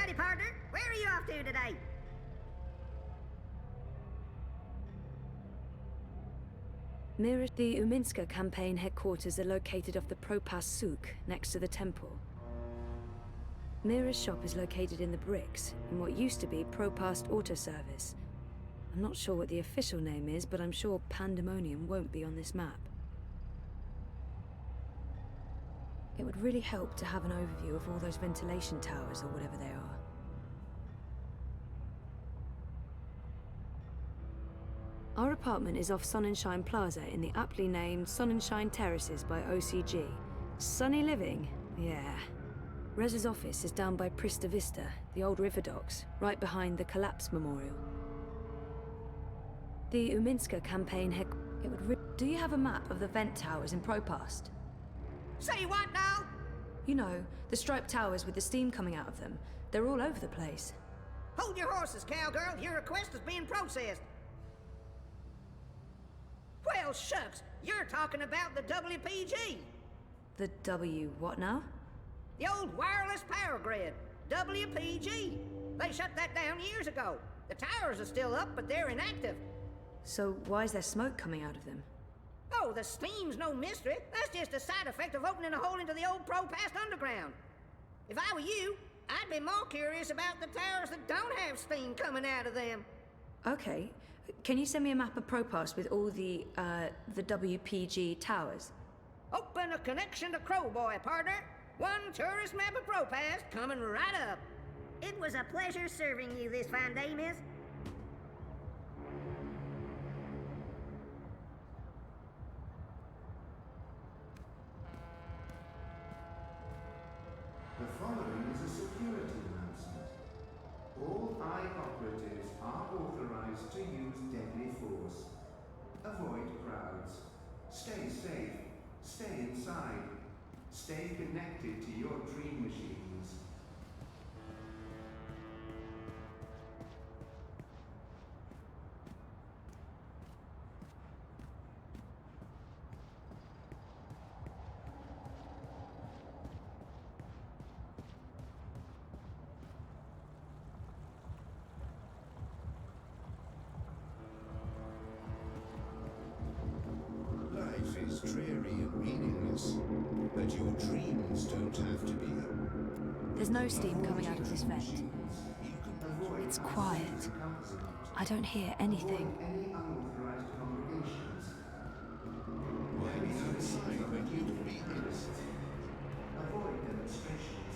Howdy, partner. Where are you off to today? The Uminska campaign headquarters are located off the Propas Souk, next to the temple. Mira's shop is located in the bricks, in what used to be Propast Auto Service. I'm not sure what the official name is, but I'm sure Pandemonium won't be on this map. It would really help to have an overview of all those ventilation towers or whatever they are. Our apartment is off Sonnenschein Plaza in the aptly named Sonnenschein Terraces by OCG. Sunny living? Yeah. Rez's office is down by Prista Vista, the old river docks, right behind the Collapse Memorial. The Uminska campaign Do you have a map of the vent towers in Propast? Say what now? You know, the striped towers with the steam coming out of them. They're all over the place. Hold your horses, cowgirl. Your request is being processed. Well, shucks. You're talking about the WPG. The W what now? The old wireless power grid. WPG. They shut that down years ago. The towers are still up, but they're inactive. So why is there smoke coming out of them? Oh, the steam's no mystery. That's just a side effect of opening a hole into the old Propast underground. If I were you, I'd be more curious about the towers that don't have steam coming out of them. Okay. Can you send me a map of Propast with all the WPG towers? Open a connection to Crowboy, partner. One tourist map of Propast coming right up. It was a pleasure serving you this fine day, miss. The following is a security announcement. All eye operatives are authorized to use deadly force. Avoid crowds. Stay safe. Stay inside. Stay connected to your dream machines. Life is dreary and meaningless, but your dreams don't have to be. There's no steam coming out of this vent. It's quiet. I don't hear anything. Any unauthorized congregations. Why be outside when you can be innocent? Avoid demonstrations.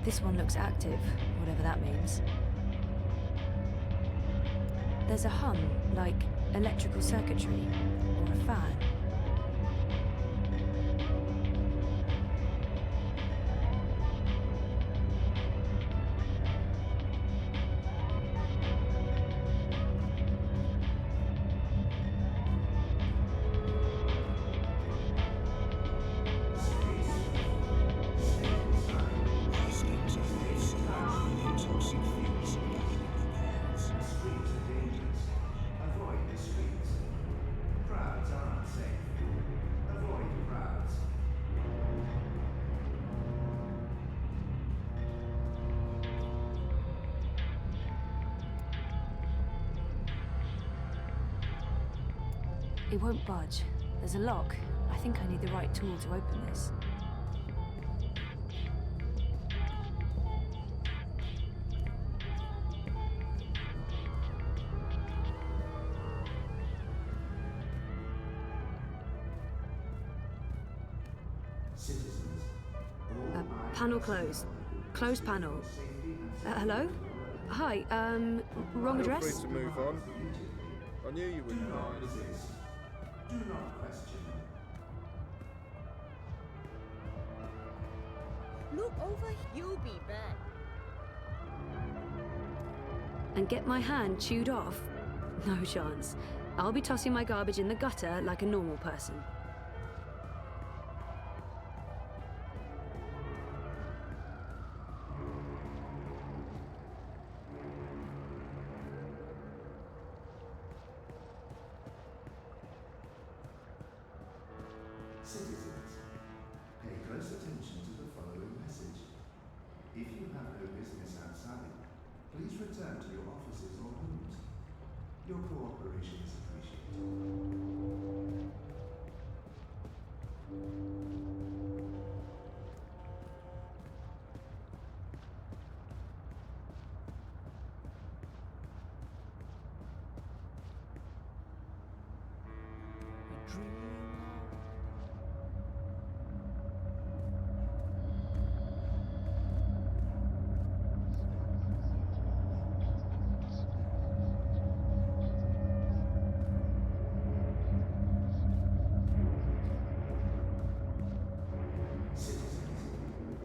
This one looks active, whatever that means. There's a hum, like electrical circuitry, or a fan. It won't budge. There's a lock. I think I need the right tool to open this. Citizens. Panel closed. Closed panel. Hello? Hi, wrong address? Feel free to move on. I knew you wouldn't mind. Do not question. Look over, you'll be back. And get my hand chewed off? No chance. I'll be tossing my garbage in the gutter like a normal person. Your cooperation is appreciated.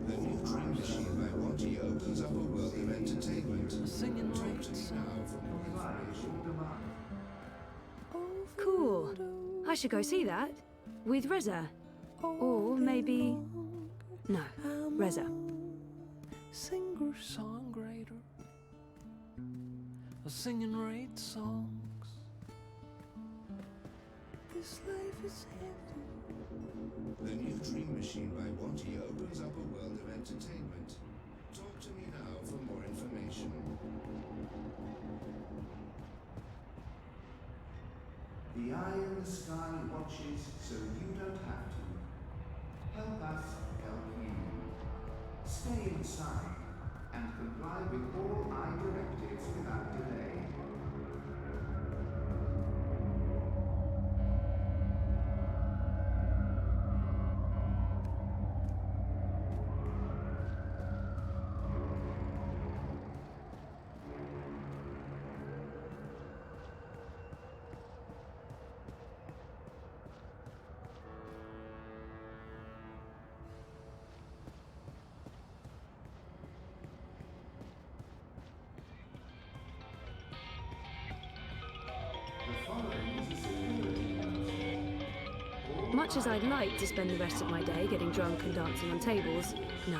The new Dream Machine by Wanty opens up a world of entertainment. Singing Talk right to me song. now for more information. Cool. I should go see that. With Reza. Or maybe... No, Reza. Singer songwriter, singing right songs. This life is heavy. The new Dream Machine by Wanty opens up a world of entertainment. Talk to me now for more information. The eye in the sky watches so you don't have to. Help us help you. Stay inside and comply with all eye directives without delay. Much as I'd like to spend the rest of my day getting drunk and dancing on tables, no.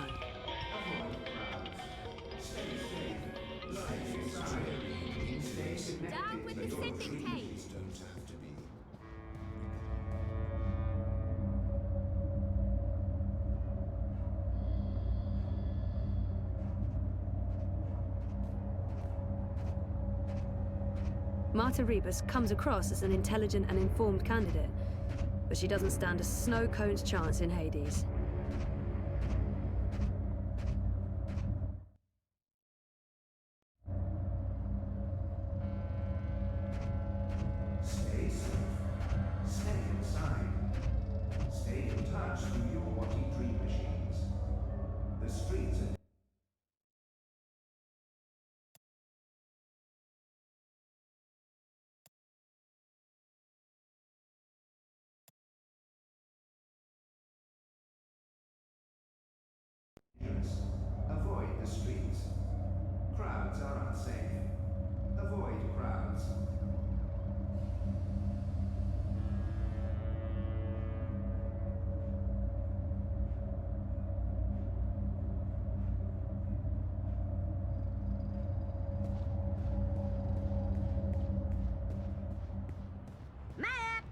Down with the syndicate! Don't have to be. Marta Rebus comes across as an intelligent and informed candidate, but she doesn't stand a snow cone's chance in Hades. Stay safe. Stay inside. Stay in touch with your Wanty Dream Machines. The streets are dangerous. Avoid the streets. Crowds are unsafe. Avoid crowds. Map!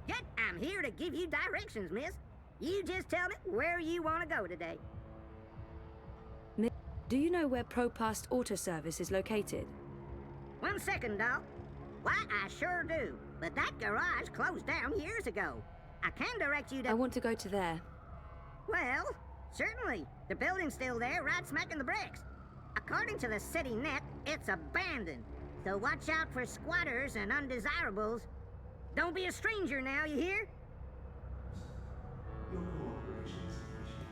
Yep, I'm here to give you directions, miss. You just tell me where you want to go today. Do you know where ProPast Auto Service is located? 1 second, doll. Why, I sure do. But that garage closed down years ago. I can direct you to... I want to go to there. Well, certainly. The building's still there, right smack in the bricks. According to the city net, it's abandoned. So watch out for squatters and undesirables. Don't be a stranger now, you hear? Your cooperation is appreciated.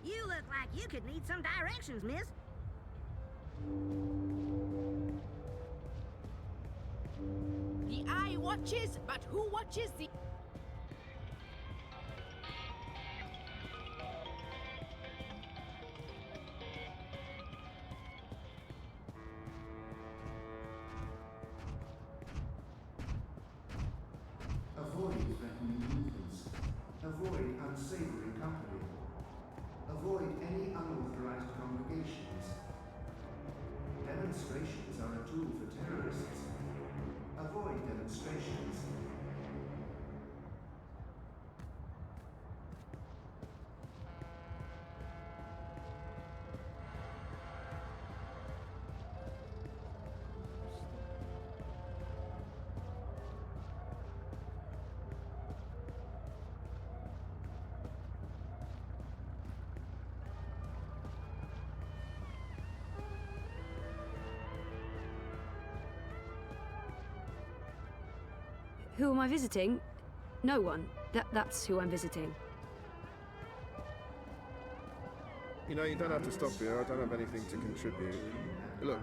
You look like you could need some directions, miss. The eye watches, but who watches the... Avoid threatening movements. Avoid unsavory company. Avoid any unauthorized congregations. Demonstrations are a tool for terrorists. Avoid demonstrations. Who am I visiting? No one. That's who I'm visiting. You know, you don't have to stop here. I don't have anything to contribute. Look,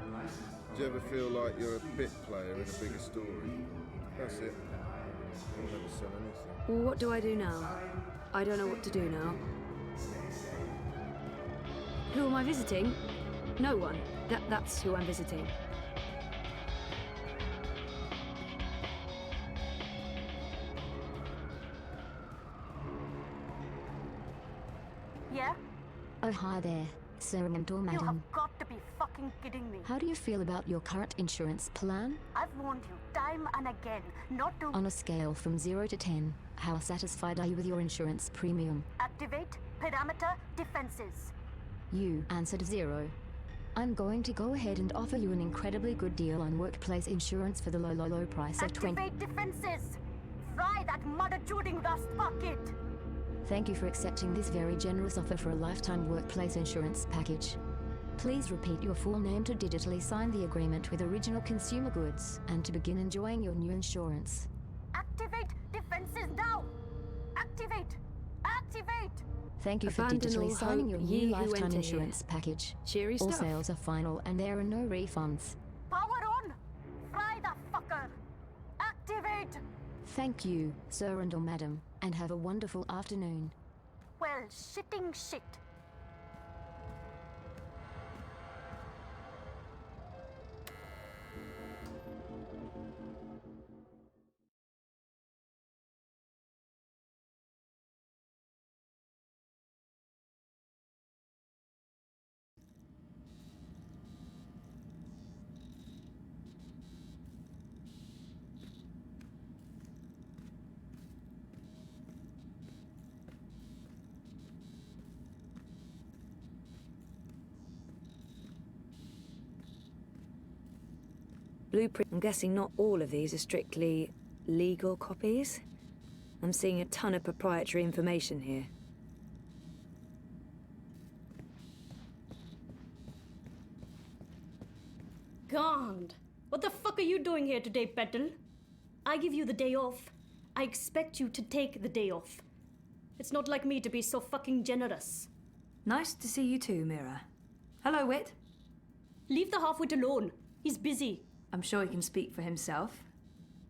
do you ever feel like you're a bit player in a bigger story? That's it. I'll never sell anything. Well, what do I do now? I don't know what to do now. Who am I visiting? No one. That's who I'm visiting. Yeah? Oh, hi there, sir and or You madam. have got to be fucking kidding me. How do you feel about your current insurance plan? I've warned you time and again not to On a scale from 0 to 10, how satisfied are you with your insurance premium? activate parameter defenses. You answered 0. I'm going to go ahead and offer you an incredibly good deal on workplace insurance for the low price of 20. Activate defenses! Fry that mother-chuding rust bucket! Thank you for accepting this very generous offer for a lifetime workplace insurance package. Please repeat your full name to digitally sign the agreement with Original Consumer Goods and to begin enjoying your new insurance. Activate defenses now! Activate! Activate! Thank you for Abandon digitally all signing your hope, new ye who lifetime enter insurance package. Cheery All stuff. sales are final and there are no refunds. Power on! Fry the fucker! Activate! Thank you, sir and or madam, and have a wonderful afternoon. Well, shitting shit. Blueprint. I'm guessing not all of these are strictly legal copies. I'm seeing a ton of proprietary information here. God, what the fuck are you doing here today, Petal? I give you the day off. I expect you to take the day off. It's not like me to be so fucking generous. Nice to see you too, Mira. Hello, Wit. Leave the half-wit alone. He's busy. I'm sure he can speak for himself.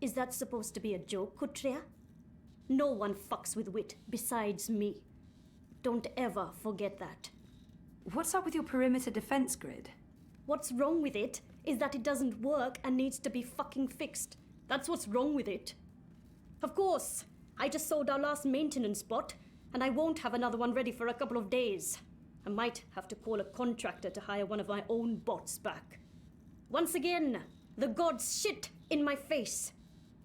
Is that supposed to be a joke, Kutria? No one fucks with Wit besides me. Don't ever forget that. What's up with your perimeter defense grid? What's wrong with it is that it doesn't work and needs to be fucking fixed. That's what's wrong with it. Of course, I just sold our last maintenance spot, and I won't have another one ready for a couple of days. I might have to call a contractor to hire one of my own bots back. Once again, the gods shit in my face.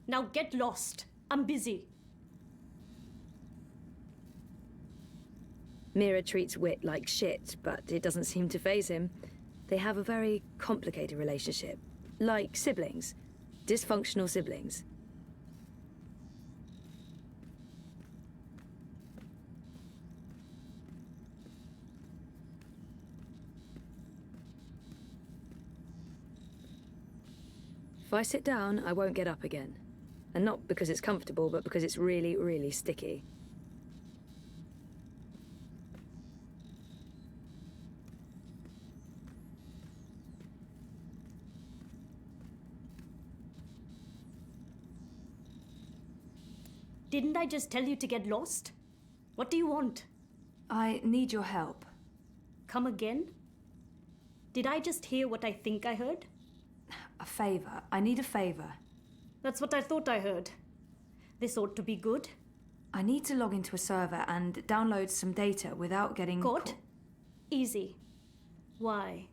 Now get lost. I'm busy. Mira treats Wit like shit, but it doesn't seem to faze him. They have a very complicated relationship. Like siblings. Dysfunctional siblings. If I sit down, I won't get up again. And not because it's comfortable, but because it's really, really sticky. Didn't I just tell you to get lost? What do you want? I need your help. Come again? Did I just hear what I think I heard? A favor. I need a favor. That's what I thought I heard. This ought to be good. I need to log into a server and download some data without getting Caught? Easy. Why?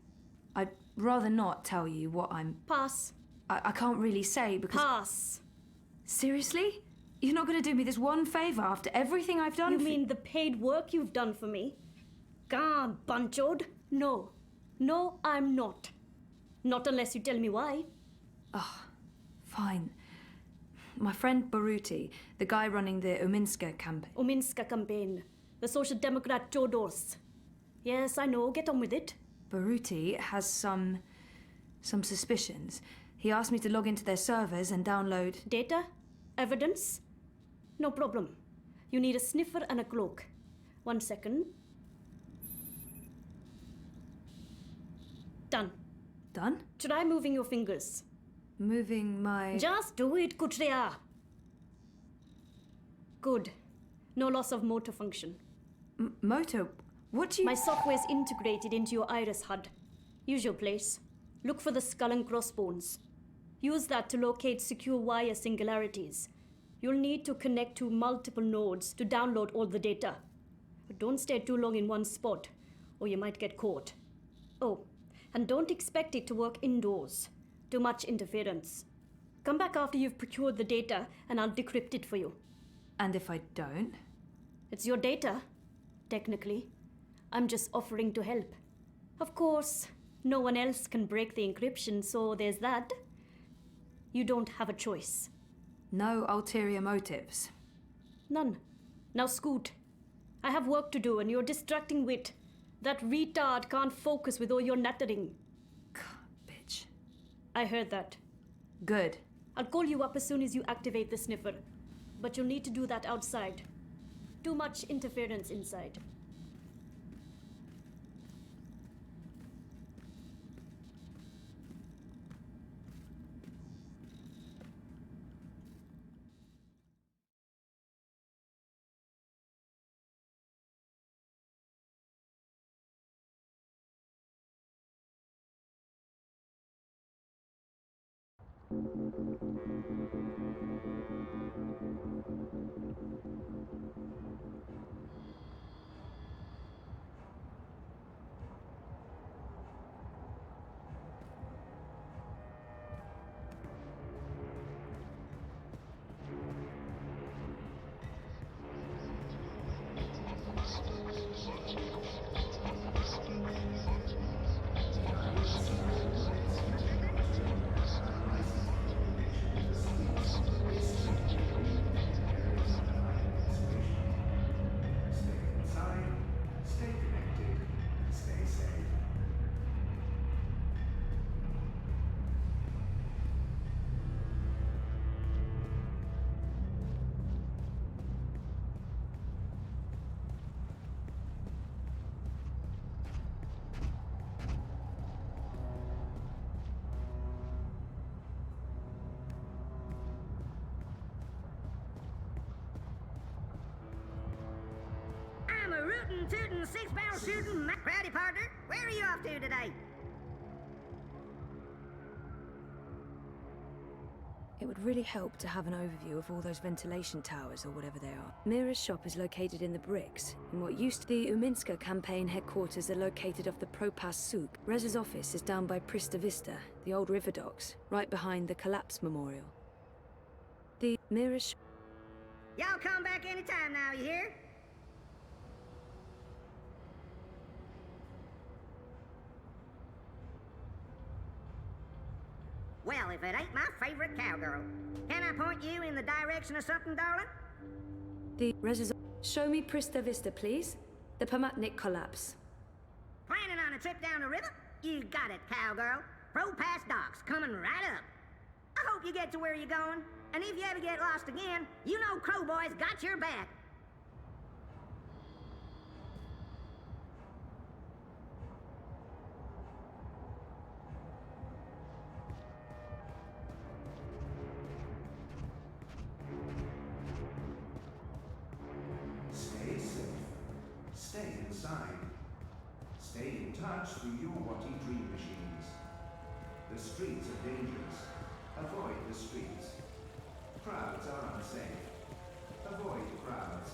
I'd rather not tell you what I'm... Pass. I can't really say because... Pass. Seriously? You're not going to do me this one favor after everything I've done You for mean the paid work you've done for me? God, Bunchod. No. No, I'm not. Not unless you tell me why. Fine. My friend Baruti, the guy running the Uminska campaign. Uminska campaign. The Social Democrat Chodors. Yes, I know. Get on with it. Baruti has some suspicions. He asked me to log into their servers and download... Data? Evidence? No problem. You need a sniffer and a cloak. 1 second. Done. Done? Try moving your fingers. Moving my... Just do it, Kutria. Good. No loss of motor function. Motor? What do you... My software's integrated into your iris HUD. Use your place. Look for the skull and crossbones. Use that to locate secure wire singularities. You'll need to connect to multiple nodes to download all the data. But don't stay too long in one spot, or you might get caught. Oh, and don't expect it to work indoors. Too much interference. Come back after you've procured the data, and I'll decrypt it for you. And if I don't? It's your data, technically. I'm just offering to help. Of course, no one else can break the encryption, so there's that. You don't have a choice. No ulterior motives? None. Now scoot. I have work to do and you're distracting wit. That retard can't focus with all your nattering. Bitch. I heard that. Good. I'll call you up as soon as you activate the sniffer. But you'll need to do that outside. Too much interference inside. I'm a rootin', tootin', six-barrel shootin', Howdy, partner. Where are you off to today? It would really help to have an overview of all those ventilation towers or whatever they are. Mira's shop is located in the bricks, in what used to be the Uminska campaign headquarters are located off the Propas Souk. Rez's office is down by Prista Vista, the old river docks, right behind the Collapse Memorial. The Mira's... Y'all come back anytime now, you hear? Well, if it ain't my favorite cowgirl. Can I point you in the direction of something, darling? The Rez's... Show me Prista Vista, please. The Pamatnik Collapse. Planning on a trip down the river? You got it, cowgirl. Propass docks, coming right up. I hope you get to where you're going. And if you ever get lost again, you know Crowboy's got your back. Stay safe. Stay inside. Stay in touch through your Watty dream machines. The streets are dangerous. Avoid the streets. Crowds are unsafe. Avoid crowds.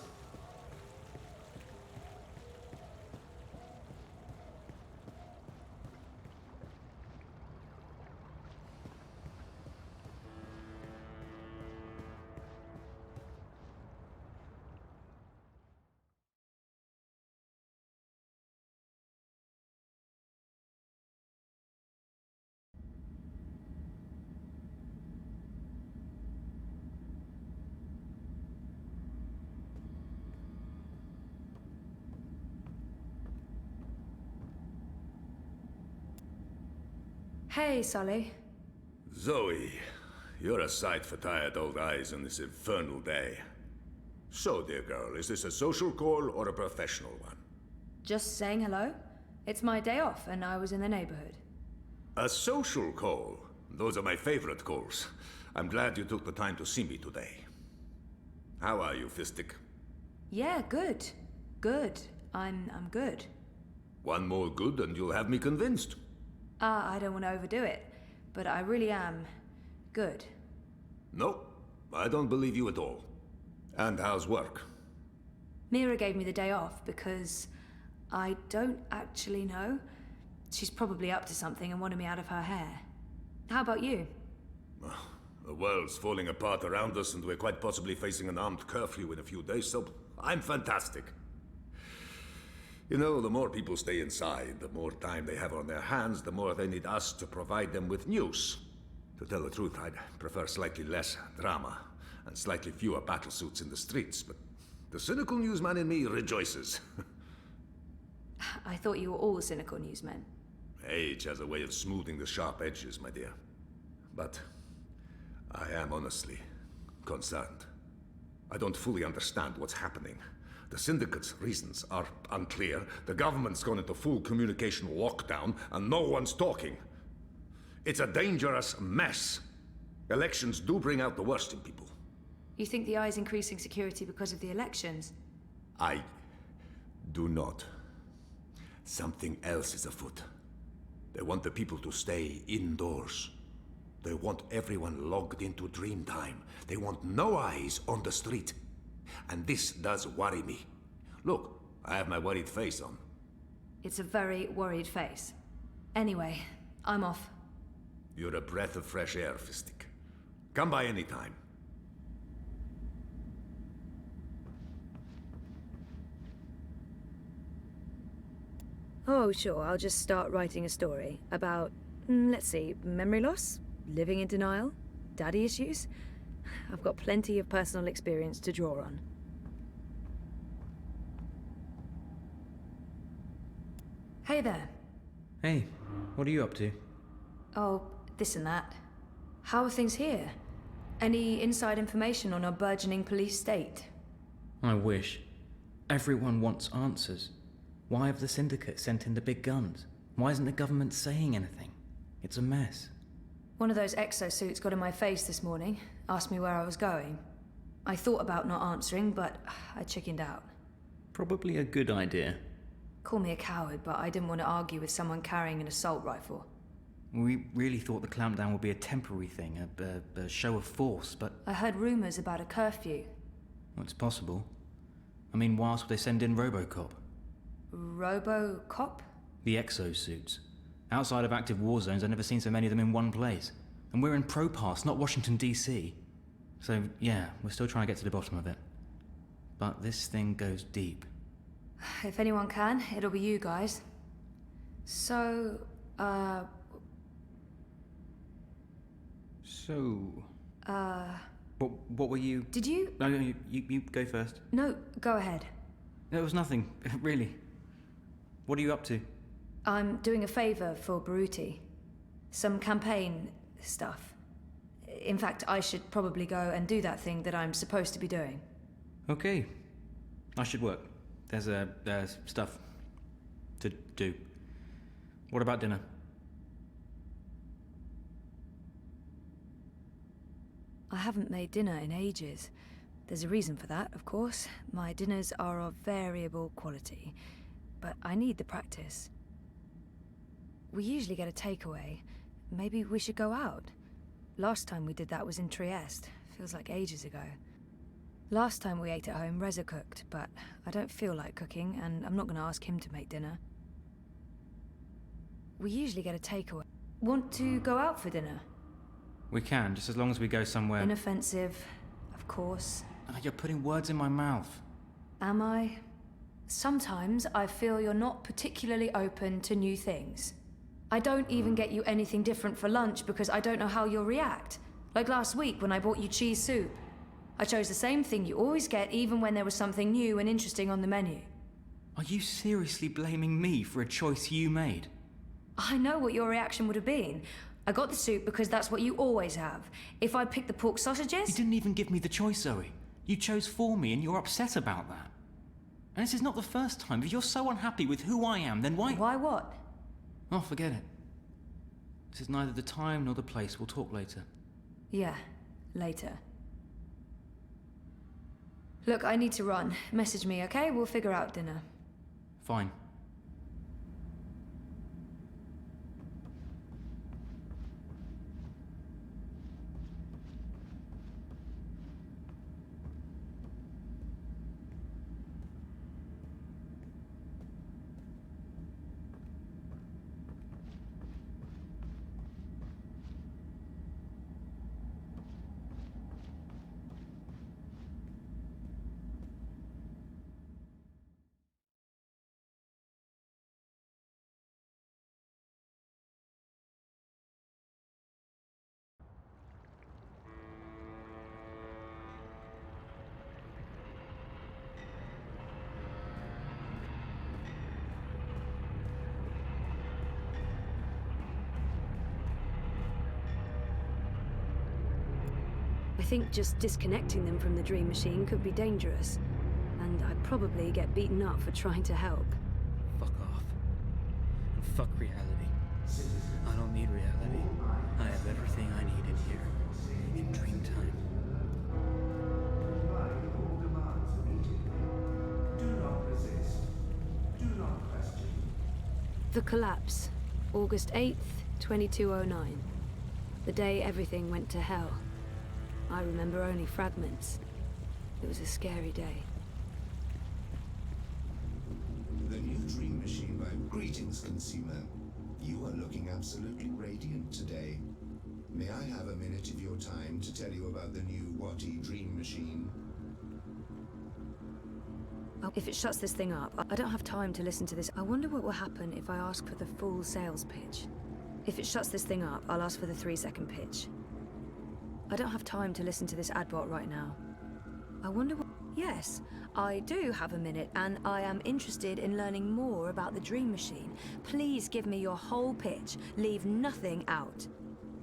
Hey, Sully. Zoe, You're a sight for tired old eyes on this infernal day. So, dear girl, is this a social call or a professional one? Just saying hello. It's my day off, and I was in the neighborhood. A social call? Those are my favorite calls. I'm glad you took the time to see me today. How are you, Fistic? Yeah, good. Good. I'm good. One more good and you'll have me convinced. I don't want to overdo it, but I really am good. No, I don't believe you at all. And how's work? Mira gave me the day off because I don't actually know. She's probably up to something and wanted me out of her hair. How about you? The world's falling apart around us and we're quite possibly facing an armed curfew in a few days, so I'm fantastic. You know, the more people stay inside, the more time they have on their hands, the more they need us to provide them with news. To tell the truth, I'd prefer slightly less drama and slightly fewer battlesuits in the streets, but the cynical newsman in me rejoices. I thought you were all cynical newsmen. Age has a way of smoothing the sharp edges, my dear. But I am honestly concerned. I don't fully understand what's happening. The Syndicate's reasons are unclear. The government's gone into full communication lockdown, and no one's talking. It's a dangerous mess. Elections do bring out the worst in people. You think the Eye's increasing security because of the elections? I do not. Something else is afoot. They want the people to stay indoors. They want everyone logged into Dreamtime. They want no eyes on the street. And this does worry me. Look, I have my worried face on. It's a very worried face. Anyway, I'm off. You're a breath of fresh air, Fistic. Come by any time. Oh, sure, I'll just start writing a story about, let's see, memory loss, living in denial, daddy issues. I've got plenty of personal experience to draw on. Hey there. Hey, what are you up to? Oh, this and that. How are things here? Any inside information on our burgeoning police state? I wish. Everyone wants answers. Why have the Syndicate sent in the big guns? Why isn't the government saying anything? It's a mess. One of those exosuits got in my face this morning, asked me where I was going. I thought about not answering, but I chickened out. Probably a good idea. Call me a coward, but I didn't want to argue with someone carrying an assault rifle. We really thought the clampdown would be a temporary thing, a show of force, but... I heard rumors about a curfew. Well, it's possible. I mean, why else would they send in Robocop? Robocop? The exosuits. Outside of active war zones, I've never seen so many of them in one place. And we're in Propass, not Washington, D.C. So, yeah, we're still trying to get to the bottom of it. But this thing goes deep. If anyone can, it'll be you guys. So, What were you... Did you... No, you go first. No, go ahead. It was nothing, really. What are you up to? I'm doing a favor for Baruti. Some campaign stuff. In fact, I should probably go and do that thing that I'm supposed to be doing. Okay. I should work. There's stuff to do. What about dinner? I haven't made dinner in ages. There's a reason for that, of course. My dinners are of variable quality, but I need the practice. We usually get a takeaway. Maybe we should go out. Last time we did that was in Trieste. Feels like ages ago. Last time we ate at home, Reza cooked, but I don't feel like cooking, and I'm not going to ask him to make dinner. We usually get a takeaway. Want to go out for dinner? We can, just as long as we go somewhere... Inoffensive, of course. You're putting words in my mouth. Am I? Sometimes I feel you're not particularly open to new things. I don't even get you anything different for lunch because I don't know how you'll react. Like last week when I bought you cheese soup. I chose the same thing you always get even when there was something new and interesting on the menu. Are you seriously blaming me for a choice you made? I know what your reaction would have been. I got the soup because that's what you always have. If I picked the pork sausages... You didn't even give me the choice, Zoe. You chose for me and you're upset about that. And this is not the first time. If you're so unhappy with who I am, then why... Why what? Oh, forget it. This is neither the time nor the place. We'll talk later. Yeah, later. Look, I need to run. Message me, okay? We'll figure out dinner. Fine. I think just disconnecting them from the dream machine could be dangerous. And I'd probably get beaten up for trying to help. Fuck off. And fuck reality. I don't need reality. I have everything I need in here. In dream time. Do not resist. Do not question. The collapse. August 8th, 2209. The day everything went to hell. I remember only fragments. It was a scary day. The new dream machine by Greetings, consumer. You are looking absolutely radiant today. May I have a minute of your time to tell you about the new Watty dream machine? If it shuts this thing up, I don't have time to listen to this. I wonder what will happen if I ask for the full sales pitch. If it shuts this thing up, I'll ask for the 3-second pitch. I don't have time to listen to this adbot right now. I wonder what... Yes, I do have a minute, and I am interested in learning more about the Dream Machine. Please give me your whole pitch. Leave nothing out.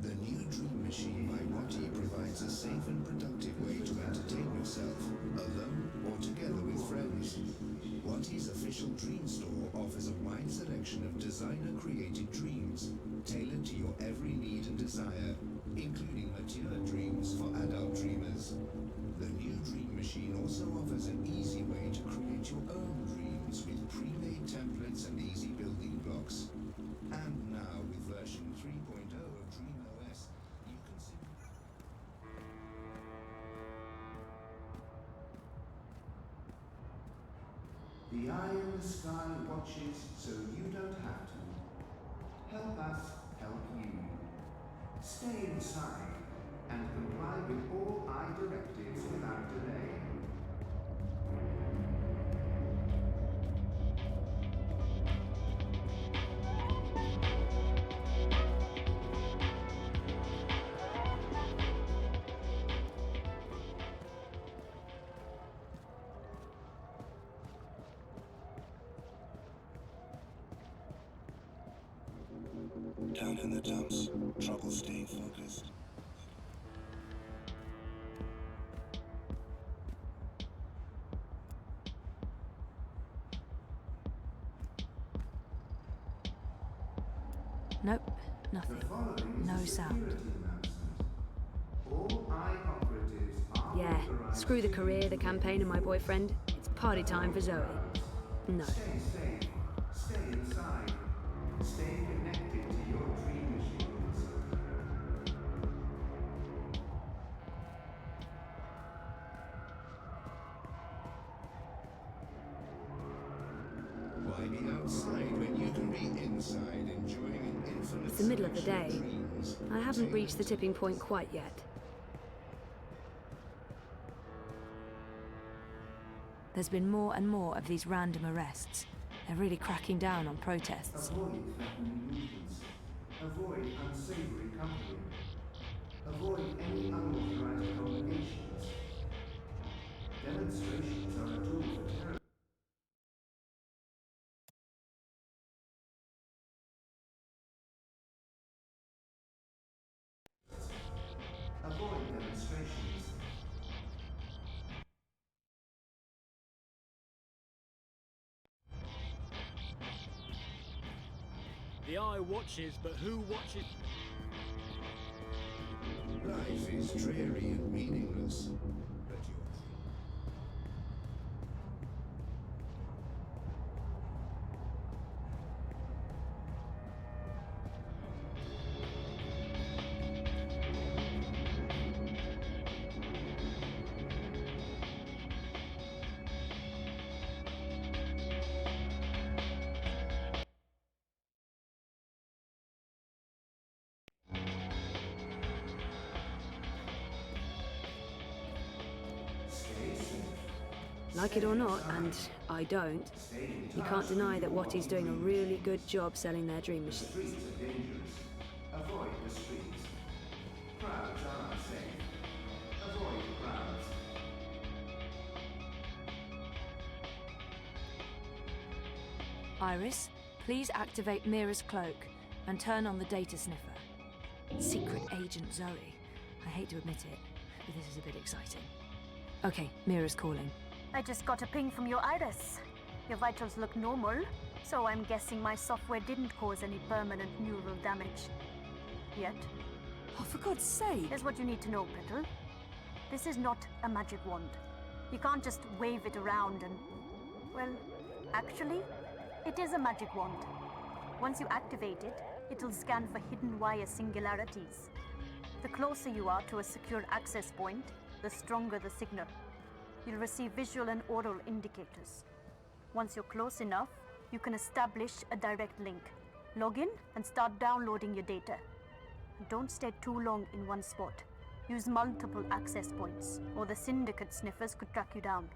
The new dream machine by Watty provides a safe and productive way to entertain yourself, alone or together with friends. Watty's official dream store offers a wide selection of designer-created dreams, tailored to your every need and desire, including mature dreams for adult dreamers. The new dream machine also offers an easy way to create your own dreams with pre-made templates and easy building blocks. And now, with version 3.0 of DreamOS, you can simply... The eye in the sky watches so you don't have to. Help us help you. Stay inside and comply with all eye directives without delay. Down in the dumps, trouble staying focused. Nope, nothing. No sound. All eye operatives are Yeah, screw the career, the campaign, and my boyfriend. It's party time for Zoe. No. Stay safe. Stay inside. Stay connected to your dream machines. Why be outside when you can be inside enjoying an infinite It's the middle of the day. selection of dreams? I haven't reached the tipping point quite yet. There's been more and more of these random arrests. They're really cracking down on protests. Avoid threatening movements. Avoid unsavory company. Avoid any unauthorized congregations. Demonstrations are a tool for terror. The eye watches, but who watches? Life is dreary and meaningless, but you're Like it or not, and I don't, you can't deny that Watty's doing a really good job selling their dream machines. Streets are dangerous. Avoid the streets. Crowds are unsafe. Avoid crowds. Iris, please activate Mira's cloak and turn on the data sniffer. Secret Agent Zoe. I hate to admit it, but this is a bit exciting. Okay, Mira's calling. I just got a ping from your Iris. Your vitals look normal, so I'm guessing my software didn't cause any permanent neural damage. Yet. Oh, for God's sake! Here's what you need to know, Petal. This is not a magic wand. You can't just wave it around and... Well, actually, it is a magic wand. Once you activate it, it'll scan for hidden wire singularities. The closer you are to a secure access point, the stronger the signal. You'll receive visual and oral indicators. Once you're close enough, you can establish a direct link. Log in and start downloading your data. Don't stay too long in one spot. Use multiple access points, or the Syndicate sniffers could track you down.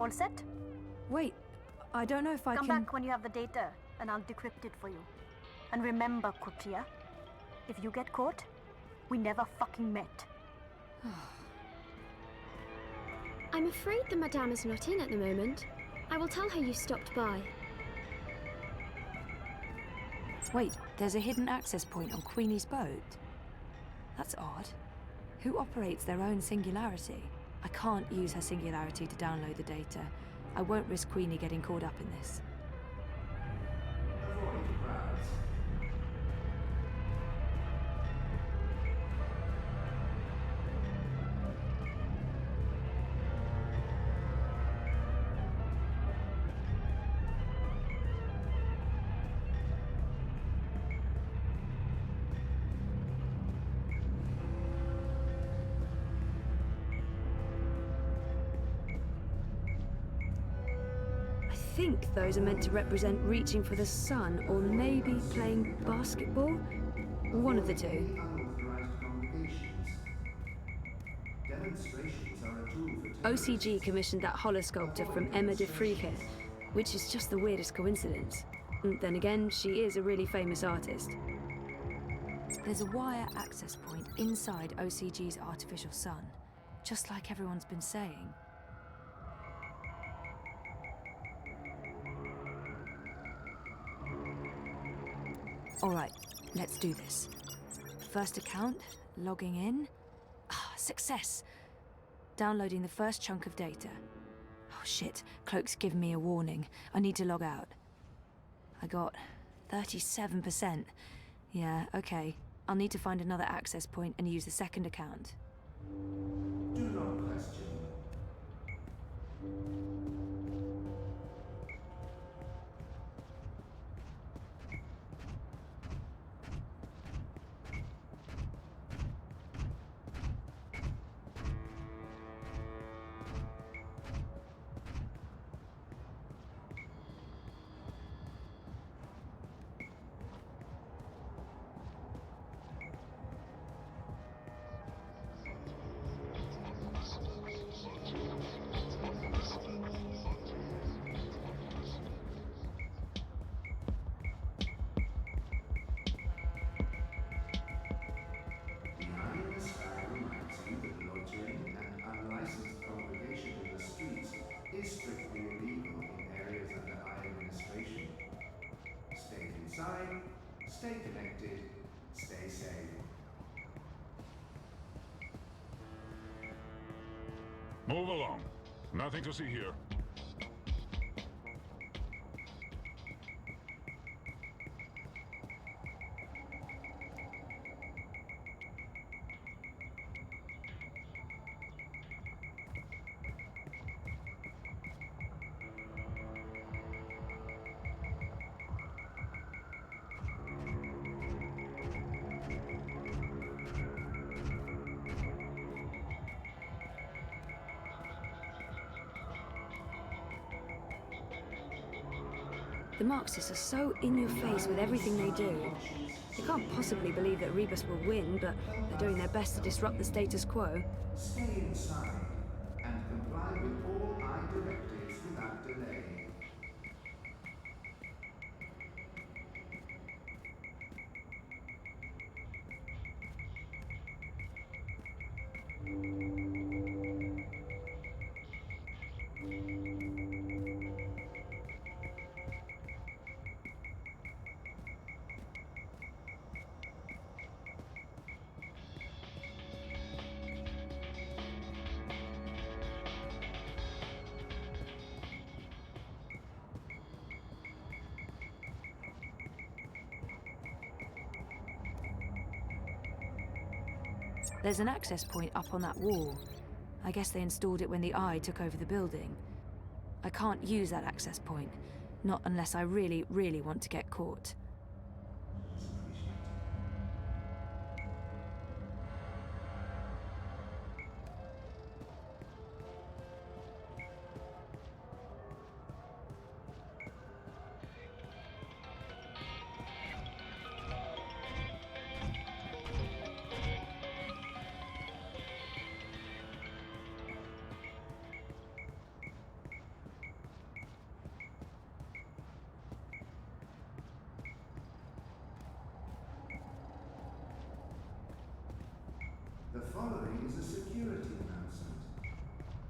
All set? Wait, I don't know if I Come can... back when you have the data, and I'll decrypt it for you. And remember, Kutria, if you get caught, we never fucking met. I'm afraid the Madame is not in at the moment. I will tell her you stopped by. Wait, there's a hidden access point on Queenie's boat? That's odd. Who operates their own singularity? I can't use her singularity to download the data. I won't risk Queenie getting caught up in this. Avoid crowds. I think those are meant to represent reaching for the sun, or maybe playing basketball? One of the two. Unauthorized congregations. Demonstrations are a tool for OCG commissioned that holosculptor from Emma de Frieke, which is just the weirdest coincidence. Then again, she is a really famous artist. There's a wire access point inside OCG's artificial sun, just like everyone's been saying. Alright, let's do this. First account, logging in. Ah, success! Downloading the first chunk of data. Oh shit, Cloak's given me a warning. I need to log out. I got 37%. Yeah, okay. I'll need to find another access point and use the second account. Do not question. Stay connected, stay safe. Move along. Nothing to see here. The Marxists are so in your face with everything they do. They can't possibly believe that Rebus will win, but they're doing their best to disrupt the status quo. Stay inside and comply with all I directives without delay. There's an access point up on that wall. I guess they installed it when the Eye took over the building. I can't use that access point. Not unless I really, really want to get caught. The following is a security announcement.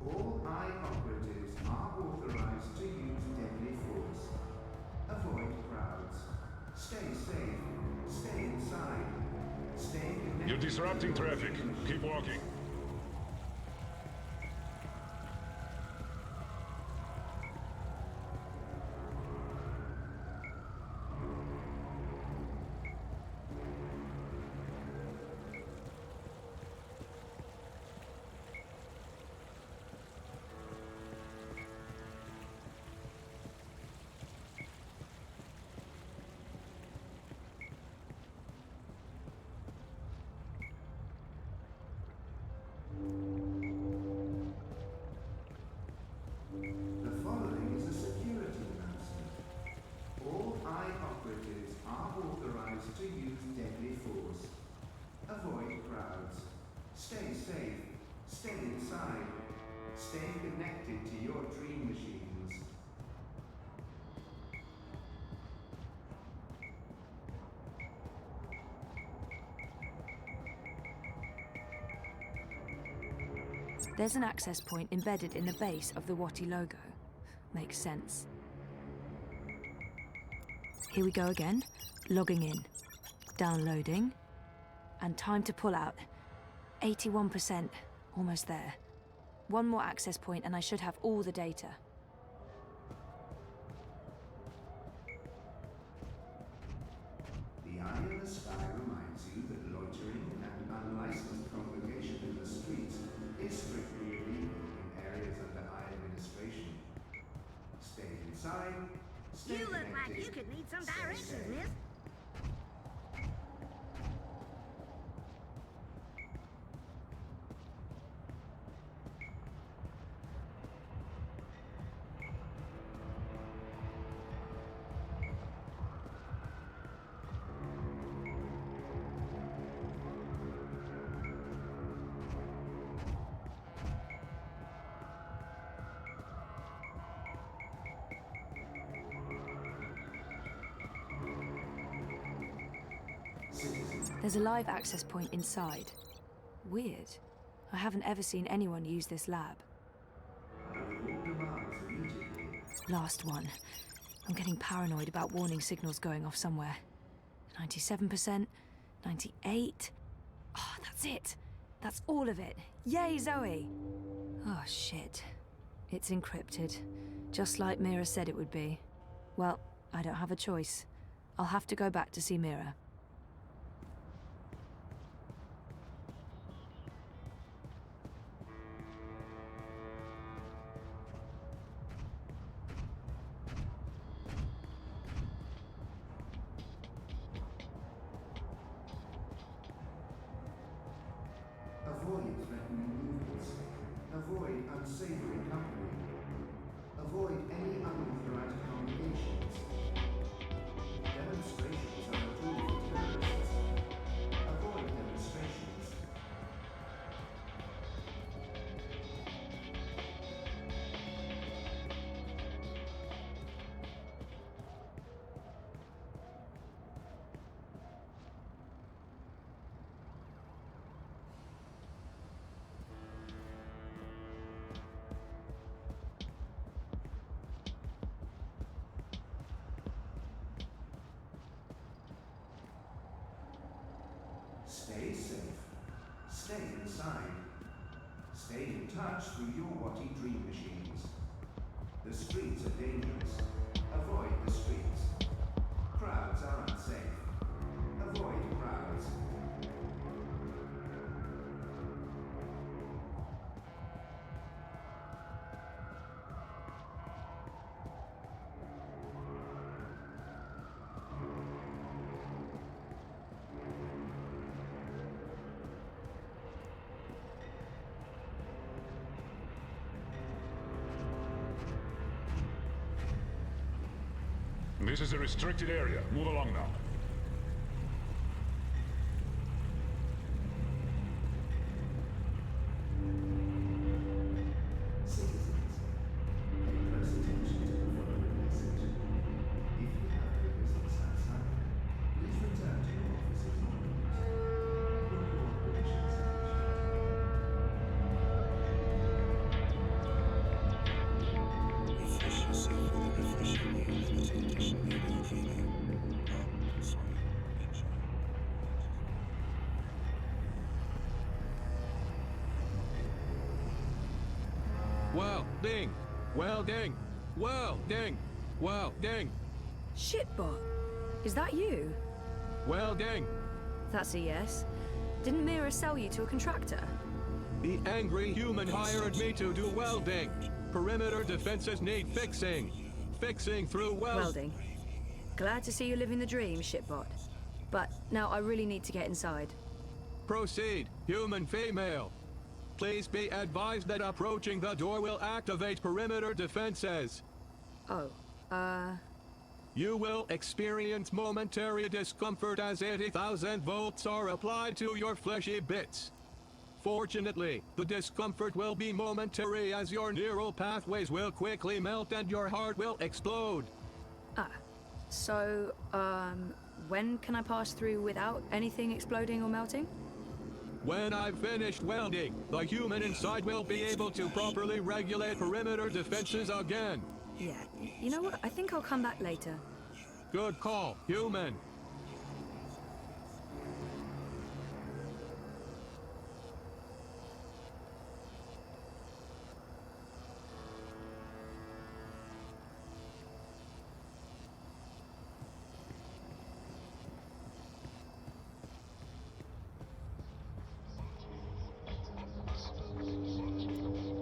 All Eye operatives are authorized to use deadly force. Avoid crowds. Stay safe. Stay inside. Stay connected. You're disrupting traffic. Keep walking. The following is a security announcement. All Eye operatives are authorized to use deadly force. Avoid crowds. Stay safe. Stay inside. Stay connected to your dream machines. There's an access point embedded in the base of the Watty logo. Makes sense. Here we go again. Logging in. Downloading. And time to pull out. 81%. Almost there. One more access point and I should have all the data. The eye in the sky reminds you that loitering and unlicensed congregation in the streets is strictly illegal in areas under Eye administration. Stay inside. Stay You look like connected, you could need some stay directions, safe. miss. There's a live access point inside. Weird. I haven't ever seen anyone use this lab. Last one. I'm getting paranoid about warning signals going off somewhere. 97%, 98. Oh, that's it. That's all of it. Yay, Zoe! Oh, shit. It's encrypted. Just like Mira said it would be. Well, I don't have a choice. I'll have to go back to see Mira. Avoid threatening movements. Avoid unsavory company. Avoid any unauthorized congregations. Stay safe. Stay inside. Stay in touch through your Watty dream machines. The streets are dangerous. Avoid the streets. Crowds are unsafe. Avoid crowds. This is a restricted area. Move along now. Citizens, pay close attention to the following message. If you have a business outside, please return to your offices or rooms. Your cooperation is Refresh yourself with a refreshing new limited edition medium feeling. Sorry, enjoy. Welding! Welding! Welding! Welding! Shitbot, is that you? Welding! That's a yes. Didn't Mira sell you to a contractor? The angry human hired me to do welding. Perimeter defenses need fixing. Fixing through Welding. Glad to see you living the dream, shitbot. But now I really need to get inside. Proceed, human female. Please be advised that approaching the door will activate perimeter defenses. Oh, You will experience momentary discomfort as 80,000 volts are applied to your fleshy bits. Fortunately, the discomfort will be momentary as your neural pathways will quickly melt and your heart will explode. So, when can I pass through without anything exploding or melting? When I've finished welding, the human inside will be able to properly regulate perimeter defenses again. Yeah, you know what? I think I'll come back later. Good call, human.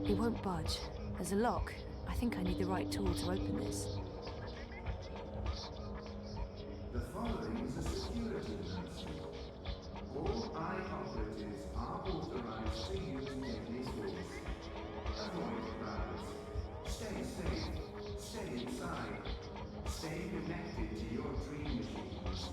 It won't budge. There's a lock. I think I need the right tool to open this. The following is a security announcement. All operatives are authorized to use deadly force. Avoid crowds. Stay safe. Stay inside. Stay connected to your dream machines.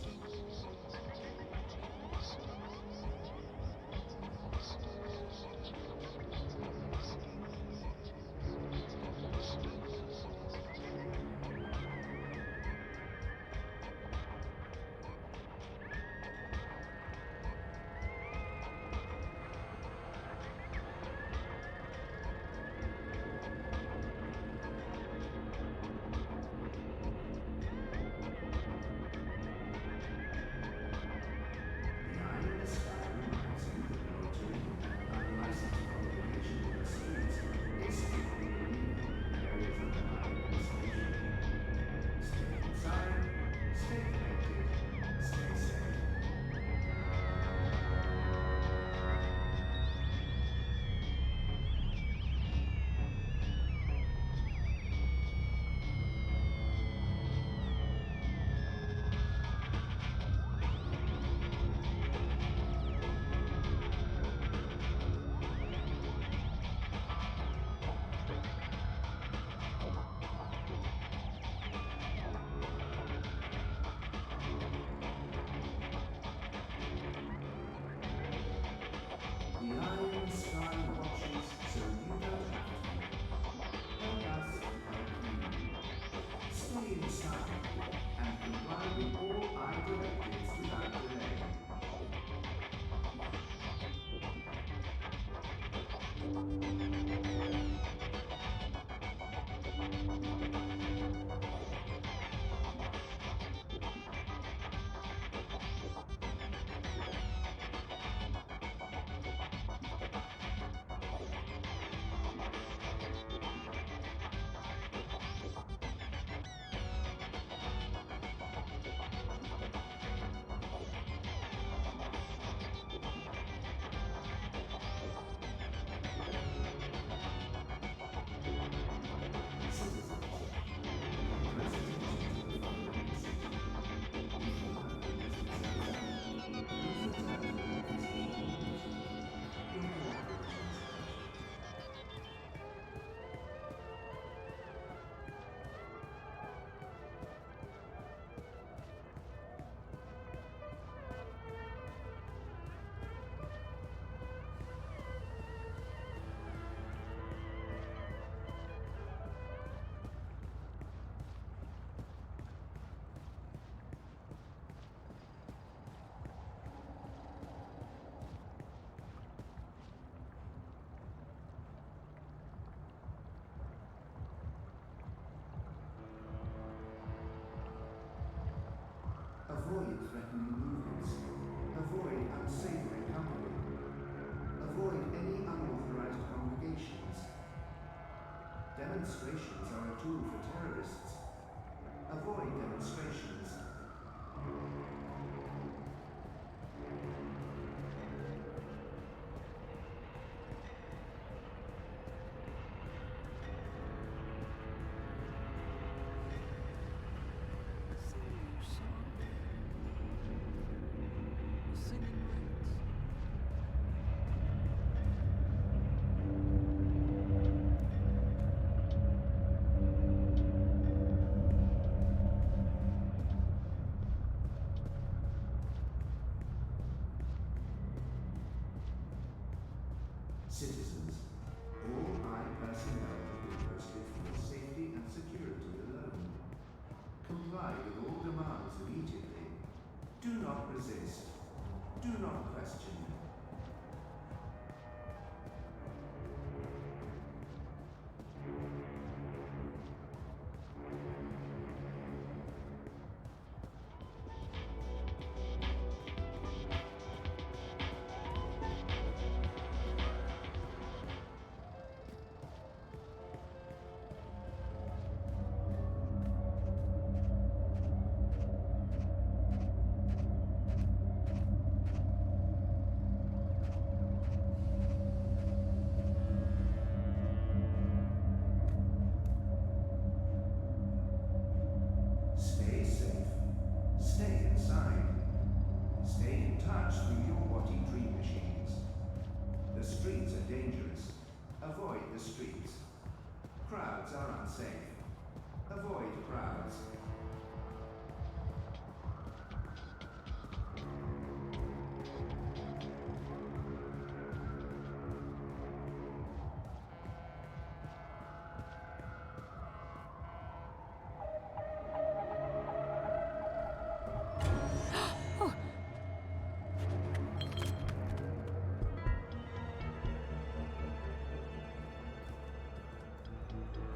Citizens, all I personnel have been posted for safety and security alone. Comply with all demands immediately. Do not resist. Do not question. Stay safe. Stay inside. Stay in touch with your Watty dream machines. The streets are dangerous. Avoid the streets. Crowds are unsafe. Avoid crowds.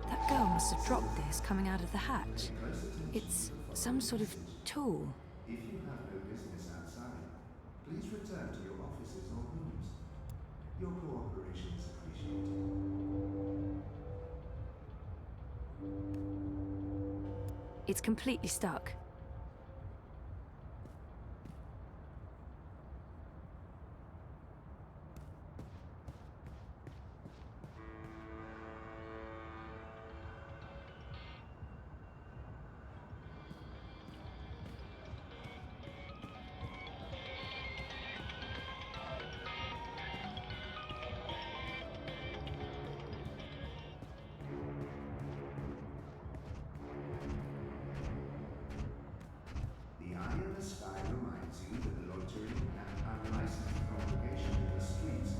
That girl must have dropped this coming out of the hatch. It's some sort of tool. If you have no business outside, please return to your offices or rooms. Your cooperation is appreciated. It's completely stuck. The eye in the sky reminds you that loitering and unlicensed congregation in the streets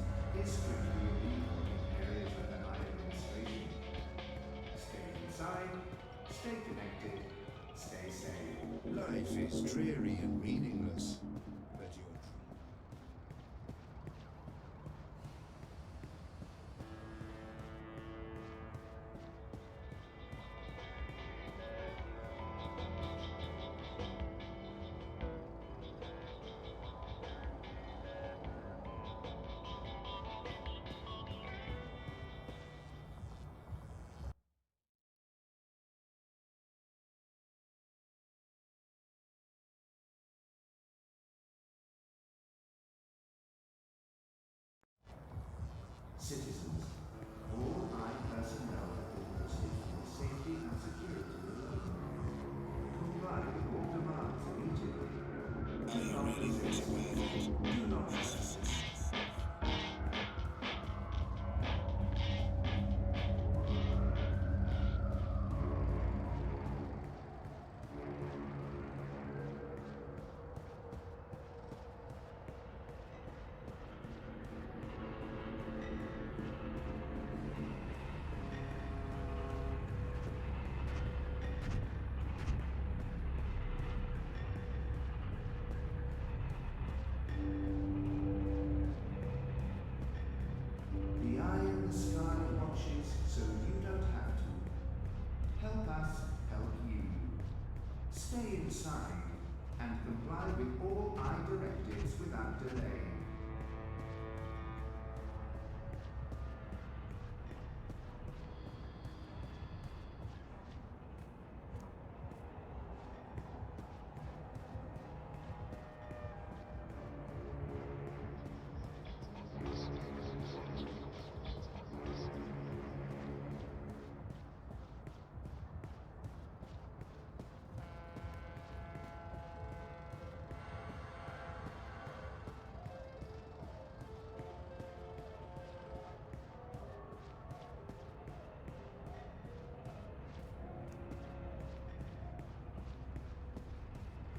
is strictly illegal in areas under my administration. Stay inside, stay connected, stay safe. Life is dreary and meaningless, but your Citizens, all I personnel have been posted for safety and security alone. Comply with all demands immediately. Do not resist. Do not resist. The eye in the sky watches so you don't have to. Help us help you. Stay inside and comply with all eye directives without delay.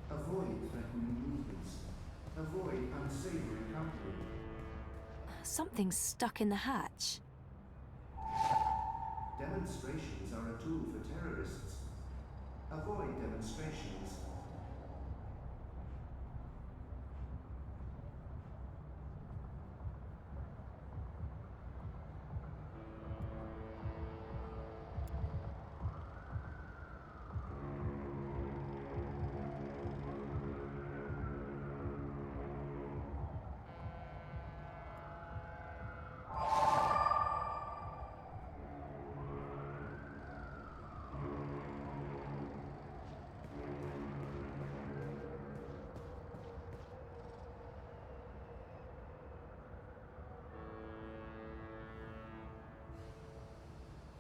Avoid threatening movements. Avoid unsavory company. Something's stuck in the hatch. Demonstrations are a tool for terrorists. Avoid demonstrations.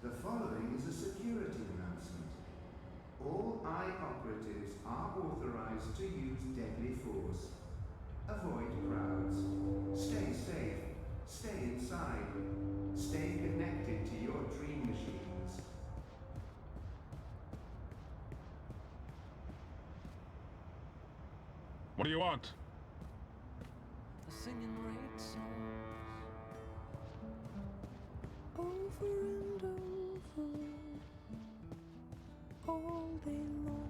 The following is a security announcement. All eye operatives are authorized to use deadly force. Avoid crowds. Stay safe. Stay inside. Stay connected to your dream machines. What do you want? Singing raid songs over and over all day long.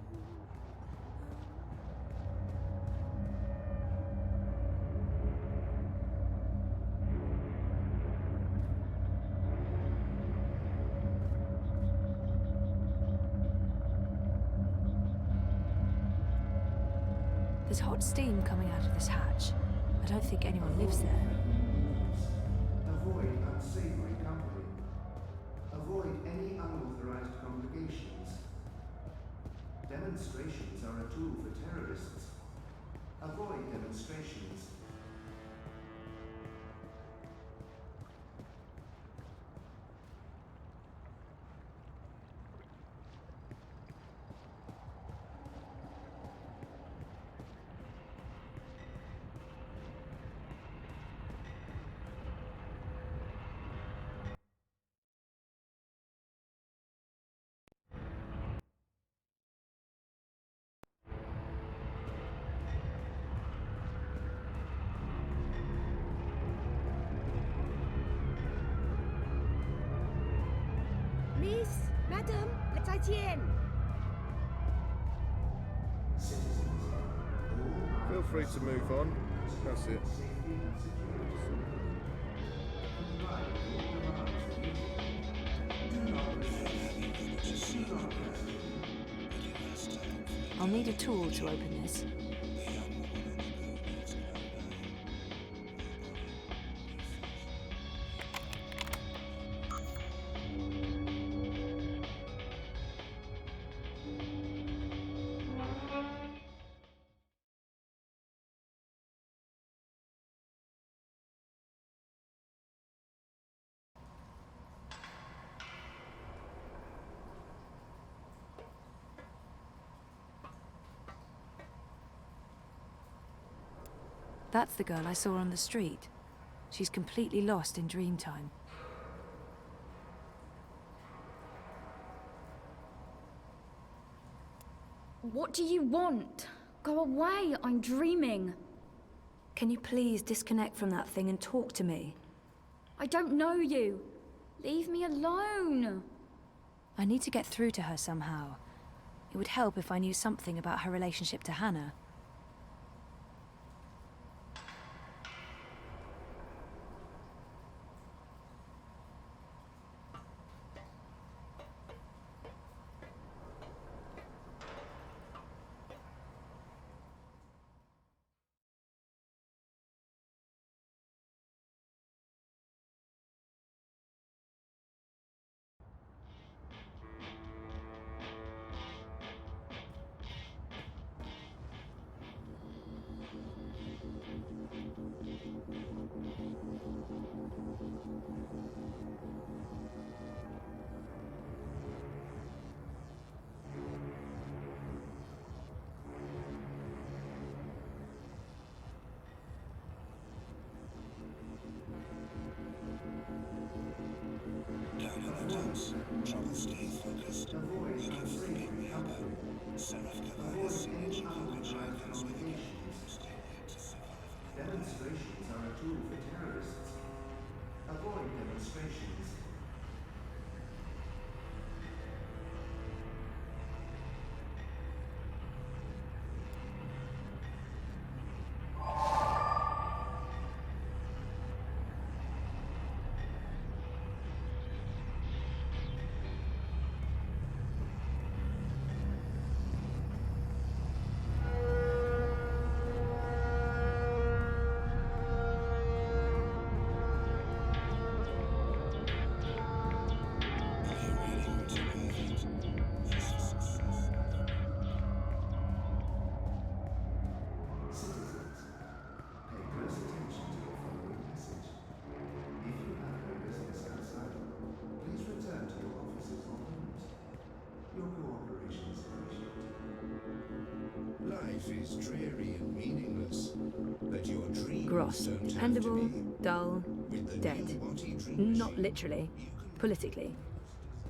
There's hot steam coming out of this hatch. I don't think anyone lives there. Avoid unsavory company. Avoid any unauthorized congregations. Demonstrations are a tool for terrorists. Avoid demonstrations. Miss, Madam, 再见. Feel free to move on. That's it. I'll need a tool to open this. That's the girl I saw on the street. She's completely lost in Dreamtime. What do you want? Go away, I'm dreaming. Can you please disconnect from that thing and talk to me? I don't know you. Leave me alone. I need to get through to her somehow. It would help if I knew something about her relationship to Hannah. Trouble stay focused. Looking for a pick-me-up. Seraph Goliath's energy coverage icons with you. Demonstrations are a tool for terrorists. Avoid demonstrations. Life is dreary and meaningless, but your dreams Gross. don't have to Dependable, be. dull, With the dead. new Watty Dream Not Machine, literally. Politically.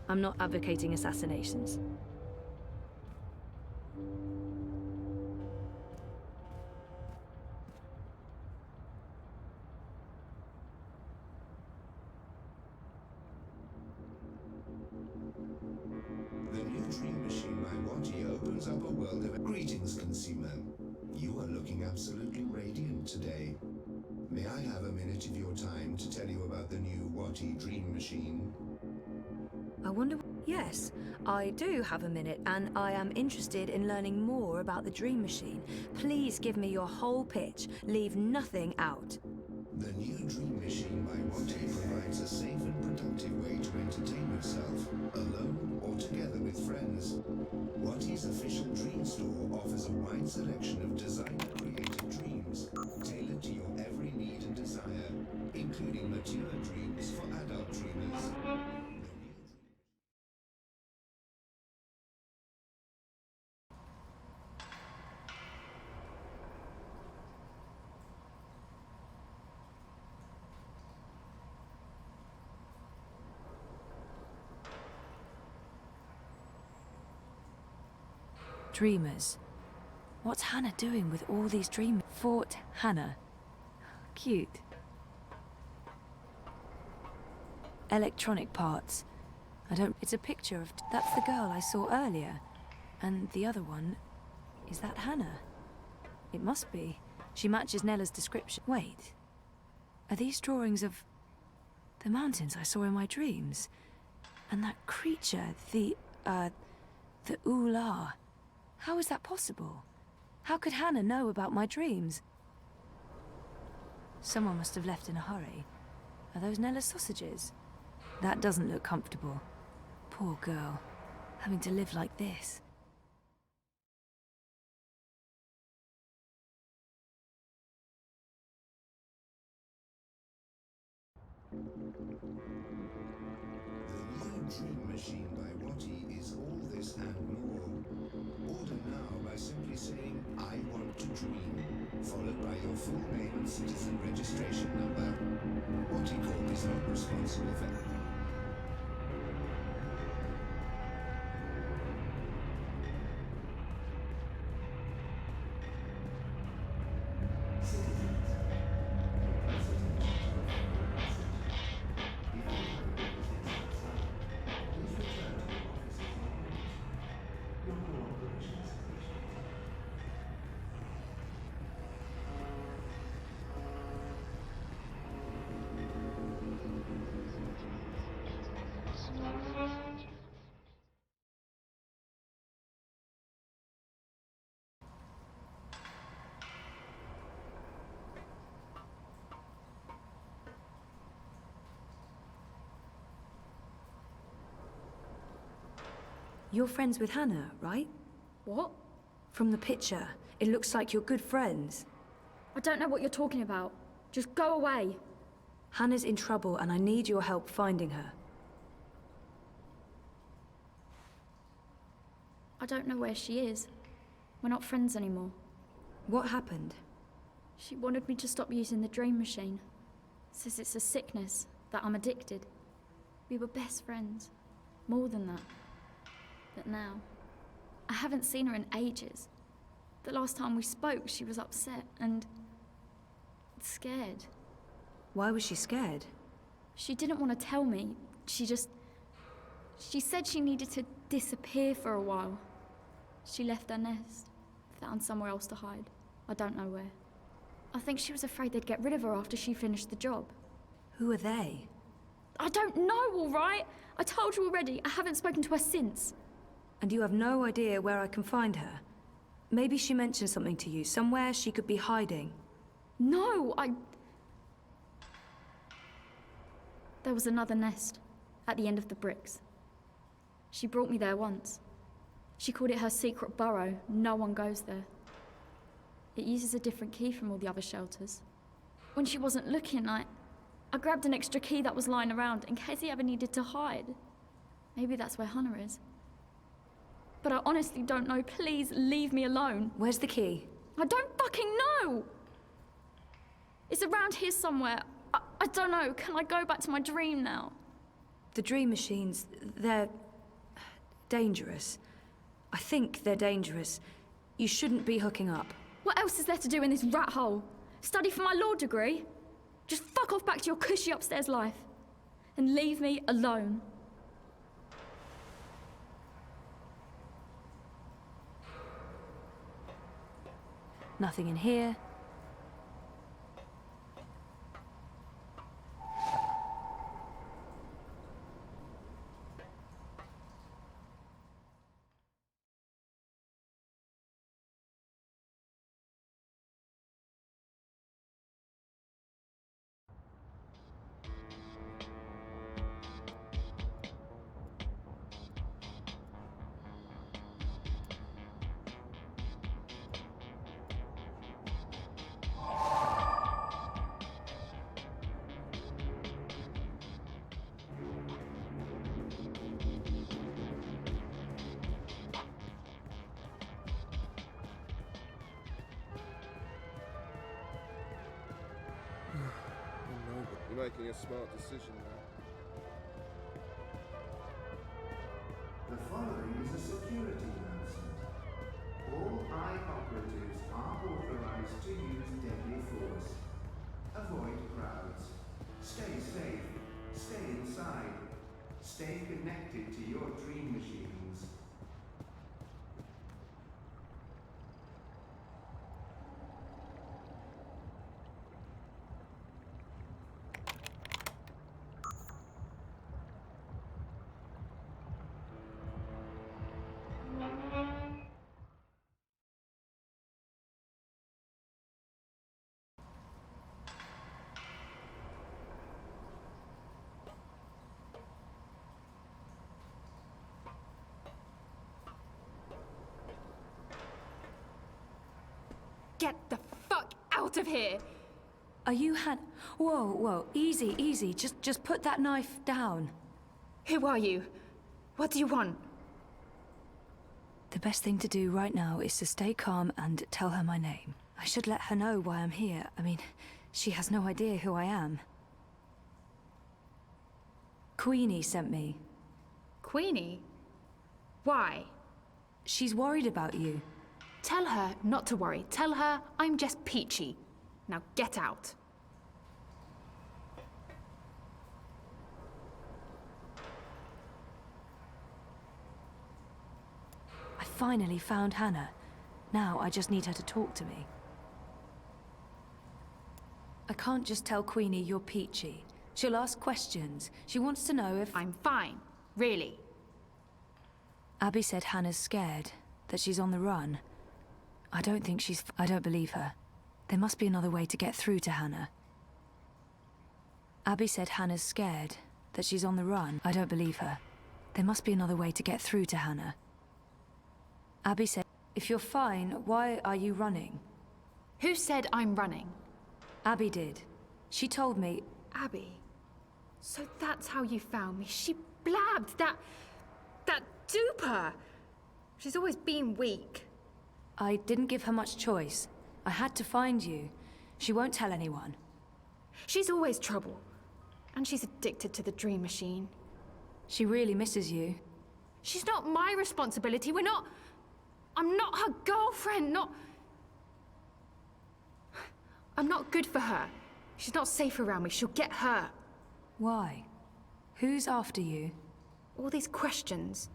I'm not advocating assassinations. the new Dream Machine by Watty opens up a world of... Greetings, consumer. You are looking absolutely radiant today. May I have a minute of your time to tell you about the new Watty Dream Machine? I wonder... Yes, I do have a minute, and I am interested in learning more about the Dream Machine. Please give me your whole pitch. Leave nothing out. The new Dream Machine by Watty provides a safe and productive way to entertain yourself, alone or together with friends. Watty's official dream store offers a wide selection of designer-created dreams, tailored to your every need and desire, including mature dreams for adult dreamers. Dreamers. What's Hannah doing with all these dreams? Fort Hannah. Cute. Electronic parts. It's a picture of... That's the girl I saw earlier. And the other one... Is that Hannah? It must be. She matches Nella's description. Wait. Are these drawings of... the mountains I saw in my dreams? And that creature, the Ula. How is that possible? How could Hannah know about my dreams? Someone must have left in a hurry. Are those Nella's sausages? That doesn't look comfortable. Poor girl, having to live like this. The new Dream Machine by Watty is all this and more. Order now by simply saying, I want to dream, followed by your full name and citizen registration number. Watty Corp is not responsible for... You're friends with Hannah, right? What? From the picture, it looks like you're good friends. I don't know what you're talking about. Just go away. Hannah's in trouble and I need your help finding her. I don't know where she is. We're not friends anymore. What happened? She wanted me to stop using the Dream Machine. Says it's a sickness, that I'm addicted. We were best friends. More than that. But now, I haven't seen her in ages. The last time we spoke, she was upset and... scared. Why was she scared? She didn't want to tell me. She said she needed to disappear for a while. She left her nest, found somewhere else to hide. I don't know where. I think she was afraid they'd get rid of her after she finished the job. Who are they? I don't know, all right? I told you already, I haven't spoken to her since. And you have no idea where I can find her? Maybe she mentioned something to you, somewhere she could be hiding. No, There was another nest, at the end of the bricks. She brought me there once. She called it her secret burrow. No one goes there. It uses a different key from all the other shelters. When she wasn't looking, I grabbed an extra key that was lying around in case he ever needed to hide. Maybe that's where Hannah is. But I honestly don't know. Please leave me alone. Where's the key? I don't fucking know! It's around here somewhere. I don't know. Can I go back to my dream now? The dream machines, they're dangerous. I think they're dangerous. You shouldn't be hooking up. What else is there to do in this rat hole? Study for my law degree? Just fuck off back to your cushy upstairs life. And leave me alone. Nothing in here. You're making a smart decision now. The following is a security announcement. All high operatives are authorized to use deadly force. Avoid crowds. Stay safe. Stay inside. Stay connected to your dream machines. Get the fuck out of here! Are you Whoa, easy, easy. Just put that knife down. Who are you? What do you want? The best thing to do right now is to stay calm and tell her my name. I should let her know why I'm here. I mean, she has no idea who I am. Queenie sent me. Queenie? Why? She's worried about you. Tell her not to worry. Tell her I'm just peachy. Now get out. I finally found Hannah. Now I just need her to talk to me. I can't just tell Queenie you're peachy. She'll ask questions. She wants to know if... I'm fine. Really. Abby said Hannah's scared, that she's on the run. I don't think she's... I don't believe her. There must be another way to get through to Hannah. Abby said Hannah's scared, that she's on the run. I don't believe her. There must be another way to get through to Hannah. Abby said, if you're fine, why are you running? Who said I'm running? Abby did. She told me... Abby? So that's how you found me. She blabbed. That duper. She's always been weak. I didn't give her much choice. I had to find you. She won't tell anyone. She's always trouble. And she's addicted to the dream machine. She really misses you. She's not my responsibility. I'm not her girlfriend, I'm not good for her. She's not safe around me. She'll get hurt. Why? Who's after you? All these questions.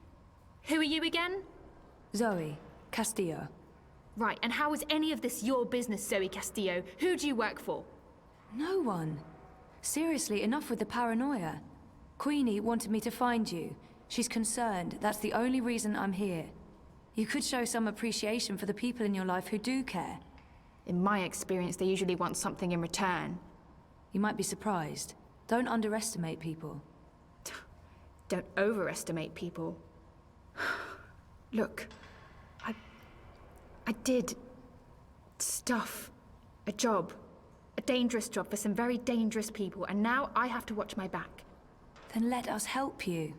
Who are you again? Zoe Castillo. Right, and how is any of this your business, Zoe Castillo? Who do you work for? No one. Seriously, enough with the paranoia. Queenie wanted me to find you. She's concerned. That's the only reason I'm here. You could show some appreciation for the people in your life who do care. In my experience, they usually want something in return. You might be surprised. Don't underestimate people. Don't overestimate people. Look, I did stuff. A job. A dangerous job for some very dangerous people, and now I have to watch my back. Then let us help you.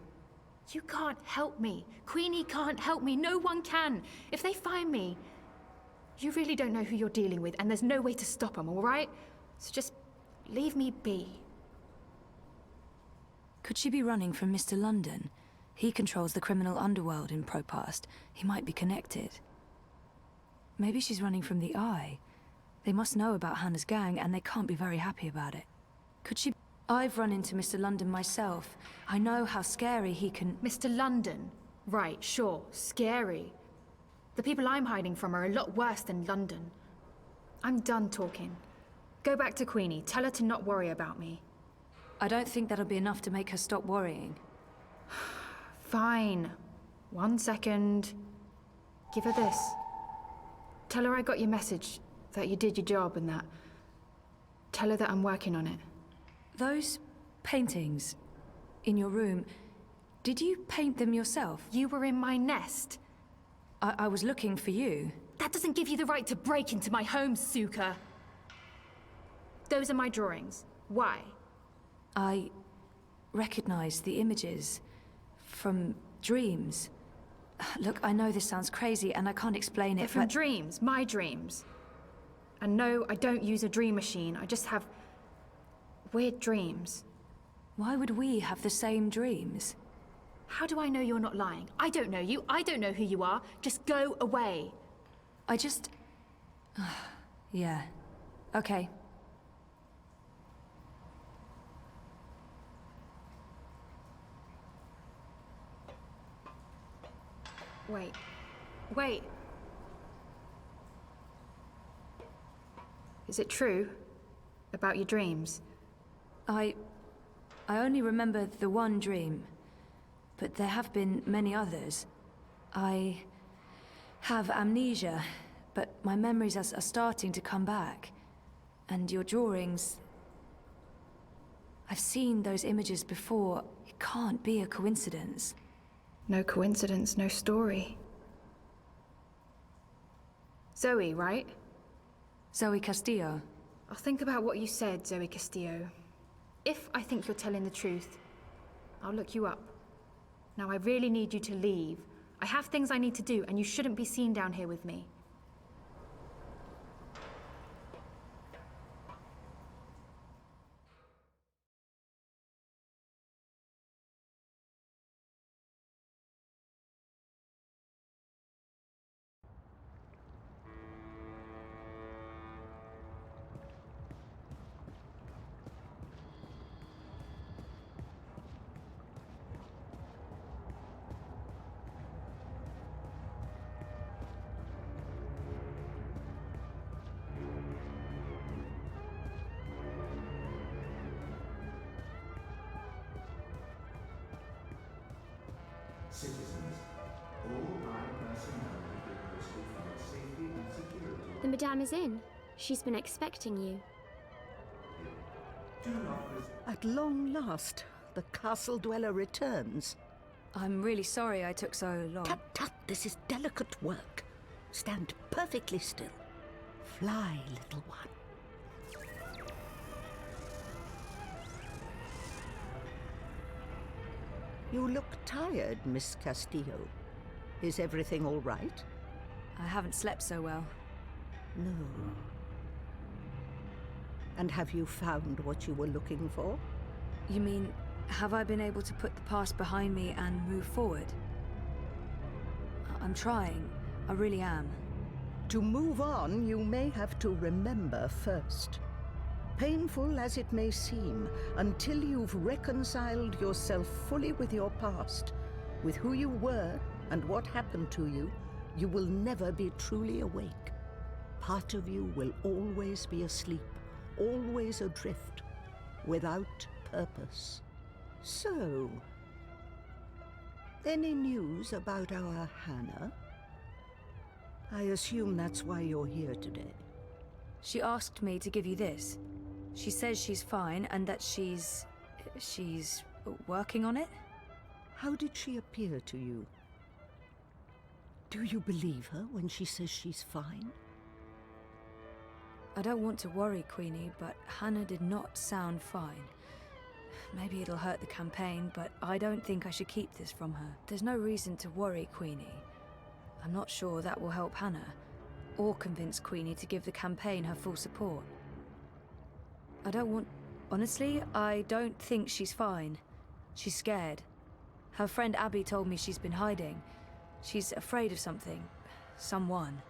You can't help me. Queenie can't help me. No one can. If they find me, you really don't know who you're dealing with, and there's no way to stop them, all right? So just leave me be. Could she be running from Mr. London? He controls the criminal underworld in Propast. He might be connected. Maybe she's running from the Eye. They must know about Hannah's gang, and they can't be very happy about it. Could she... I've run into Mr. London myself. I know how scary he can... Mr. London? Right, sure. Scary. The people I'm hiding from are a lot worse than London. I'm done talking. Go back to Queenie. Tell her to not worry about me. I don't think that'll be enough to make her stop worrying. Fine. 1 second. Give her this. Tell her I got your message, that you did your job and that. Tell her that I'm working on it. Those paintings in your room, did you paint them yourself? You were in my nest. I was looking for you. That doesn't give you the right to break into my home, Suka. Those are my drawings. Why? I recognize the images from dreams. Look, I know this sounds crazy and I can't explain They're it, from but... dreams, my dreams. And no, I don't use a dream machine. I just have weird dreams. Why would we have the same dreams? How do I know you're not lying? I don't know you. I don't know who you are. Just go away. I just... yeah. Okay. Wait. Wait. Is it true? About your dreams? I only remember the one dream, but there have been many others. I have amnesia, but my memories are starting to come back. And your drawings... I've seen those images before. It can't be a coincidence. No coincidence, no story. Zoe, right? Zoe Castillo. I'll think about what you said, Zoe Castillo. If I think you're telling the truth, I'll look you up. Now, I really need you to leave. I have things I need to do, and you shouldn't be seen down here with me. Citizens, all Eye personnel have been posted for your safety and security. The Madame is in. She's been expecting you. Do not At long last, the castle dweller returns. I'm really sorry I took so long. Tut tut, this is delicate work. Stand perfectly still. Fly, little one. You look tired, Miss Castillo. Is everything all right? I haven't slept so well. No. And have you found what you were looking for? You mean, have I been able to put the past behind me and move forward? I'm trying. I really am. To move on, you may have to remember first. Painful as it may seem, until you've reconciled yourself fully with your past, with who you were and what happened to you, you will never be truly awake. Part of you will always be asleep, always adrift, without purpose. So, any news about our Hannah? I assume that's why you're here today. She asked me to give you this. She says she's fine and that she's working on it. How did she appear to you? Do you believe her when she says she's fine? I don't want to worry, Queenie, but Hannah did not sound fine. Maybe it'll hurt the campaign, but I don't think I should keep this from her. There's no reason to worry, Queenie. I'm not sure that will help Hannah, or convince Queenie to give the campaign her full support. Honestly, I don't think she's fine. She's scared. Her friend Abby told me she's been hiding. She's afraid of something. Someone.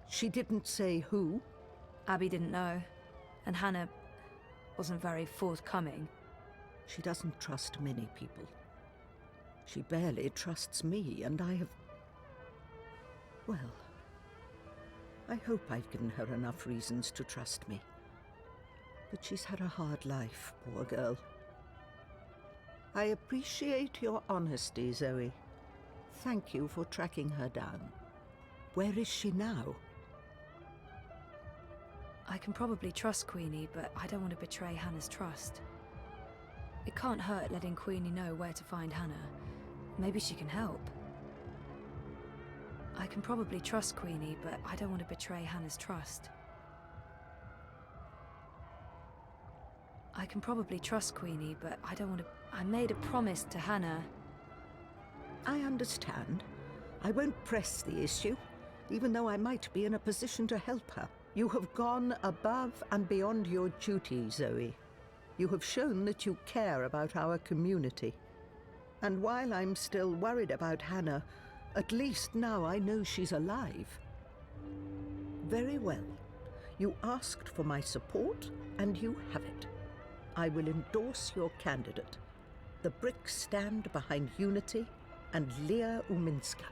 She didn't say who? Abby didn't know. And Hannah wasn't very forthcoming. She doesn't trust many people. She barely trusts me, and I have... Well, I hope I've given her enough reasons to trust me. But she's had a hard life, poor girl. I appreciate your honesty, Zoe. Thank you for tracking her down. Where is she now? I can probably trust Queenie, but I don't want to betray Hannah's trust. It can't hurt letting Queenie know where to find Hannah. Maybe she can help. I can probably trust Queenie, but I don't want to betray Hannah's trust. I can probably trust Queenie, but I don't want to... I made a promise to Hannah. I understand. I won't press the issue, even though I might be in a position to help her. You have gone above and beyond your duty, Zoe. You have shown that you care about our community. And while I'm still worried about Hannah, at least now I know she's alive. Very well. You asked for my support, and you have it. I will endorse your candidate. The bricks stand behind Unity and Leah Uminska.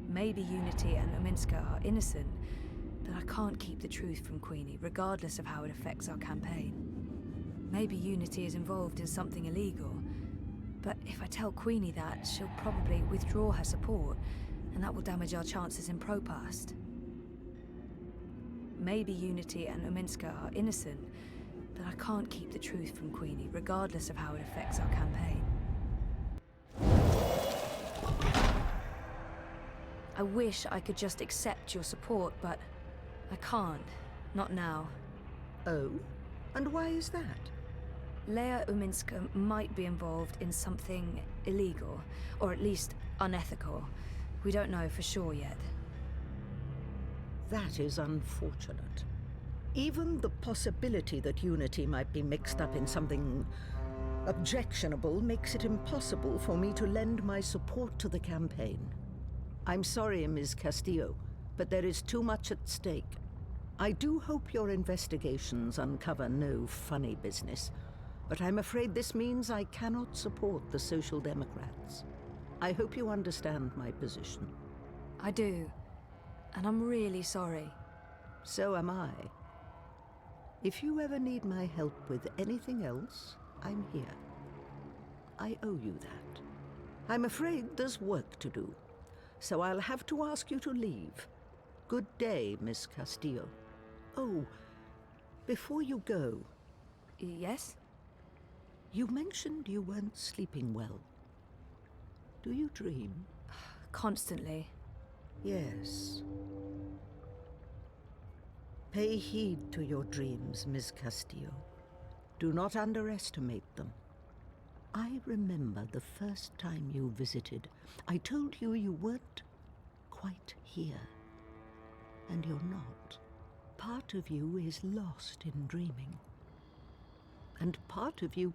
Maybe Unity and Uminska are innocent, but I can't keep the truth from Queenie, regardless of how it affects our campaign. Maybe Unity is involved in something illegal, but if I tell Queenie that, she'll probably withdraw her support, and that will damage our chances in Propast. Maybe Unity and Uminska are innocent, but I can't keep the truth from Queenie, regardless of how it affects our campaign. I wish I could just accept your support, but I can't. Not now. Oh? And why is that? Leah Uminska might be involved in something illegal, or at least unethical. We don't know for sure yet. That is unfortunate. Even the possibility that Unity might be mixed up in something objectionable makes it impossible for me to lend my support to the campaign. I'm sorry, Ms. Castillo, but there is too much at stake. I do hope your investigations uncover no funny business, but I'm afraid this means I cannot support the Social Democrats. I hope you understand my position. I do. And I'm really sorry. So am I. If you ever need my help with anything else, I'm here. I owe you that. I'm afraid there's work to do, so I'll have to ask you to leave. Good day, Miss Castillo. Oh, before you go... Yes? You mentioned you weren't sleeping well. Do you dream? Constantly. Yes. Pay heed to your dreams, Miss Castillo. Do not underestimate them. I remember the first time you visited. I told you you weren't quite here. And you're not. Part of you is lost in dreaming. And part of you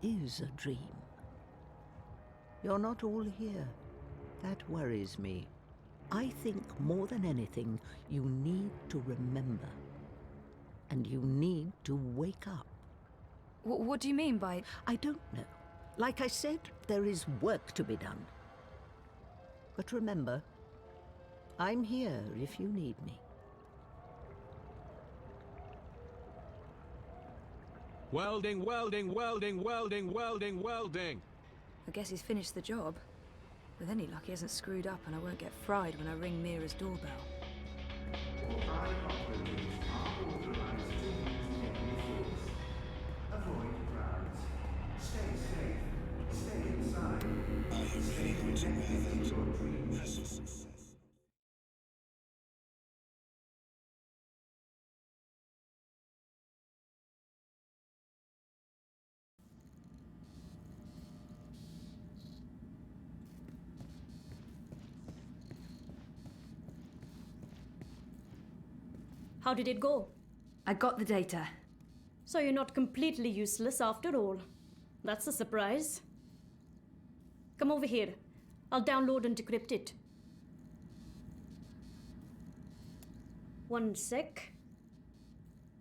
is a dream. You're not all here. That worries me. I think more than anything, you need to remember. And you need to wake up. What do you mean by... I don't know. Like I said, there is work to be done. But remember, I'm here if you need me. Welding, welding, welding, welding, welding, welding. I guess he's finished the job. With any luck, he hasn't screwed up and I won't get fried when I ring Mira's doorbell. All I operatives are authorized to use deadly force. Avoid crowds. Stay safe. Stay inside. I am ready to manage your dreams. How did it go? I got the data. So you're not completely useless after all. That's a surprise. Come over here. I'll download and decrypt it. One sec.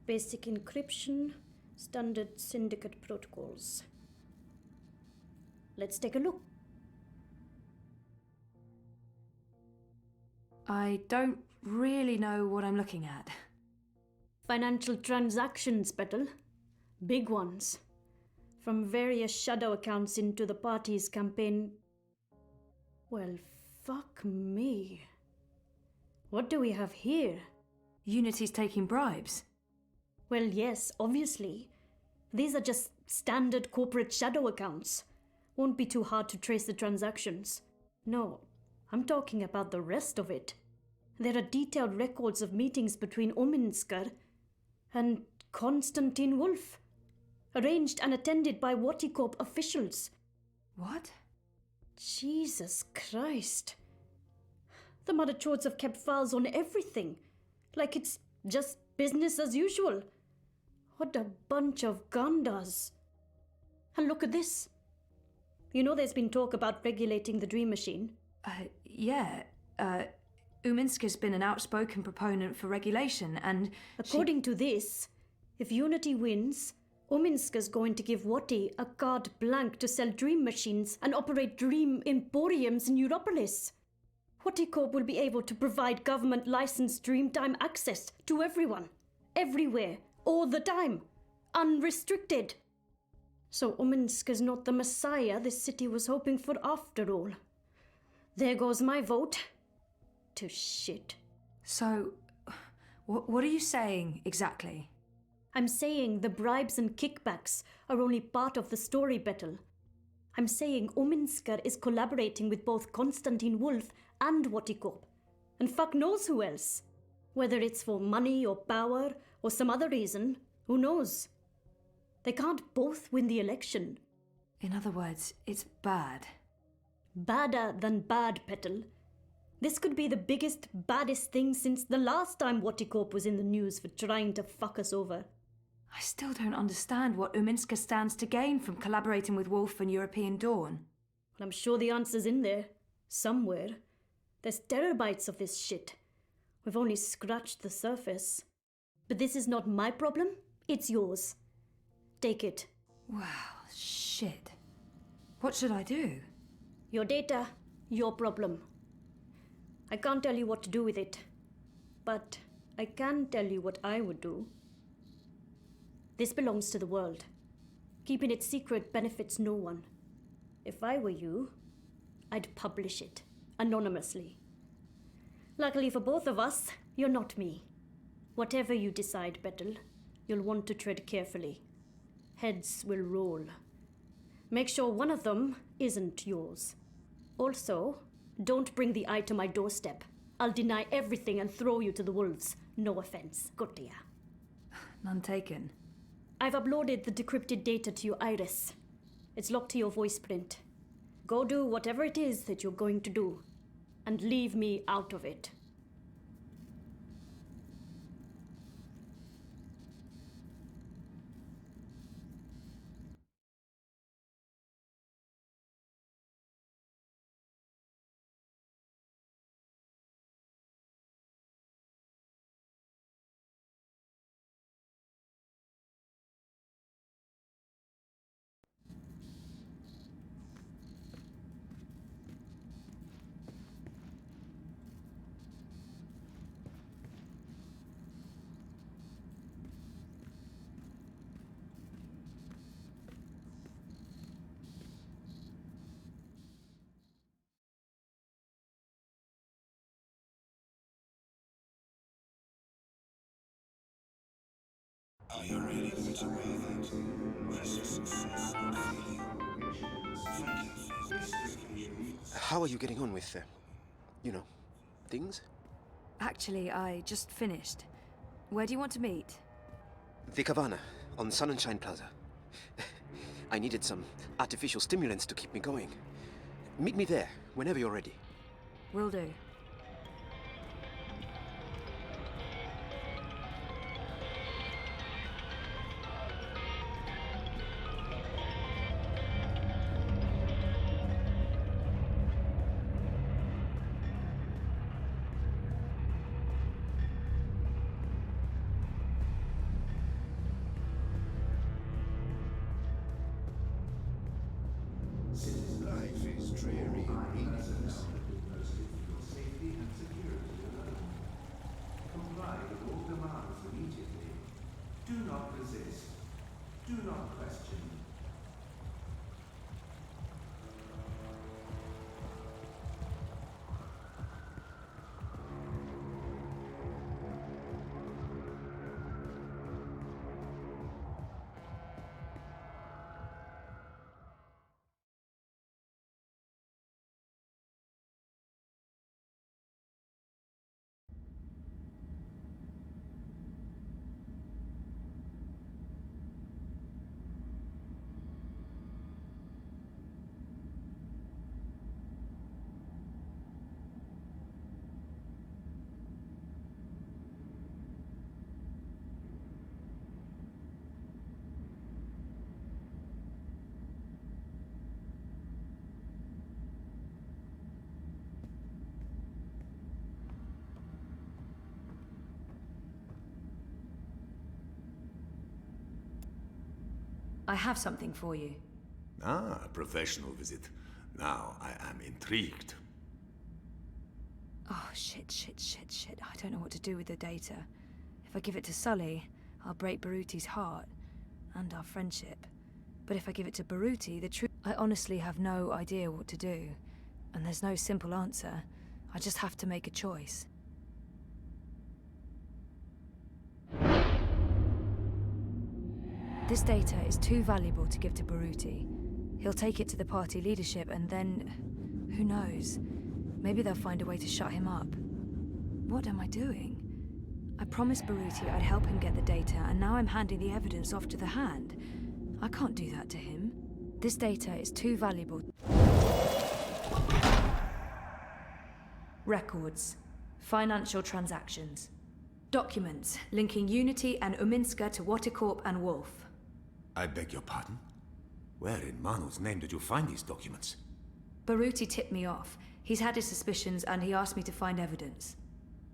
Basic encryption, standard syndicate protocols. Let's take a look. I don't really know what I'm looking at. Financial transactions, Petal. Big ones. From various shadow accounts into the party's campaign. Well, fuck me. What do we have here? Unity's taking bribes. Well, yes, obviously. These are just standard corporate shadow accounts. Won't be too hard to trace the transactions. No, I'm talking about the rest of it. There are detailed records of meetings between Uminsker and Konstantin Wolf, arranged and attended by Waticorp officials. What? Jesus Christ. The Mother Chords have kept files on everything, like it's just business as usual. What a bunch of gandas. And look at this. You know there's been talk about regulating the Dream Machine? Yeah. Uminsker's been an outspoken proponent for regulation, and according to this, if Unity wins, Uminsker's going to give Wati a carte blanche to sell dream machines and operate dream emporiums in Europolis. Waticorp will be able to provide government-licensed Dreamtime access to everyone, everywhere, all the time, unrestricted. So Uminsker's not the messiah this city was hoping for after all. There goes my vote. To shit. So, what are you saying exactly? I'm saying the bribes and kickbacks are only part of the story, Bettel. I'm saying Uminsker is collaborating with both Konstantin Wolf and Waticorp. And fuck knows who else. Whether it's for money or power or some other reason, who knows? They can't both win the election. In other words, it's bad. Badder than bad, Petal. This could be the biggest, baddest thing since the last time Waticorp was in the news for trying to fuck us over. I still don't understand what Uminsker stands to gain from collaborating with Wolf and European Dawn. Well, I'm sure the answer's in there. Somewhere. There's terabytes of this shit. We've only scratched the surface. But this is not my problem, it's yours. Take it. Wow, shit. What should I do? Your data, your problem. I can't tell you what to do with it. But I can tell you what I would do. This belongs to the world. Keeping it secret benefits no one. If I were you, I'd publish it, anonymously. Luckily for both of us, you're not me. Whatever you decide, Bettel, you'll want to tread carefully. Heads will roll. Make sure one of them isn't yours. Also, don't bring the eye to my doorstep. I'll deny everything and throw you to the wolves. No offense, Gotia. None taken. I've uploaded the decrypted data to your iris. It's locked to your voice print. Go do whatever it is that you're going to do, and leave me out of it. Are you really going to wear that? As your success or failure? Thank you. How are you getting on with, things? Actually, I just finished. Where do you want to meet? The Cabana, on Sun and Shine Plaza. I needed some artificial stimulants to keep me going. Meet me there, whenever you're ready. Will do. Life is dreary and meaningless. Comply with all demands immediately. Do not resist. Do not question. I have something for you. Ah, a professional visit. Now I am intrigued. Oh, shit. I don't know what to do with the data. If I give it to Sully, I'll break Baruti's heart. And our friendship. But if I give it to Baruti, the truth... I honestly have no idea what to do. And there's no simple answer. I just have to make a choice. This data is too valuable to give to Baruti. He'll take it to the party leadership and then... who knows? Maybe they'll find a way to shut him up. What am I doing? I promised Baruti I'd help him get the data, and now I'm handing the evidence off to the Hand. I can't do that to him. This data is too valuable. Records. Financial transactions. Documents linking Unity and Uminska to Watercorp and Wolf. I beg your pardon? Where in Manu's name did you find these documents? Baruti tipped me off. He's had his suspicions and he asked me to find evidence.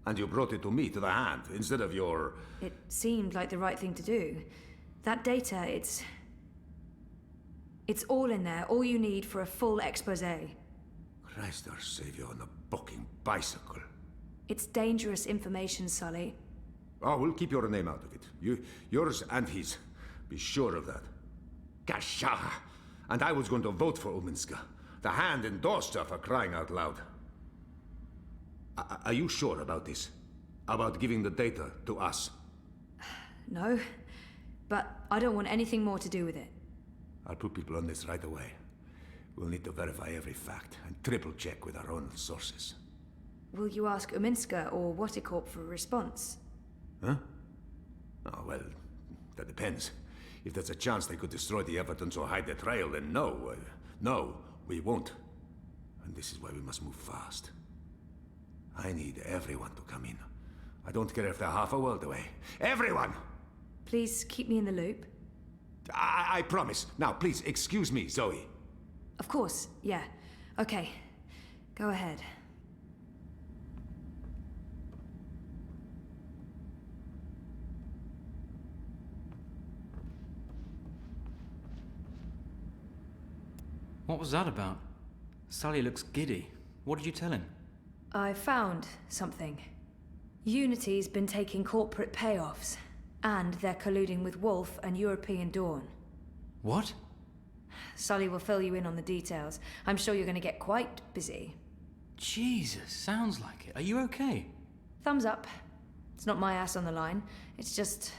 And you brought it to me, to the Hand, instead of your... It seemed like the right thing to do. That data, it's all in there, all you need for a full exposé. Christ our Savior on a bucking bicycle. It's dangerous information, Sully. Oh, we'll keep your name out of it. Yours and his. Be sure of that. Gasha! And I was going to vote for Uminska. The Hand endorsed her, for crying out loud. Are you sure about this? About giving the data to us? No, but I don't want anything more to do with it. I'll put people on this right away. We'll need to verify every fact and triple-check with our own sources. Will you ask Uminska or Watercorp for a response? Huh? Oh, well, that depends. If there's a chance they could destroy the evidence or hide the trail, then no. No, we won't. And this is why we must move fast. I need everyone to come in. I don't care if they're half a world away. Everyone! Please keep me in the loop. I promise. Now, please, excuse me, Zoe. Of course, yeah. Okay. Go ahead. What was that about? Sully looks giddy. What did you tell him? I found something. Unity's been taking corporate payoffs, and they're colluding with Wolf and European Dawn. What? Sully will fill you in on the details. I'm sure you're going to get quite busy. Jesus, sounds like it. Are you okay? Thumbs up. It's not my ass on the line. It's just...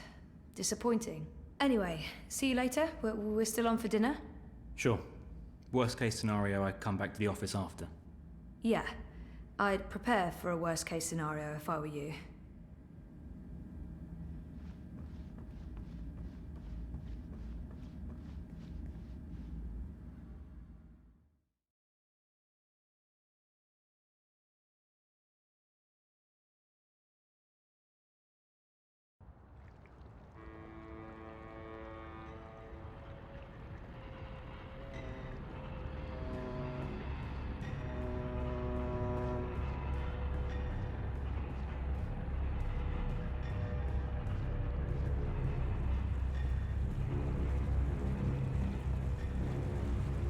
Disappointing. Anyway, see you later. We're still on for dinner? Sure. Worst case scenario, I come back to the office after. Yeah. I'd prepare for a worst case scenario if I were you.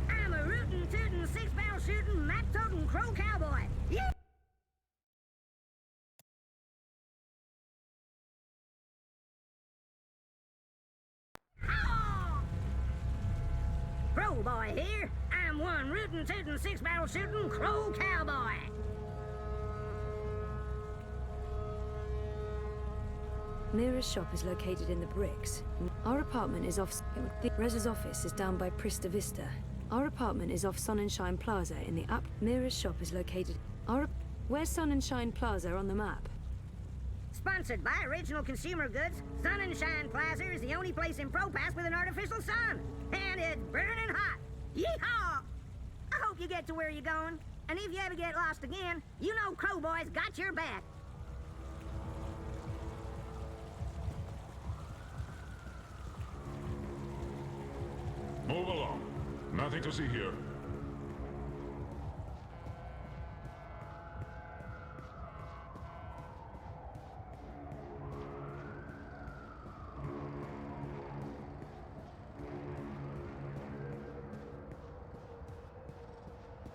I'm a rootin', tootin', six-barrel shootin', map-totin' crow cowboy. Yeah! Crow boy here. I'm one rootin', tootin', six-barrel shootin' crow cowboy. Mira's shop is located in the bricks. Our apartment is off... Rez's office is down by Prista Vista. Our apartment is off Sun and Shine Plaza in the up... Mira's shop is located... Where's Sun and Shine Plaza on the map? Sponsored by Original Consumer Goods, Sun and Shine Plaza is the only place in Propass with an artificial sun. And it's burning hot. Yeehaw! I hope you get to where you're going. And if you ever get lost again, you know Crow Boy's got your back. Move along. Nothing to see here.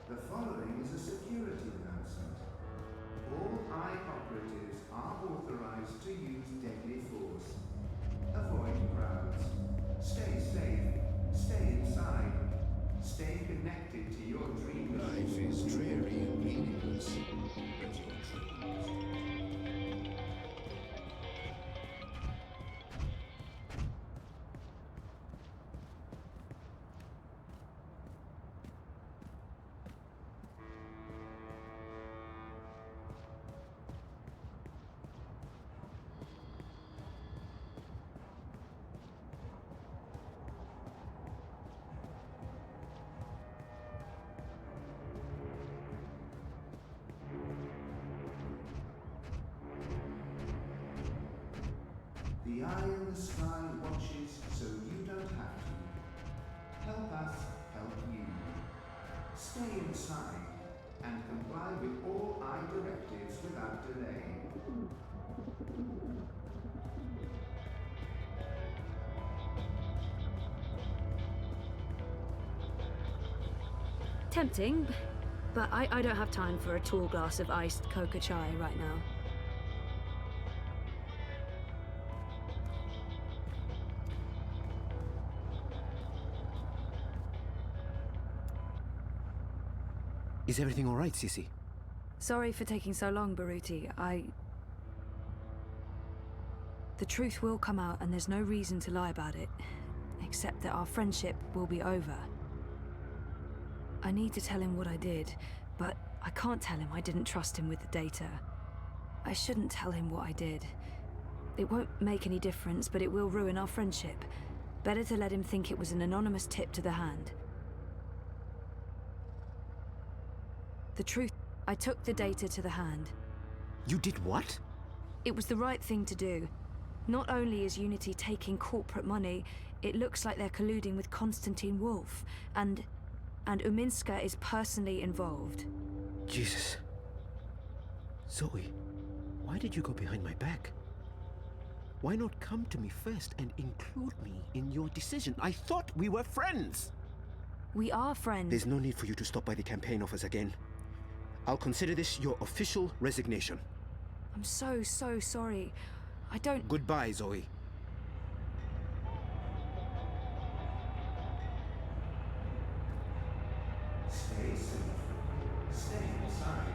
The following is a security announcement. All high operatives are authorized to use deadly force. Avoid crowds. Stay safe. Stay inside. Stay connected to your dream. Life is dreary and meaningless, but your dreams... The eye in the sky watches so you don't have to. Help us help you. Stay inside and comply with all eye directives without delay. Tempting, but I don't have time for a tall glass of iced coca chai right now. Is everything all right, Sissy? Sorry for taking so long, Baruti. The truth will come out and there's no reason to lie about it. Except that our friendship will be over. I need to tell him what I did, but I can't tell him I didn't trust him with the data. I shouldn't tell him what I did. It won't make any difference, but it will ruin our friendship. Better to let him think it was an anonymous tip to the hand. The truth, I took the data to the hand. You did what? It was the right thing to do. Not only is Unity taking corporate money, it looks like they're colluding with Konstantin Wolf, and Uminska is personally involved. Jesus. Zoe, why did you go behind my back? Why not come to me first and include me in your decision? I thought we were friends! We are friends. There's no need for you to stop by the campaign office again. I'll consider this your official resignation. I'm so sorry. I don't... Goodbye, Zoe. Stay safe. Stay inside.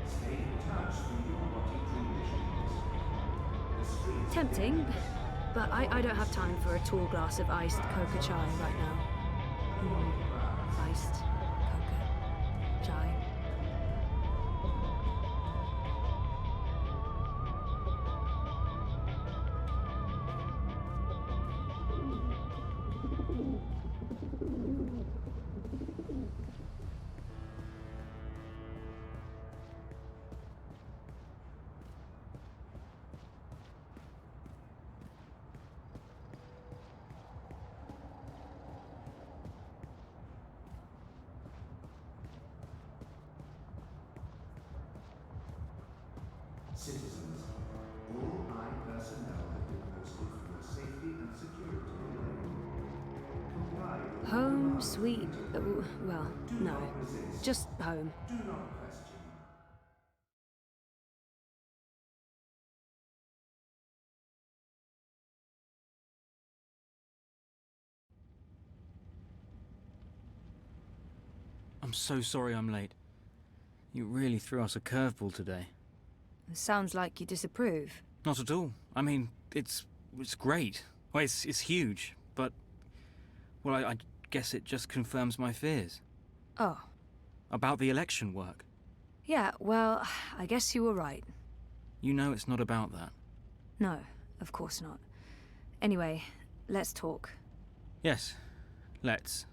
Stay in touch with your robotic dream machines. The streets... Tempting, but I don't have time for a tall glass of iced coca chai right now. Iced coca chai. Citizens, all I personnel have been posted for your safety and security. Comply with Home, sweet. Well, no. Just home. Do not question. I'm so sorry I'm late. You really threw us a curveball today. It sounds like you disapprove. Not at all. I mean, it's great. Well, it's huge, but... Well, I guess it just confirms my fears. Oh. About the election work. Yeah, well, I guess you were right. You know it's not about that. No, of course not. Anyway, let's talk. Yes, let's.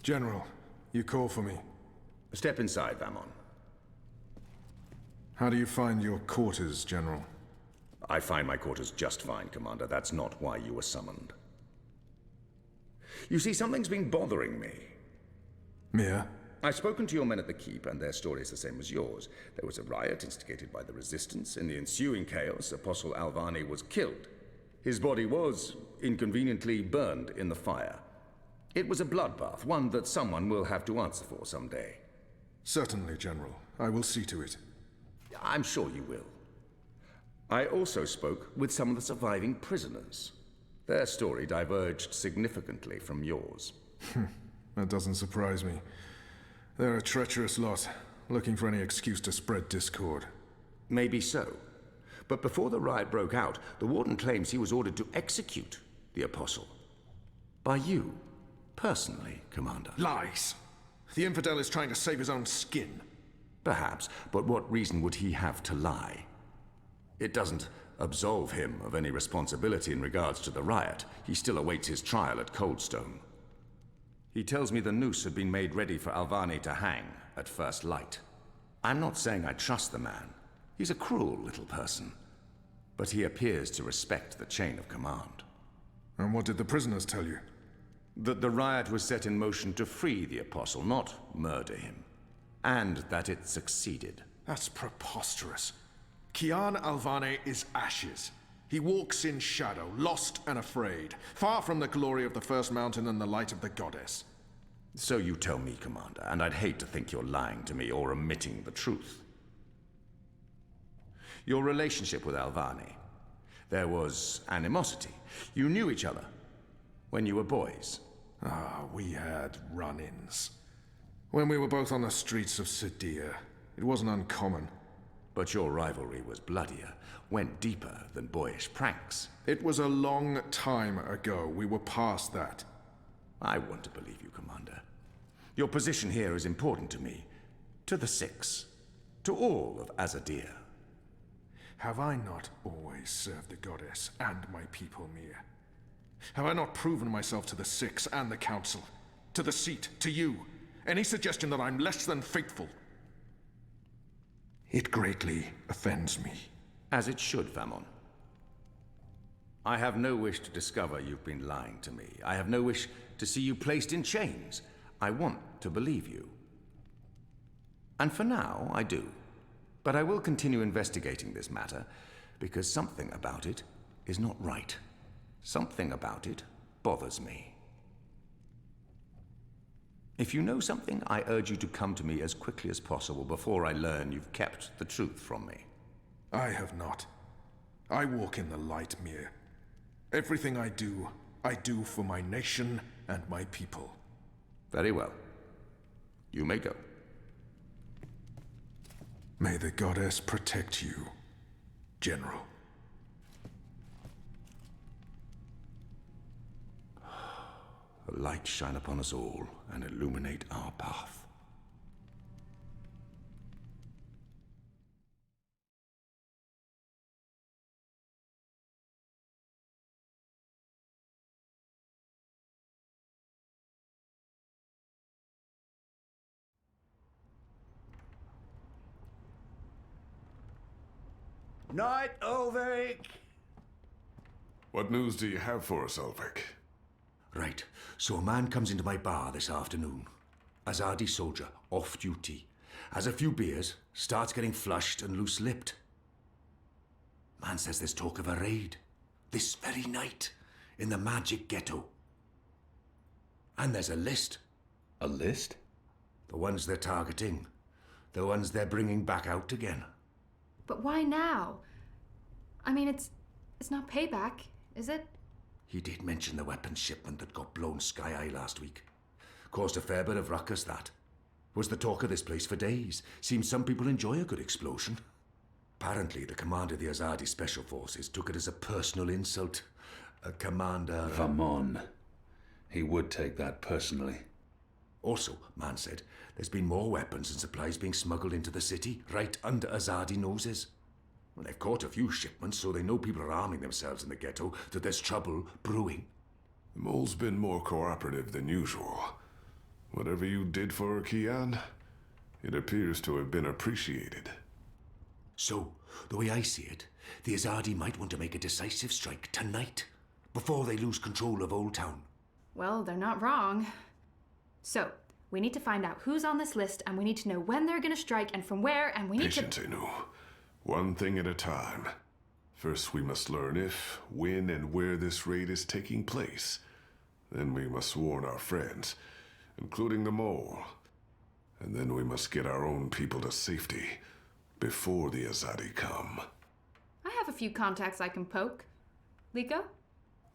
General, you call for me. Step inside, Vamon. How do you find your quarters, General? I find my quarters just fine, Commander. That's not why you were summoned. You see, something's been bothering me. Mia? I've spoken to your men at the Keep, and their story is the same as yours. There was a riot instigated by the Resistance. In the ensuing chaos, Apostle Alvani was killed. His body was, inconveniently, burned in the fire. It was a bloodbath, one that someone will have to answer for someday. Certainly, General. I will see to it. I'm sure you will. I also spoke with some of the surviving prisoners. Their story diverged significantly from yours. That doesn't surprise me. They're a treacherous lot, looking for any excuse to spread discord. Maybe so. But before the riot broke out, the Warden claims he was ordered to execute the Apostle. By you. Personally, Commander. Lies! The infidel is trying to save his own skin. Perhaps, but what reason would he have to lie? It doesn't absolve him of any responsibility in regards to the riot. He still awaits his trial at Coldstone. He tells me the noose had been made ready for Alvani to hang at first light. I'm not saying I trust the man. He's a cruel little person. But he appears to respect the chain of command. And what did the prisoners tell you? That the riot was set in motion to free the Apostle, not murder him. And that it succeeded. That's preposterous. Kian Alvane is ashes. He walks in shadow, lost and afraid, far from the glory of the First Mountain and the light of the Goddess. So you tell me, Commander, and I'd hate to think you're lying to me or omitting the truth. Your relationship with Alvani. There was animosity. You knew each other when you were boys. We had run-ins. When we were both on the streets of Sidia, it wasn't uncommon. But your rivalry was bloodier, went deeper than boyish pranks. It was a long time ago. We were past that. I want to believe you, Commander. Your position here is important to me, to the Six, to all of Azadir. Have I not always served the Goddess and my people, Mia? Have I not proven myself to the Six and the Council? To the Seat, to you? Any suggestion that I'm less than faithful? It greatly offends me. As it should, Famon. I have no wish to discover you've been lying to me. I have no wish to see you placed in chains. I want to believe you. And for now, I do. But I will continue investigating this matter, because something about it is not right. Something about it bothers me. If you know something, I urge you to come to me as quickly as possible before I learn you've kept the truth from me. I have not. I walk in the light, Mir. Everything I do for my nation and my people. Very well. You may go. May the goddess protect you, General. The light shine upon us all and illuminate our path. Night, Ulvik! What news do you have for us, Ulvik? Right, so a man comes into my bar this afternoon. Azadi soldier, off duty. Has a few beers, starts getting flushed and loose-lipped. Man says there's talk of a raid. This very night, in the magic ghetto. And there's a list. A list? The ones they're targeting. The ones they're bringing back out again. But why now? I mean, it's not payback, is it? He did mention the weapons shipment that got blown sky-high last week. Caused a fair bit of ruckus, that. Was the talk of this place for days. Seems some people enjoy a good explosion. Apparently, the commander of the Azadi Special Forces took it as a personal insult. A commander... Vamon. He would take that personally. Also, man said, there's been more weapons and supplies being smuggled into the city, right under Azadi noses. Well, they've caught a few shipments, so they know people are arming themselves in the ghetto, that there's trouble brewing. The mole's been more cooperative than usual. Whatever you did for her, Kian, it appears to have been appreciated. So, the way I see it, the Azadi might want to make a decisive strike tonight, before they lose control of Old Town. Well, they're not wrong. So, we need to find out who's on this list, and we need to know when they're gonna strike and from where, and we need Patience, Inu. One thing at a time. First, we must learn if, when, and where this raid is taking place. Then we must warn our friends, including the mole. And then we must get our own people to safety before the Azadi come. I have a few contacts I can poke. Liko?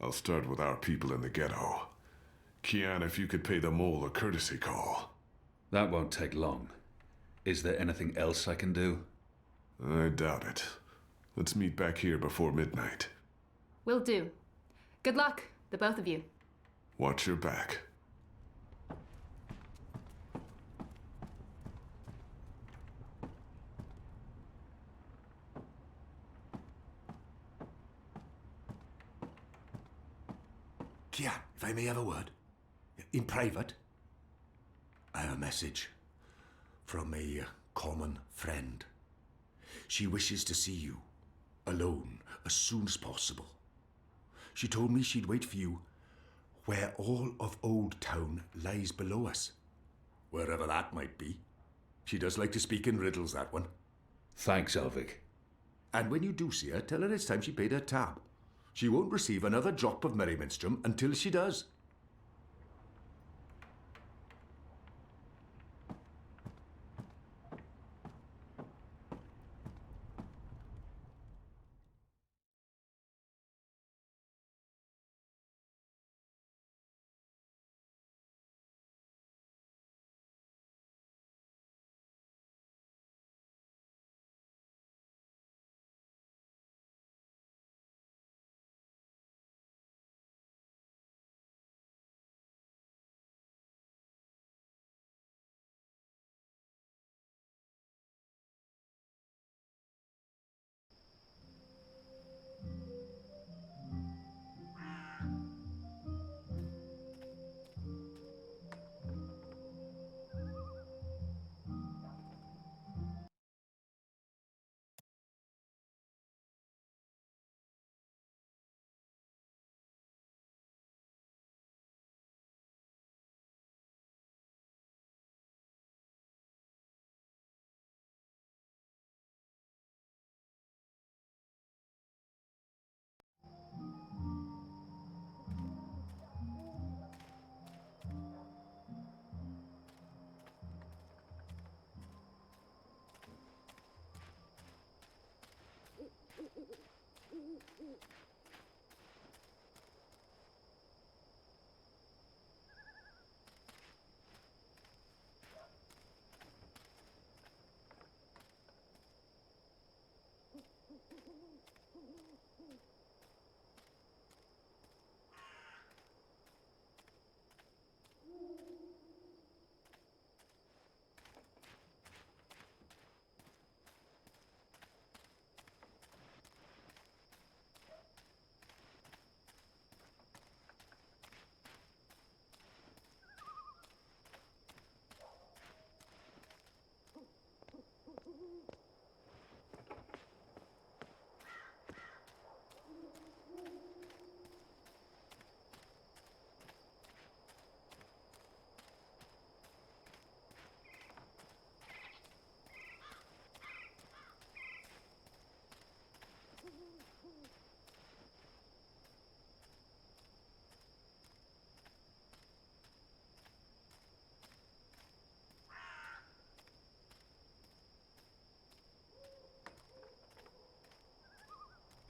I'll start with our people in the ghetto. Kian, if you could pay the mole a courtesy call. That won't take long. Is there anything else I can do? I doubt it. Let's meet back here before midnight. Will do. Good luck, the both of you. Watch your back. Kian, if I may have a word. In private. I have a message from a common friend. She wishes to see you, alone, as soon as possible. She told me she'd wait for you where all of Old Town lies below us. Wherever that might be. She does like to speak in riddles, that one. Thanks, Ulvik. And when you do see her, tell her it's time she paid her tab. She won't receive another drop of Merryminstrom until she does.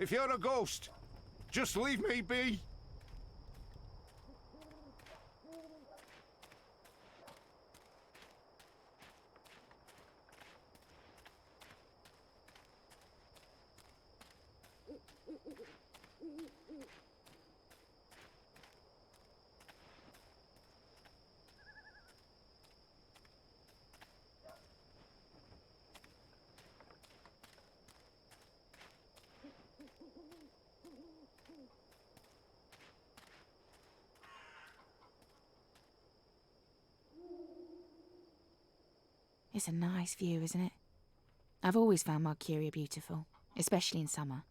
If you're a ghost, just leave me be. It's a nice view, isn't it? I've always found Marcuria beautiful, especially in summer.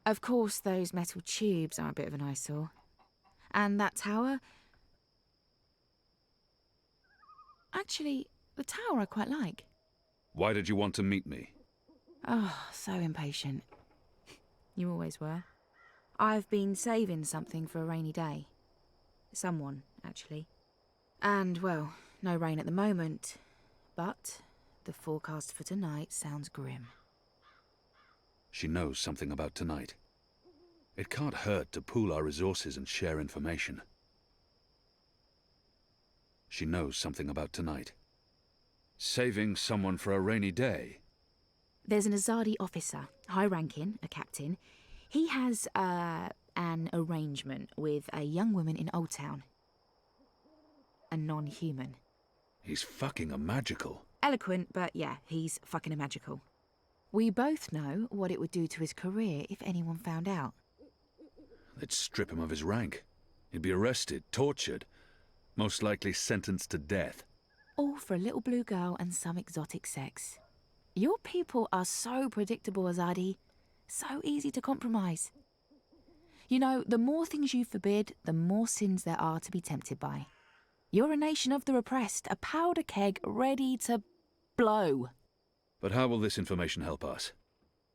Of course, those metal tubes are a bit of an eyesore. And that tower... Actually, the tower I quite like. Why did you want to meet me? Oh, so impatient. You always were. I've been saving something for a rainy day. Someone, actually. And, well, no rain at the moment. But the forecast for tonight sounds grim. She knows something about tonight. It can't hurt to pool our resources and share information. She knows something about tonight. Saving someone for a rainy day. There's an Azadi officer, high-ranking, a captain. He has, an arrangement with a young woman in Old Town. A non-human. He's fucking a magical. Eloquent, but yeah, he's fucking a magical. We both know what it would do to his career if anyone found out. They'd strip him of his rank. He'd be arrested, tortured, most likely sentenced to death. All for a little blue girl and some exotic sex. Your people are so predictable, Azadi. So easy to compromise. You know, the more things you forbid, the more sins there are to be tempted by. You're a nation of the repressed, a powder keg ready to blow. But how will this information help us?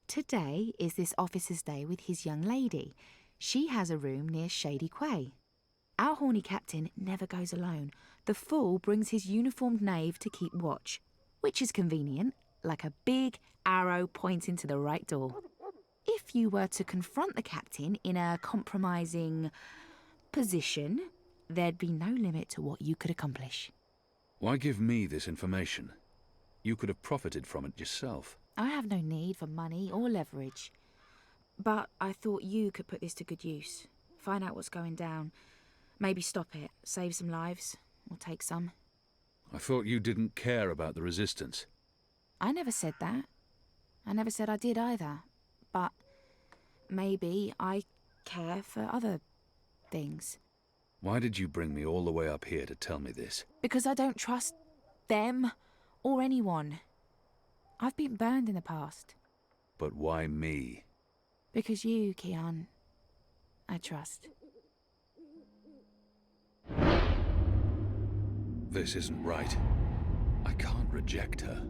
Today is this officer's day with his young lady. She has a room near Shady Quay. Our horny captain never goes alone. The fool brings his uniformed knave to keep watch, which is convenient, like a big arrow pointing to the right door. If you were to confront the captain in a compromising position, there'd be no limit to what you could accomplish. Why give me this information? You could have profited from it yourself. I have no need for money or leverage. But I thought you could put this to good use. Find out what's going down. Maybe stop it, save some lives, or take some. I thought you didn't care about the resistance. I never said that. I never said I did either. But maybe I care for other things. Why did you bring me all the way up here to tell me this? Because I don't trust them or anyone. I've been burned in the past. But why me? Because you, Kian, I trust. This isn't right. I can't reject her.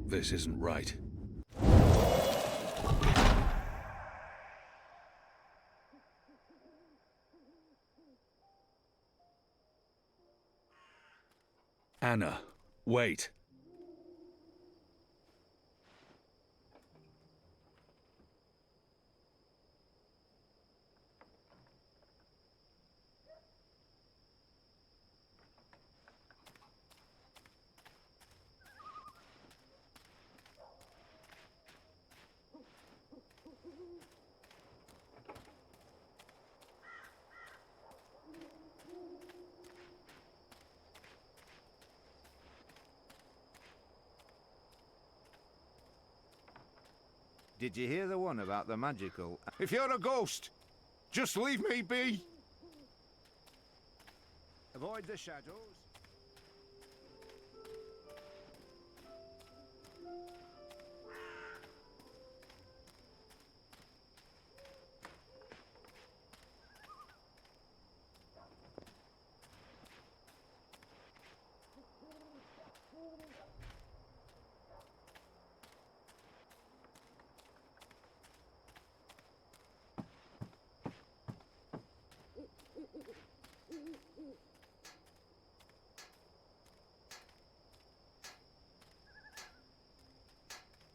This isn't right. Anna, wait. Did you hear the one about the magical? If you're a ghost, just leave me be. Avoid the shadows.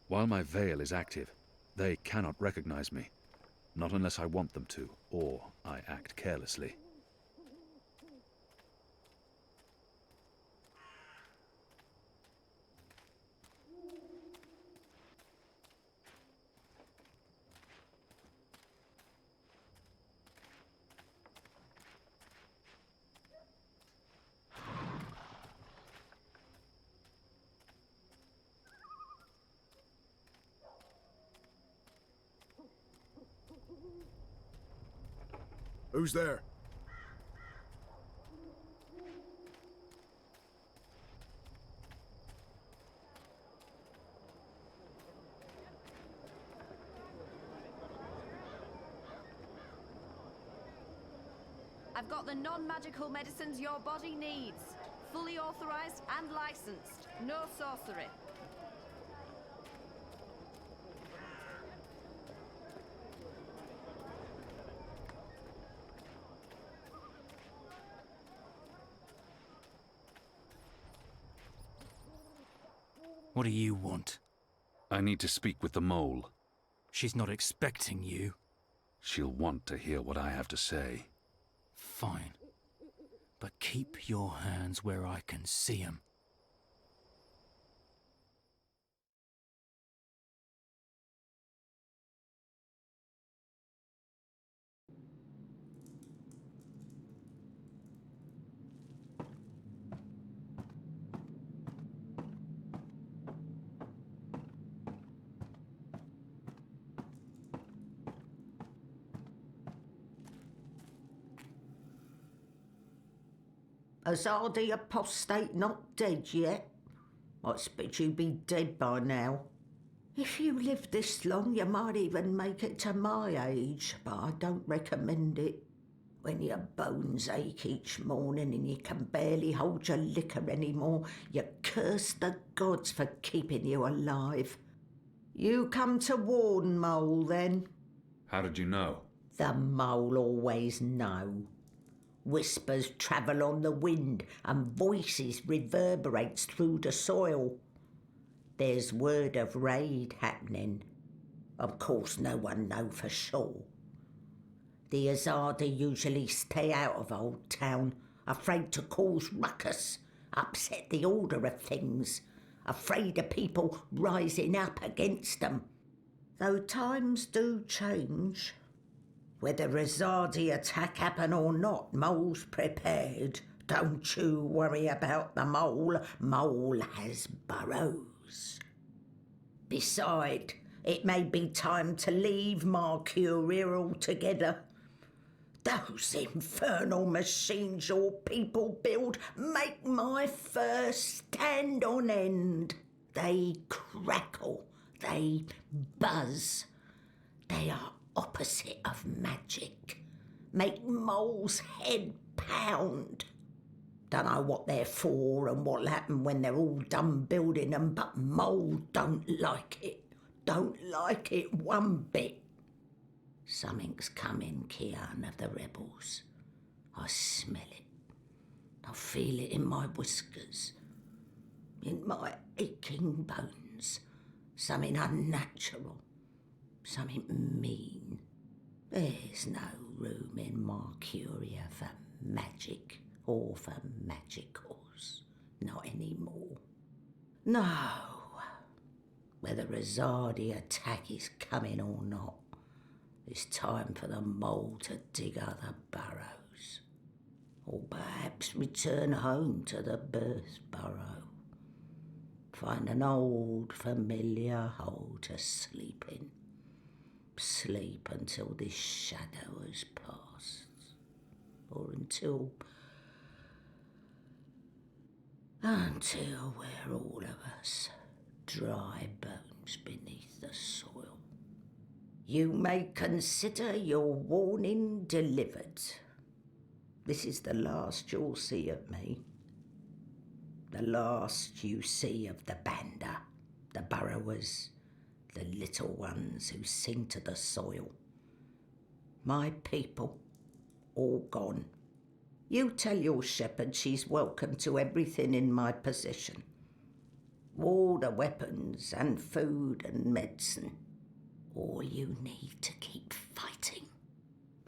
While my veil is active, they cannot recognize me. Not unless I want them to, or I act carelessly. Who's there? I've got the non-magical medicines your body needs. Fully authorized and licensed. No sorcery. What do you want? I need to speak with the mole. She's not expecting you. She'll want to hear what I have to say. Fine. But keep your hands where I can see 'em. Azadi apostate not dead yet? I expect you'd be dead by now. If you live this long, you might even make it to my age, but I don't recommend it. When your bones ache each morning and you can barely hold your liquor anymore, you curse the gods for keeping you alive. You come to warn Mole, then? How did you know? The Mole always know. Whispers travel on the wind and voices reverberates through the soil. There's word of raid happening. Of course no one know for sure. The Azadi usually stay out of Old Town, afraid to cause ruckus, upset the order of things, afraid of people rising up against them. Though times do change. Whether Azadi attack happen or not, Mole's prepared. Don't you worry about the Mole. Mole has burrows. Beside, it may be time to leave Marcuria altogether. Those infernal machines your people build make my fur stand on end. They crackle, they buzz. They are opposite of magic. Make Mole's head pound. Don't know what they're for and what'll happen when they're all done building them, but Mole don't like it. Don't like it one bit. Something's coming, Kian of the rebels. I smell it. I feel it in my whiskers. In my aching bones. Something unnatural. Something mean. There's no room in Marcuria for magic or for magicals. Not anymore. No. Whether Azadi attack is coming or not, it's time for the Mole to dig other burrows. Or perhaps return home to the birth burrow. Find an old familiar hole to sleep in. Sleep until this shadow has passed. Or until we're all of us dry bones beneath the soil. You may consider your warning delivered. This is the last you'll see of me. The last you see of the Banda, the burrowers, the little ones who sing to the soil. My people, all gone. You tell your shepherd she's welcome to everything in my possession. All the weapons and food and medicine. All you need to keep fighting.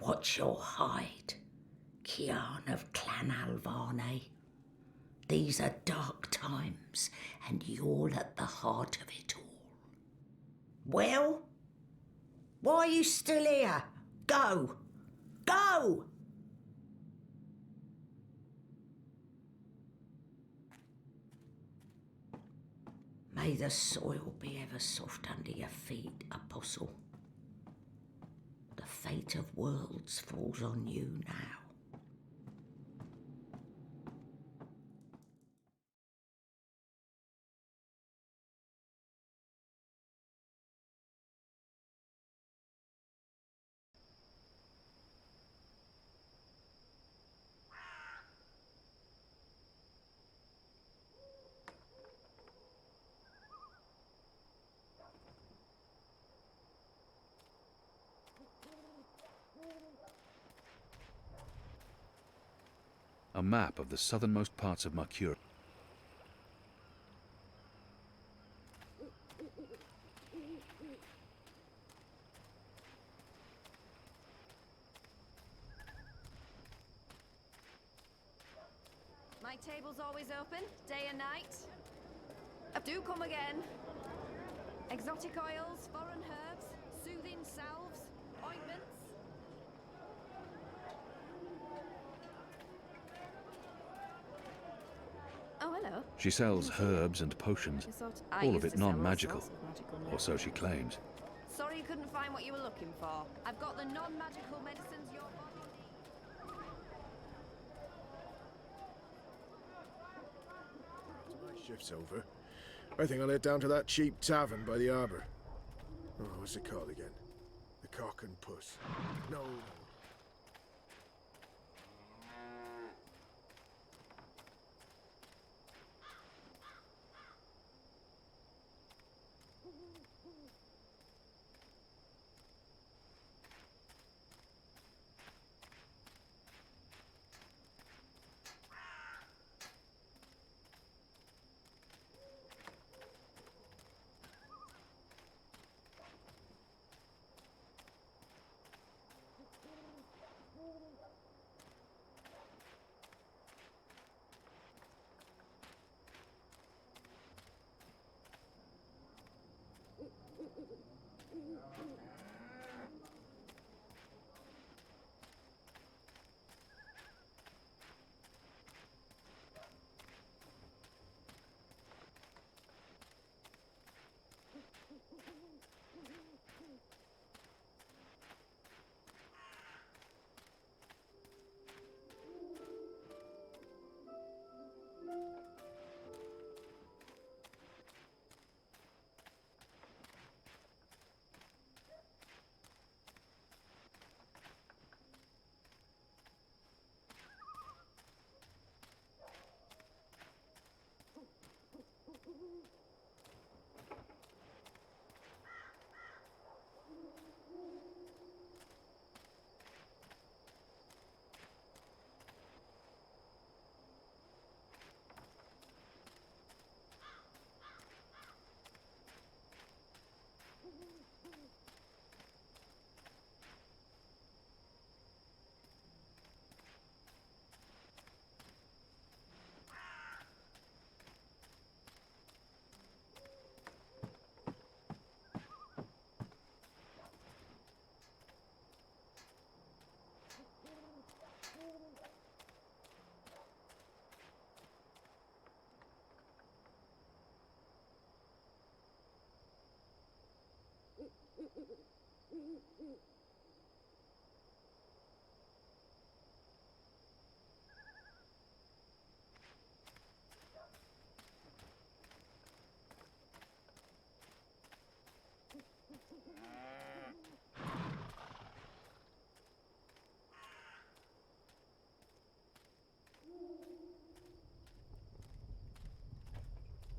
Watch your hide, Kian of Clan Alvane. These are dark times, and you're at the heart of it all. Well? Why are you still here? Go! Go! May the soil be ever soft under your feet, Apostle. The fate of worlds falls on you now. A map of the southernmost parts of Mercury. My table's always open, day and night. Do come again. Exotic oils, foreign herbs, soothing salves, ointments. Oh, hello. She sells herbs and potions, all of it non-magical, or so she claims. Sorry you couldn't find what you were looking for. I've got the non-magical medicines your body needs. My shift's over. I think I'll head down to that cheap tavern by the harbour. Oh, what's it called again? The Cock and Puss. No.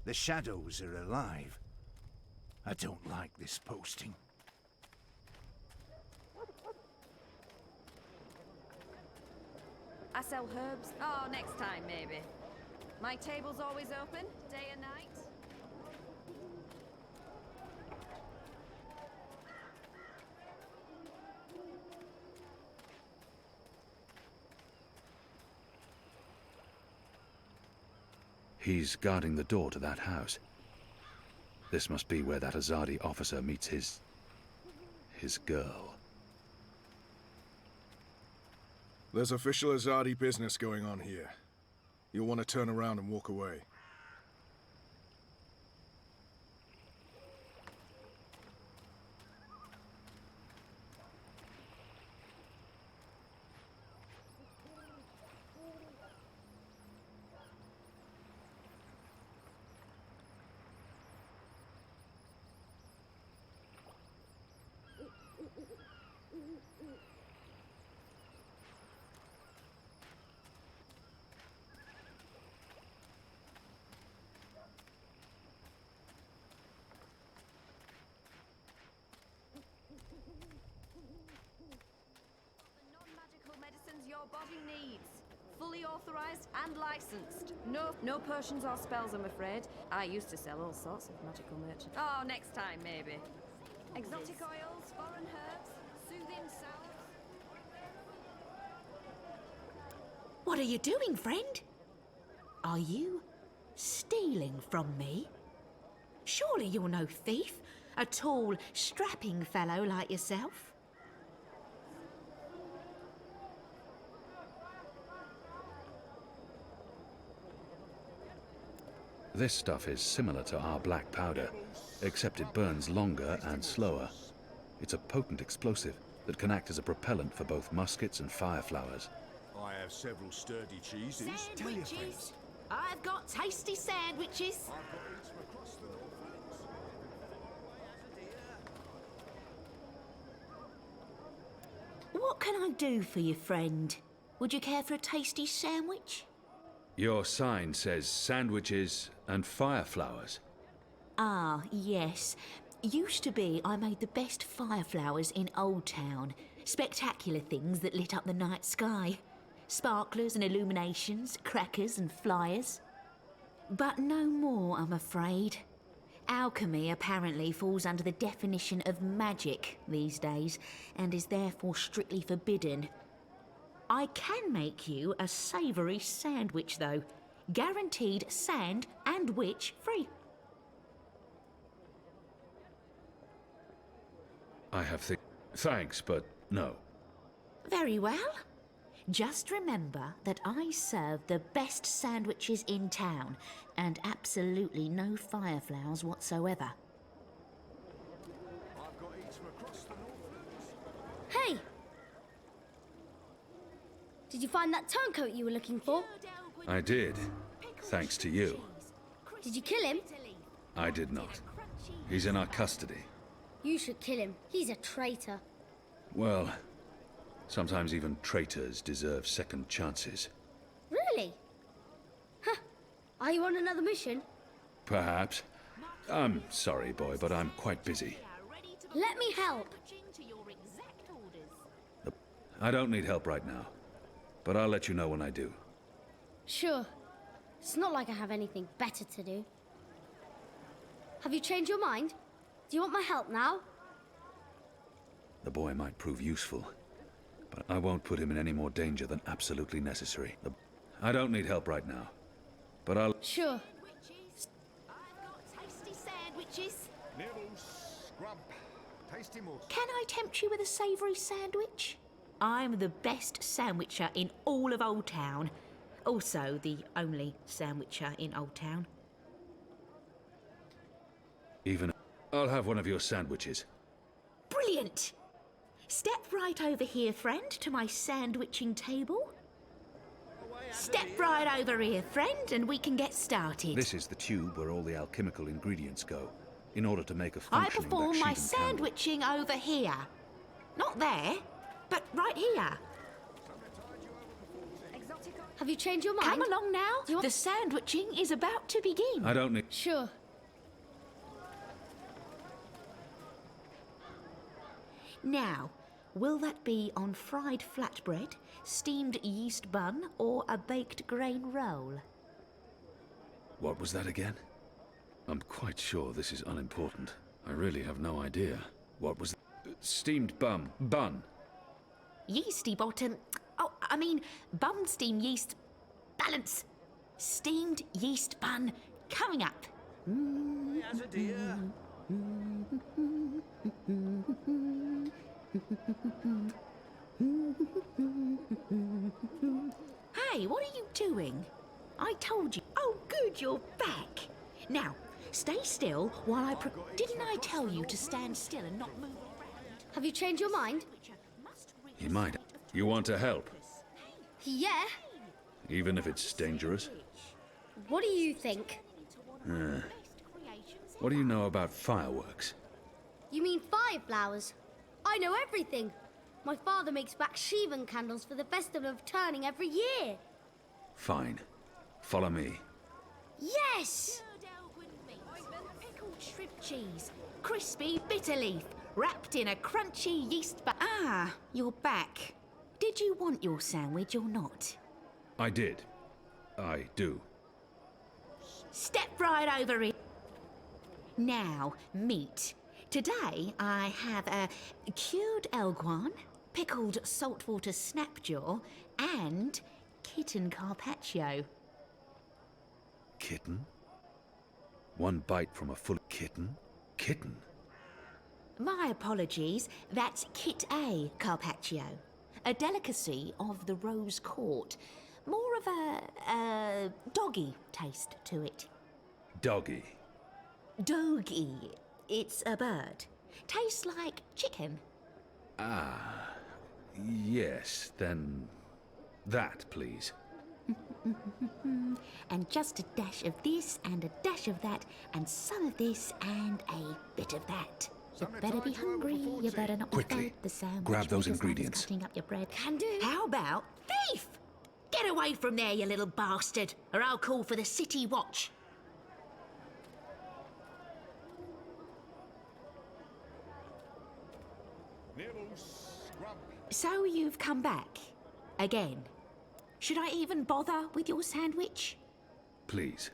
The shadows are alive. I don't like this posting. I sell herbs. Oh, next time, maybe. My table's always open, day and night. He's guarding the door to that house. This must be where that Azadi officer meets his girl. There's official Azadi business going on here. You'll want to turn around and walk away. Your body needs. Fully authorized and licensed. No potions or spells, I'm afraid. I used to sell all sorts of magical merchandise. Oh, next time, maybe. Exotic oils, foreign herbs, soothing salves. What are you doing, friend? Are you stealing from me? Surely you're no thief. A tall, strapping fellow like yourself. This stuff is similar to our black powder, except it burns longer and slower. It's a potent explosive that can act as a propellant for both muskets and fire flowers. I have several sturdy cheeses. Tell your friends. Sandwiches. I've got tasty sandwiches. What can I do for you, friend? Would you care for a tasty sandwich? Your sign says sandwiches and fire flowers. Ah, yes. Used to be I made the best fire flowers in Old Town. Spectacular things that lit up the night sky. Sparklers and illuminations, crackers and flyers. But no more, I'm afraid. Alchemy apparently falls under the definition of magic these days, and is therefore strictly forbidden. I can make you a savoury sandwich, though. Guaranteed sand and witch free. I have thanks, but no. Very well. Just remember that I serve the best sandwiches in town, and absolutely no fire flowers whatsoever. Hey! Did you find that turncoat you were looking for? I did, thanks to you. Did you kill him? I did not. He's in our custody. You should kill him. He's a traitor. Well, sometimes even traitors deserve second chances. Really? Huh. Are you on another mission? Perhaps. I'm sorry, boy, but I'm quite busy. Let me help. I don't need help right now, but I'll let you know when I do. Sure. It's not like I have anything better to do. Have you changed your mind? Do you want my help now? The boy might prove useful, but I won't put him in any more danger than absolutely necessary. I don't need help right now, but I'll... Sure. Tasty sandwiches. Nibbles, scrub, tasty morsel. Can I tempt you with a savoury sandwich? I'm the best sandwicher in all of Old Town. Also, the only sandwicher in Old Town. Even... I'll have one of your sandwiches. Brilliant! Step right over here, friend, to my sandwiching table. Step right over here, friend, and we can get started. This is the tube where all the alchemical ingredients go, in order to make a I functioning perform my Baksheevan candle. sandwiching over here. Not there, but right here. Have you changed your mind? Come along now. The sandwiching is about to begin. I don't need... Sure. Now, will that be on fried flatbread, steamed yeast bun, or a baked grain roll? What was that again? I'm quite sure this is unimportant. I really have no idea. What was... Steamed bun. Yeasty bottom... Oh, I mean, bun steam yeast... Balance. Steamed yeast bun coming up. As a dear. Hey, what are you doing? I told you. Oh, good, you're back. Now, stay still while I Didn't I tell you to stand still and not move around? Have you changed your mind? He might. You want to help, Yeah. even if it's dangerous? What do you think? What do you know about fireworks? You mean fire flowers? I know everything. My father makes Baksheevan candles for the Festival of Turning every year. Fine. Follow me. Yes! Pickled shrimp cheese, crispy bitter leaf, wrapped in a crunchy yeast bun. Ah, you're back. Did you want your sandwich or not? I did. I do. Step right over it. Now, meat. Today I have a cured elguan, pickled saltwater snapjaw, and kitten carpaccio. Kitten? One bite from a full kitten? Kitten? My apologies, that's Kit A carpaccio, a delicacy of the Rose Court. More of a doggy taste to it. Doggy. Doggy. It's a bird. Tastes like chicken. Ah. Yes, then that, please. And just a dash of this and a dash of that and some of this and a bit of that. You better be hungry. You better not be Quickly, fed the sandwich. grab those because Mama's ingredients. Cutting up your bread. Can do. How about thief? Get away from there, you little bastard, or I'll call for the city watch. So you've come back again. Should I even bother with your sandwich? Please.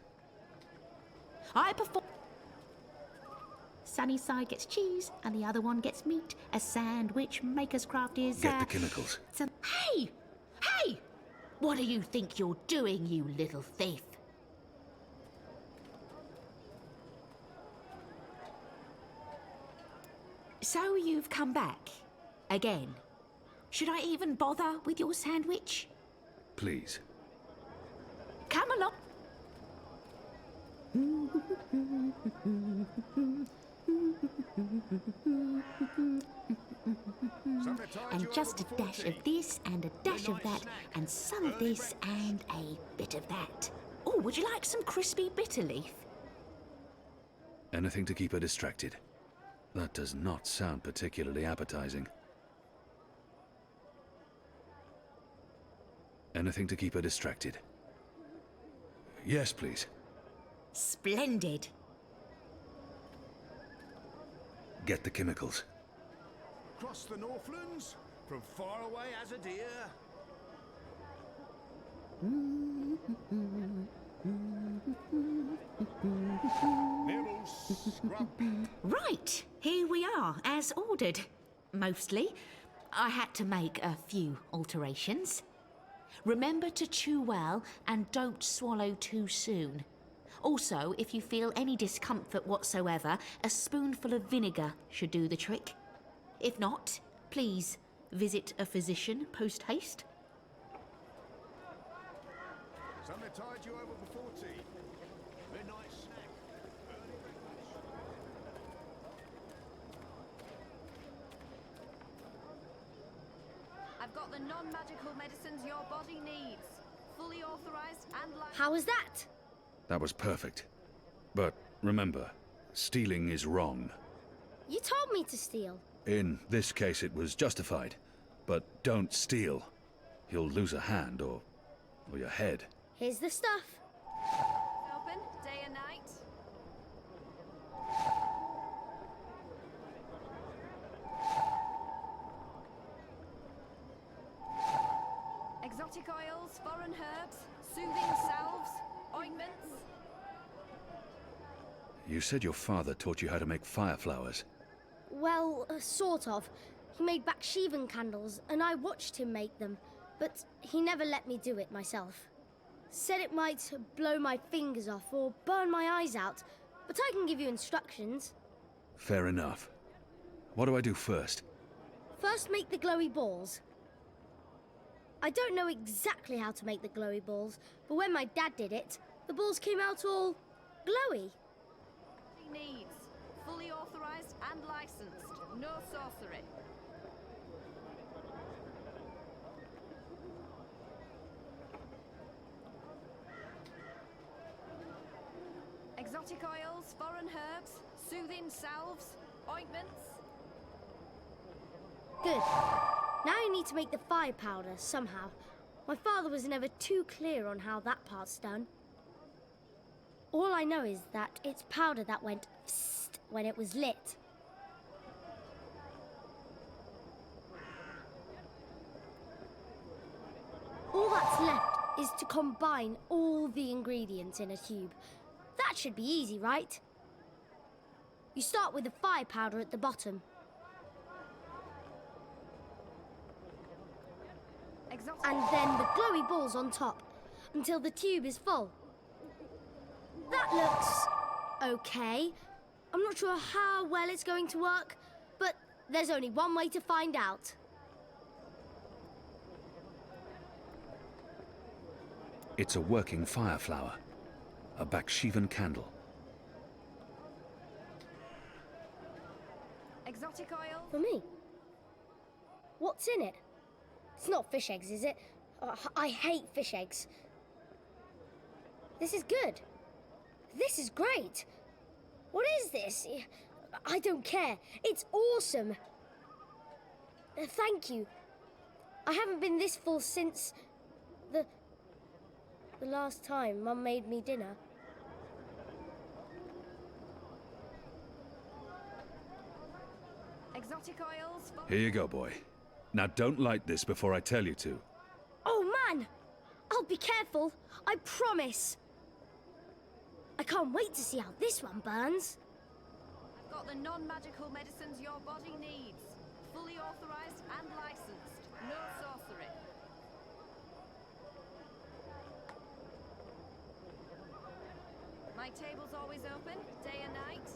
I prefer. Sunny side gets cheese and the other one gets meat. A sandwich maker's craft is. Get the chemicals. Hey! Hey! What do you think you're doing, you little thief? So you've come back again. Should I even bother with your sandwich? Please. Come along. And just a dash of this and a dash of that and some of this and a bit of that. Oh, would you like some crispy bitter leaf? Anything to keep her distracted. That does not sound particularly appetizing. Anything to keep her distracted. Yes, please. Splendid. Get the chemicals. Across the Northlands, from far away as a deer. Right, here we are, as ordered. Mostly. I had to make a few alterations. Remember to chew well and don't swallow too soon. Also, if you feel any discomfort whatsoever, a spoonful of vinegar should do the trick. If not, please visit a physician post-haste. Somebody tied you over before tea. Midnight snack. I've got the non-magical medicines your body needs. Fully authorized and How was that? That was perfect. But remember, stealing is wrong. You told me to steal. In this case, it was justified. But don't steal. You'll lose a hand or your head. Here's the stuff. Open day and night. Exotic oils, foreign herbs, soothing salves, ointments. You said your father taught you how to make fire flowers. Well, sort of. He made Baksheevan candles, and I watched him make them, but he never let me do it myself. Said it might blow my fingers off or burn my eyes out, but I can give you instructions. Fair enough. What do I do first? First, make the glowy balls. I don't know exactly how to make the glowy balls, but when my dad did it, the balls came out all glowy. He needs fully authorized and licensed. No sorcery. Exotic oils, foreign herbs, soothing salves, ointments. Good. Now you need to make the fire powder somehow. My father was never too clear on how that part's done. All I know is that it's powder that went psst when it was lit. All that's left is to combine all the ingredients in a tube. That should be easy, right? You start with the fire powder at the bottom. And then the glowy balls on top, until the tube is full. That looks okay. I'm not sure how well it's going to work, but there's only one way to find out. It's a working fire flower. A Bakshivan candle. Exotic oil? For me? What's in it? It's not fish eggs, is it? I hate fish eggs. This is good. This is great. What is this? I don't care. It's awesome. Thank you. I haven't been this full since the last time Mum made me dinner. Exotic oils. Here you go, boy. Now don't light this before I tell you to. Oh, man! I'll be careful. I promise. I can't wait to see how this one burns. I've got the non-magical medicines your body needs. Fully authorized and licensed. No sorcery. My table's always open, day and night.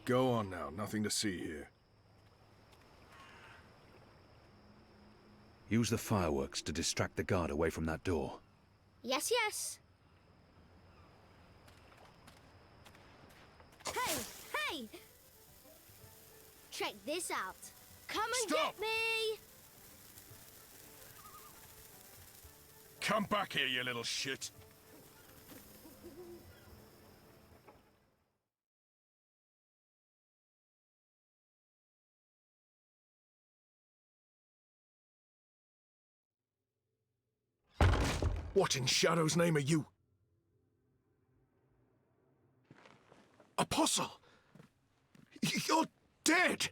Go on now, nothing to see here. Use the fireworks to distract the guard away from that door. Yes, yes. Hey, hey! Check this out. Come and Stop! get me! Come back here, you little shit! What in Shadow's name are you? Apostle! You're dead!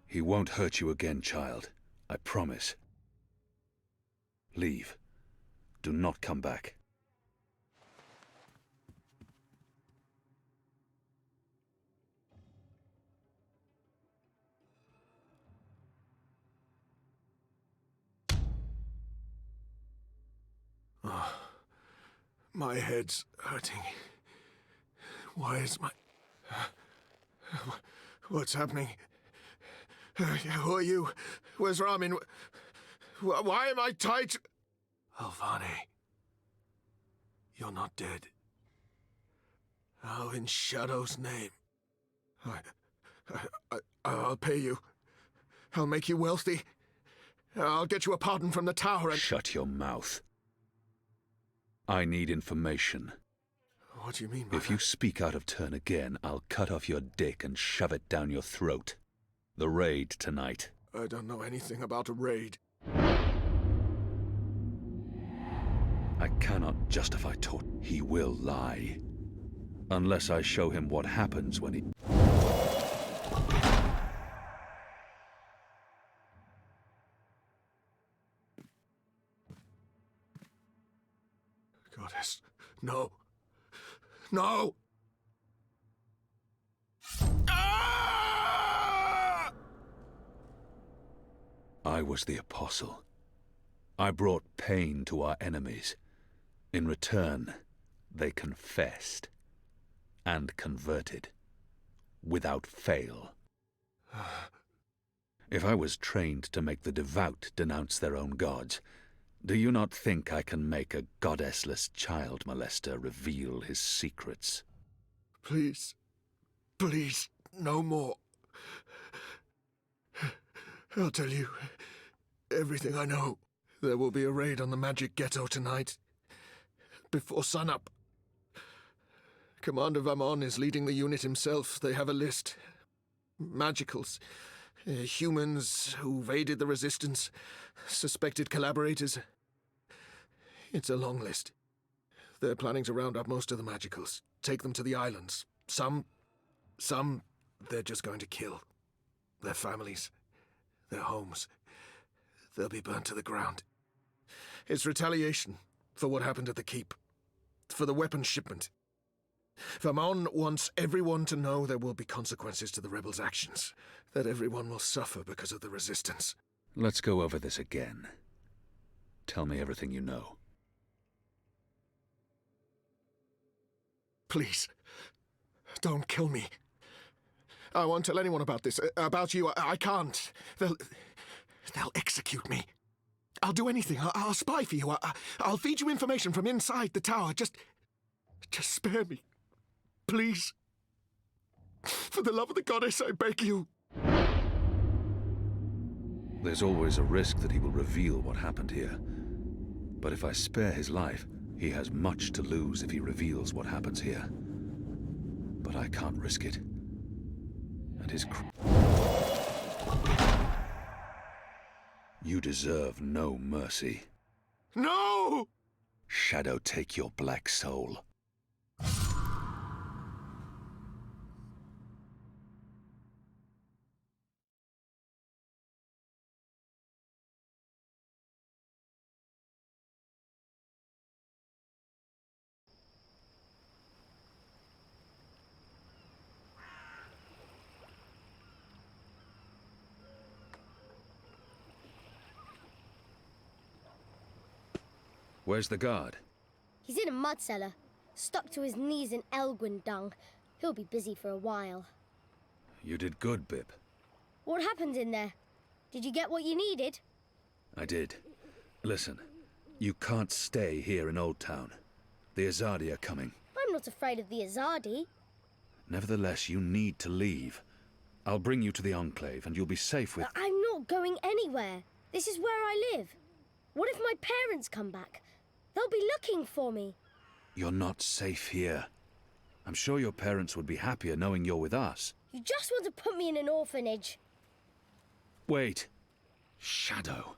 He won't hurt you again, child. I promise. Leave. Do not come back. Oh, my head's hurting. Why is my... What's happening? Who are you? Where's Ramin? Why am I tied to... Alvane. You're not dead. How in Shadow's name? I'll pay you. I'll make you wealthy. I'll get you a pardon from the tower and... Shut your mouth. I need information. What do you mean by If you speak out of turn again, I'll cut off your dick and shove it down your throat. The raid tonight. I don't know anything about a raid. I cannot justify torture. He will lie. Unless I show him what happens when he... Goddess, no. No! I was the apostle. I brought pain to our enemies. In return, they confessed and converted, without fail. If I was trained to make the devout denounce their own gods, do you not think I can make a goddessless child molester reveal his secrets? Please. Please, no more. I'll tell you everything I know. There will be a raid on the Magic Ghetto tonight, before sunup. Commander Vamon is leading the unit himself. They have a list. Magicals. Humans who've aided the Resistance. Suspected collaborators. It's a long list. They're planning to round up most of the Magicals. Take them to the islands. Some, they're just going to kill. Their families. Their homes. They'll be burnt to the ground. It's retaliation for what happened at the Keep. For the weapons shipment. Vamon wants everyone to know there will be consequences to the rebels' actions. That everyone will suffer because of the Resistance. Let's go over this again. Tell me everything you know. Please, don't kill me. I won't tell anyone about this. About you, I can't. They'll execute me. I'll do anything. I'll spy for you. I'll feed you information from inside the tower. Just spare me. Please. For the love of the goddess, I beg you. There's always a risk that he will reveal what happened here. But if I spare his life, he has much to lose if he reveals what happens here. But I can't risk it. And his You deserve no mercy. No! Shadow take your black soul. Where's the guard? He's in a mud cellar, stuck to his knees in Elgwyn dung. He'll be busy for a while. You did good, Bip. What happened in there? Did you get what you needed? I did. Listen, you can't stay here in Old Town. The Azadi are coming. I'm not afraid of the Azadi. Nevertheless, you need to leave. I'll bring you to the Enclave, and you'll be safe with... I'm not going anywhere. This is where I live. What if my parents come back? They'll be looking for me. You're not safe here. I'm sure your parents would be happier knowing you're with us. You just want to put me in an orphanage. Wait. Shadow.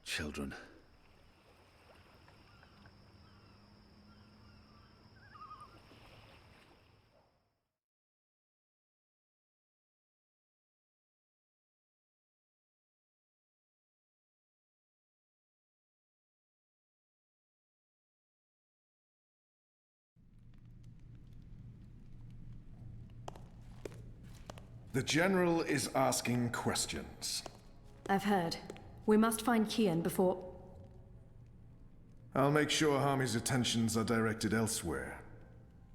Children. The General is asking questions. I've heard. We must find Kian before... I'll make sure Harmy's attentions are directed elsewhere.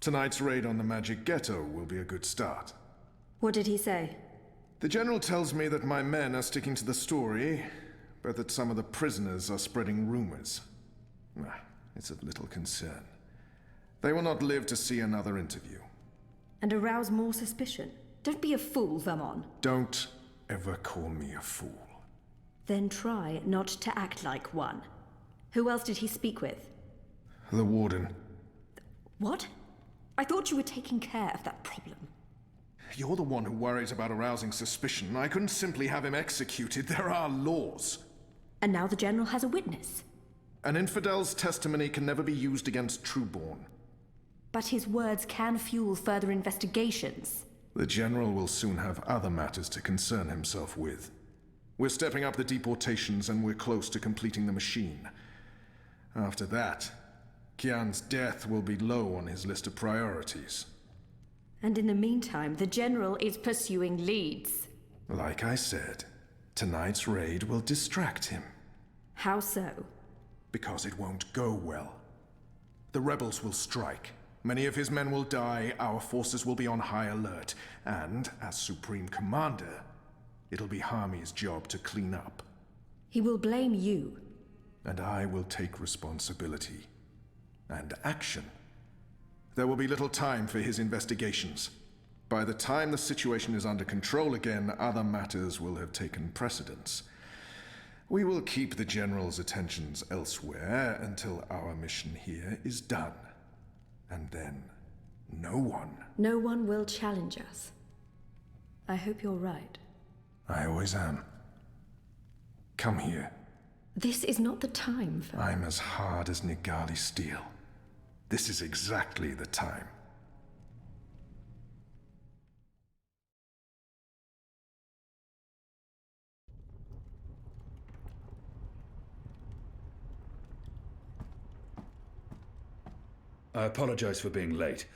Tonight's raid on the Magic Ghetto will be a good start. What did he say? The General tells me that my men are sticking to the story, but that some of the prisoners are spreading rumors. It's of little concern. They will not live to see another interview. And arouse more suspicion? Don't be a fool, Vamon. Don't ever call me a fool. Then try not to act like one. Who else did he speak with? The Warden. What? I thought you were taking care of that problem. You're the one who worries about arousing suspicion. I couldn't simply have him executed. There are laws. And now the General has a witness. An infidel's testimony can never be used against Trueborn. But his words can fuel further investigations. The General will soon have other matters to concern himself with. We're stepping up the deportations and we're close to completing the machine. After that, Kian's death will be low on his list of priorities. And in the meantime, the General is pursuing leads. Like I said, tonight's raid will distract him. How so? Because it won't go well. The rebels will strike. Many of his men will die, our forces will be on high alert, and, as Supreme Commander, it'll be Harmy's job to clean up. He will blame you. And I will take responsibility. And action. There will be little time for his investigations. By the time the situation is under control again, other matters will have taken precedence. We will keep the General's attentions elsewhere until our mission here is done. And then, no one will challenge us. I hope you're right. I always am. Come here. This is not the time for... I'm as hard as Nigali steel. This is exactly the time. I apologize for being late,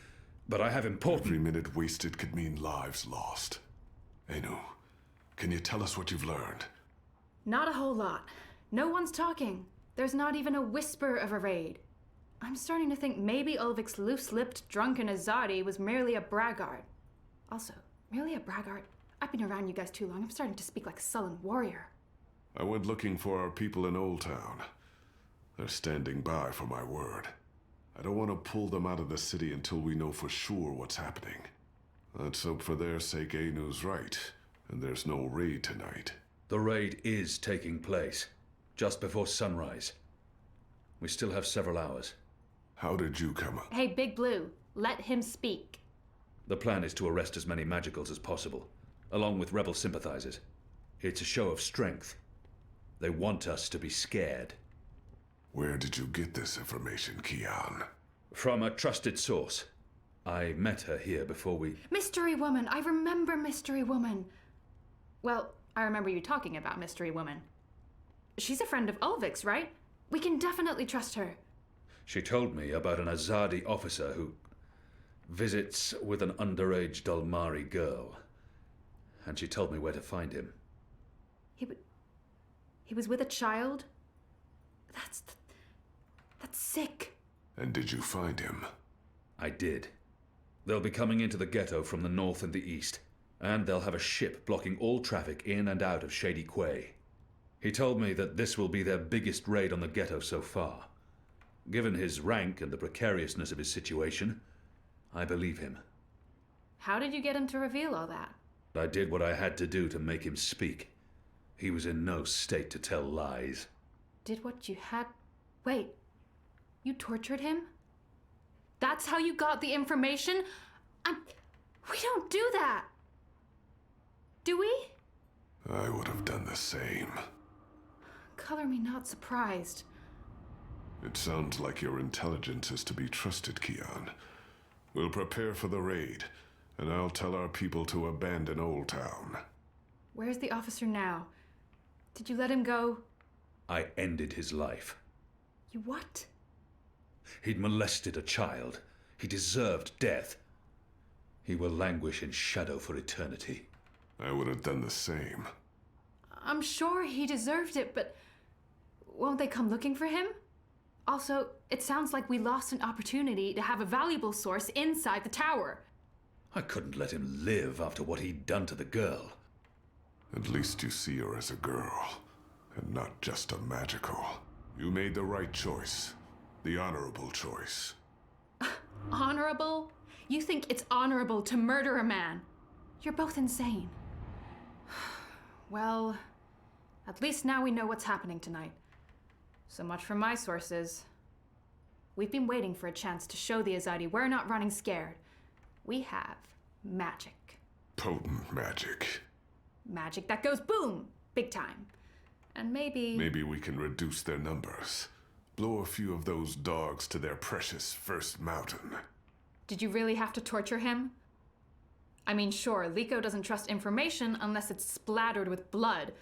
but I have important... Every minute wasted could mean lives lost. Anu, can you tell us what you've learned? Not a whole lot. No one's talking. There's not even a whisper of a raid. I'm starting to think maybe Ulvik's loose-lipped, drunken Azadi was merely a braggart. Also, merely a braggart? I've been around you guys too long. I'm starting to speak like a sullen warrior. I went looking for our people in Old Town. They're standing by for my word. I don't want to pull them out of the city until we know for sure what's happening. Let's hope for their sake Anu's right, and there's no raid tonight. The raid is taking place, just before sunrise. We still have several hours. How did you come up? Hey, Big Blue, let him speak. The plan is to arrest as many magicals as possible, along with rebel sympathizers. It's a show of strength. They want us to be scared. Where did you get this information, Kian? From a trusted source. I met her here before we... Mystery Woman! I remember Mystery Woman! Well, I remember you talking about Mystery Woman. She's a friend of Ulvik's, right? We can definitely trust her. She told me about an Azadi officer who visits with an underage Dalmari girl. And she told me where to find him. He was with a child? That's sick. And did you find him? I did. They'll be coming into the ghetto from the north and the east, and they'll have a ship blocking all traffic in and out of Shady Quay. He told me that this will be their biggest raid on the ghetto so far. Given his rank and the precariousness of his situation, I believe him. How did you get him to reveal all that? I did what I had to do to make him speak. He was in no state to tell lies. Did what you had... Wait, you tortured him? That's how you got the information? We don't do that! Do we? I would have done the same. Color me not surprised. It sounds like your intelligence is to be trusted, Kian. We'll prepare for the raid, and I'll tell our people to abandon Old Town. Where's the officer now? Did you let him go? I ended his life. You what? He'd molested a child. He deserved death. He will languish in shadow for eternity. I would have done the same. I'm sure he deserved it, but won't they come looking for him? Also, it sounds like we lost an opportunity to have a valuable source inside the tower. I couldn't let him live after what he'd done to the girl. At least you see her as a girl, and not just a magical. You made the right choice. The honorable choice. Honorable? You think it's honorable to murder a man? You're both insane. Well, at least now we know what's happening tonight. So much from my sources. We've been waiting for a chance to show the Azadi we're not running scared. We have magic. Potent magic. Magic that goes boom! Big time. And maybe... Maybe we can reduce their numbers. Blow a few of those dogs to their precious first mountain. Did you really have to torture him? I mean, sure, Liko doesn't trust information unless it's splattered with blood.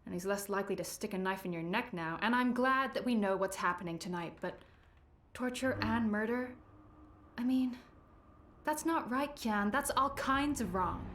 And he's less likely to stick a knife in your neck now, and I'm glad that we know what's happening tonight, but torture and murder? I mean, that's not right, Kian. That's all kinds of wrong.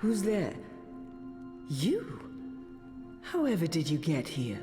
Who's there? You? However did you get here?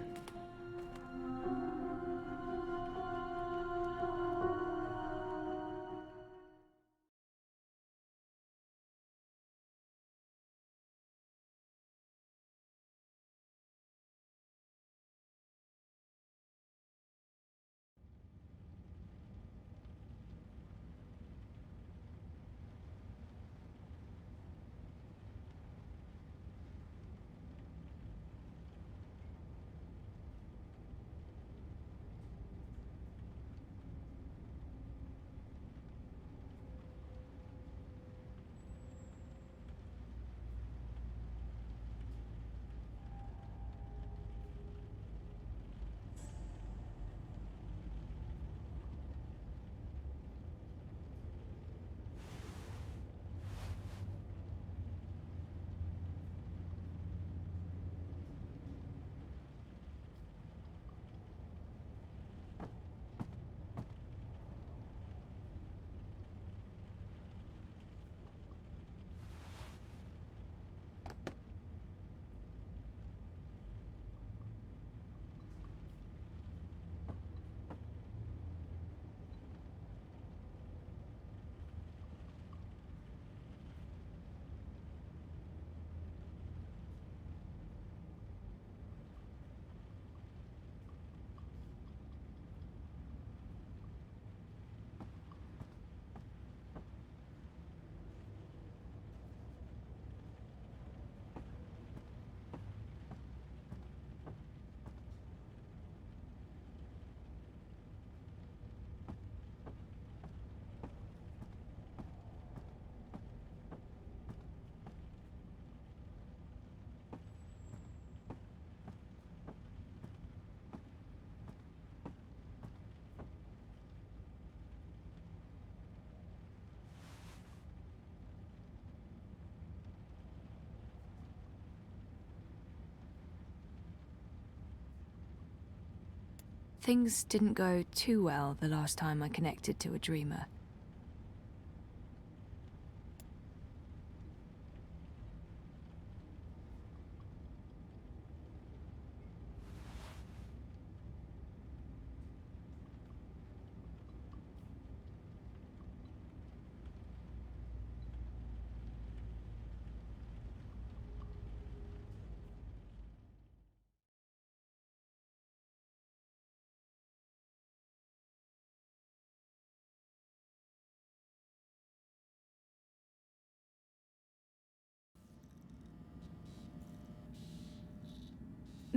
Things didn't go too well the last time I connected to a dreamer.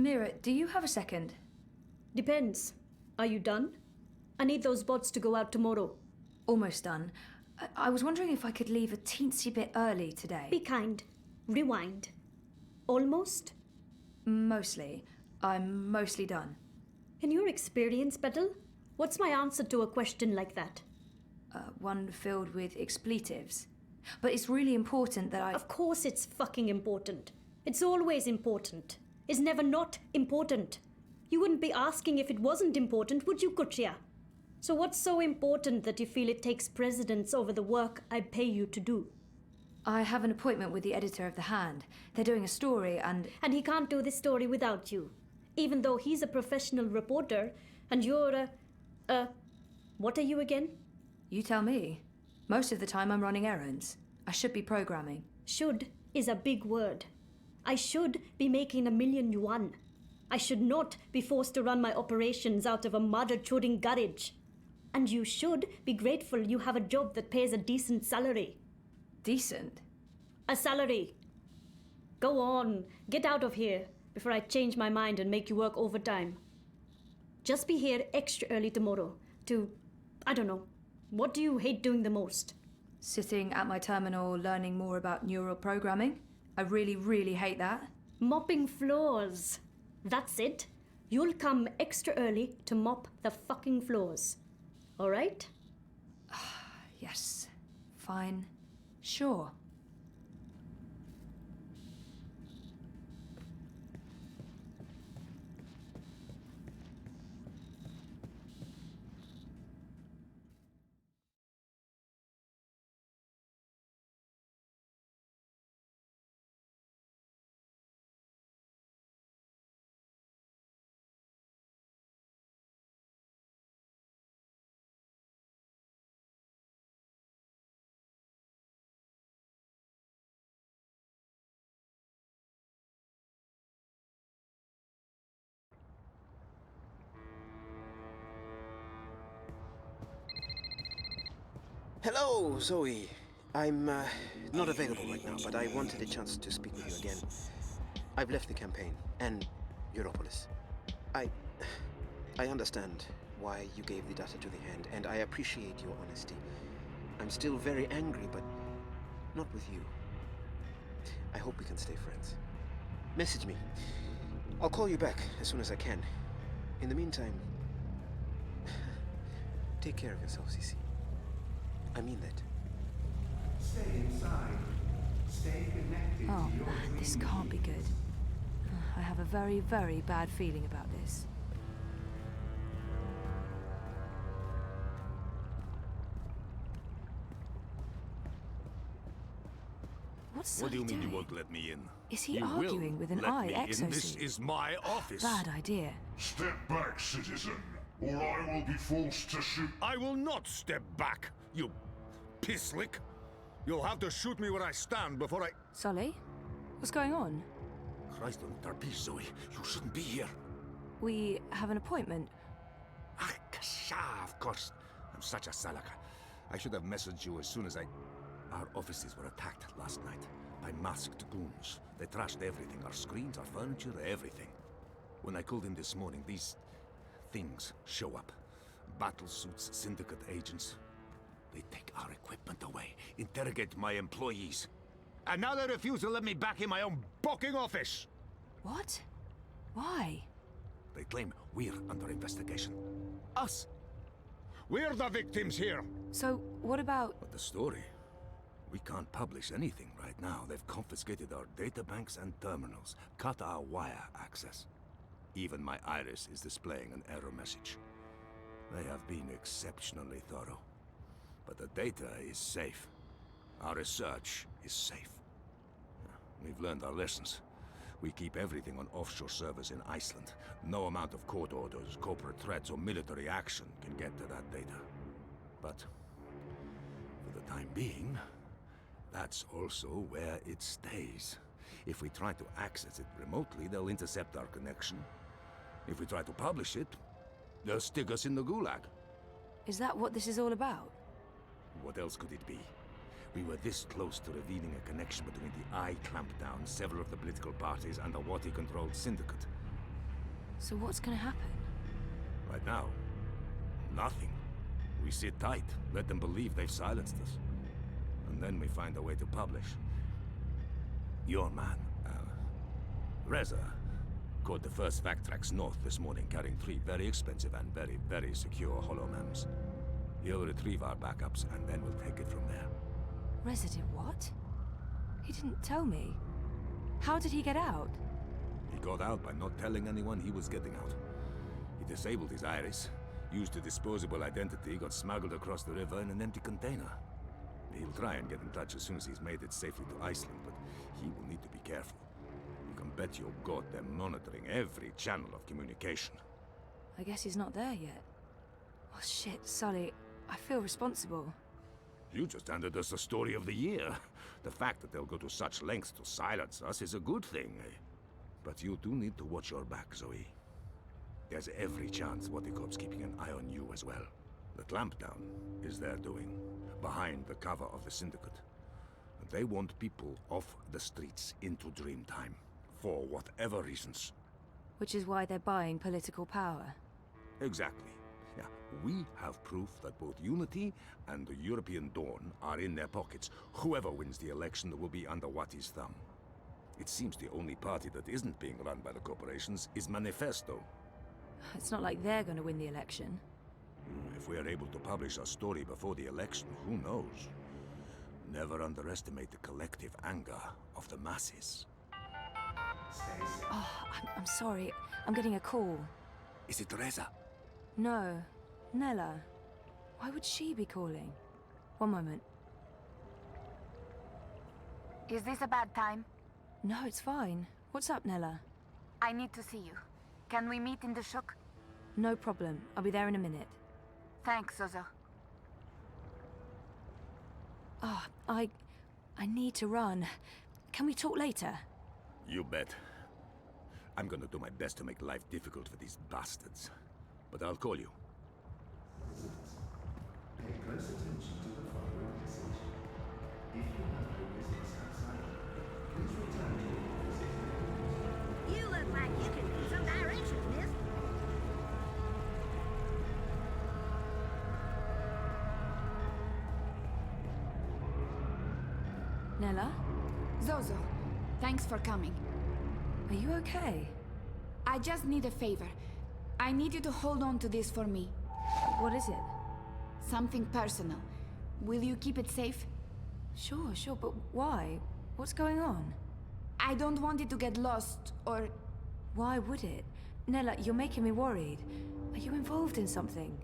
Mira, do you have a second? Depends. Are you done? I need those bots to go out tomorrow. Almost done. I was wondering if I could leave a teensy bit early today. Be kind. Rewind. Almost? Mostly. I'm mostly done. In your experience, Petal, what's my answer to a question like that? One filled with expletives. But it's really important that I... Of course it's fucking important. It's always important. It's never not important. You wouldn't be asking if it wasn't important, would you, Kuchia? So what's so important that you feel it takes precedence over the work I pay you to do? I have an appointment with the editor of The Hand. They're doing a story and... And he can't do this story without you. Even though he's a professional reporter and you're what are you again? You tell me. Most of the time I'm running errands. I should be programming. Should is a big word. I should be making $1,000,000 yuan. I should not be forced to run my operations out of a mother-chuding garage. And you should be grateful you have a job that pays a decent salary. Decent? A salary. Go on, get out of here before I change my mind and make you work overtime. Just be here extra early tomorrow to, I don't know, what do you hate doing the most? Sitting at my terminal learning more about neural programming. I really, really hate that. Mopping floors. That's it. You'll come extra early to mop the fucking floors. All right? Yes. Fine. Sure. Hello, Zoe. I'm not available right now, but I wanted a chance to speak with you again. I've left the campaign and Europolis. I understand why you gave the data to the Hand, and I appreciate your honesty. I'm still very angry, but not with you. I hope we can stay friends. Message me. I'll call you back as soon as I can. In the meantime, take care of yourself, Cece. I mean that. Stay inside. Stay connected Oh to your man, this dream can't be good. I have a very, very bad feeling about this. What's What do you Sully mean you doing? won't let me in? Is he You arguing will with an let eye me in. This exosuit? is my office. Bad idea. Step back, citizen, or I will be forced to shoot. I will not step back, you pisslick. You'll have to shoot me where I stand before I... Sully? What's going on? Christ on Tarpees, Zoe. You shouldn't be here. We have an appointment. Ah, kasha, of course. I'm such a salaka. I should have messaged you as soon as I... Our offices were attacked last night by masked goons. They trashed everything. Our screens, our furniture, everything. When I called in this morning, these things show up. Battle suits, syndicate agents. They take our equipment away, interrogate my employees. And now they refuse to let me back in my own booking office! What? Why? They claim we're under investigation. Us! We're the victims here! So, what about... But the story? We can't publish anything right now. They've confiscated our databanks and terminals, cut our wire access. Even my iris is displaying an error message. They have been exceptionally thorough. But the data is safe. Our research is safe. We've learned our lessons. We keep everything on offshore servers in Iceland. No amount of court orders, corporate threats, or military action can get to that data. But, for the time being, that's also where it stays. If we try to access it remotely, they'll intercept our connection. If we try to publish it, they'll stick us in the gulag. Is that what this is all about? What else could it be? We were this close to revealing a connection between the I clampdown, several of the political parties, and the Wati-controlled syndicate. So what's gonna happen? Right now, nothing. We sit tight, let them believe they've silenced us. And then we find a way to publish. Your man, Reza, caught the first fact tracks north this morning carrying 3 very expensive and very, very secure holomems. He'll retrieve our backups and then we'll take it from there. Reza did what? He didn't tell me. How did he get out? He got out by not telling anyone he was getting out. He disabled his iris, used a disposable identity, got smuggled across the river in an empty container. He'll try and get in touch as soon as he's made it safely to Iceland, but he will need to be careful. You can bet your god they're monitoring every channel of communication. I guess he's not there yet. Oh shit, Sully. I feel responsible. You just handed us the story of the year. The fact that they'll go to such lengths to silence us is a good thing. But you do need to watch your back, Zoe. There's every chance Watikov's keeping an eye on you as well. The clampdown is their doing, behind the cover of the Syndicate. They want people off the streets into Dreamtime, for whatever reasons. Which is why they're buying political power. Exactly. Yeah, we have proof that both Unity and the European Dawn are in their pockets. Whoever wins the election will be under Wati's thumb. It seems the only party that isn't being run by the corporations is Manifesto. It's not like they're gonna win the election. If we are able to publish our story before the election, who knows? Never underestimate the collective anger of the masses. Oh, I'm sorry. I'm getting a call. Is it Reza? No. Nella. Why would she be calling? One moment. Is this a bad time? No, it's fine. What's up, Nella? I need to see you. Can we meet in the shuk? No problem. I'll be there in a minute. Thanks, Zozo. Oh, I need to run. Can we talk later? You bet. I'm gonna do my best to make life difficult for these bastards. But I'll call you. Pay close attention to the following message. If you have no business outside, please return to your office. You look like you can use some directions, miss. Nella? Zozo, thanks for coming. Are you okay? I just need a favor. I need you to hold on to this for me. What is it? Something personal. Will you keep it safe? Sure, but why? What's going on? I don't want it to get lost, or... Why would it? Nella, you're making me worried. Are you involved in something?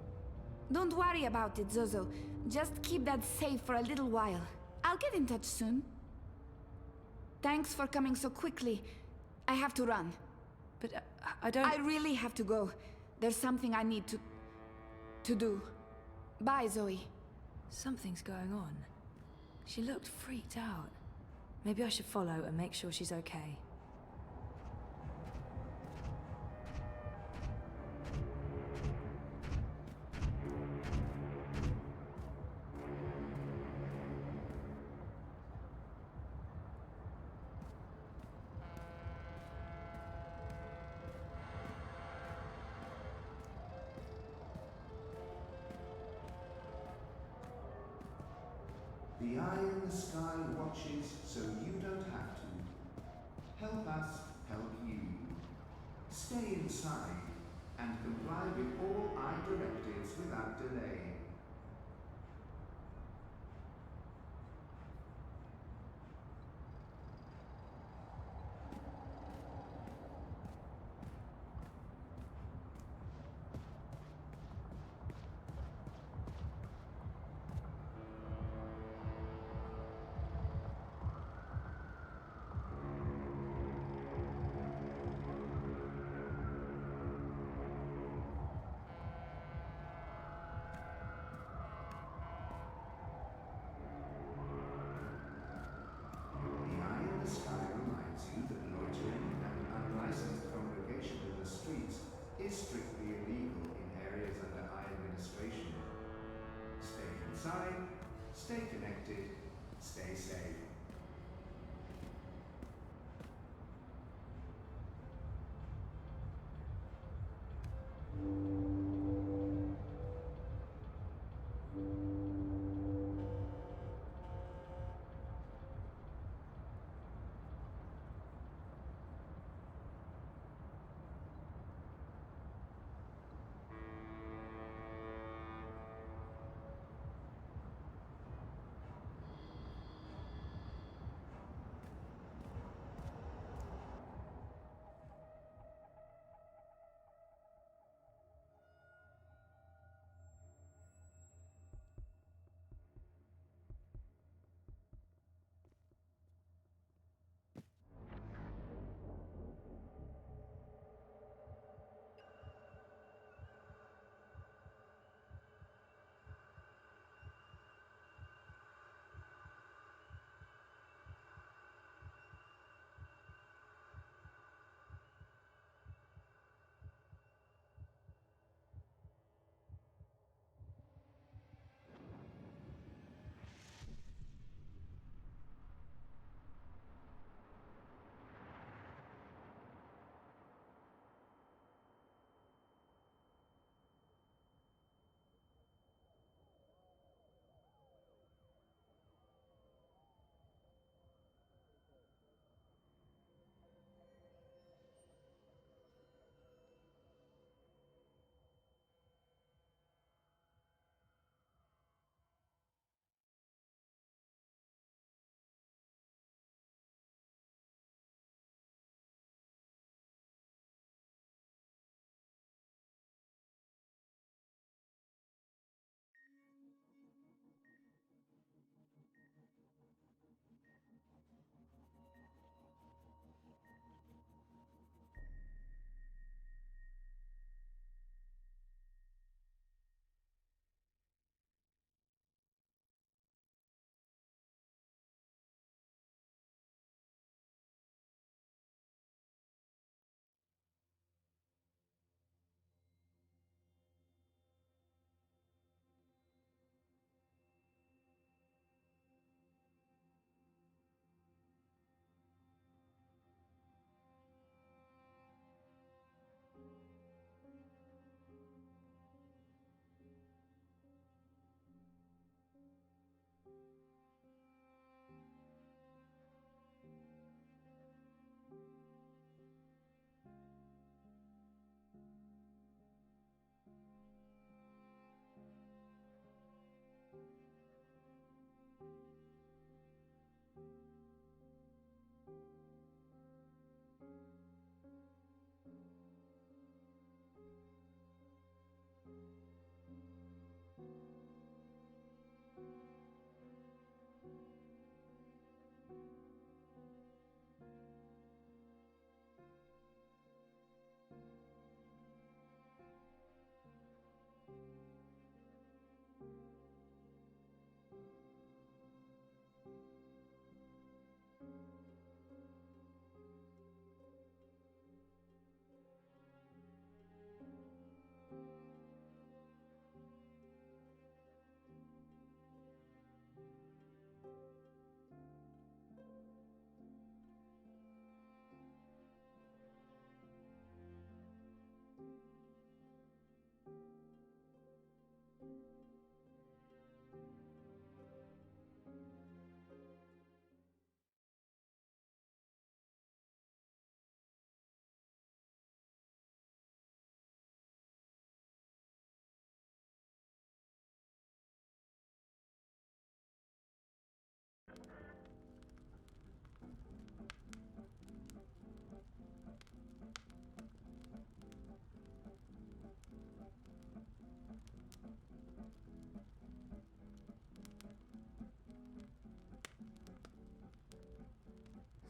Don't worry about it, Zozo. Just keep that safe for a little while. I'll get in touch soon. Thanks for coming so quickly. I have to run. But I don't... I really have to go. There's something I need to do. Bye, Zoe. Something's going on. She looked freaked out. Maybe I should follow and make sure she's okay. The eye in the sky watches so you don't have to. Help us help you. Stay inside and comply with all eye directives without delay. Is strictly illegal in areas under eye administration. Stay inside, stay connected, stay safe.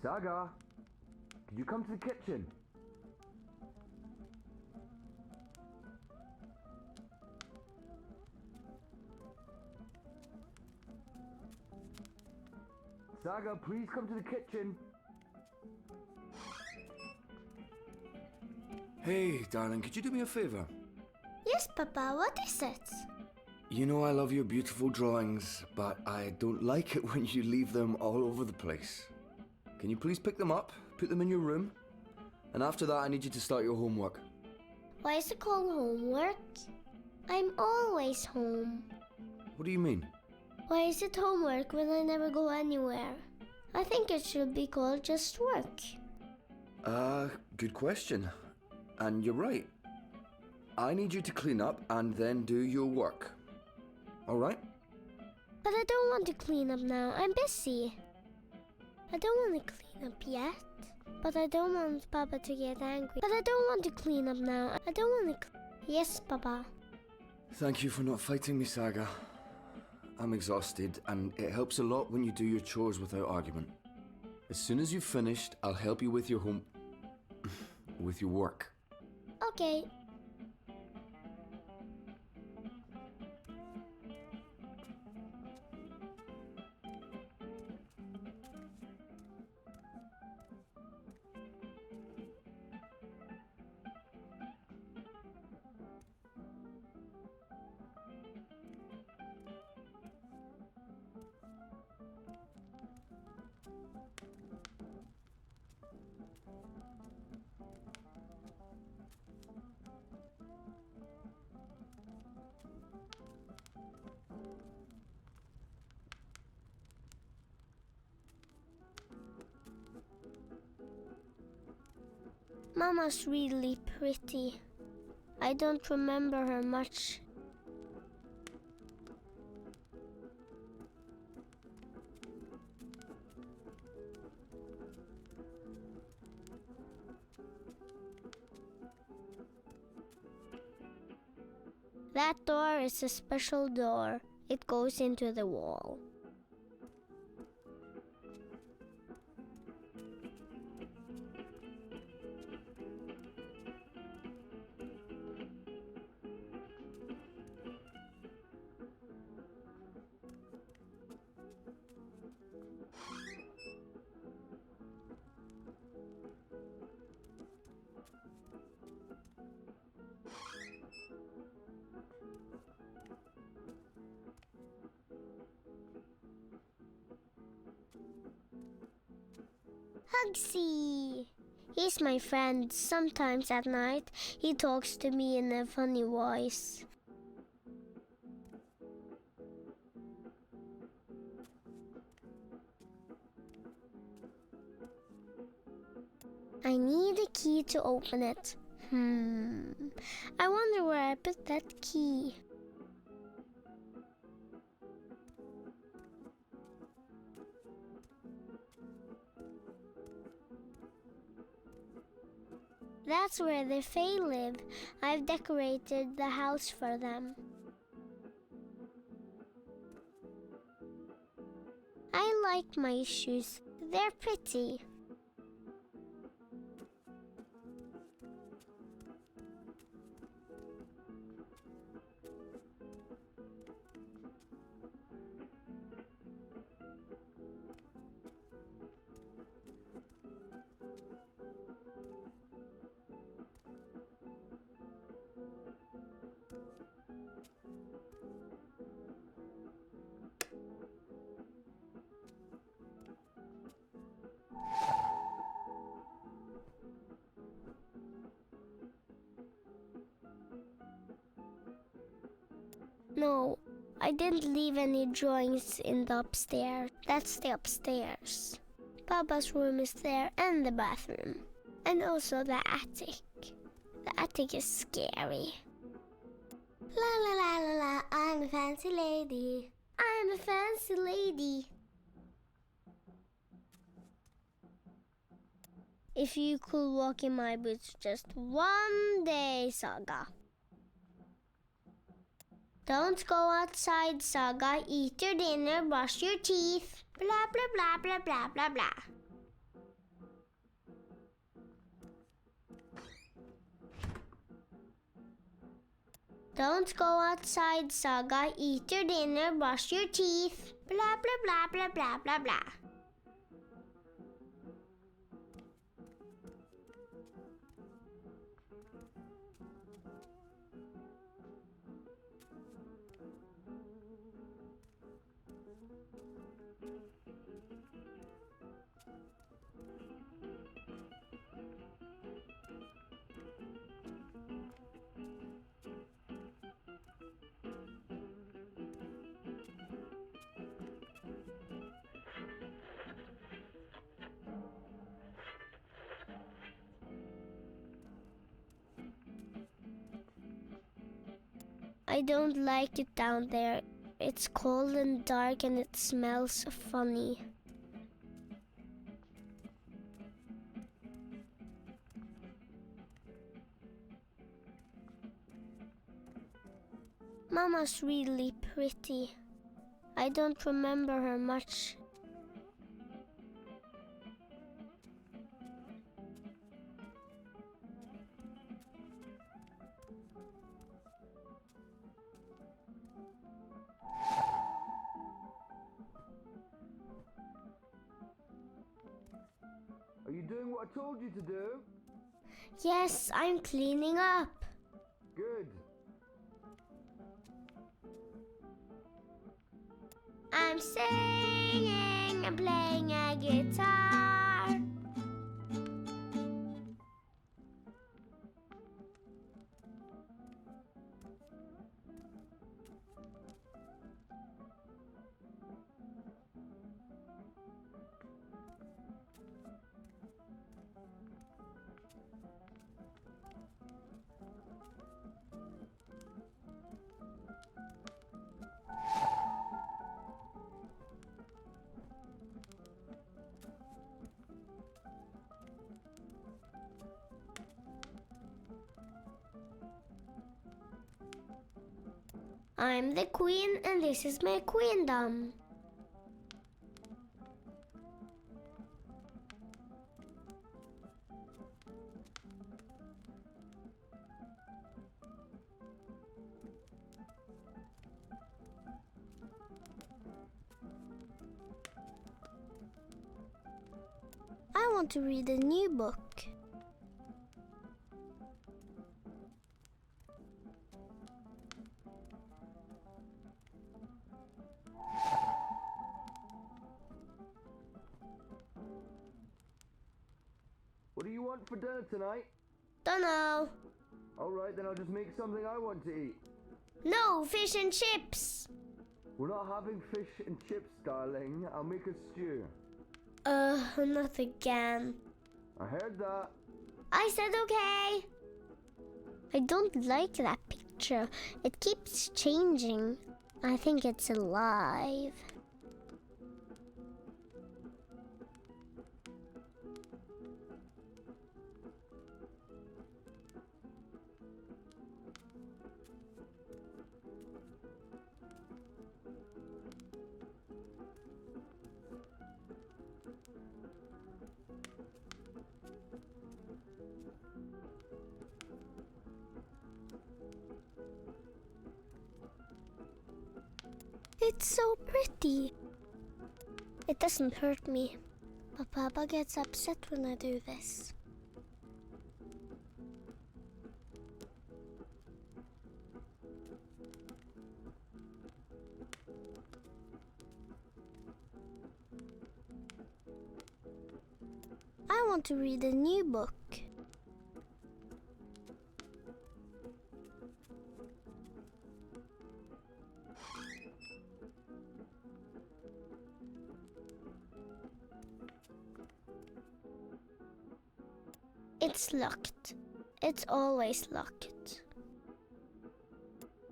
Saga, could you come to the kitchen? Saga, please come to the kitchen. Hey, darling, could you do me a favor? Yes, Papa, what is it? You know I love your beautiful drawings, but I don't like it when you leave them all over the place. Can you please pick them up, put them in your room? And after that, I need you to start your homework. Why is it called homework? I'm always home. What do you mean? Why is it homework when I never go anywhere? I think it should be called just work. Good question. And you're right. I need you to clean up and then do your work. All right? But I don't want to clean up now. I'm busy. I don't want to clean up yet. But I don't want Papa to get angry. But I don't want to clean up now. I don't want to Yes, Papa. Thank you for not fighting me, Saga. I'm exhausted, and it helps a lot when you do your chores without argument. As soon as you've finished, I'll help you with your with your work. Okay. Mama's really pretty. I don't remember her much. That door is a special door. It goes into the wall. Hugsy! He's my friend. Sometimes at night, he talks to me in a funny voice. I need a key to open it. I wonder where I put that key. That's where the Fae live. I've decorated the house for them. I like my shoes. They're pretty. No, I didn't leave any drawings in the upstairs. That's the upstairs. Papa's room is there and the bathroom. And also the attic. The attic is scary. La la la la la, I'm a fancy lady. I'm a fancy lady. If you could walk in my boots just one day, Saga. Don't go outside, Saga. Eat your dinner, brush your teeth. Blah, blah, blah, blah, blah, blah, blah. Don't go outside, Saga. Eat your dinner, brush your teeth. Blah, blah, blah, blah, blah, blah, blah. I don't like it down there. It's cold and dark and it smells funny. Mama's really pretty. I don't remember her much. Are you doing what I told you to do? Yes, I'm cleaning up. Good. I'm singing and playing a guitar. I'm the queen and this is my queendom. I want to read a new book. What do you want for dinner tonight? Dunno. Alright, then I'll just make something I want to eat. No, fish and chips. We're not having fish and chips, darling. I'll make a stew. Not again. I heard that. I said okay. I don't like that picture. It keeps changing. I think it's alive. It's so pretty. It doesn't hurt me, but Papa gets upset when I do this. I want to read a new book. It's locked. It's always locked.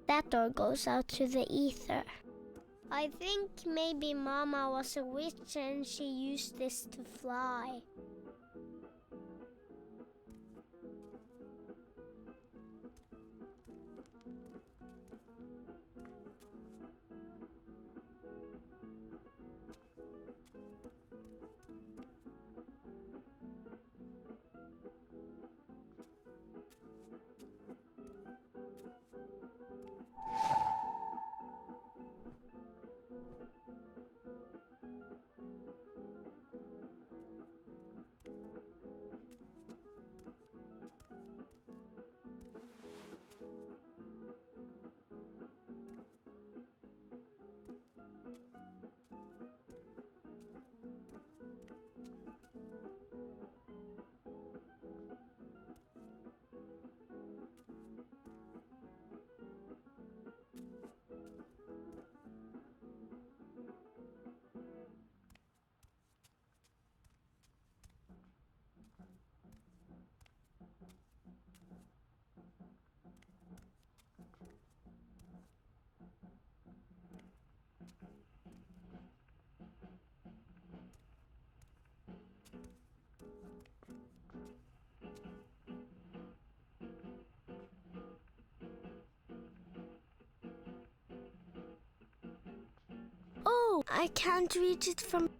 That door goes out to the ether. I think maybe Mama was a witch and she used this to fly. No, I can't reach it from...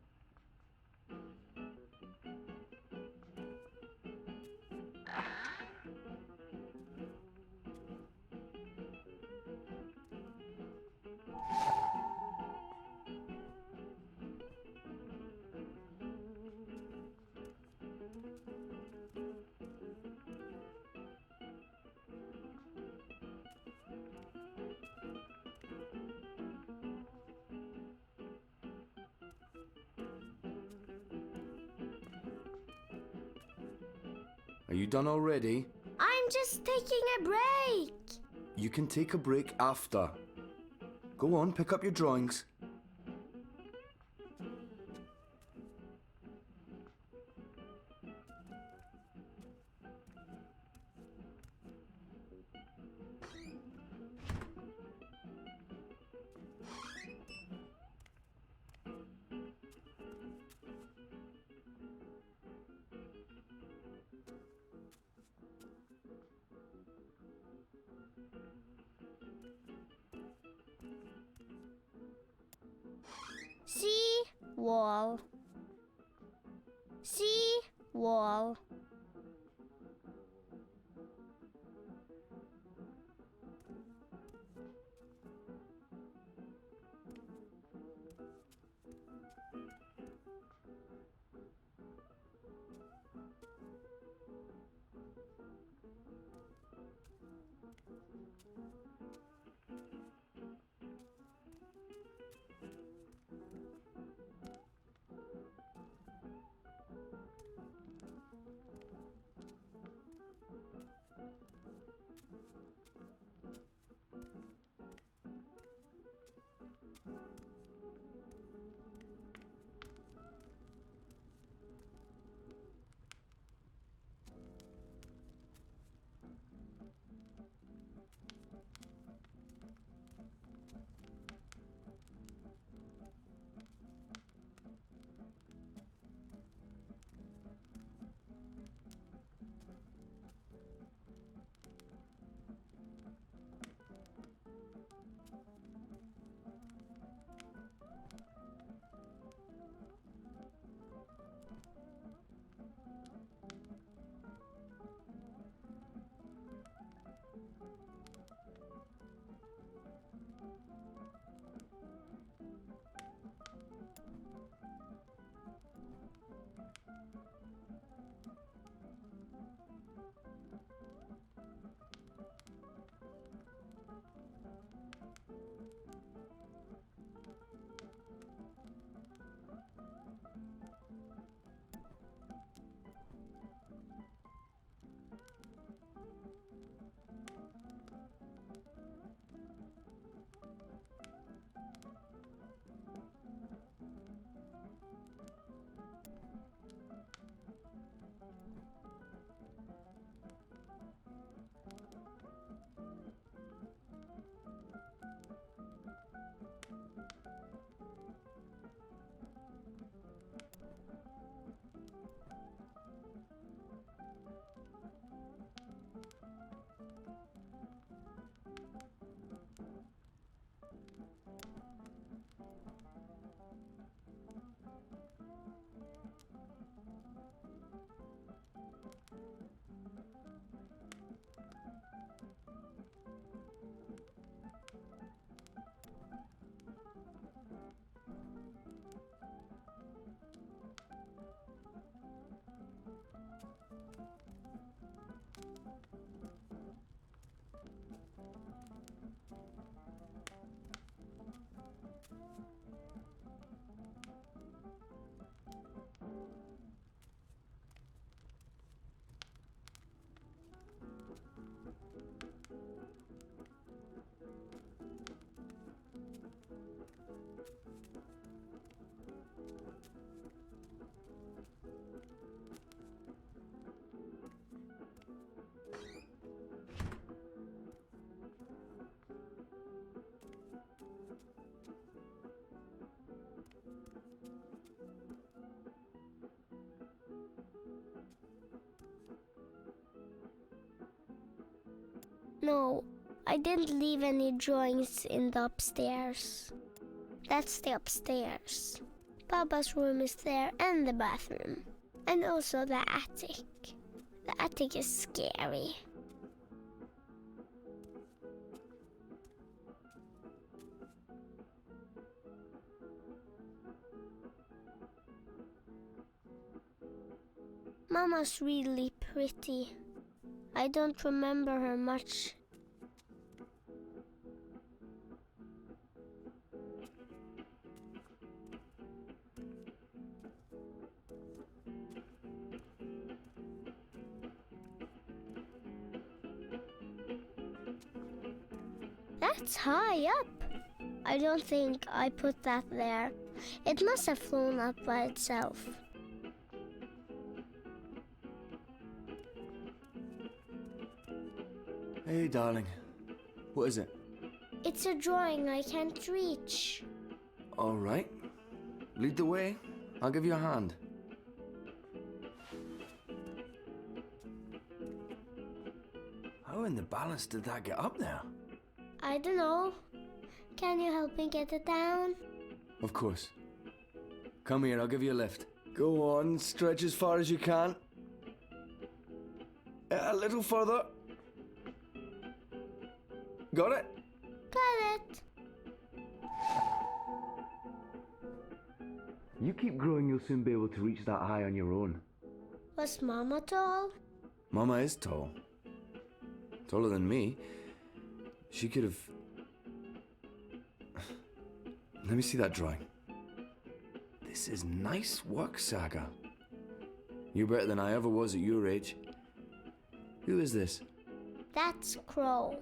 Are you done already? I'm just taking a break. You can take a break after. Go on, pick up your drawings. See? Wall. See? Wall. No, I didn't leave any drawings in the upstairs. That's the upstairs. Papa's room is there and the bathroom. And also the attic. The attic is scary. Mama's really pretty. I don't remember her much. That's high up. I don't think I put that there. It must have flown up by itself. Hey, darling. What is it? It's a drawing I can't reach. All right. Lead the way. I'll give you a hand. How in the balance did that get up there? I don't know. Can you help me get it down? Of course. Come here, I'll give you a lift. Go on, stretch as far as you can. A little further. Got it? Got it. You keep growing, you'll soon be able to reach that high on your own. Was Mama tall? Mama is tall. Taller than me. She could have... Let me see that drawing. This is nice work, Saga. You're better than I ever was at your age. Who is this? That's Crow.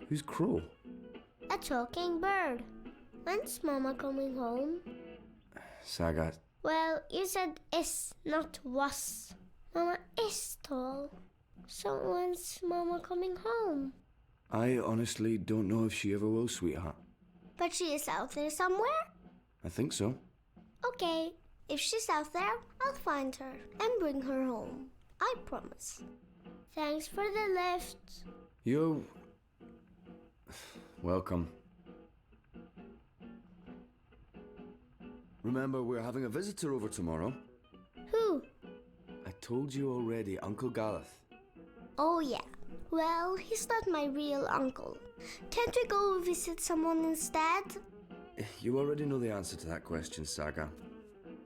Who's Crow? A talking bird. When's Mama coming home? Saga. Well, you said is, not was. Mama is tall. So when's Mama coming home? I honestly don't know if she ever will, sweetheart. But she is out there somewhere? I think so. Okay, if she's out there, I'll find her and bring her home. I promise. Thanks for the lift. You're... welcome. Remember, we're having a visitor over tomorrow. Who? I told you already, Uncle Gareth. Oh yeah. Well, he's not my real uncle. Can't we go visit someone instead? You already know the answer to that question, Saga.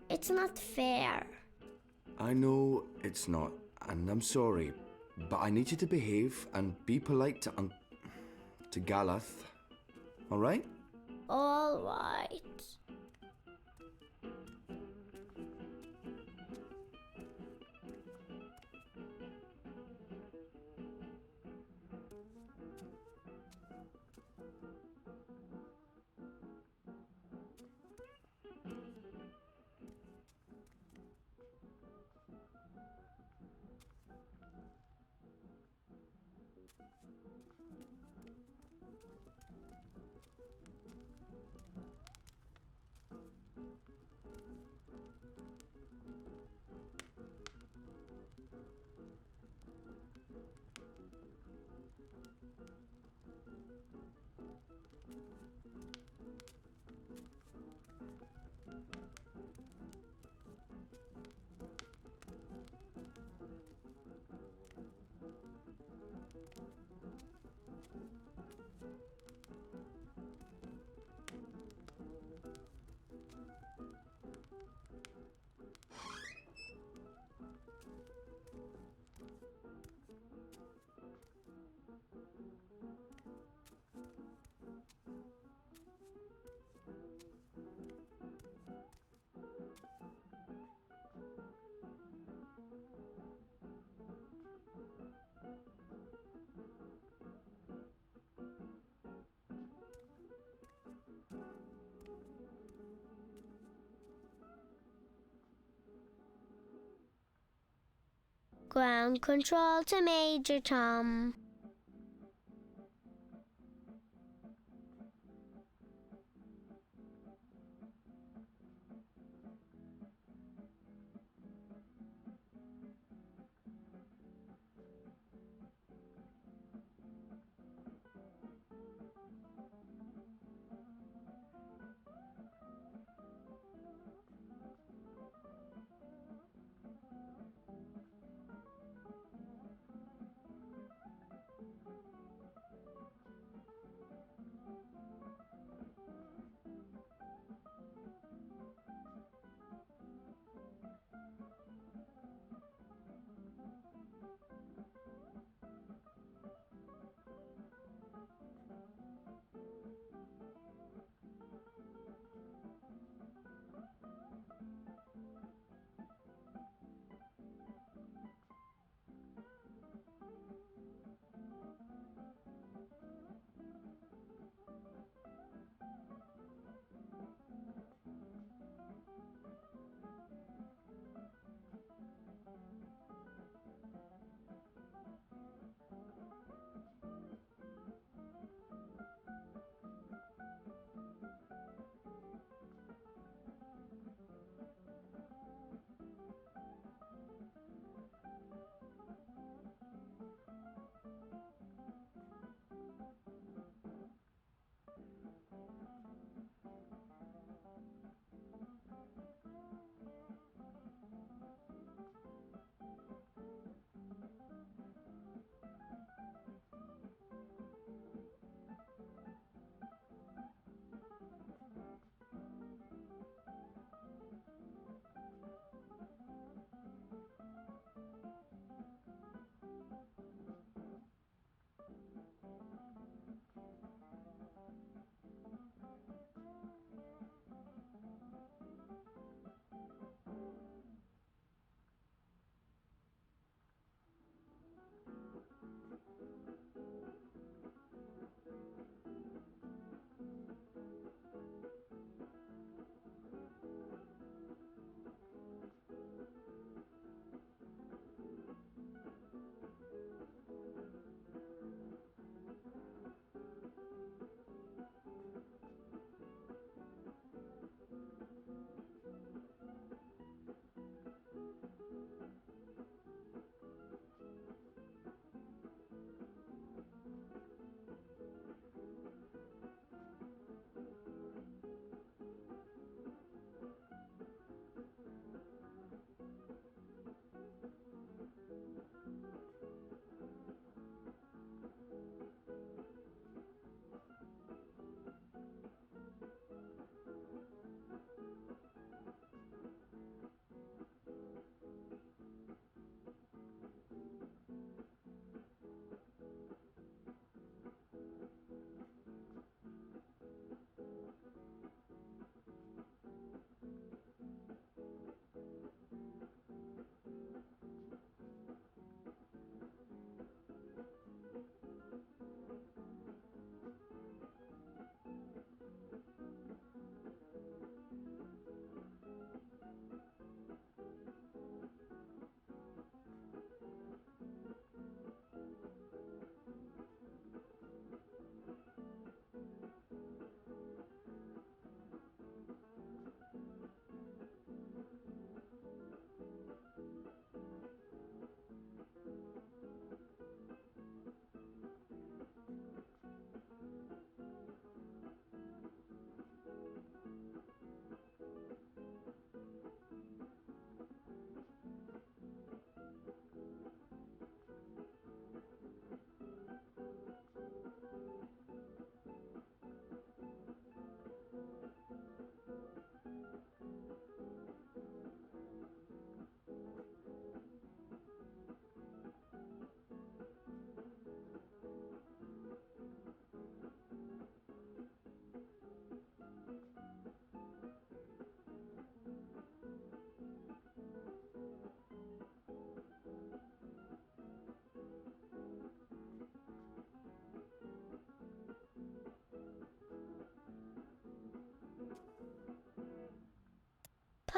It's not fair. I know it's not, and I'm sorry, but I need you to behave and be polite to Galeth. All right? All right. Ground control to Major Tom.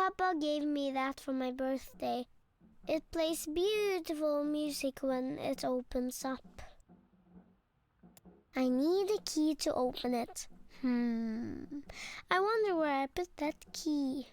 Papa gave me that for my birthday. It plays beautiful music when it opens up. I need a key to open it. I wonder where I put that key.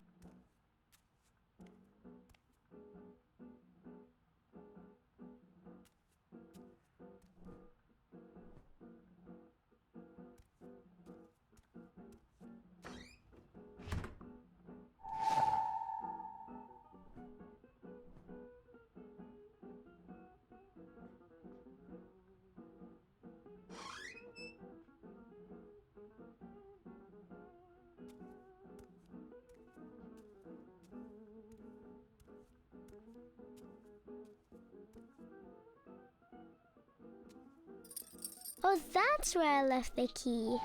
Oh, that's where I left the key.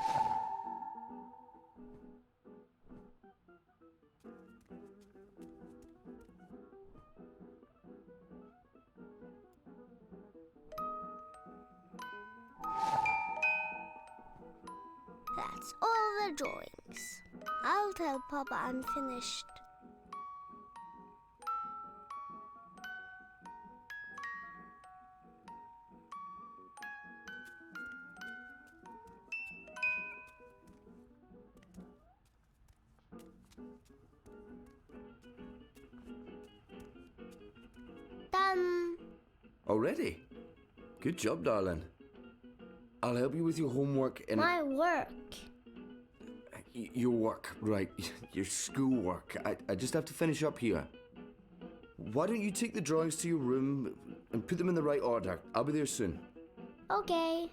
That's all the drawings. I'll tell Papa I'm finished. Done. Already? Good job, darling. I'll help you with your homework in... My work. Your work, right. Your schoolwork. I just have to finish up here. Why don't you take the drawings to your room and put them in the right order? I'll be there soon. Okay.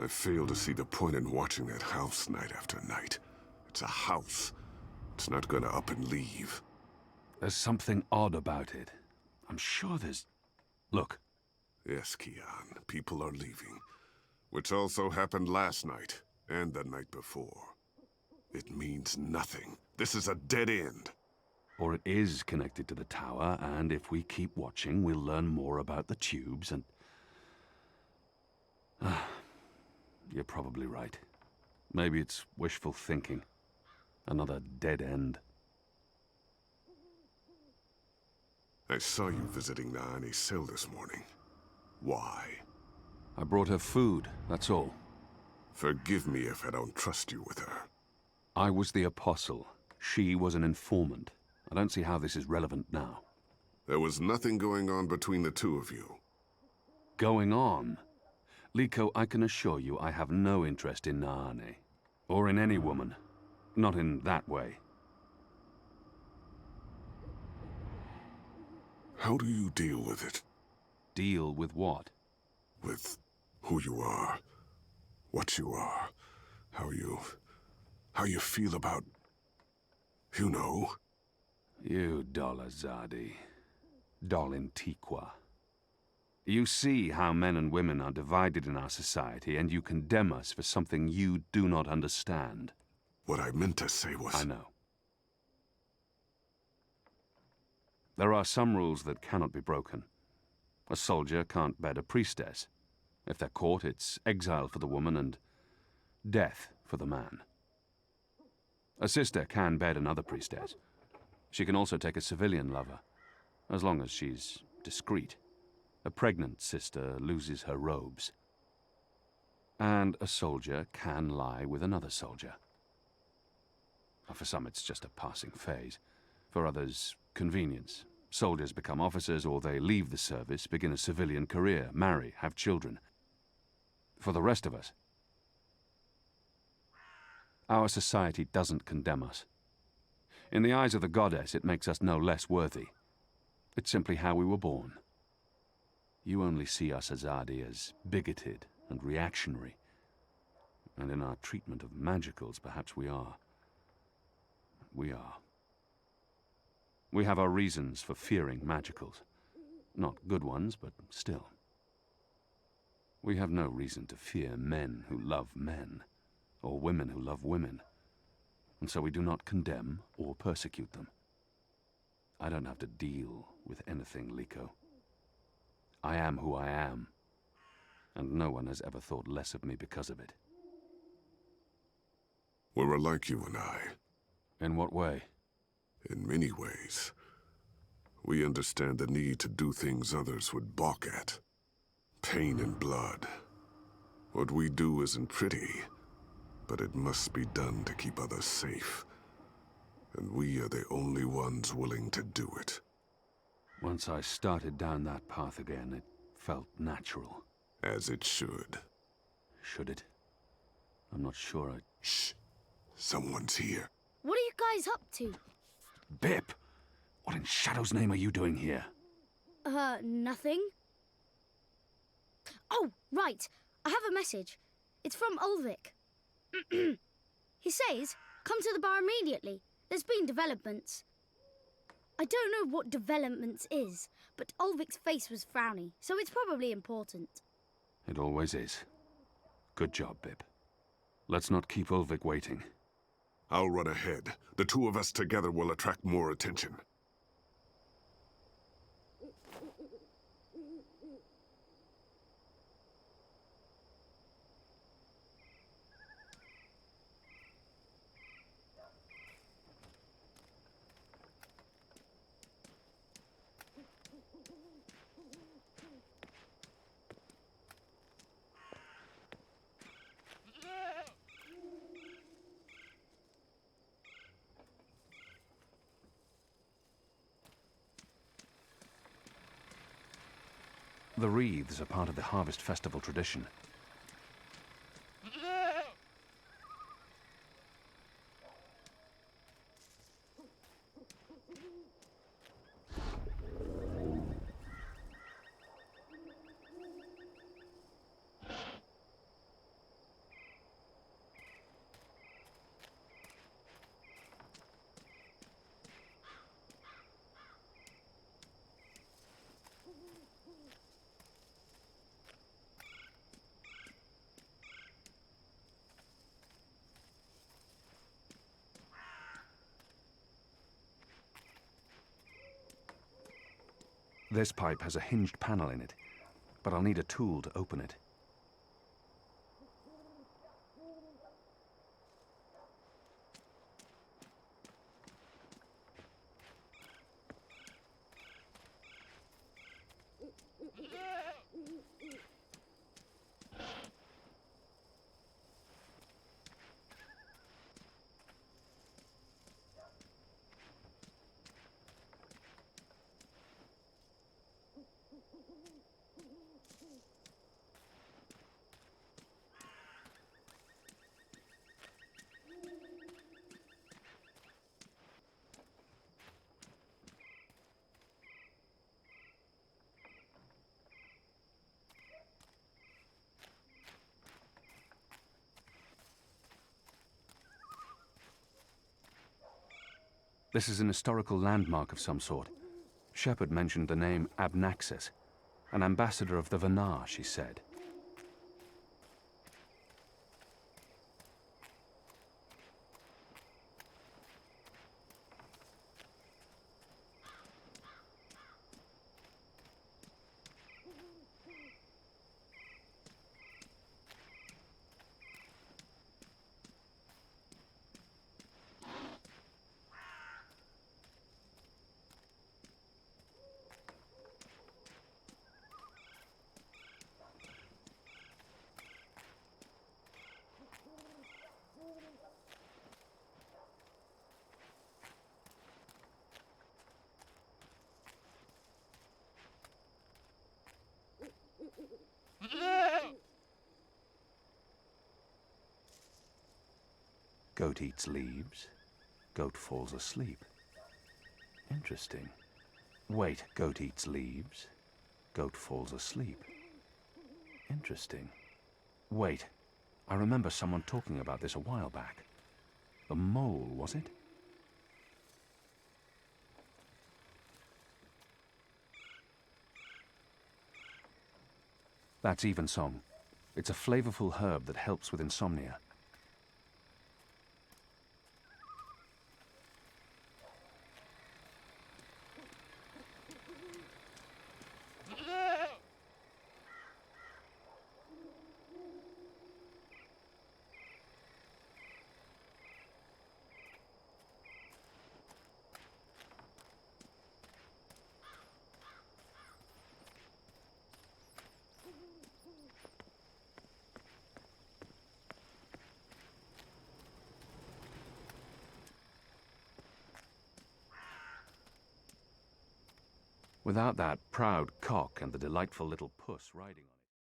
I fail to see the point in watching that house night after night. It's a house. It's not gonna up and leave. There's something odd about it. I'm sure there's... Look. Yes, Kian, people are leaving. Which also happened last night, and the night before. It means nothing. This is a dead end. Or it is connected to the tower, and if we keep watching, we'll learn more about the tubes and... You're probably right. Maybe it's wishful thinking. Another dead end. I saw you visiting Naane's cell this morning. Why? I brought her food, that's all. Forgive me if I don't trust you with her. I was the apostle. She was an informant. I don't see how this is relevant now. There was nothing going on between the two of you. Going on? Liko, I can assure you I have no interest in Naane. Or in any woman. Not in that way. How do you deal with it? Deal with what? With who you are, what you are, how you feel about... You know? You Dolazadi. Dolintiqua. You see how men and women are divided in our society, and you condemn us for something you do not understand. What I meant to say was... I know. There are some rules that cannot be broken. A soldier can't bed a priestess. If they're caught, it's exile for the woman and death for the man. A sister can bed another priestess. She can also take a civilian lover, as long as she's discreet. A pregnant sister loses her robes. And a soldier can lie with another soldier. For some, it's just a passing phase. For others, convenience. Soldiers become officers, or they leave the service, begin a civilian career, marry, have children. For the rest of us, our society doesn't condemn us. In the eyes of the goddess, it makes us no less worthy. It's simply how we were born. You only see us Azadi as bigoted and reactionary. And in our treatment of magicals, perhaps we are. We are. We have our reasons for fearing magicals. Not good ones, but still. We have no reason to fear men who love men, or women who love women. And so we do not condemn or persecute them. I don't have to deal with anything, Liko. I am who I am, and no one has ever thought less of me because of it. We're alike, you and I. In what way? In many ways. We understand the need to do things others would balk at. Pain and blood. What we do isn't pretty, but it must be done to keep others safe. And we are the only ones willing to do it. Once I started down that path again, it felt natural. As it should. Should it? I'm not sure I... Shh! Someone's here. What are you guys up to? Bip! What in Shadow's name are you doing here? Nothing. Oh, right. I have a message. It's from Ulvik. He says, come to the bar immediately. There's been developments. I don't know what developments is, but Ulvik's face was frowny, so it's probably important. It always is. Good job, Bip. Let's not keep Ulvik waiting. I'll run ahead. The two of us together will attract more attention. The wreaths are part of the Harvest Festival tradition. This pipe has a hinged panel in it, but I'll need a tool to open it. This is an historical landmark of some sort. Shepard mentioned the name Abnaxis, an ambassador of the Vanar, she said. Goat eats leaves. Goat falls asleep. Interesting. Wait, goat eats leaves. Goat falls asleep. Interesting. Wait, I remember someone talking about this a while back. The mole, was it? That's Evensong. It's a flavorful herb that helps with insomnia. Without that proud cock and the delightful little puss riding on it.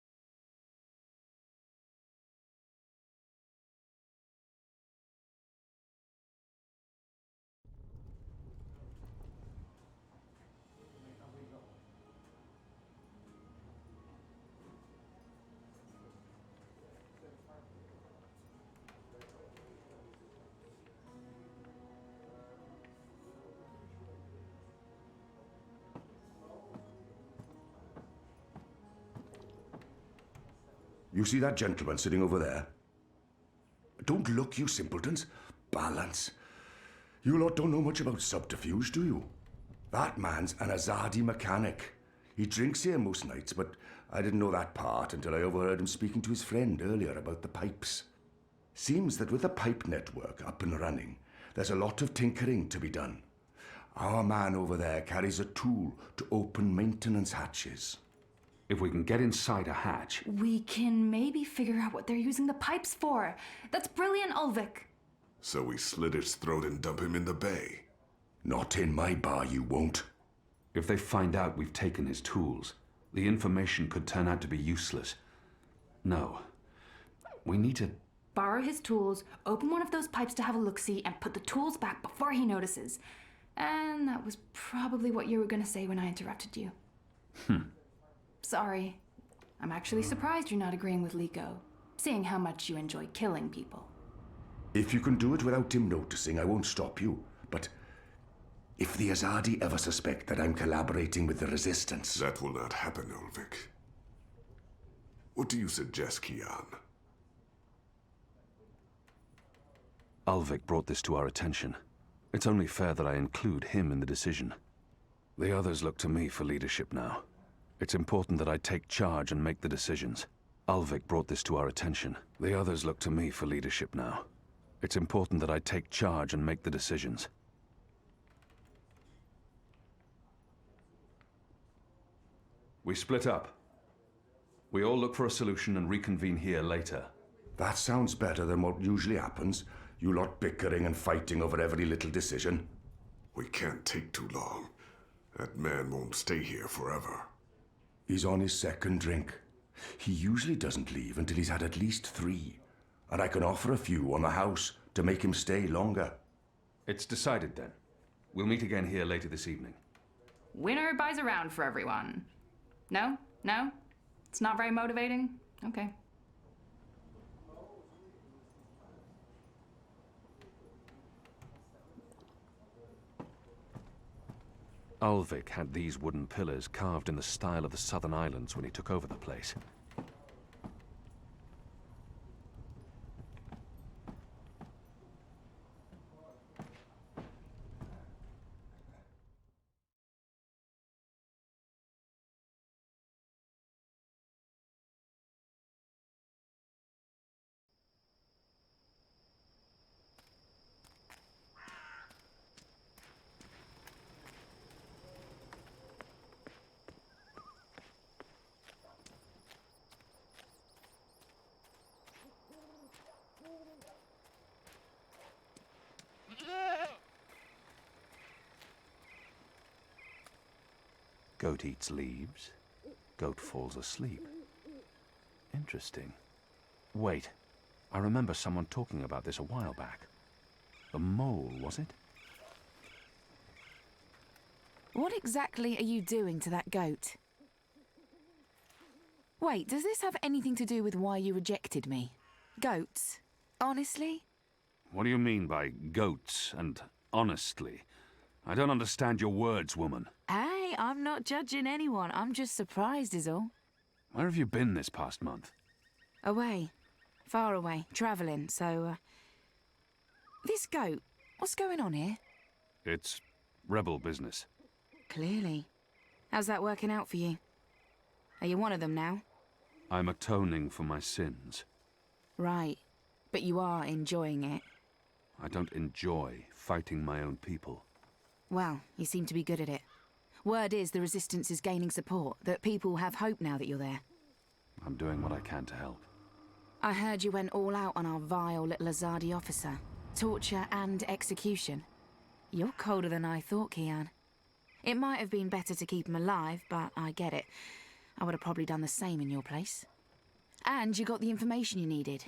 You see that gentleman sitting over there? Don't look, you simpletons. Balance. You lot don't know much about subterfuge, do you? That man's an Azadi mechanic. He drinks here most nights, but I didn't know that part until I overheard him speaking to his friend earlier about the pipes. Seems that with the pipe network up and running, there's a lot of tinkering to be done. Our man over there carries a tool to open maintenance hatches. If we can get inside a hatch... We can maybe figure out what they're using the pipes for. That's brilliant, Ulvik. So we slit his throat and dump him in the bay. Not in my bar, you won't. If they find out we've taken his tools, the information could turn out to be useless. No. We need to... Borrow his tools, open one of those pipes to have a look-see, and put the tools back before he notices. And that was probably what you were going to say when I interrupted you. Sorry. I'm actually surprised you're not agreeing with Liko, seeing how much you enjoy killing people. If you can do it without him noticing, I won't stop you. But if the Azadi ever suspect that I'm collaborating with the Resistance... That will not happen, Ulvik. What do you suggest, Kian? Ulvik brought this to our attention. It's only fair that I include him in the decision. The others look to me for leadership now. It's important that I take charge and make the decisions. Ulvik brought this to our attention. The others look to me for leadership now. It's important that I take charge and make the decisions. We split up. We all look for a solution and reconvene here later. That sounds better than what usually happens. You lot bickering and fighting over every little decision. We can't take too long. That man won't stay here forever. He's on his second drink. He usually doesn't leave until he's had at least 3. And I can offer a few on the house to make him stay longer. It's decided then. We'll meet again here later this evening. Winner buys around for everyone. No? No? It's not very motivating? Okay. Ulvik had these wooden pillars carved in the style of the Southern Islands when he took over the place. Goat eats leaves. Goat falls asleep. Interesting. Wait. I remember someone talking about this a while back. The mole, was it? What exactly are you doing to that goat? Wait, does this have anything to do with why you rejected me? Goats? Honestly? What do you mean by goats and honestly? I don't understand your words, woman. Hey, I'm not judging anyone. I'm just surprised is all. Where have you been this past month? Away. Far away. Travelling, so, This goat, what's going on here? It's rebel business. Clearly. How's that working out for you? Are you one of them now? I'm atoning for my sins. Right. But you are enjoying it. I don't enjoy fighting my own people. Well, you seem to be good at it. Word is the Resistance is gaining support, that people have hope now that you're there. I'm doing what I can to help. I heard you went all out on our vile little Azadi officer. Torture and execution. You're colder than I thought, Kian. It might have been better to keep him alive, but I get it. I would have probably done the same in your place. And you got the information you needed.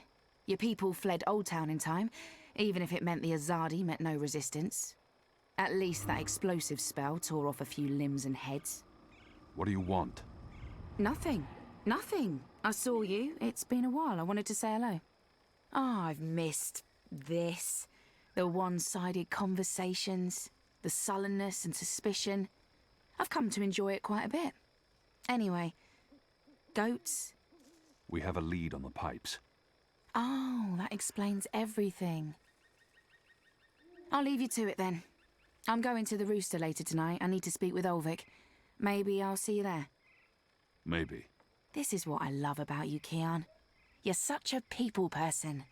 Your people fled Old Town in time, even if it meant the Azadi met no resistance. At least that explosive spell tore off a few limbs and heads. What do you want? Nothing. Nothing. I saw you. It's been a while. I wanted to say hello. Oh, I've missed this. The one-sided conversations, the sullenness and suspicion. I've come to enjoy it quite a bit. Anyway, goats? We have a lead on the pipes. Oh, that explains everything. I'll leave you to it then. I'm going to the Rooster later tonight. I need to speak with Ulvik. Maybe I'll see you there. Maybe. This is what I love about you, Kian. You're such a people person.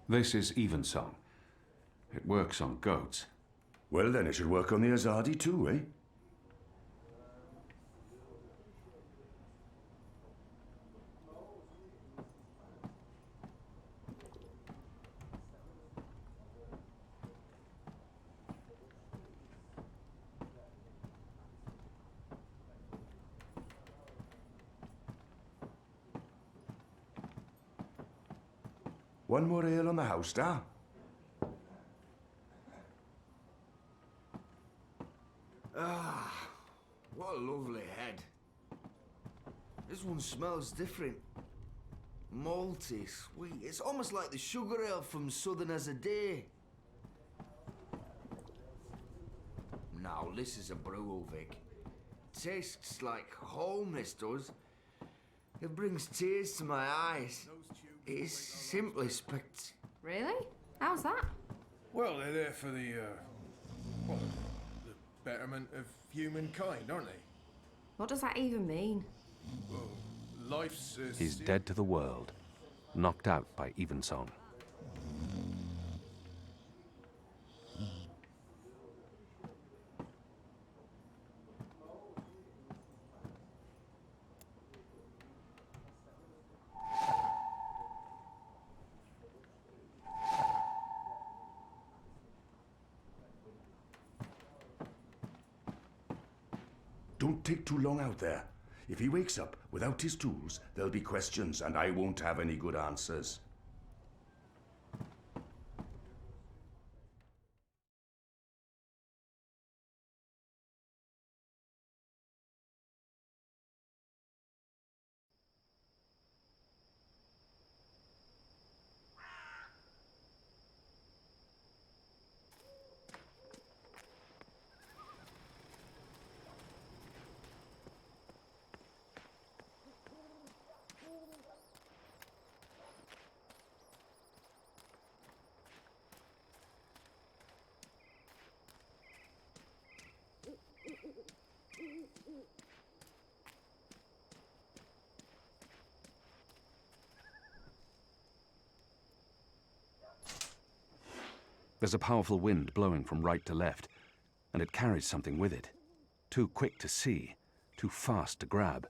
This is Evensong. It works on goats. Well, then it should work on the Azadi too, eh? One more ale on the house, star. Ah, what a lovely head. This one smells different. Malty, sweet. It's almost like the sugar ale from Southern as a Day. Now, this is a brew, Vic. Tastes like home, this does. It brings tears to my eyes. It is simply Really? How's that? Well, they're there for the betterment of humankind, aren't they? What does that even mean? Well, life's... He's dead to the world, knocked out by Evensong. Don't take too long out there. If he wakes up without his tools, there'll be questions, and I won't have any good answers. There's a powerful wind blowing from right to left, and it carries something with it. Too quick to see, too fast to grab.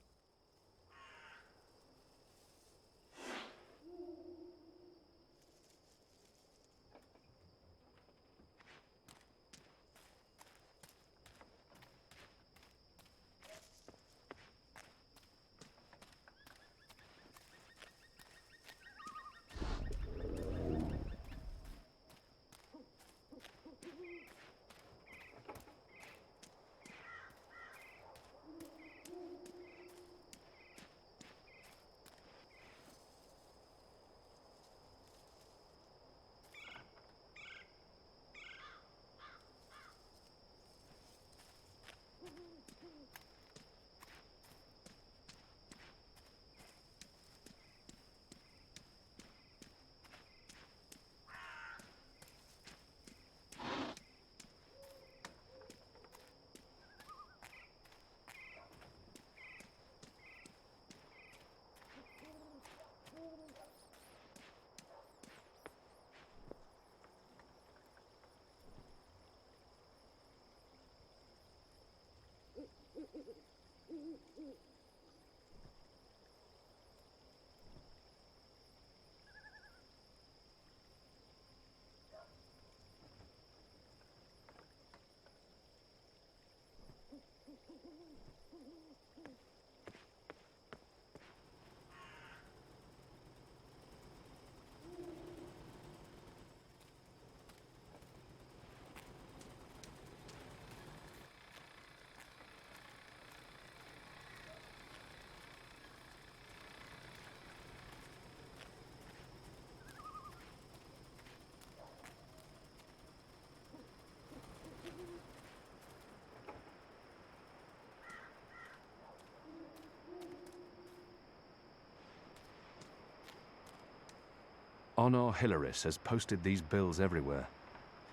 Honor Hilaris has posted these bills everywhere.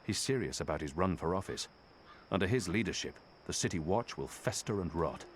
He's serious about his run for office. Under his leadership, the City Watch will fester and rot.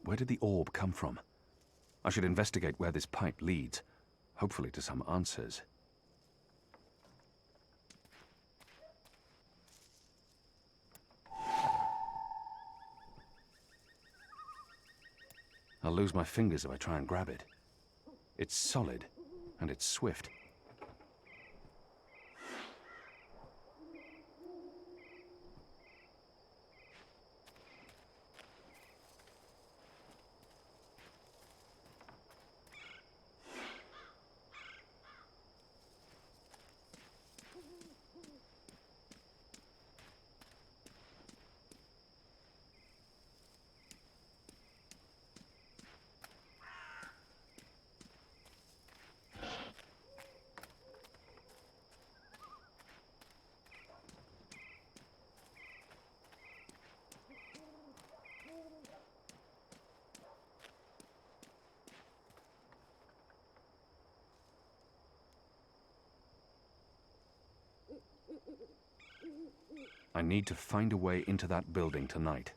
Where did the orb come from? I should investigate where this pipe leads, hopefully to some answers. I'll lose my fingers if I try and grab it. It's solid, and it's swift. I need to find a way into that building tonight.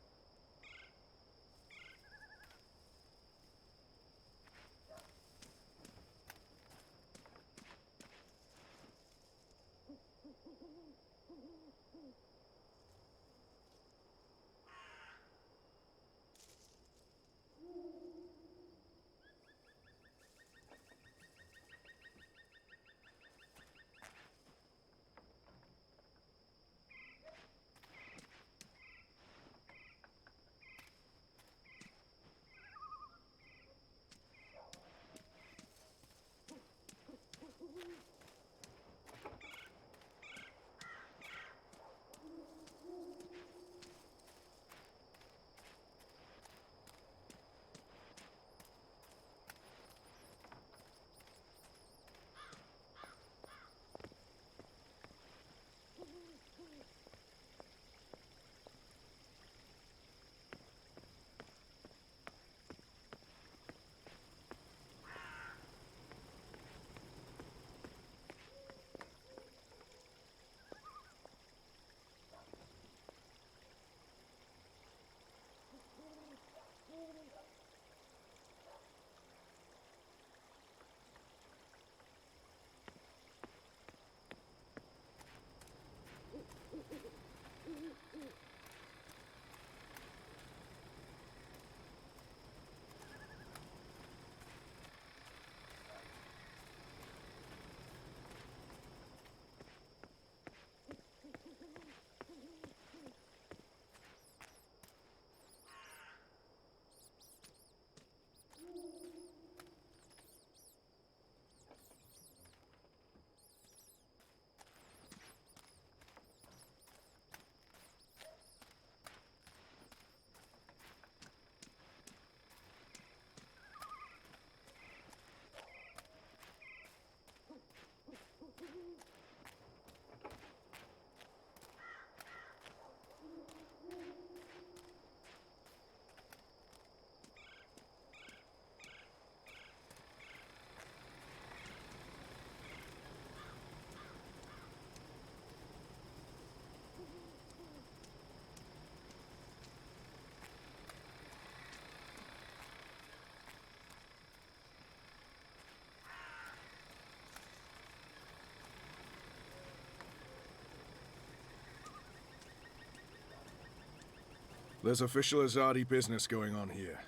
There's official Azadi business going on here.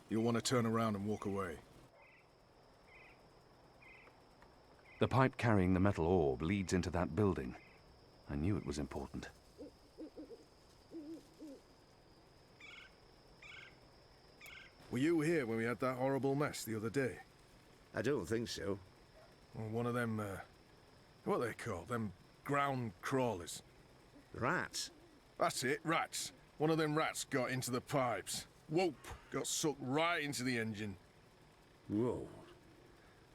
You'll want to turn around and walk away. The pipe carrying the metal orb leads into that building. I knew it was important. Were you here when we had that horrible mess the other day? I don't think so. Well, one of them, what are they called? Them ground crawlers. Rats? That's it, rats. One of them rats got into the pipes. Whoop! Got sucked right into the engine. Whoa.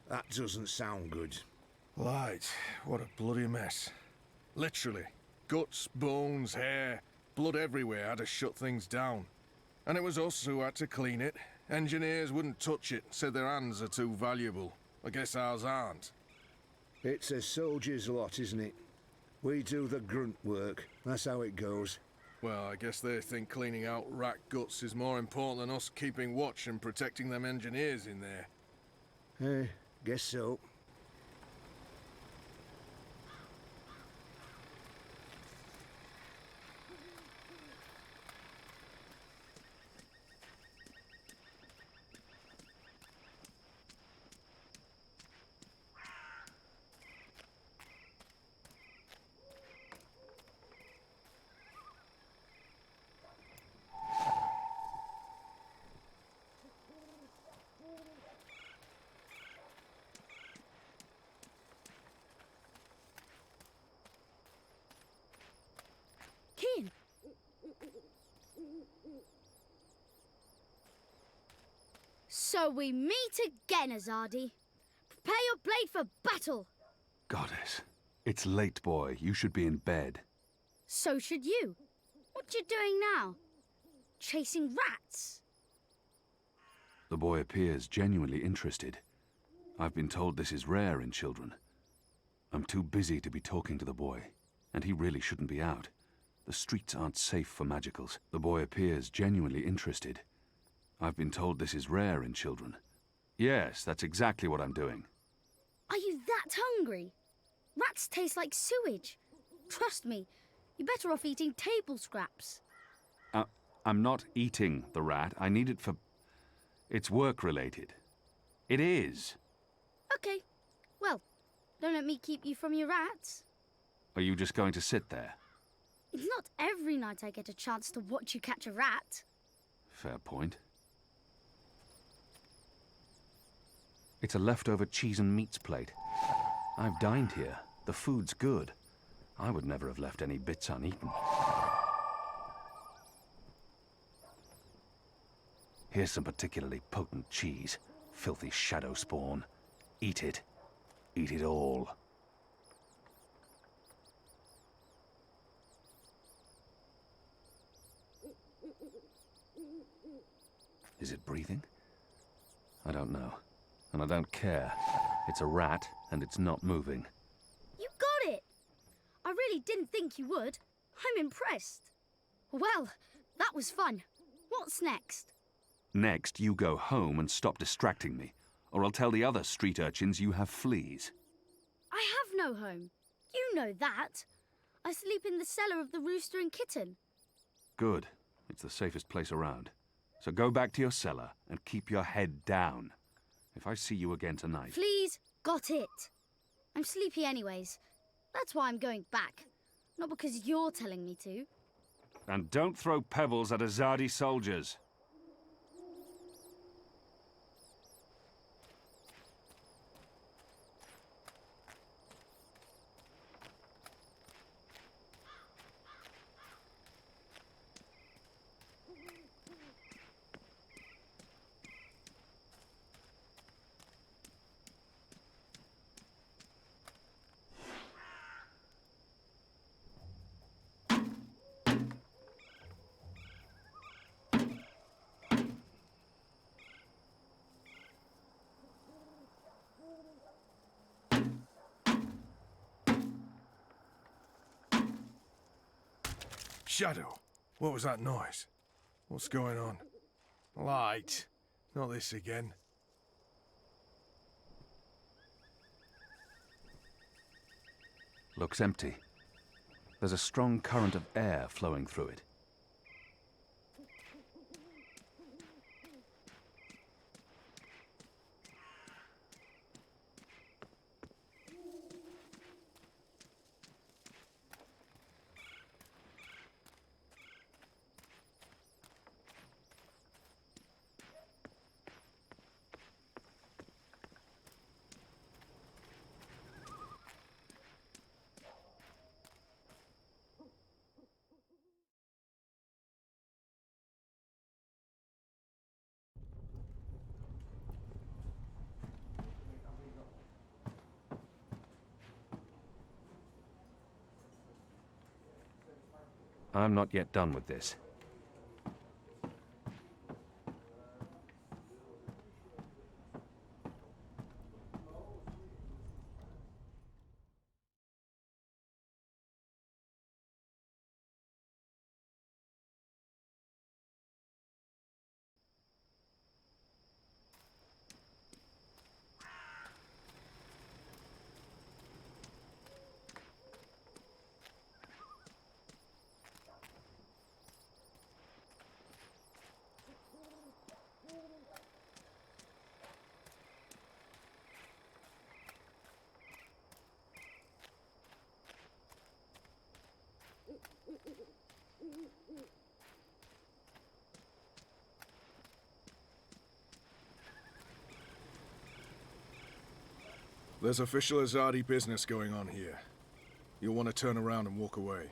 That doesn't sound good. Light, what a bloody mess. Literally. Guts, bones, hair, blood everywhere had to shut things down. And it was us who had to clean it. Engineers wouldn't touch it, said their hands are too valuable. I guess ours aren't. It's a soldier's lot, isn't it? We do the grunt work. That's how it goes. Well, I guess they think cleaning out rat guts is more important than us keeping watch and protecting them engineers in there. Guess so. Keen. So we meet again, Azadi. Prepare your blade for battle. Goddess. It's late, boy. You should be in bed. So should you. What you doing now? Chasing rats? The boy appears genuinely interested. I've been told this is rare in children. I'm too busy to be talking to the boy, and he really shouldn't be out. The streets aren't safe for magicals. The boy appears genuinely interested. I've been told this is rare in children. Yes, that's exactly what I'm doing. Are you that hungry? Rats taste like sewage. Trust me, you're better off eating table scraps. I'm not eating the rat. I need it for... It's work-related. It is. Okay, well, don't let me keep you from your rats. Are you just going to sit there? It's not every night I get a chance to watch you catch a rat. Fair point. It's a leftover cheese and meats plate. I've dined here. The food's good. I would never have left any bits uneaten. Here's some particularly potent cheese. Filthy shadow spawn. Eat it. Eat it all. Is it breathing? I don't know. And I don't care. It's a rat, and it's not moving. You got it! I really didn't think you would. I'm impressed. Well, that was fun. What's next? Next, you go home and stop distracting me, or I'll tell the other street urchins you have fleas. I have no home. You know that. I sleep in the cellar of the Rooster and Kitten. Good. It's the safest place around. So go back to your cellar and keep your head down. If I see you again tonight... Please, got it. I'm sleepy anyways. That's why I'm going back. Not because you're telling me to. And don't throw pebbles at Azadi soldiers. Shadow, what was that noise? What's going on? Light. Not this again. Looks empty. There's a strong current of air flowing through it. I'm not yet done with this. There's official Azadi business going on here. You'll want to turn around and walk away.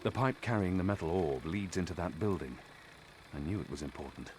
The pipe carrying the metal orb leads into that building. I knew it was important.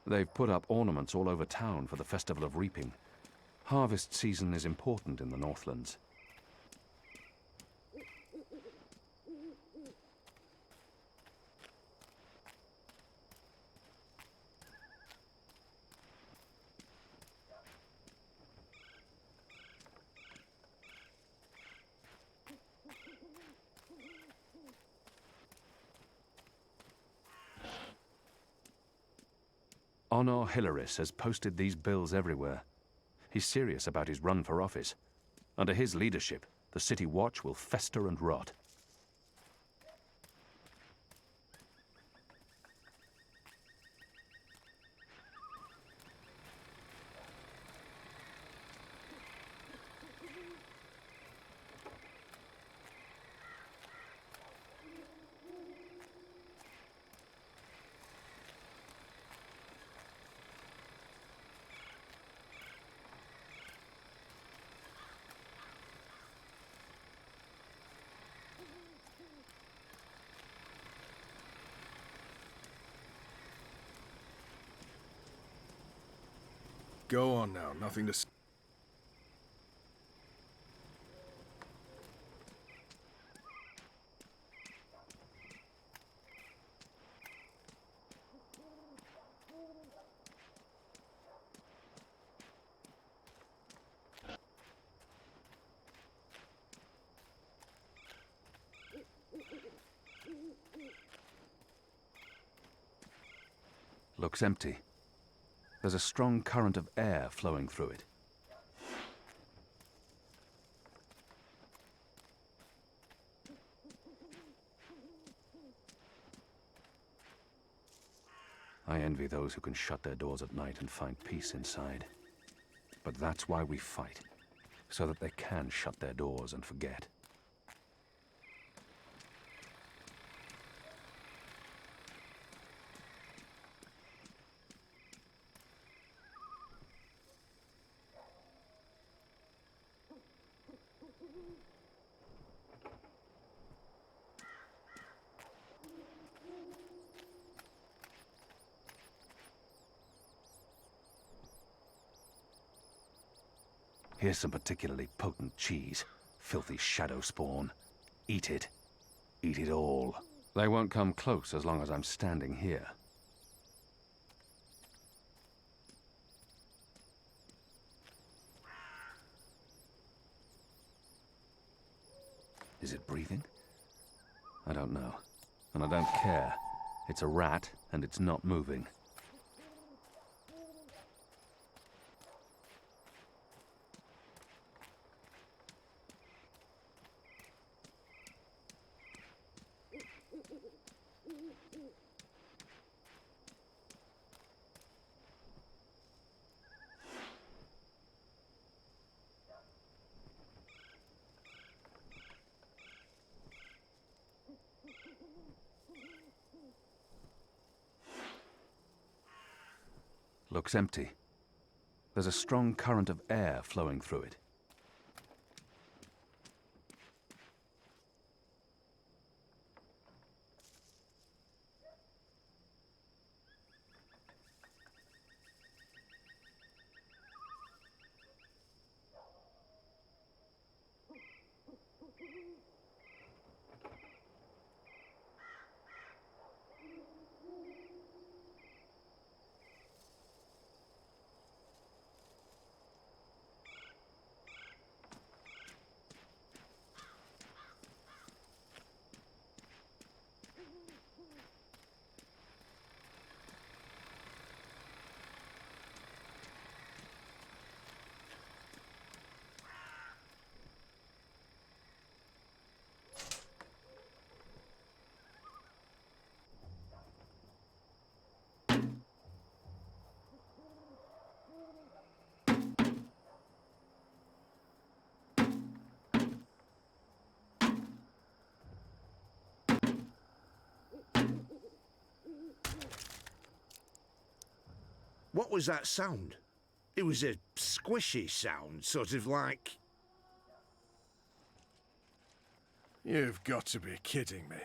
They've put up ornaments all over town for the Festival of Reaping. Harvest season is important in the Northlands. Honor Hilaris has posted these bills everywhere. He's serious about his run for office. Under his leadership, the City Watch will fester and rot. Go on now, nothing to... Looks empty. There's a strong current of air flowing through it. I envy those who can shut their doors at night and find peace inside. But that's why we fight, so that they can shut their doors and forget. Here's some particularly potent cheese. Filthy shadow spawn. Eat it. Eat it all. They won't come close as long as I'm standing here. Is it breathing? I don't know. And I don't care. It's a rat, and it's not moving. Looks empty. There's a strong current of air flowing through it. What was that sound? It was a squishy sound, sort of like... You've got to be kidding me.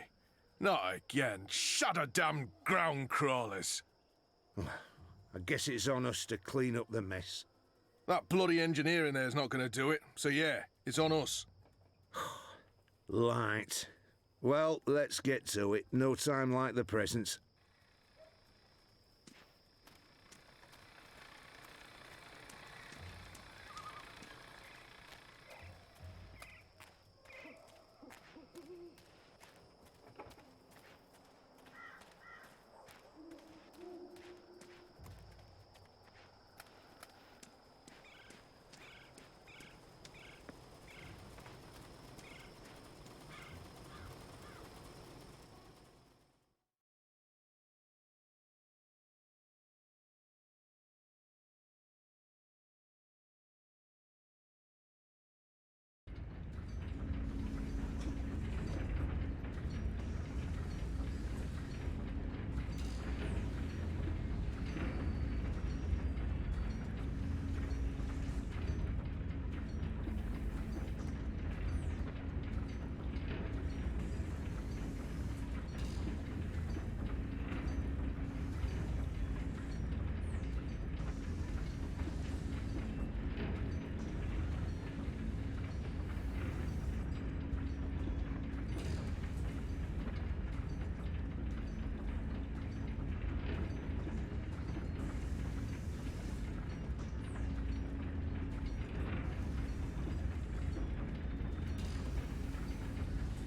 Not again. Shut damn ground crawlers. I guess it's on us to clean up the mess. That bloody engineer in there's not going to do it, so yeah, it's on us. Right. Well, let's get to it. No time like the present.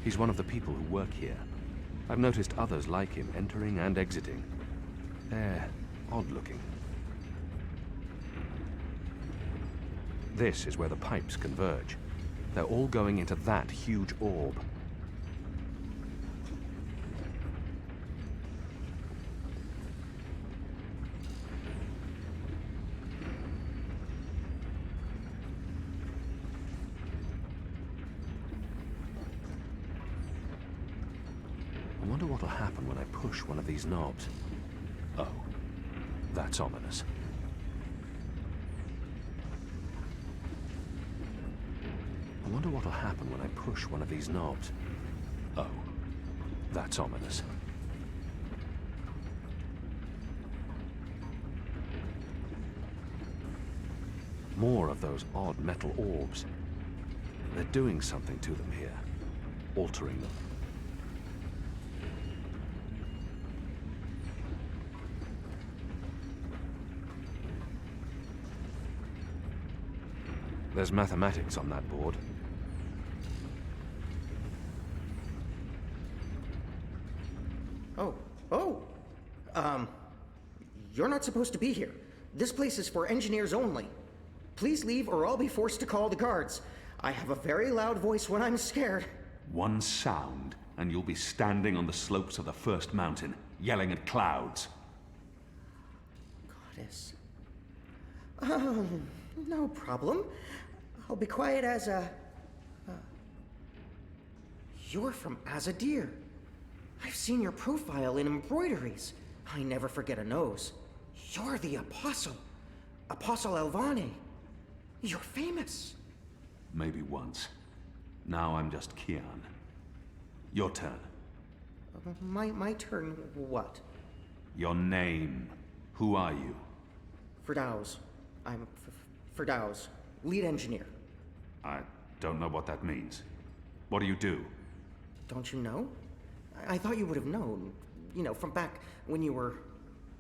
He's one of the people who work here. I've noticed others like him entering and exiting. They're odd-looking. This is where the pipes converge. They're all going into that huge orb. I wonder what'll happen when I push one of these knobs. Oh, that's ominous. I wonder what'll happen when I push one of these knobs. Oh, that's ominous. More of those odd metal orbs. They're doing something to them here, altering them. There's mathematics on that board. You're not supposed to be here. This place is for engineers only. Please leave or I'll be forced to call the guards. I have a very loud voice when I'm scared. One sound, and you'll be standing on the slopes of the first mountain, yelling at clouds. Goddess. No problem. I'll be quiet as a... You're from Azadir. I've seen your profile in embroideries. I never forget a nose. You're the Apostle. Apostle Elvane. You're famous. Maybe once. Now I'm just Kian. Your turn. My turn what? Your name. Who are you? Firdaus. I'm Firdaus, lead engineer. I don't know what that means. What do you do? Don't you know? I thought you would have known. You know, from back when you were...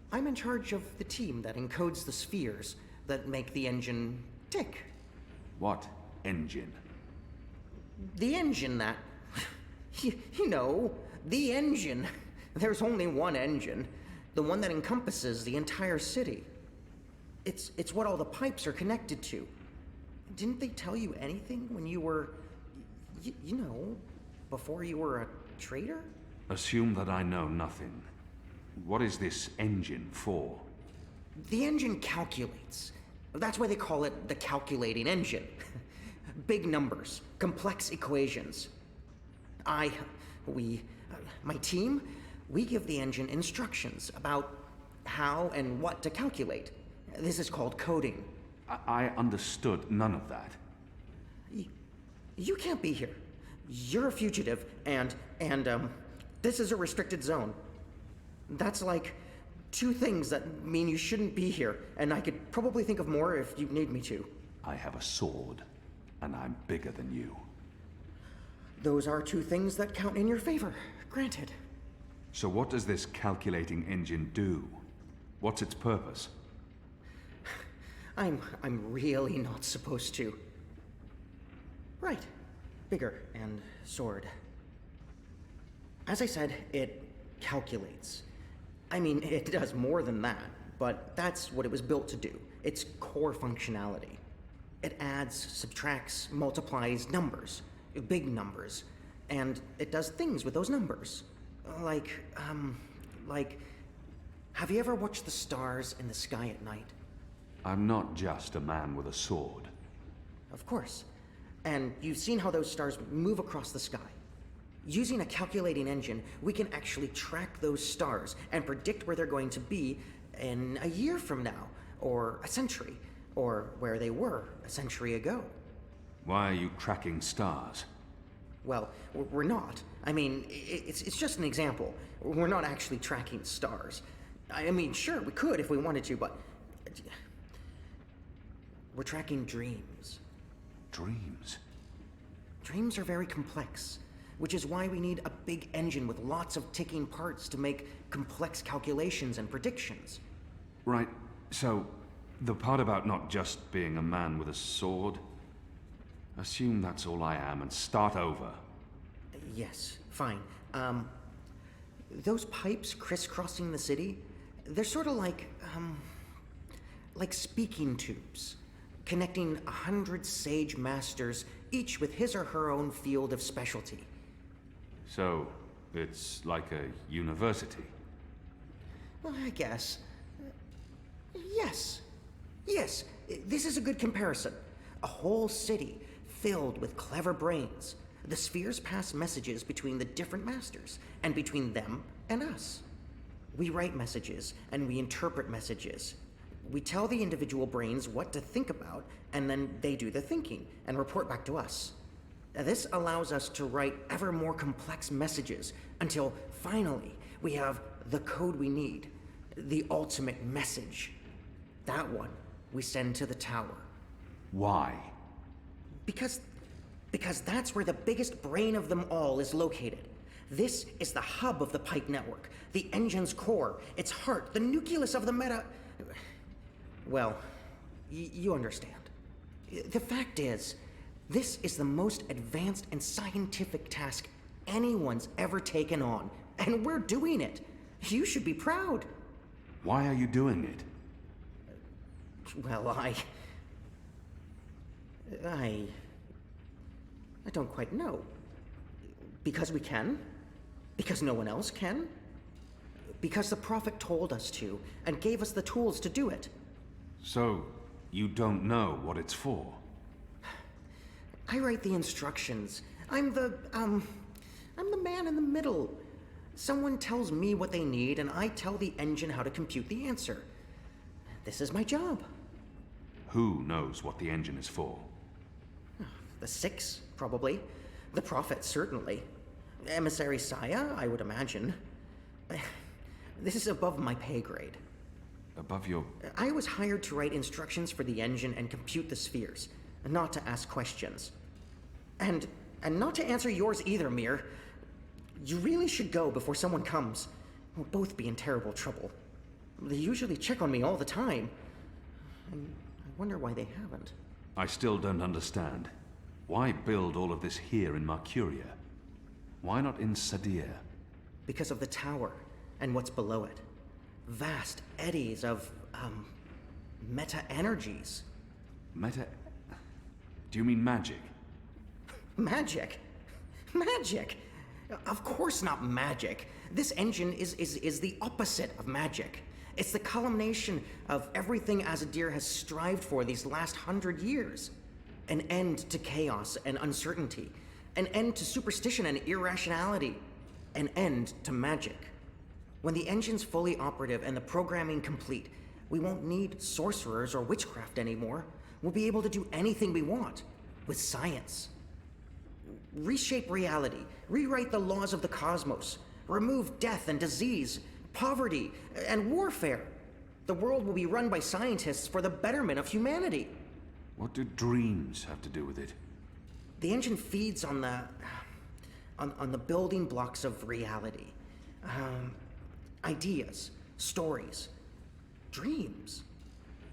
I'm in charge of the team that encodes the spheres that make the engine tick. What engine? The engine that... you know, the engine. There's only one engine. The one that encompasses the entire city. It's what all the pipes are connected to. Didn't they tell you anything when you were... you know, before you were a traitor? Assume that I know nothing. What is this engine for? The engine calculates. That's why they call it the calculating engine. Big numbers, complex equations. My team, we give the engine instructions about how and what to calculate. This is called coding. I understood none of that. You can't be here. You're a fugitive, and this is a restricted zone. That's like 2 things that mean you shouldn't be here, and I could probably think of more if you need me to. I have a sword, and I'm bigger than you. Those are 2 things that count in your favor, granted. So what does this calculating engine do? What's its purpose? I'm really not supposed to. Right. Bigger and sword. As I said, it calculates. I mean, it does more than that, but that's what it was built to do. Its core functionality. It adds, subtracts, multiplies numbers. Big numbers. And it does things with those numbers. Like, have you ever watched the stars in the sky at night? I'm not just a man with a sword. Of course. And you've seen how those stars move across the sky. Using a calculating engine, we can actually track those stars and predict where they're going to be in a year from now, or a century, or where they were a century ago. Why are you tracking stars? Well, we're not. I mean, it's just an example. We're not actually tracking stars. I mean, sure, we could if we wanted to, but... we're tracking dreams. Dreams? Dreams are very complex, which is why we need a big engine with lots of ticking parts to make complex calculations and predictions. Right, so the part about not just being a man with a sword, assume that's all I am and start over. Yes, fine. Those pipes crisscrossing the city, they're sort of like speaking tubes, connecting 100 sage masters, each with his or her own field of specialty. So, it's like a university? Well, I guess. Yes. Yes, this is a good comparison. A whole city filled with clever brains. The spheres pass messages between the different masters, and between them and us. We write messages, and we interpret messages. We tell the individual brains what to think about, and then they do the thinking, and report back to us. This allows us to write ever more complex messages until finally we have the code we need, the ultimate message. That one we send to the tower. Why? Because that's where the biggest brain of them all is located. This is the hub of the pipe network, the engine's core, its heart, the nucleus of the meta... Well, you understand. The fact is, this is the most advanced and scientific task anyone's ever taken on, and we're doing it. You should be proud. Why are you doing it? Well, I don't quite know. Because we can. Because no one else can. Because the Prophet told us to, and gave us the tools to do it. So, you don't know what it's for? I write the instructions. I'm the man in the middle. Someone tells me what they need, and I tell the engine how to compute the answer. This is my job. Who knows what the engine is for? The Six, probably. The Prophet, certainly. Emissary Saya, I would imagine. This is above my pay grade. Above your... I was hired to write instructions for the engine and compute the spheres, not to ask questions. And not to answer yours either, Mir. You really should go before someone comes. We'll both be in terrible trouble. They usually check on me all the time. And I wonder why they haven't. I still don't understand. Why build all of this here in Mercuria? Why not in Sadir? Because of the tower and what's below it. Vast eddies of, meta-energies. Meta... Do you mean magic? Magic? Magic? Of course not magic. This engine is the opposite of magic. It's the culmination of everything Azadir has strived for these last 100 years. An end to chaos and uncertainty. An end to superstition and irrationality. An end to magic. When the engine's fully operative and the programming complete, we won't need sorcerers or witchcraft anymore. We'll be able to do anything we want with science. Reshape reality, rewrite the laws of the cosmos, remove death and disease, poverty and warfare. The world will be run by scientists for the betterment of humanity. What do dreams have to do with it? The engine feeds on the building blocks of reality. Ideas, stories, dreams.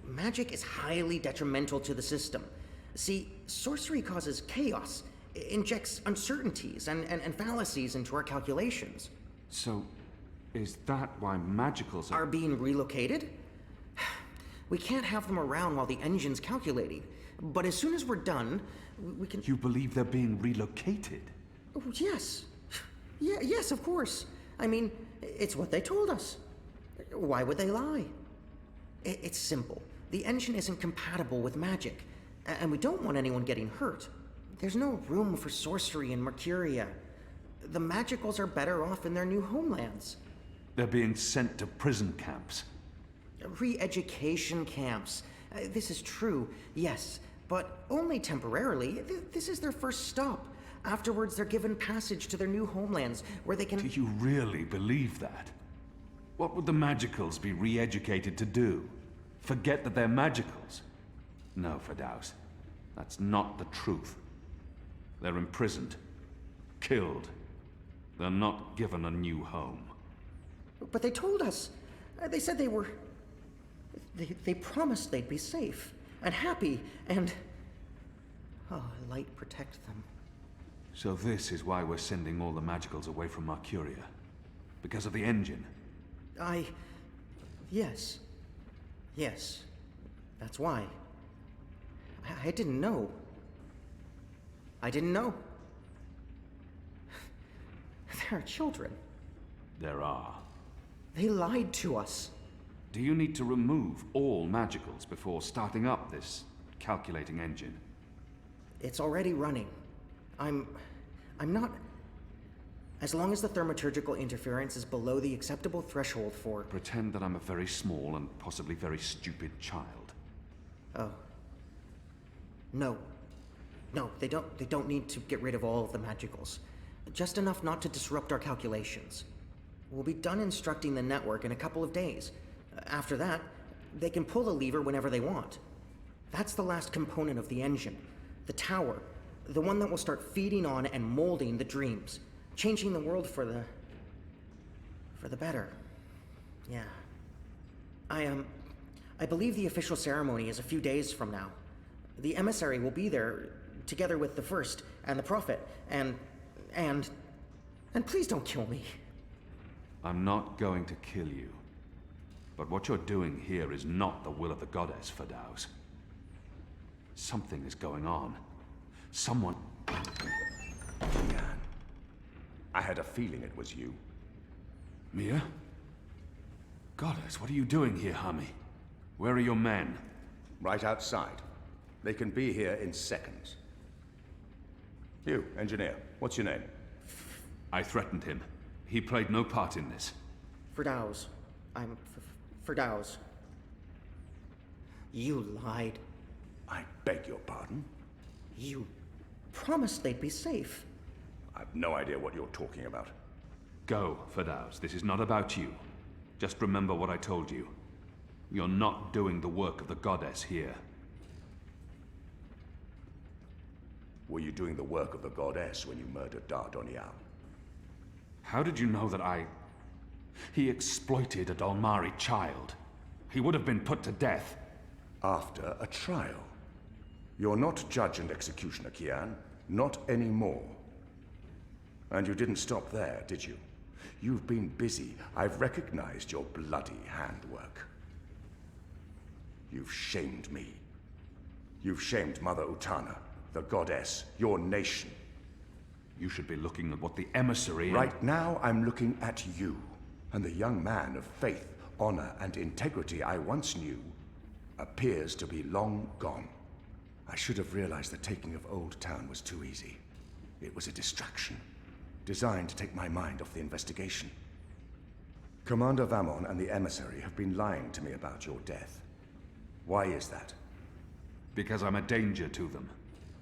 Magic is highly detrimental to the system. See, sorcery causes chaos, injects uncertainties and fallacies into our calculations. So, is that why magicals are being relocated? We can't have them around while the engine's calculating. But as soon as we're done, we can... You believe they're being relocated? Oh, yes. Yes, of course. I mean, it's what they told us. Why would they lie? It's simple. The engine isn't compatible with magic, and we don't want anyone getting hurt. There's no room for sorcery in Mercuria. The magicals are better off in their new homelands. They're being sent to prison camps. Re-education camps. This is true, yes, but only temporarily. This is their first stop. Afterwards, they're given passage to their new homelands, where they can... Do you really believe that? What would the magicals be re-educated to do? Forget that they're magicals? No, Firdaus. That's not the truth. They're imprisoned. Killed. They're not given a new home. But they told us. They said they were... They promised they'd be safe and happy and... Oh, light protect them. So this is why we're sending all the magicals away from Mercuria? Because of the engine? Yes. Yes. That's why. I didn't know. I didn't know. There are children. There are. They lied to us. Do you need to remove all magicals before starting up this calculating engine? It's already running. I'm not... As long as the thaumaturgical interference is below the acceptable threshold for... Pretend that I'm a very small and possibly very stupid child. Oh. No. No, they don't need to get rid of all of the magicals. Just enough not to disrupt our calculations. We'll be done instructing the network in a couple of days. After that, they can pull the lever whenever they want. That's the last component of the engine. The tower. The one that will start feeding on and molding the dreams. Changing the world for the better. Yeah. I believe the official ceremony is a few days from now. The emissary will be there, together with the First and the Prophet, and please don't kill me. I'm not going to kill you. But what you're doing here is not the will of the goddess, Firdaus. Something is going on. Someone... Kian, I had a feeling it was you. Mia? Goddess, what are you doing here, Hami? Where are your men? Right outside. They can be here in seconds. You, engineer, what's your name? I threatened him. He played no part in this. Firdaus. I'm Firdaus. You lied. I beg your pardon? You promised they'd be safe. I've no idea what you're talking about. Go, Firdaus. This is not about you. Just remember what I told you. You're not doing the work of the goddess here. Were you doing the work of the goddess when you murdered Dardonial? How did you know that He exploited a Dalmari child. He would have been put to death. After a trial. You're not judge and executioner, Kian. Not anymore. And you didn't stop there, did you? You've been busy. I've recognized your bloody handwork. You've shamed me. You've shamed Mother Utana, the goddess, your nation. You should be looking at what the emissary... Right now, I'm looking at you, and the young man of faith, honor, and integrity I once knew appears to be long gone. I should have realized the taking of Old Town was too easy. It was a distraction, designed to take my mind off the investigation. Commander Vamon and the emissary have been lying to me about your death. Why is that? Because I'm a danger to them.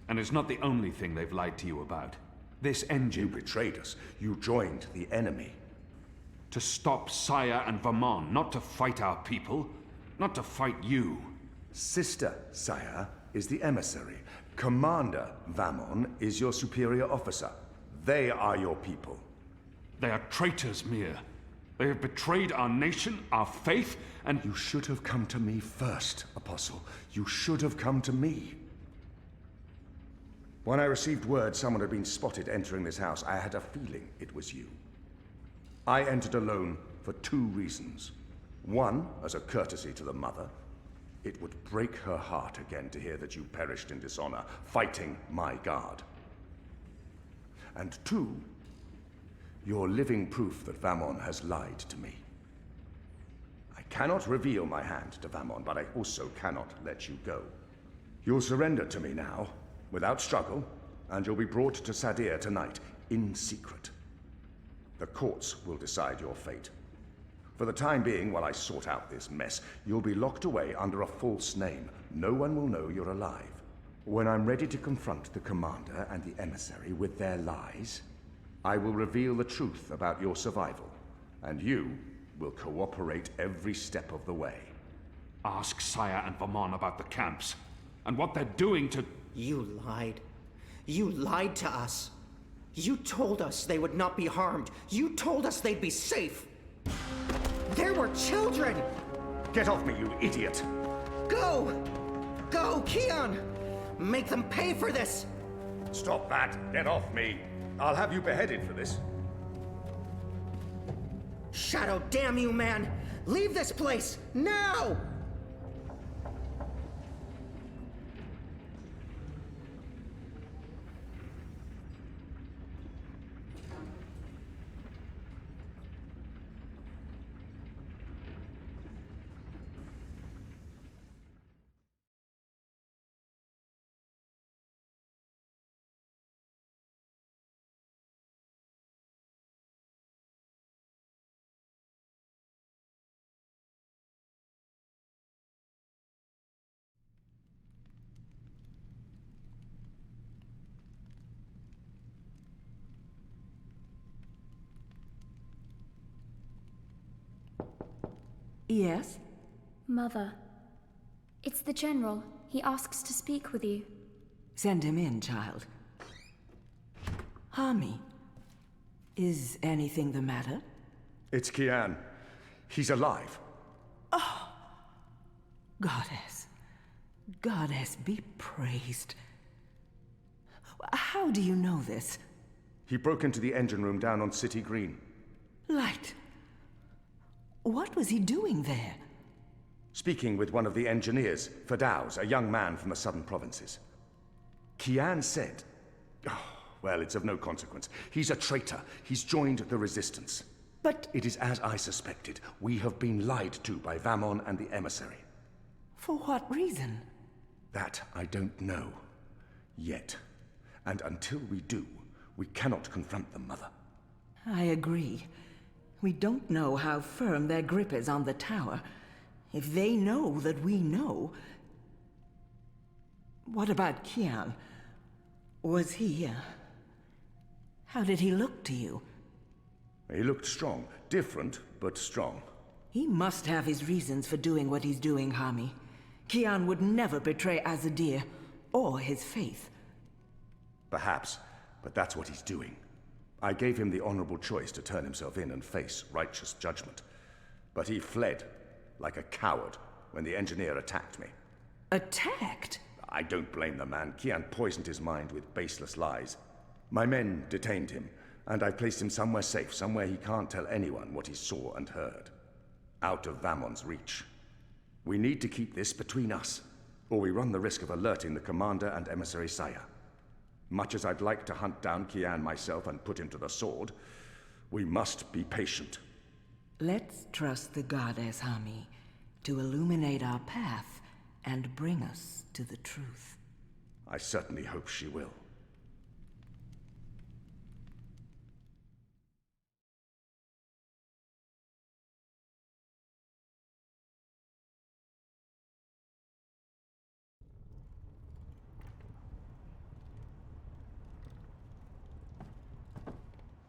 And it's not the only thing they've lied to you about. This engine... You betrayed us. You joined the enemy. To stop Saya and Vamon, not to fight our people. Not to fight you. Sister Saya is the emissary. Commander Vamon is your superior officer. They are your people. They are traitors, Mir. They have betrayed our nation, our faith, and... You should have come to me first, Apostle. You should have come to me. When I received word someone had been spotted entering this house, I had a feeling it was you. I entered alone for two reasons. One, as a courtesy to the mother. It would break her heart again to hear that you perished in dishonor, fighting my guard. And two, you're living proof that Vamon has lied to me. I cannot reveal my hand to Vamon, but I also cannot let you go. You'll surrender to me now, without struggle, and you'll be brought to Sadir tonight, in secret. The courts will decide your fate. For the time being, while I sort out this mess, you'll be locked away under a false name. No one will know you're alive. When I'm ready to confront the commander and the emissary with their lies, I will reveal the truth about your survival, and you will cooperate every step of the way. Ask Saya and Vamon about the camps, and what they're doing to... You lied. You lied to us. You told us they would not be harmed. You told us they'd be safe. There were children! Get off me, you idiot! Go! Go, Kian! Make them pay for this! Stop that! Get off me! I'll have you beheaded for this. Shadow, damn you, man! Leave this place, now! Yes? Mother. It's the General. He asks to speak with you. Send him in, child. Hami, is anything the matter? It's Kian. He's alive. Goddess. Goddess be praised. How do you know this? He broke into the engine room down on City Green. Light. What was he doing there? Speaking with one of the engineers, Fadaus, a young man from the southern provinces. Kian said... Oh, well, it's of no consequence. He's a traitor. He's joined the resistance. But... It is as I suspected. We have been lied to by Vamon and the emissary. For what reason? That I don't know. Yet. And until we do, we cannot confront them, Mother. I agree. We don't know how firm their grip is on the tower. If they know that we know... What about Kian? Was he... How did he look to you? He looked strong. Different, but strong. He must have his reasons for doing what he's doing, Hami. Kian would never betray Azadir, or his faith. Perhaps, but that's what he's doing. I gave him the honorable choice to turn himself in and face righteous judgment. But he fled, like a coward, when the engineer attacked me. Attacked? I don't blame the man. Kian poisoned his mind with baseless lies. My men detained him, and I've placed him somewhere safe, somewhere he can't tell anyone what he saw and heard. Out of Vamon's reach. We need to keep this between us, or we run the risk of alerting the commander and emissary Saya. Much as I'd like to hunt down Kian myself and put him to the sword, we must be patient. Let's trust the goddess, Hami, to illuminate our path and bring us to the truth. I certainly hope she will.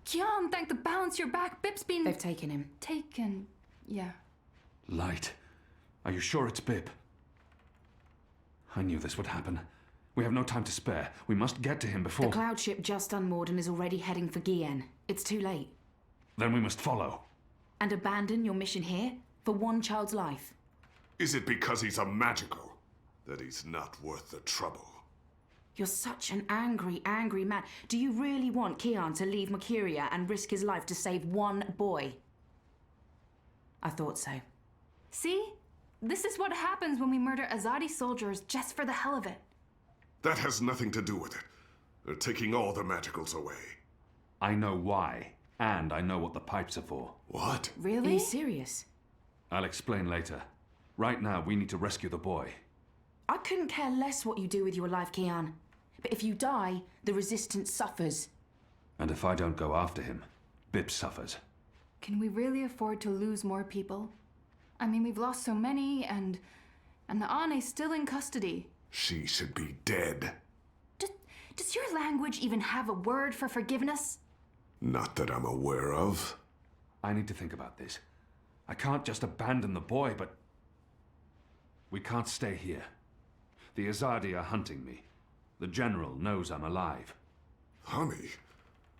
Kian, thank the balance your back. Bip's been... They've taken him. Taken... yeah. Light. Are you sure it's Bip? I knew this would happen. We have no time to spare. We must get to him before... The cloud ship just unmoored and is already heading for Gien. It's too late. Then we must follow. And abandon your mission here? For one child's life? Is it because he's a magical that he's not worth the trouble? You're such an angry, angry man. Do you really want Kian to leave Mercuria and risk his life to save one boy? I thought so. See? This is what happens when we murder Azadi soldiers just for the hell of it. That has nothing to do with it. They're taking all the magicals away. I know why, and I know what the pipes are for. What? Really? Are you serious? I'll explain later. Right now, we need to rescue the boy. I couldn't care less what you do with your life, Kian. But if you die, the Resistance suffers. And if I don't go after him, Bip suffers. Can we really afford to lose more people? I mean, we've lost so many, and the Ane's still in custody. She should be dead. Does your language even have a word for forgiveness? Not that I'm aware of. I need to think about this. I can't just abandon the boy, but... We can't stay here. The Azadi are hunting me. The General knows I'm alive. Honey,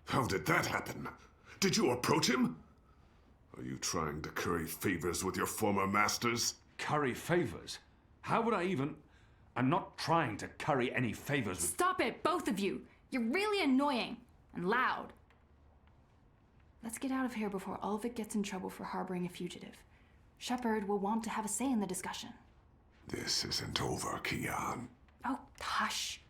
how did that happen? Did you approach him? Are you trying to curry favors with your former masters? Curry favors? How would I even... I'm not trying to curry any favors with... Stop it, both of you! You're really annoying and loud. Let's get out of here before Ulvik gets in trouble for harboring a fugitive. Shepard will want to have a say in the discussion. This isn't over, Kian. Oh, hush.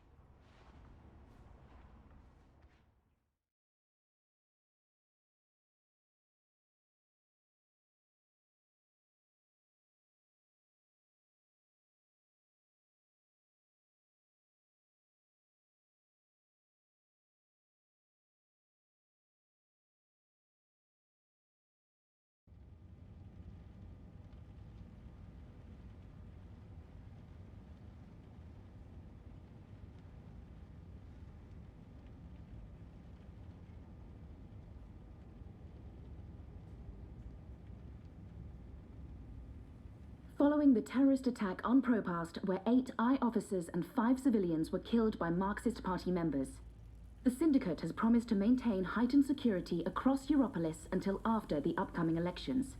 Following the terrorist attack on Propast, where 8 I officers and 5 civilians were killed by Marxist Party members, the Syndicate has promised to maintain heightened security across Europolis until after the upcoming elections.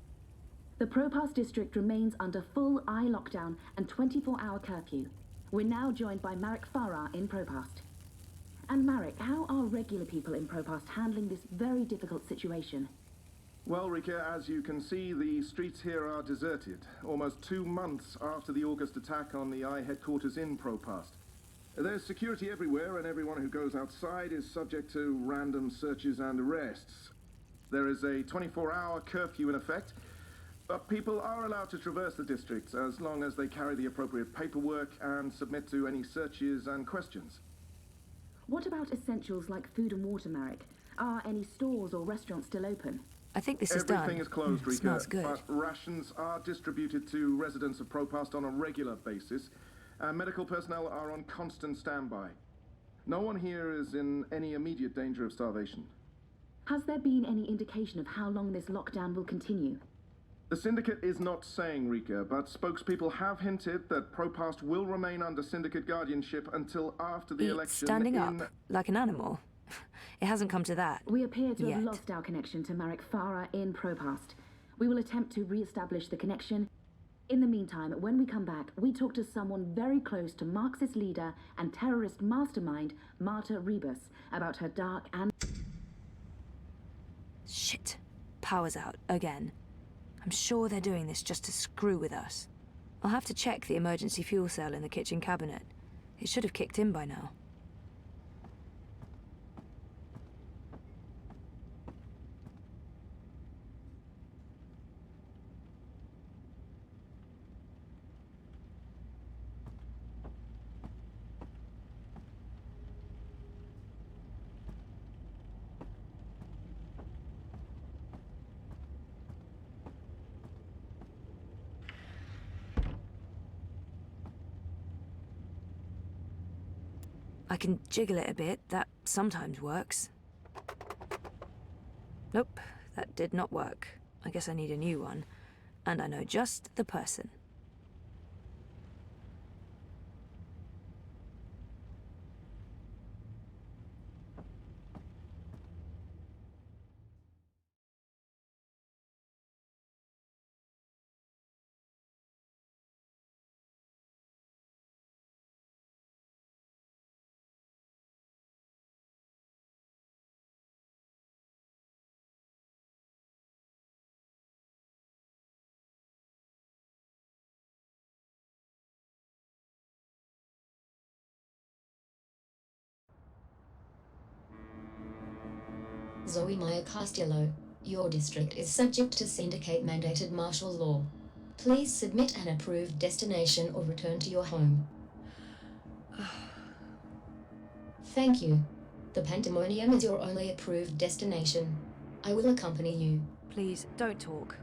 The Propast district remains under full I lockdown and 24-hour curfew. We're now joined by Marek Farah in Propast. And Marek, how are regular people in Propast handling this very difficult situation? Well, Rika, as you can see, the streets here are deserted, almost 2 months after the August attack on the I headquarters in Propast. There's security everywhere, and everyone who goes outside is subject to random searches and arrests. There is a 24-hour curfew in effect, but people are allowed to traverse the districts as long as they carry the appropriate paperwork and submit to any searches and questions. What about essentials like food and water, Marek? Are any stores or restaurants still open? I think this is done. Everything is closed, Rika, Smells good. but rations are distributed to residents of Propast on a regular basis, and medical personnel are on constant standby. No one here is in any immediate danger of starvation. Has there been any indication of how long this lockdown will continue? The Syndicate is not saying, Rika, but spokespeople have hinted that Propast will remain under Syndicate guardianship until after the election. Standing up, like an animal. It hasn't come to that. We appear to yet. have lost our connection to Marek Farah in Propast. We will attempt to re-establish the connection. In the meantime, when we come back, we talk to someone very close to Marxist leader and terrorist mastermind, Marta Rebus, about her dark and... Shit. Power's out, again. I'm sure they're doing this just to screw with us. I'll have to check the emergency fuel cell in the kitchen cabinet. It should have kicked in by now. I can jiggle it a bit, that sometimes works. Nope, that did not work. I guess I need a new one. And I know just the person. Zoe Maya Castillo, your district is subject to Syndicate-mandated martial law. Please submit an approved destination or return to your home. Thank you. The Pandemonium is your only approved destination. I will accompany you. Please, don't talk.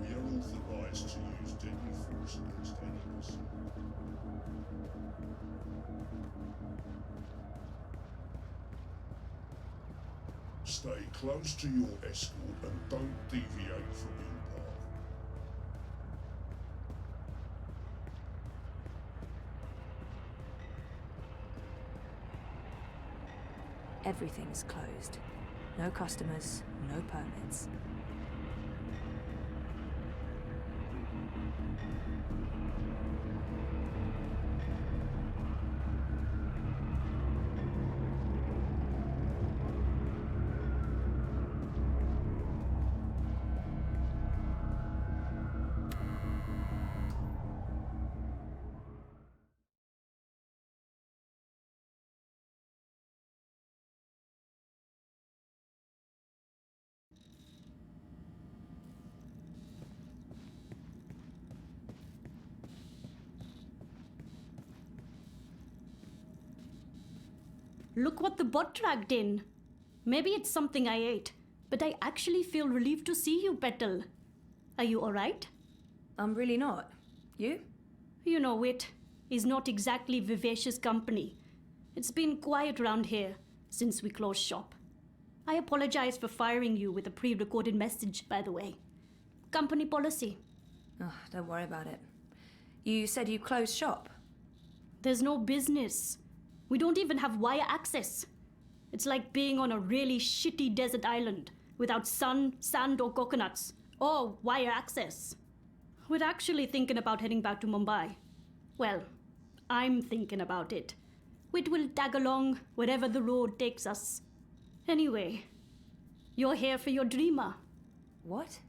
We are authorized to use deadly force against enemies. Stay close to your escort and don't deviate from your path. Everything's closed. No customers, no permits. Look what the bot dragged in. Maybe it's something I ate, but I actually feel relieved to see you, Petal. Are you alright? I'm really not. You? You know it. is not exactly vivacious company. It's been quiet around here since we closed shop. I apologize for firing you with a pre-recorded message, by the way. Company policy. Oh, don't worry about it. You said you closed shop? There's no business. We don't even have wire access. It's like being on a really shitty desert island without sun, sand, or coconuts, or wire access. We're actually thinking about heading back to Mumbai. Well, I'm thinking about it. We will tag along wherever the road takes us. Anyway, you're here for your dreamer. What?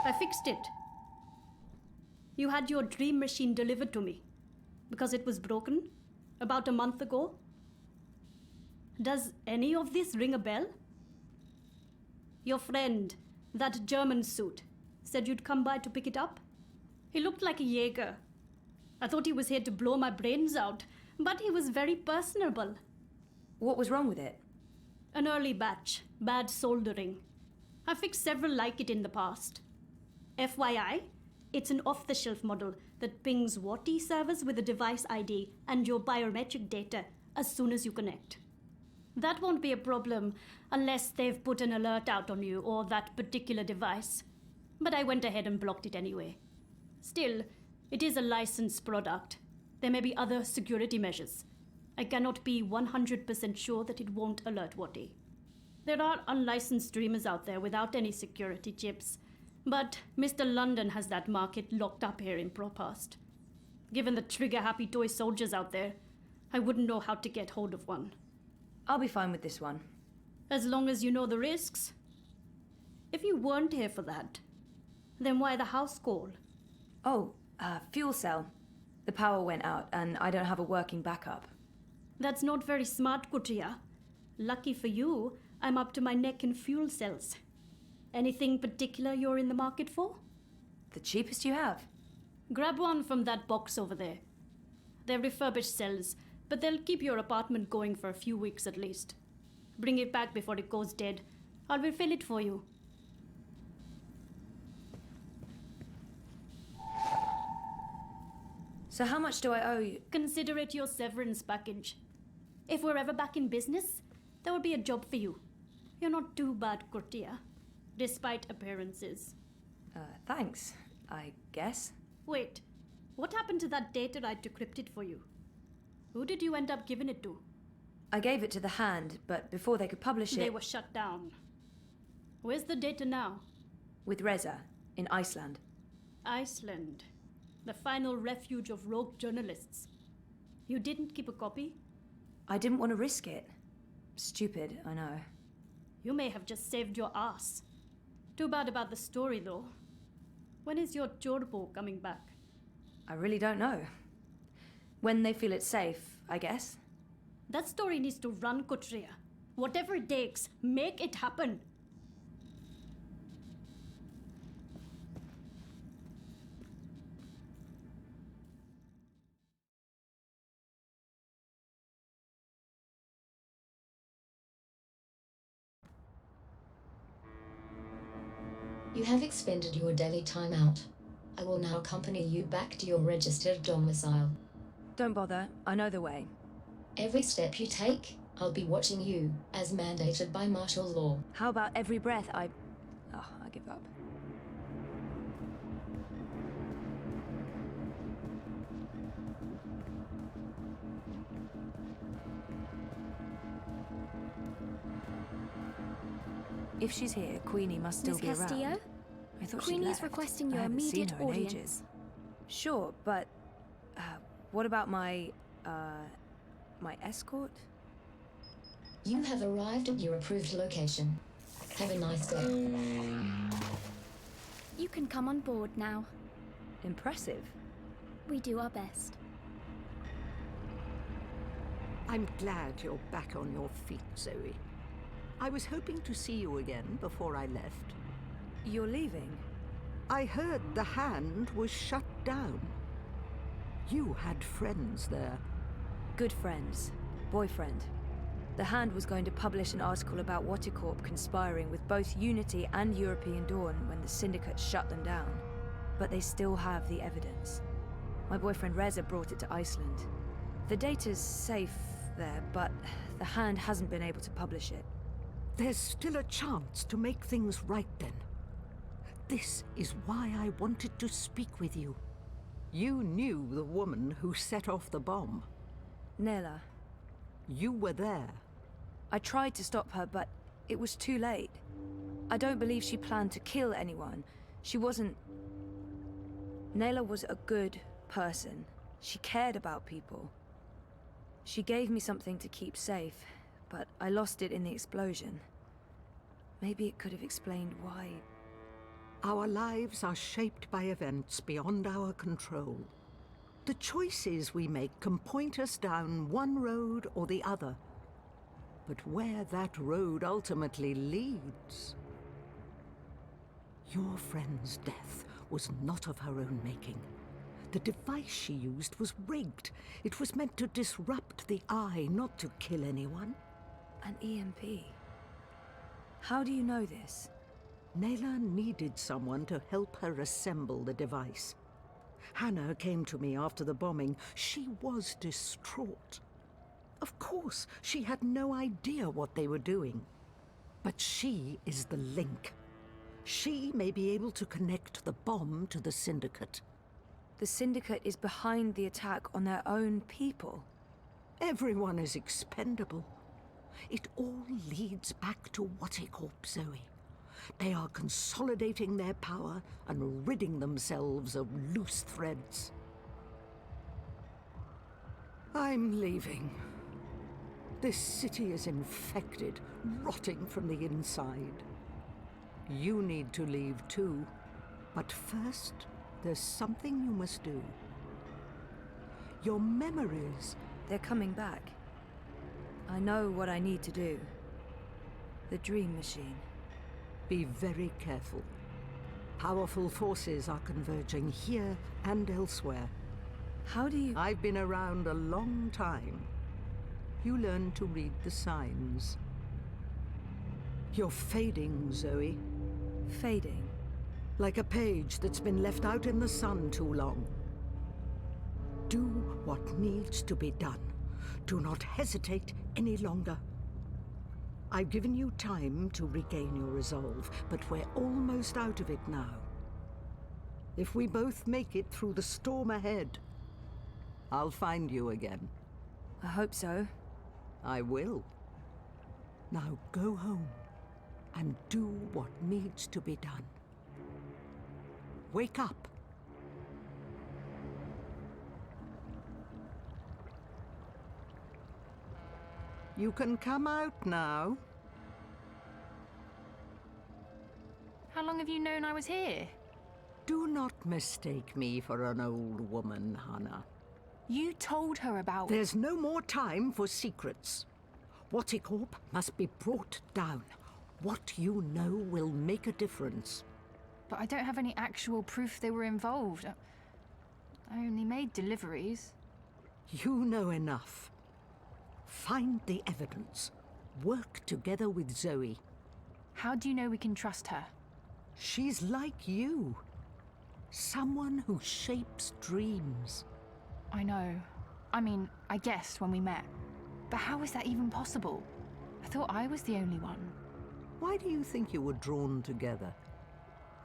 I fixed it. You had your dream machine delivered to me because it was broken about a month ago. Does any of this ring a bell? Your friend, that German suit, said you'd come by to pick it up. He looked like a Jaeger. I thought he was here to blow my brains out, but he was very personable. What was wrong with it? An early batch, bad soldering. I fixed several like it in the past. FYI, it's an off-the-shelf model that pings WATI servers with a device ID and your biometric data as soon as you connect. That won't be a problem unless they've put an alert out on you or that particular device. But I went ahead and blocked it anyway. Still, it is a licensed product. There may be other security measures. I cannot be 100% sure that it won't alert WATI. There are unlicensed dreamers out there without any security chips, but Mr. London has that market locked up here in Propast. Given the trigger-happy toy soldiers out there, I wouldn't know how to get hold of one. I'll be fine with this one. As long as you know the risks. If you weren't here for that, then why the house call? Oh, fuel cell. The power went out and I don't have a working backup. That's not very smart, Kutia. Lucky for you, I'm up to my neck in fuel cells. Anything particular you're in the market for? The cheapest you have. Grab one from that box over there. They're refurbished cells, but they'll keep your apartment going for a few weeks at least. Bring it back before it goes dead. I'll refill it for you. So how much do I owe you? Consider it your severance package. If we're ever back in business, there will be a job for you. You're not too bad, Kurtia, despite appearances. Thanks, I guess. Wait, what happened to that data I decrypted for you? Who did you end up giving it to? I gave it to the Hand, but before they could publish it... They were shut down. Where's the data now? With Reza, in Iceland. Iceland. The final refuge of rogue journalists. You didn't keep a copy? I didn't want to risk it. Stupid, I know. You may have just saved your ass. Too bad about the story, though. When is your Chorbo coming back? I really don't know. When they feel it's safe, I guess. That story needs to run, Kutria. Whatever it takes, make it happen. You have expended your daily timeout. I will now accompany you back to your registered domicile. Don't bother, I know the way. Every step you take, I'll be watching you, as mandated by martial law. How about every breath I give up. If she's here, Queenie must still Miss be Castillo? around. I thought Queenie's she left. requesting your I haven't immediate seen her in audience. ages. Sure, but what about my escort? You have arrived at your approved location. Have a nice day. You can come on board now. Impressive. We do our best. I'm glad you're back on your feet, Zoe. I was hoping to see you again before I left. You're leaving? I heard the Hand was shut down. You had friends there. Good friends. Boyfriend. The Hand was going to publish an article about Waticorp conspiring with both Unity and European Dawn when the Syndicate shut them down. But they still have the evidence. My boyfriend Reza brought it to Iceland. The data's safe there, but the Hand hasn't been able to publish it. There's still a chance to make things right then. This is why I wanted to speak with you. You knew the woman who set off the bomb. Nela. You were there. I tried to stop her, but it was too late. I don't believe she planned to kill anyone. She wasn't... Nela was a good person. She cared about people. She gave me something to keep safe, but I lost it in the explosion. Maybe it could have explained why. Our lives are shaped by events beyond our control. The choices we make can point us down one road or the other. But where that road ultimately leads... Your friend's death was not of her own making. The device she used was rigged. It was meant to disrupt the Eye, not to kill anyone. An EMP? How do you know this? Nela needed someone to help her assemble the device. Hannah came to me after the bombing. She was distraught. Of course, she had no idea what they were doing. But she is the link. She may be able to connect the bomb to the Syndicate. The Syndicate is behind the attack on their own people. Everyone is expendable. It all leads back to Waticorp, Zoe. They are consolidating their power and ridding themselves of loose threads. I'm leaving. This city is infected, rotting from the inside. You need to leave too. But first, there's something you must do. Your memories... They're coming back. I know what I need to do. The Dream Machine. Be very careful. Powerful forces are converging here and elsewhere. How do you... I've been around a long time. You learn to read the signs. You're fading, Zoe. Fading? Like a page that's been left out in the sun too long. Do what needs to be done. Do not hesitate any longer. I've given you time to regain your resolve, but we're almost out of it now. If we both make it through the storm ahead, I'll find you again. I hope so. I will. Now go home and do what needs to be done. Wake up. You can come out now. How long have you known I was here? Do not mistake me for an old woman, Hannah. You told her about... There's no more time for secrets. Waticorp must be brought down. What you know will make a difference. But I don't have any actual proof they were involved. I only made deliveries. You know enough. Find the evidence. Work together with Zoe. How do you know we can trust her? She's like you. Someone who shapes dreams. I know. I mean, I guessed when we met. But how is that even possible? I thought I was the only one. Why do you think you were drawn together?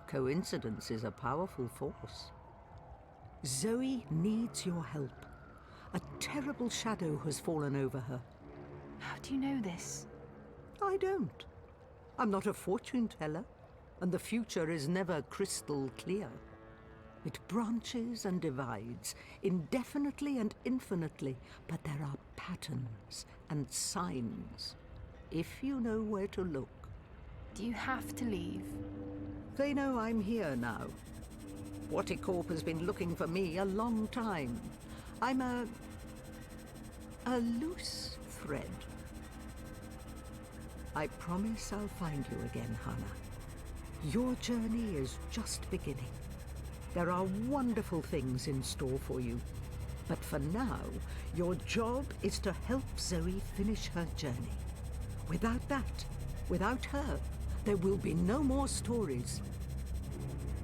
Coincidence is a powerful force. Zoe needs your help. A terrible shadow has fallen over her. How do you know this? I don't. I'm not a fortune teller, and the future is never crystal clear. It branches and divides, indefinitely and infinitely, but there are patterns and signs, if you know where to look. Do you have to leave? They know I'm here now. Waticorp has been looking for me a long time. I'm a loose thread. I promise I'll find you again, Hannah. Your journey is just beginning. There are wonderful things in store for you. But for now, your job is to help Zoe finish her journey. Without that, without her, there will be no more stories.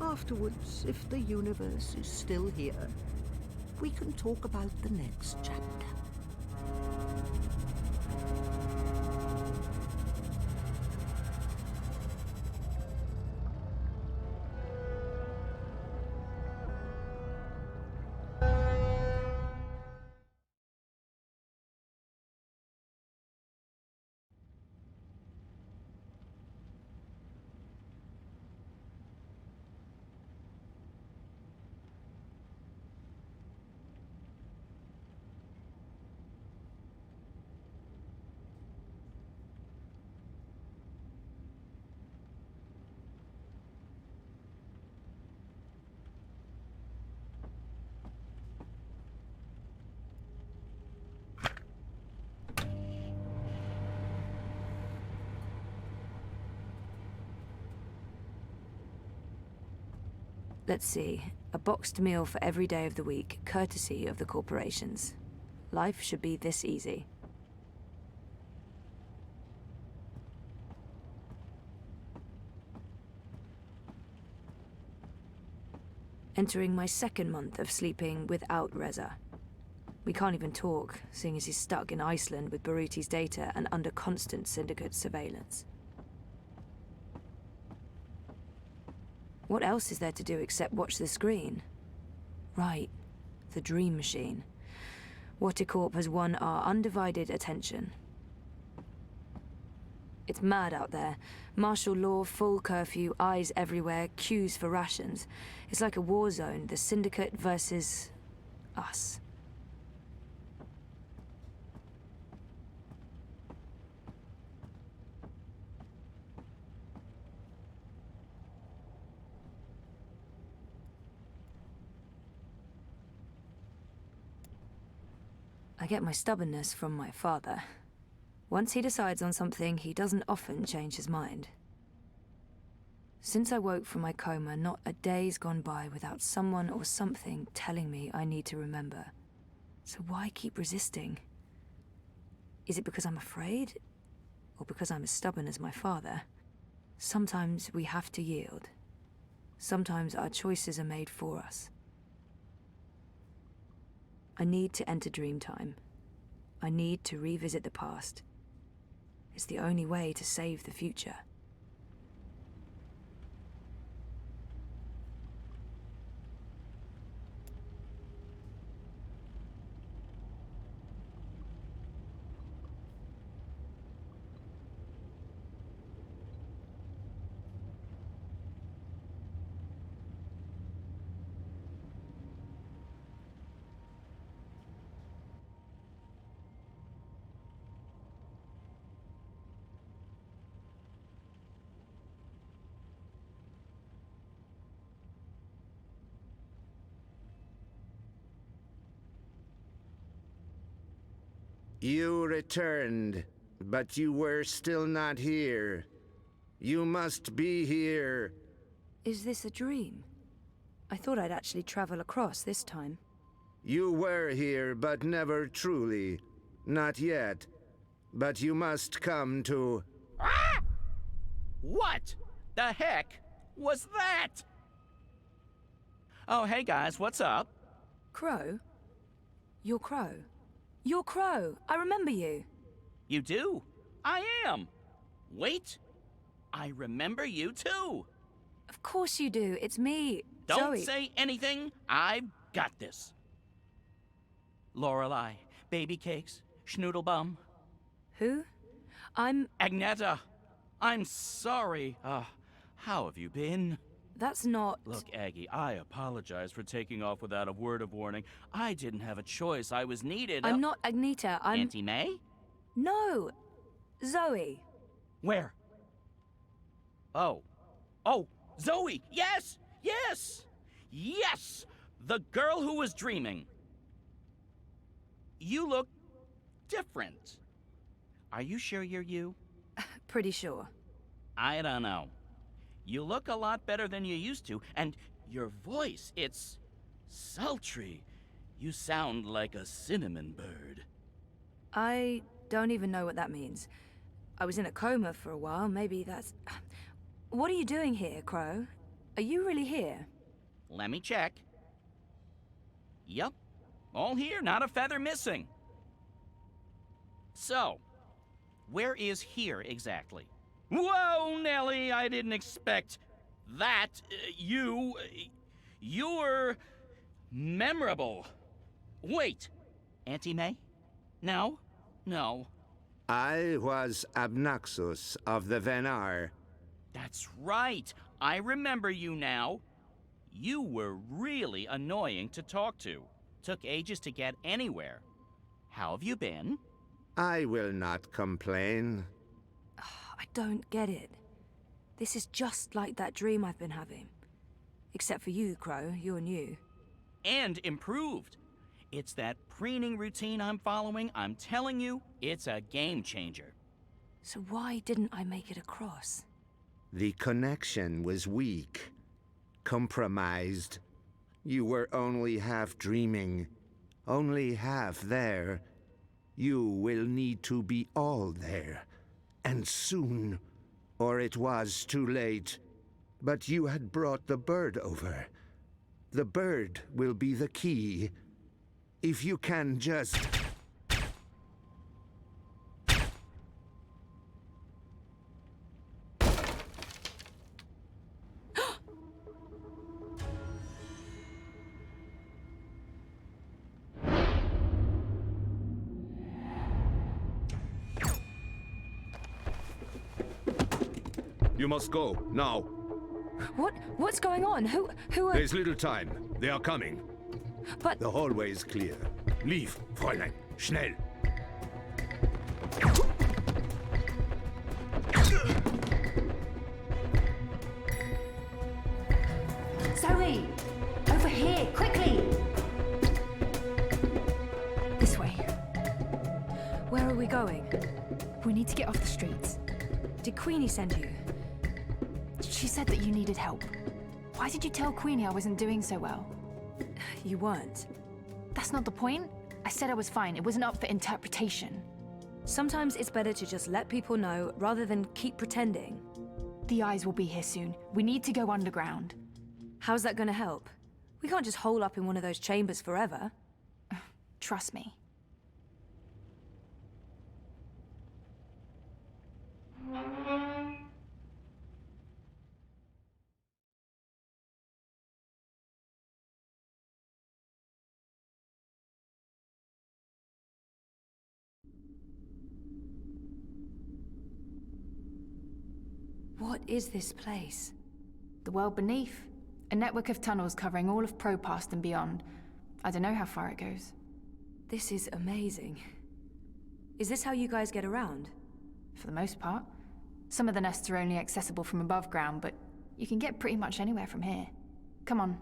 Afterwards, if the universe is still here, we can talk about the next chapter. Let's see. A boxed meal for every day of the week, courtesy of the corporations. Life should be this easy. Entering my second month of sleeping without Reza. We can't even talk, seeing as he's stuck in Iceland with Baruti's data and under constant Syndicate surveillance. What else is there to do except watch the screen? Right, the Dream Machine. Watercorp has won our undivided attention. It's mad out there. Martial law, full curfew, eyes everywhere, queues for rations. It's like a war zone, the Syndicate versus us. I get my stubbornness from my father. Once he decides on something, he doesn't often change his mind. Since I woke from my coma, not a day's gone by without someone or something telling me I need to remember. So why keep resisting? Is it because I'm afraid? Or because I'm as stubborn as my father? Sometimes we have to yield. Sometimes our choices are made for us. I need to enter Dreamtime. I need to revisit the past. It's the only way to save the future. You returned, but you were still not here. You must be here. Is this a dream? I thought I'd actually travel across this time. You were here, but never truly. Not yet. But you must come to... Ah! What the heck was that? Oh, hey guys, what's up? Crow? You're Crow. You're Crow. I remember you. You do? I am. Wait. I remember you too. Of course you do. It's me, Don't Zoe. say anything. I've got this. Lorelei, baby cakes, schnoodlebum. Who? I'm... Agneta. I'm sorry. How have you been? That's not... Look, Aggie, I apologize for taking off without a word of warning. I didn't have a choice. I was needed. I'm not Agneta. I'm... Auntie May? No. Zoe. Where? Oh. Oh, Zoe! Yes! Yes! Yes! The girl who was dreaming. You look different. Are you sure you're you? Pretty sure. I don't know. You look a lot better than you used to, and your voice, it's sultry. You sound like a cinnamon bird. I don't even know what that means. I was in a coma for a while, maybe that's... What are you doing here, Crow? Are you really here? Let me check. Yup, All here, not a feather missing. So, where is here exactly? Whoa, Nellie, I didn't expect that. You're memorable. Wait, Auntie May? No? No. I was Abnaxus of the Venar. That's right. I remember you now. You were really annoying to talk to. Took ages to get anywhere. How have you been? I will not complain. I don't get it. This is just like that dream I've been having. Except for you, Crow. You're new. And improved. It's that preening routine I'm following. I'm telling you, it's a game changer. So why didn't I make it across? The connection was weak. Compromised. You were only half dreaming. Only half there. You will need to be all there. And soon. Or it was too late. But you had brought the bird over. The bird will be the key. If you can just... You must go, now. What's going on? Who are... There's little time. They are coming. But... The hallway is clear. Leave, Fräulein. Schnell. Zoe! Over here, quickly! This way. Where are we going? We need to get off the streets. Did Queenie send you? She said that you needed help. Why did you tell Queenie I wasn't doing so well? You weren't. That's not the point. I said I was fine. It wasn't up for interpretation. Sometimes it's better to just let people know rather than keep pretending. The eyes will be here soon. We need to go underground. How's that gonna help? We can't just hole up in one of those chambers forever. Trust me. What is this place? The world beneath. A network of tunnels covering all of Propast and beyond. I don't know how far it goes. This is amazing. Is this how you guys get around? For the most part. Some of the nests are only accessible from above ground, but you can get pretty much anywhere from here. Come on.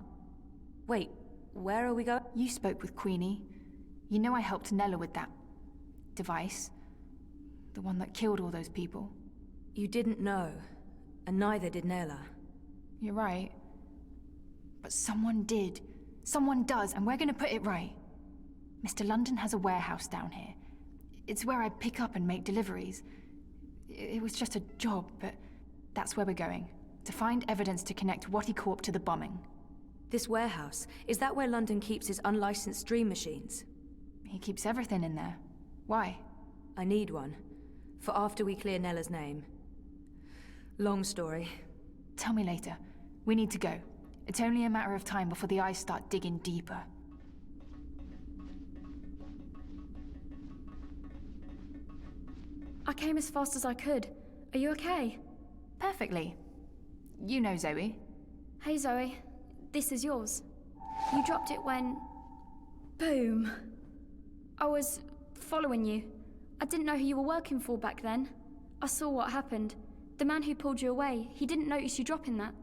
Wait, where are we going? You spoke with Queenie. You know I helped Nella with that device. The one that killed all those people. You didn't know, and neither did Nella. You're right. But someone did. Someone does, and we're gonna put it right. Mr. London has a warehouse down here. It's where I pick up and make deliveries. It was just a job, but that's where we're going. To find evidence to connect Wattie Corp to the bombing. This warehouse, is that where London keeps his unlicensed dream machines? He keeps everything in there. Why? I need one. For after we clear Nella's name. Long story. Tell me later. We need to go. It's only a matter of time before the eyes start digging deeper. I came as fast as I could. Are you okay? Perfectly. You know Zoe. Hey Zoe, this is yours. You dropped it when... Boom. I was following you. I didn't know who you were working for back then. I saw what happened. The man who pulled you away, he didn't notice you dropping that.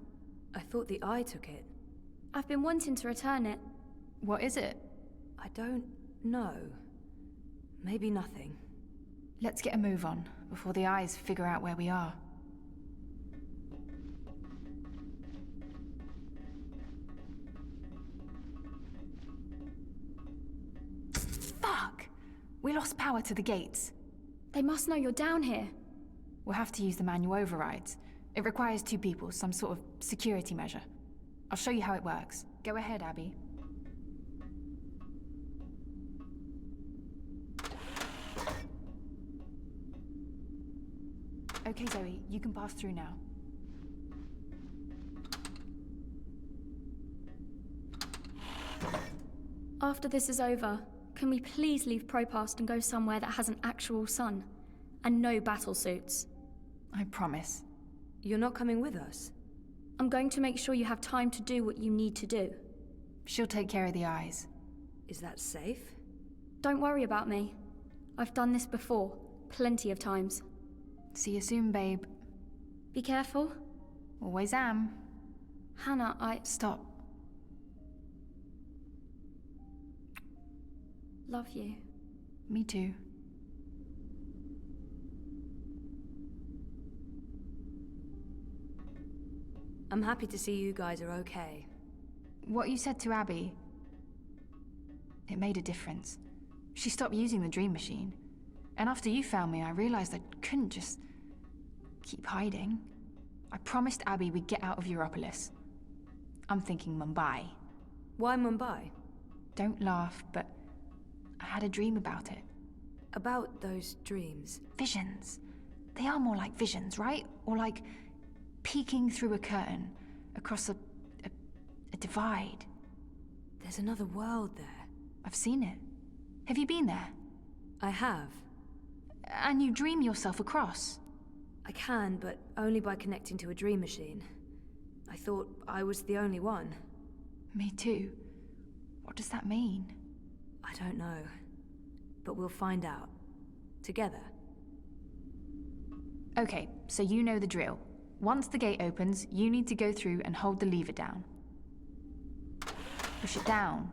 I thought the eye took it. I've been wanting to return it. What is it? I don't know. Maybe nothing. Let's get a move on, before the eyes figure out where we are. Fuck! We lost power to the gates. They must know you're down here. We'll have to use the manual overrides. It requires 2 people, some sort of security measure. I'll show you how it works. Go ahead, Abby. Okay, Zoe, you can pass through now. After this is over, can we please leave Propast and go somewhere that has an actual sun? And no battle suits. I promise. You're not coming with us? I'm going to make sure you have time to do what you need to do. She'll take care of the eyes. Is that safe? Don't worry about me. I've done this before, plenty of times. See you soon, babe. Be careful. Always am. Hannah, Stop. Love you. Me too. I'm happy to see you guys are okay. What you said to Abby, it made a difference. She stopped using the dream machine. And after you found me, I realized I couldn't just keep hiding. I promised Abby we'd get out of Europolis. I'm thinking Mumbai. Why Mumbai? Don't laugh, but I had a dream about it. About those dreams? Visions. They are more like visions, right? Or like peeking through a curtain across a divide. There's another world there. I've seen it. Have you been there? I have. And you dream yourself across? I can, but only by connecting to a dream machine. I thought I was the only one. Me too. What does that mean? I don't know. But we'll find out. Together. Okay, so you know the drill. Once the gate opens, you need to go through and hold the lever down. Push it down.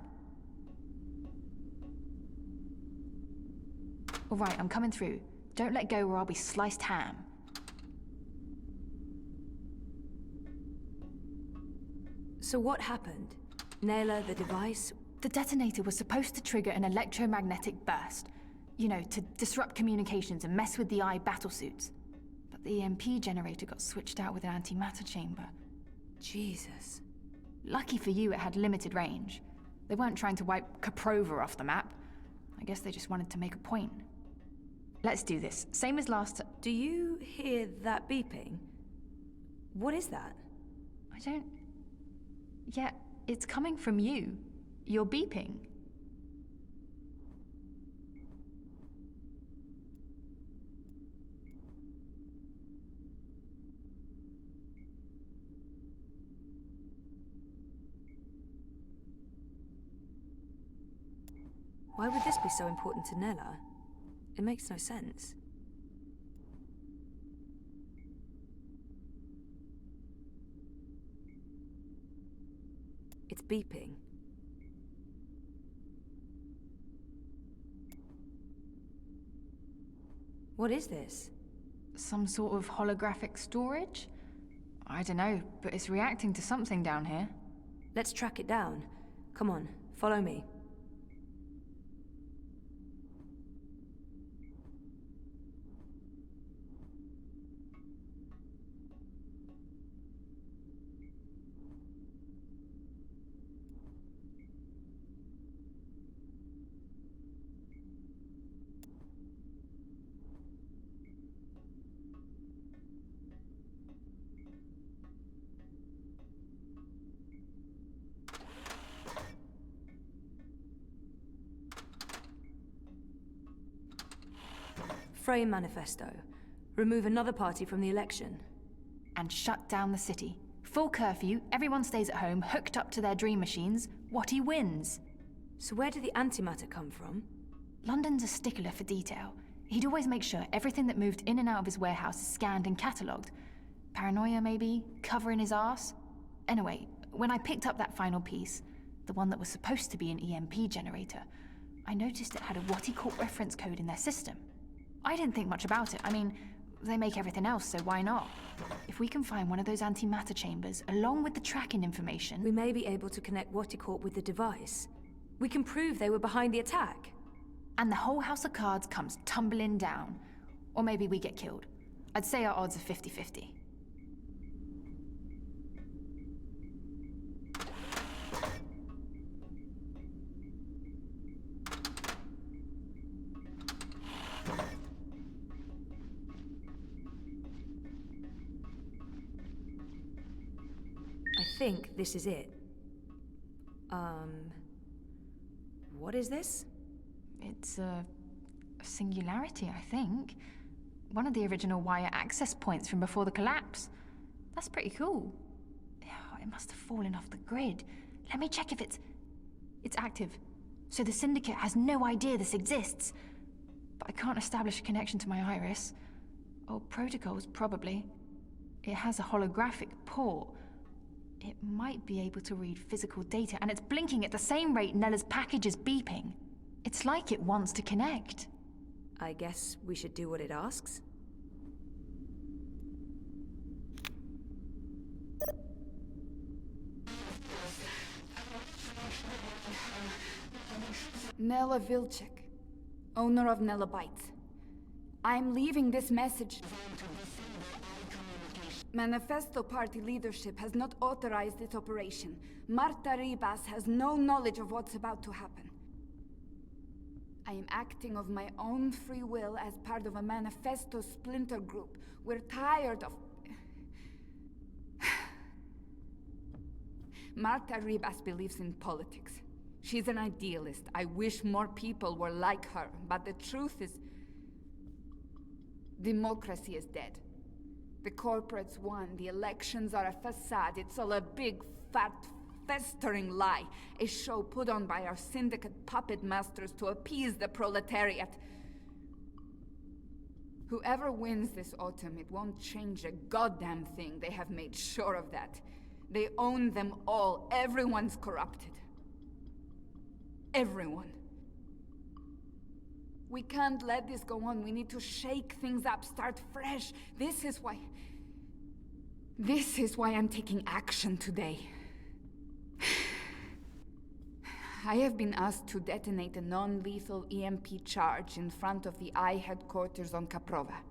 All right, I'm coming through. Don't let go or I'll be sliced ham. So what happened? Naylor, the device? The detonator was supposed to trigger an electromagnetic burst. You know, to disrupt communications and mess with the eye battlesuits. But the EMP generator got switched out with an antimatter chamber. Jesus. Lucky for you, it had limited range. They weren't trying to wipe Caprova off the map. I guess they just wanted to make a point. Let's do this. Same as last time. Do you hear that beeping? What is that? I don't... Yeah, it's coming from you. You're beeping. Why would this be so important to Nella? It makes no sense. It's beeping. What is this? Some sort of holographic storage? I don't know, but it's reacting to something down here. Let's track it down. Come on, follow me. Frame manifesto. Remove another party from the election. And shut down the city. Full curfew, everyone stays at home, hooked up to their dream machines. Watty wins. So where did the antimatter come from? London's a stickler for detail. He'd always make sure everything that moved in and out of his warehouse is scanned and catalogued. Paranoia, maybe? Covering his arse? Anyway, when I picked up that final piece, the one that was supposed to be an EMP generator, I noticed it had a Watty Corp reference code in their system. I didn't think much about it. I mean, they make everything else, so why not? If we can find one of those antimatter chambers, along with the tracking information... We may be able to connect Watticorp with the device. We can prove they were behind the attack. And the whole house of cards comes tumbling down. Or maybe we get killed. I'd say our odds are 50-50. think this is it. What is this? It's a singularity, I think. One of the original wire access points from before the collapse. That's pretty cool. Oh, it must have fallen off the grid. Let me check if it's active. So the Syndicate has no idea this exists. But I can't establish a connection to my iris. Old protocols, probably. It has a holographic port. It might be able to read physical data, and it's blinking at the same rate Nella's package is beeping. It's like it wants to connect. I guess we should do what it asks. Nella Vilcek, owner of Nella Bytes. I'm leaving this message. Manifesto Party leadership has not authorized this operation. Marta Ribas has no knowledge of what's about to happen. I am acting of my own free will as part of a Manifesto splinter group. We're tired of... Marta Ribas believes in politics. She's an idealist. I wish more people were like her, but the truth is... democracy is dead. The corporates won, the elections are a facade, it's all a big, fat, festering lie. A show put on by our syndicate puppet masters to appease the proletariat. Whoever wins this autumn, it won't change a goddamn thing. They have made sure of that. They own them all. Everyone's corrupted. Everyone. We can't let this go on. We need to shake things up, start fresh. This is why I'm taking action today. I have been asked to detonate a non-lethal EMP charge in front of the I headquarters on Caprova.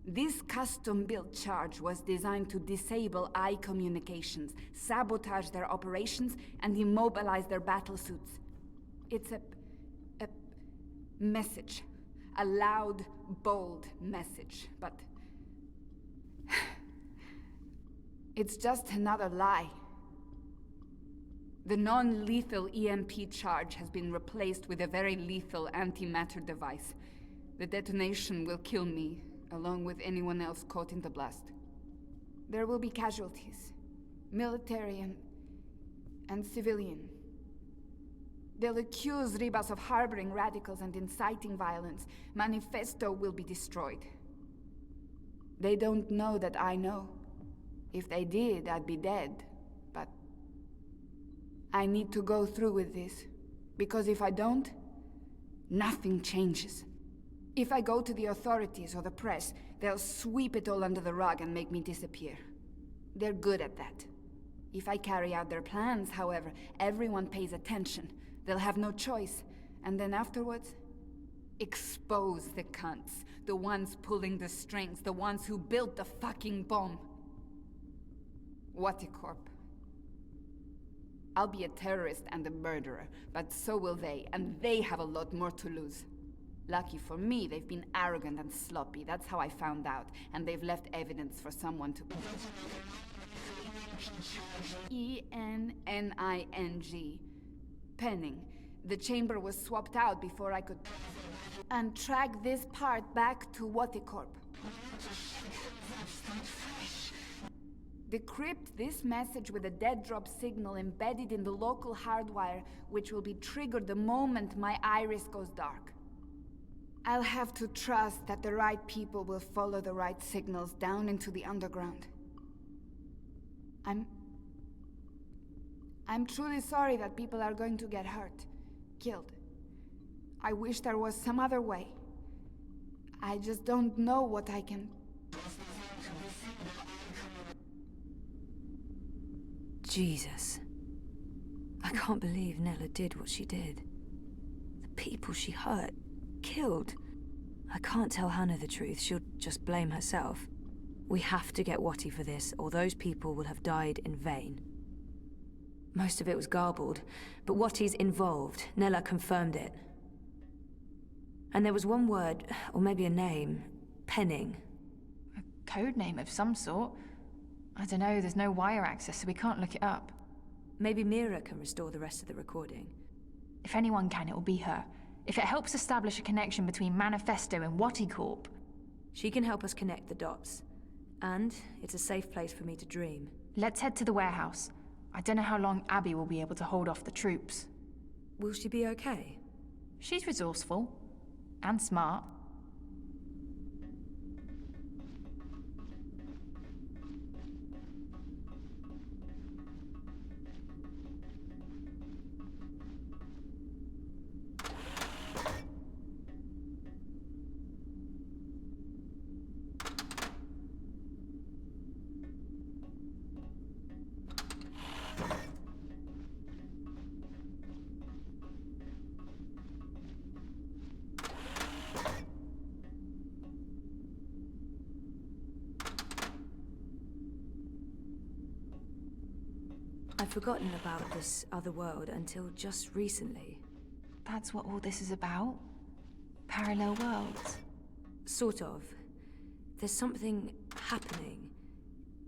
This custom-built charge was designed to disable I communications, sabotage their operations, and immobilize their battlesuits. It's a message. A loud, bold message, but... it's just another lie. The non-lethal EMP charge has been replaced with a very lethal antimatter device. The detonation will kill me, along with anyone else caught in the blast. There will be casualties. Military and civilian. They'll accuse Ribas of harboring radicals and inciting violence. Manifesto will be destroyed. They don't know that I know. If they did, I'd be dead. But I need to go through with this. Because if I don't, nothing changes. If I go to the authorities or the press, they'll sweep it all under the rug and make me disappear. They're good at that. If I carry out their plans, however, everyone pays attention. They'll have no choice. And then afterwards, expose the cunts. The ones pulling the strings. The ones who built the fucking bomb. Waticorp. I'll be a terrorist and a murderer, but so will they, and they have a lot more to lose. Lucky for me, they've been arrogant and sloppy. That's how I found out, and they've left evidence for someone to... E-N-N-I-N-G. Penning. The chamber was swapped out before I could... and track this part back to Waticorp. Decrypt this message with a dead drop signal embedded in the local hardwire, which will be triggered the moment my iris goes dark. I'll have to trust that the right people will follow the right signals down into the underground. I'm truly sorry that people are going to get hurt, killed. I wish there was some other way. I just don't know what I can... Jesus. I can't believe Nella did what she did. The people she hurt, killed. I can't tell Hannah the truth. She'll just blame herself. We have to get Watty for this, or those people will have died in vain. Most of it was garbled, but Watty's involved. Nella confirmed it. And there was one word, or maybe a name. Penning. A code name of some sort. I don't know, there's no wire access, so we can't look it up. Maybe Mira can restore the rest of the recording. If anyone can, it will be her. If it helps establish a connection between Manifesto and Watty Corp. She can help us connect the dots. And it's a safe place for me to dream. Let's head to the warehouse. I don't know how long Abby will be able to hold off the troops. Will she be okay? She's resourceful. And smart. I'd forgotten about this other world until just recently. That's what all this is about? Parallel worlds? Sort of. There's something happening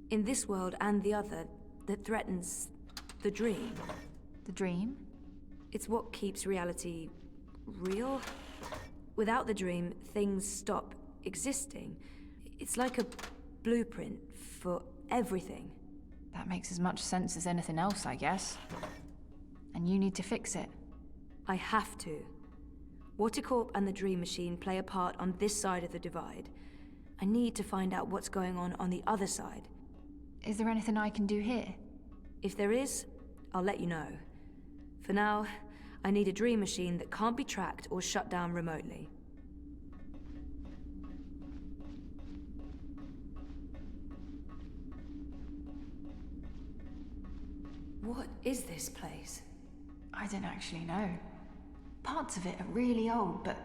in this world and the other that threatens the dream. The dream? It's what keeps reality real. Without the dream, things stop existing. It's like a blueprint for everything. That makes as much sense as anything else, I guess. And you need to fix it. I have to. Watercorp and the Dream Machine play a part on this side of the divide. I need to find out what's going on the other side. Is there anything I can do here? If there is, I'll let you know. For now, I need a Dream Machine that can't be tracked or shut down remotely. What is this place? I don't actually know. Parts of it are really old, but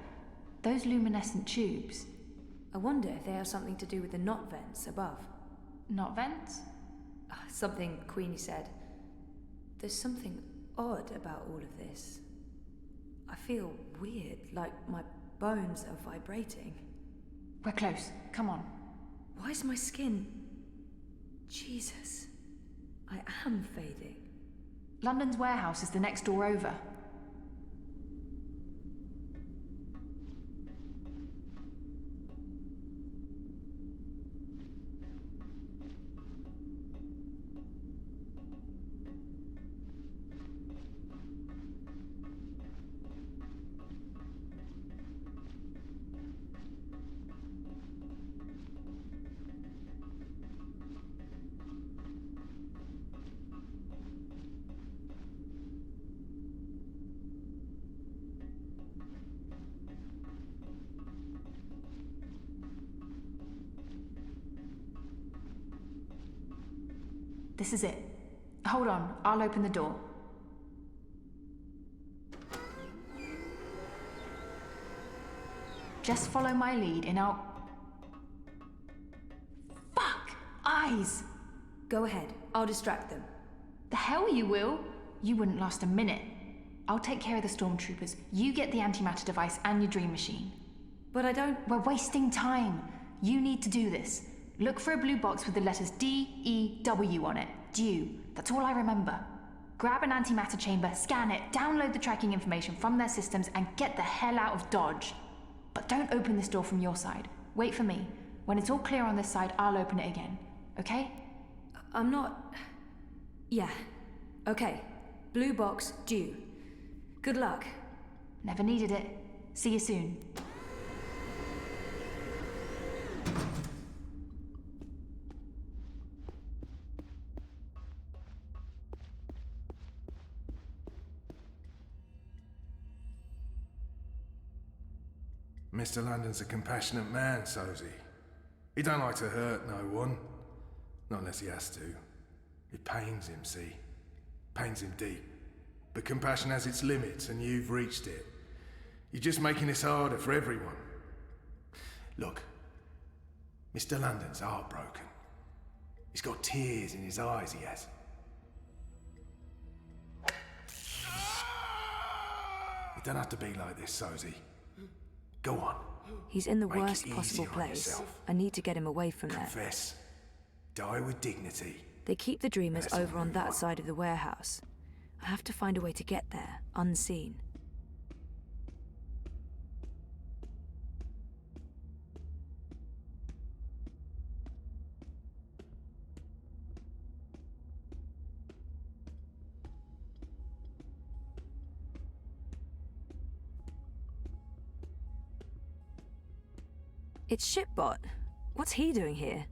those luminescent tubes... I wonder if they have something to do with the knot vents above. Knot vents? Something Queenie said. There's something odd about all of this. I feel weird, like my bones are vibrating. We're close. Come on. Why is my skin... Jesus. I am fading. London's warehouse is the next door over. This is it. Hold on, I'll open the door. Just follow my lead and I'll... Fuck! Eyes! Go ahead, I'll distract them. The hell you will! You wouldn't last a minute. I'll take care of the stormtroopers. You get the antimatter device and your dream machine. But I don't... We're wasting time. You need to do this. Look for a blue box with the letters D-E-W on it. Dew. That's all I remember. Grab an antimatter chamber, scan it, download the tracking information from their systems, and get the hell out of Dodge. But don't open this door from your side. Wait for me. When it's all clear on this side, I'll open it again. Okay? I'm not... Yeah. Okay. Blue box, due. Good luck. Never needed it. See you soon. Mr. London's a compassionate man, so's he. He don't like to hurt no one. Not unless he has to. It pains him, see? Pains him deep. But compassion has its limits, and you've reached it. You're just making this harder for everyone. Look, Mr. London's heartbroken. He's got tears in his eyes, he has. It don't have to be like this, Sozy. Go on. He's in the Make worst it possible easier on place. yourself. I need to get him away from there. Confess. Die with dignity. They keep the Dreamers over on that side of the warehouse. I have to find a way to get there, unseen. It's Shipbot. What's he doing here?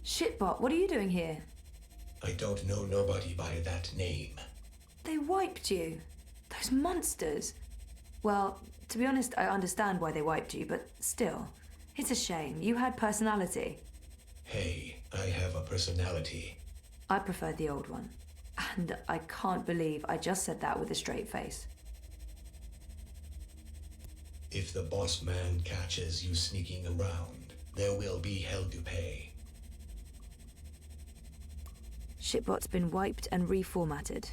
Shipbot, what are you doing here? I don't know nobody by that name. They wiped you. Those monsters. Well, to be honest, I understand why they wiped you, but still. It's a shame. You had personality. Hey, I have a personality. I prefer the old one. And I can't believe I just said that with a straight face. If the boss man catches you sneaking around, there will be hell to pay. Shipbot's been wiped and reformatted.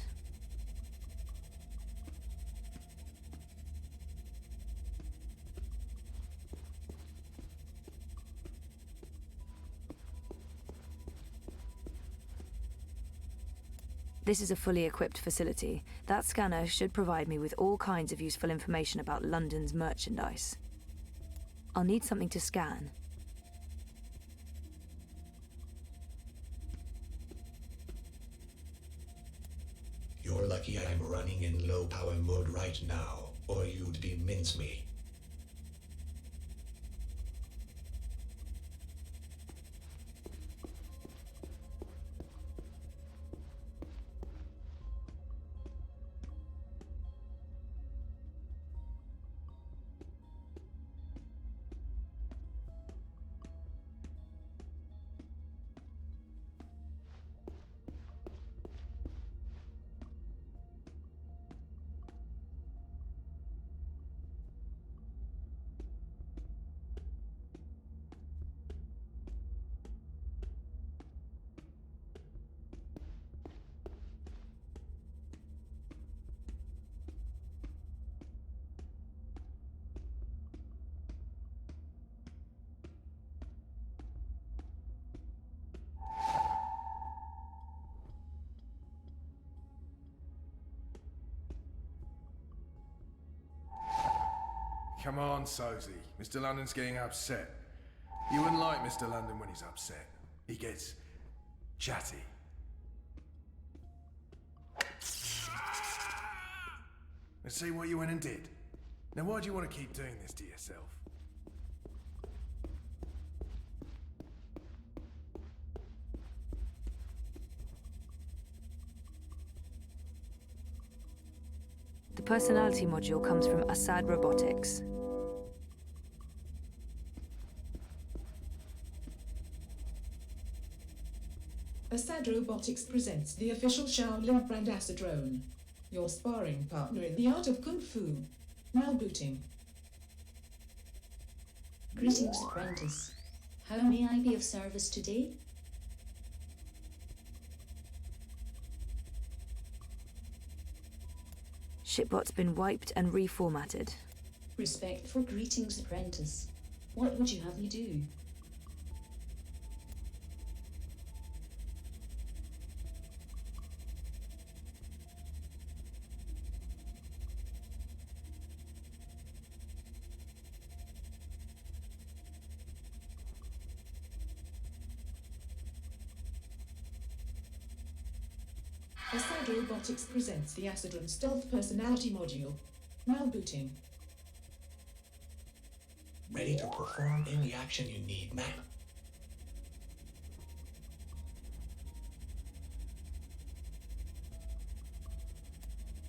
This is a fully equipped facility. That scanner should provide me with all kinds of useful information about London's merchandise. I'll need something to scan. You're lucky I'm running in low power mode right now, or you'd be mincemeat. Come on, Sozy. Mr. London's getting upset. You wouldn't like Mr. London when he's upset. He gets chatty. Let's see what you went and did. Now, why do you want to keep doing this to yourself? The personality module comes from Assad Robotics. Assad Robotics presents the official Shaolin brand Asadrone, your sparring partner in the art of Kung Fu. Now booting. Greetings, apprentice. How may I be of service today? Shipbot's been wiped and reformatted. Respect for greetings, apprentice. What would you have me do? Assad Robotics presents the Asadrone Stealth Personality Module. Now booting. Ready to perform any action you need, ma'am.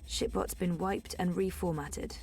Shipbot's been wiped and reformatted.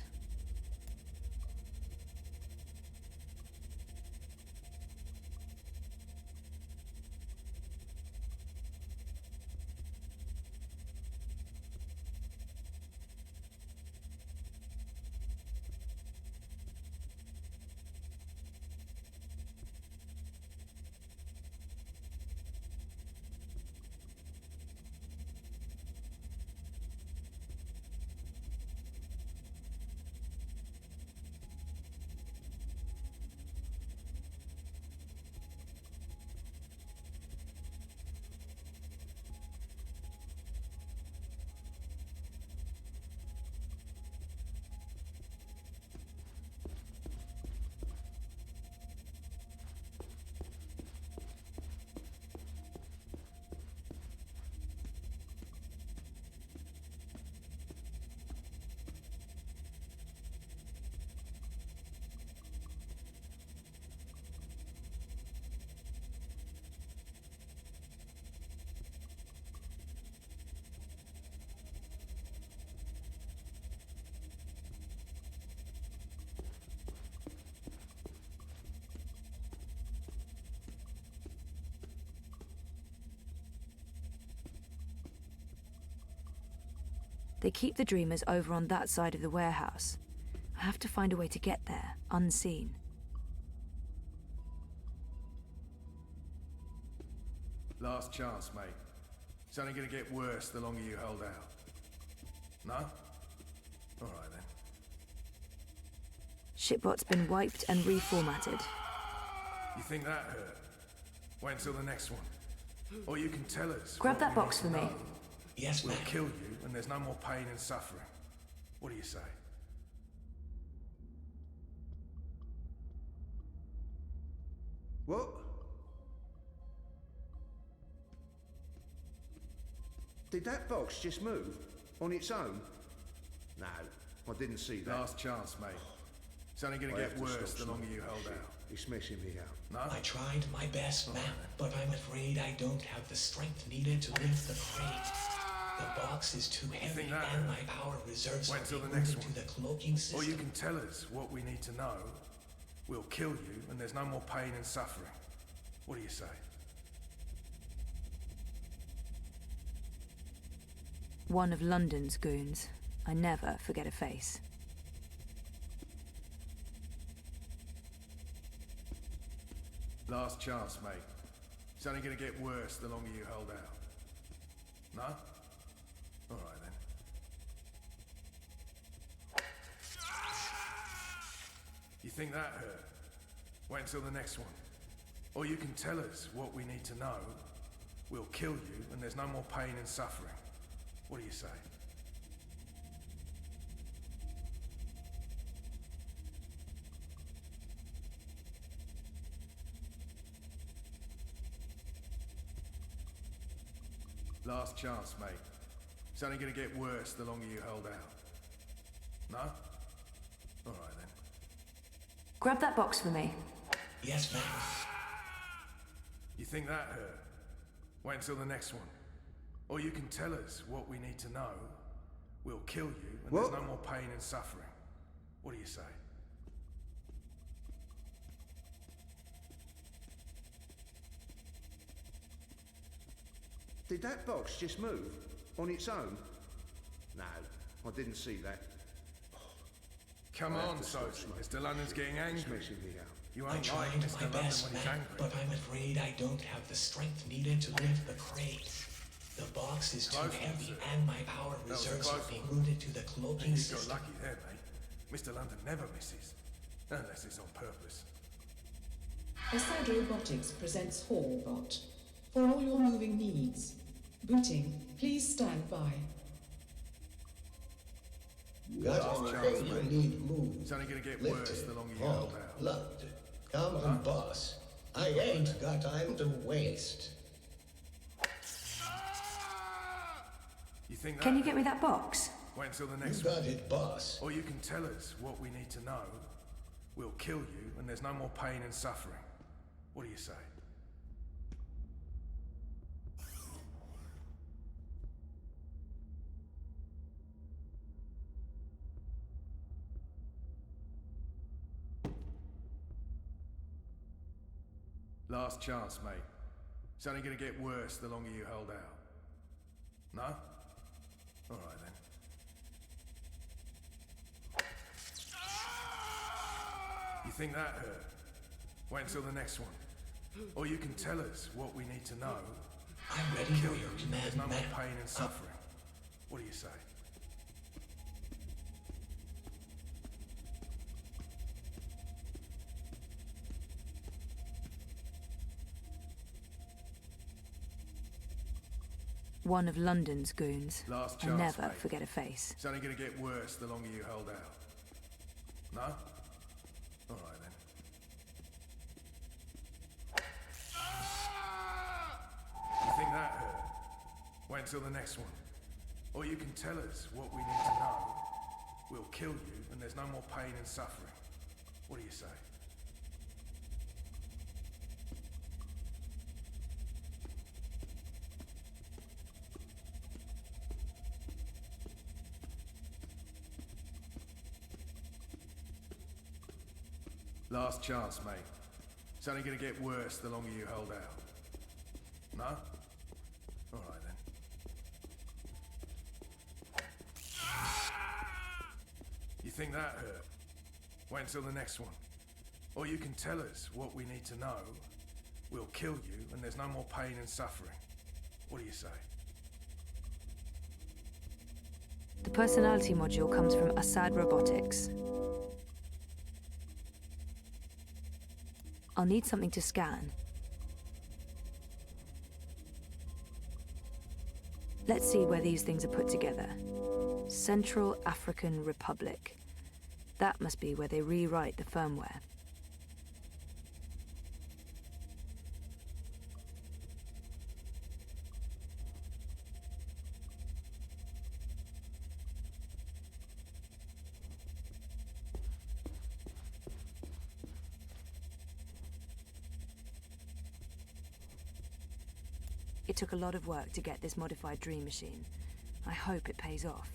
They keep the Dreamers over on that side of the warehouse. I have to find a way to get there, unseen. Last chance, mate. It's only gonna get worse the longer you hold out. No? Alright then. Shipbot's been wiped and reformatted. You think that hurt? Wait until the next one. Or you can tell us. Grab what that we box need for to me. know. Yes, We'll ma'am. kill you, and there's no more pain and suffering. What do you say? What? Did that box just move? On its own? No, I didn't see that. Last chance, mate. It's only gonna I get have to worse stop the longer smoking you hold shit. out. It's messing me out. No? I tried my best, ma'am, but I'm afraid I don't have the strength needed to lift the crate. The box is too heavy, think that and hurt? my power reserves Wait are till the being next routed one. to the cloaking system. Or you can tell us what we need to know. We'll kill you, and there's no more pain and suffering. What do you say? One of London's goons. I never forget a face. Last chance, mate. It's only gonna get worse the longer you hold out. No? Alright then. You think that hurt? Wait until the next one. Or you can tell us what we need to know. We'll kill you, and there's no more pain and suffering. What do you say? Last chance, mate. It's only gonna get worse the longer you hold out. No? Alright then. Grab that box for me. Yes, ma'am. You think that hurt? Wait until the next one. Or you can tell us what we need to know. We'll kill you, and What? there's no more pain and suffering. What do you say? Did that box just move? On its own? No, I didn't see that. Come I have on, to stop Sophie. smoking. Mr. London's getting It's angry. messing me out. You I ain't tried like Mr. my London best, when he's ma'am, angry. but I'm afraid I don't have the strength needed to lift the crate. The box is too Close one, heavy, sir. and my power That was a reserves are close being one. routed to the cloaking You got system. lucky there, mate. Mr. London never misses. Unless it's on purpose. Assad Robotics presents Hallbot. For all your moving needs. Booting, please stand by. Got Last anything chance, you mate. need moved? It's only gonna get Lift worse it, the longer you haul, hold out. load. Come on, boss. I ain't got time to waste. You think that Can you hurt? get me that box? Wait until the You next got one. it, boss. Or you can tell us what we need to know. We'll kill you, and there's no more pain and suffering. What do you say? Last chance, mate. It's only gonna get worse the longer you hold out. No? Alright then. You think that hurt? Wait until the next one. Or you can tell us what we need to know. I'm ready Kill for you, your and command, there's no more ma'am. pain and suffering. What do you say? One of London's goons. Last I chance, never mate. forget a face. It's only gonna get worse the longer you hold out. No? Alright then. You think that hurt? Wait until the next one. Or you can tell us what we need to know. We'll kill you, and there's no more pain and suffering. What do you say? Last chance, mate. It's only gonna get worse the longer you hold out. No? Alright then. think that hurt? Wait until the next one. Or you can tell us what we need to know. We'll kill you, and there's no more pain and suffering. What do you say? The personality module comes from Assad Robotics. I'll need something to scan. Let's see where these things are put together. Central African Republic. That must be where they rewrite the firmware. It took a lot of work to get this modified dream machine. I hope it pays off.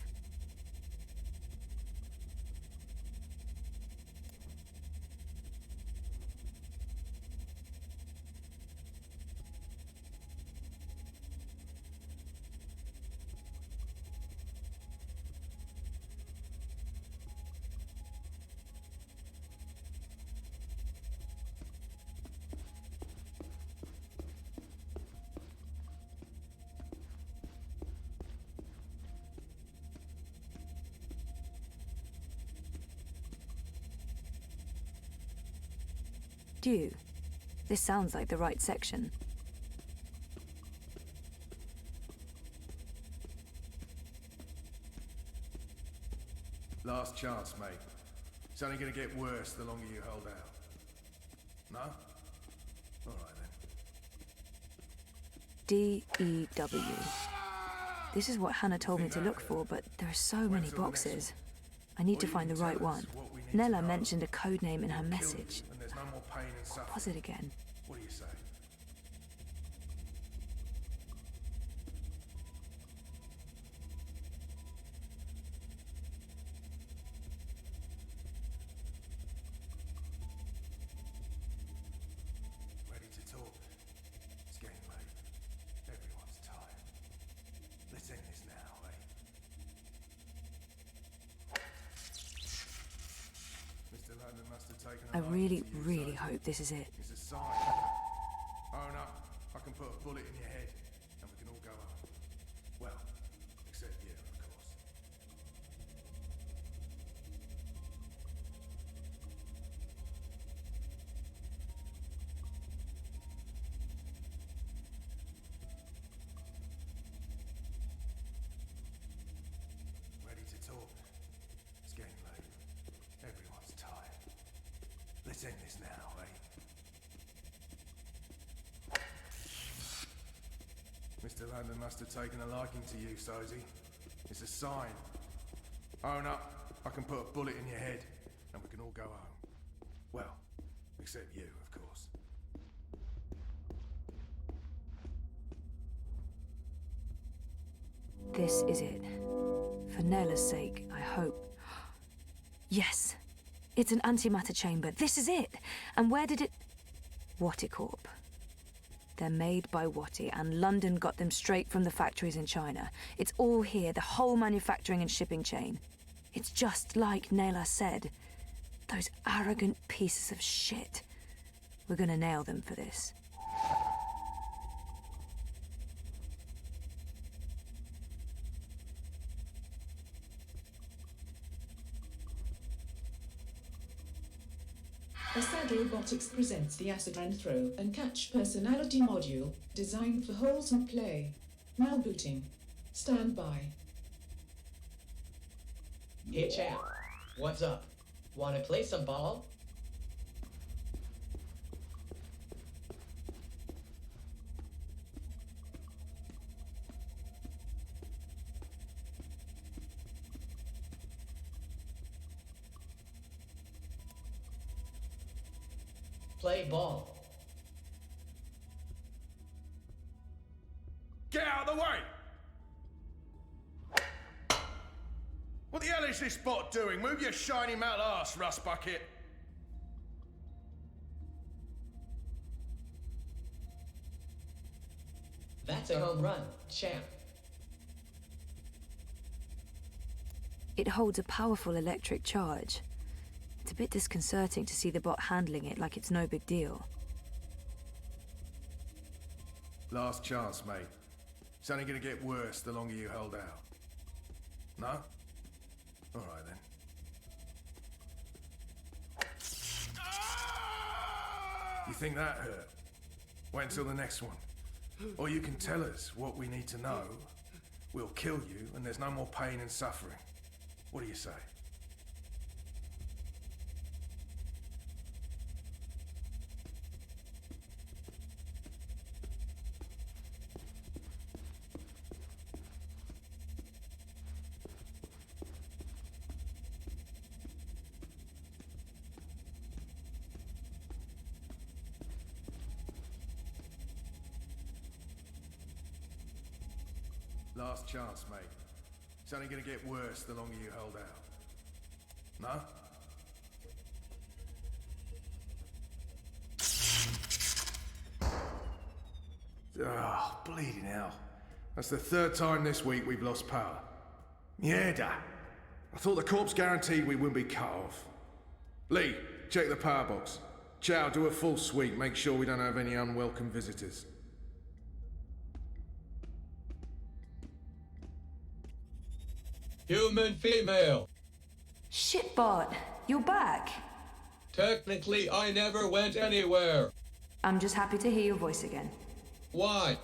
Dew. This sounds like the right section. Last chance, mate. It's only gonna get worse the longer you hold out. No? All right then. DEW. This is what Hannah told me to look for, but there are so many boxes. I need to find the right one. Nella mentioned a code name in her message. And there's no more pain and suffering. What was it again? What do you say? Ready to talk? It's getting late. Everyone's tired. Let's end this now, eh? Mr. London must have taken a I liking really, to you, really so hope this is it. it's a sign. Own up. I can put a bullet in your head, and we can all go home. Well, except you, of course. Ready to talk? It's getting late. Everyone's tired. Let's end this now, eh? Mr. London must have taken a liking to you, Sozy. It's a sign. Own up. I can put a bullet in your head, and we can all go home. Well, except you, of course. This is it. For Nella's sake, I hope. Yes! It's an antimatter chamber. This is it! And where did it... Watticorp. They're made by Watti, and London got them straight from the factories in China. It's all here, the whole manufacturing and shipping chain. It's just like Nela said. Those arrogant pieces of shit. We're gonna nail them for this. Assad Robotics presents the Acid and Throw and Catch personality module designed for wholesome play. Now booting. Stand by. Hey chap, what's up? Wanna play some ball? Play ball. Get out of the way! What the hell is this bot doing? Move your shiny metal ass, rust bucket! That's a home run, champ. It holds a powerful electric charge. It's a bit disconcerting to see the bot handling it like it's no big deal. Last chance, mate. It's only gonna get worse the longer you hold out. No? All right, then. You think that hurt? Wait until the next one. Or you can tell us what we need to know. We'll kill you, and there's no more pain and suffering. What do you say? Last chance, mate. It's only gonna get worse the longer you hold out. No? Oh, bleeding hell. That's the third time this week we've lost power. Mierda. I thought the corpse guaranteed we wouldn't be cut off. Lee, check the power box. Chow, do a full sweep. Make sure we don't have any unwelcome visitors. Human female. Shitbot, you're back. Technically, I never went anywhere. I'm just happy to hear your voice again. Why?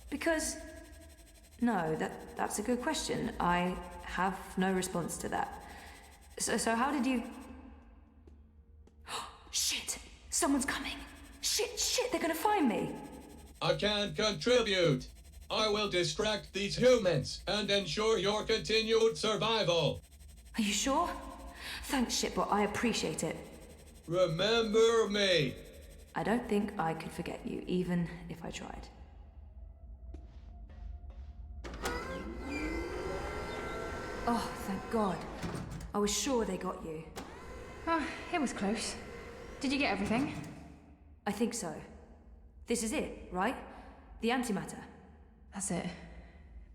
Because... No, that's a good question. I have no response to that. So how did you... Shit! Someone's coming! Shit, they're gonna find me! I can't contribute. I will distract these humans and ensure your continued survival. Are you sure? Thanks, Shitbot. I appreciate it. Remember me. I don't think I could forget you, even if I tried. Oh, thank God. I was sure they got you. Oh, it was close. Did you get everything? I think so. This is it, right? The antimatter. That's it.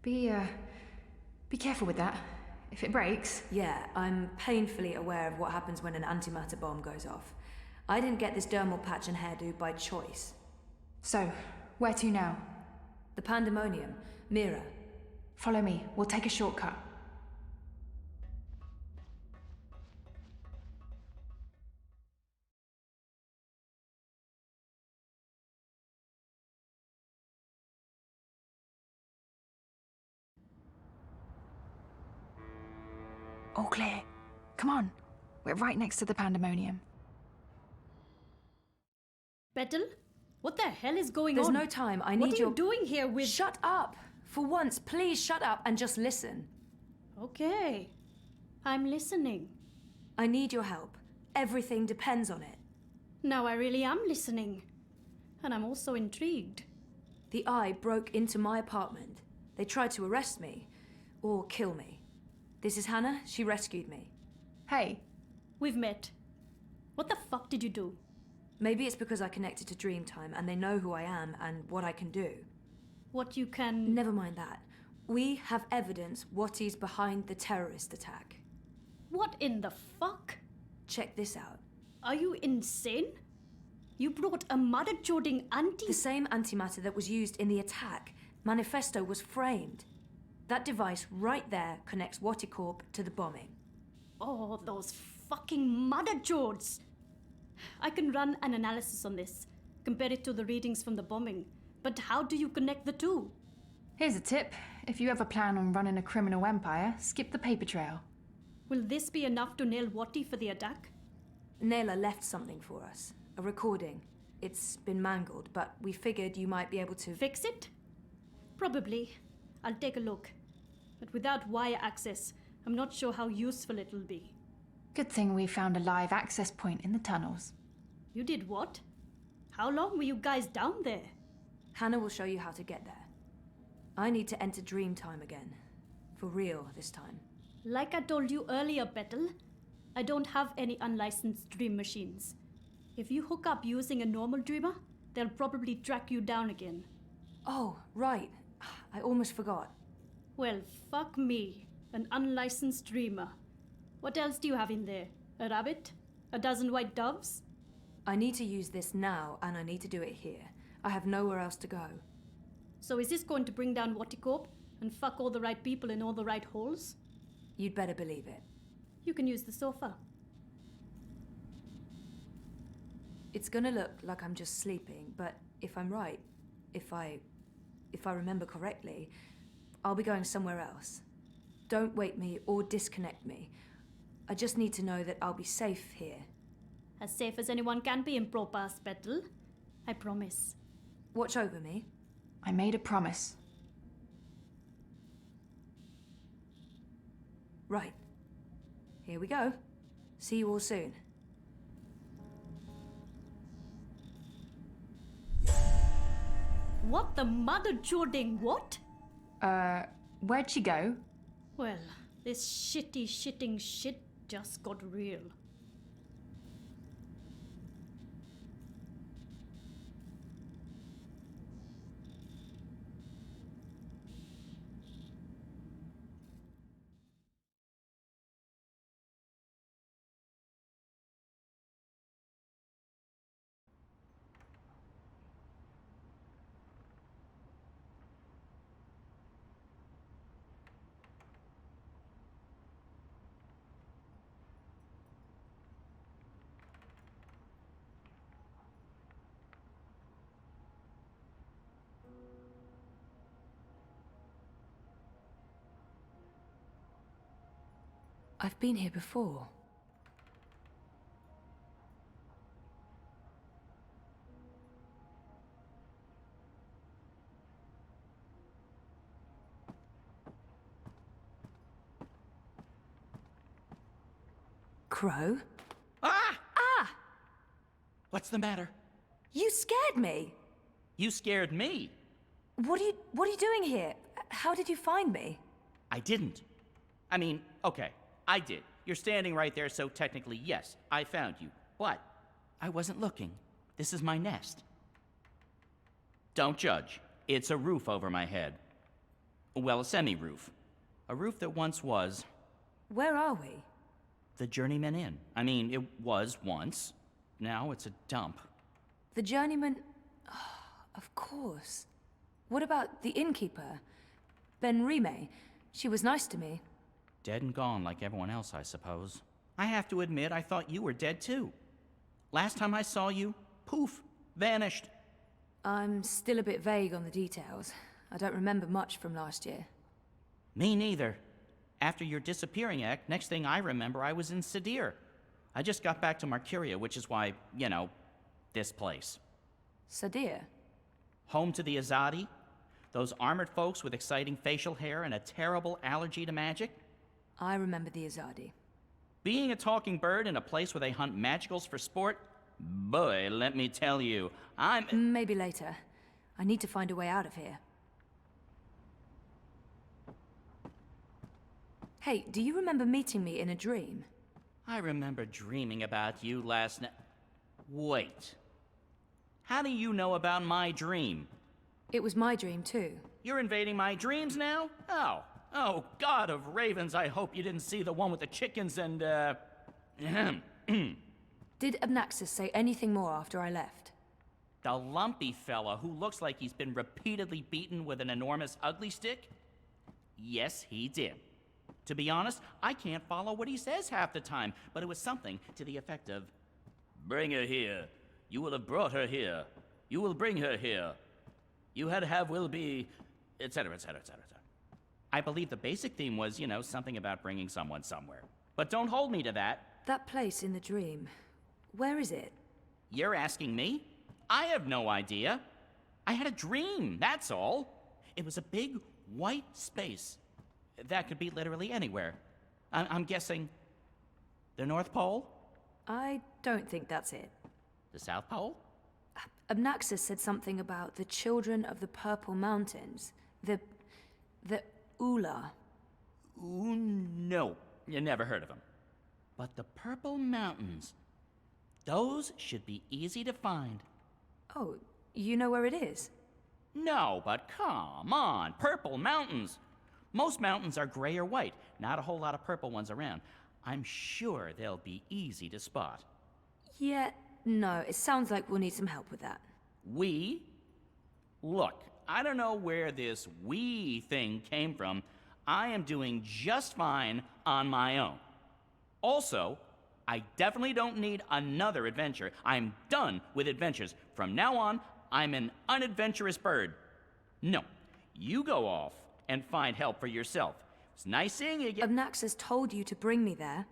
Be careful with that. If it breaks... Yeah, I'm painfully aware of what happens when an antimatter bomb goes off. I didn't get this dermal patch and hairdo by choice. So, where to now? The Pandemonium. Mira. Follow me. We'll take a shortcut. All clear. Come on. We're right next to the Pandemonium. Petal? What the hell is going There's on? no time. I need What are you doing here with... Shut up! For once, please shut up and just listen. Okay. I'm listening. I need your help. Everything depends on it. Now I really am listening. And I'm also intrigued. The Eye broke into my apartment. They tried to arrest me. Or kill me. This is Hannah. She rescued me. Hey. We've met. What the fuck did you do? Maybe it's because I connected to Dreamtime and they know who I am and what I can do. What you can... Never mind that. We have evidence what is behind the terrorist attack. What in the fuck? Check this out. Are you insane? You brought a mother-joding anti... The same antimatter that was used in the attack. Manifesto was framed. That device right there connects Waticorp to the bombing. Oh, those fucking mother-jods! I can run an analysis on this, compare it to the readings from the bombing. But how do you connect the two? Here's a tip. If you ever plan on running a criminal empire, skip the paper trail. Will this be enough to nail Wati for the attack? Naylor left something for us. A recording. It's been mangled, but we figured you might be able to... Fix it? Probably. I'll take a look. But without wire access, I'm not sure how useful it'll be. Good thing we found a live access point in the tunnels. You did what? How long were you guys down there? Hannah will show you how to get there. I need to enter Dreamtime again. For real this time. Like I told you earlier, Petal, I don't have any unlicensed dream machines. If you hook up using a normal dreamer, they'll probably track you down again. Oh, right. I almost forgot. Well, fuck me, an unlicensed dreamer. What else do you have in there? A rabbit? A dozen white doves? I need to use this now, and I need to do it here. I have nowhere else to go. So is this going to bring down Watticorp and fuck all the right people in all the right holes? You'd better believe it. You can use the sofa. It's gonna look like I'm just sleeping, but if I'm right, if I remember correctly, I'll be going somewhere else. Don't wake me or disconnect me. I just need to know that I'll be safe here. As safe as anyone can be in Propas battle. I promise. Watch over me. I made a promise. Right. Here we go. See you all soon. What the mother jording what? Where'd she go? Well, this shitting shit just got real. I've been here before. Crow? Ah! Ah! What's the matter? You scared me! You scared me. What are you doing here? How did you find me? I didn't. I mean, okay, I did. You're standing right there, so technically, yes, I found you. But I wasn't looking. This is my nest. Don't judge. It's a roof over my head. Well, a semi-roof. A roof that once was... Where are we? The Journeyman Inn. I mean, it was once. Now it's a dump. The Journeyman... Oh, of course. What about the innkeeper? Ben Rime. She was nice to me. Dead and gone like everyone else, I suppose. I have to admit, I thought you were dead too. Last time I saw you, poof, vanished. I'm still a bit vague on the details. I don't remember much from last year. Me neither. After your disappearing act, next thing I remember, I was in Sadir. I just got back to Marcuria, which is why, you know, this place. Sadir? Home to the Azadi. Those armored folks with exciting facial hair and a terrible allergy to magic. I remember the Azadi. Being a talking bird in a place where they hunt magicals for sport? Boy, let me tell you, Maybe later. I need to find a way out of here. Hey, do you remember meeting me in a dream? I remember dreaming about you last night. Wait. How do you know about my dream? It was my dream, too. You're invading my dreams now? Oh, God of ravens, I hope you didn't see the one with the chickens and, Did Abnaxis say anything more after I left? The lumpy fella who looks like he's been repeatedly beaten with an enormous ugly stick? Yes, he did. To be honest, I can't follow what he says half the time, but it was something to the effect of, "Bring her here. You will have brought her here. You will bring her here. You had have will be," etc., etc., etc. I believe the basic theme was, you know, something about bringing someone somewhere. But don't hold me to that. That place in the dream, where is it? You're asking me? I have no idea. I had a dream, that's all. It was a big, white space. That could be literally anywhere. I'm guessing the North Pole? I don't think that's it. The South Pole? Abnaxis said something about the children of the Purple Mountains. The Ula. Ooh, no. You never heard of them. But the Purple Mountains, those should be easy to find. Oh, you know where it is? No, but come on, Purple Mountains. Most mountains are gray or white, not a whole lot of purple ones around. I'm sure they'll be easy to spot. Yeah, no, it sounds like we'll need some help with that. We? Look, I don't know where this we thing came from. I am doing just fine on my own. Also, I definitely don't need another adventure. I'm done with adventures. From now on, I'm an unadventurous bird. No, you go off and find help for yourself. It's nice seeing you again. Obnaxus told you to bring me there.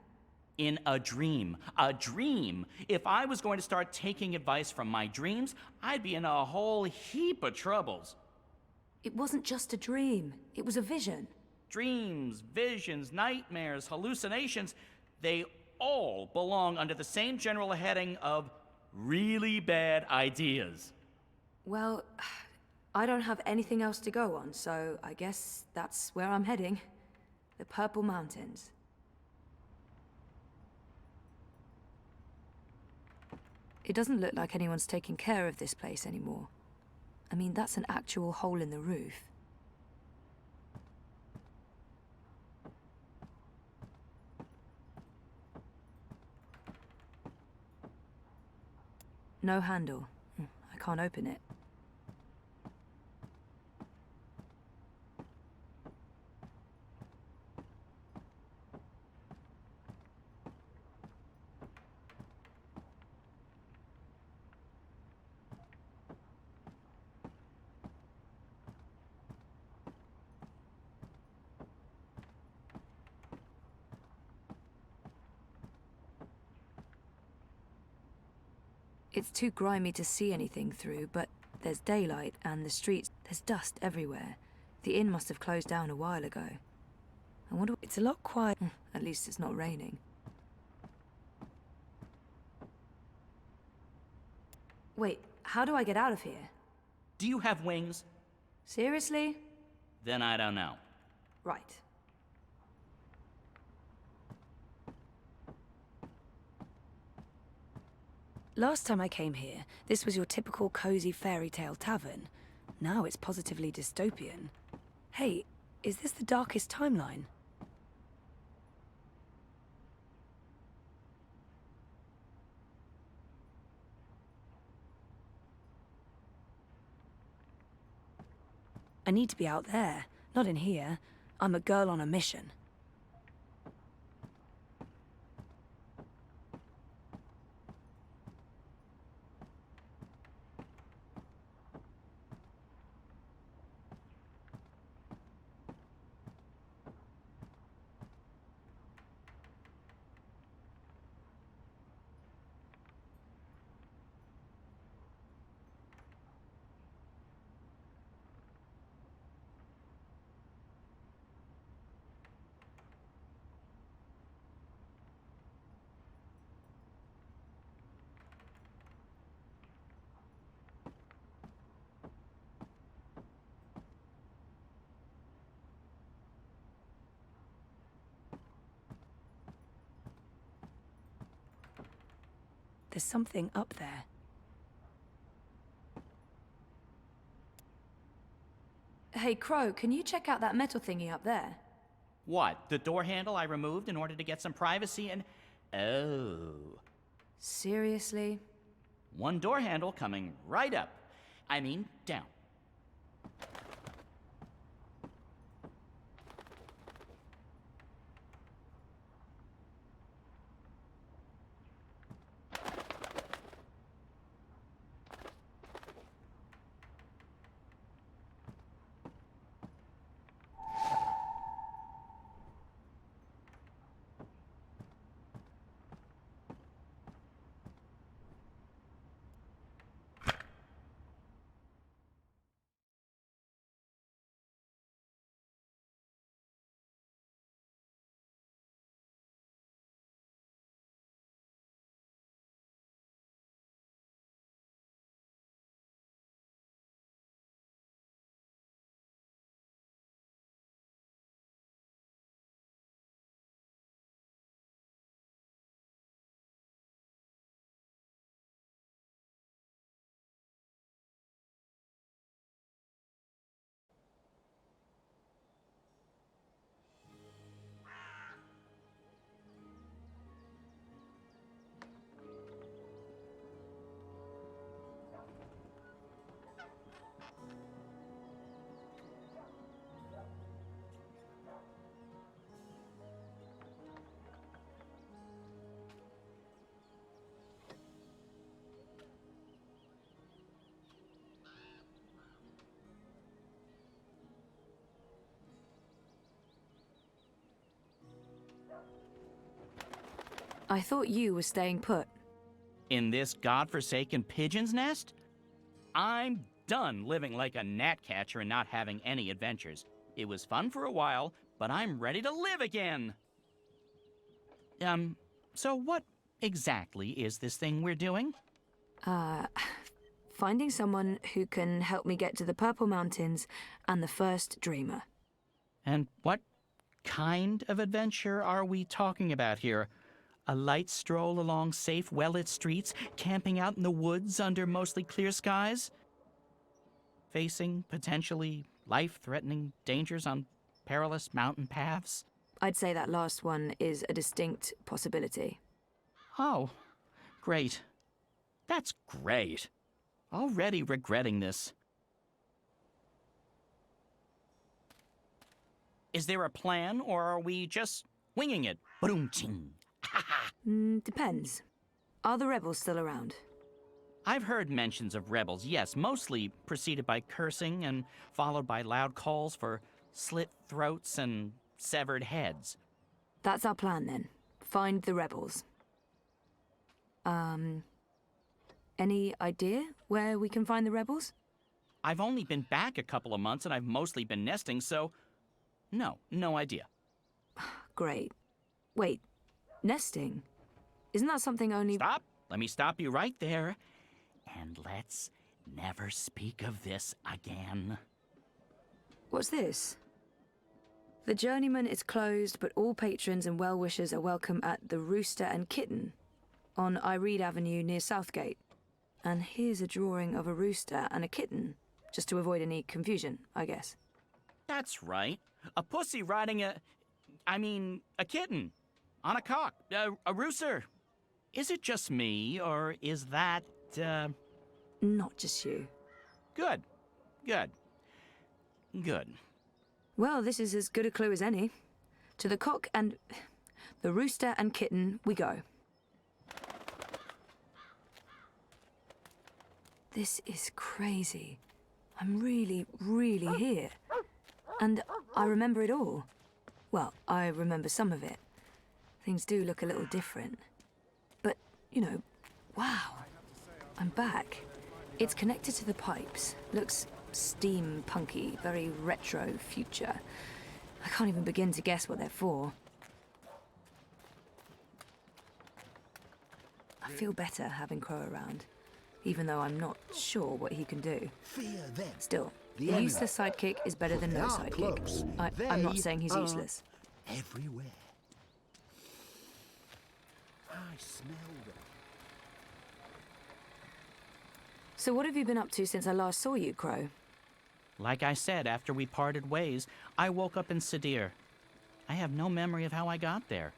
In a dream. A dream. If I was going to start taking advice from my dreams, I'd be in a whole heap of troubles. It wasn't just a dream. It was a vision. Dreams, visions, nightmares, hallucinations, they all belong under the same general heading of really bad ideas. Well, I don't have anything else to go on, so I guess that's where I'm heading. The Purple Mountains. It doesn't look like anyone's taking care of this place anymore. I mean, that's an actual hole in the roof. No handle. I can't open it. It's too grimy to see anything through, but there's daylight and the streets, there's dust everywhere. The inn must have closed down a while ago. I wonder, it's a lot quiet. At least it's not raining. Wait, how do I get out of here? Do you have wings? Seriously? Then I don't know. Right. Last time I came here, this was your typical cozy fairy tale tavern. Now it's positively dystopian. Hey, is this the darkest timeline? I need to be out there, not in here. I'm a girl on a mission. There's something up there. Hey, Crow, can you check out that metal thingy up there? What, the door handle I removed in order to get some privacy and... Oh. Seriously? One door handle coming right up. I mean, down. I thought you were staying put. In this godforsaken pigeon's nest? I'm done living like a gnatcatcher and not having any adventures. It was fun for a while, but I'm ready to live again! So what exactly is this thing we're doing? Finding someone who can help me get to the Purple Mountains and the first Dreamer. And what kind of adventure are we talking about here? A light stroll along safe, well-lit streets, camping out in the woods under mostly clear skies? Facing potentially life-threatening dangers on perilous mountain paths? I'd say that last one is a distinct possibility. Oh, great. That's great. Already regretting this. Is there a plan, or are we just winging it? Boom-ching. Depends. Are the rebels still around? I've heard mentions of rebels, yes, mostly preceded by cursing and followed by loud calls for slit throats and severed heads. That's our plan, then. Find the rebels. Any idea where we can find the rebels? I've only been back a couple of months and I've mostly been nesting, so no idea. Great. Wait, nesting? Isn't that something only— Stop! Let me stop you right there. And let's never speak of this again. What's this? The Journeyman is closed, but all patrons and well-wishers are welcome at the Rooster and Kitten on Ireed Avenue near Southgate. And here's a drawing of a rooster and a kitten, just to avoid any confusion, I guess. That's right. A pussy riding a kitten. On a cock. A rooster. Is it just me, or is that, Not just you. Good. Well, this is as good a clue as any. To the cock and the rooster and kitten we go. This is crazy. I'm really here. And I remember it all. Well, I remember some of it. Things do look a little different. But, wow. I'm back. It's connected to the pipes. Looks steampunky, very retro future. I can't even begin to guess what they're for. I feel better having Crow around, even though I'm not sure what he can do. Still, a useless sidekick is better than no sidekick. I'm not saying he's useless. Everywhere. I smell them. So what have you been up to since I last saw you, Crow? Like I said, after we parted ways, I woke up in Sadir. I have no memory of how I got there.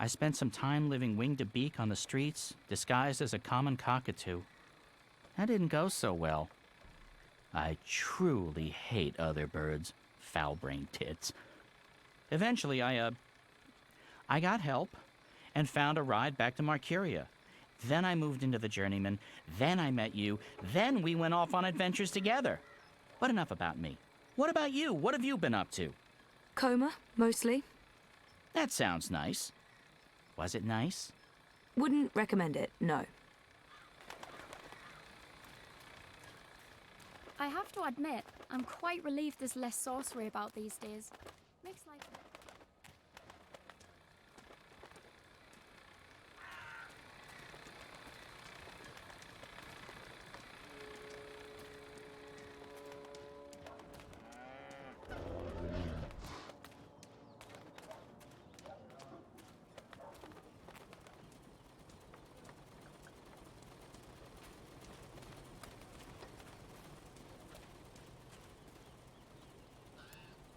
I spent some time living wing to beak on the streets, disguised as a common cockatoo. That didn't go so well. I truly hate other birds, foul-brained tits. Eventually, I got help and found a ride back to Marcuria. Then I moved into the Journeyman, then I met you, then we went off on adventures together. But enough about me. What about you? What have you been up to? Coma, mostly. That sounds nice. Was it nice? Wouldn't recommend it, no. I have to admit, I'm quite relieved there's less sorcery about these days. Makes life...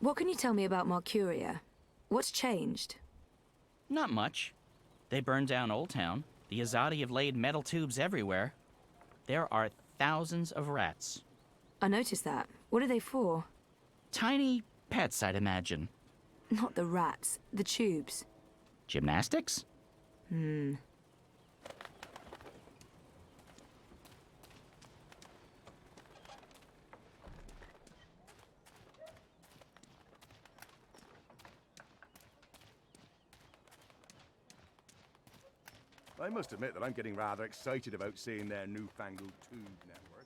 What can you tell me about Marcuria? What's changed? Not much. They burned down Old Town. The Azadi have laid metal tubes everywhere. There are thousands of rats. I noticed that. What are they for? Tiny pets, I'd imagine. Not the rats, the tubes. Gymnastics? I must admit that I'm getting rather excited about seeing their newfangled tube network.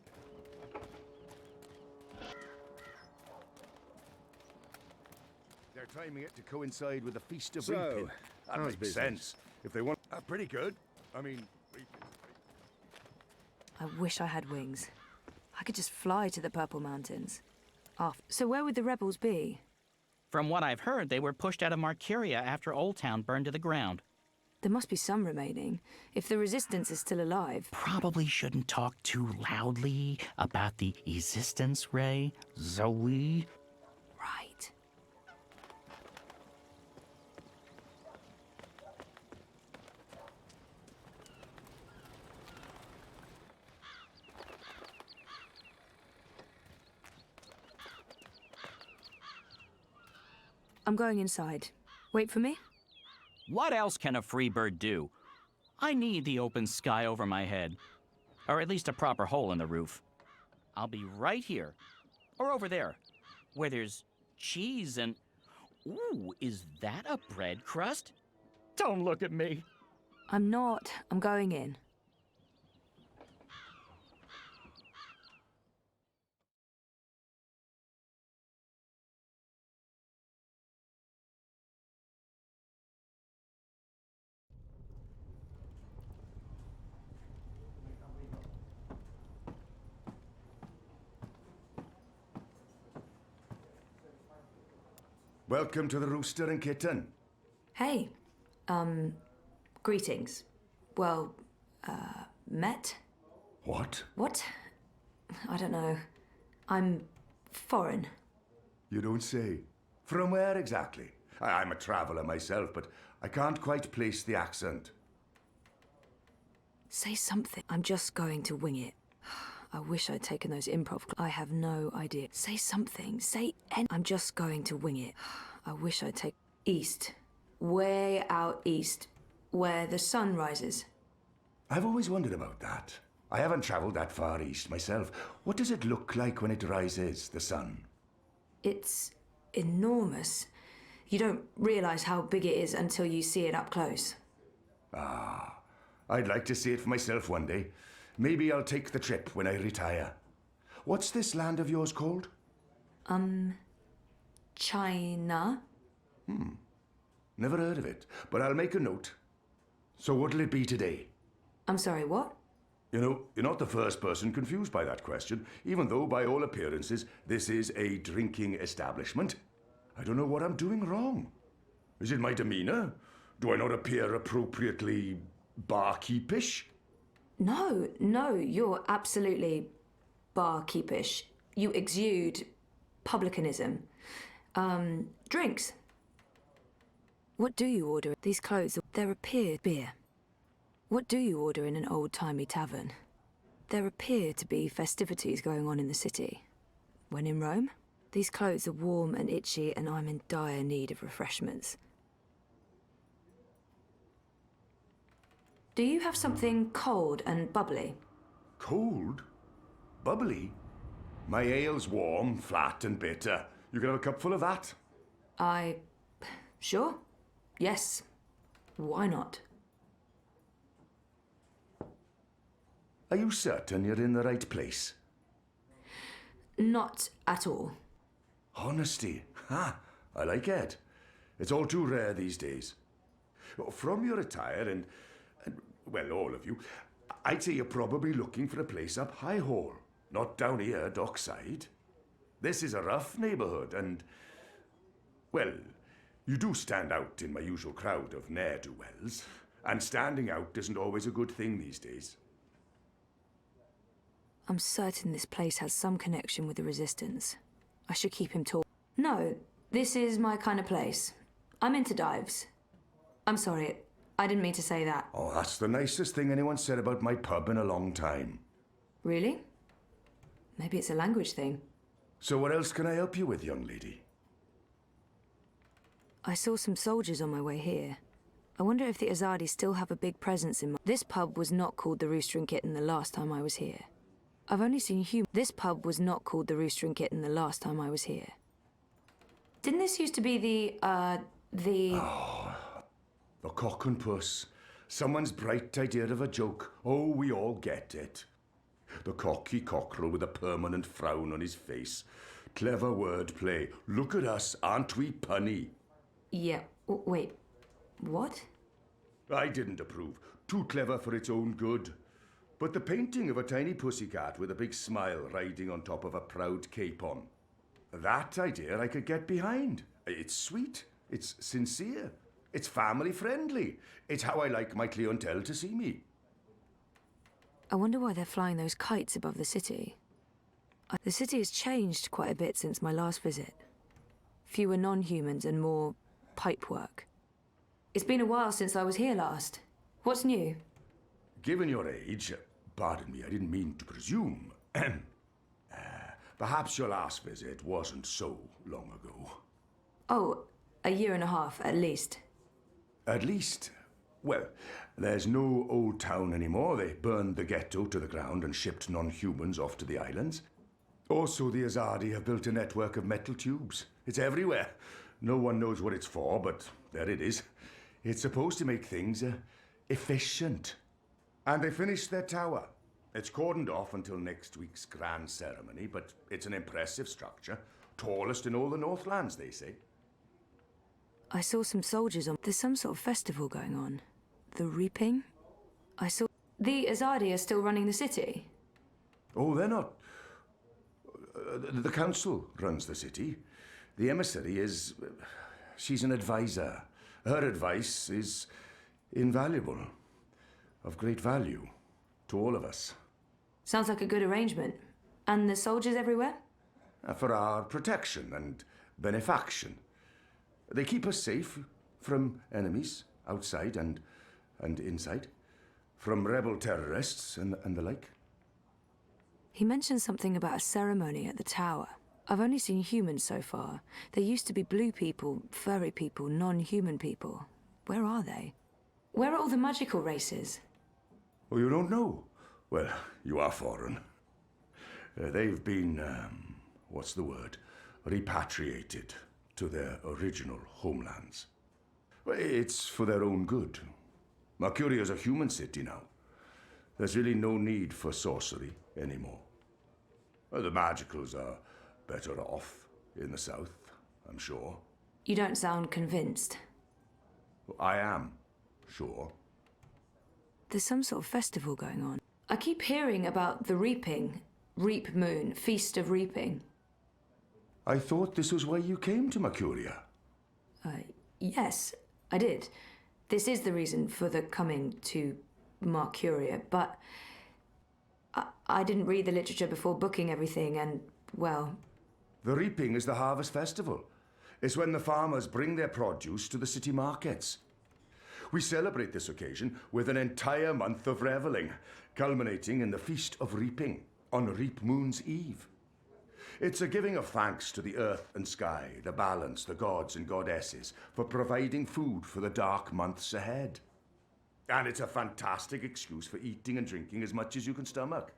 They're timing it to coincide with the Feast of Reaping. That how's makes business? sense. If they want... pretty good. I mean... I wish I had wings. I could just fly to the Purple Mountains. So where would the rebels be? From what I've heard, they were pushed out of Marcuria after Old Town burned to the ground. There must be some remaining. If the Resistance is still alive... Probably shouldn't talk too loudly about the Resistance, Ray. Zoe. Right. I'm going inside. Wait for me? What else can a free bird do? I need the open sky over my head. Or at least a proper hole in the roof. I'll be right here. Or over there. Where there's cheese and... Ooh, is that a bread crust? Don't look at me. I'm not. I'm going in. Welcome to the Rooster and Kitten. Hey. Greetings. Well, met? What? What? I don't know. I'm foreign. You don't say. From where exactly? I'm a traveller myself, but I can't quite place the accent. Say something. I'm just going to wing it. I wish I'd taken those improv. I have no idea. Say something. I'm just going to wing it. I wish I'd take... East. Way out east. Where the sun rises. I've always wondered about that. I haven't travelled that far east myself. What does it look like when it rises, the sun? It's enormous. You don't realise how big it is until you see it up close. Ah, I'd like to see it for myself one day. Maybe I'll take the trip when I retire. What's this land of yours called? China? Never heard of it, but I'll make a note. So what'll it be today? I'm sorry, what? You know, you're not the first person confused by that question, even though, by all appearances, this is a drinking establishment. I don't know what I'm doing wrong. Is it my demeanour? Do I not appear appropriately barkeepish? No, you're absolutely barkeepish. You exude publicanism. Drinks. What do you order? These clothes, there appear beer. What do you order in an old-timey tavern? There appear to be festivities going on in the city. When in Rome, these clothes are warm and itchy, and I'm in dire need of refreshments. Do you have something cold and bubbly? Cold? Bubbly? My ale's warm, flat and bitter. You can have a cupful of that. Sure. Yes. Why not? Are you certain you're in the right place? Not at all. Honesty. Ha! I like it. It's all too rare these days. From your attire and well, all of you, I'd say you're probably looking for a place up High Hall, not down here, dockside. This is a rough neighbourhood and, well, you do stand out in my usual crowd of ne'er-do-wells, and standing out isn't always a good thing these days. I'm certain this place has some connection with the Resistance. I should keep him talking. No, this is my kind of place. I'm into dives. I'm sorry, I didn't mean to say that. Oh, that's the nicest thing anyone said about my pub in a long time. Really? Maybe it's a language thing. So what else can I help you with, young lady? I saw some soldiers on my way here. I wonder if the Azadi still have a big presence in my... This pub was not called the Rooster and Kitten the last time I was here. I've only seen humans. This pub was not called the Rooster and Kitten the last time I was here. Didn't this used to be the Oh, the Cock and Puss. Someone's bright idea of a joke. Oh, we all get it. The cocky cockerel with a permanent frown on his face. Clever wordplay. Look at us, aren't we punny? Yeah, wait, what? I didn't approve. Too clever for its own good. But the painting of a tiny pussycat with a big smile riding on top of a proud capon. That idea I could get behind. It's sweet. It's sincere. It's family friendly. It's how I like my clientele to see me. I wonder why they're flying those kites above the city. The city has changed quite a bit since my last visit. Fewer non-humans and more pipework. It's been a while since I was here last. What's new? Given your age, pardon me, I didn't mean to presume. Perhaps your last visit wasn't so long ago. Oh, a year and a half, at least. At least? Well, there's no old town anymore. They burned the ghetto to the ground and shipped non-humans off to the islands. Also, the Azadi have built a network of metal tubes. It's everywhere. No one knows what it's for, but there it is. It's supposed to make things efficient. And they finished their tower. It's cordoned off until next week's grand ceremony, but it's an impressive structure. Tallest in all the Northlands, they say. I saw some soldiers on... There's some sort of festival going on. The Reaping? I saw... The Azadi are still running the city? Oh, they're not. The council runs the city. The emissary is... she's an advisor. Her advice is invaluable. Of great value to all of us. Sounds like a good arrangement. And the soldiers everywhere? For our protection and benefaction. They keep us safe from enemies, outside and inside. From rebel terrorists and the like. He mentioned something about a ceremony at the tower. I've only seen humans so far. There used to be blue people, furry people, non-human people. Where are they? Where are all the magical races? Oh, you don't know? Well, you are foreign. They've been, what's the word? Repatriated to their original homelands. It's for their own good. Mercuria's a human city now. There's really no need for sorcery anymore. The magicals are better off in the south, I'm sure. You don't sound convinced. I am, sure. There's some sort of festival going on. I keep hearing about the Reaping, Reap Moon, Feast of Reaping. I thought this was why you came to Mercuria. Yes, I did. This is the reason for the coming to Mercuria, but I didn't read the literature before booking everything and, well... The Reaping is the harvest festival. It's when the farmers bring their produce to the city markets. We celebrate this occasion with an entire month of revelling, culminating in the Feast of Reaping on Reap Moon's Eve. It's a giving of thanks to the earth and sky, the balance, the gods and goddesses, for providing food for the dark months ahead. And it's a fantastic excuse for eating and drinking as much as you can stomach.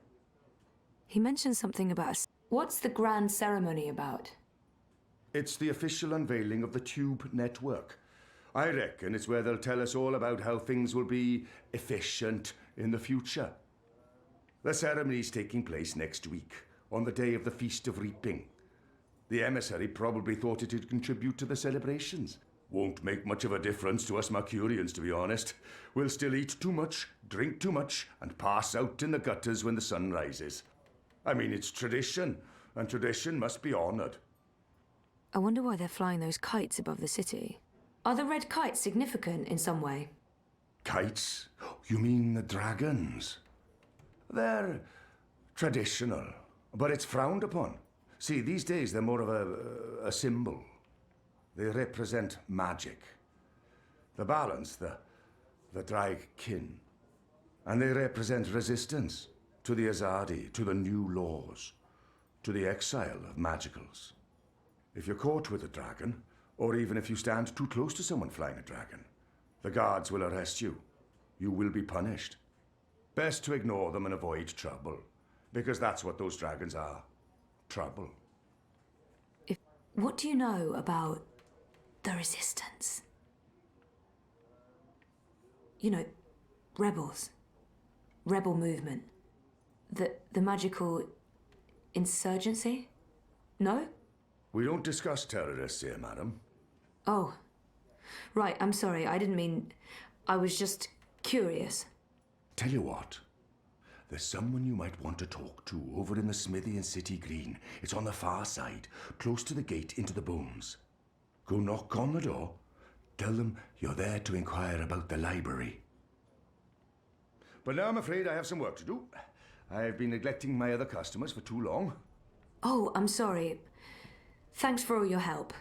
He mentioned something about... What's the grand ceremony about? It's the official unveiling of the Tube Network. I reckon it's where they'll tell us all about how things will be efficient in the future. The ceremony's taking place next week, on the day of the Feast of Reaping. The emissary probably thought it'd contribute to the celebrations. Won't make much of a difference to us Mercurians, to be honest. We'll still eat too much, drink too much, and pass out in the gutters when the sun rises. I mean, it's tradition, and tradition must be honoured. I wonder why they're flying those kites above the city. Are the red kites significant in some way? Kites? You mean the dragons? They're traditional, but it's frowned upon. See, these days they're more of a symbol. They represent magic. The balance, the drag kin. And they represent resistance to the Azadi, to the new laws, to the exile of magicals. If you're caught with a dragon, or even if you stand too close to someone flying a dragon, the guards will arrest you. You will be punished. Best to ignore them and avoid trouble, because that's what those dragons are. Trouble. What do you know about the resistance? You know, Rebels. Rebel movement. The magical insurgency? No? We don't discuss terrorists here, madam. Oh. Right, I'm sorry. I didn't mean... I was just curious. Tell you what. There's someone you might want to talk to over in the smithy in City Green. It's on the far side, close to the gate into the booms. Go knock on the door. Tell them you're there to inquire about the library. But now I'm afraid I have some work to do. I've been neglecting my other customers for too long. Oh, I'm sorry. Thanks for all your help.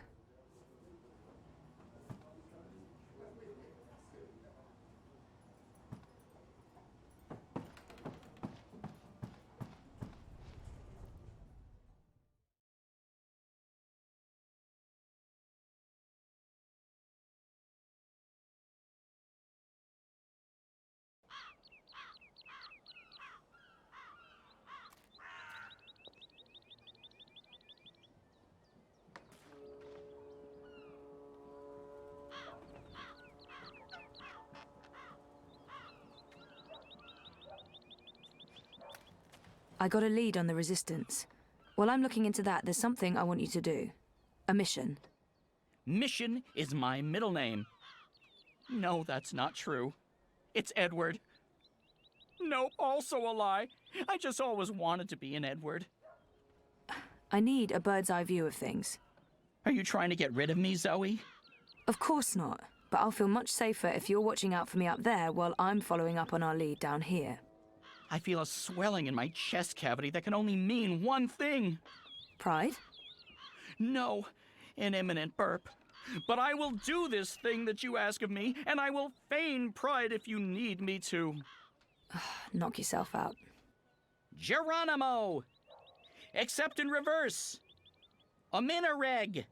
I got a lead on the Resistance. While I'm looking into that, there's something I want you to do. A mission. Mission is my middle name. No, that's not true. It's Edward. Nope, also a lie. I just always wanted to be an Edward. I need a bird's eye view of things. Are you trying to get rid of me, Zoe? Of course not, but I'll feel much safer if you're watching out for me up there while I'm following up on our lead down here. I feel a swelling in my chest cavity that can only mean one thing. Pride? No, an imminent burp. But I will do this thing that you ask of me, and I will feign pride if you need me to. Knock yourself out. Geronimo! Except in reverse. A minireg.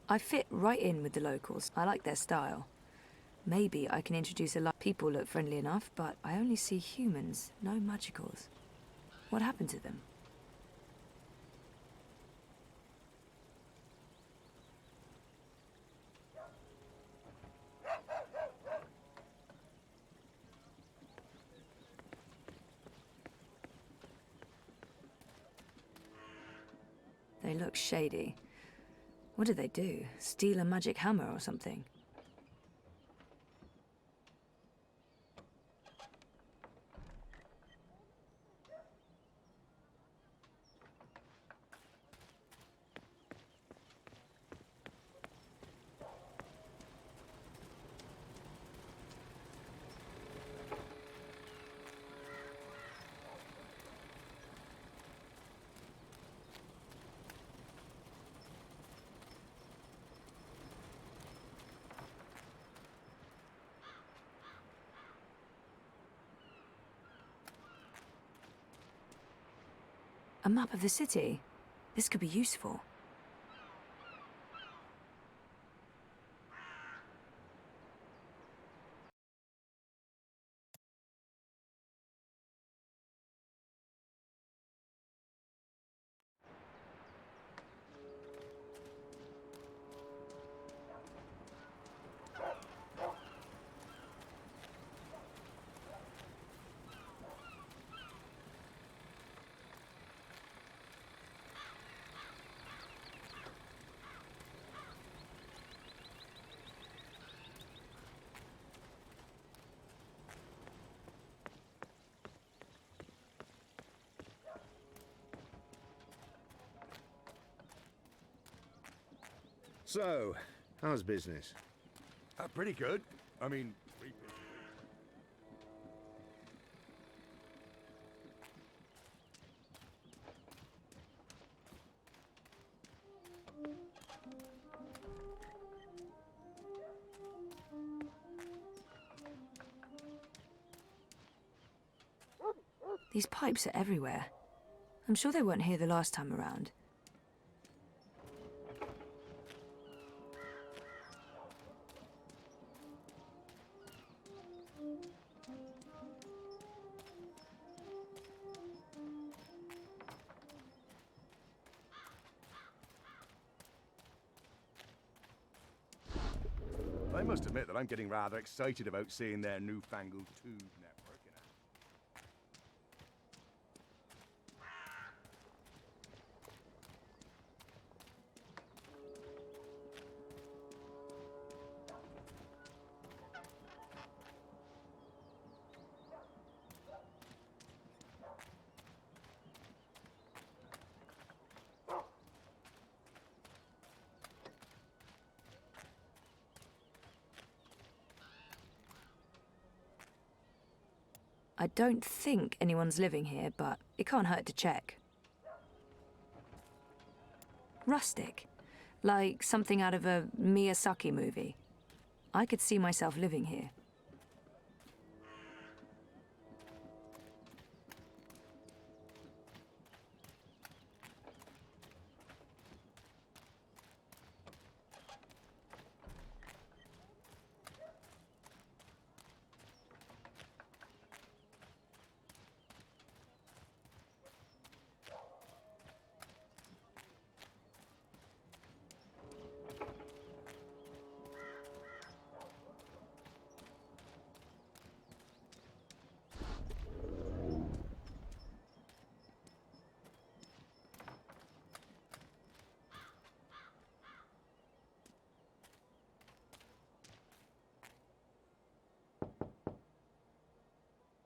I fit right in with the locals. I like their style. Maybe I can introduce a lot. People look friendly enough, but I only see humans, no magicals. What happened to them? They look shady. What did they do? Steal a magic hammer or something? A map of the city? This could be useful. So, how's business? Pretty good. I mean, These pipes are everywhere. I'm sure they weren't here the last time around. I must admit that I'm getting rather excited about seeing their newfangled tube network. I don't think anyone's living here, but it can't hurt to check. Rustic. Like something out of a Miyazaki movie. I could see myself living here.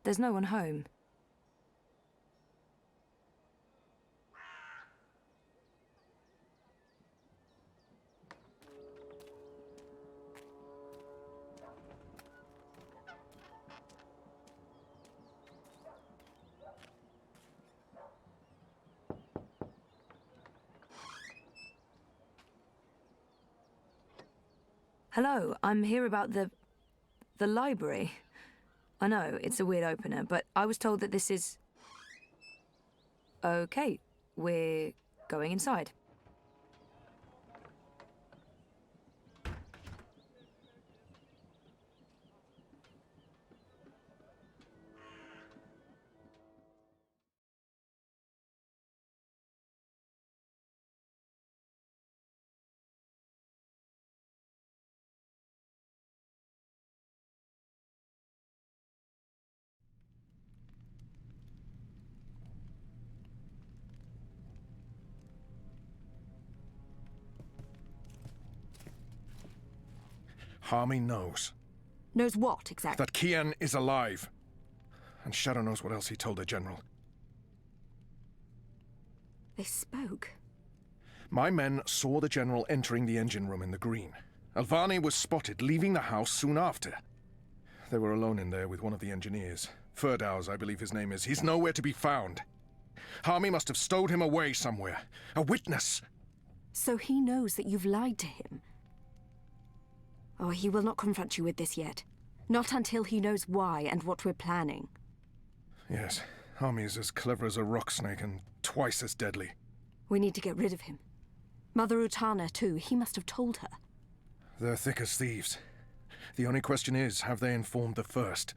There's no one home. Hello, I'm here about the library. I know, it's a weird opener, but I was told that this is... Okay, we're going inside. Harmy knows. Knows what, exactly? That Kian is alive. And Shadow knows what else he told the General. They spoke. My men saw the General entering the engine room in the green. Alvani was spotted leaving the house soon after. They were alone in there with one of the engineers. Ferdows, I believe his name is. He's nowhere to be found. Harmy must have stowed him away somewhere. A witness! So he knows that you've lied to him. Oh, he will not confront you with this yet. Not until he knows why and what we're planning. Yes, Harmy is as clever as a rock snake and twice as deadly. We need to get rid of him. Mother Utana, too. He must have told her. They're thick as thieves. The only question is, have they informed the first?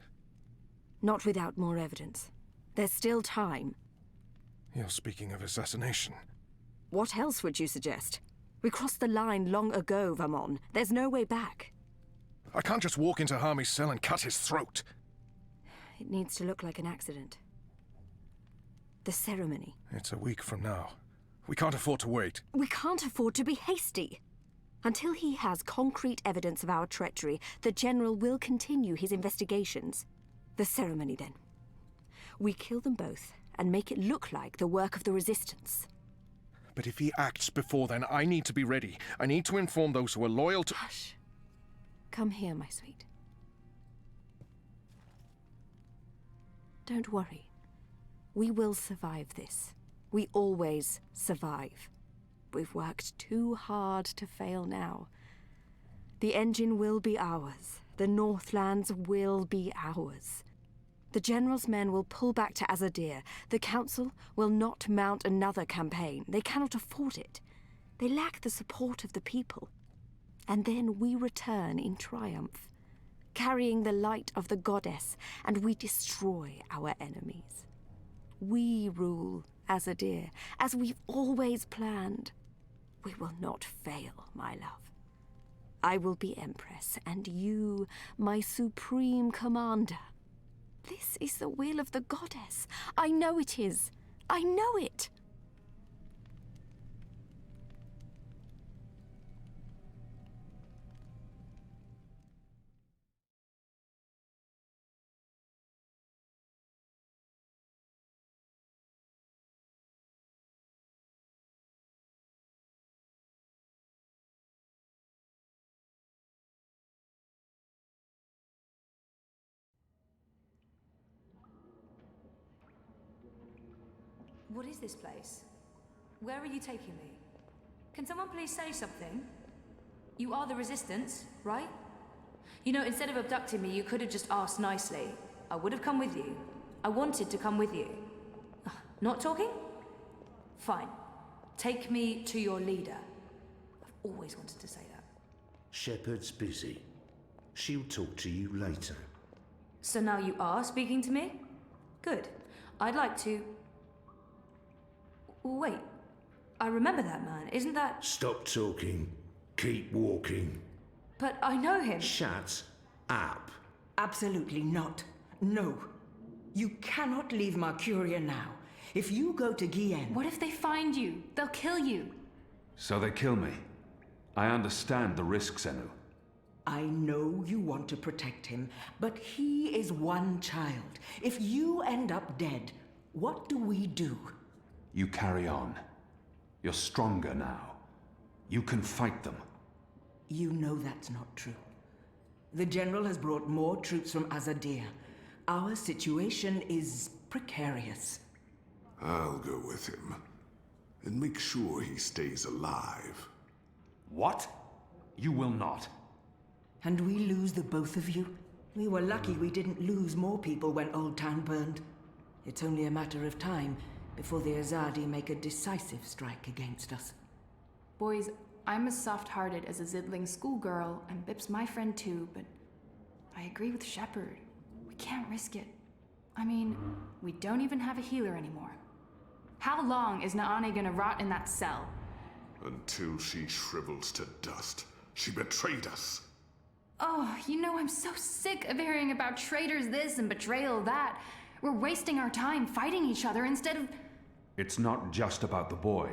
Not without more evidence. There's still time. You're speaking of assassination. What else would you suggest? We crossed the line long ago, Vamon. There's no way back. I can't just walk into Harmy's cell and cut his throat. It needs to look like an accident. The ceremony. It's a week from now. We can't afford to wait. We can't afford to be hasty. Until he has concrete evidence of our treachery, the General will continue his investigations. The ceremony, then. We kill them both and make it look like the work of the Resistance. But if he acts before then, I need to be ready. I need to inform those who are loyal to— Hush. Come here, my sweet. Don't worry. We will survive this. We always survive. We've worked too hard to fail now. The engine will be ours. The Northlands will be ours. The General's men will pull back to Azadir. The Council will not mount another campaign. They cannot afford it. They lack the support of the people. And then we return in triumph, carrying the light of the goddess, and we destroy our enemies. We rule Azadir, as we've always planned. We will not fail, my love. I will be Empress, and you, my supreme commander. This is the will of the goddess. I know it is. I know it. What is this place? Where are you taking me? Can someone please say something? You are the Resistance, right? You know, instead of abducting me, you could have just asked nicely. I would have come with you. I wanted to come with you. Not talking? Fine. Take me to your leader. I've always wanted to say that. Shepard's busy. She'll talk to you later. So now you are speaking to me? Good. I'd like to... Wait. I remember that man. Isn't that... Stop talking. Keep walking. But I know him. Shut up. Absolutely not. No. You cannot leave Mercuria now. If you go to Guienne... What if they find you? They'll kill you. So they kill me. I understand the risks, Enu. I know you want to protect him, but he is one child. If you end up dead, what do we do? You carry on. You're stronger now. You can fight them. You know that's not true. The General has brought more troops from Azadir. Our situation is precarious. I'll go with him. And make sure he stays alive. What? You will not. And we lose the both of you? We were lucky we didn't lose more people when Old Town burned. It's only a matter of time before the Azadi make a decisive strike against us. Boys, I'm as soft-hearted as a Zidling schoolgirl, and Bip's my friend too, but I agree with Shepard. We can't risk it. I mean, we don't even have a healer anymore. How long is Naani gonna rot in that cell? Until she shrivels to dust. She betrayed us. Oh, you know, I'm so sick of hearing about traitors this and betrayal that. We're wasting our time fighting each other instead of... It's not just about the boy.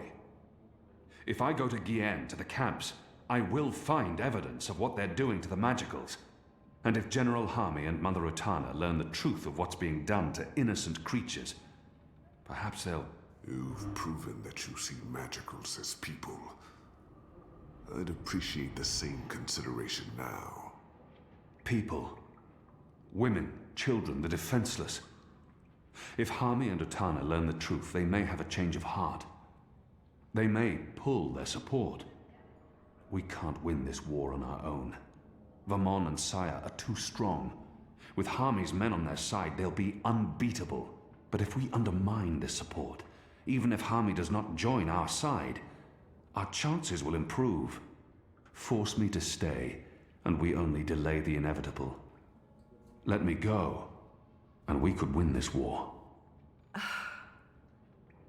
If I go to Guienne, to the camps, I will find evidence of what they're doing to the Magicals. And if General Harmy and Mother Utana learn the truth of what's being done to innocent creatures, perhaps they'll... You've proven that you see Magicals as people. I'd appreciate the same consideration now. People. Women, children, the defenseless. If Harmy and Utana learn the truth, they may have a change of heart. They may pull their support. We can't win this war on our own. Vermon and Saya are too strong. With Harmy's men on their side, they'll be unbeatable. But if we undermine this support, even if Harmy does not join our side, our chances will improve. Force me to stay, and we only delay the inevitable. Let me go, and we could win this war.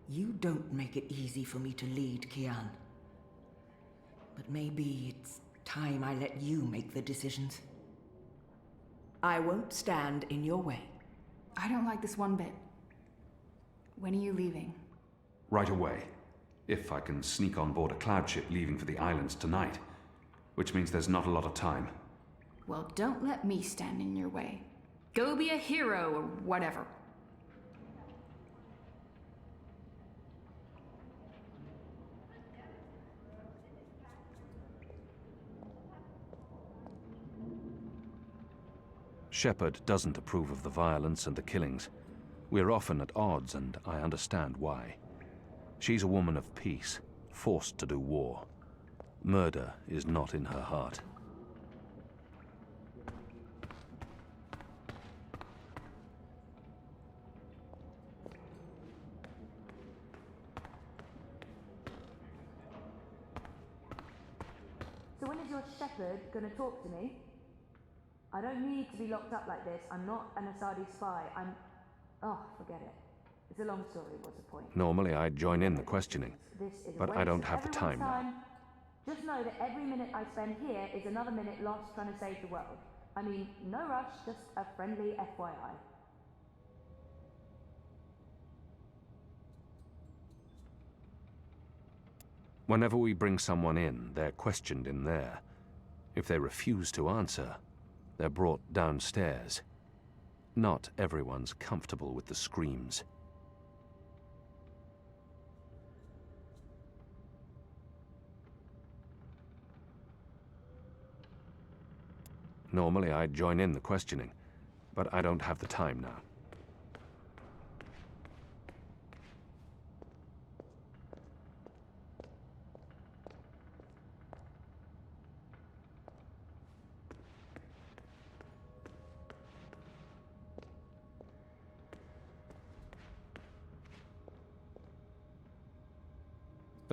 You don't make it easy for me to lead, Kian. But maybe it's time I let you make the decisions. I won't stand in your way. I don't like this one bit. When are you leaving? Right away. If I can sneak on board a cloud ship leaving for the islands tonight. Which means there's not a lot of time. Well, don't let me stand in your way. Go be a hero or whatever. Shepard doesn't approve of the violence and the killings. We're often at odds, and I understand why. She's a woman of peace, forced to do war. Murder is not in her heart. So when is your shepherd gonna talk to me? I don't need to be locked up like this. I'm not an Asadi spy. Oh, forget it. It's a long story. What's the point? Normally I'd join in the questioning, This is a but I waste don't of have the everyone's time now. Just know that every minute I spend here is another minute lost trying to save the world. I mean, no rush, just a friendly FYI. Whenever we bring someone in, they're questioned in there. If they refuse to answer, they're brought downstairs. Not everyone's comfortable with the screams. Normally I'd join in the questioning, but I don't have the time now.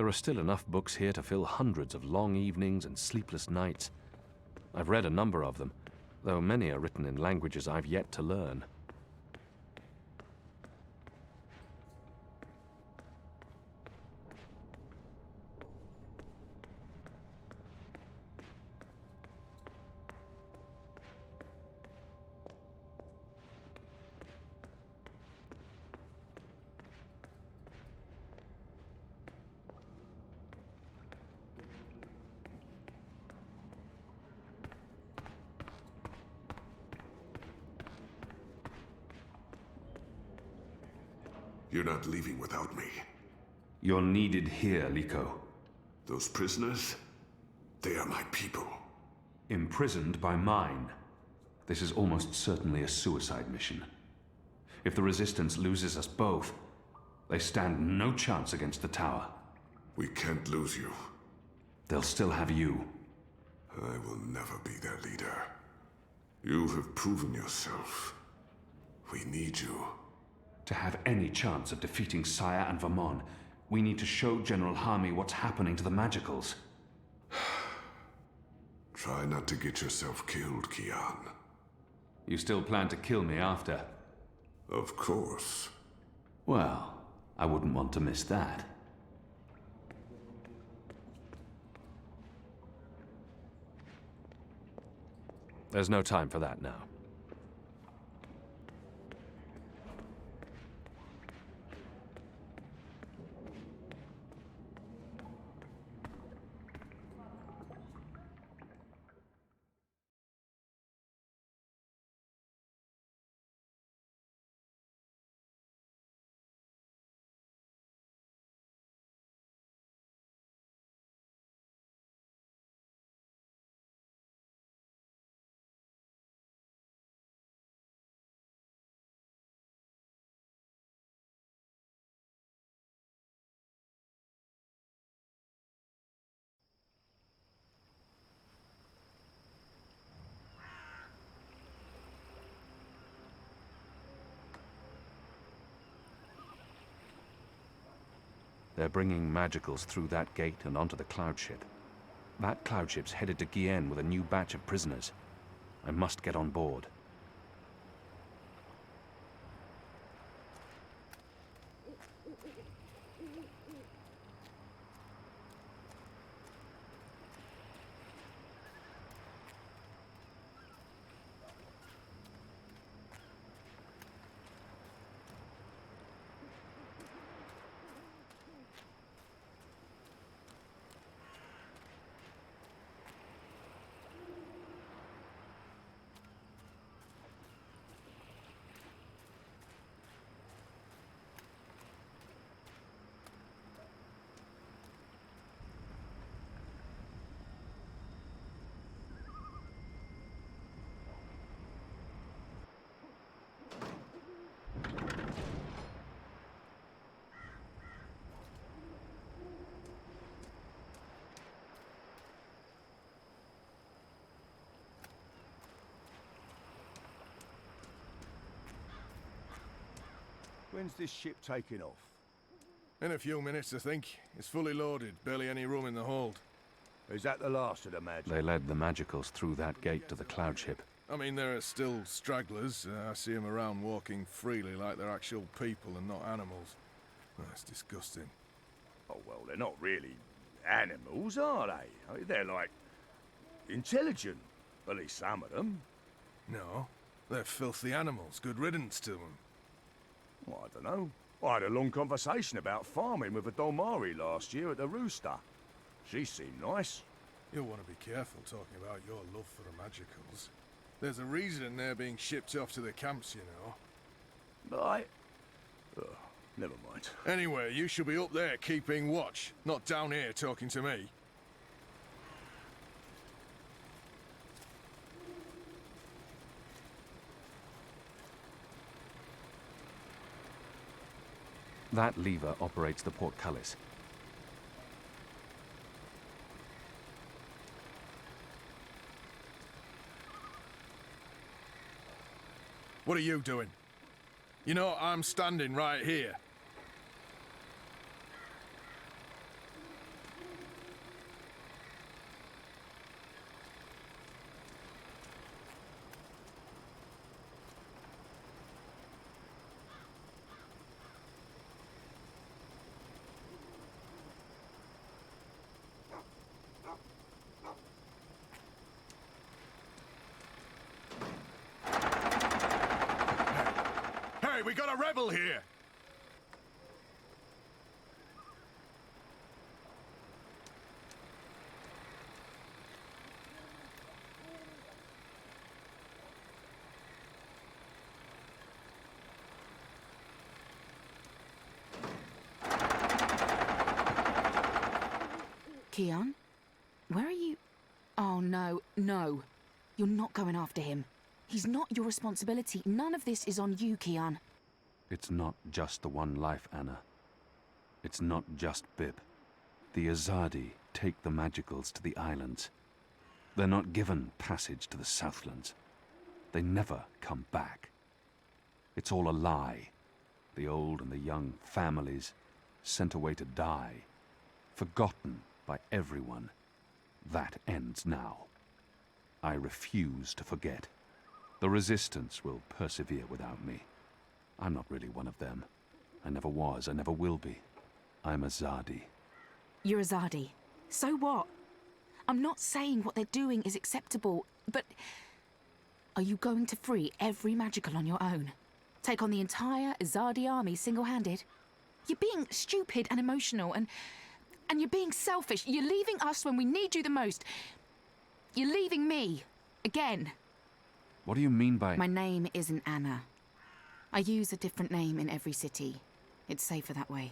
There are still enough books here to fill hundreds of long evenings and sleepless nights. I've read a number of them, though many are written in languages I've yet to learn. You're not leaving without me. You're needed here, Liko. Those prisoners, they are my people. Imprisoned by mine. This is almost certainly a suicide mission. If the Resistance loses us both, they stand no chance against the tower. We can't lose you. They'll still have you. I will never be their leader. You have proven yourself. We need you. To have any chance of defeating Saya and Vermon, we need to show General Harmy what's happening to the Magicals. Try not to get yourself killed, Kian. You still plan to kill me after? Of course. Well, I wouldn't want to miss that. There's no time for that now. They're bringing magicals through that gate and onto the cloud ship. That cloud ship's headed to Gien with a new batch of prisoners. I must get on board. When's this ship taking off? In a few minutes, I think. It's fully loaded, barely any room in the hold. Is that the last of the magic? They led the magicals through that gate to the cloud ship. I mean, there are still stragglers. I see them around walking freely like they're actual people and not animals. That's disgusting. Oh, well, they're not really animals, are they? I mean, they're like intelligent. At least some of them. No, they're filthy animals. Good riddance to them. Well, I don't know. I had a long conversation about farming with a Dolmari last year at the Rooster. She seemed nice. You'll want to be careful talking about your love for the magicals. There's a reason they're being shipped off to the camps, you know. Right. Never mind. Anyway, you should be up there keeping watch, not down here talking to me. That lever operates the portcullis. What are you doing? You know, I'm standing right here. We got a rebel here! Kian? Where are you? Oh, no, no. You're not going after him. He's not your responsibility. None of this is on you, Kian. It's not just the one life, Anna. It's not just Bib. The Azadi take the magicals to the islands. They're not given passage to the Southlands. They never come back. It's all a lie. The old and the young families sent away to die, forgotten by everyone. That ends now. I refuse to forget. The Resistance will persevere without me. I'm not really one of them. I never was, I never will be. I'm Azadi. You're Azadi. So what? I'm not saying what they're doing is acceptable, but... Are you going to free every magical on your own? Take on the entire Azadi army single-handed? You're being stupid and emotional, and you're being selfish. You're leaving us when we need you the most. You're leaving me. Again. What do you mean by... My name isn't Anna. I use a different name in every city. It's safer that way.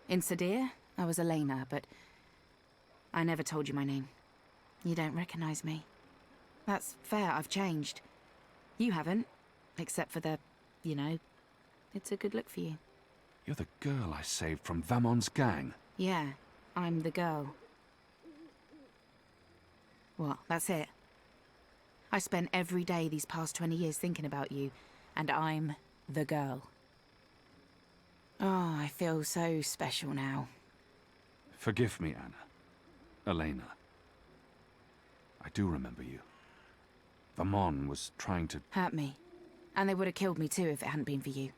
In Sadir, I was Elena, but I never told you my name. You don't recognize me. That's fair, I've changed. You haven't, except for the, you know, it's a good look for you. You're the girl I saved from Vamon's gang. Yeah, I'm the girl. What, that's it? I spent every day these past 20 years thinking about you, and I'm the girl. Oh, I feel so special now. Forgive me, Anna. Elena. I do remember you. Vermon was trying to... Hurt me. And they would have killed me too if it hadn't been for you.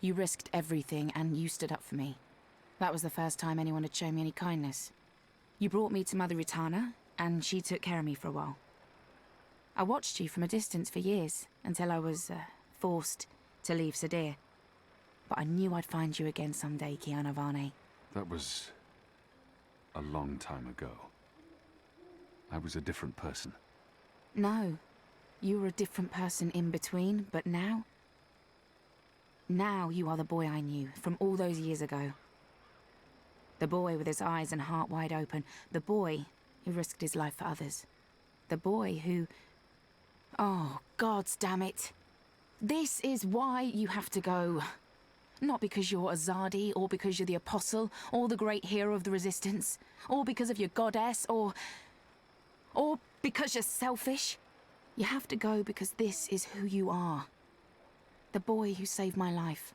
You risked everything and you stood up for me. That was the first time anyone had shown me any kindness. You brought me to Mother Ritana, and she took care of me for a while. I watched you from a distance for years, until I was forced to leave Sadir. But I knew I'd find you again someday, Kiana Varney. That was... a long time ago. I was a different person. No. You were a different person in between, but now... Now you are the boy I knew, from all those years ago. The boy with his eyes and heart wide open. The boy who risked his life for others. The boy who... Oh, gods damn it. This is why you have to go. Not because you're Azadi, or because you're the Apostle, or the great hero of the Resistance, or because of your goddess, or because you're selfish. You have to go because this is who you are. The boy who saved my life.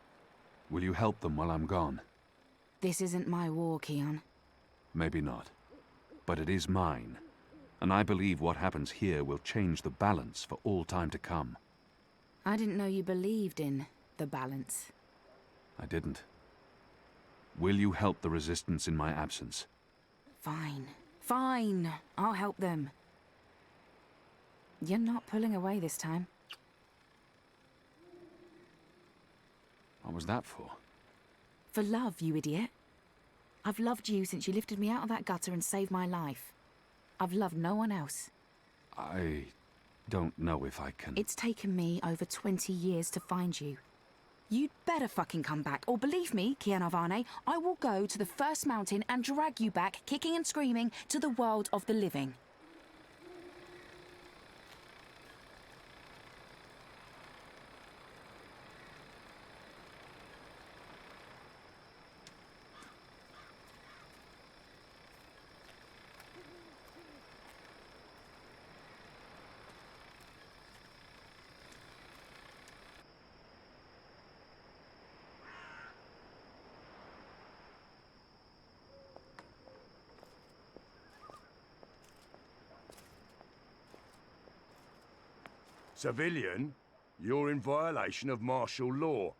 Will you help them while I'm gone? This isn't my war, Keon. Maybe not. But it is mine. And I believe what happens here will change the balance for all time to come. I didn't know you believed in the balance. I didn't. Will you help the Resistance in my absence? Fine. Fine. I'll help them. You're not pulling away this time. What was that for? For love, you idiot. I've loved you since you lifted me out of that gutter and saved my life. I've loved no one else. I don't know if I can... It's taken me over 20 years to find you. You'd better fucking come back, or believe me, Kiana Varney, I will go to the first mountain and drag you back, kicking and screaming, to the world of the living. Civilian, you're in violation of martial law.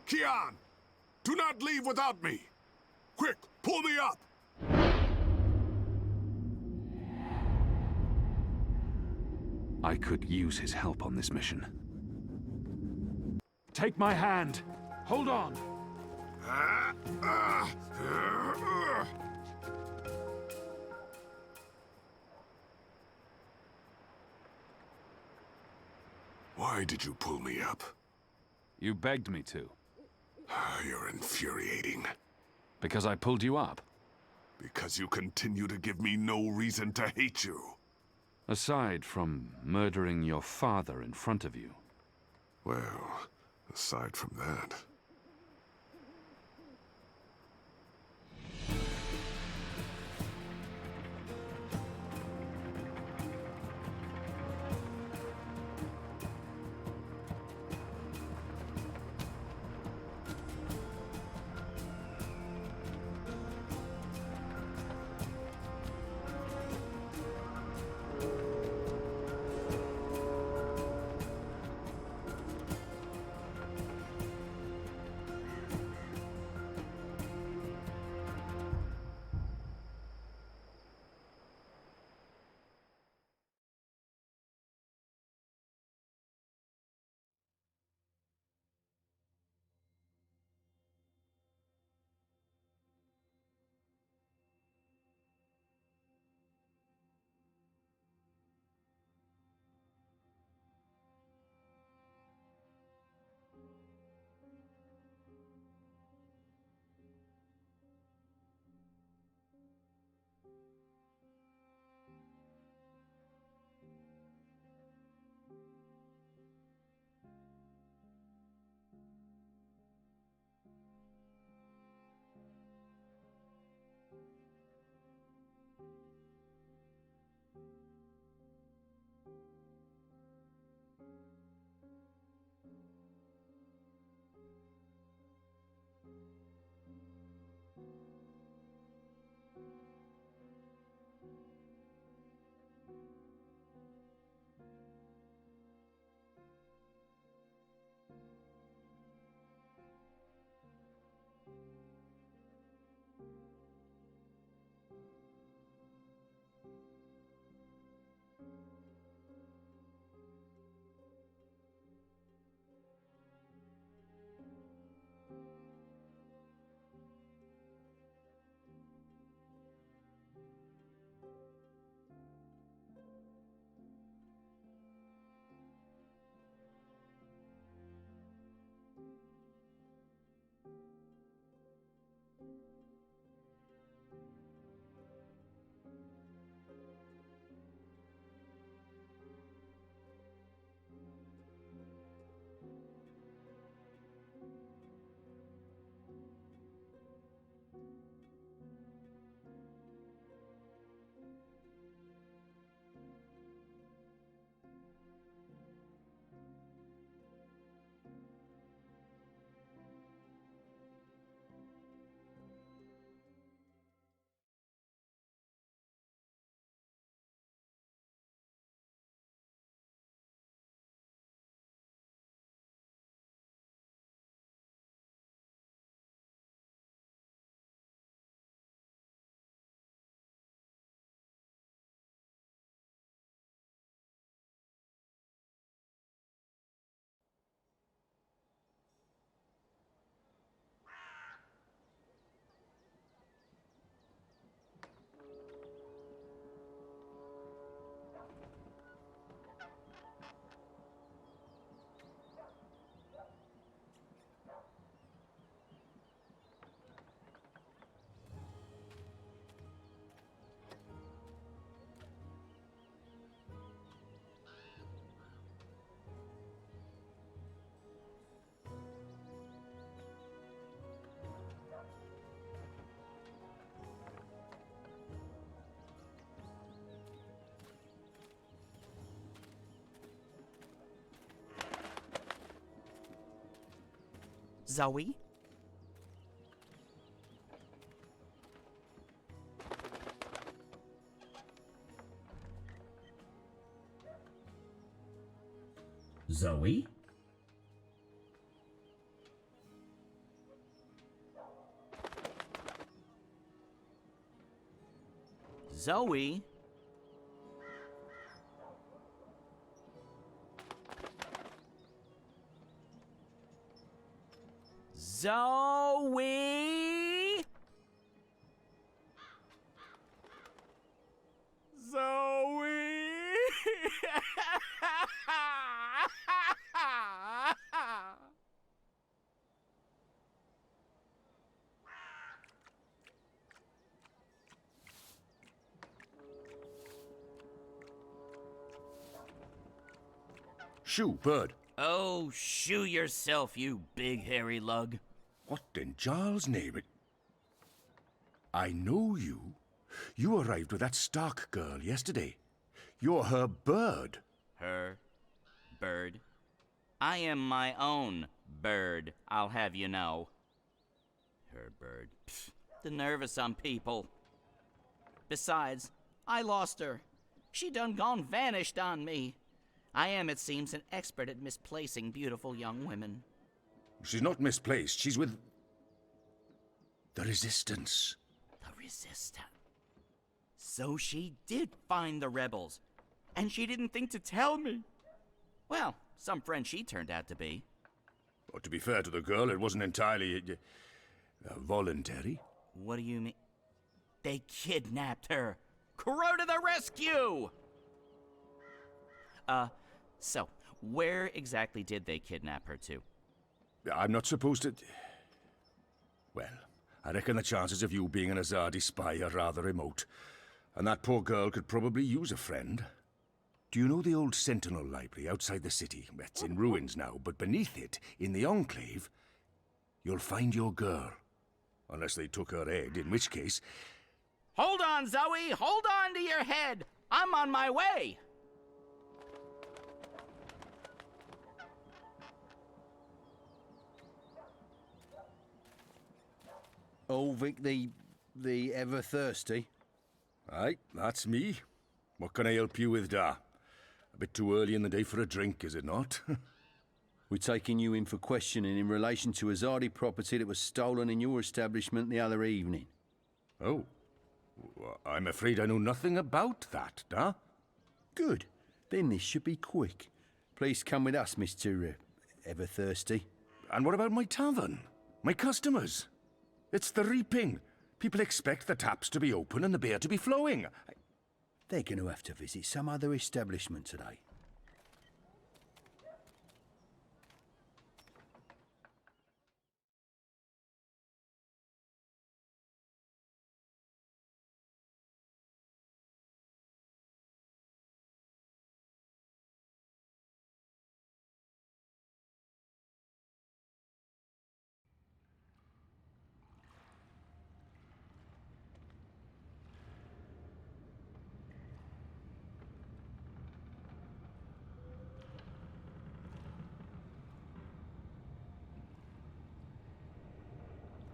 Kian! Do not leave without me! Quick, pull me up! I could use his help on this mission. Take my hand! Hold on! Why did you pull me up? You begged me to. You're infuriating. Because I pulled you up? Because you continue to give me no reason to hate you. Aside from murdering your father in front of you. Well, aside from that... Zoe? Zoe? Zoe? Zoe? Zoe? Shoo, bird. Oh, shoo yourself, you big hairy lug. What in Jarl's name? I know you. You arrived with that Stark girl yesterday. You're her bird. Her bird? I am my own bird, I'll have you know. Her bird. Pfft, the nerve of some people. Besides, I lost her. She done gone vanished on me. I am, it seems, an expert at misplacing beautiful young women. She's not misplaced. She's with the Resistance. The Resistance. So she did find the rebels, and she didn't think to tell me. Well, some friend she turned out to be. Well, to be fair to the girl, it wasn't entirely voluntary. What do you mean? They kidnapped her. Crow to the rescue! So, where exactly did they kidnap her to? I'm not supposed to... Well, I reckon the chances of you being an Azadi spy are rather remote. And that poor girl could probably use a friend. Do you know the old Sentinel Library outside the city? It's in ruins now, but beneath it, in the Enclave, you'll find your girl. Unless they took her head, in which case... Hold on, Zoe! Hold on to your head! I'm on my way! Ulvik the ever thirsty? Aye, that's me. What can I help you with, Da? A bit too early in the day for a drink, is it not? We're taking you in for questioning in relation to Azadi property that was stolen in your establishment the other evening. Oh. I'm afraid I know nothing about that, Da. Good. Then this should be quick. Please come with us, Mr. Everthirsty. And what about my tavern? My customers? It's the reaping. People expect the taps to be open and the beer to be flowing. They're going to have to visit some other establishment today.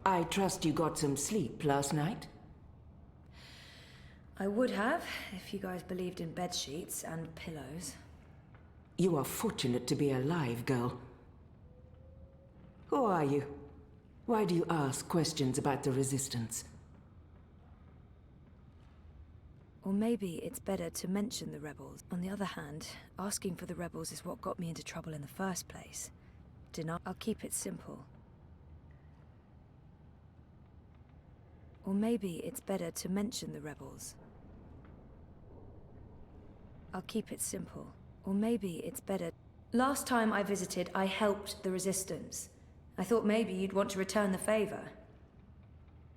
I trust you got some sleep last night? I would have, if you guys believed in bed sheets and pillows. You are fortunate to be alive, girl. Who are you? Why do you ask questions about the Resistance? Or maybe it's better to mention the rebels. On the other hand, asking for the rebels is what got me into trouble in the first place. I'll keep it simple. Or maybe it's better to mention the rebels. I'll keep it simple. Or maybe it's better... Last time I visited, I helped the Resistance. I thought maybe you'd want to return the favor.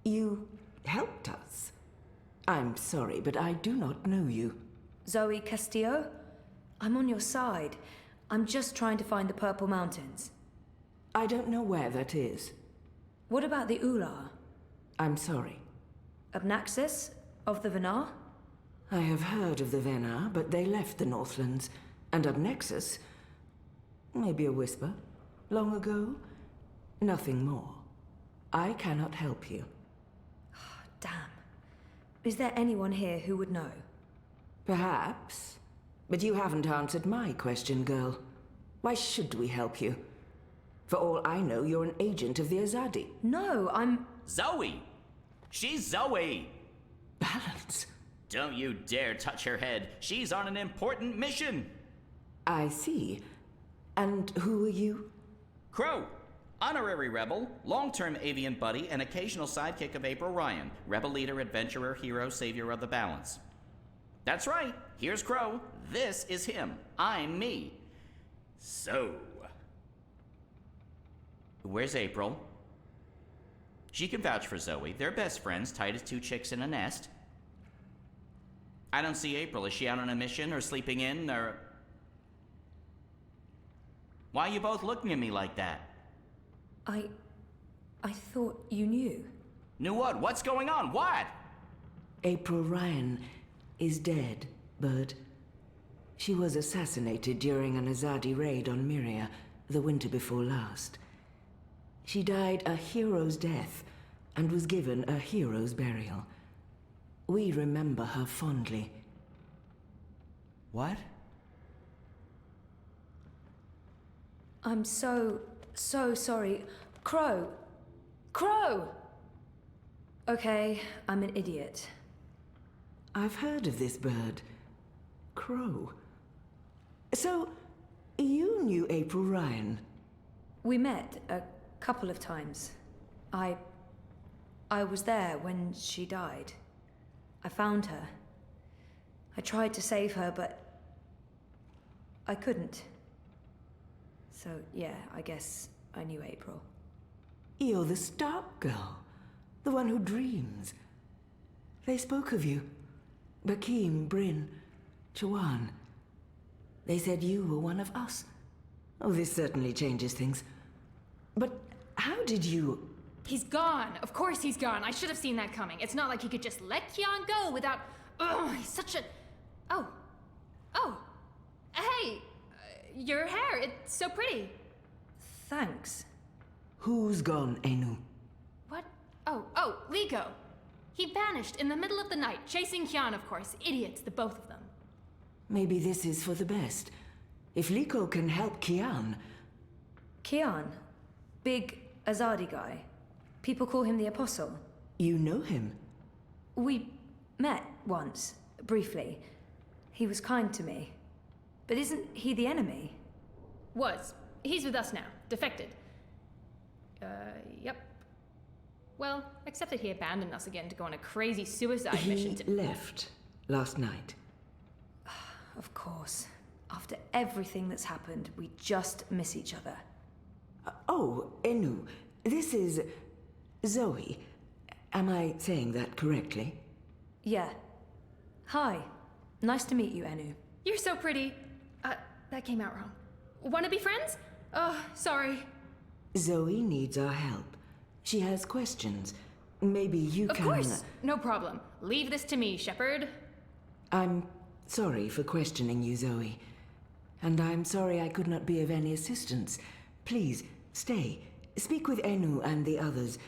You helped us? I'm sorry, but I do not know you. Zoe Castillo? I'm on your side. I'm just trying to find the Purple Mountains. I don't know where that is. What about the Ular? I'm sorry. Abnaxis? Of the Venar? I have heard of the Venar, but they left the Northlands. And Abnexus? Maybe a whisper. Long ago? Nothing more. I cannot help you. Damn. Is there anyone here who would know? Perhaps. But you haven't answered my question, girl. Why should we help you? For all I know, you're an agent of the Azadi. No, I'm... Zoe! She's Zoe! Balance? Don't you dare touch her head. She's on an important mission. I see. And who are you? Crow. Honorary rebel, long-term avian buddy, and occasional sidekick of April Ryan. Rebel leader, adventurer, hero, savior of the balance. That's right. Here's Crow. This is him. I'm me. So... where's April? She can vouch for Zoe. They're best friends, tight as two chicks in a nest. I don't see April. Is she out on a mission, or sleeping in, or... Why are you both looking at me like that? I thought you knew. Knew what? What's going on? What? April Ryan is dead, Bird. She was assassinated during an Azadi raid on Myria the winter before last. She died a hero's death and was given a hero's burial. We remember her fondly. What? I'm so sorry. Crow! Crow! Okay, I'm an idiot. I've heard of this bird. Crow. So, you knew April Ryan? We met a couple of times. I was there when she died. I found her. I tried to save her, but I couldn't. So, yeah, I guess I knew April. You're the Stark girl. The one who dreams. They spoke of you. Bakim, Bryn, Chawan. They said you were one of us. Oh, this certainly changes things. But how did you... He's gone. Of course he's gone. I should have seen that coming. It's not like he could just let Kian go without... Oh, he's such a... Oh. Hey! Your hair, it's so pretty. Thanks. Who's gone, Enu? What? Oh, Liko. He vanished in the middle of the night, chasing Kian, of course. Idiots, the both of them. Maybe this is for the best. If Liko can help Kian... Kian? Big Azadi guy. People call him the Apostle. You know him? We met once, briefly. He was kind to me. But isn't he the enemy? Was. He's with us now. Defected. Yep. Well, except that he abandoned us again to go on a crazy suicide mission to... He left last night. Of course. After everything that's happened, we just miss each other. Oh, Enu, this is... Zoe. Am I saying that correctly? Yeah. Hi. Nice to meet you, Enu. You're so pretty. That came out wrong. Wanna be friends? Oh, sorry. Zoe needs our help. She has questions. Maybe you can... Of course! No problem. Leave this to me, Shepard. I'm sorry for questioning you, Zoe. And I'm sorry I could not be of any assistance. Please, stay. Speak with Enu and the others.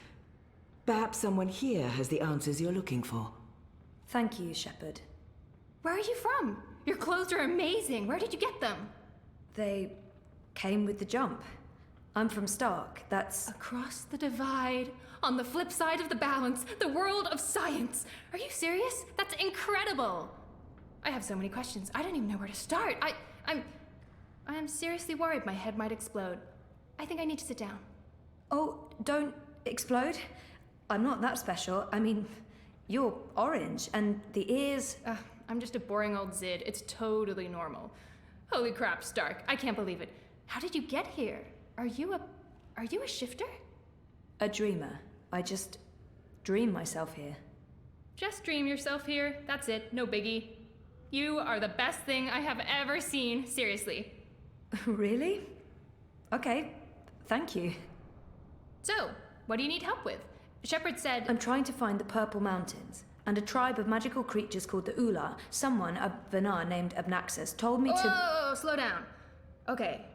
Perhaps someone here has the answers you're looking for. Thank you, Shepard. Where are you from? Your clothes are amazing. Where did you get them? They came with the jump. I'm from Stark. That's... Across the divide, on the flip side of the balance, the world of science. Are you serious? That's incredible. I have so many questions. I don't even know where to start. I'm seriously worried my head might explode. I think I need to sit down. Oh, don't explode. I'm not that special. I mean, you're orange, and the ears... I'm just a boring old Zid. It's totally normal. Holy crap, Stark. I can't believe it. How did you get here? Are you a shifter? A dreamer. I just dream myself here. Just dream yourself here. That's it. No biggie. You are the best thing I have ever seen. Seriously. Really? Okay. Thank you. So, what do you need help with? Shepard said... I'm trying to find the Purple Mountains, and a tribe of magical creatures called the Ular. Someone, a Venar named Abnaxus, told me to... Oh, slow down. Okay.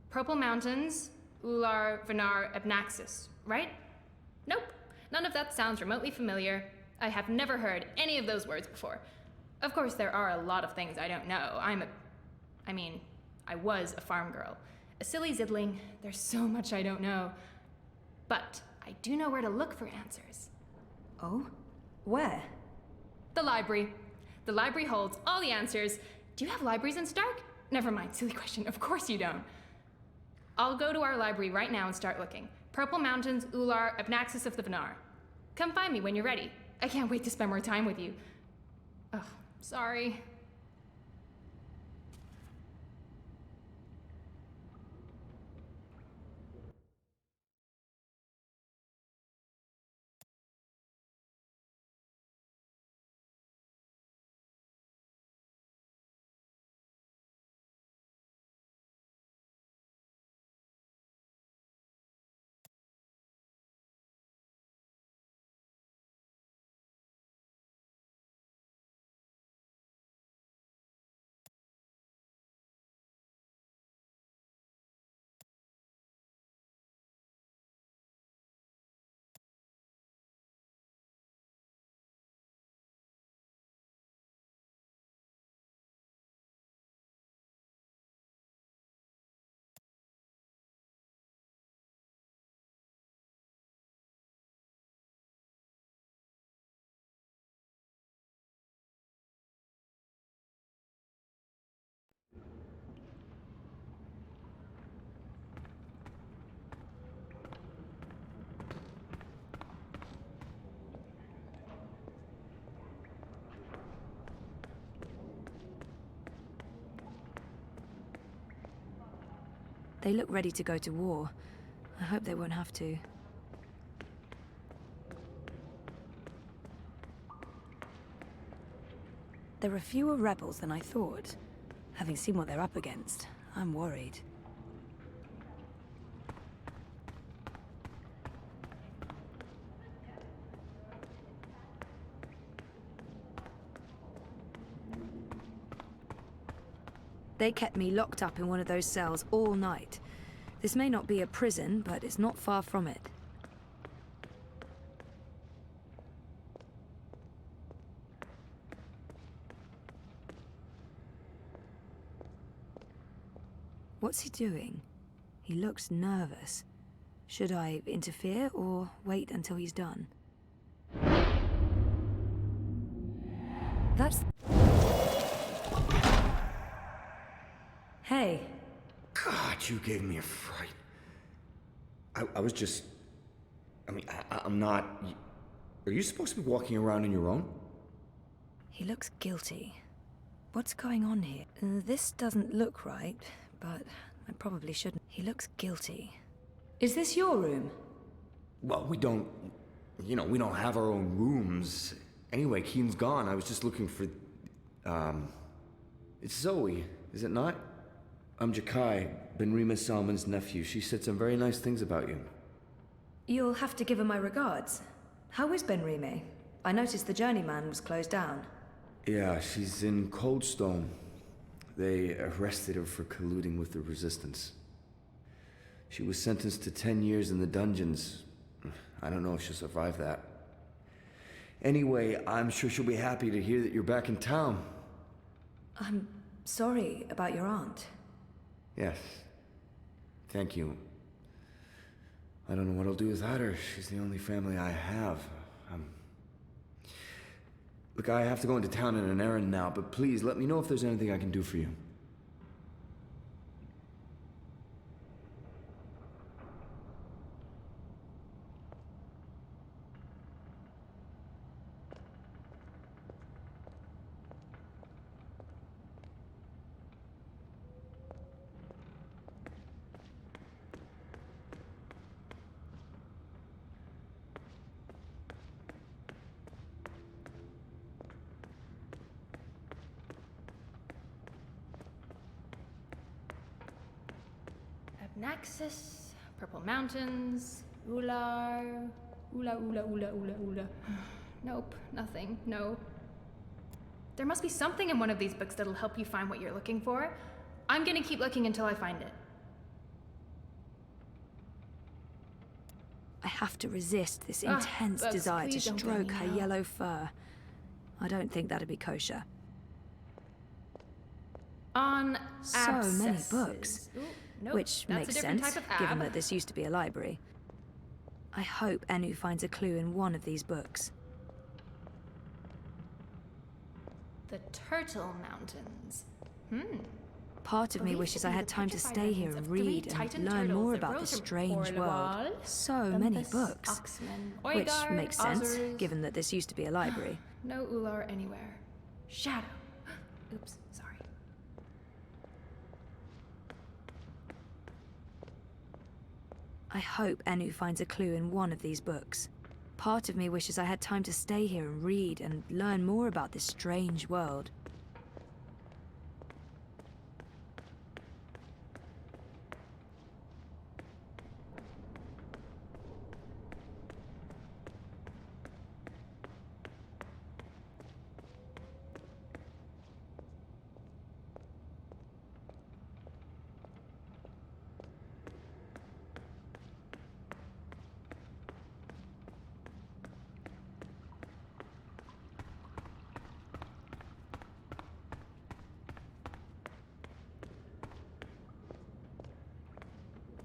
Purple Mountains, Ular, Venar, Abnaxus, right? Nope. None of that sounds remotely familiar. I have never heard any of those words before. Of course, there are a lot of things I don't know. I was a farm girl. A silly zidling. There's so much I don't know. But I do know where to look for answers. Oh? Where? The library. The library holds all the answers. Do you have libraries in Stark? Never mind, silly question. Of course you don't. I'll go to our library right now and start looking. Purple Mountains, Ular, Abnaxis of the Venar. Come find me when you're ready. I can't wait to spend more time with you. Oh, sorry. They look ready to go to war. I hope they won't have to. There are fewer rebels than I thought. Having seen what they're up against, I'm worried. They kept me locked up in one of those cells all night. This may not be a prison, but it's not far from it. What's he doing? He looks nervous. Should I interfere or wait until he's done? That's... Hey. God, you gave me a fright. I was just... I'm not... Are you supposed to be walking around on your own? He looks guilty. What's going on here? This doesn't look right, but I probably shouldn't. He looks guilty. Is this your room? Well, we don't... we don't have our own rooms. Anyway, Keen's gone. I was just looking for... It's Zoe, is it not? I'm Jakai, Benrima Salman's nephew. She said some very nice things about you. You'll have to give her my regards. How is Benrime? I noticed the Journeyman was closed down. Yeah, she's in Coldstone. They arrested her for colluding with the Resistance. She was sentenced to 10 years in the dungeons. I don't know if she'll survive that. Anyway, I'm sure she'll be happy to hear that you're back in town. I'm sorry about your aunt. Yes. Thank you. I don't know what I'll do without her. She's the only family I have. Look, I have to go into town on an errand now, but please let me know if there's anything I can do for you. Naxos, Purple Mountains, Ular, Ula. Nope, nothing, no. There must be something in one of these books that'll help you find what you're looking for. I'm gonna keep looking until I find it. I have to resist this intense bugs, desire to please don't get stroke me her now. yellow fur. I don't think that'd be kosher. On So many abscesses. books. Ooh, nope, Which that's makes a different sense, type of given ab. that this used to be a library. I hope Enu finds a clue in one of these books. The Turtle Mountains. Part of me wishes I had time to stay here and read and learn more about this strange world. So many books. Which makes sense, given that this used to be a library. No Ular anywhere. Shadow. Oops, sorry. I hope Enu finds a clue in one of these books. Part of me wishes I had time to stay here and read and learn more about this strange world.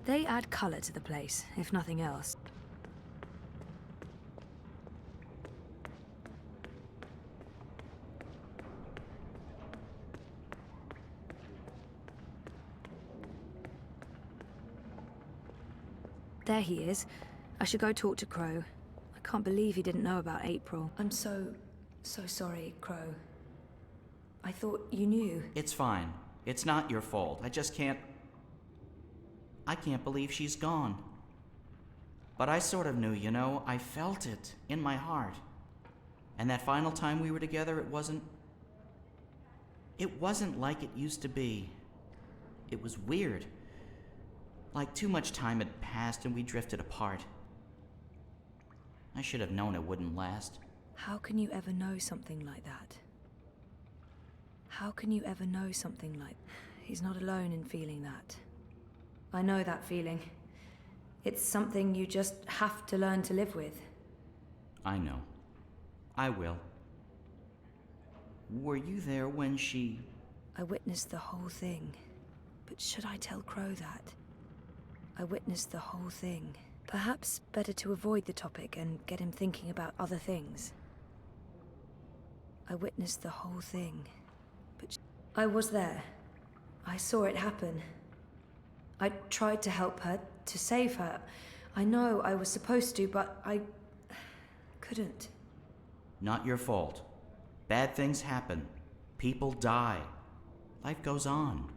They add color to the place, if nothing else. There he is. I should go talk to Crow. I can't believe he didn't know about April. I'm so sorry, Crow. I thought you knew. It's fine. It's not your fault. I can't believe she's gone. But I sort of knew, you know. I felt it in my heart. And that final time we were together, it wasn't like it used to be. It was weird. Like too much time had passed and we drifted apart. I should have known it wouldn't last. How can you ever know something like that? How can you ever know something like... He's not alone in feeling that. I know that feeling. It's something you just have to learn to live with. I know. I will. Were you there when she... I witnessed the whole thing. But should I tell Crow that? I witnessed the whole thing. Perhaps better to avoid the topic and get him thinking about other things. I witnessed the whole thing. But I was there. I saw it happen. I tried to help her, to save her. I know I was supposed to, but I couldn't. Not your fault. Bad things happen. People die. Life goes on.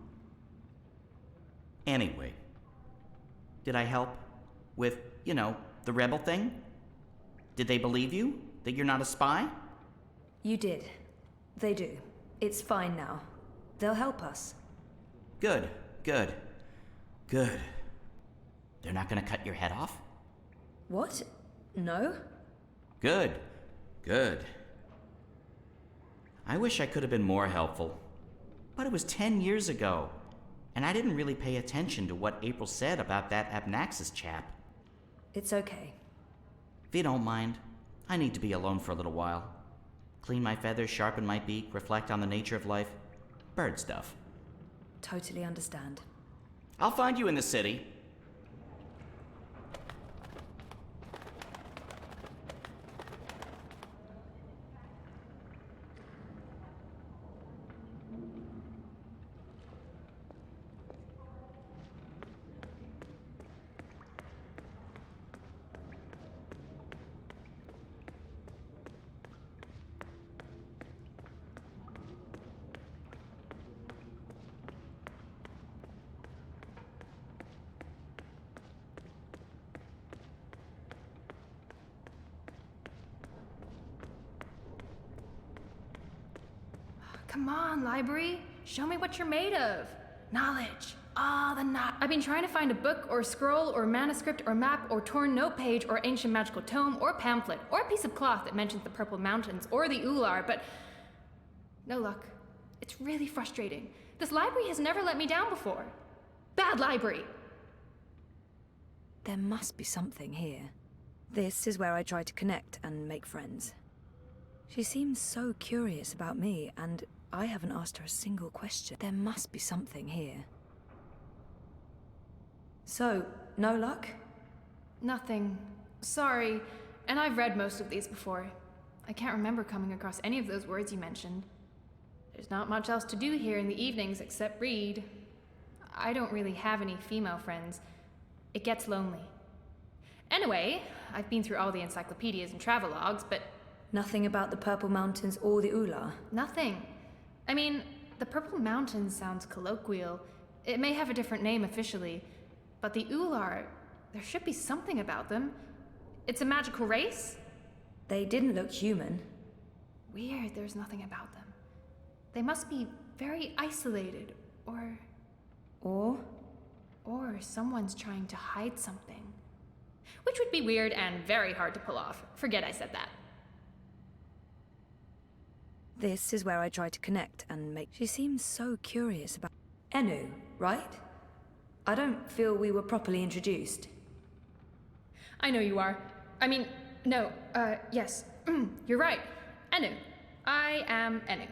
Anyway, did I help with, the rebel thing? Did they believe you? That you're not a spy? You did. They do. It's fine now. They'll help us. Good. They're not gonna cut your head off? What? No? Good. I wish I could have been more helpful. But it was 10 years ago, and I didn't really pay attention to what April said about that Abnaxis chap. It's okay. If you don't mind, I need to be alone for a little while. Clean my feathers, sharpen my beak, reflect on the nature of life. Bird stuff. Totally understand. I'll find you in the city. Come on, library. Show me what you're made of. Knowledge. I've been trying to find a book or scroll or manuscript or map or torn note page or ancient magical tome or pamphlet or a piece of cloth that mentions the Purple Mountains or the Ular, but no luck. It's really frustrating. This library has never let me down before. Bad library. There must be something here. This is where I try to connect and make friends. She seems so curious about me, and I haven't asked her a single question. There must be something here. So, no luck? Nothing. Sorry. And I've read most of these before. I can't remember coming across any of those words you mentioned. There's not much else to do here in the evenings except read. I don't really have any female friends. It gets lonely. Anyway, I've been through all the encyclopedias and travelogues, but... Nothing about the Purple Mountains or the Ular? Nothing. I mean, the Purple Mountains sounds colloquial. It may have a different name officially, but the Ular, there should be something about them. It's a magical race? They didn't look human. Weird, there's nothing about them. They must be very isolated, or... Or someone's trying to hide something. Which would be weird and very hard to pull off. Forget I said that. This is where I try to connect and make... She seems so curious about... Enu, right? I don't feel we were properly introduced. I know you are. I mean, no, yes. You're right. Enu. I am Enu.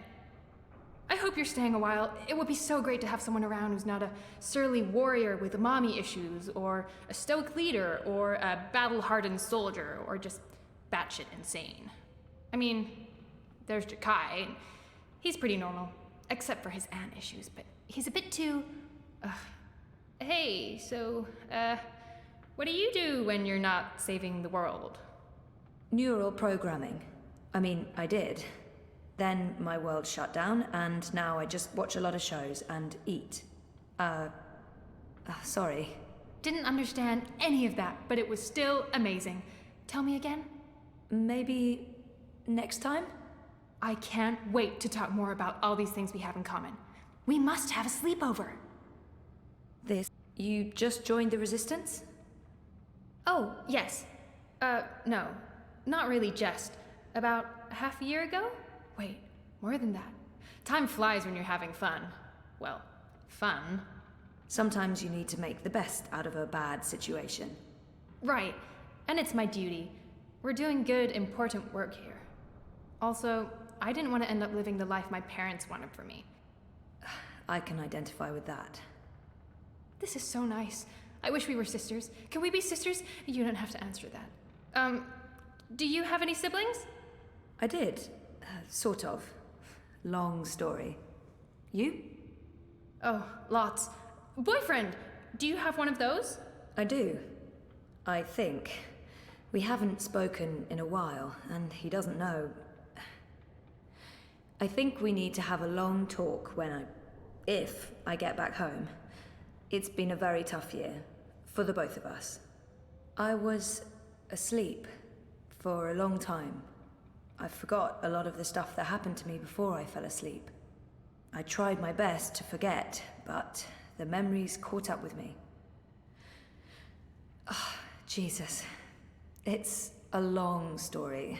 I hope you're staying a while. It would be so great to have someone around who's not a surly warrior with mommy issues, or a stoic leader, or a battle-hardened soldier, or just batshit insane. I mean, there's Jakai. He's pretty normal, except for his aunt issues, but he's a bit too... Hey, so, what do you do when you're not saving the world? Neural programming. I mean, I did. Then my world shut down, and now I just watch a lot of shows and eat. Sorry. Didn't understand any of that, but it was still amazing. Tell me again? Maybe next time? I can't wait to talk more about all these things we have in common. We must have a sleepover. You just joined the Resistance? Oh, yes. No. Not really just. About half a year ago? Wait, more than that. Time flies when you're having fun. Well, fun. Sometimes you need to make the best out of a bad situation. Right, and it's my duty. We're doing good, important work here. Also, I didn't want to end up living the life my parents wanted for me. I can identify with that. This is so nice. I wish we were sisters. Can we be sisters? You don't have to answer that. Do you have any siblings? I did. Sort of. Long story. You? Oh, lots. Boyfriend! Do you have one of those? I do. I think. We haven't spoken in a while, and he doesn't know. I think we need to have a long talk if I get back home. It's been a very tough year, for the both of us. I was asleep for a long time. I forgot a lot of the stuff that happened to me before I fell asleep. I tried my best to forget, but the memories caught up with me. Oh, Jesus. It's a long story.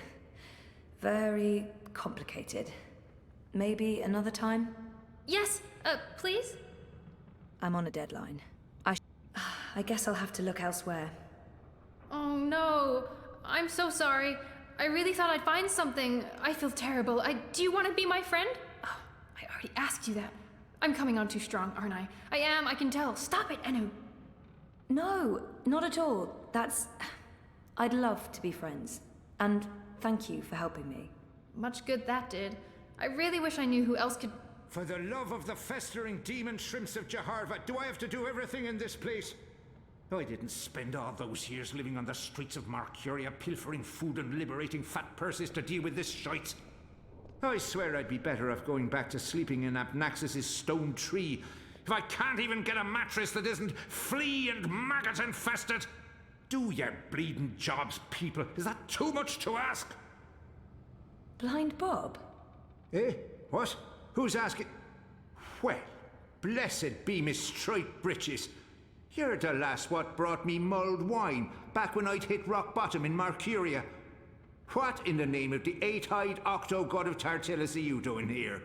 Very complicated. Maybe another time? Yes, please? I'm on a deadline. I guess I'll have to look elsewhere. Oh no, I'm so sorry. I really thought I'd find something. I feel terrible. Do you want to be my friend? Oh, I already asked you that. I'm coming on too strong, aren't I? I am, I can tell. Stop it, Enu. No, not at all. I'd love to be friends. And thank you for helping me. Much good that did. I really wish I knew who else could... For the love of the festering demon shrimps of Jaharva, do I have to do everything in this place? I didn't spend all those years living on the streets of Marcuria, pilfering food and liberating fat purses to deal with this shite. I swear I'd be better off going back to sleeping in Abnaxis' stone tree if I can't even get a mattress that isn't flea and maggot infested. Do your bleeding jobs, people. Is that too much to ask? Blind Bob? Eh? What? Who's asking? Well, blessed be Miss Straight Britches. You're the lass what brought me mulled wine back when I'd hit rock bottom in Marcuria. What in the name of the eight-eyed octo-god of Tartellus are you doing here?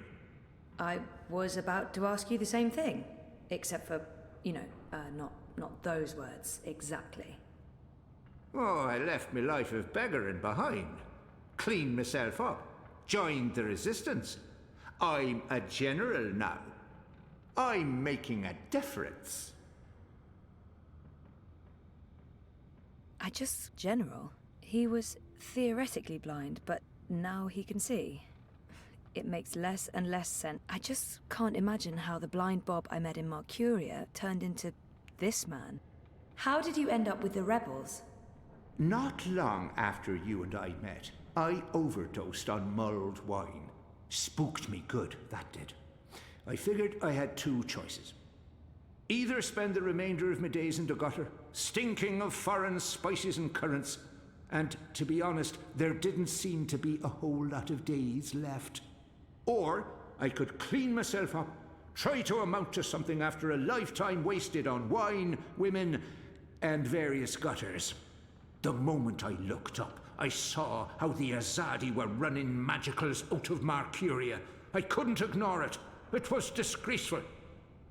I was about to ask you the same thing. Except for, not those words exactly. Oh, I left my life of beggaring behind. Cleaned myself up. Joined the Resistance. I'm a general now. I'm making a difference. General. He was theoretically blind, but now he can see. it makes less and less sense. I just can't imagine how the blind Bob I met in Mercuria turned into this man. How did you end up with the rebels? Not long after you and I met, I overdosed on mulled wine. Spooked me good, that did. I figured I had two choices. Either spend the remainder of my days in the gutter, stinking of foreign spices and currants, and to be honest, there didn't seem to be a whole lot of days left. Or I could clean myself up, try to amount to something after a lifetime wasted on wine, women, and various gutters. The moment I looked up, I saw how the Azadi were running magicals out of Mercuria. I couldn't ignore it. It was disgraceful.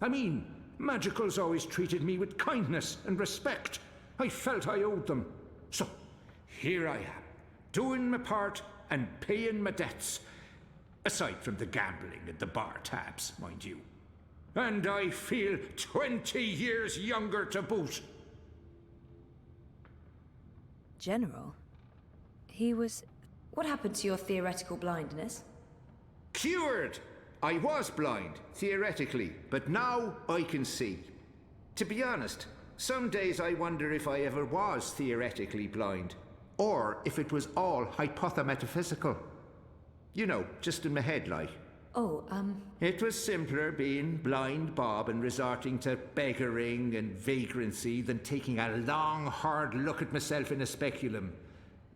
I mean, magicals always treated me with kindness and respect. I felt I owed them. So, here I am, doing my part and paying my debts. Aside from the gambling and the bar tabs, mind you. And I feel 20 years younger to boot. General? He was... What happened to your theoretical blindness? Cured! I was blind, theoretically, but now I can see. To be honest, some days I wonder if I ever was theoretically blind, or if it was all hypothemetaphysical. You know, just in my head, like. It was simpler being blind Bob and resorting to beggaring and vagrancy than taking a long, hard look at myself in a speculum,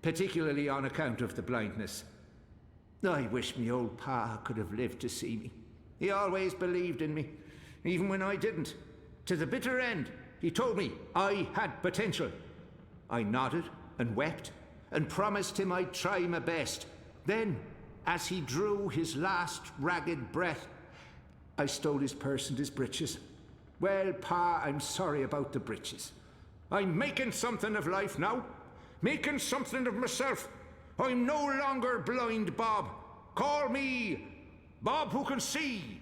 particularly on account of the blindness. I wish me old pa could have lived to see me. He always believed in me, even when I didn't. To the bitter end, he told me I had potential. I nodded and wept and promised him I'd try my best. Then, as he drew his last ragged breath, I stole his purse and his breeches. Well, Pa, I'm sorry about the breeches. I'm making something of life now. Making something of myself. I'm no longer blind Bob. Call me Bob who can see.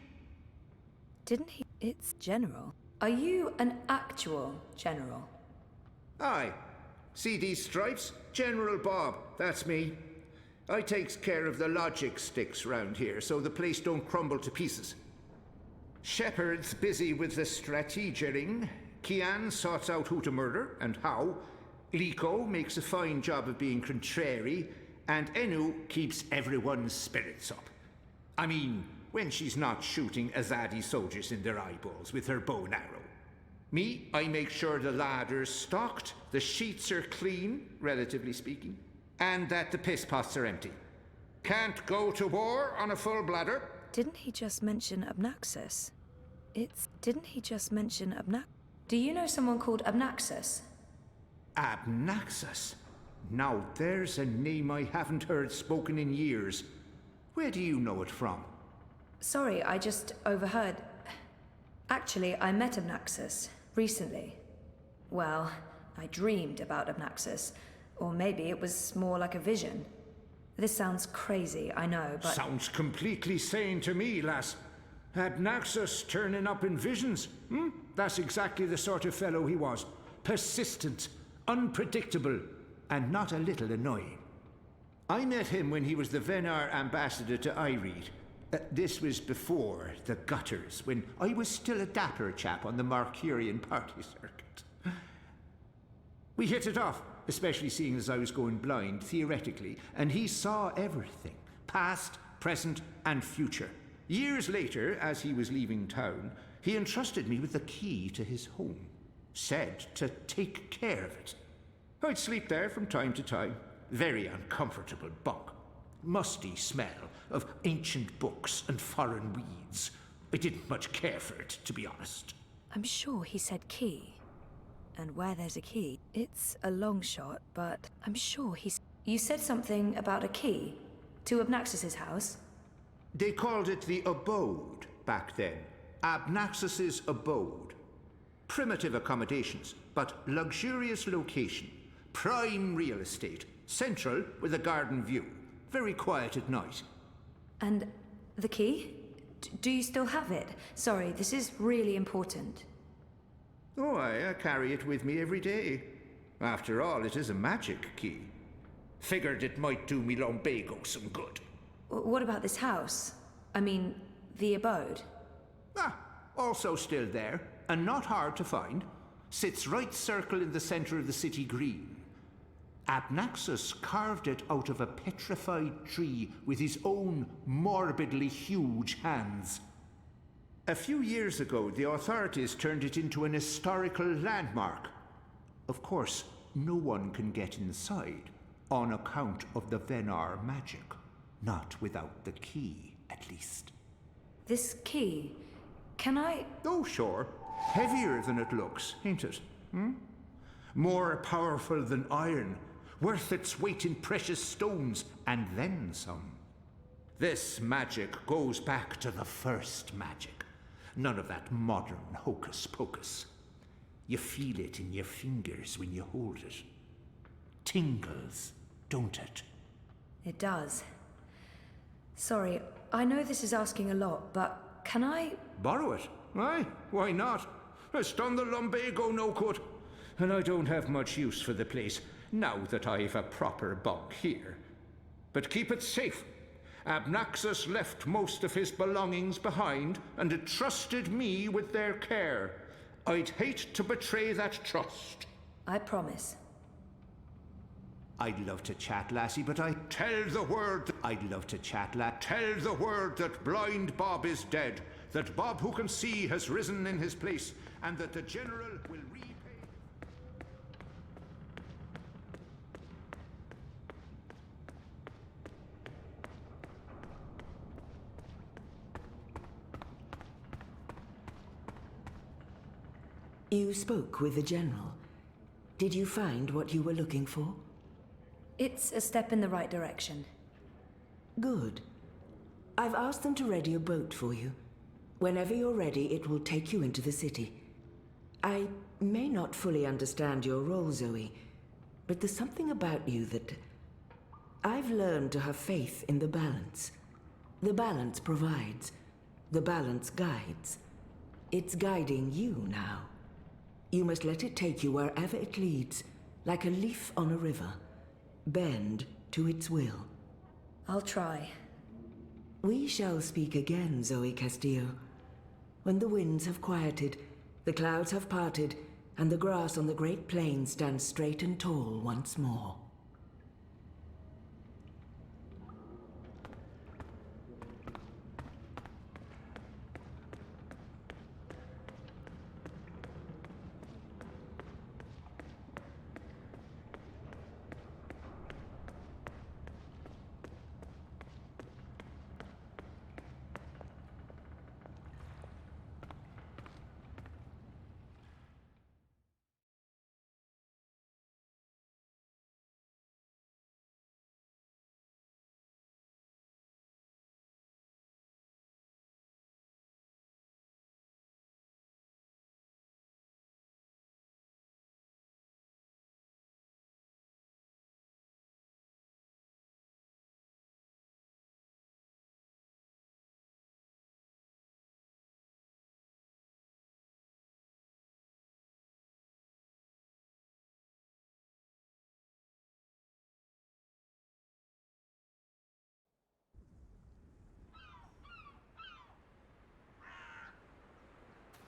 Didn't he? It's General. Are you an actual general? Aye. See these stripes? General Bob, that's me. I takes care of the logic sticks round here, so the place don't crumble to pieces. Shepard's busy with the strategering. Kian sorts out who to murder and how. Liko makes a fine job of being contrary, and Enu keeps everyone's spirits up. I mean, when she's not shooting Azadi soldiers in their eyeballs with her bow and arrow. Me, I make sure the ladder's stocked, the sheets are clean, relatively speaking, and that the piss pots are empty. Can't go to war on a full bladder. Didn't he just mention Abnaxus? Didn't he just mention Do you know someone called Abnaxus? Abnaxus? Now there's a name I haven't heard spoken in years. Where do you know it from? Sorry, I just overheard. Actually, I met Abnaxus recently. Well, I dreamed about Abnaxus. Or maybe it was more like a vision. This sounds crazy, I know, but... Sounds completely sane to me, lass. Abnaxus turning up in visions. That's exactly the sort of fellow he was. Persistent, unpredictable, and not a little annoying. I met him when he was the Venar ambassador to Ireed. This was before the gutters, when I was still a dapper chap on the Mercurian party circuit. We hit it off, especially seeing as I was going blind, theoretically, and he saw everything, past, present, and future. Years later, as he was leaving town, he entrusted me with the key to his home, said to take care of it. I'd sleep there from time to time. Very uncomfortable bunk. Musty smell of ancient books and foreign weeds. I didn't much care for it, to be honest. I'm sure he said key. And where there's a key, it's a long shot, but I'm sure he's... You said something about a key to Abnaxus's house? They called it the abode back then. Abnaxus's abode. Primitive accommodations, but luxurious location. Prime real estate. Central with a garden view. Very quiet at night. And the key? Do you still have it? Sorry, this is really important. Oh, I carry it with me every day. After all, it is a magic key. Figured it might do me lumbago some good. What about this house? I mean, the abode? Also still there, and not hard to find. Sits right circle in the center of the city green. Abnaxus carved it out of a petrified tree with his own morbidly huge hands. A few years ago, the authorities turned it into an historical landmark. Of course, no one can get inside, on account of the Venar magic. Not without the key, at least. This key? Can I... Oh, sure. Heavier than it looks, ain't it? More powerful than iron, worth its weight in precious stones, and then some. This magic goes back to the first magic. None of that modern hocus-pocus. You feel it in your fingers when you hold it. Tingles, don't it? It does. Sorry, I know this is asking a lot, but can I... Borrow it? Aye, why not? It's done the lumbago no good. And I don't have much use for the place, now that I've a proper bunk here. But keep it safe. Abnaxus left most of his belongings behind and entrusted me with their care. I'd hate to betray that trust. I promise. I'd love to chat, lassie, but I tell the word. I'd love to chat, tell the word that blind Bob is dead, that Bob who can see has risen in his place, and that the general will repay. You spoke with the general. Did you find what you were looking for? It's a step in the right direction. Good. I've asked them to ready a boat for you. Whenever you're ready, it will take you into the city. I may not fully understand your role, Zoe, but there's something about you that... I've learned to have faith in the balance. The balance provides. The balance guides. It's guiding you now. You must let it take you wherever it leads, like a leaf on a river. Bend to its will. I'll try. We shall speak again, Zoe Castillo. When the winds have quieted, the clouds have parted, and the grass on the great plain stands straight and tall once more.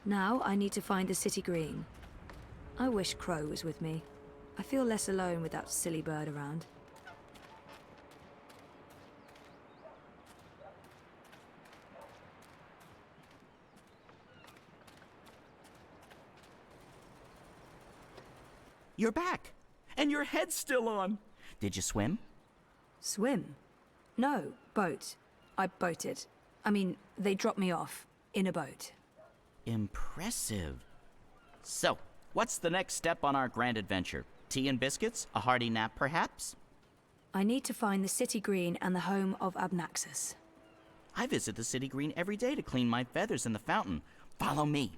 Now I need to find the city green. I wish Crow was with me. I feel less alone with that silly bird around. You're back, and your head's still on. Did you swim? Swim? No, boat. I boated. I mean, they dropped me off in a boat. Impressive. So, what's the next step on our grand adventure? Tea and biscuits? A hearty nap, perhaps? I need to find the city green and the home of Abnaxus. I visit the city green every day to clean my feathers in the fountain. Follow me.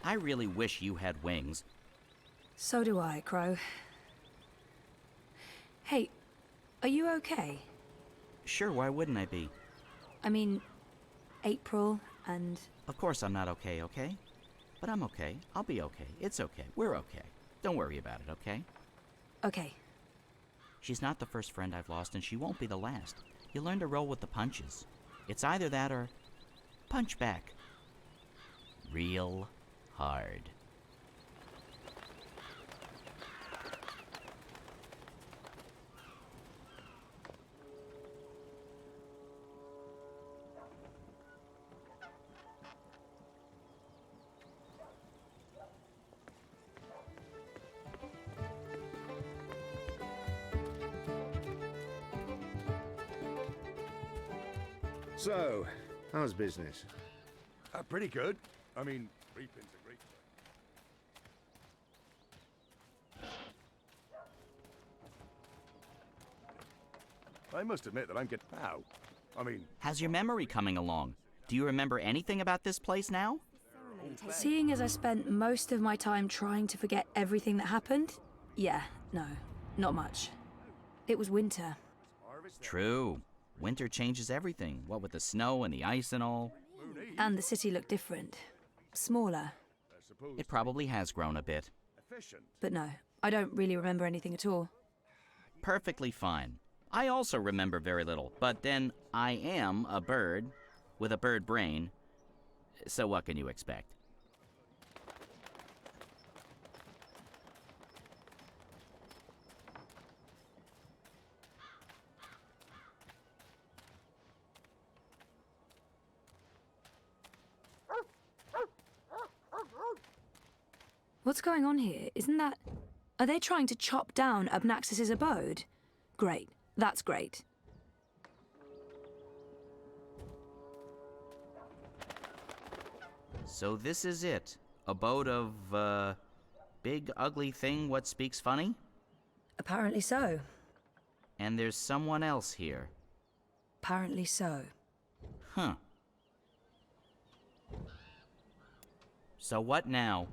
I really wish you had wings. So do I, Crow. Hey, are you okay? Sure, why wouldn't I be? I mean, April and... Of course I'm not okay, okay? But I'm okay. I'll be okay. It's okay. We're okay. Don't worry about it, okay? Okay. She's not the first friend I've lost, and she won't be the last. You learn to roll with the punches. It's either that or punch back. Real hard. So, how's business? Pretty good. I mean, reaping's a great thing. I must admit that I'm getting... Ow. I mean... How's your memory coming along? Do you remember anything about this place now? Seeing as I spent most of my time trying to forget everything that happened, yeah, no, not much. It was winter. True. Winter changes everything, what with the snow and the ice and all. And the city looked different. Smaller. It probably has grown a bit. But no, I don't really remember anything at all. Perfectly fine. I also remember very little, but then I am a bird with a bird brain, so what can you expect? What's going on here? Isn't that... Are they trying to chop down Abnaxis's abode? Great. That's great. So this is it. Abode of, big ugly thing what speaks funny? Apparently so. And there's someone else here. Apparently so. Huh. So what now?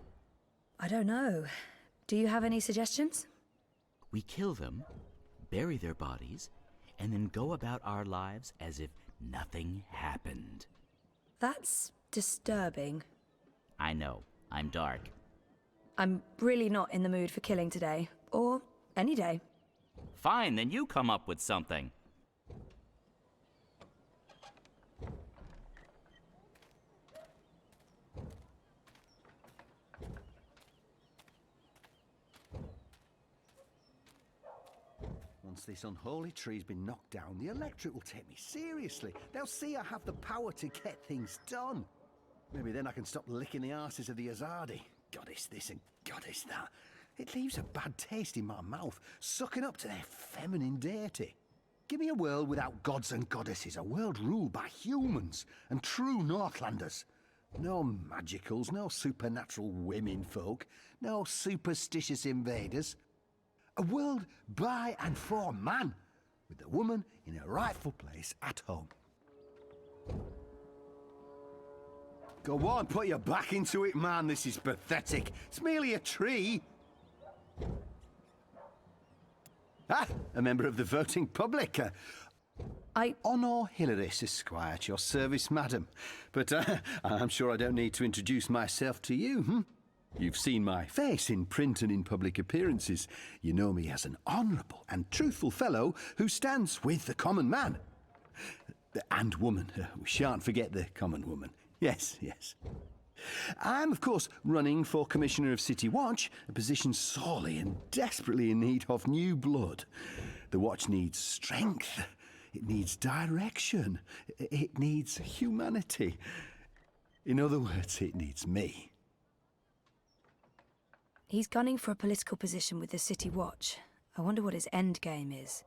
I don't know. Do you have any suggestions? We kill them, bury their bodies, and then go about our lives as if nothing happened. That's disturbing. I know. I'm dark. I'm really not in the mood for killing today. Or any day. Fine, then you come up with something. Once this unholy tree's been knocked down, the electorate will take me seriously. They'll see I have the power to get things done. Maybe then I can stop licking the arses of the Azadi. Goddess this and goddess that. It leaves a bad taste in my mouth, sucking up to their feminine deity. Give me a world without gods and goddesses, a world ruled by humans and true Northlanders. No magicals, no supernatural women folk, no superstitious invaders. A world by and for man, with the woman in her rightful place at home. Go on, put your back into it, man. This is pathetic. It's merely a tree. Ah, a member of the voting public. Honor Hilaris, Esquire, at your service, madam. But I'm sure I don't need to introduce myself to you, You've seen my face in print and in public appearances. You know me as an honourable and truthful fellow who stands with the common man. And woman. We shan't forget the common woman. Yes, yes. I'm, of course, running for Commissioner of City Watch, a position sorely and desperately in need of new blood. The Watch needs strength. It needs direction. It needs humanity. In other words, it needs me. He's gunning for a political position with the City Watch. I wonder what his end game is.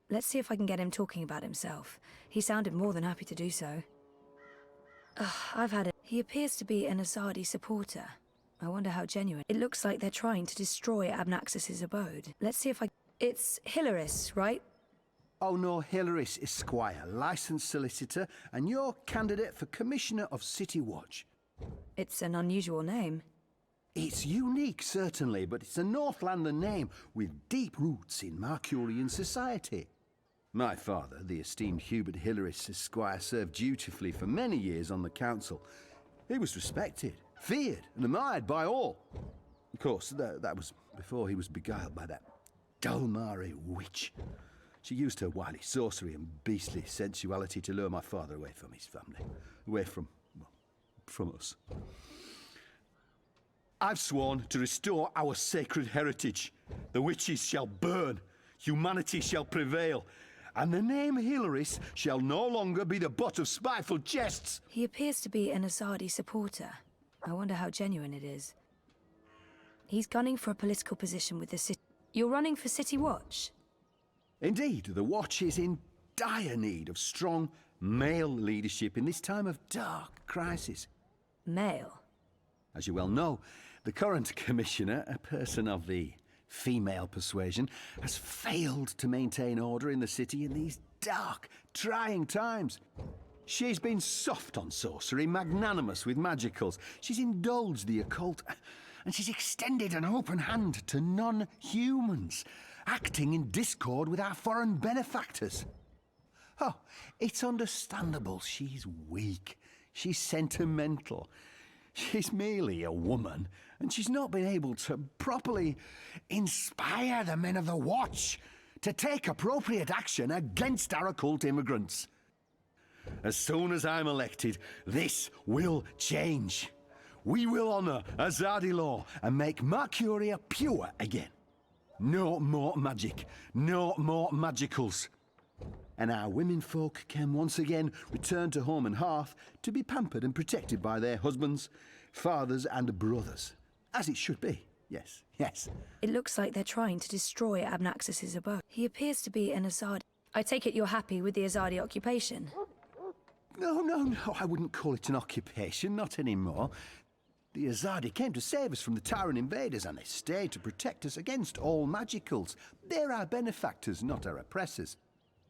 Let's see if I can get him talking about himself. He sounded more than happy to do so. I've had it. He appears to be an Azadi supporter. I wonder how genuine. It looks like they're trying to destroy Abnaxis's abode. Let's see if I... It's Hilaris, right? Oh no, Hilaris, Esquire, licensed solicitor, and your candidate for Commissioner of City Watch. It's an unusual name. It's unique, certainly, but it's a Northlander name with deep roots in Mercurian society. My father, the esteemed Hubert Hilaris Esquire, served dutifully for many years on the council. He was respected, feared, and admired by all. Of course, that was before he was beguiled by that Dulmari witch. She used her wily sorcery and beastly sensuality to lure my father away from his family, away from us. I've sworn to restore our sacred heritage. The witches shall burn, humanity shall prevail, and the name Hilaris shall no longer be the butt of spiteful jests. He appears to be an Azadi supporter. I wonder how genuine it is. He's gunning for a political position with the city. You're running for City Watch? Indeed, the Watch is in dire need of strong male leadership in this time of dark crisis. Male? As you well know, the current commissioner, a person of the female persuasion, has failed to maintain order in the city in these dark, trying times. She's been soft on sorcery, magnanimous with magicals. She's indulged the occult, and she's extended an open hand to non-humans, acting in discord with our foreign benefactors. Oh, it's understandable she's weak. She's sentimental. She's merely a woman, and she's not been able to properly inspire the men of the Watch to take appropriate action against our occult immigrants. As soon as I'm elected, this will change. We will honour Azadi law and make Mercuria pure again. No more magic, no more magicals. And our womenfolk can once again return to home and hearth to be pampered and protected by their husbands, fathers and brothers. As it should be, yes, yes. It looks like they're trying to destroy Abnaxus's abode. He appears to be an Azadi. I take it you're happy with the Azadi occupation? No, I wouldn't call it an occupation, not anymore. The Azadi came to save us from the Tyrant invaders, and they stayed to protect us against all magicals. They're our benefactors, not our oppressors.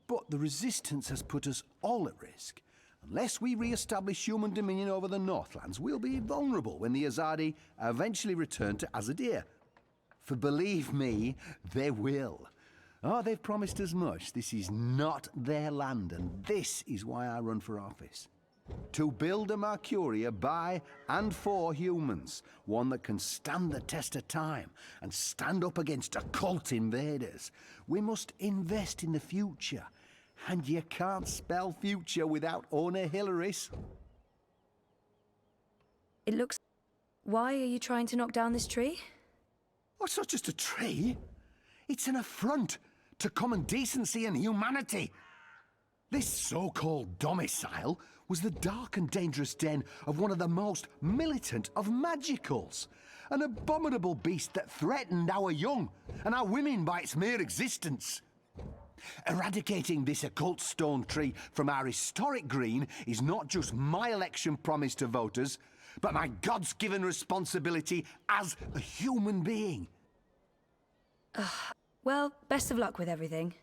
But the resistance has put us all at risk. Unless we re-establish human dominion over the Northlands, we'll be vulnerable when the Azadi eventually return to Azadir. For believe me, they will. Oh, they've promised as much. This is not their land, and this is why I run for office. To build a Mercuria by and for humans, one that can stand the test of time and stand up against occult invaders. We must invest in the future, and you can't spell future without owner Hilaris. It looks... Why are you trying to knock down this tree? Oh, it's not just a tree. It's an affront to common decency and humanity. This so-called domicile was the dark and dangerous den of one of the most militant of magicals. An abominable beast that threatened our young and our women by its mere existence. Eradicating this occult stone tree from our historic green is not just my election promise to voters, but my God's-given responsibility as a human being. Well, best of luck with everything.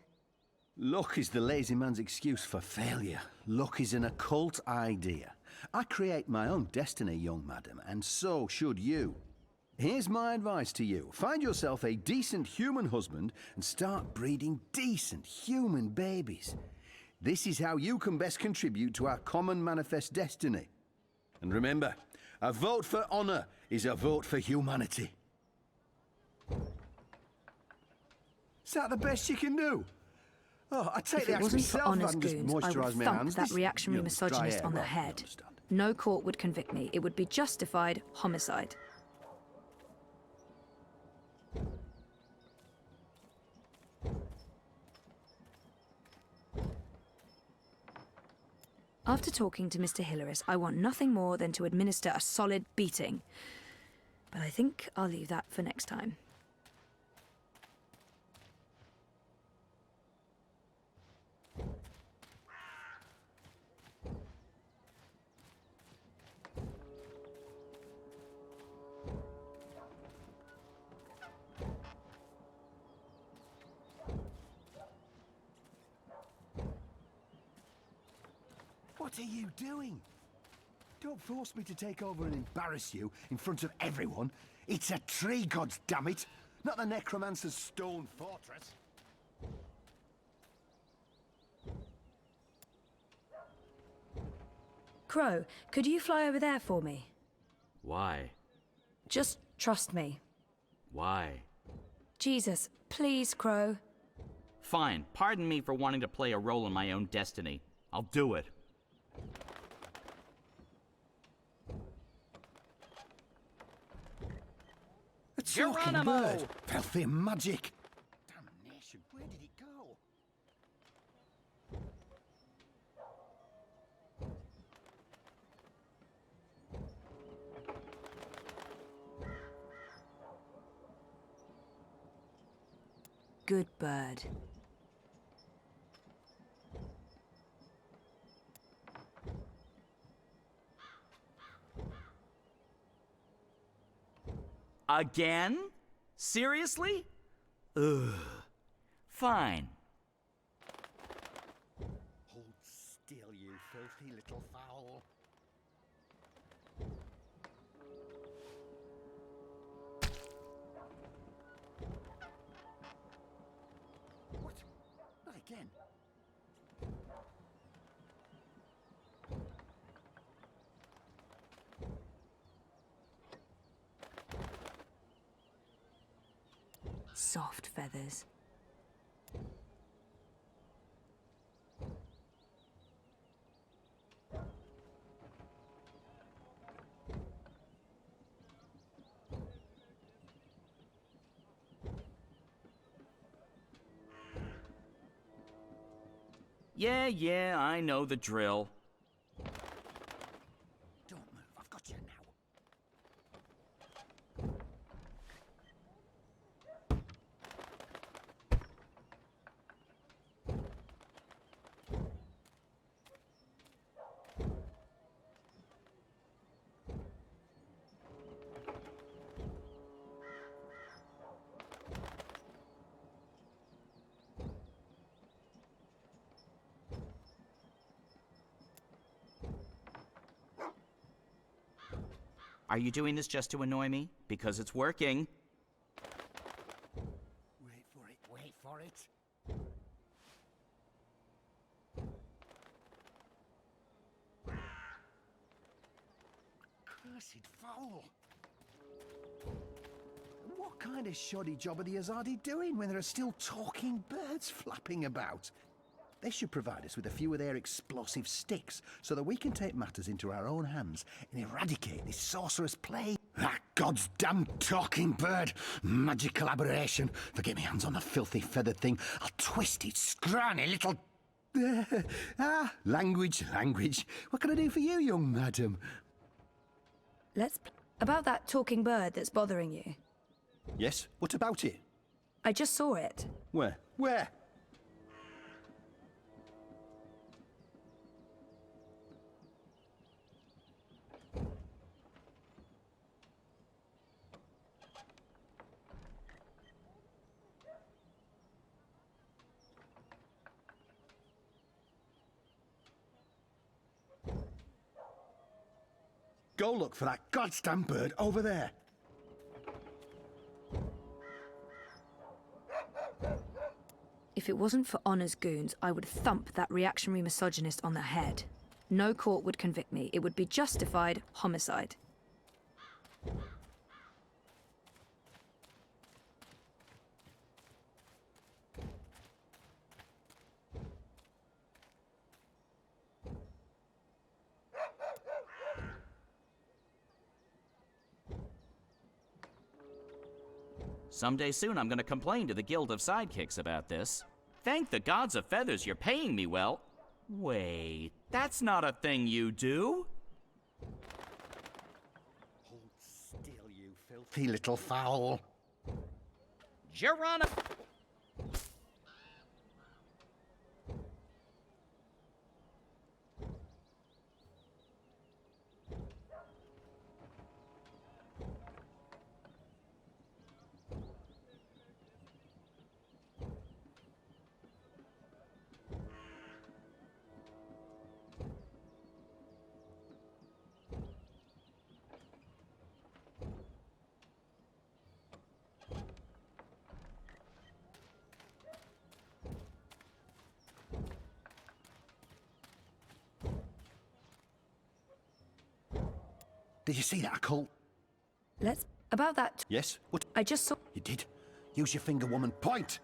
Luck is the lazy man's excuse for failure. Luck is an occult idea. I create my own destiny, young madam, and so should you. Here's my advice to you. Find yourself a decent human husband and start breeding decent human babies. This is how you can best contribute to our common manifest destiny. And remember, a vote for honor is a vote for humanity. Is that the best you can do? Oh, I take If the it axe wasn't for myself. honest I can just goons, I moisturise would my thump hands. that This- reactionary you know, dry misogynist air, on the right, you head. understand. No court would convict me. It would be justified homicide. After talking to Mr. Hilaris, I want nothing more than to administer a solid beating. But I think I'll leave that for next time. What are you doing? Don't force me to take over and embarrass you in front of everyone. It's a tree, goddammit, not the necromancer's stone fortress. Crow, could you fly over there for me? Why? Just trust me. Why? Jesus, please, Crow. Fine. Pardon me for wanting to play a role in my own destiny. I'll do it. A talking Geronimo! bird! Filthy magic! Damnation, where did it go? Good bird. Again? Seriously? Ugh. Fine. Hold still, you filthy little fowl. What? Not again. Soft feathers. Yeah, I know the drill. Don't move, I've got you now. Are you doing this just to annoy me? Because it's working. Wait for it, wait for it. Cursed fowl! What kind of shoddy job are the Azadi doing when there are still talking birds flapping about? They should provide us with a few of their explosive sticks so that we can take matters into our own hands and eradicate this sorcerous plague. That God's damn talking bird! Magical aberration! If I get my hands on the filthy feathered thing, I'll twist its scrawny little... language. What can I do for you, young madam? About that talking bird that's bothering you. Yes, what about it? I just saw it. Where? Where? Go look for that goddamn bird over there. If it wasn't for Honor's goons, I would thump that reactionary misogynist on the head. No court would convict me. It would be justified homicide. Someday soon I'm gonna complain to the Guild of Sidekicks about this. Thank the gods of feathers you're paying me well. Wait, that's not a thing you do. Hold still, you filthy little fowl. Geronimo! Did you see that occult? Let's... About that... Yes? What? I just saw... You did? Use your finger, woman. Point!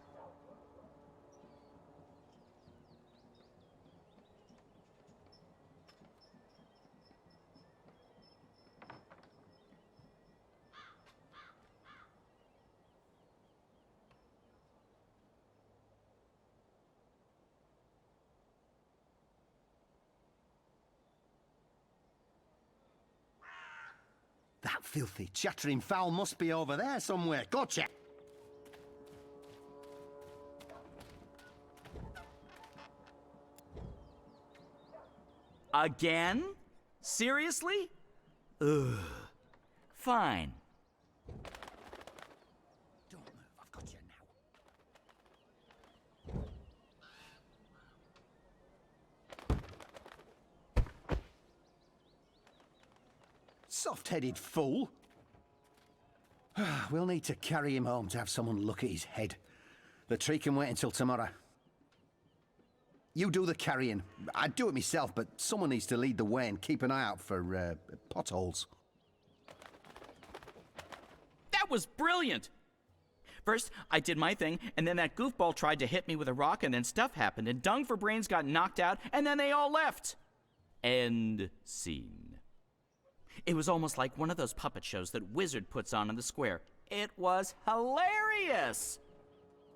That filthy, chattering fowl must be over there somewhere. Go check. Again? Seriously? Ugh. Fine. Don't move, I've got you now. Soft-headed fool. We'll need to carry him home to have someone look at his head. The tree can wait until tomorrow. You do the carrying. I'd do it myself, but someone needs to lead the way and keep an eye out for potholes. That was brilliant! First, I did my thing, and then that goofball tried to hit me with a rock, and then stuff happened, and Dung for Brains got knocked out, and then they all left. End scene. It was almost like one of those puppet shows that Wizard puts on in the square. It was hilarious!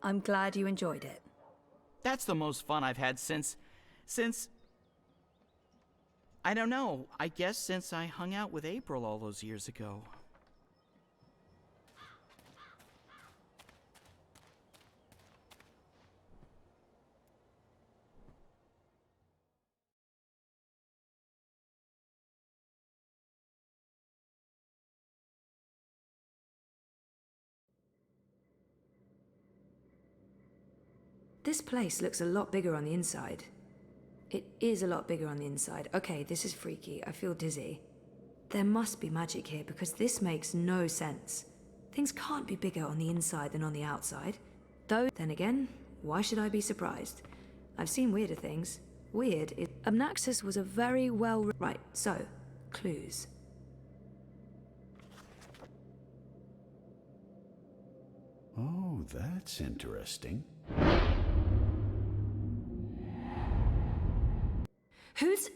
I'm glad you enjoyed it. That's the most fun I've had since... I don't know. I guess since I hung out with April all those years ago. This place looks a lot bigger on the inside. It is a lot bigger on the inside. Okay, this is freaky. I feel dizzy. There must be magic here because this makes no sense. Things can't be bigger on the inside than on the outside. Though, then again, why should I be surprised? I've seen weirder things. Weird is... Amnaxus was a very well... Right, so, clues. Oh, that's interesting. Who's...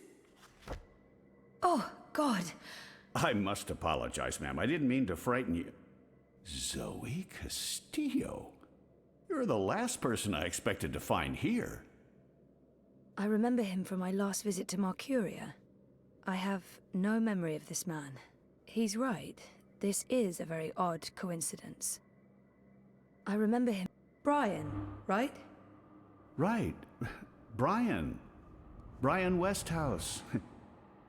Oh, God. I must apologize, ma'am. I didn't mean to frighten you. Zoe Castillo. You're the last person I expected to find here. I remember him from my last visit to Mercuria. I have no memory of this man. He's right. This is a very odd coincidence. I remember him... Brian, right? Right. Brian. Brian Westhouse.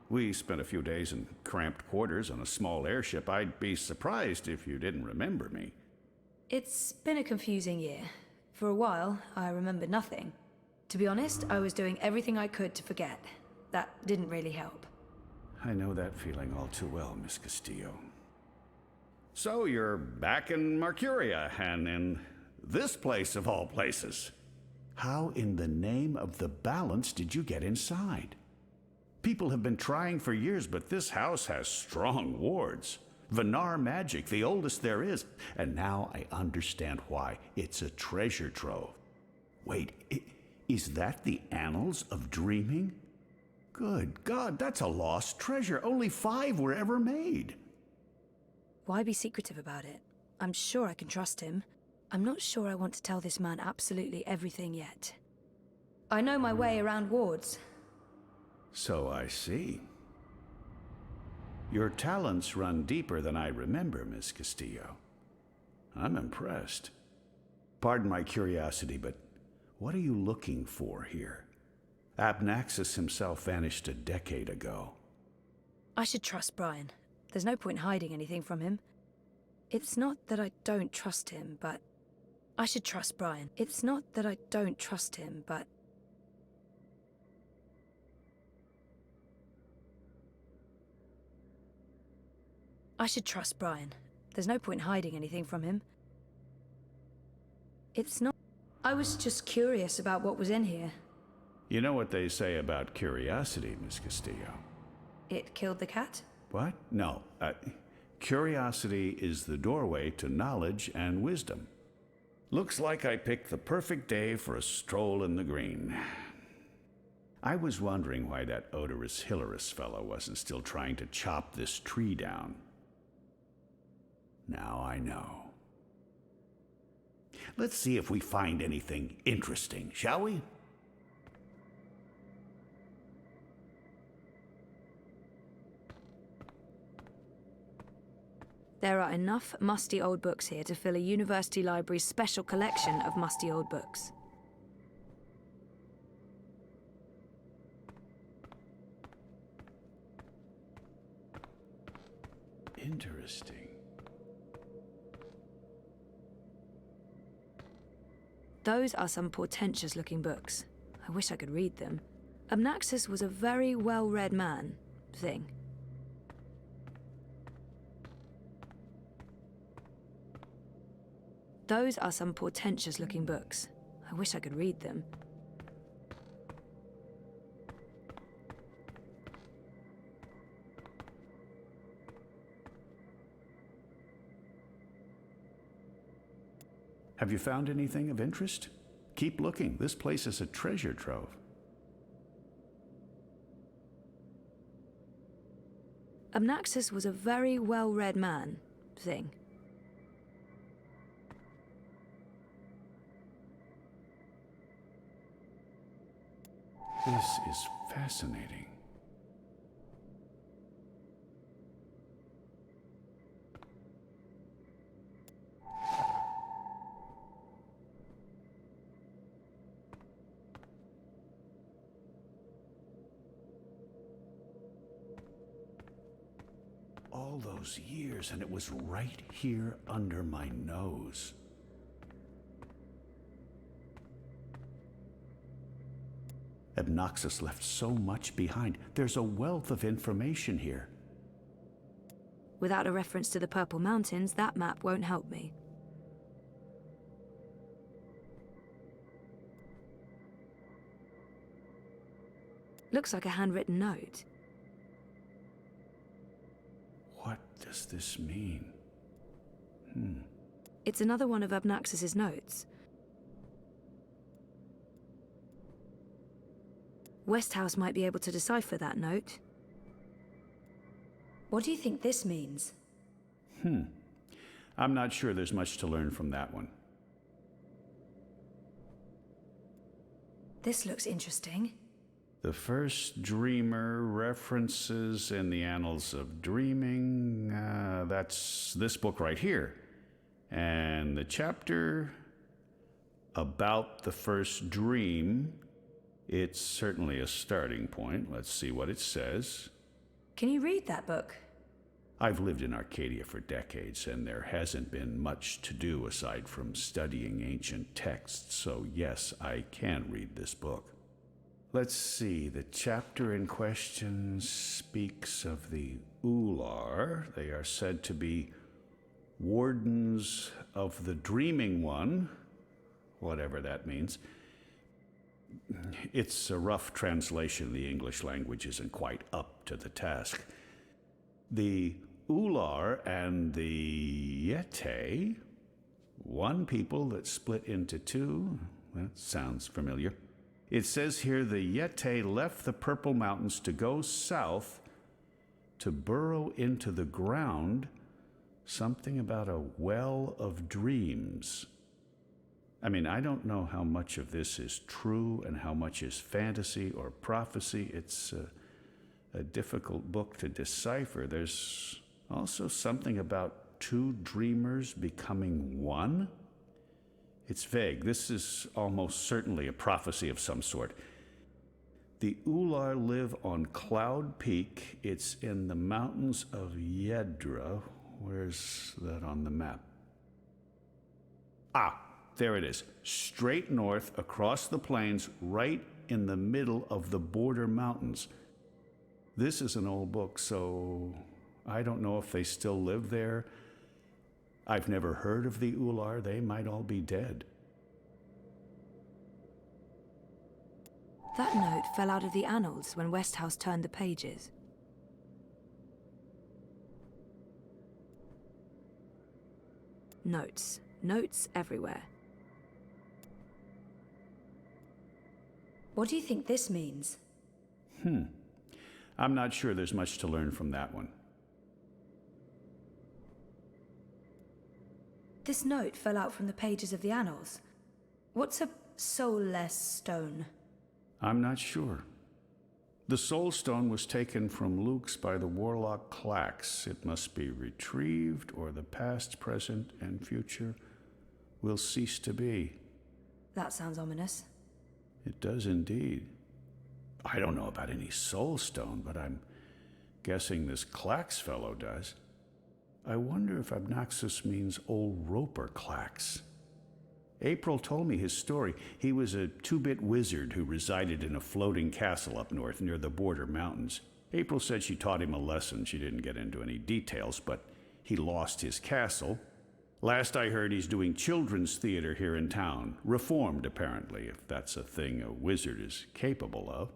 We spent a few days in cramped quarters on a small airship. I'd be surprised if you didn't remember me. It's been a confusing year. For a while, I remember nothing. To be honest, I was doing everything I could to forget. That didn't really help. I know that feeling all too well, Miss Castillo. So you're back in Mercuria, and in this place of all places. How in the name of the balance did you get inside? People have been trying for years, but this house has strong wards. Venar magic, the oldest there is. And now I understand why. It's a treasure trove. Wait, is that the Annals of Dreaming? Good God, that's a lost treasure. Only 5 were ever made. Why be secretive about it? I'm sure I can trust him. I'm not sure I want to tell this man absolutely everything yet. I know my way around wards. So I see. Your talents run deeper than I remember, Miss Castillo. I'm impressed. Pardon my curiosity, but what are you looking for here? Abnaxus himself vanished a decade ago. I should trust Brian. There's no point hiding anything from him. It's not that I don't trust him, but... I should trust Brian. It's not that I don't trust him, but... I should trust Brian. There's no point hiding anything from him. It's not... I was just curious about what was in here. You know what they say about curiosity, Miss Castillo? It killed the cat? What? No. Curiosity is the doorway to knowledge and wisdom. Looks like I picked the perfect day for a stroll in the green. I was wondering why that odorous Hilarious fellow wasn't still trying to chop this tree down. Now I know. Let's see if we find anything interesting, shall we? There are enough musty old books here to fill a university library's special collection of musty old books. Interesting. Those are some portentous-looking books. I wish I could read them. Abnaxus was a very well-read man, thing. Those are some portentous-looking books. I wish I could read them. Have you found anything of interest? Keep looking. This place is a treasure trove. Abnaxus was a very well-read man, thing. This is fascinating. All those years, and it was right here under my nose. Abnaxus left so much behind. There's a wealth of information here. Without a reference to the Purple Mountains, that map won't help me. Looks like a handwritten note. What does this mean? It's another one of Abnaxus's notes. Westhouse might be able to decipher that note. What do you think this means? I'm not sure there's much to learn from that one. This looks interesting. The first dreamer references in the annals of dreaming. That's this book right here. And the chapter about the first dream, it's certainly a starting point. Let's see what it says. Can you read that book? I've lived in Arcadia for decades, and there hasn't been much to do aside from studying ancient texts, so yes, I can read this book. Let's see, the chapter in question speaks of the Ular. They are said to be wardens of the Dreaming One, whatever that means. It's a rough translation. The English language isn't quite up to the task. The Ular and the Yete, one people that split into two. That sounds familiar. It says here the Yete left the Purple Mountains to go south to burrow into the ground. Something about a well of dreams. I mean, I don't know how much of this is true and how much is fantasy or prophecy. It's a difficult book to decipher. There's also something about two dreamers becoming one. It's vague. This is almost certainly a prophecy of some sort. The Ular live on Cloud Peak. It's in the mountains of Yedra. Where's that on the map? Ah, there it is. Straight north across the plains, right in the middle of the border mountains. This is an old book, so I don't know if they still live there. I've never heard of the Ular. They might all be dead. That note fell out of the annals when Westhouse turned the pages. Notes. Notes everywhere. What do you think this means? I'm not sure there's much to learn from that one. This note fell out from the pages of the annals. What's a soulless stone? I'm not sure. The Soul Stone was taken from Luke's by the warlock Clax. It must be retrieved, or the past, present, and future will cease to be. That sounds ominous. It does indeed. I don't know about any Soul Stone, but I'm guessing this Clax fellow does. I wonder if Abnaxus means old Roper Clax. April told me his story. He was a two-bit wizard who resided in a floating castle up north near the border mountains. April said she taught him a lesson. She didn't get into any details, but he lost his castle. Last I heard, he's doing children's theater here in town. Reformed, apparently, if that's a thing a wizard is capable of.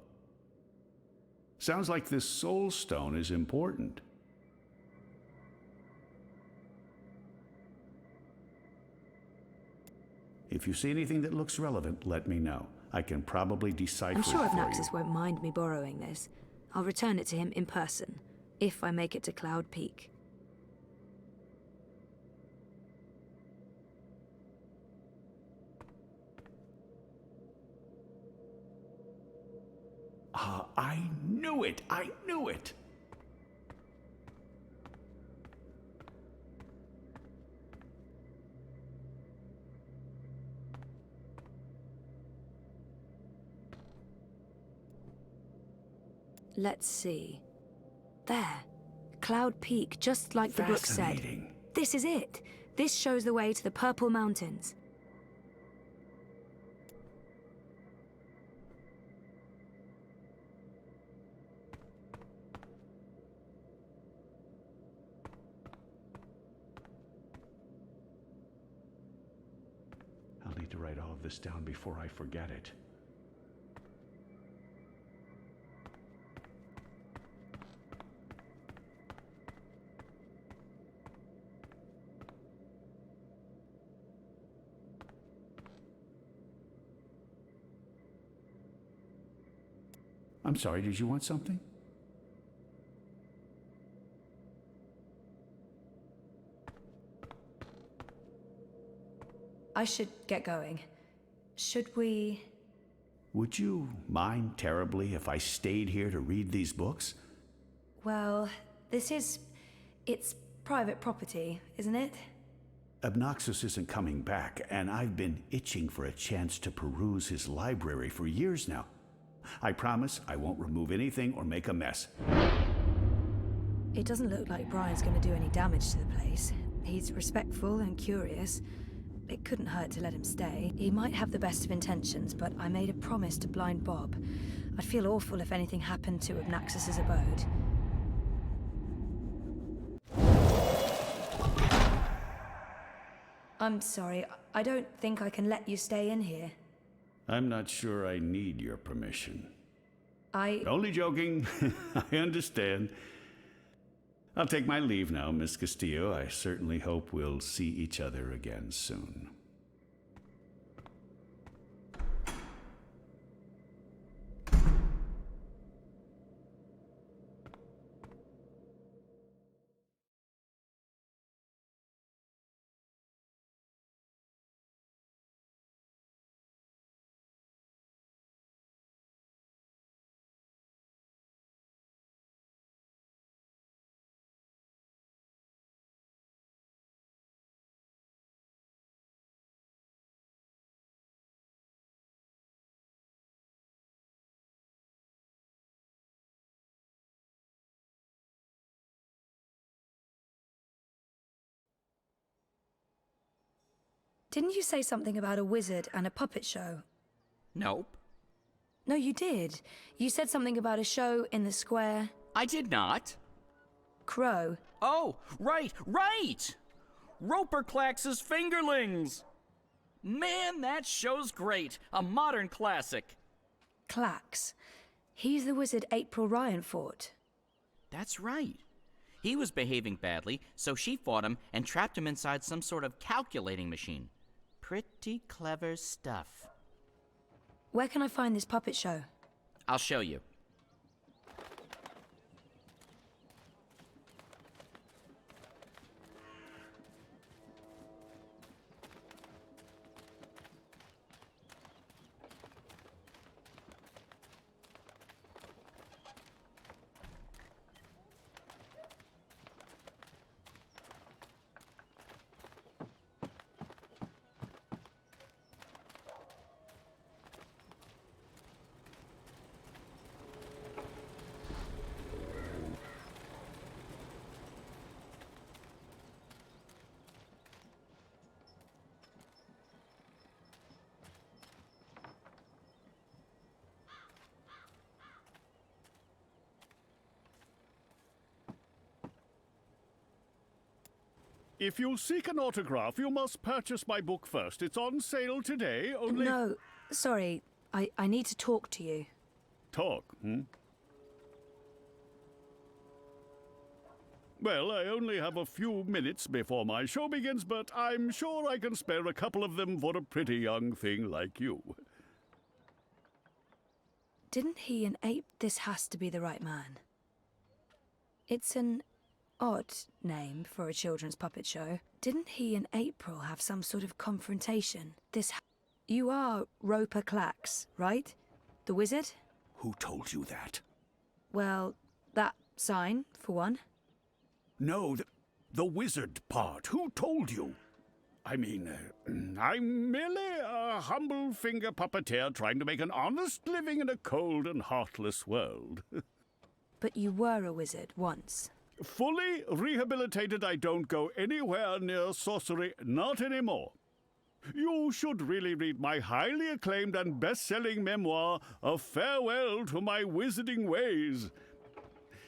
Sounds like this Soul Stone is important. If you see anything that looks relevant, let me know. I can probably decipher I'm sure it for you. Abnaxus won't mind me borrowing this. I'll return it to him in person, if I make it to Cloud Peak. I knew it! I knew it! Let's see. There. Cloud Peak, just like the book said. This is it. This shows the way to the Purple Mountains. I'll need to write all of this down before I forget it. I'm sorry, did you want something? I should get going. Should we... Would you mind terribly if I stayed here to read these books? Well, it's private property, isn't it? Abnaxus isn't coming back, and I've been itching for a chance to peruse his library for years now. I promise I won't remove anything or make a mess. It doesn't look like Brian's going to do any damage to the place. He's respectful and curious. It couldn't hurt to let him stay. He might have the best of intentions, but I made a promise to blind Bob. I'd feel awful if anything happened to Abnaxus's abode. I'm sorry, I don't think I can let you stay in here. I'm not sure I need your permission. Only joking. I understand. I'll take my leave now, Miss Castillo. I certainly hope we'll see each other again soon. Didn't you say something about a wizard and a puppet show? Nope. No, you did. You said something about a show in the square. I did not. Crow. Oh, right! Roper Clax's Fingerlings! Man, that show's great. A modern classic. Clax. He's the wizard April Ryan fought. That's right. He was behaving badly, so she fought him and trapped him inside some sort of calculating machine. Pretty clever stuff. Where can I find this puppet show? I'll show you. If you seek an autograph, you must purchase my book first. It's on sale today, only... No, sorry. I need to talk to you. Talk, hmm? Well, I only have a few minutes before my show begins, but I'm sure I can spare a couple of them for a pretty young thing like you. Didn't he and Ape... This has to be the right man. It's an odd name for a children's puppet show. Didn't he and April have some sort of confrontation? You are Roper Clax, right? The wizard? Who told you that? Well, that sign, for one. No, the wizard part. Who told you? I mean, I'm merely a humble finger puppeteer trying to make an honest living in a cold and heartless world. But you were a wizard once. Fully rehabilitated, I don't go anywhere near sorcery, not anymore. You should really read my highly acclaimed and best-selling memoir, A Farewell to My Wizarding Ways.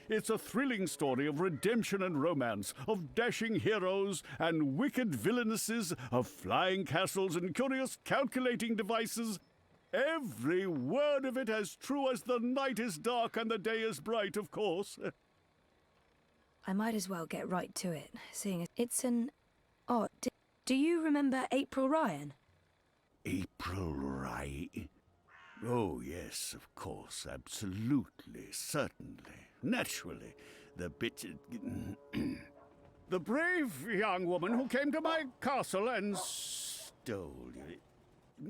It's a thrilling story of redemption and romance, of dashing heroes and wicked villainesses, of flying castles and curious calculating devices. Every word of it as true as the night is dark and the day is bright, of course. I might as well get right to it, seeing it's an odd... Do you remember April Ryan? April Ryan? Oh, yes, of course, absolutely, certainly, naturally. The bit... The brave young woman who came to my castle and stole it,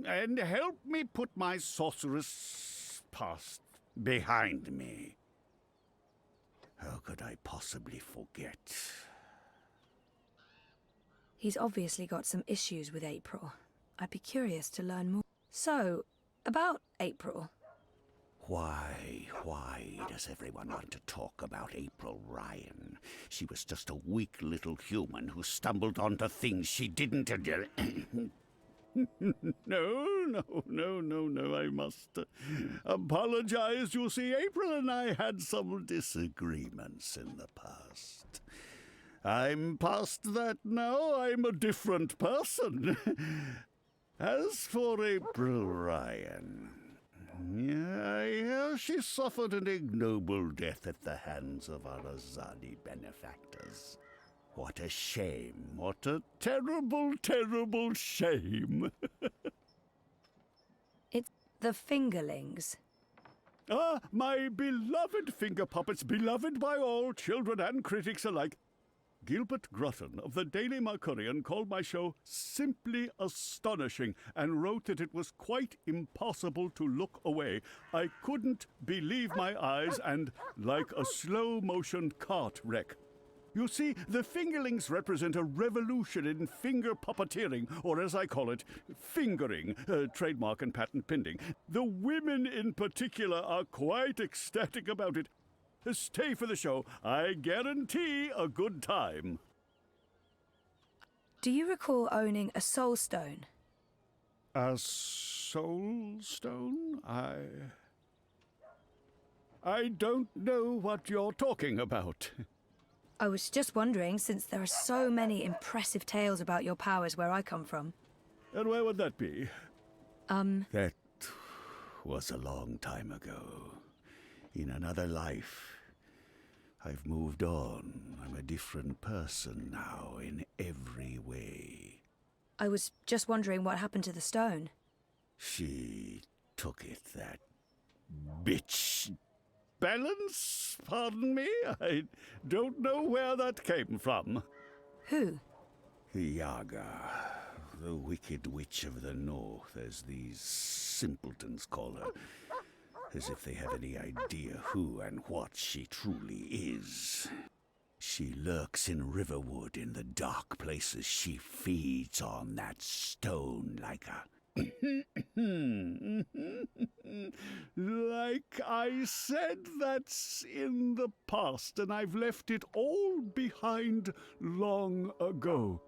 and helped me put my sorceress past behind me. How could I possibly forget? He's obviously got some issues with April. I'd be curious to learn more. So, about April. Why does everyone want to talk about April Ryan? She was just a weak little human who stumbled onto things she didn't... No, I must apologize. You see, April and I had some disagreements in the past. I'm past that now. I'm a different person. As for April Ryan, I hear she suffered an ignoble death at the hands of our Azadi benefactors. What a shame. What a terrible, terrible shame. It's the Fingerlings. Ah, my beloved finger puppets, beloved by all children and critics alike. Gilbert Grutton of the Daily Mercurian called my show simply astonishing and wrote that it was quite impossible to look away. I couldn't believe my eyes and like a slow-motion cart wreck. You see, the Fingerlings represent a revolution in finger puppeteering, or as I call it, fingering, trademark and patent pending. The women in particular are quite ecstatic about it. Stay for the show. I guarantee a good time. Do you recall owning a soul stone? A soul stone? I don't know what you're talking about. I was just wondering, since there are so many impressive tales about your powers where I come from. And where would that be? That was a long time ago. In another life. I've moved on. I'm a different person now in every way. I was just wondering what happened to the stone. She took it, that bitch. Balance? Pardon me? I don't know where that came from. Who? Yaga, the wicked witch of the north, as these simpletons call her. As if they have any idea who and what she truly is. She lurks in Riverwood in the dark places. She feeds on that stone like a... Like I said, that's in the past, and I've left it all behind long ago.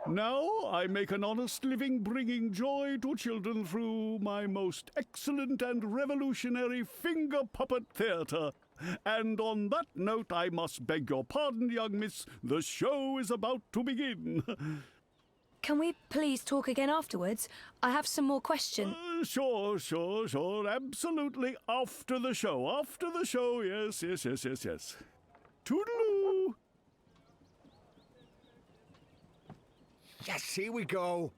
Now I make an honest living bringing joy to children through my most excellent and revolutionary finger puppet theatre. And on that note, I must beg your pardon, young miss. The show is about to begin. Can we please talk again afterwards? I have some more questions. Sure. Absolutely. After the show. Yes. Toodaloo. Yes, here we go.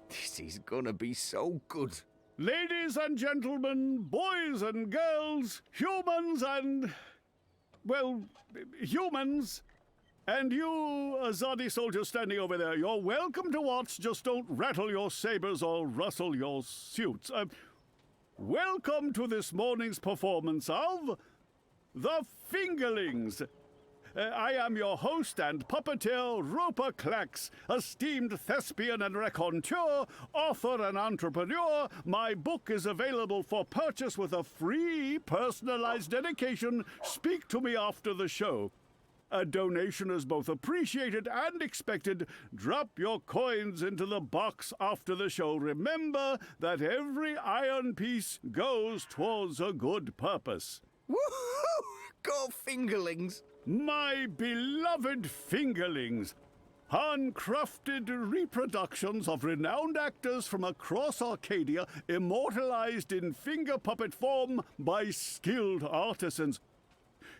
This is gonna be so good. Ladies and gentlemen, boys and girls, humans and... well, humans. And you, Azadi soldier standing over there, you're welcome to watch. Just don't rattle your sabers or rustle your suits. Welcome to this morning's performance of The Fingerlings. I am your host and puppeteer, Roper Clax, esteemed thespian and raconteur, author and entrepreneur. My book is available for purchase with a free personalized dedication. Speak to me after the show. A donation is both appreciated and expected. Drop your coins into the box after the show. Remember that every iron piece goes towards a good purpose. Woohoo! Go Fingerlings! My beloved Fingerlings, handcrafted reproductions of renowned actors from across Arcadia, immortalized in finger puppet form by skilled artisans.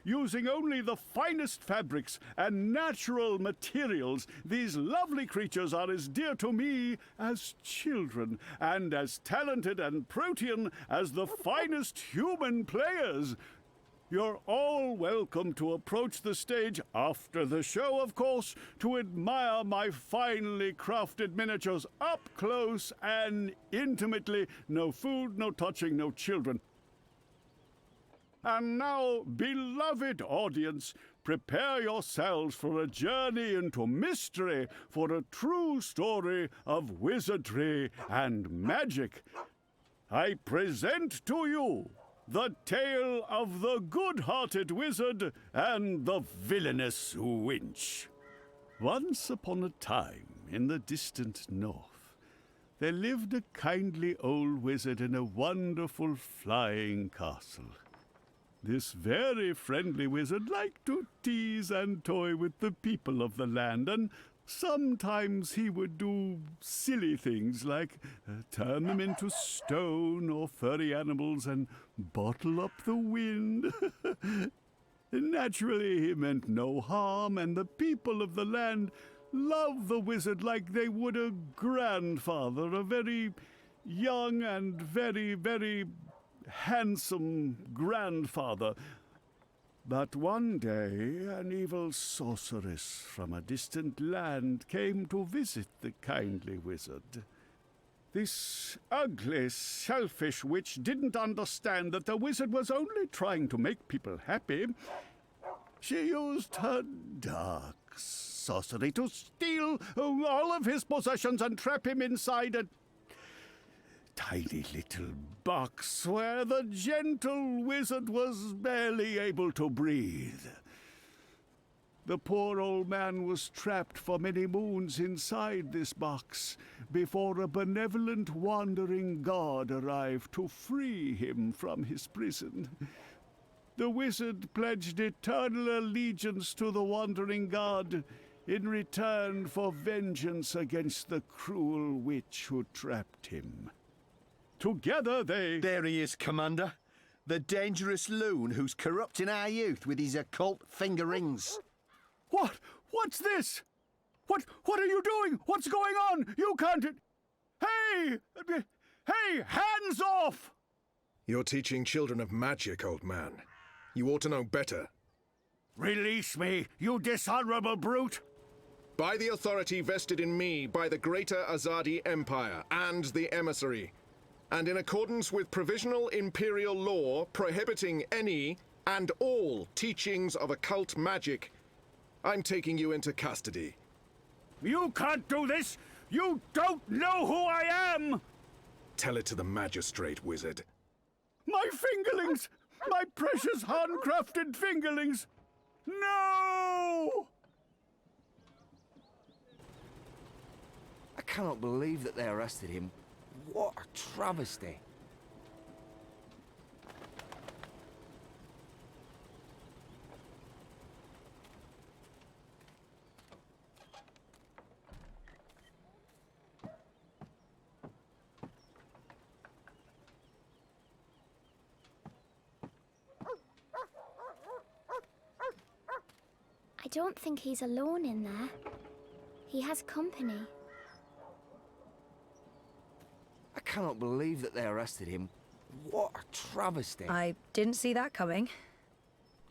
Using only the finest fabrics and natural materials, these lovely creatures are as dear to me as children, and as talented and protean as the finest human players. You're all welcome to approach the stage after the show, of course, to admire my finely crafted miniatures up close and intimately. No food, no touching, no children. And now, beloved audience, prepare yourselves for a journey into mystery, for a true story of wizardry and magic. I present to you the tale of the good-hearted wizard and the villainous winch. Once upon a time, in the distant north, there lived a kindly old wizard in a wonderful flying castle. This very friendly wizard liked to tease and toy with the people of the land, and sometimes he would do silly things like turn them into stone or furry animals and bottle up the wind. Naturally, he meant no harm, and the people of the land loved the wizard like they would a grandfather, a very young and very, very handsome grandfather. But one day, an evil sorceress from a distant land came to visit the kindly wizard. This ugly, selfish witch didn't understand that the wizard was only trying to make people happy. She used her dark sorcery to steal all of his possessions and trap him inside a tiny little box where the gentle wizard was barely able to breathe. The poor old man was trapped for many moons inside this box before a benevolent wandering god arrived to free him from his prison. The wizard pledged eternal allegiance to the wandering god in return for vengeance against the cruel witch who trapped him. Together they... There he is, Commander. The dangerous loon who's corrupting our youth with his occult finger rings. What? What's this? What are you doing? What's going on? You can't... Hey! Hey, hands off! You're teaching children of magic, old man. You ought to know better. Release me, you dishonorable brute! By the authority vested in me by the Greater Azadi Empire and the Emissary, and in accordance with provisional imperial law prohibiting any and all teachings of occult magic, I'm taking you into custody. You can't do this! You don't know who I am! Tell it to the magistrate, wizard. My fingerlings! My precious handcrafted fingerlings! No! I cannot believe that they arrested him. What a travesty. I don't think he's alone in there. He has company. I cannot believe that they arrested him. What a travesty. I didn't see that coming.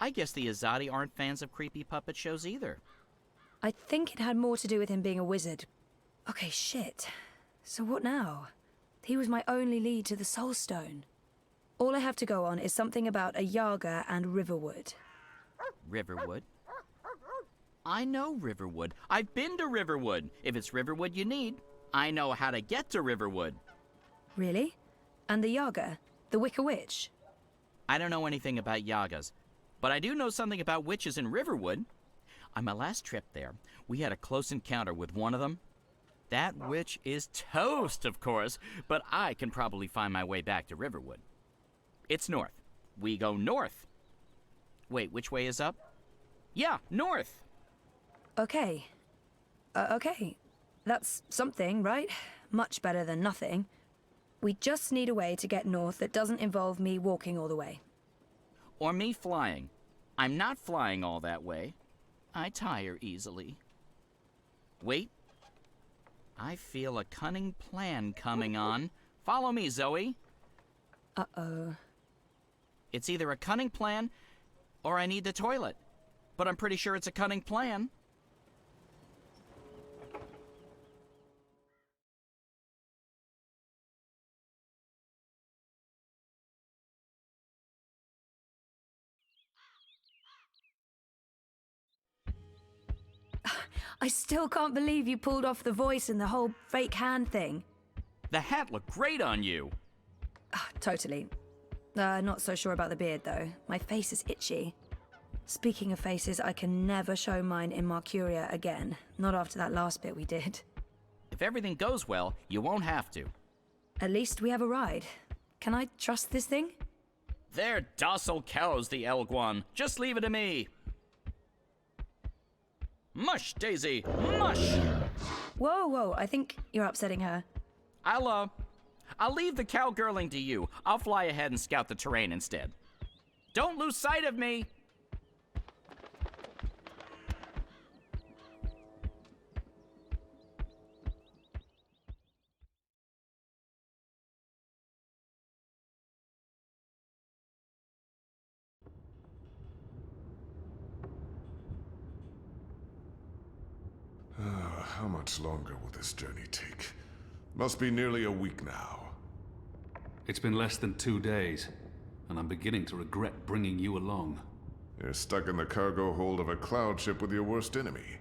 I guess the Azadi aren't fans of creepy puppet shows either. I think it had more to do with him being a wizard. Okay, shit. So what now? He was my only lead to the Soul Stone. All I have to go on is something about a Yaga and Riverwood. Riverwood? I know Riverwood. I've been to Riverwood. If it's Riverwood you need, I know how to get to Riverwood. Really? And the Yaga? The Wicker Witch? I don't know anything about Yagas, but I do know something about witches in Riverwood. On my last trip there, we had a close encounter with one of them. That witch is toast, of course, but I can probably find my way back to Riverwood. It's north. We go north. Wait, which way is up? Yeah, north. Okay. Okay. That's something, right? Much better than nothing. We just need a way to get north that doesn't involve me walking all the way. Or me flying. I'm not flying all that way. I tire easily. Wait. I feel a cunning plan coming on. Follow me, Zoe. Uh-oh. It's either a cunning plan or I need the toilet. But I'm pretty sure it's a cunning plan. I still can't believe you pulled off the voice and the whole fake hand thing. The hat looked great on you. Totally. Not so sure about the beard, though. My face is itchy. Speaking of faces, I can never show mine in Mercuria again. Not after that last bit we did. If everything goes well, you won't have to. At least we have a ride. Can I trust this thing? They're docile cows, the Elguan. Just leave it to me. Mush, Daisy, mush! Whoa, I think you're upsetting her. I'll leave the cowgirling to you. I'll fly ahead and scout the terrain instead. Don't lose sight of me! How much longer will this journey take? Must be nearly a week now. It's been less than 2 days, and I'm beginning to regret bringing you along. You're stuck in the cargo hold of a cloud ship with your worst enemy.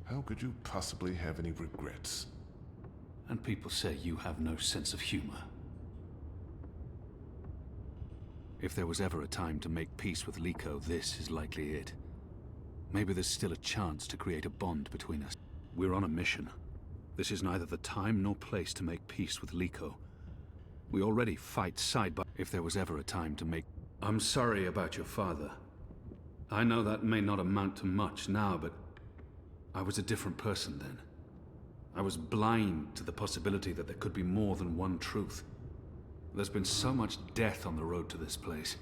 How could you possibly have any regrets? And people say you have no sense of humor. If there was ever a time to make peace with Liko, this is likely it. Maybe there's still a chance to create a bond between us. We're on a mission. This is neither the time nor place to make peace with Liko. We already fight side by... If there was ever a time to make... I'm sorry about your father. I know that may not amount to much now, but I was a different person then. I was blind to the possibility that there could be more than one truth. There's been so much death on the road to this place.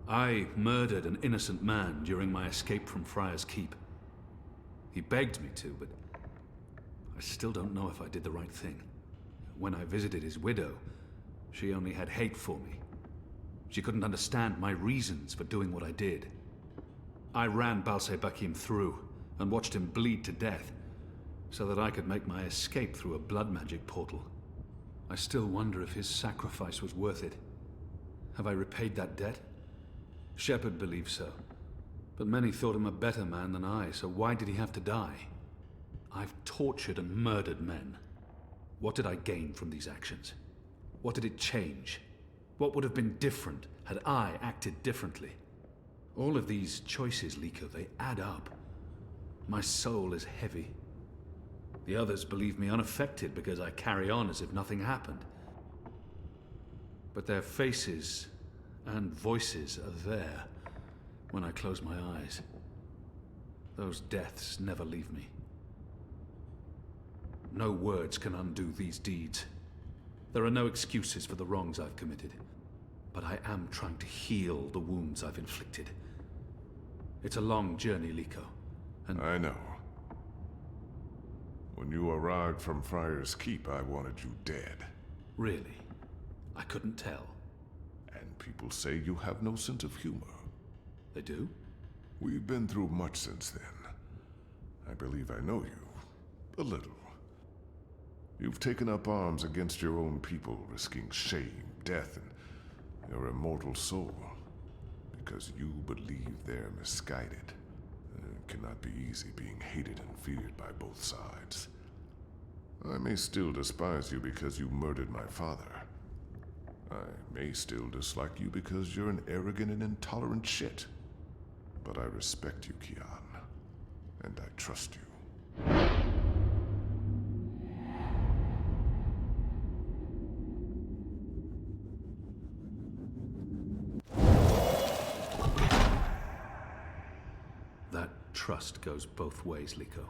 I murdered an innocent man during my escape from Friar's Keep. He begged me to, but I still don't know if I did the right thing. When I visited his widow, she only had hate for me. She couldn't understand my reasons for doing what I did. I ran Balsebakim through and watched him bleed to death so that I could make my escape through a blood magic portal. I still wonder if his sacrifice was worth it. Have I repaid that debt? Shepard believes so, but many thought him a better man than I, so why did he have to die? I've tortured and murdered men. What did I gain from these actions? What did it change? What would have been different had I acted differently? All of these choices, Liko, they add up. My soul is heavy. The others believe me unaffected because I carry on as if nothing happened. But their faces and voices are there when I close my eyes. Those deaths never leave me. No words can undo these deeds. There are no excuses for the wrongs I've committed. But I am trying to heal the wounds I've inflicted. It's a long journey, Liko, and I know. When you arrived from Friar's Keep, I wanted you dead. Really? I couldn't tell. And people say you have no sense of humor. They do? We've been through much since then. I believe I know you. A little. You've taken up arms against your own people, risking shame, death, and your immortal soul. Because you believe they're misguided. It cannot be easy being hated and feared by both sides. I may still despise you because you murdered my father. I may still dislike you because you're an arrogant and intolerant shit. But I respect you, Kian. And I trust you. that trust goes both ways, Liko.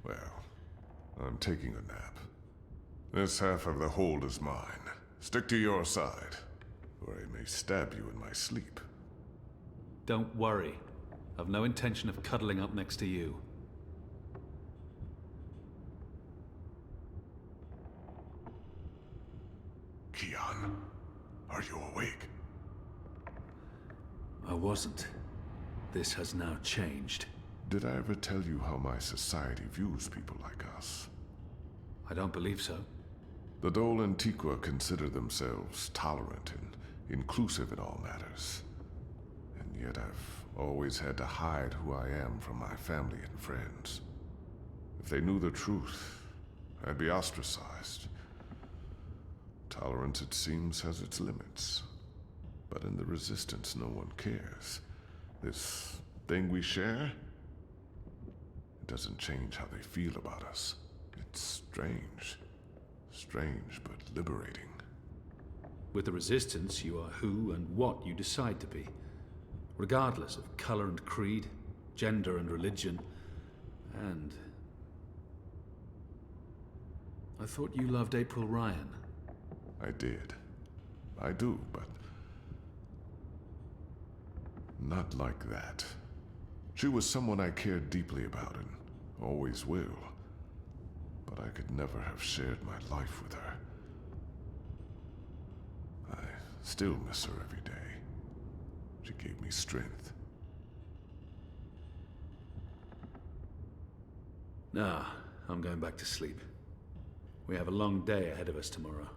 Well, I'm taking a nap. This half of the hold is mine. Stick to your side, or I may stab you in my sleep. Don't worry. I've no intention of cuddling up next to you. Kian, are you awake? I wasn't. This has now changed. Did I ever tell you how my society views people like us? I don't believe so. The Dole Antiqua consider themselves tolerant and inclusive in all matters. And yet I've always had to hide who I am from my family and friends. If they knew the truth, I'd be ostracized. Tolerance, it seems, has its limits. But in the Resistance, no one cares. This thing we share, it doesn't change how they feel about us. It's strange. Strange, but liberating. With the Resistance, you are who and what you decide to be. Regardless of color and creed, gender and religion, and... I thought you loved April Ryan. I did. I do, but... not like that. She was someone I cared deeply about and always will. But I could never have shared my life with her. I still miss her every day. She gave me strength. Nah, I'm going back to sleep. We have a long day ahead of us tomorrow.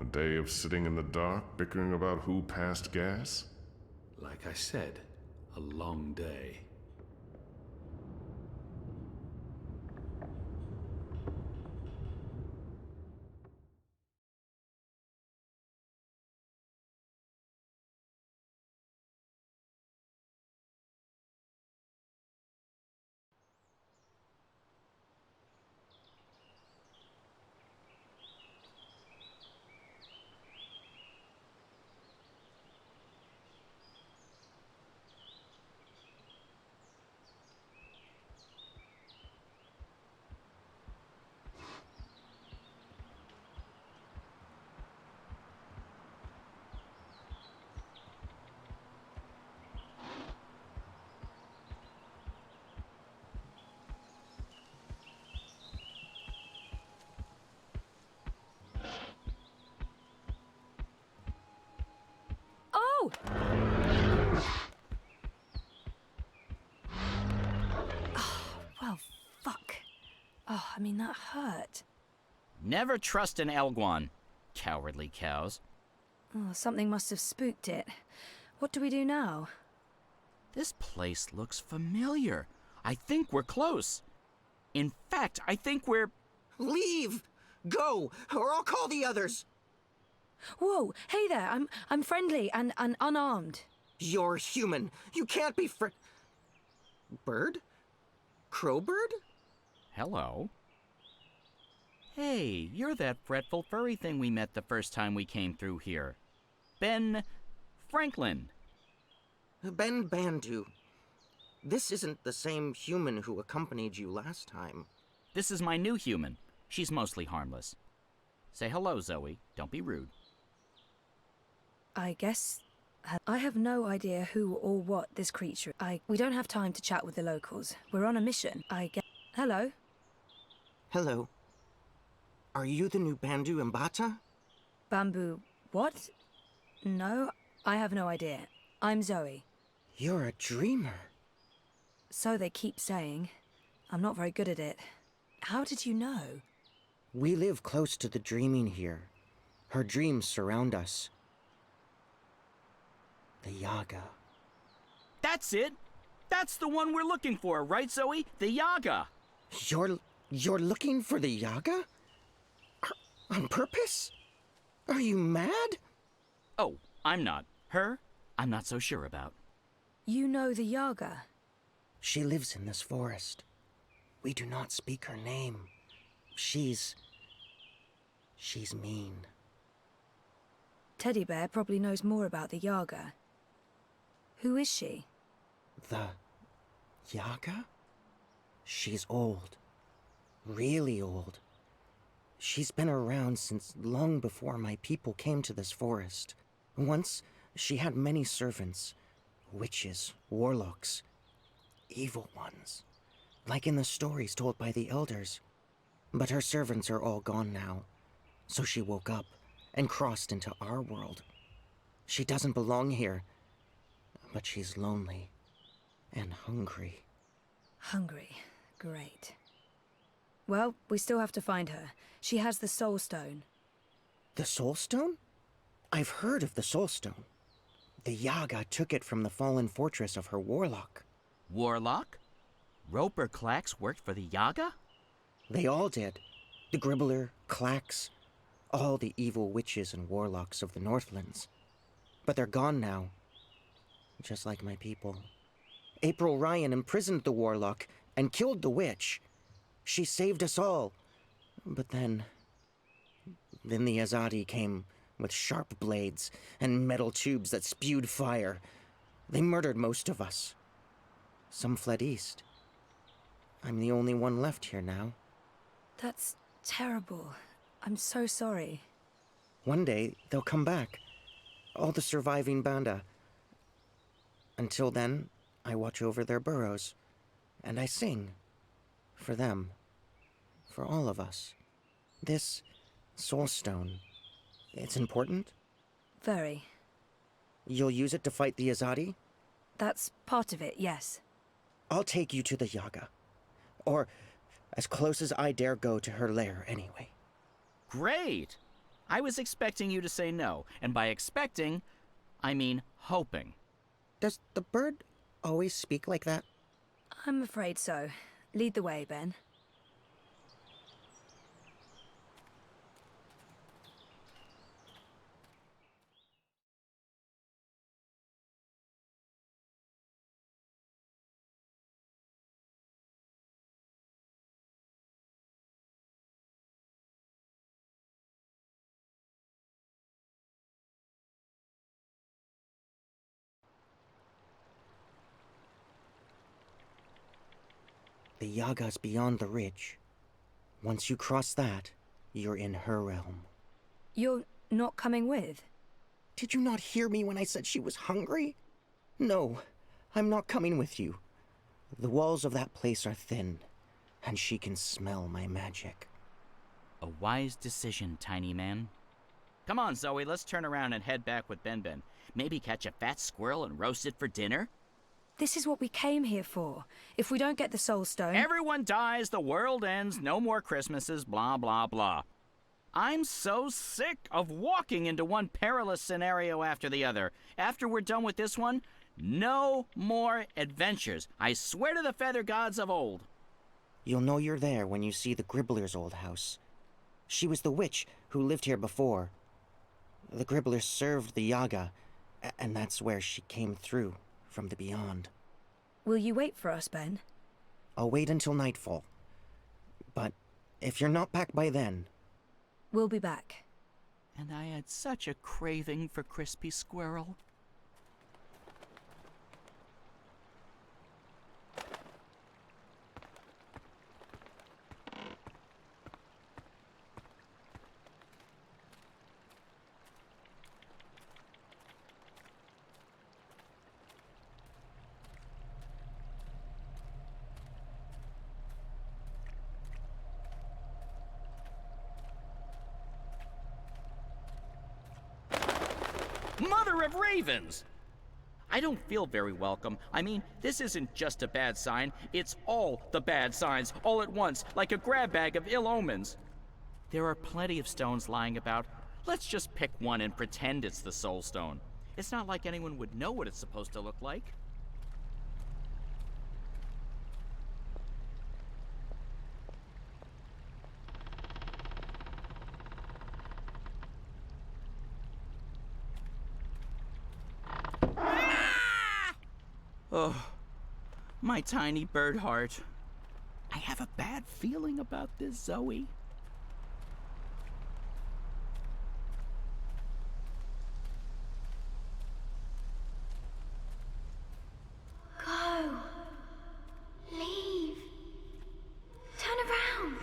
A day of sitting in the dark, bickering about who passed gas? Like I said, a long day. I mean, that hurt. Never trust an Elguan, cowardly cows. Oh, something must have spooked it. What do we do now? This place looks familiar. I think we're close. In fact, I think we're... Leave! Go, or I'll call the others! Whoa, hey there, I'm friendly and unarmed. You're human. You can't be Bird? Crowbird? Hello. Hey, you're that fretful furry thing we met the first time we came through here. Ben... Franklin. Ben Bandu. This isn't the same human who accompanied you last time. This is my new human. She's mostly harmless. Say hello, Zoe. Don't be rude. I guess... I have no idea who or what this creature... We don't have time to chat with the locals. We're on a mission. Hello? Hello. Are you the new Bandu Mbata? Bamboo... what? No, I have no idea. I'm Zoe. You're a dreamer. So they keep saying. I'm not very good at it. How did you know? We live close to the dreaming here. Her dreams surround us. The Yaga. That's it! That's the one we're looking for, right, Zoe? The Yaga! You're looking for the Yaga? On purpose? Are you mad? Oh, I'm not. Her, I'm not so sure about. You know the Yaga? She lives in this forest. We do not speak her name. She's mean. Teddy Bear probably knows more about the Yaga. Who is she? The Yaga? She's old. Really old. She's been around since long before my people came to this forest. Once, she had many servants. Witches, warlocks, evil ones. Like in the stories told by the elders. But her servants are all gone now. So she woke up and crossed into our world. She doesn't belong here. But she's lonely and hungry. Hungry. Great. Well, we still have to find her. She has the Soul Stone. The Soul Stone? I've heard of the Soul Stone. The Yaga took it from the fallen fortress of her warlock. Warlock? Roper Clax worked for the Yaga? They all did. The Gribbler, Clax, all the evil witches and warlocks of the Northlands. But they're gone now. Just like my people. April Ryan imprisoned the warlock and killed the witch. She saved us all. But then the Azadi came with sharp blades and metal tubes that spewed fire. They murdered most of us. Some fled east. I'm the only one left here now. That's terrible. I'm so sorry. One day, they'll come back. All the surviving Banda. Until then, I watch over their burrows. And I sing. For them. For all of us. This Soul Stone, it's important? Very. You'll use it to fight the Azadi? That's part of it, yes. I'll take you to the Yaga. Or as close as I dare go to her lair, anyway. Great! I was expecting you to say no, and by expecting, I mean hoping. Does the bird always speak like that? I'm afraid so. Lead the way, Ben. The Yaga's beyond the ridge. Once you cross that, you're in her realm. You're not coming with? Did you not hear me when I said she was hungry? No, I'm not coming with you. The walls of that place are thin, and she can smell my magic. A wise decision, tiny man. Come on, Zoe, let's turn around and head back with Ben Ben. Maybe catch a fat squirrel and roast it for dinner? This is what we came here for. If we don't get the Soul Stone... Everyone dies, the world ends, no more Christmases, blah, blah, blah. I'm so sick of walking into one perilous scenario after the other. After we're done with this one, no more adventures. I swear to the feather gods of old. You'll know you're there when you see the Gribbler's old house. She was the witch who lived here before. The Gribblers served the Yaga, and that's where she came through, from the beyond. Will you wait for us, Ben? I'll wait until nightfall. But if you're not back by then... We'll be back. And I had such a craving for crispy squirrel. Mother of ravens! I don't feel very welcome. I mean, this isn't just a bad sign, it's all the bad signs, all at once, like a grab bag of ill omens. There are plenty of stones lying about. Let's just pick one and pretend it's the Soul Stone. It's not like anyone would know what it's supposed to look like. Oh, my tiny bird heart. I have a bad feeling about this, Zoe. Go. Leave. Turn around.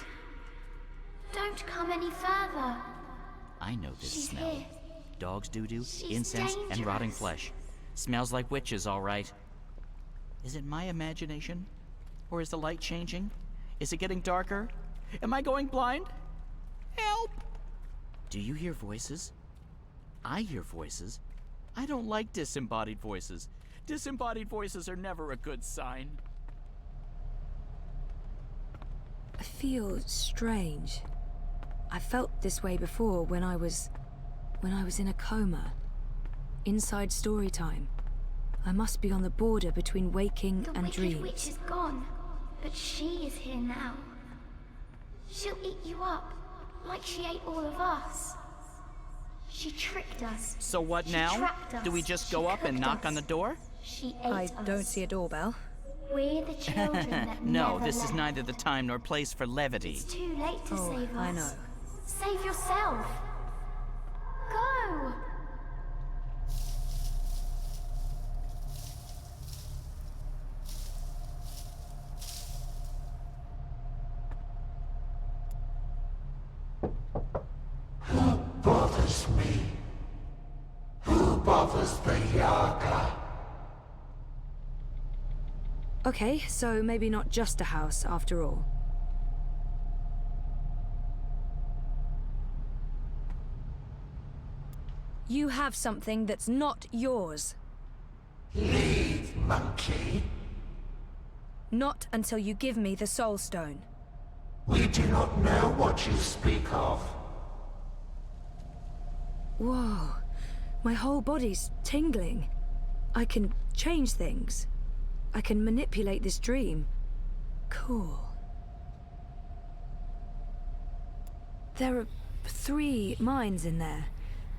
Don't come any further. I know this She's smell. here. Dog's doo-doo, She's incense, and rotting dangerous. flesh. Smells like witches, all right. Is it my imagination? Or is the light changing? Is it getting darker? Am I going blind? Help! Do you hear voices? I hear voices. I don't like disembodied voices. Disembodied voices are never a good sign. I feel strange. I felt this way before when I was in a coma. Inside story time. I must be on the border between waking and The dreams. Wicked Witch is gone, but she is here now. She'll eat you up, like she ate all of us. She tricked us. So what She now? trapped us. Do we just She go up and cooked knock us. on the door? She ate I us. don't see a doorbell. We're the children that No, never this is left. neither the time nor place for levity. It's too late to Oh, save us. I know. Save yourself. Go. Who bothers me? Who bothers the Yaga? Okay, so maybe not just a house after all. You have something that's not yours. Leave, monkey. Not until you give me the Soul Stone. We do not know what you speak of. Whoa. My whole body's tingling. I can change things. I can manipulate this dream. Cool. There are 3 minds in there.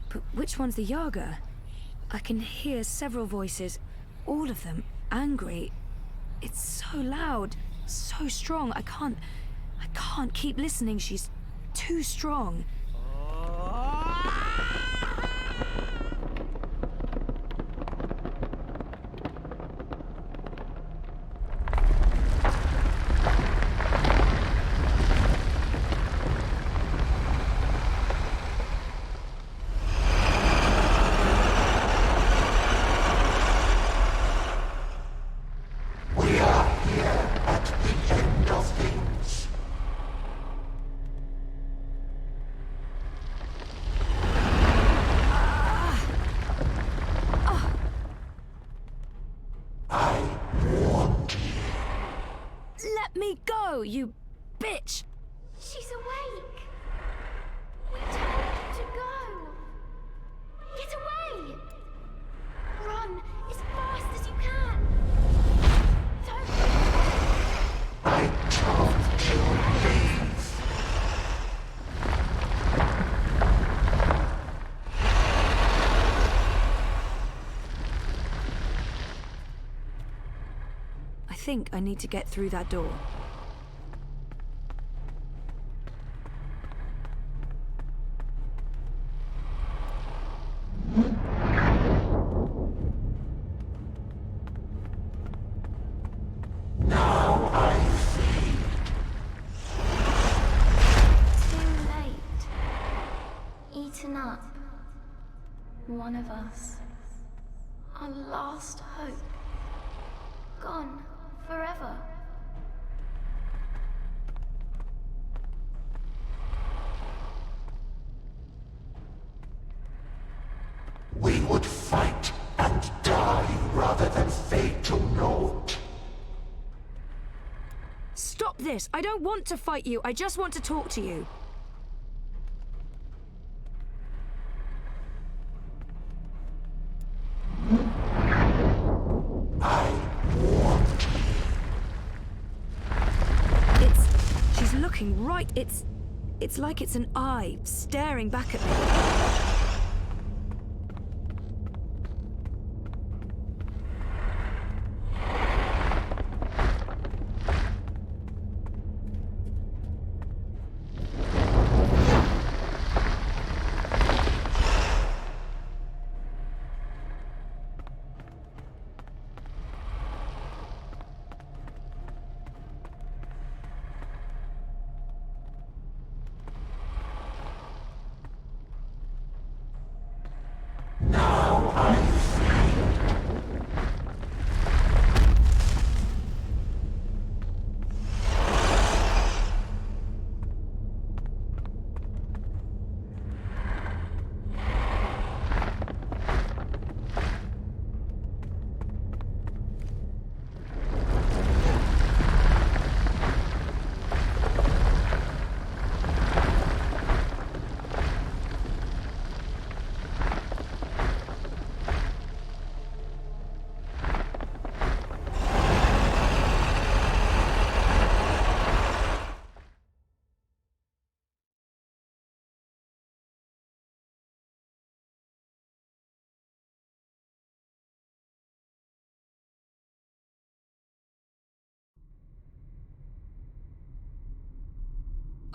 But which one's the Yaga? I can hear several voices, all of them angry. It's so loud, so strong. I can't keep listening. She's too strong. We are here at the end of things. go, you bitch! She's awake. We told her to go. Get away! Run as fast as you can. Don't. I told you, please. I think I need to get through that door. Now I see. Too late. Eaten up. One of us. Our last hope. Gone. Forever. We would fight and die rather than fade to naught. Stop this! I don't want to fight you, I just want to talk to you. She's looking right. It's like it's an eye staring back at me. Now I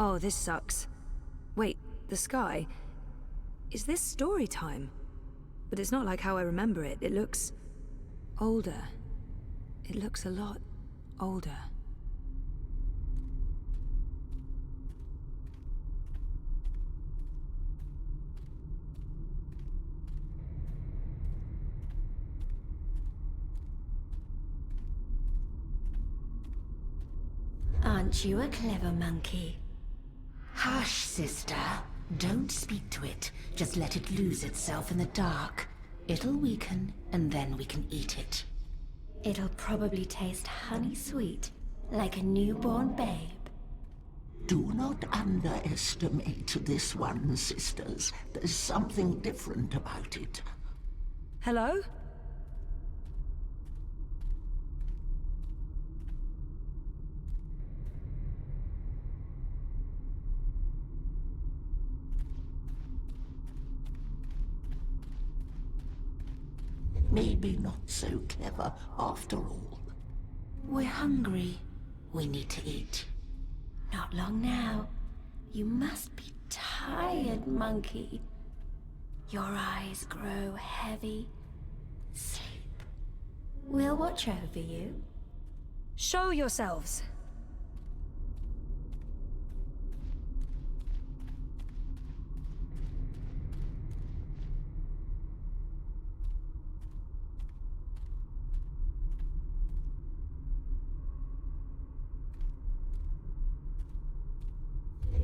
Oh, this sucks. Wait, the sky? Is this story time? But it's not like how I remember it. It looks older. It looks a lot older. Aren't you a clever monkey? Hush, sister. Don't speak to it. Just let it lose itself in the dark. It'll weaken, and then we can eat it. It'll probably taste honey sweet, like a newborn babe. Do not underestimate this one, sisters. There's something different about it. Hello? Maybe not so clever after all. We're hungry. We need to eat. Not long now. You must be tired, monkey. Your eyes grow heavy. Sleep. We'll watch over you. Show yourselves.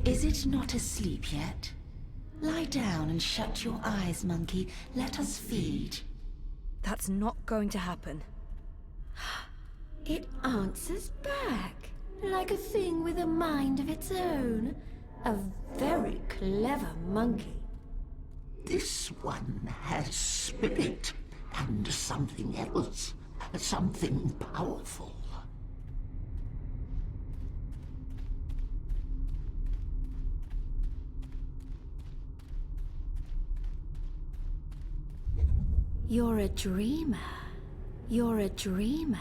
Is it not asleep yet? Lie down and shut your eyes, monkey. Let us feed. That's not going to happen. It answers back. Like a thing with a mind of its own. A very clever monkey. This one has spirit and something else. Something powerful. You're a dreamer. You're a dreamer.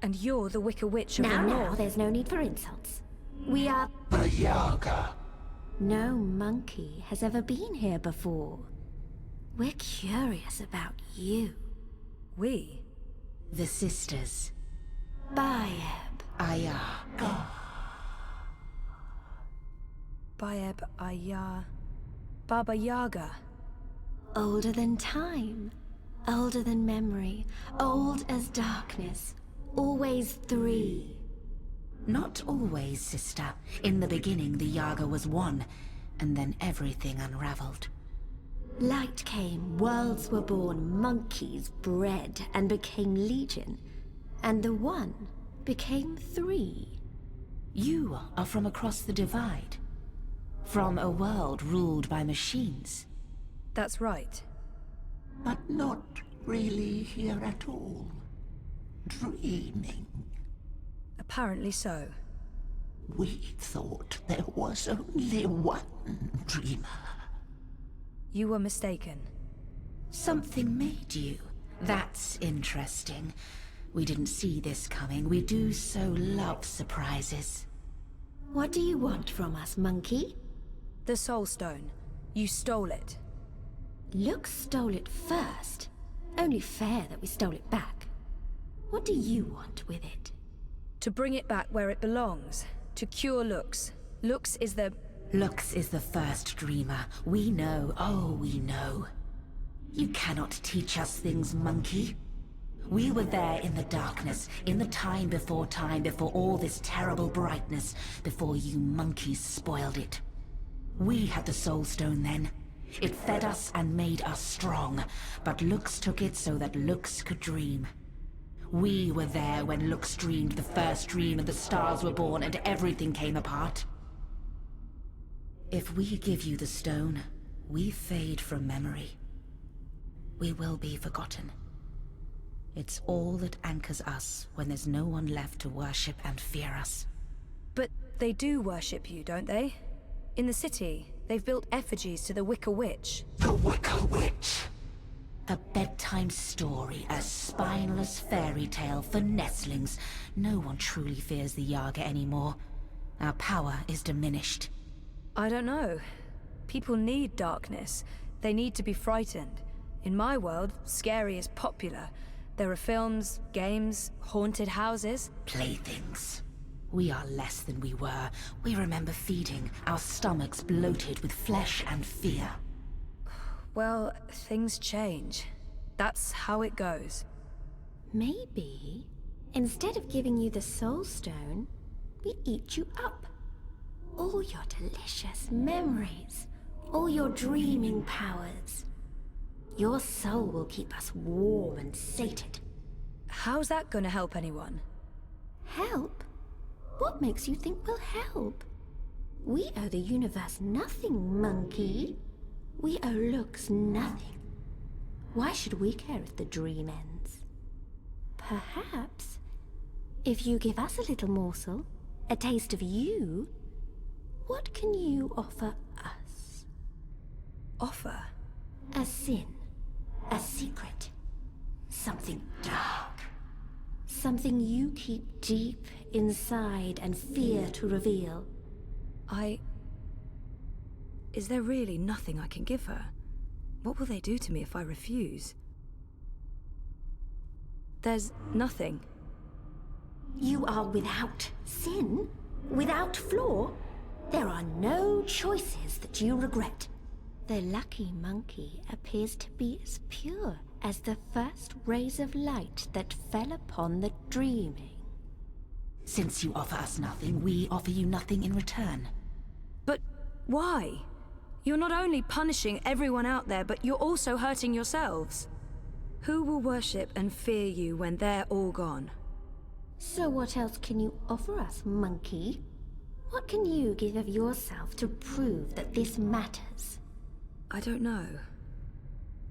And you're the Wicker Witch of the North. Now, there's no need for insults. We are... The Yaga. No monkey has ever been here before. We're curious about you. We? The sisters. Bayeb Ayaga. Bayeb Ayar... Baba Yaga. Older than time. Older than memory. Old as darkness. Always three. Not always, sister. In the beginning, the Yaga was one, and then everything unraveled. Light came, worlds were born, monkeys bred, and became legion. And the one became three. You are from across the divide. From a world ruled by machines. That's right. But not really here at all. Dreaming. Apparently so. We thought there was only one dreamer. You were mistaken. Something made you. That's interesting. We didn't see this coming. We do so love surprises. What do you want from us, monkey? The Soul Stone. You stole it. Lux stole it first. Only fair that we stole it back. What do you want with it? To bring it back where it belongs. To cure Lux. Lux is the first dreamer. We know, oh, we know. You cannot teach us things, monkey. We were there in the darkness, in the time, before all this terrible brightness, before you monkeys spoiled it. We had the Soul Stone then. It fed us and made us strong, but Lux took it so that Lux could dream. We were there when Lux dreamed the first dream and the stars were born and everything came apart. If we give you the stone, we fade from memory. We will be forgotten. It's all that anchors us when there's no one left to worship and fear us. But they do worship you, don't they? In the city, they've built effigies to the Wicker Witch. The Wicker Witch! A bedtime story, a spineless fairy tale for nestlings. No one truly fears the Yaga anymore. Our power is diminished. I don't know. People need darkness. They need to be frightened. In my world, scary is popular. There are films, games, haunted houses. Playthings. We are less than we were. We remember feeding, our stomachs bloated with flesh and fear. Well, things change. That's how it goes. Maybe, instead of giving you the Soul Stone, we eat you up. All your delicious memories, all your dreaming powers. Your soul will keep us warm and sated. How's that gonna help anyone? Help? What makes you think we'll help? We owe the universe nothing, monkey. We owe Lux nothing. Why should we care if the dream ends? Perhaps, if you give us a little morsel, a taste of you, what can you offer us? Offer? A sin. A secret. Something dark. Something you keep deep inside and fear to reveal. Is there really nothing I can give her? What will they do to me if I refuse? There's nothing. You are without sin, without flaw. There are no choices that you regret. The lucky monkey appears to be as pure as the first rays of light that fell upon the dreaming. Since you offer us nothing, we offer you nothing in return. But why? You're not only punishing everyone out there, but you're also hurting yourselves. Who will worship and fear you when they're all gone? So what else can you offer us, monkey? What can you give of yourself to prove that this matters? I don't know.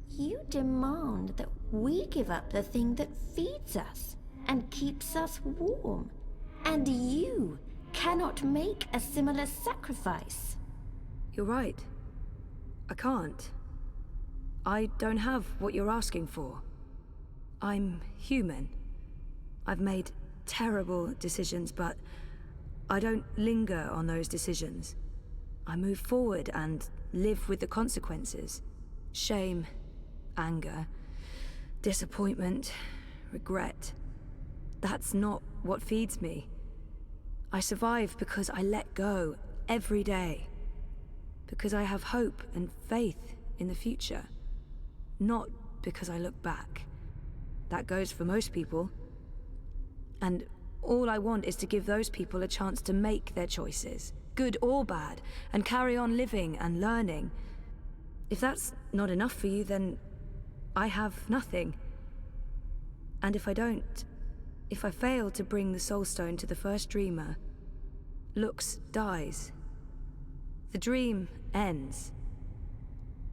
You demand that we give up the thing that feeds us and keeps us warm. And you cannot make a similar sacrifice. You're right. I can't. I don't have what you're asking for. I'm human. I've made terrible decisions, but I don't linger on those decisions. I move forward and live with the consequences. Shame, anger, disappointment, regret. That's not what feeds me. I survive because I let go every day. Because I have hope and faith in the future. Not because I look back. That goes for most people. And all I want is to give those people a chance to make their choices, good or bad, and carry on living and learning. If that's not enough for you, then I have nothing. And if I fail to bring the Soul Stone to the first dreamer, Lux dies. The dream ends.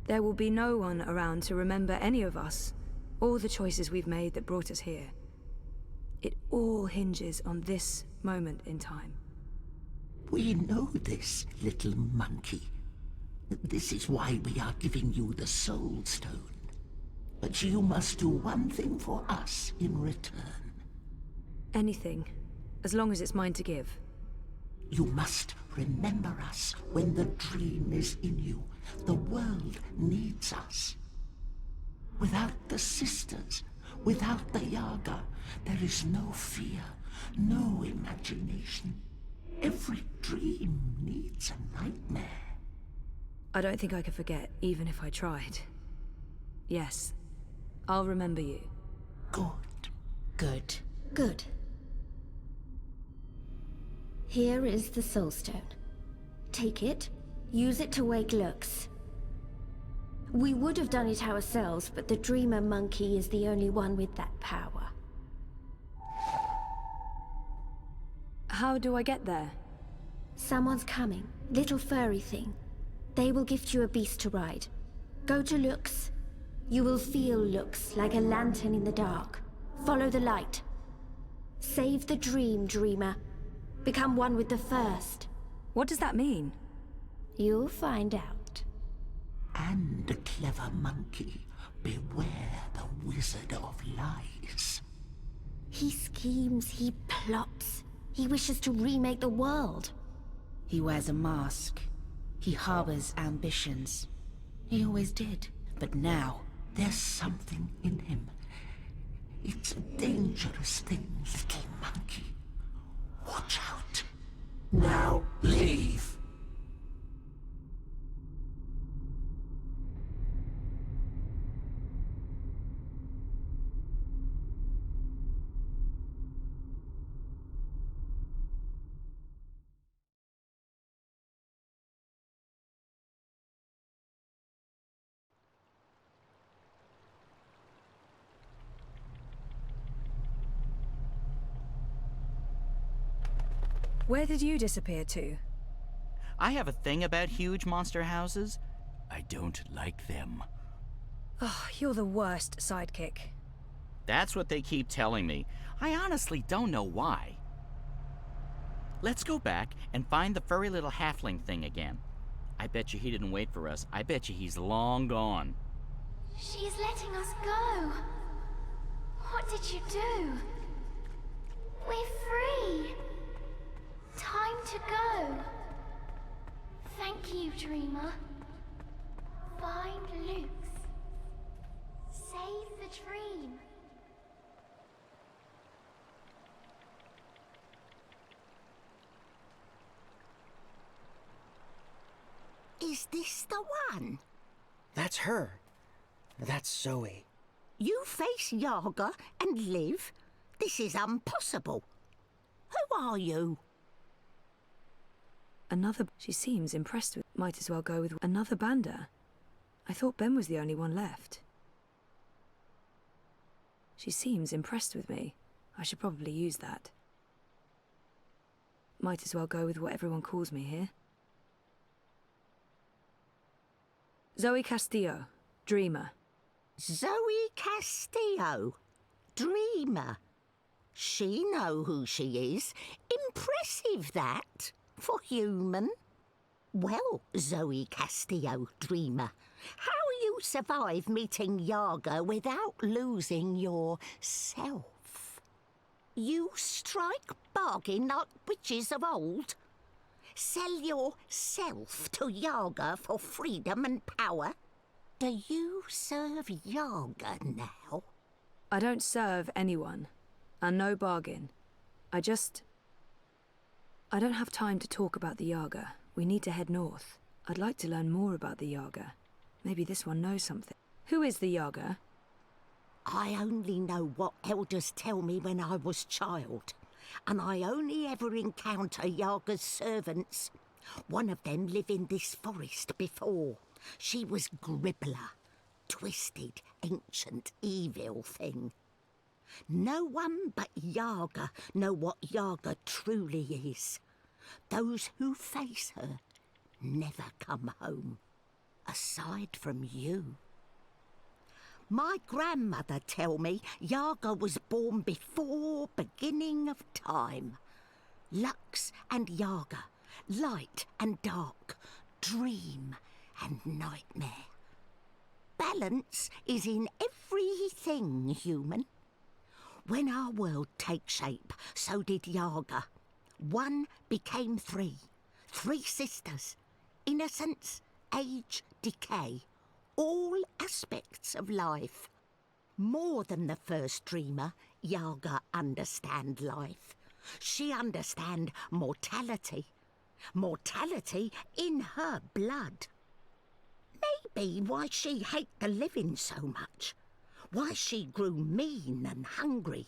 There will be no one around to remember any of us, or the choices we've made that brought us here. It all hinges on this moment in time. We know this, little monkey. This is why we are giving you the Soul Stone. But you must do one thing for us in return. Anything, as long as it's mine to give. You must remember us when the dream is in you. The world needs us. Without the sisters, without the Yaga, there is no fear, no imagination. Every dream needs a nightmare. I don't think I could forget, even if I tried. Yes, I'll remember you. Good. Good. Good. Here is the Soul Stone. Take it, use it to wake Lux. We would have done it ourselves, but the Dreamer Monkey is the only one with that power. How do I get there? Someone's coming. Little furry thing. They will gift you a beast to ride. Go to Lux. You will feel Lux like a lantern in the dark. Follow the light. Save the dream, Dreamer. Become one with the first. What does that mean? You'll find out. And, clever monkey, beware the Wizard of Lies. He schemes, he plots. He wishes to remake the world. He wears a mask. He harbors ambitions. He always did. But now... There's something in him. It's a dangerous thing, little monkey. Watch out. Now leave. Where did you disappear to? I have a thing about huge monster houses. I don't like them. Oh, you're the worst sidekick. That's what they keep telling me. I honestly don't know why. Let's go back and find the furry little halfling thing again. I bet you he didn't wait for us. I bet you he's long gone. She's letting us go. What did you do? We're free. Time to go. Thank you, Dreamer. Find Lux. Save the dream. Is this the one? That's her. That's Zoe. You face Yaga and live? This is impossible. Who are you? She seems impressed with... Might as well go with another bander. I thought Ben was the only one left. She seems impressed with me. I should probably use that. Might as well go with what everyone calls me here. Zoe Castillo, Dreamer. Zoe Castillo, Dreamer. She know who she is. Impressive, that, for human. Well, Zoe Castillo, Dreamer, how you survive meeting Yaga without losing yourself? You strike bargain like witches of old? Sell yourself to Yaga for freedom and power? Do you serve Yaga now? I don't serve anyone, and no bargain. I don't have time to talk about the Yaga. We need to head north. I'd like to learn more about the Yaga. Maybe this one knows something. Who is the Yaga? I only know what elders tell me when I was child, and I only ever encounter Yaga's servants. One of them lived in this forest before. She was Gribbler, twisted, ancient, evil thing. No one but Yaga know what Yaga truly is. Those who face her never come home, aside from you. My grandmother tell me Yaga was born before beginning of time. Lux and Yaga, light and dark, dream and nightmare. Balance is in everything human. When our world takes shape, so did Yaga. One became three. Three sisters. Innocence, age, decay. All aspects of life. More than the first dreamer, Yaga understand life. She understand mortality. Mortality in her blood. Maybe why she hate the living so much. Why she grew mean and hungry.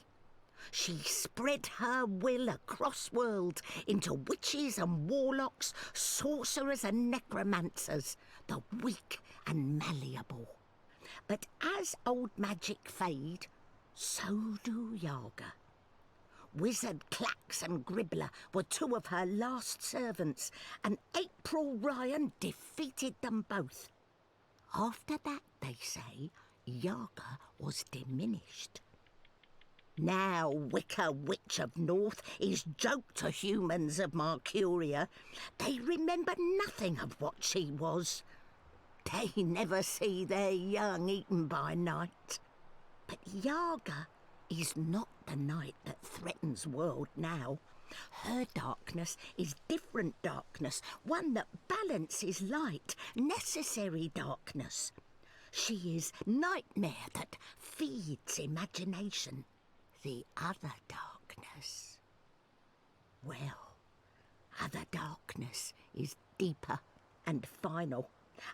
She spread her will across world into witches and warlocks, sorcerers and necromancers, the weak and malleable. But as old magic fade, so do Yaga. Wizard Clax and Gribbler were two of her last servants, and April Ryan defeated them both. After that, they say, Yaga was diminished. Now Wicker Witch of North is joke to humans of Marcuria. They remember nothing of what she was. They never see their young eaten by night. But Yaga is not the night that threatens world now. Her darkness is different darkness, one that balances light, necessary darkness. She is nightmare that feeds imagination. The other darkness. Well, other darkness is deeper and final.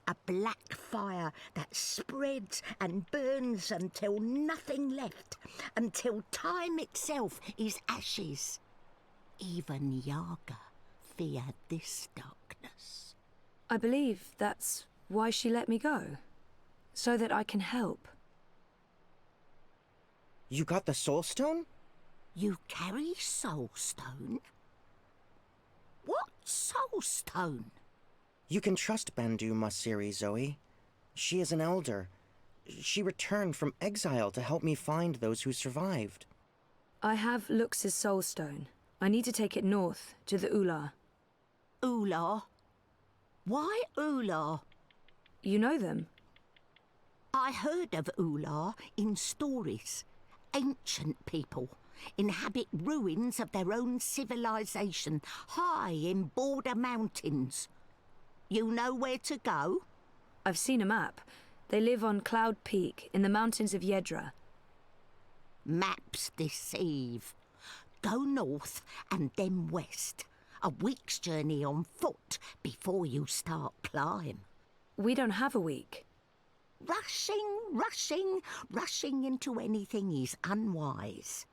A black fire that spreads and burns until nothing left, until time itself is ashes. Even Yaga feared this darkness. I believe that's why she let me go. So that I can help. You got the Soul Stone? You carry Soul Stone? What Soul Stone? You can trust Bandu Masiri, Zoe. She is an elder. She returned from exile to help me find those who survived. I have Lux's Soul Stone. I need to take it north, to the Ular. Ular? Why Ular? You know them? I heard of Ular in stories. Ancient people inhabit ruins of their own civilization, high in border mountains. You know where to go? I've seen a map. They live on Cloud Peak, in the mountains of Yedra. Maps deceive. Go north and then west. A week's journey on foot before you start climb. We don't have a week. Rushing into anything is unwise.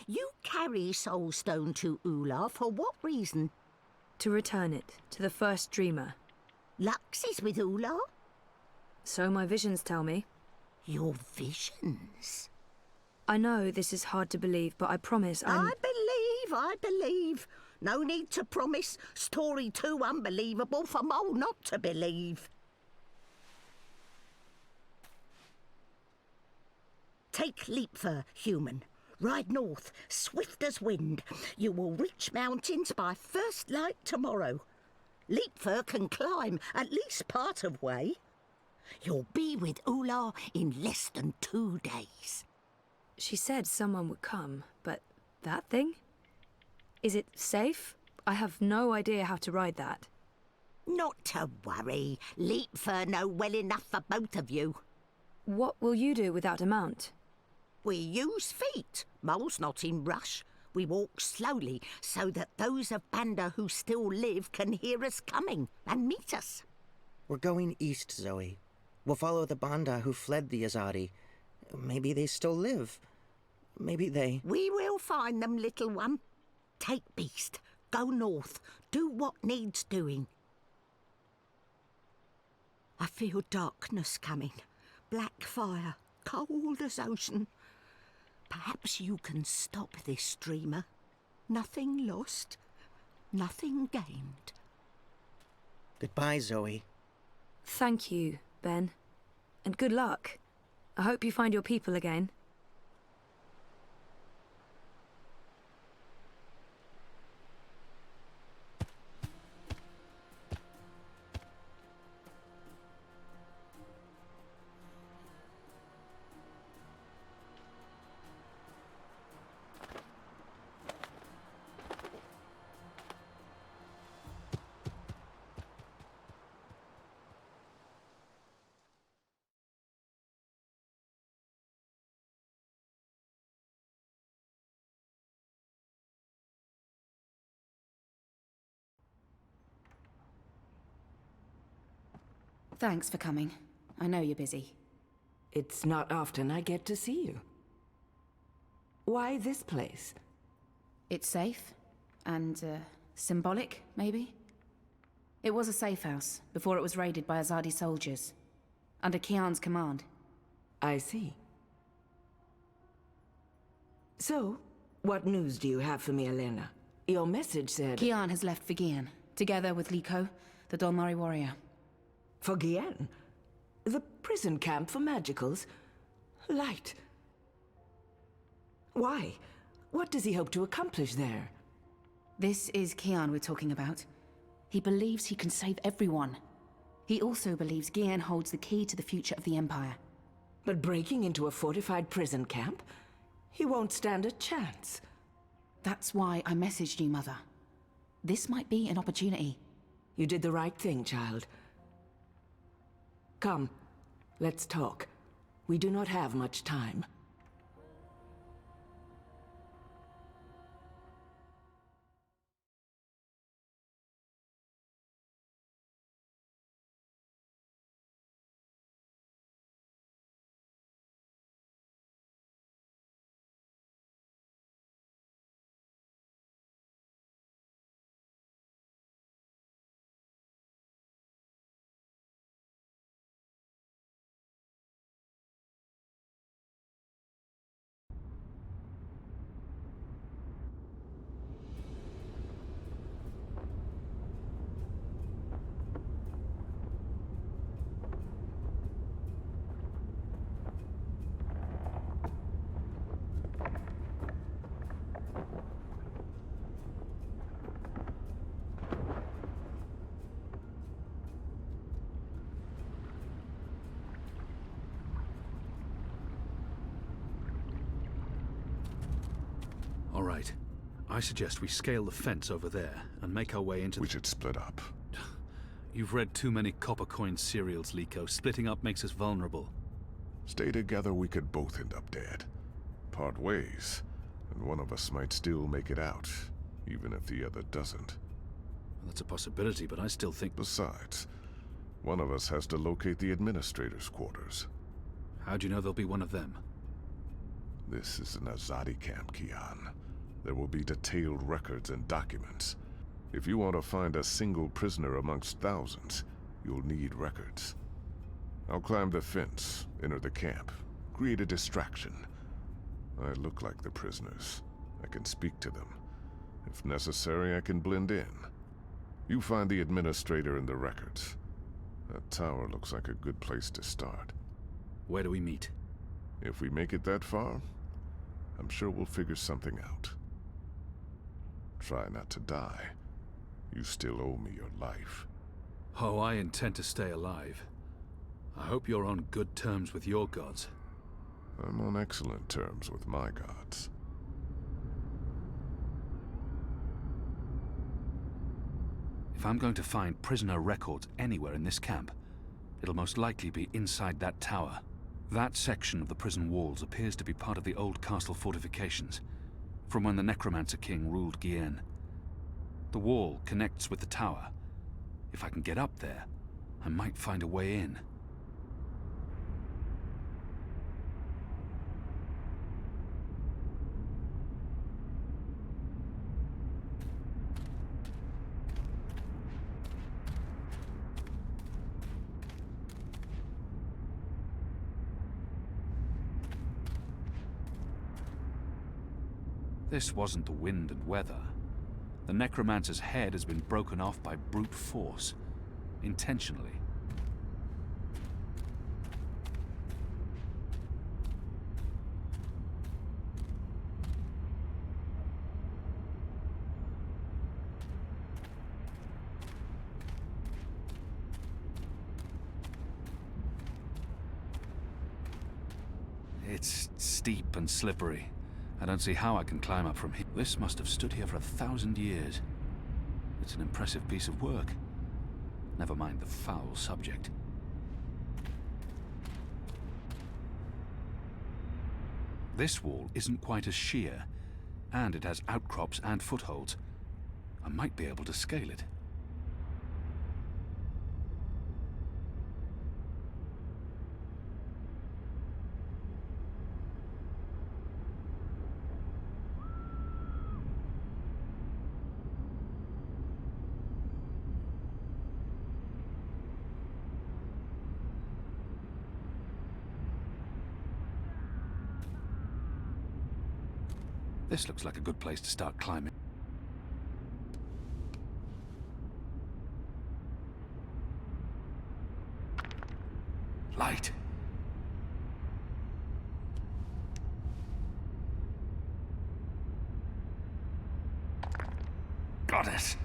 You carry Soul Stone to Ular for what reason? To return it to the first dreamer. Lux is with Ular? So my visions tell me. Your visions? I know this is hard to believe, but I promise I believe. No need to promise. Story too unbelievable for Mole not to believe. Take Leapfur, human. Ride north, swift as wind. You will reach mountains by first light tomorrow. Leapfur can climb at least part of way. You'll be with Ular in less than 2 days. She said someone would come, but that thing? Is it safe? I have no idea how to ride that. Not to worry. Leapfur know well enough for both of you. What will you do without a mount? We use feet. Mole's not in rush. We walk slowly so that those of Banda who still live can hear us coming and meet us. We're going east, Zoe. We'll follow the Banda who fled the Azadi. Maybe they still live. Maybe they... We will find them, little one. Take Beast. Go north. Do what needs doing. I feel darkness coming. Black fire. Cold as ocean. Perhaps you can stop this, dreamer. Nothing lost. Nothing gained. Goodbye, Zoe. Thank you, Ben. And good luck. I hope you find your people again. Thanks for coming. I know you're busy. It's not often I get to see you. Why this place? It's safe. And, symbolic, maybe? It was a safe house, before it was raided by Azadi soldiers. Under Kian's command. I see. So, what news do you have for me, Elena? Your message said... Kian has left for Gian, together with Liko, the Dolmari warrior. For Gian? The prison camp for magicals? Light. Why? What does he hope to accomplish there? This is Kian we're talking about. He believes he can save everyone. He also believes Gian holds the key to the future of the Empire. But breaking into a fortified prison camp? He won't stand a chance. That's why I messaged you, Mother. This might be an opportunity. You did the right thing, child. Come, let's talk. We do not have much time. All right. I suggest we scale the fence over there and make our way into... We should split up. You've read too many copper coin serials, Liko. Splitting up makes us vulnerable. Stay together, we could both end up dead. Part ways, and one of us might still make it out, even if the other doesn't. Well, that's a possibility, but I still think... Besides, one of us has to locate the administrator's quarters. How do you know there'll be one of them? This is an Azadi camp, Kian. There will be detailed records and documents. If you want to find a single prisoner amongst thousands, you'll need records. I'll climb the fence, enter the camp, create a distraction. I look like the prisoners. I can speak to them. If necessary, I can blend in. You find the administrator in the records. That tower looks like a good place to start. Where do we meet? If we make it that far, I'm sure we'll figure something out. Try not to die. You still owe me your life. Oh, I intend to stay alive. I hope you're on good terms with your gods. I'm on excellent terms with my gods. If I'm going to find prisoner records anywhere in this camp, it'll most likely be inside that tower. That section of the prison walls appears to be part of the old castle fortifications, from when the Necromancer King ruled Guyenne. The wall connects with the tower. If I can get up there, I might find a way in. This wasn't the wind and weather. The Necromancer's head has been broken off by brute force, intentionally. It's steep and slippery. I don't see how I can climb up from here. This must have stood here for 1,000 years. It's an impressive piece of work. Never mind the foul subject. This wall isn't quite as sheer, and it has outcrops and footholds. I might be able to scale it. This looks like a good place to start climbing. Light. Got it.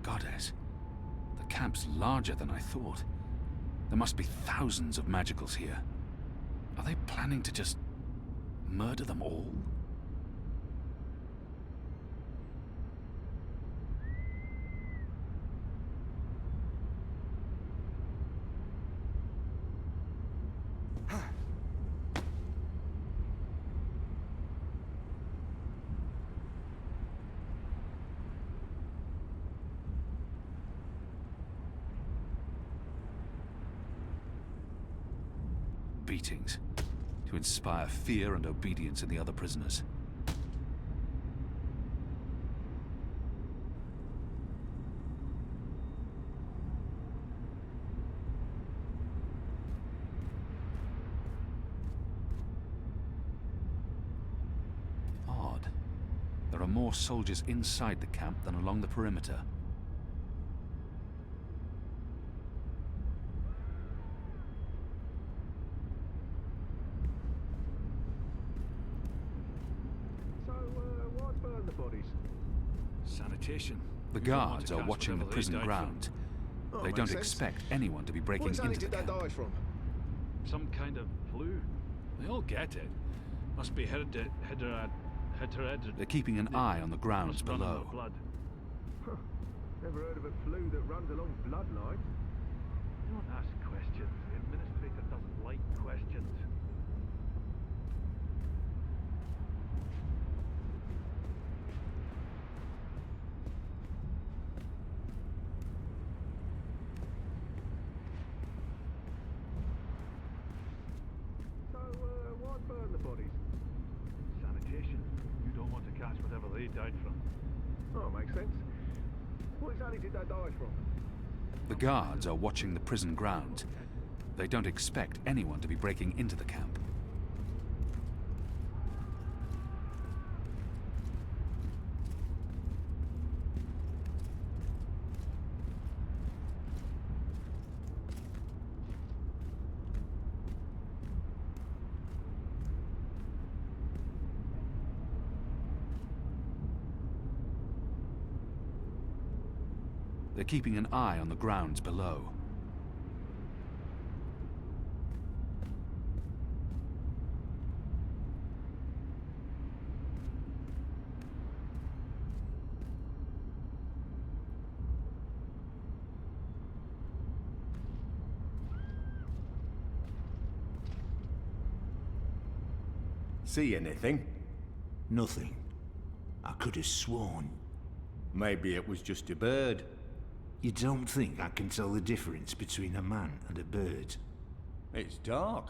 Goddess, the camp's larger than I thought. There must be thousands of magicals here. Are they planning to just murder them all? Beatings, to inspire fear and obedience in the other prisoners. Odd. There are more soldiers inside the camp than along the perimeter. Sanitation. The guards are watching the prison ground. They don't expect anyone to be breaking into the camp. some kind of flu. They all get it. Must be hereditary. They're keeping an eye on the grounds below. Blood. Never heard of a flu that runs along bloodlines. Don't ask questions. The administrator doesn't like questions. So, why burn the bodies? Sanitation. You don't want to catch whatever they died from. Oh, makes sense. What exactly did they die from? The guards are watching the prison grounds. They don't expect anyone to be breaking into the camp. They're keeping an eye on the grounds below. See anything? Nothing. I could have sworn. Maybe it was just a bird. You don't think I can tell the difference between a man and a bird? It's dark.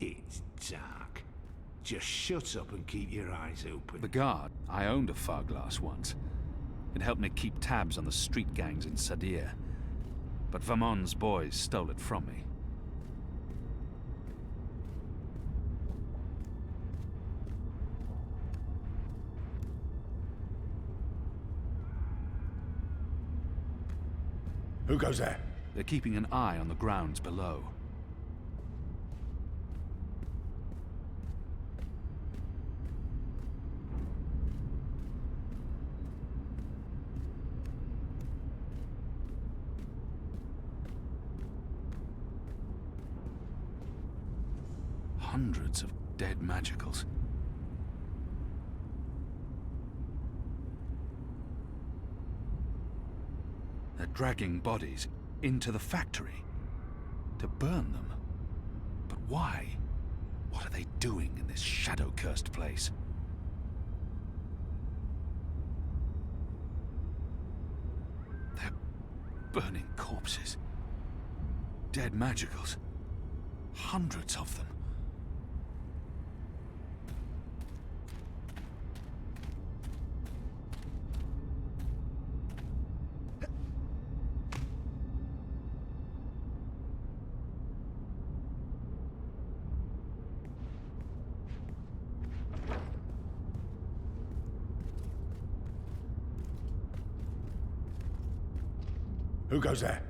It's dark. Just shut up and keep your eyes open. The guard. I owned a Farglass once. It helped me keep tabs on the street gangs in Sadir. But Vermon's boys stole it from me. Who goes there? They're keeping an eye on the grounds below. Hundreds of dead magicals. They're dragging bodies into the factory to burn them. But why? What are they doing in this shadow-cursed place? They're burning corpses. Dead magicals. Hundreds of them. Who goes there?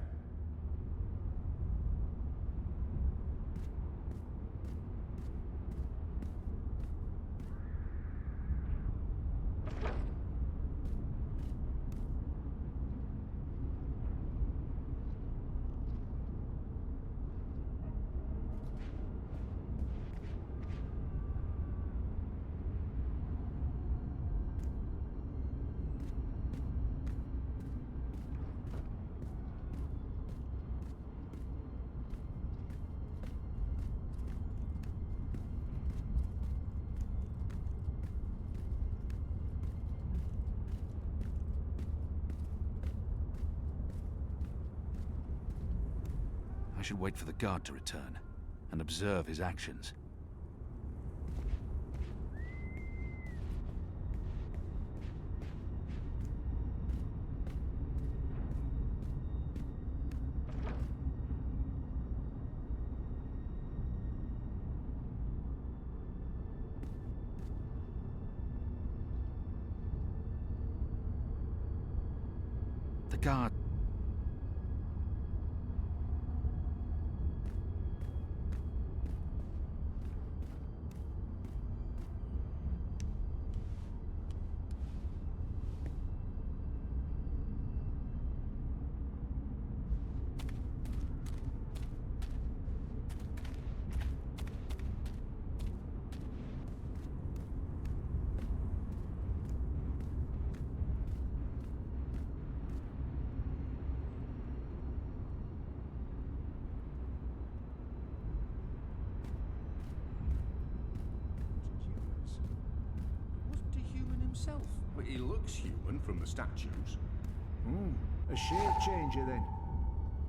I should wait for the guard to return and observe his actions. The guard... himself. Well, he looks human from the statues. A shape changer then.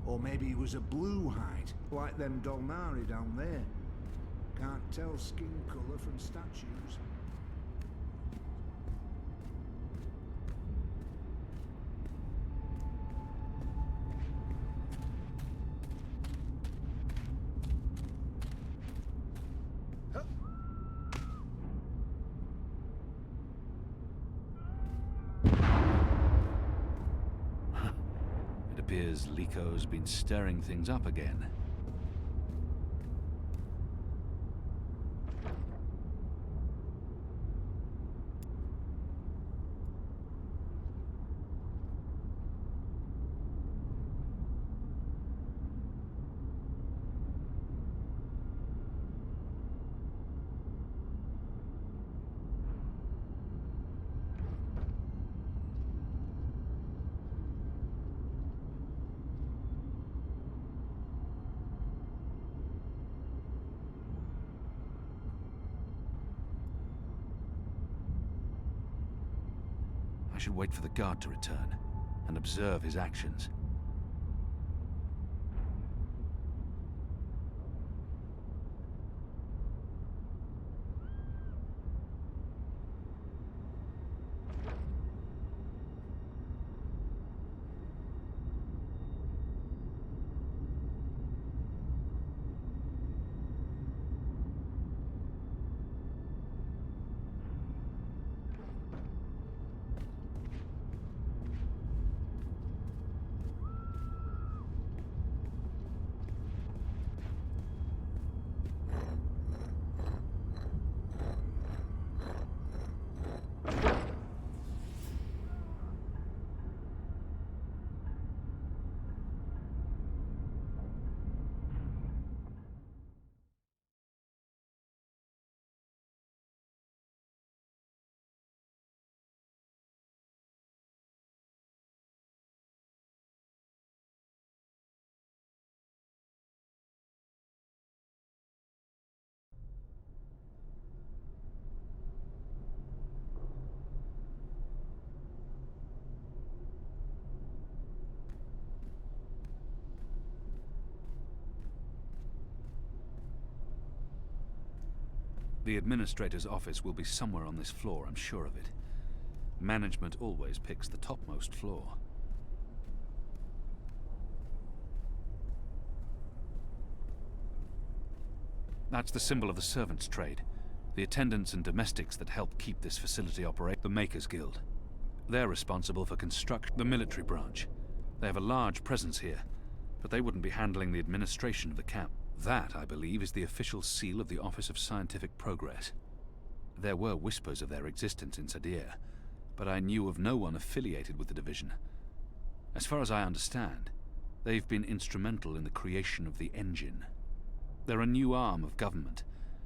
Or maybe he was a blue hide, like them Dolnari down there. Can't tell skin colour from statues. It appears Liko's been stirring things up again. I should wait for the guard to return and observe his actions. The administrator's office will be somewhere on this floor, I'm sure of it. Management always picks the topmost floor. That's the symbol of the servants' trade. The attendants and domestics that help keep this facility operate, the Makers Guild. They're responsible for construction, the military branch. They have a large presence here, but they wouldn't be handling the administration of the camp. That, I believe, is the official seal of the Office of Scientific Progress. There were whispers of their existence in Sadir, but I knew of no one affiliated with the division. As far as I understand, they've been instrumental in the creation of the engine. They're a new arm of government,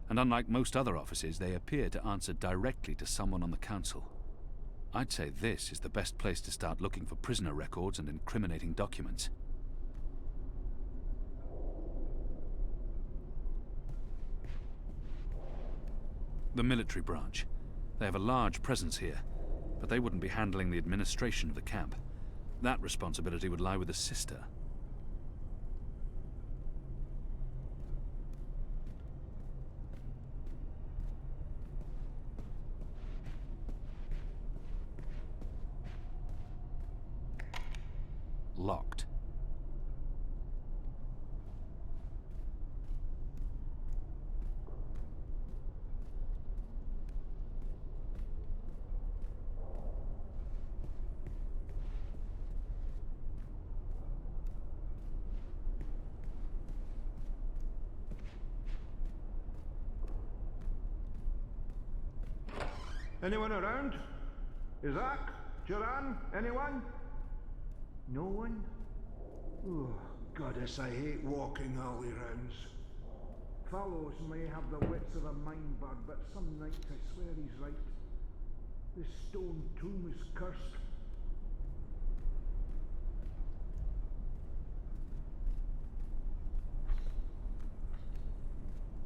and unlike most other offices, they appear to answer directly to someone on the council. I'd say this is the best place to start looking for prisoner records and incriminating documents. The military branch. They have a large presence here, but they wouldn't be handling the administration of the camp. That responsibility would lie with the sister. Locked. Anyone around? Isaac? Joran? Anyone? No one? Oh, goddess, I hate walking alley rounds. Fellows may have the wits of a mind bird, but some nights I swear he's right. This stone tomb is cursed.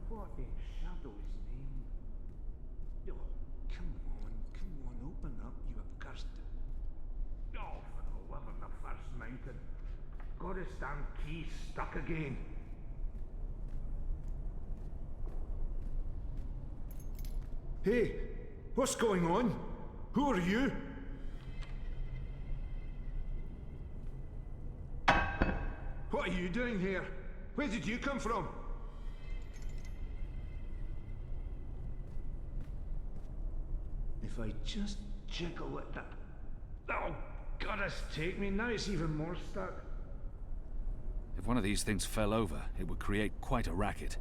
What in Shadow's name? Oh, come on, open this damn key's stuck again. Hey, what's going on? Who are you? What are you doing here? Where did you come from? If I just jiggle at that... Oh, goddess take me, now it's even more stuck. If one of these things fell over, it would create quite a racket.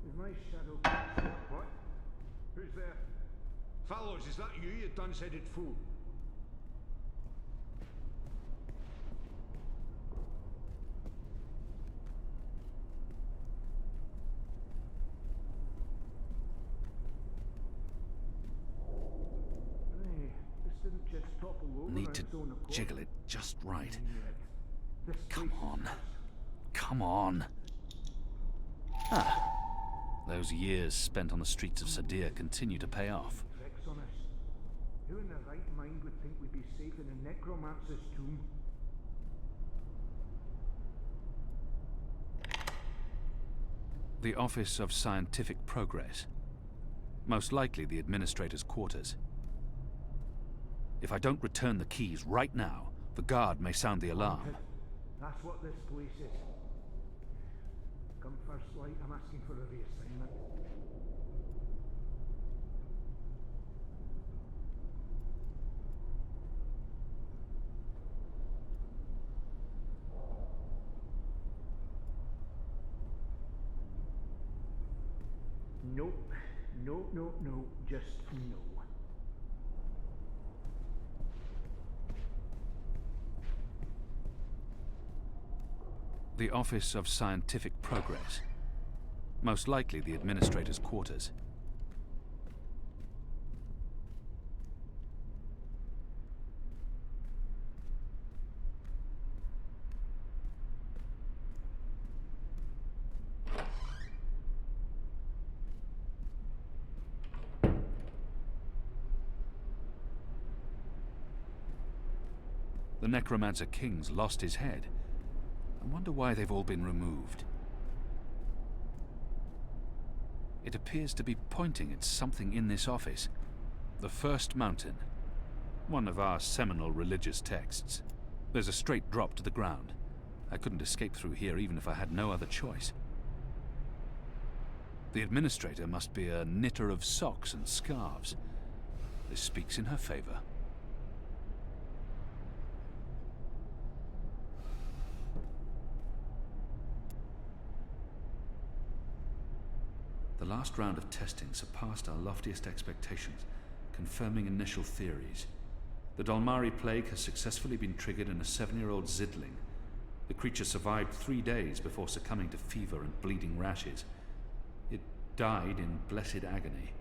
Is my shadow... What? Who's there? Fallows, is that you dunce-headed fool? Need to jiggle it just right. Come on. Come on. Ah. Those years spent on the streets of Sadir continue to pay off. Who in their right mind would think we'd be safe in a necromancer's tomb? The Office of Scientific Progress. Most likely the Administrator's quarters. If I don't return the keys right now, the guard may sound the alarm. That's what this place is. Come first light, I'm asking for a reassignment. Nope. No. Just no. The Office of Scientific Progress. Most likely the Administrator's quarters. The Necromancer King's lost his head. I wonder why they've all been removed. It appears to be pointing at something in this office. The First Mountain. One of our seminal religious texts. There's a straight drop to the ground. I couldn't escape through here even if I had no other choice. The Administrator must be a knitter of socks and scarves. This speaks in her favor. The last round of testing surpassed our loftiest expectations, confirming initial theories. The Dolmari plague has successfully been triggered in a 7-year-old Zidling. The creature survived 3 days before succumbing to fever and bleeding rashes. It died in blessed agony.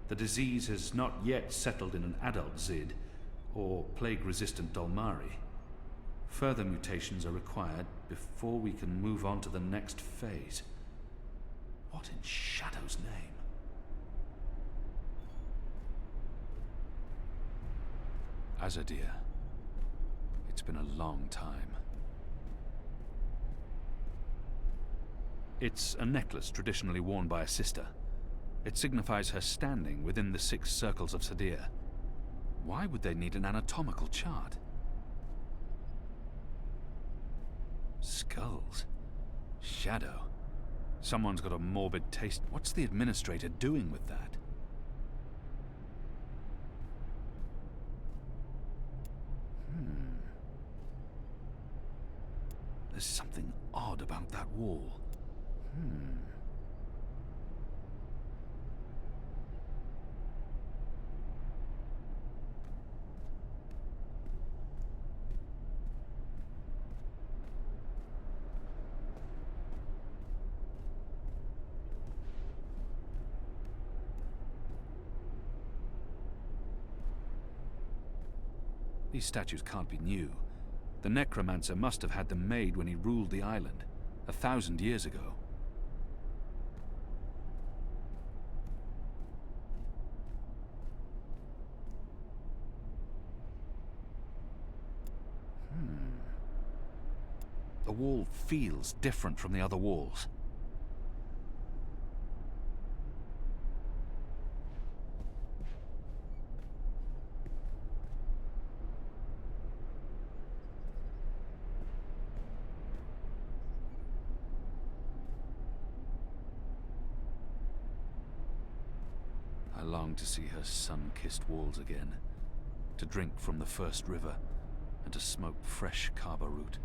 The disease has not yet settled in an adult Zid, or plague-resistant Dolmari. Further mutations are required before we can move on to the next phase. What in Shadow's name? Azadir. It's been a long time. It's a necklace traditionally worn by a sister. It signifies her standing within the 6 circles of Sadir. Why would they need an anatomical chart? Skulls. Shadow. Someone's got a morbid taste. What's the Administrator doing with that? There's something odd about that wall. These statues can't be new. The Necromancer must have had them made when he ruled the island, 1,000 years ago. The wall feels different from the other walls. I long to see her sun-kissed walls again, to drink from the first river, and to smoke fresh kaba root.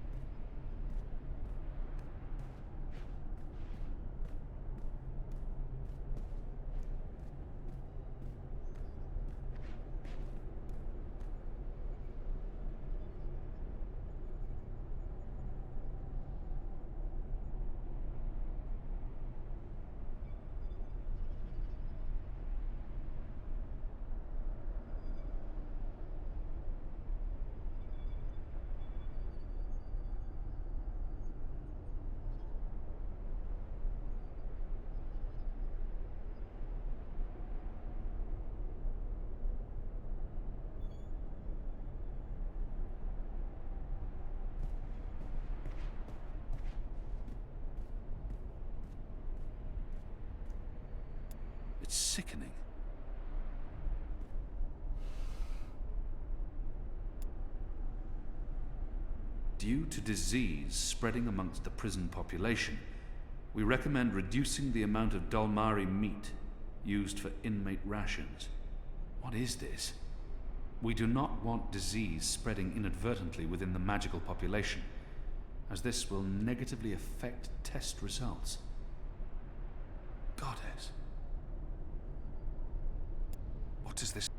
It's sickening. Due to disease spreading amongst the prison population, we recommend reducing the amount of Dalmari meat used for inmate rations. What is this? We do not want disease spreading inadvertently within the magical population, as this will negatively affect test results. Goddess. What is this?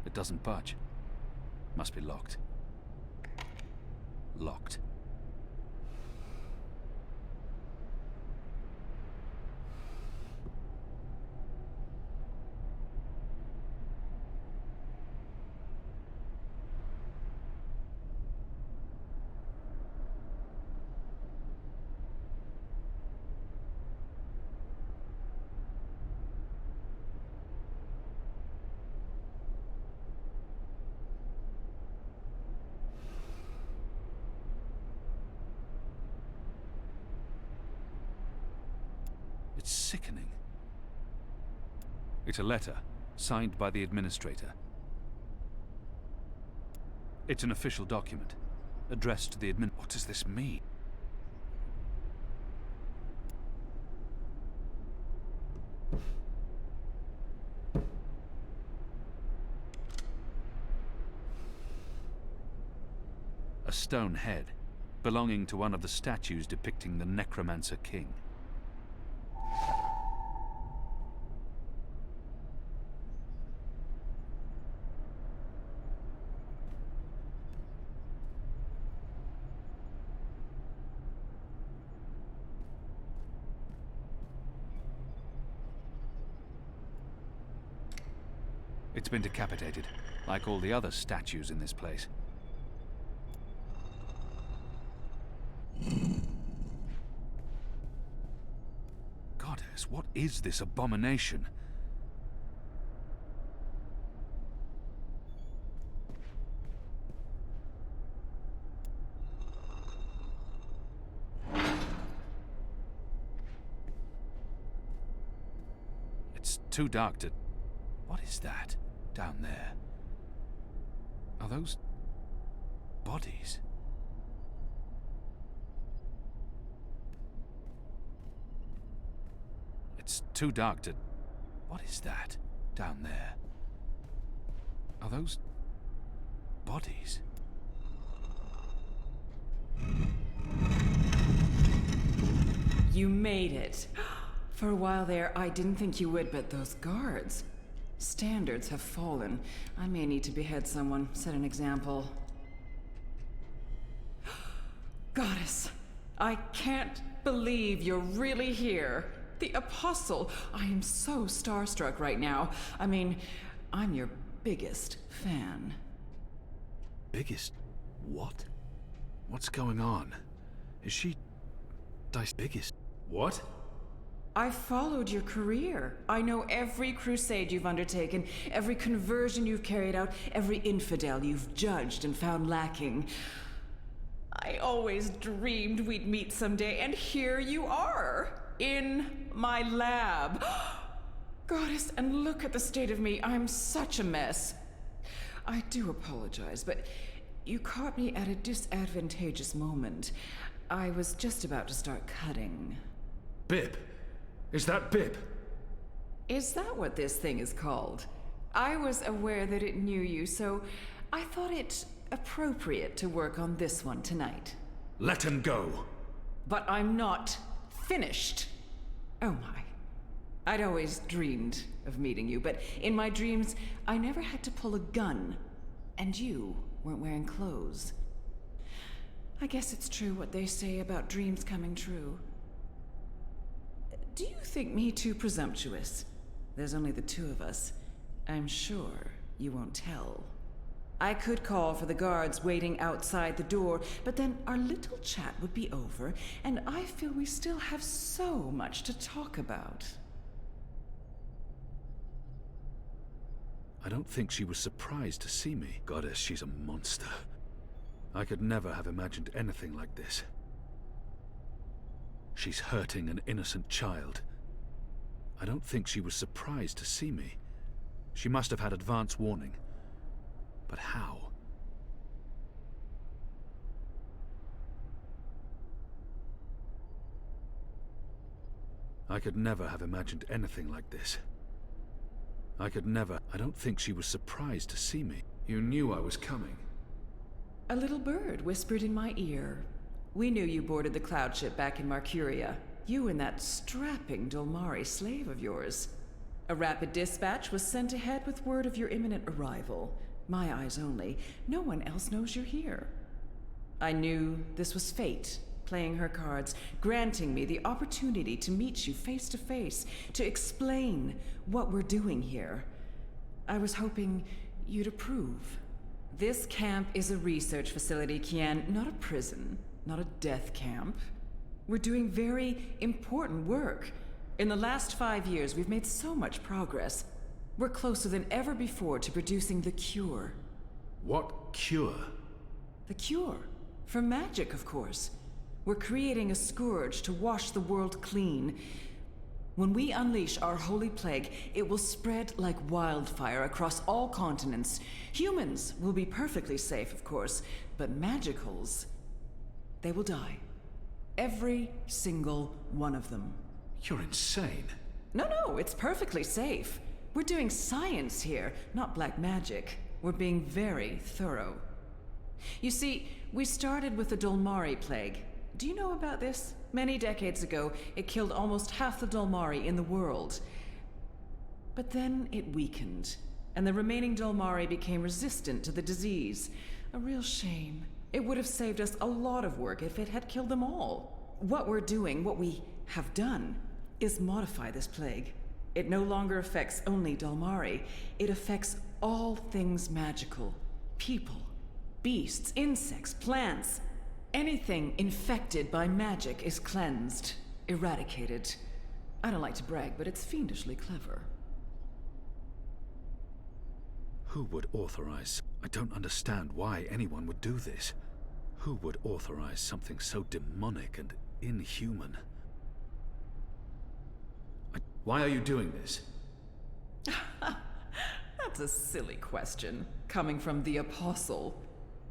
It doesn't budge. Must be locked. Locked. It's sickening. It's a letter, signed by the administrator. It's an official document, addressed to the admin. What does this mean? A stone head, belonging to one of the statues depicting the Necromancer King. It's been decapitated, like all the other statues in this place. Goddess, what is this abomination? It's too dark to... What is that down there? Are those bodies? It's too dark to... What is that down there? Are those bodies? You made it. For a while there, I didn't think you would, but those guards... Standards have fallen. I may need to behead someone, set an example. Goddess, I can't believe you're really here. The Apostle. I am so starstruck right now. I mean, I'm your biggest fan. Biggest? What? What's going on? Is she... Biggest? What? I followed your career. I know every crusade you've undertaken, every conversion you've carried out, every infidel you've judged and found lacking. I always dreamed we'd meet someday, and here you are, in my lab. Goddess, and look at the state of me. I'm such a mess. I do apologize, but you caught me at a disadvantageous moment. I was just about to start cutting. Bib! Is that Bib? Is that what this thing is called? I was aware that it knew you, so I thought it appropriate to work on this one tonight. Let him go. But I'm not finished. Oh my. I'd always dreamed of meeting you, but in my dreams, I never had to pull a gun. And you weren't wearing clothes. I guess it's true what they say about dreams coming true. Do you think me too presumptuous? There's only the two of us. I'm sure you won't tell. I could call for the guards waiting outside the door, but then our little chat would be over, and I feel we still have so much to talk about. I don't think she was surprised to see me. Goddess, she's a monster. I could never have imagined anything like this. She's hurting an innocent child. I don't think she was surprised to see me. She must have had advance warning. But how? I could never have imagined anything like this. I don't think she was surprised to see me. You knew I was coming. A little bird whispered in my ear. We knew you boarded the cloud ship back in Marcuria. You and that strapping Dolmari slave of yours. A rapid dispatch was sent ahead with word of your imminent arrival. My eyes only. No one else knows you're here. I knew this was fate, playing her cards, granting me the opportunity to meet you face to face, to explain what we're doing here. I was hoping you'd approve. This camp is a research facility, Kian, not a prison, not a death camp. We're doing very important work. In the last 5 years, we've made so much progress. We're closer than ever before to producing the cure. What cure? The cure. For magic, of course. We're creating a scourge to wash the world clean. When we unleash our holy plague, it will spread like wildfire across all continents. Humans will be perfectly safe, of course, but magicals, they will die. Every single one of them. You're insane. No, it's perfectly safe. We're doing science here, not black magic. We're being very thorough. You see, we started with the Dolmari plague. Do you know about this? Many decades ago, it killed almost half the Dolmari in the world. But then it weakened, and the remaining Dolmari became resistant to the disease. A real shame. It would have saved us a lot of work if it had killed them all. What we're doing, what we have done, is modify this plague. It no longer affects only Dolmari. It affects all things magical. People, beasts, insects, plants. Anything infected by magic is cleansed, eradicated. I don't like to brag, but it's fiendishly clever. Who would authorize? I don't understand why anyone would do this. Who would authorize something so demonic and inhuman? Why are you doing this? That's a silly question, coming from the Apostle.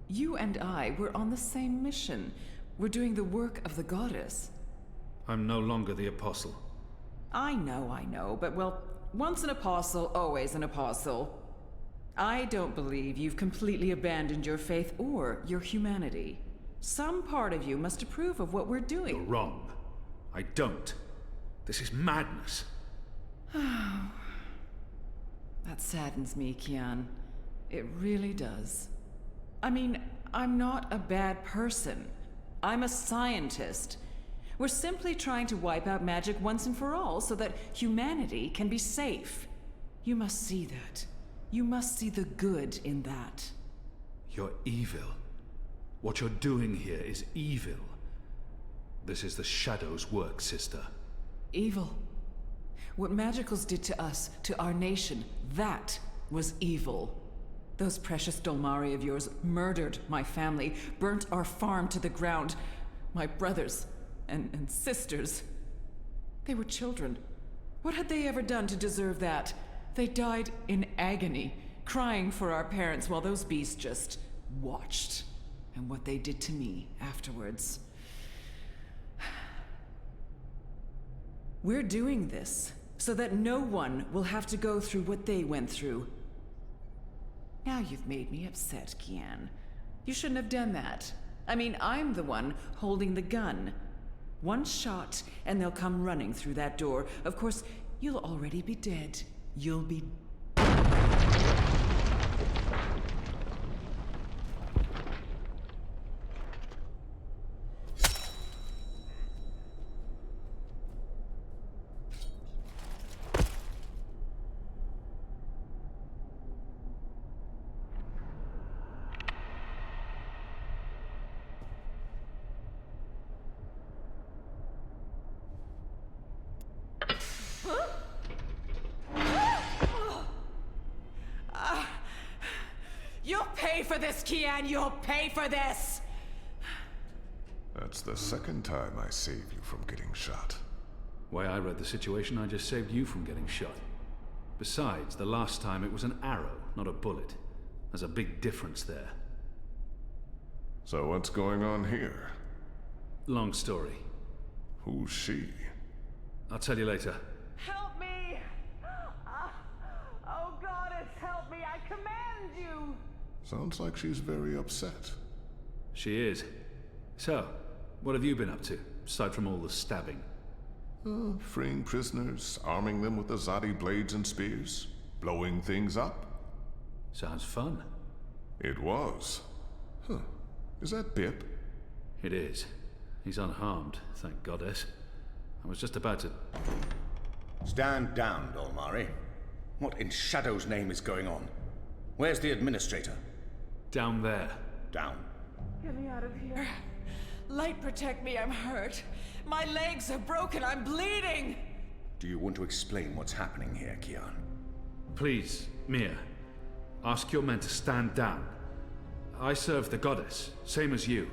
You and I were on the same mission. We're doing the work of the goddess. I'm no longer the apostle. I know, but well, once an apostle, always an apostle. I don't believe you've completely abandoned your faith or your humanity. Some part of you must approve of what we're doing. You're wrong. I don't. This is madness. That saddens me, Kian. It really does. I mean, I'm not a bad person. I'm a scientist. We're simply trying to wipe out magic once and for all so that humanity can be safe. You must see that. You must see the good in that. You're evil. What you're doing here is evil. This is the Shadow's work, sister. Evil. What magicals did to us, to our nation, that was evil. Those precious Dolmari of yours murdered my family, burnt our farm to the ground. My brothers and sisters. They were children. What had they ever done to deserve that? They died in agony, crying for our parents while those beasts just watched. And what they did to me afterwards. We're doing this so that no one will have to go through what they went through. Now you've made me upset, Kian. You shouldn't have done that. I mean, I'm the one holding the gun. One shot, and they'll come running through that door. Of course, you'll already be dead. You'll be... You'll pay for this, Kian! You'll pay for this! That's the second time I saved you from getting shot. Way I read the situation, I just saved you from getting shot. Besides, the last time it was an arrow, not a bullet. There's a big difference there. So what's going on here? Long story. Who's she? I'll tell you later. Help me! Oh, Goddess, help me! I command you! Sounds like she's very upset. She is. So, what have you been up to, aside from all the stabbing? Freeing prisoners, arming them with Azadi blades and spears, blowing things up. Sounds fun. It was. Huh. Is that Bip? It is. He's unharmed, thank Goddess. I was just about to... Stand down, Dolmari. What in Shadow's name is going on? Where's the administrator? Down there. Down. Get me out of here. Light, protect me, I'm hurt. My legs are broken, I'm bleeding! Do you want to explain what's happening here, Kian? Please, Mia. Ask your men to stand down. I serve the Goddess, same as you.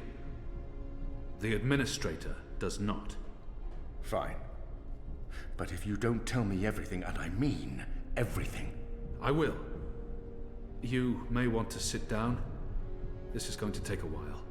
The administrator does not. Fine. But if you don't tell me everything, and I mean everything... I will. You may want to sit down. This is going to take a while.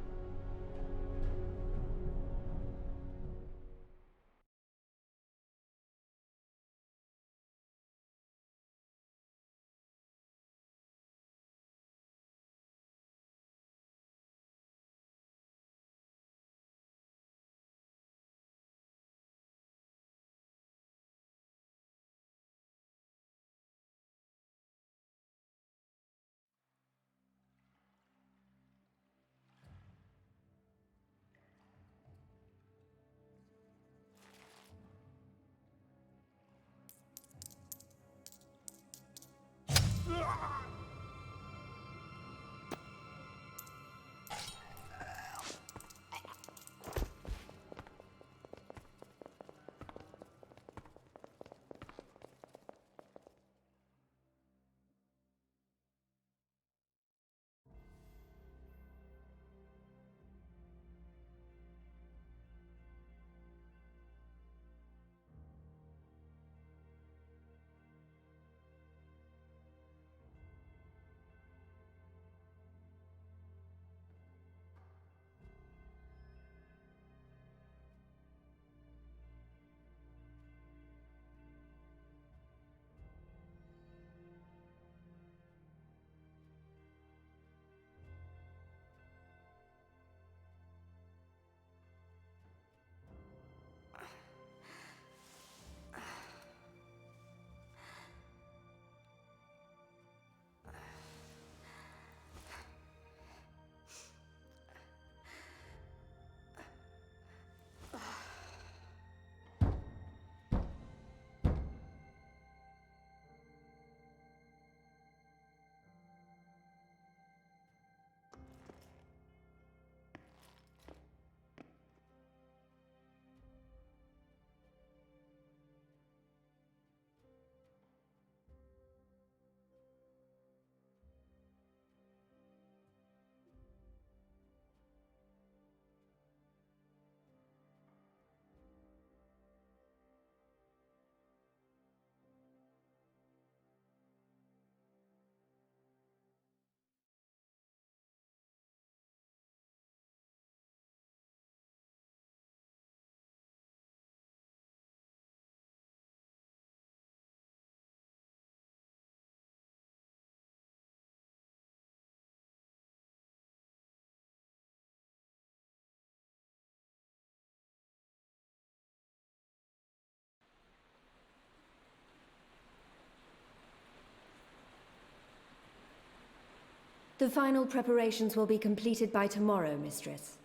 The final preparations will be completed by tomorrow, Mistress.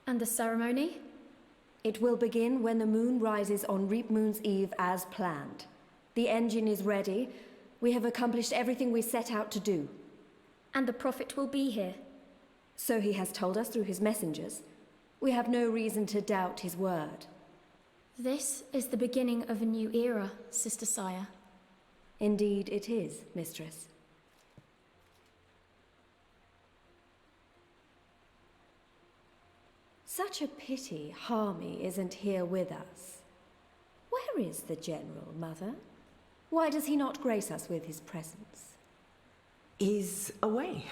And the ceremony? It will begin when the moon rises on Reap Moon's Eve as planned. The engine is ready. We have accomplished everything we set out to do. And the Prophet will be here? So he has told us through his messengers. We have no reason to doubt his word. This is the beginning of a new era, Sister Saya. Indeed it is, Mistress. Such a pity Harmy isn't here with us. Where is the General, Mother? Why does he not grace us with his presence? He's away.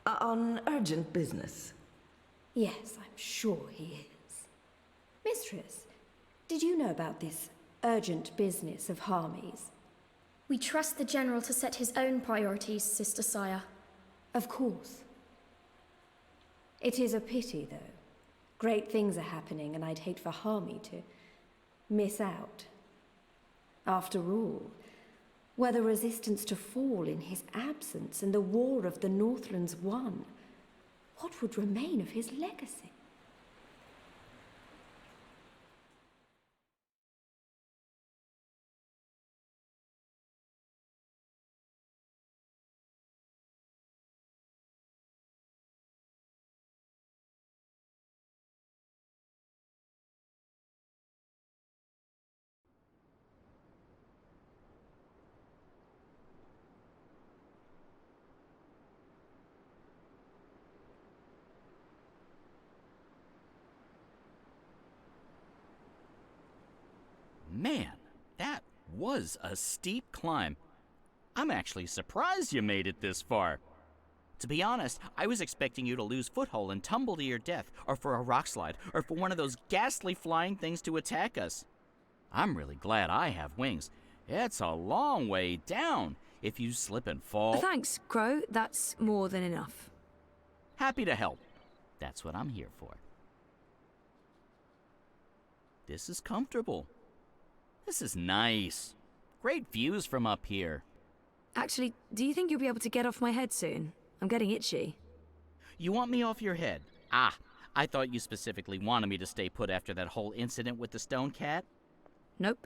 On urgent business. Yes, I'm sure he is. Mistress, did you know about this urgent business of Harmy's? We trust the General to set his own priorities, Sister Saya. Of course. It is a pity, though. Great things are happening, and I'd hate for Harmy to miss out. After all, were the resistance to fall in his absence and the war of the Northlands won, what would remain of his legacy? Man, that was a steep climb. I'm actually surprised you made it this far. To be honest, I was expecting you to lose foothold and tumble to your death, or for a rock slide, or for one of those ghastly flying things to attack us. I'm really glad I have wings. It's a long way down. If you slip and fall... Thanks, Crow. That's more than enough. Happy to help. That's what I'm here for. This is comfortable. This is nice. Great views from up here. Actually, do you think you'll be able to get off my head soon? I'm getting itchy. You want me off your head? Ah, I thought you specifically wanted me to stay put after that whole incident with the stone cat. Nope.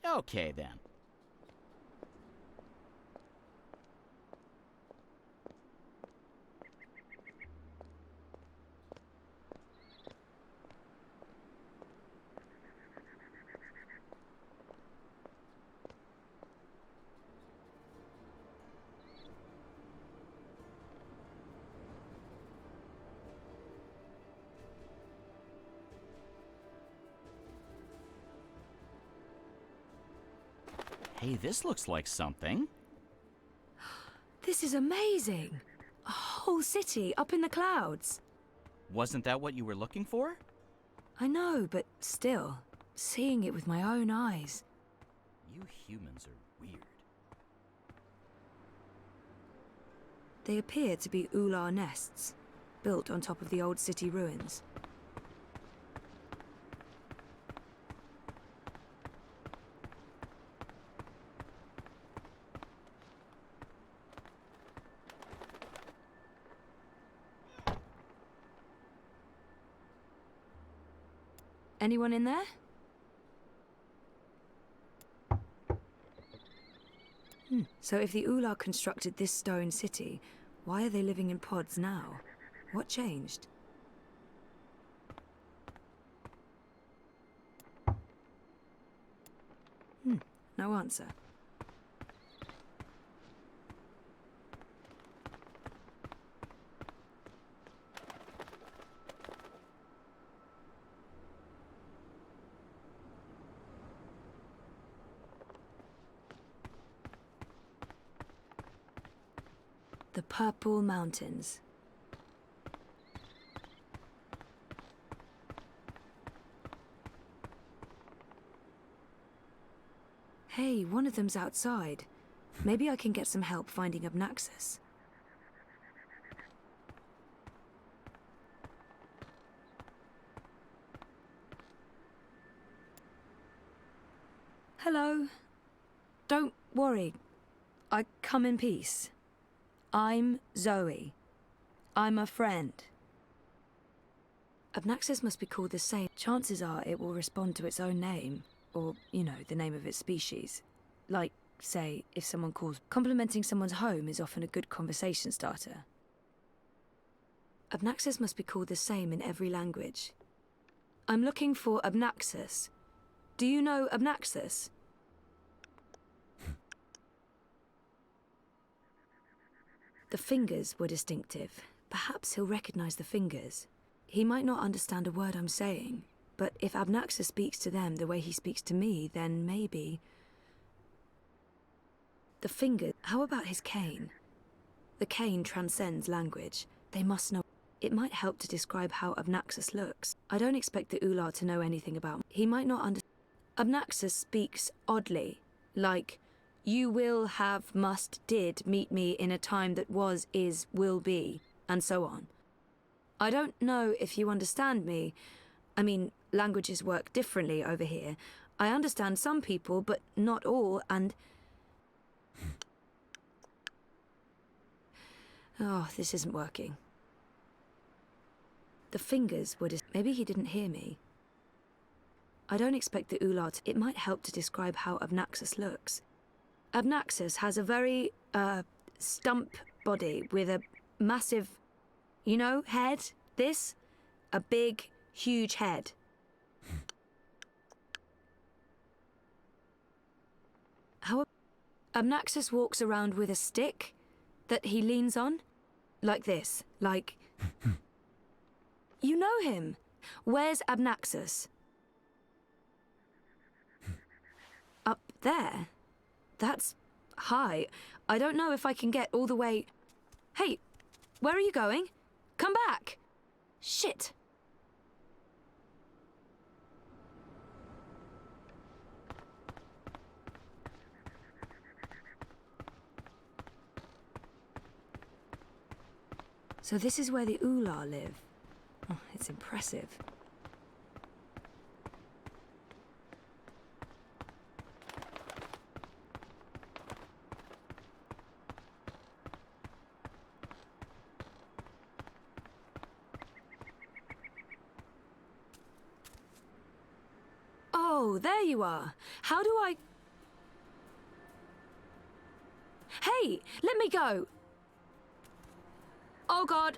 Okay, then. Hey, this looks like something. This is amazing. A whole city up in the clouds. Wasn't that what you were looking for? I know, but still, seeing it with my own eyes. You humans are weird. They appear to be ular nests, built on top of the old city ruins. Anyone in there? So if the Ular constructed this stone city, why are they living in pods now? What changed? No answer. The Purple Mountains. Hey, one of them's outside. Maybe I can get some help finding Obnaxus. Hello. Don't worry. I come in peace. I'm Zoe. I'm a friend. Obnaxis must be called the same. Chances are it will respond to its own name, or, you know, the name of its species. Like, say, if someone calls... Complimenting someone's home is often a good conversation starter. Obnaxis must be called the same in every language. I'm looking for Obnaxis. Do you know Obnaxis? The fingers were distinctive. Perhaps he'll recognize the fingers. He might not understand a word I'm saying, but if Obnaxis speaks to them the way he speaks to me, then maybe... The fingers... How about his cane? The cane transcends language. They must know... It might help to describe how Obnaxis looks. I don't expect the Ular to know anything about... He might not understand... Obnaxis speaks oddly, like... You will, have, must, did meet me in a time that was, is, will be, and so on. I don't know if you understand me. I mean, languages work differently over here. I understand some people, but not all, and... Oh, this isn't working. The fingers were just... Maybe he didn't hear me. I don't expect the Ular to... It might help to describe how Obnaxis looks. Obnaxis has a very, stump body with a massive, you know, head. This? A big, huge head. How... Obnaxis walks around with a stick that he leans on? Like this, like... You know him. Where's Obnaxis? Up there? That's high. I don't know if I can get all the way... Hey, where are you going? Come back! Shit! So this is where the Ular live. Oh, it's impressive. Oh, there you are. How do I... Hey, let me go! Oh, God.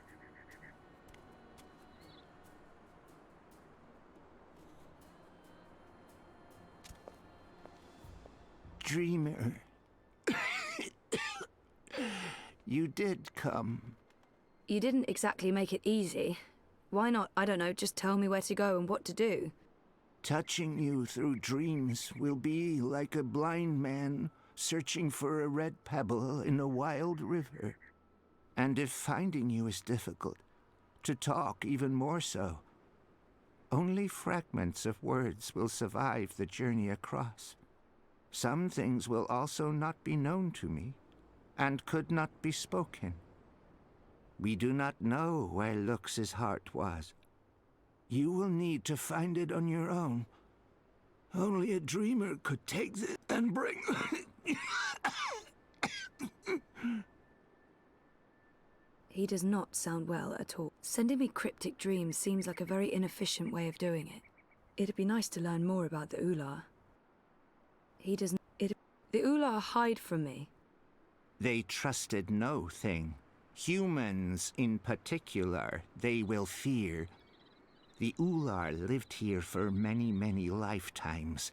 Dreamer. You did come. You didn't exactly make it easy. Why not, I don't know, just tell me where to go and what to do? Touching you through dreams will be like a blind man searching for a red pebble in a wild river. And if finding you is difficult, to talk even more so. Only fragments of words will survive the journey across. Some things will also not be known to me, and could not be spoken. We do not know where Lux's heart was. You will need to find it on your own. Only a dreamer could take this and bring... He does not sound well at all. Sending me cryptic dreams seems like a very inefficient way of doing it. It'd be nice to learn more about the Ular. He doesn't... The Ular hide from me. They trusted no thing. Humans in particular, they will fear. The Ular lived here for many, many lifetimes.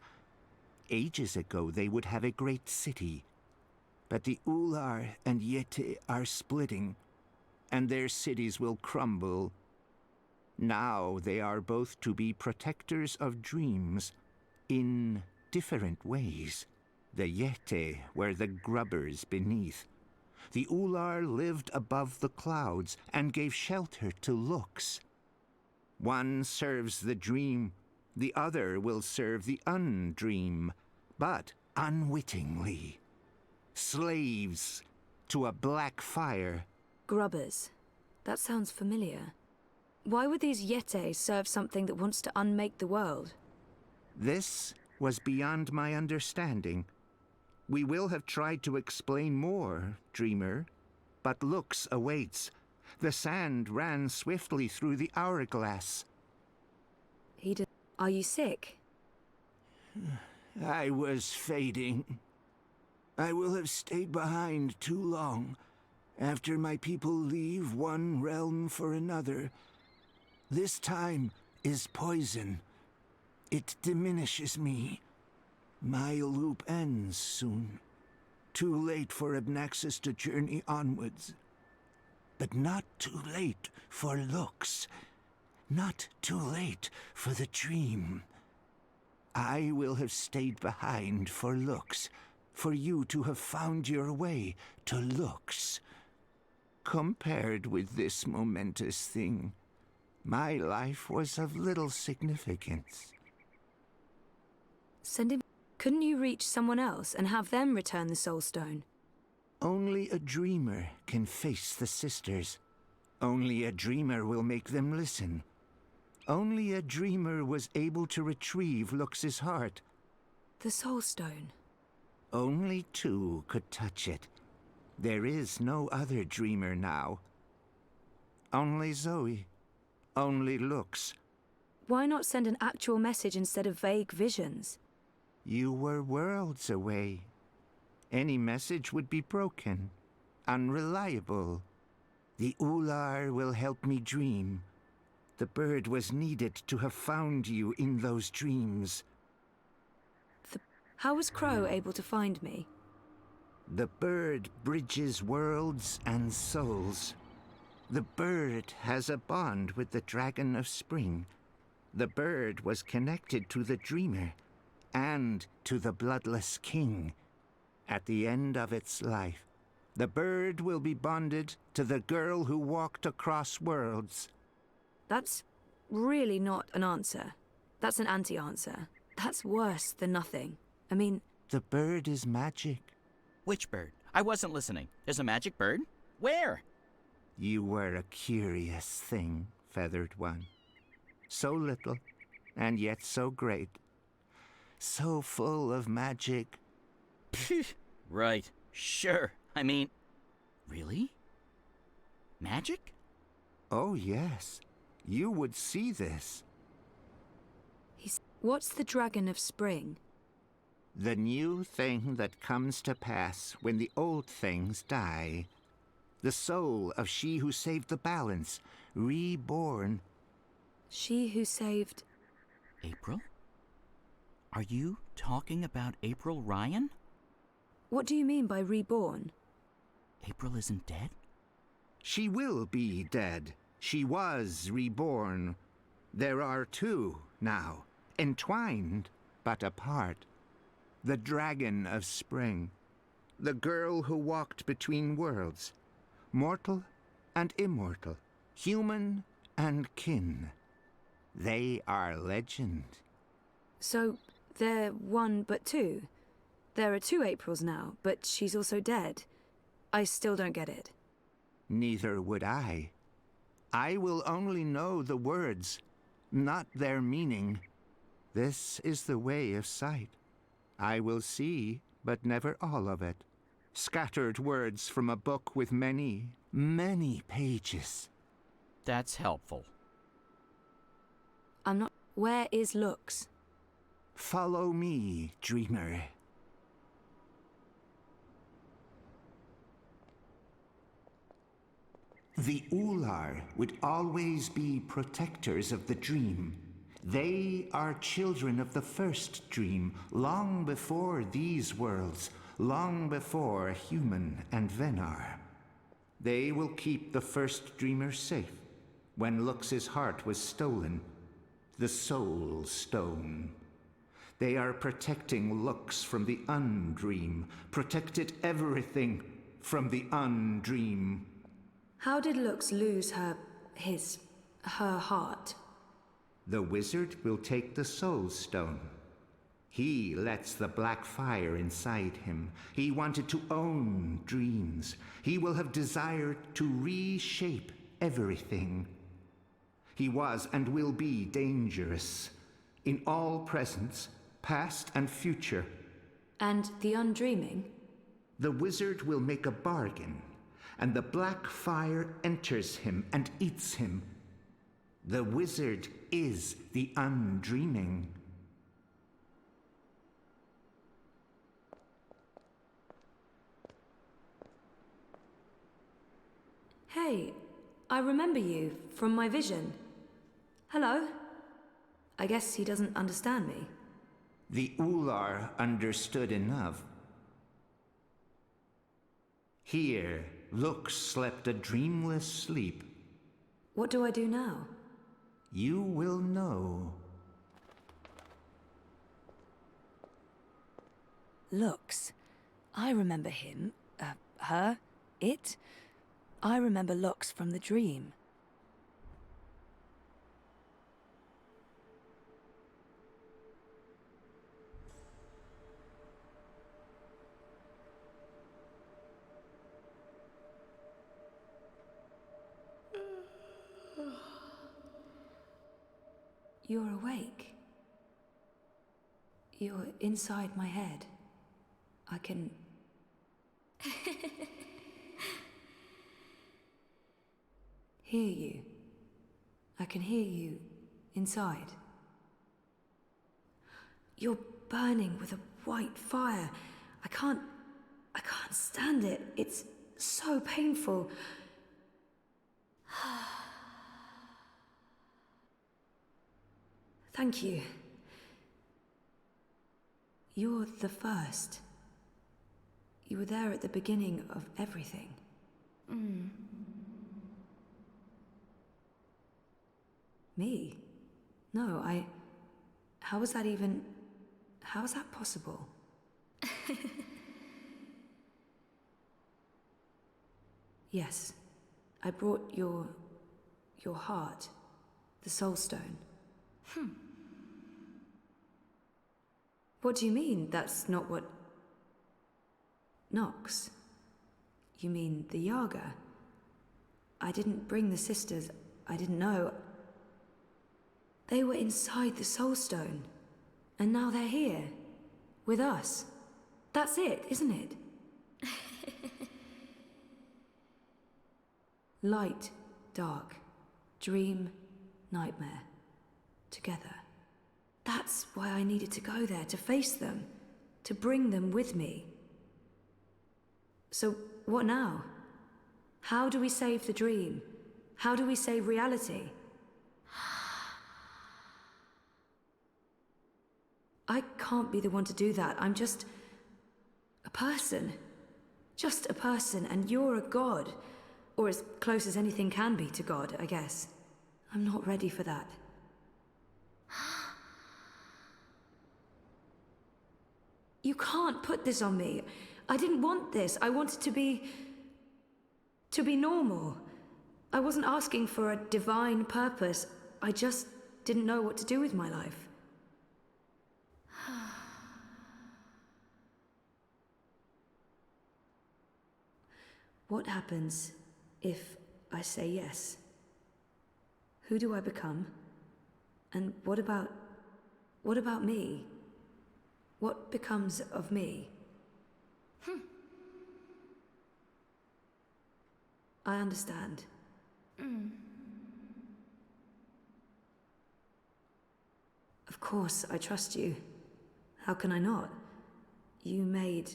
Ages ago, they would have a great city. But the Ular and Yeti are splitting, and their cities will crumble. Now they are both to be protectors of dreams, in different ways. The Yeti were the grubbers beneath. The Ular lived above the clouds and gave shelter to Lux. One serves the dream, the other will serve the undream, but unwittingly. Slaves to a black fire. Grubbers. That sounds familiar. Why would these Yeti serve something that wants to unmake the world? This was beyond my understanding. We will have tried to explain more, Dreamer, But Lux awaits. The sand ran swiftly through the hourglass. Are you sick? I was fading. I will have stayed behind too long. After my people leave one realm for another, this time is poison. It diminishes me. My loop ends soon. Too late for Abnaxis to journey onwards. But not too late for Lux. Not too late for the dream. I will have stayed behind for Lux, for you to have found your way to Lux. Compared with this momentous thing, my life was of little significance. Send him. Couldn't you reach someone else and have them return the Soul Stone? Only a dreamer can face the sisters. Only a dreamer will make them listen. Only a dreamer was able to retrieve Lux's heart. The Soul Stone. Only two could touch it. There is no other dreamer now. Only Zoe. Only Lux. Why not send an actual message instead of vague visions? You were worlds away. Any message would be broken, unreliable. The Ular will help me dream. The bird was needed to have found you in those dreams. How was Crow able to find me? The bird bridges worlds and souls. The bird has a bond with the Dragon of Spring. The bird was connected to the Dreamer and to the Bloodless King. At the end of its life, the bird will be bonded to the girl who walked across worlds. That's really not an answer. That's an anti-answer. That's worse than nothing. I mean... The bird is magic. Which bird? I wasn't listening. There's a magic bird? Where? You were a curious thing, Feathered One. So little, and yet so great. So full of magic. Right. Sure. I mean... Really? Magic? Oh, yes. You would see this. What's the Dragon of Spring? The new thing that comes to pass when the old things die. The soul of she who saved the balance, reborn. She who saved... April? Are you talking about April Ryan? What do you mean by reborn? April isn't dead? She will be dead. She was reborn. There are two now, entwined but apart. The Dragon of Spring, the girl who walked between worlds, mortal and immortal, human and kin. They are legend. So, they're one but two? There are two Aprils now, but she's also dead. I still don't get it. Neither would I. I will only know the words, not their meaning. This is the way of sight. I will see, but never all of it. Scattered words from a book with many, many pages. That's helpful. I'm not... Where is Lux? Follow me, dreamer. The Ular would always be protectors of the dream. They are children of the first dream, long before these worlds, long before human and Venar. They will keep the first dreamer safe. When Lux's heart was stolen, the Soul Stone. They are protecting Lux from the Undream, protected everything from the Undream. How did Lux lose her heart? The wizard will take the Soul Stone. He lets the black fire inside him. He wanted to own dreams. He will have desired to reshape everything. He was and will be dangerous in all presence, past and future. And the Undreaming? The wizard will make a bargain. and the black fire enters him and eats him. The wizard is the undreaming. Hey, I remember you from my vision. Hello? I guess he doesn't understand me. The Ular understood enough. Here, Lux slept a dreamless sleep. What do I do now? You will know. Lux. I remember him. Her. It. I remember Lux from the dream. You're awake. You're inside my head. I can... hear you. I can hear you inside. You're burning with a white fire. I can't stand it. It's so painful. Thank you. You're the first. You were there at the beginning of everything. Me? No, how is that even... how is that possible? Yes, I brought your heart, the Soul Stone. What do you mean, that's not what... Nox? You mean the Yaga? I didn't bring the sisters. I didn't know. They were inside the Soul Stone. And now they're here. With us. That's it, isn't it? Light, dark, dream, nightmare. Together. That's why I needed to go there, to face them. To bring them with me. So, what now? How do we save the dream? How do we save reality? I can't be the one to do that. I'm just... a person. Just a person, and you're a god. Or as close as anything can be to God, I guess. I'm not ready for that. You can't put this on me. I didn't want this. I wanted to be normal. I wasn't asking for a divine purpose. I just didn't know what to do with my life. What happens if I say yes? Who do I become? And what about me? What becomes of me? I understand. Of course, I trust you. How can I not? You made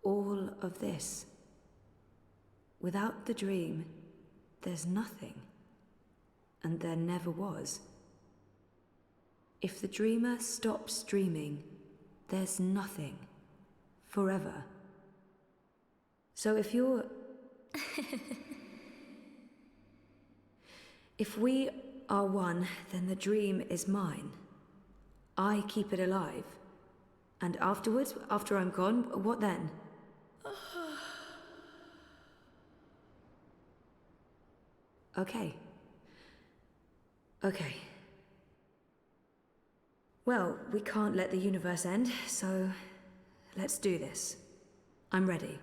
all of this. Without the dream, there's nothing. And there never was. If the dreamer stops dreaming, there's nothing. Forever. So if you're... if we are one, then the dream is mine. I keep it alive. And afterwards, after I'm gone, what then? Okay. Okay. Well, we can't let the universe end, so let's do this. I'm ready.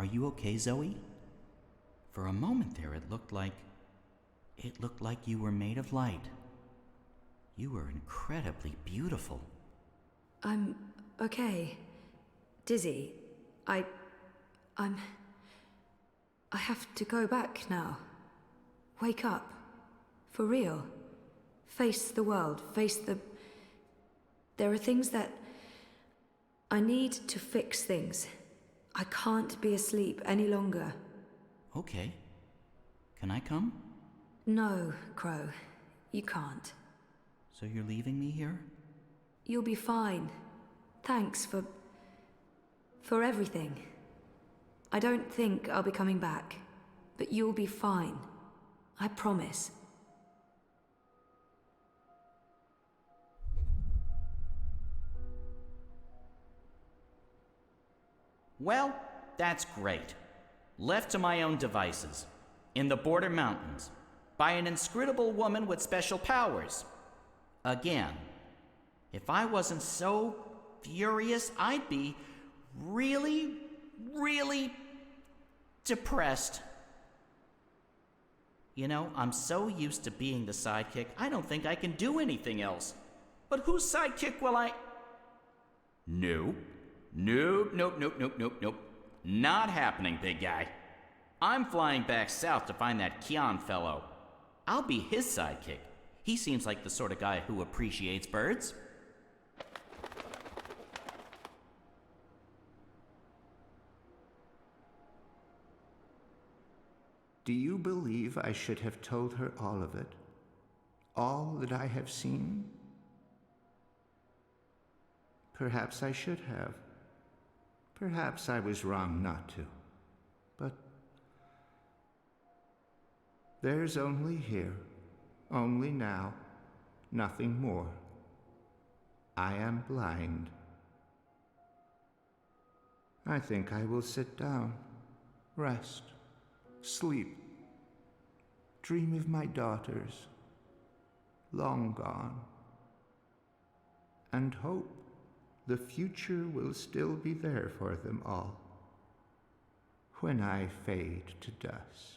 Are you okay, Zoe? For a moment there, it looked like you were made of light. You were incredibly beautiful. I'm okay. Dizzy. I have to go back now. Wake up. For real. Face the world. There are things that... I need to fix things. I can't be asleep any longer. Okay. Can I come? No, Crow. You can't. So you're leaving me here? You'll be fine. Thanks for everything. I don't think I'll be coming back, but you'll be fine. I promise. Well, that's great. Left to my own devices, in the Border Mountains, by an inscrutable woman with special powers. Again, if I wasn't so furious, I'd be really, really depressed. You know, I'm so used to being the sidekick, I don't think I can do anything else. But whose sidekick will I... Nope. Nope. Not happening, big guy. I'm flying back south to find that Kian fellow. I'll be his sidekick. He seems like the sort of guy who appreciates birds. Do you believe I should have told her all of it? All that I have seen? Perhaps I should have. Perhaps I was wrong not to. But there's only here, only now, nothing more. I am blind. I think I will sit down, rest, sleep, dream of my daughters, long gone, and hope the future will still be there for them all when I fade to dust.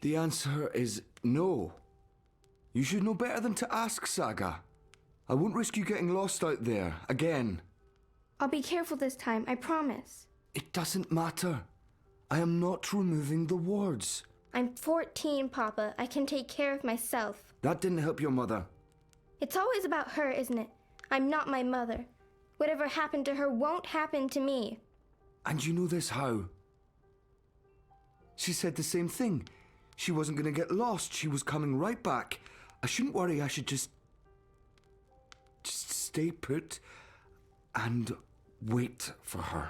The answer is no. You should know better than to ask, Saga. I won't risk you getting lost out there, again. I'll be careful this time, I promise. It doesn't matter. I am not removing the wards. I'm 14, Papa. I can take care of myself. That didn't help your mother. It's always about her, isn't it? I'm not my mother. Whatever happened to her won't happen to me. And you know this how? She said the same thing. She wasn't going to get lost. She was coming right back. I shouldn't worry. I should just stay put and wait for her.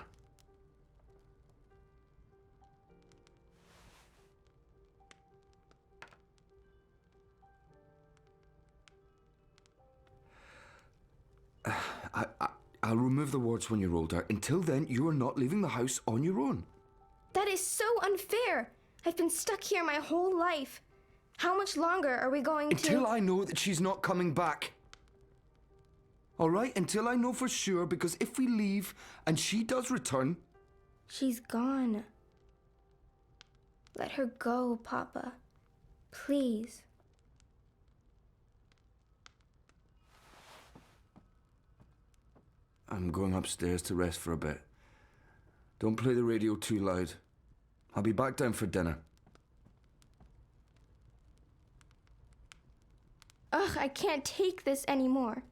I'll remove the wards when you're older. Until then, you are not leaving the house on your own. That is so unfair. I've been stuck here my whole life. How much longer are we going to... Until I know that she's not coming back. All right? Until I know for sure, because if we leave and she does return... She's gone. Let her go, Papa. Please. I'm going upstairs to rest for a bit. Don't play the radio too loud. I'll be back down for dinner. Ugh, I can't take this anymore.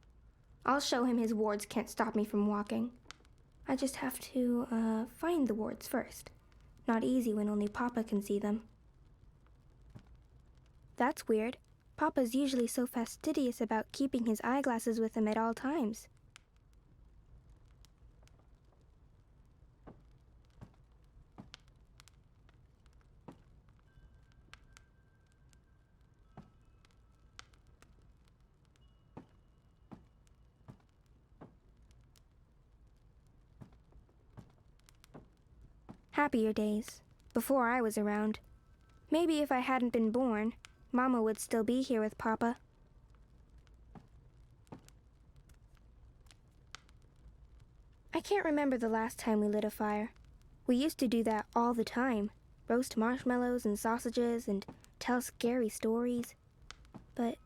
I'll show him his wards can't stop me from walking. I just have to, find the wards first. Not easy when only Papa can see them. That's weird. Papa's usually so fastidious about keeping his eyeglasses with him at all times. Happier days, before I was around. Maybe if I hadn't been born, Mama would still be here with Papa. I can't remember the last time we lit a fire. We used to do that all the time. Roast marshmallows and sausages and tell scary stories. But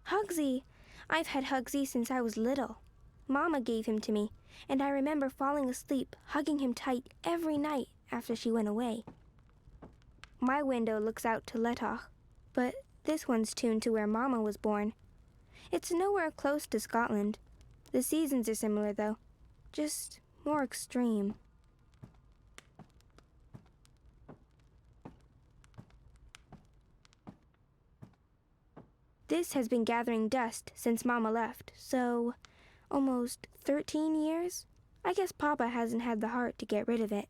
Hugsy, I've had Hugsy since I was little. Mama gave him to me, and I remember falling asleep, hugging him tight every night after she went away. My window looks out to Letach, but this one's tuned to where Mama was born. It's nowhere close to Scotland. The seasons are similar, though, just more extreme. This has been gathering dust since Mama left, so almost 13 years? I guess Papa hasn't had the heart to get rid of it.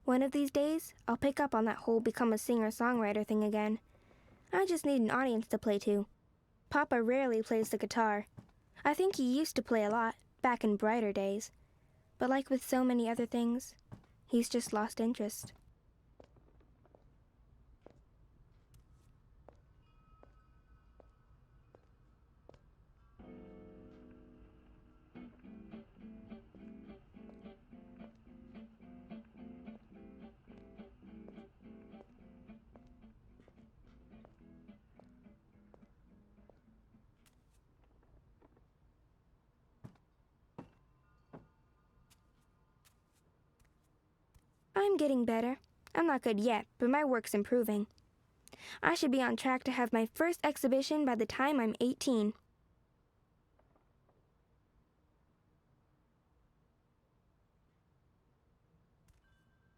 One of these days, I'll pick up on that whole become a singer-songwriter thing again. I just need an audience to play to. Papa rarely plays the guitar. I think he used to play a lot, back in brighter days. But like with so many other things, he's just lost interest. I'm getting better. I'm not good yet, but my work's improving. I should be on track to have my first exhibition by the time I'm 18.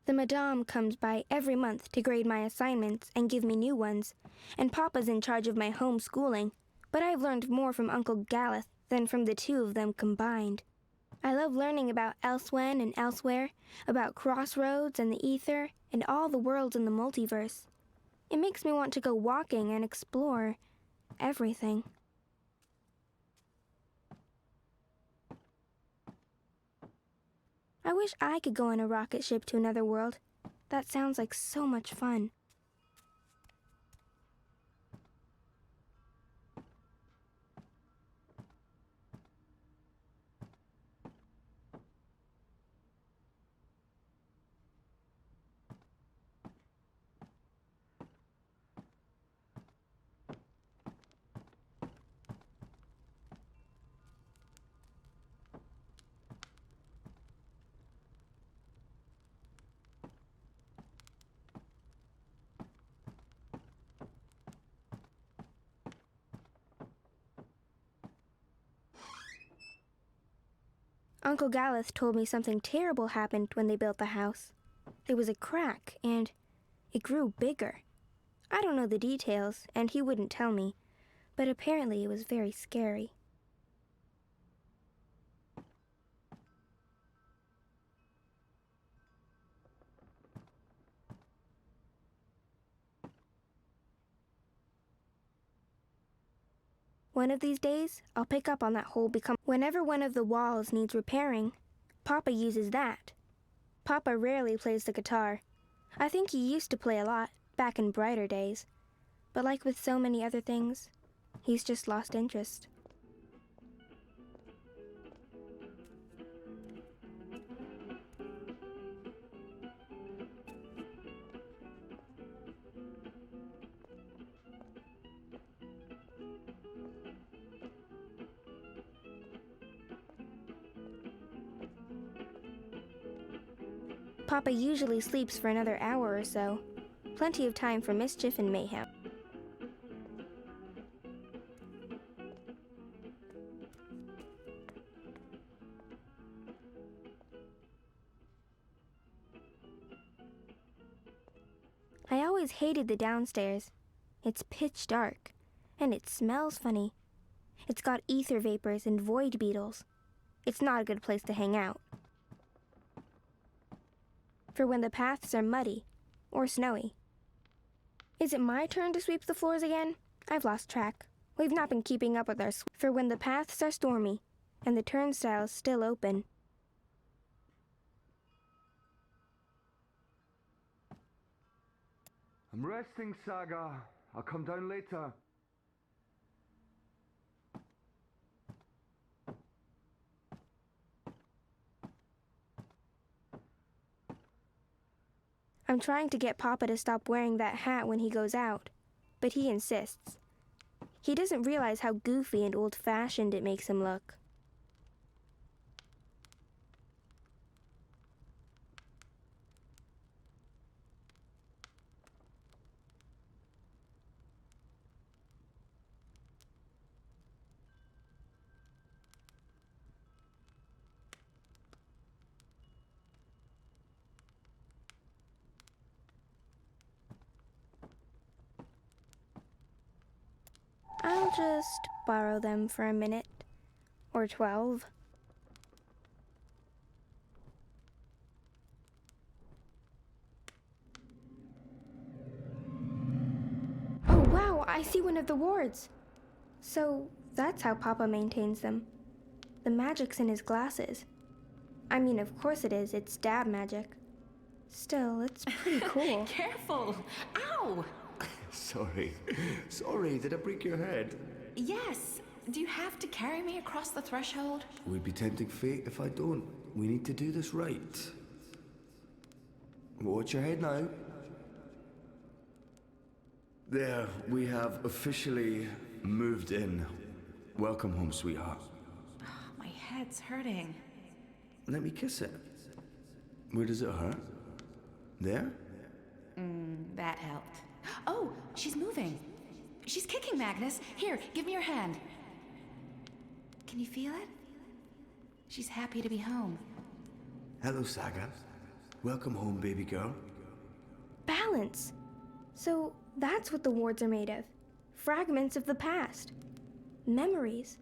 The Madame comes by every month to grade my assignments and give me new ones, and Papa's in charge of my homeschooling, but I've learned more from Uncle Galeth than from the two of them combined. I love learning about Elsewhen and Elsewhere, about Crossroads and the Ether, and all the worlds in the multiverse. It makes me want to go walking and explore everything. I wish I could go on a rocket ship to another world. That sounds like so much fun. Uncle Galeth told me something terrible happened when they built the house. There was a crack, and it grew bigger. I don't know the details, and he wouldn't tell me, but apparently it was very scary. One of these days, I'll pick up on that whole become. Whenever one of the walls needs repairing, Papa uses that. Papa rarely plays the guitar. I think he used to play a lot, back in brighter days. But like with so many other things, he's just lost interest. Papa usually sleeps for another hour or so. Plenty of time for mischief and mayhem. I always hated the downstairs. It's pitch dark, and it smells funny. It's got ether vapors and void beetles. It's not a good place to hang out. For when the paths are muddy or snowy. Is it my turn to sweep the floors again? I've lost track. We've not been keeping up with our for when the paths are stormy and the turnstiles still open. I'm resting, Saga. I'll come down later. I'm trying to get Papa to stop wearing that hat when he goes out, but he insists. He doesn't realize how goofy and old-fashioned it makes him look. I'll just borrow them for a minute. Or 12. Oh wow, I see one of the wards. So that's how Papa maintains them. The magic's in his glasses. I mean, of course it is, it's dab magic. Still, it's pretty cool. Careful! Ow! Sorry. Sorry, did I break your head? Yes. Do you have to carry me across the threshold? We'd be tempting fate if I don't. We need to do this right. Watch your head now. There, we have officially moved in. Welcome home, sweetheart. My head's hurting. Let me kiss it. Where does it hurt? There? That helped. Oh, she's moving. She's kicking, Magnus. Here, give me your hand. Can you feel it? She's happy to be home. Hello, Saga. Welcome home, baby girl. Balance. So that's what the wards are made of. Fragments of the past. Memories.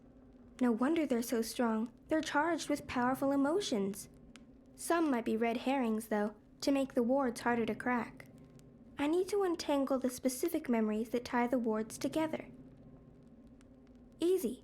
No wonder they're so strong. They're charged with powerful emotions. Some might be red herrings, though, to make the wards harder to crack. I need to untangle the specific memories that tie the wards together. Easy.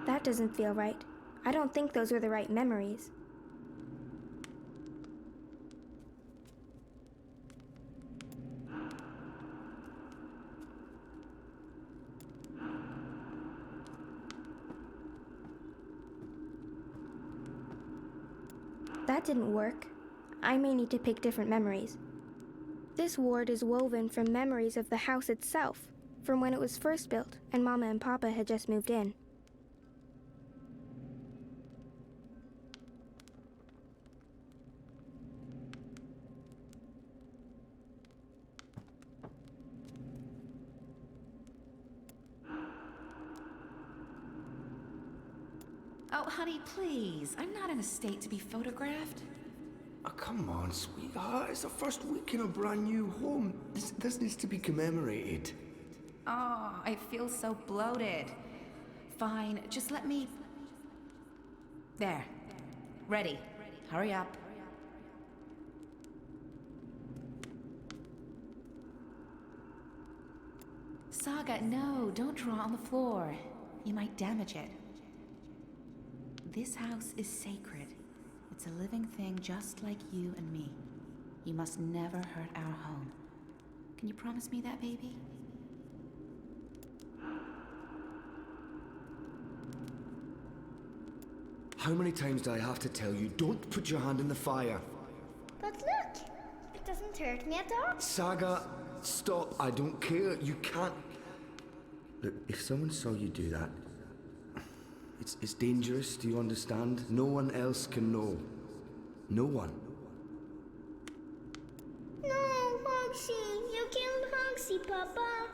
That doesn't feel right. I don't think those were the right memories. That didn't work. I may need to pick different memories. This ward is woven from memories of the house itself, from when it was first built and Mama and Papa had just moved in. Oh, honey, please. I'm not in a state to be photographed. come on, sweetheart. It's the first week in a brand new home. This needs to be commemorated. Oh, I feel so bloated. Fine, just let me... There. Ready. Hurry up. Saga, no, don't draw on the floor. You might damage it. This house is sacred. It's a living thing just like you and me. You must never hurt our home. Can you promise me that, baby? How many times do I have to tell you, don't put your hand in the fire? But look, it doesn't hurt me at all. Saga, stop. I don't care. You can't... Look, if someone saw you do that, it's dangerous, do you understand? No one else can know. No one. No, Hogsy, you killed Hogsy, Papa.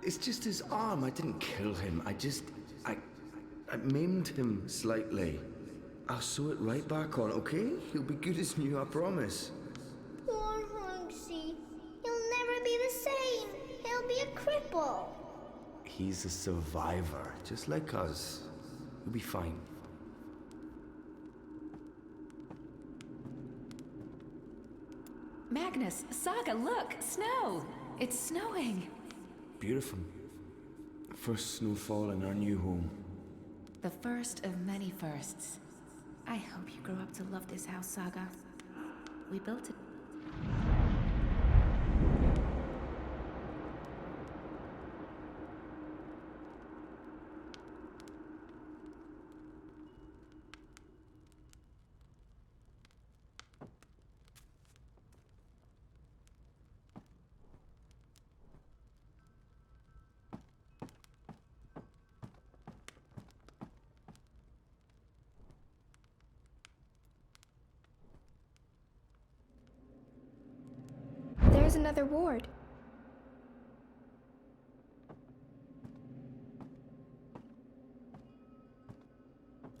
It's just his arm. I didn't kill him. I maimed him slightly. I'll sew it right back on, okay? He'll be good as new, I promise. Poor Hogsy. He'll never be the same. He'll be a cripple. He's a survivor, just like us. He'll be fine. Magnus, Saga, look! Snow! It's snowing! Beautiful. First snowfall in our new home. The first of many firsts. I hope you grow up to love this house, Saga. We built it. There's another ward.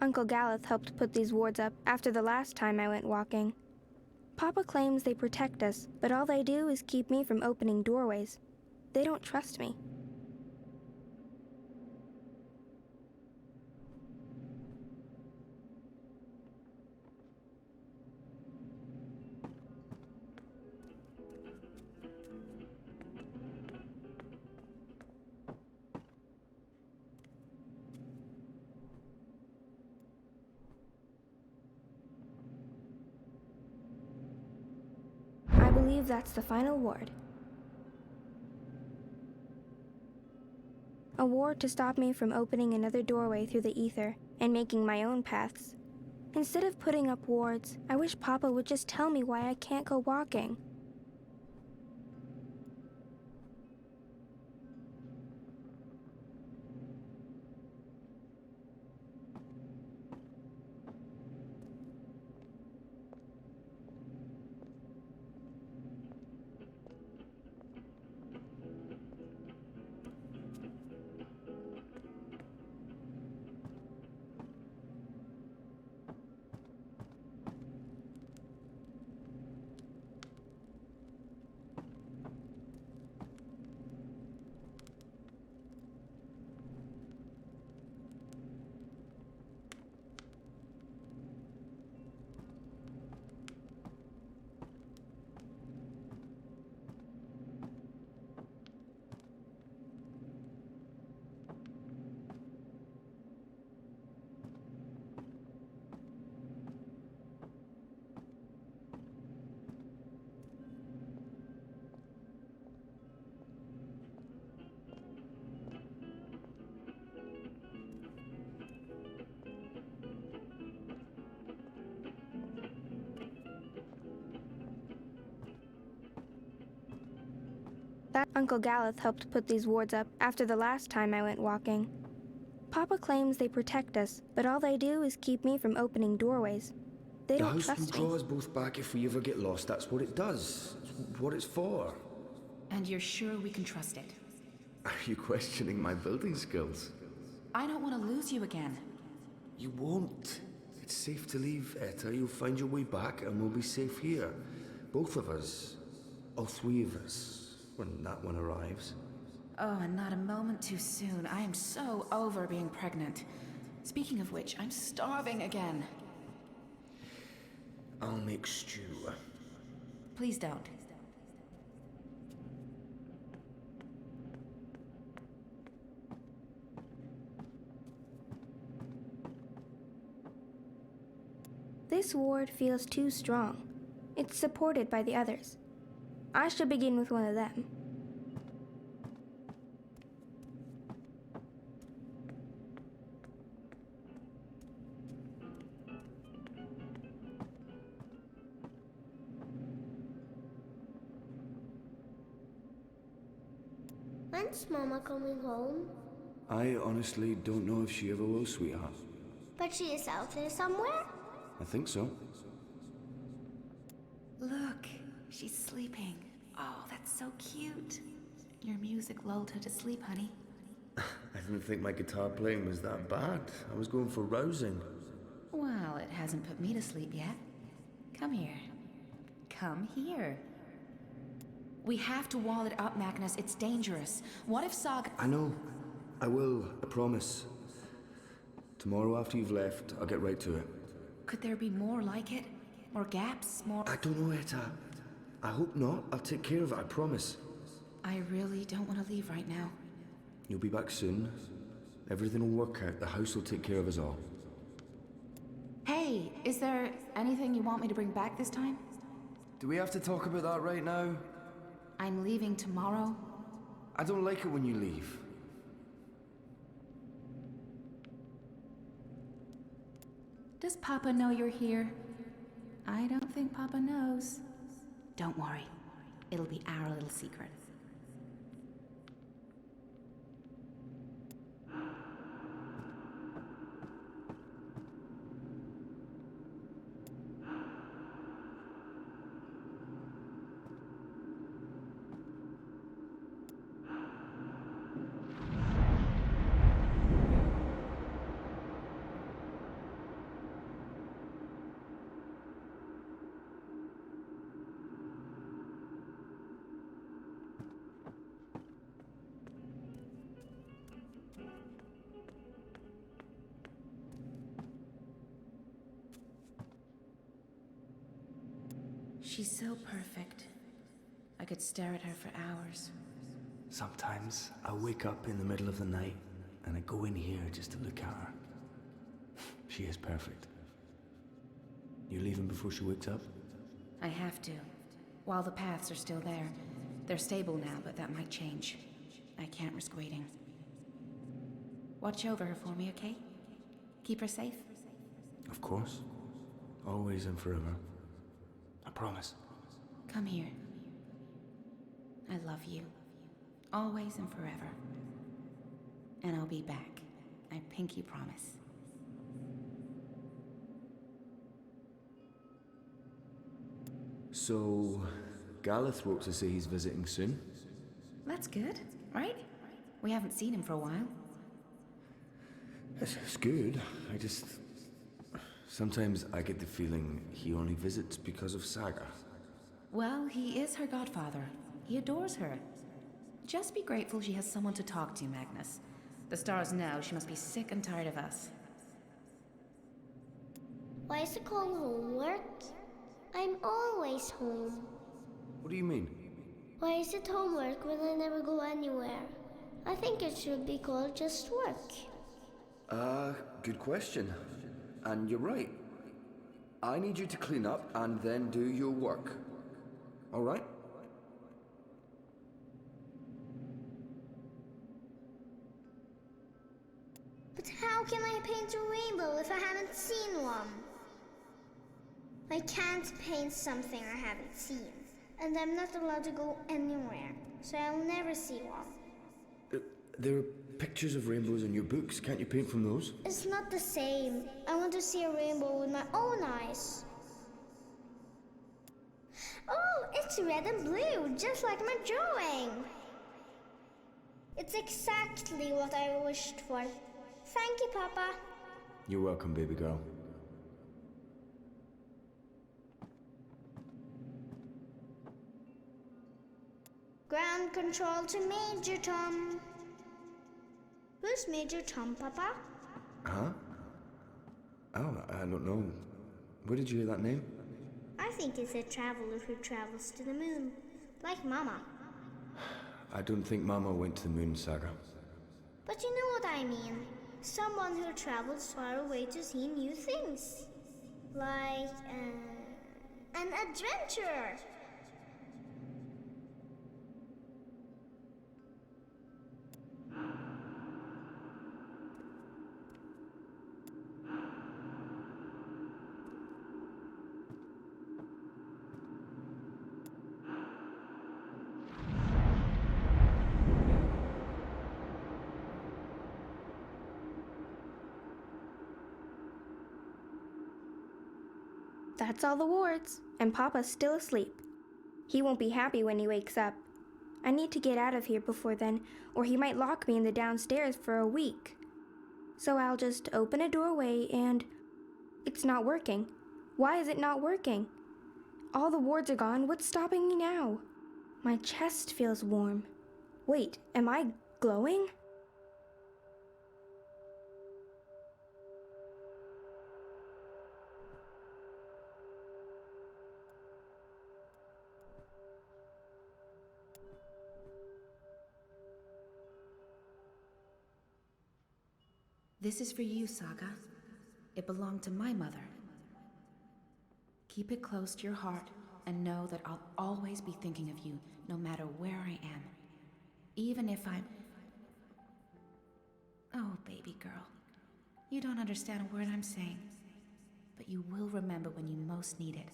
Uncle Galeth helped put these wards up after the last time I went walking. Papa claims they protect us, but all they do is keep me from opening doorways. They don't trust me. I believe that's the final ward. A ward to stop me from opening another doorway through the ether and making my own paths. Instead of putting up wards, I wish Papa would just tell me why I can't go walking. That Uncle Galeth helped put these wards up after the last time I went walking. Papa claims they protect us, but all they do is keep me from opening doorways. They don't trust me. The house will draw us both back if we ever get lost. That's what it does. It's what it's for. And you're sure we can trust it? Are you questioning my building skills? I don't want to lose you again. You won't. It's safe to leave, Etta. You'll find your way back and we'll be safe here. Both of us. All three of us. When that one arrives. Oh, and not a moment too soon. I am so over being pregnant. Speaking of which, I'm starving again. I'll make stew. Please don't. This ward feels too strong. It's supported by the others. I should begin with one of them. When's Mama coming home? I honestly don't know if she ever will, sweetheart. But she is out there somewhere? I think so. Look, she's sleeping. Oh, that's so cute. Your music lulled her to sleep, honey. I didn't think my guitar playing was that bad. I was going for rousing. Well, it hasn't put me to sleep yet. Come here. Come here. We have to wall it up, Magnus. It's dangerous. What if Saga... I know. I will. I promise. Tomorrow after you've left, I'll get right to it. Could there be more like it? More gaps? More... I don't know, Etta. I hope not. I'll take care of it, I promise. I really don't want to leave right now. You'll be back soon. Everything will work out. The house will take care of us all. Hey, is there anything you want me to bring back this time? Do we have to talk about that right now? I'm leaving tomorrow. I don't like it when you leave. Does Papa know you're here? I don't think Papa knows. Don't worry. It'll be our little secret. She's so perfect. I could stare at her for hours. Sometimes I wake up in the middle of the night and I go in here just to look at her. She is perfect. You leaving before she wakes up? I have to. While the paths are still there. They're stable now, but that might change. I can't risk waiting. Watch over her for me, okay? Keep her safe? Of course. Always and forever. I promise. Come here. I love you. Always and forever. And I'll be back. I pinky promise. So, Gareth wrote to say he's visiting soon? That's good, right? We haven't seen him for a while. It's good. Sometimes I get the feeling he only visits because of Saga. Well, he is her godfather. He adores her. Just be grateful she has someone to talk to, Magnus. The stars know she must be sick and tired of us. Why is it called homework? I'm always home. What do you mean? Why is it homework when I never go anywhere? I think it should be called just work. Good question. And you're right. I need you to clean up and then do your work. All right? But how can I paint a rainbow if I haven't seen one? I can't paint something I haven't seen. And I'm not allowed to go anywhere, so I'll never see one. There are pictures of rainbows in your books. Can't you paint from those? It's not the same. I want to see a rainbow with my own eyes. Oh, it's red and blue, just like my drawing. It's exactly what I wished for. Thank you, Papa. You're welcome, baby girl. Ground control to Major Tom. Who's Major Tom, Papa? Huh? Oh, I don't know. Where did you hear that name? I think it's a traveler who travels to the moon, like Mama. I don't think Mama went to the moon, Saga. But you know what I mean. Someone who travels far away to see new things. Like, an adventurer. That's all the wards, and Papa's still asleep. He won't be happy when he wakes up. I need to get out of here before then, or he might lock me in the downstairs for a week. So I'll just open a doorway and... It's not working. Why is it not working? All the wards are gone. What's stopping me now? My chest feels warm. Wait, am I glowing? This is for you, Saga. It belonged to my mother. Keep it close to your heart and know that I'll always be thinking of you, no matter where I am. Even if I'm... Oh, baby girl. You don't understand a word I'm saying, but you will remember when you most need it.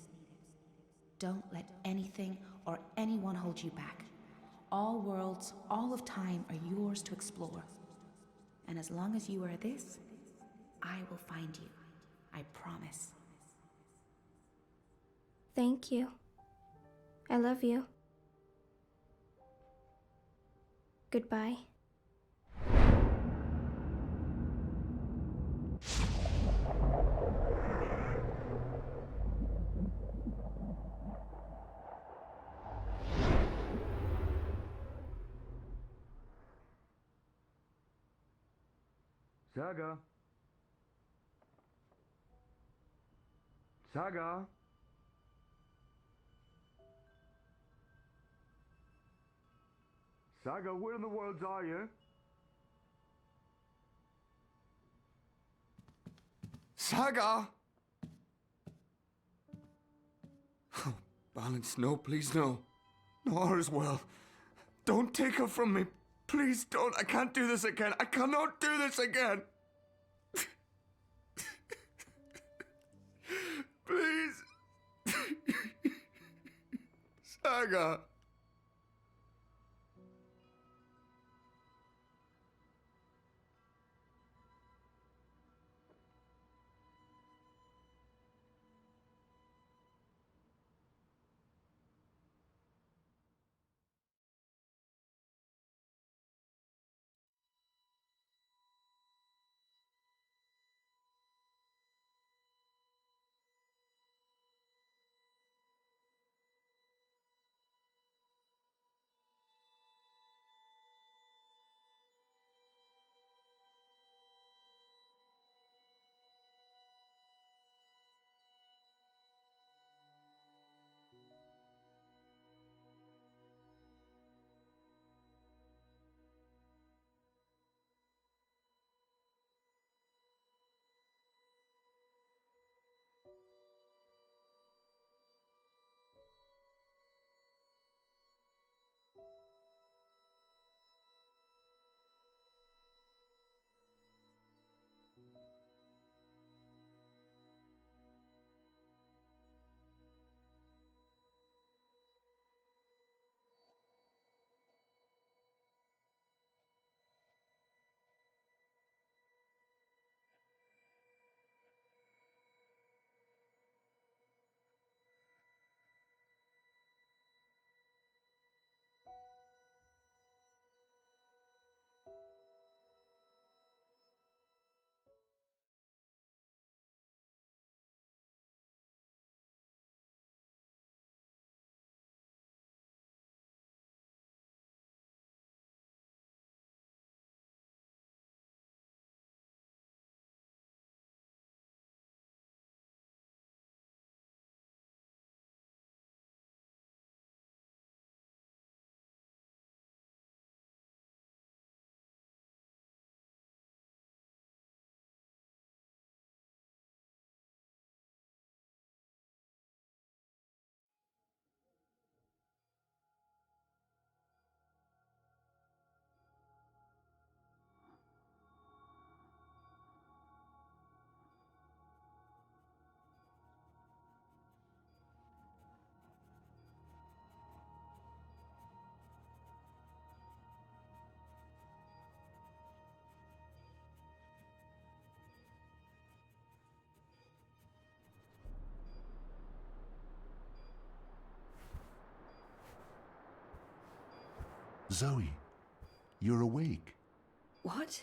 Don't let anything or anyone hold you back. All worlds, all of time are yours to explore. And as long as you are this, I will find you. I promise. Thank you. I love you. Goodbye. Saga? Saga? Saga, where in the world are you? Saga! Oh, Balance, no, please, no. No, her as well. Don't take her from me. Please don't. I can't do this again. I cannot do this again. Please. Saga. Zoe, you're awake. What?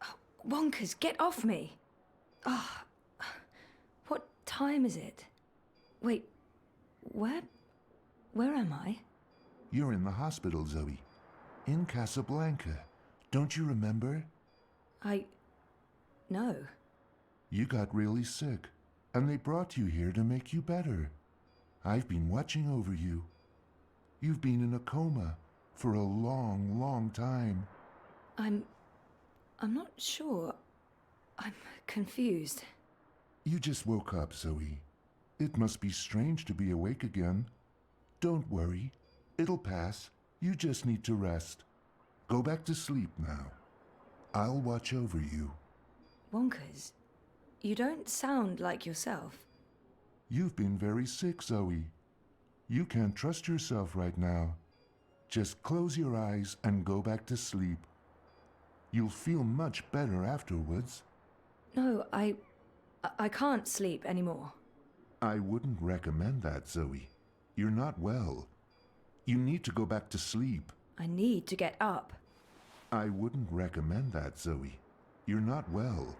Oh, Wonkers, get off me! Ah, what time is it? Wait, where am I? You're in the hospital, Zoe. In Casablanca. Don't you remember? No. You got really sick, and they brought you here to make you better. I've been watching over you. You've been in a coma for a long, long time. I'm not sure. I'm confused. You just woke up, Zoe. It must be strange to be awake again. Don't worry. It'll pass. You just need to rest. Go back to sleep now. I'll watch over you. Wonkers, you don't sound like yourself. You've been very sick, Zoe. You can't trust yourself right now. Just close your eyes and go back to sleep. You'll feel much better afterwards. No, I can't sleep anymore. I wouldn't recommend that, Zoe. You're not well. You need to go back to sleep. I need to get up. I wouldn't recommend that, Zoe. You're not well.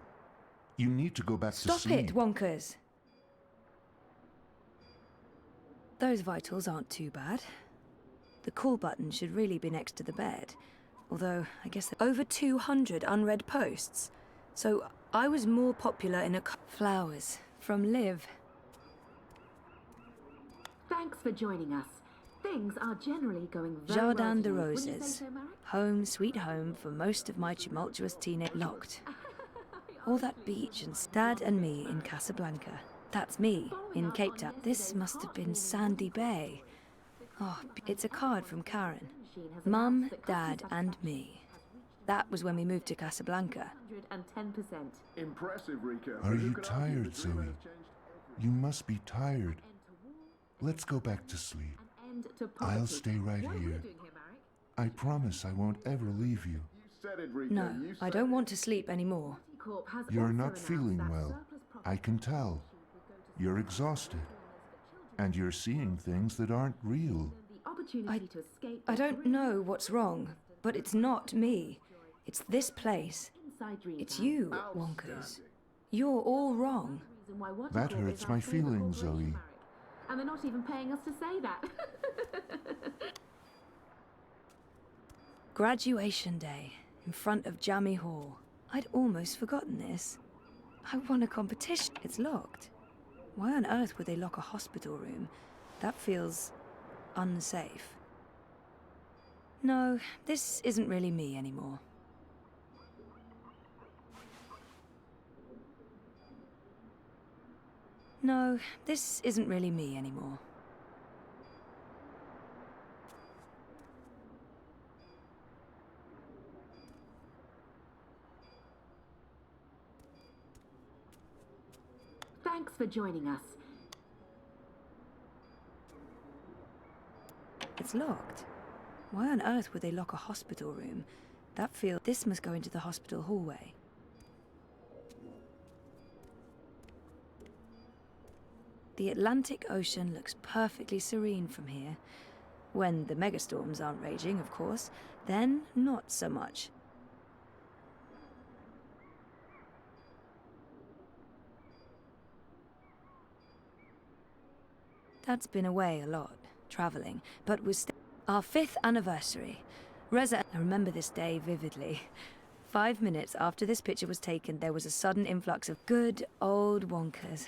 You need to go back to sleep. Stop it, Wonkers! Those vitals aren't too bad. The call button should really be next to the bed. Although, I guess there are over 200 unread posts. So, I was more popular in a... Flowers. From Liv. Thanks for joining us. Things are generally going very Jardin de well. Wouldn't you Roses. say so, Marek? Home, sweet home for most of my tumultuous teenage... Locked. All that beach and Dad and me in Casablanca. That's me, in Cape Town. This must have been Sandy Bay. Oh, it's a card from Karen. Mum, Dad, and me. That was when we moved to Casablanca. 110%. Impressive, Rika. Are you tired, Zoe? You must be tired. Let's go back to sleep. I'll stay right here. I promise I won't ever leave you. No, I don't want to sleep anymore. You're not feeling well. I can tell. You're exhausted. And you're seeing things that aren't real. I don't know what's wrong, but it's not me. It's this place. It's you, Wonkers. You're all wrong. That hurts my feelings, Zoe. And they're not even paying us to say that. Graduation day, in front of Jammy Hall. I'd almost forgotten this. I won a competition. It's locked. Why on earth would they lock a hospital room? That feels unsafe. No, this isn't really me anymore. No, this isn't really me anymore. Thanks for joining us. It's locked. Why on earth would they lock a hospital room? This must go into the hospital hallway. The Atlantic Ocean looks perfectly serene from here. When the megastorms aren't raging, of course, then not so much. Dad's been away a lot, traveling, but was our 5th anniversary. Reza, I remember this day vividly. 5 minutes after this picture was taken, there was a sudden influx of good old Wonkers.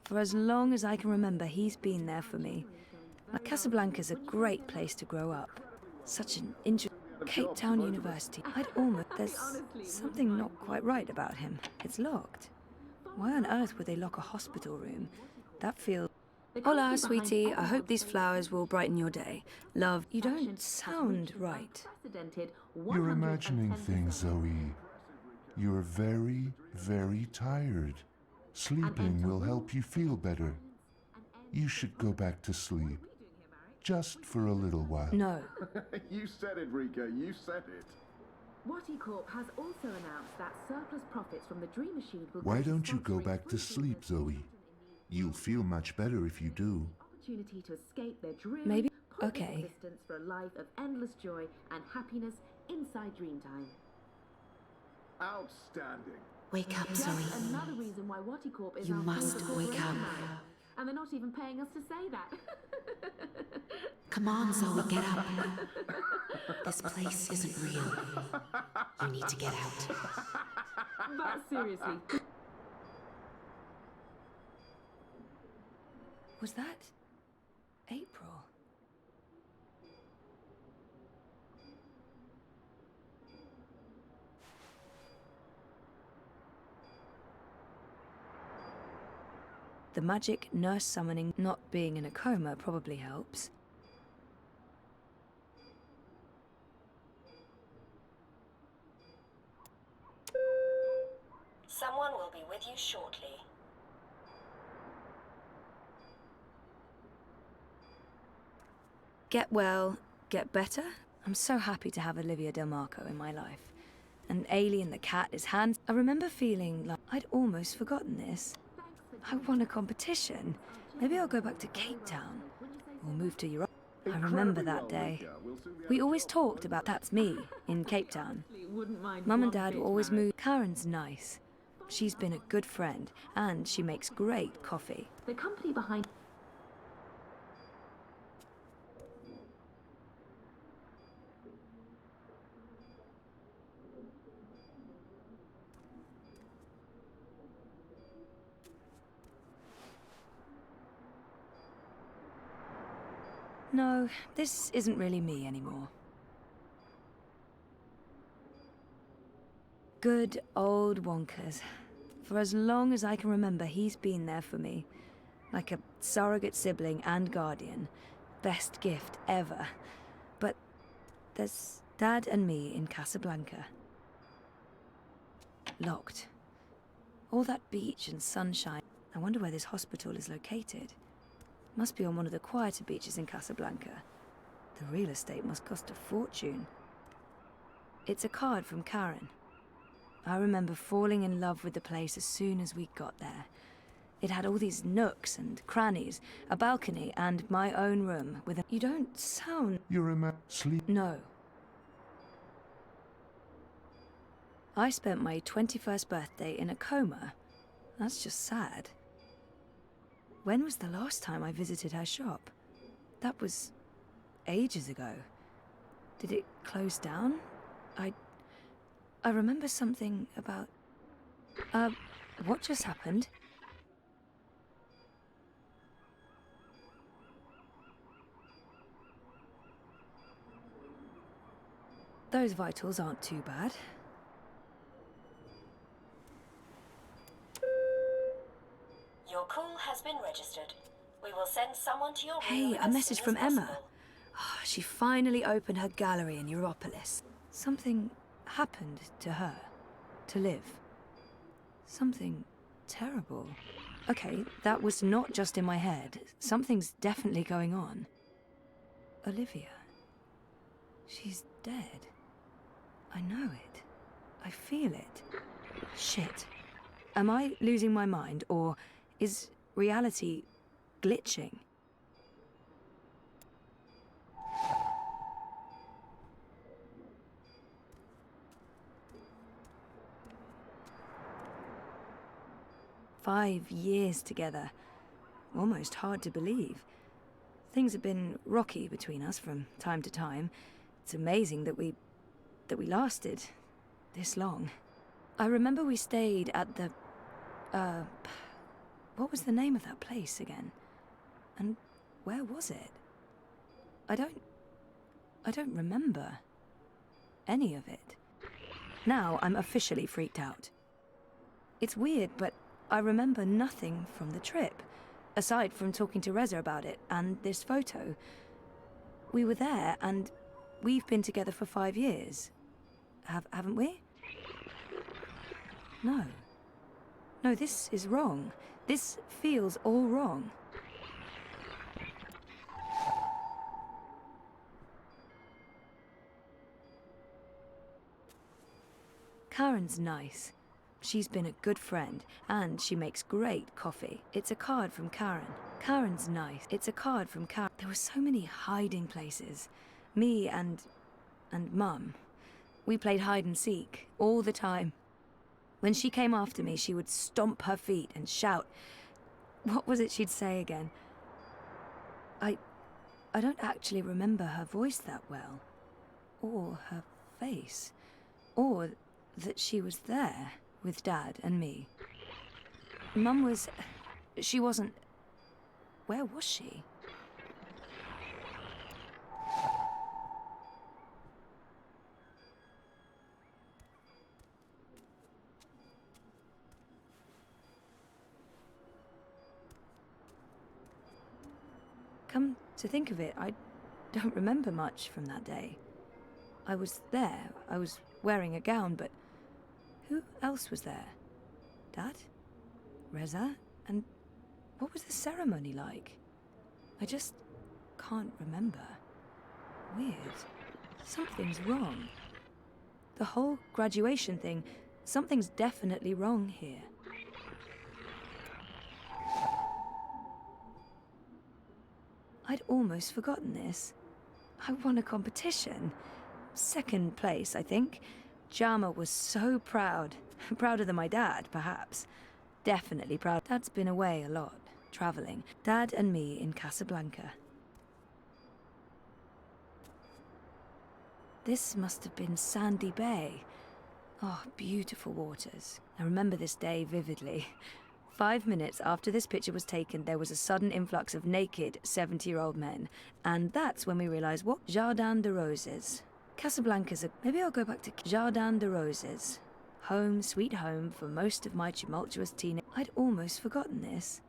For as long as I can remember, he's been there for me. Casablanca's a great place to grow up. Such an interesting... Cape Town University. There's something not quite right about him. It's locked. Why on earth would they lock a hospital room? That feels... Hola, sweetie. I hope these flowers will brighten your day. Love, you don't sound right. You're imagining things, Zoe. You're very, very tired. Sleeping will help you feel better. You should go back to sleep. Just for a little while. No. You said it, Rika. You said it. Watty Corp has also announced that surplus profits from the Dream Machine will Why don't you go back to sleep, Zoe? You'll feel much better if you do. opportunity to escape their dreary, Maybe. Okay. Existence for a life of endless joy and happiness inside Dreamtime. Outstanding. Wake up, Just Zoe. another reason why Wattycorp is You our must favorite wake up. corporation now. And they're not even paying us to say that. Come on, Zoe, get up. This place isn't real. You need to get out. But seriously. Was that April? The magic nurse summoning not being in a coma probably helps. Someone will be with you shortly. Get well, get better. I'm so happy to have Olivia Del Marco in my life. And Alien the cat is hands. I remember feeling like I'd almost forgotten this. I won a competition. Maybe I'll go back to Cape Town. Or move to Europe. I remember that day. We always talked about that's me in Cape Town. Mum and Dad will always move. Karen's nice. She's been a good friend, and she makes great coffee. The company behind... No, this isn't really me anymore. Good old Wonkers. For as long as I can remember, he's been there for me. Like a surrogate sibling and guardian. Best gift ever. But there's Dad and me in Casablanca. Locked. All that beach and sunshine. I wonder where this hospital is located. Must be on one of the quieter beaches in Casablanca. The real estate must cost a fortune. It's a card from Karen. I remember falling in love with the place as soon as we got there. It had all these nooks and crannies, a balcony, and my own room with a... You don't sound... You're sleep. No. I spent my 21st birthday in a coma. That's just sad. When was the last time I visited her shop? That was ages ago. Did it close down? I remember something about... what just happened? Those vitals aren't too bad. Your call has been registered. We will send someone to your room. Hey, a message from Emma. Oh, she finally opened her gallery in Europolis. Something happened to her. To live. Something terrible. Okay, that was not just in my head. Something's definitely going on. Olivia. She's dead. I know it. I feel it. Shit. Am I losing my mind, or is reality glitching? "5 years together. Almost hard to believe. Things have been rocky between us from time to time. It's amazing that we lasted this long. I remember we stayed at the... what was the name of that place again? And where was it? I don't remember any of it. Now I'm officially freaked out. It's weird, but I remember nothing from the trip, aside from talking to Reza about it and this photo. We were there, and we've been together for 5 years. Haven't we? No. No, this is wrong. This feels all wrong. Karen's nice. She's been a good friend, and she makes great coffee. It's a card from Karen. Karen's nice. It's a card from Karen. There were so many hiding places. Me and Mum. We played hide and seek all the time. When she came after me, she would stomp her feet and shout. What was it she'd say again? I don't actually remember her voice that well, or her face, or that she was there with Dad and me. Mum was... she wasn't... Where was she? Come to think of it, I don't remember much from that day. I was there, I was wearing a gown, but who else was there? Dad? Reza? And what was the ceremony like? I just can't remember. Weird. Something's wrong. The whole graduation thing, something's definitely wrong here. I'd almost forgotten this. I won a competition. Second place, I think. Jama was so proud. Prouder than my dad, perhaps. Definitely proud. Dad's been away a lot, traveling. Dad and me in Casablanca. This must have been Sandy Bay. Oh, beautiful waters. I remember this day vividly. 5 minutes after this picture was taken, there was a sudden influx of naked 70-year-old men. And that's when we realized what Jardin de Roses. Casablanca's a... Maybe I'll go back to Jardin de Roses. Home, sweet home for most of my tumultuous teenage... I'd almost forgotten this.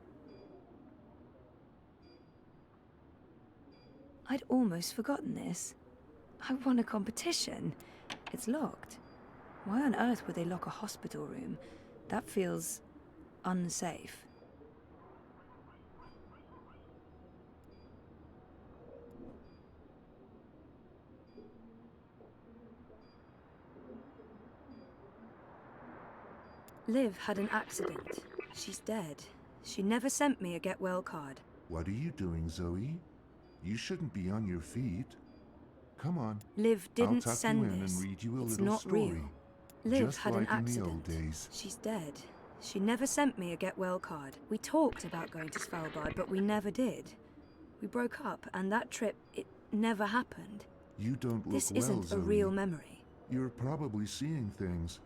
I'd almost forgotten this. I won a competition. It's locked. Why on earth would they lock a hospital room? That feels... unsafe. Liv had an accident. She's dead. She never sent me a get well card. What are you doing, Zoe? You shouldn't be on your feet. Come on. Liv didn't I'll tuck send you in this. and read you a It's little not story. real. Liv Just had like an in the accident. old days. She's dead. She never sent me a get well card. We talked about going to Svalbard, but we never did. We broke up, and that trip, it never happened. You don't look This well, isn't Zoe. a real memory. You're probably seeing things.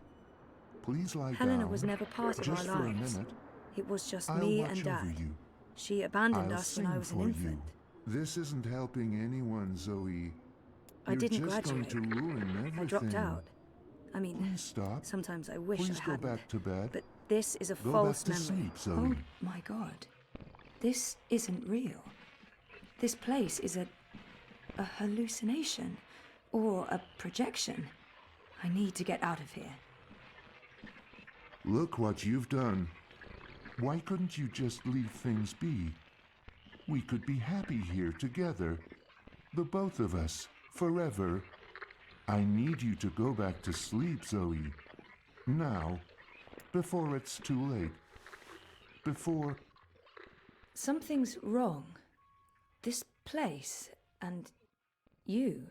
Please lie Helena down. was never part of Just our for lives. a minute. It was just I'll me watch and over Dad. you. She abandoned I'll us when I sing was an for infant. you. This isn't helping anyone, Zoe. I You're didn't just graduate. going to ruin everything. I dropped out. I mean, Please stop. sometimes I wish Please I go hadn't. back to bed. But this is a Go false back to memory. sleep, Zoe. Oh my God. This isn't real. This place is a hallucination or a projection. I need to get out of here. Look what you've done. Why couldn't you just leave things be? We could be happy here together. The both of us, forever. I need you to go back to sleep, Zoe. Now, before it's too late. Before... Something's wrong. This place and you.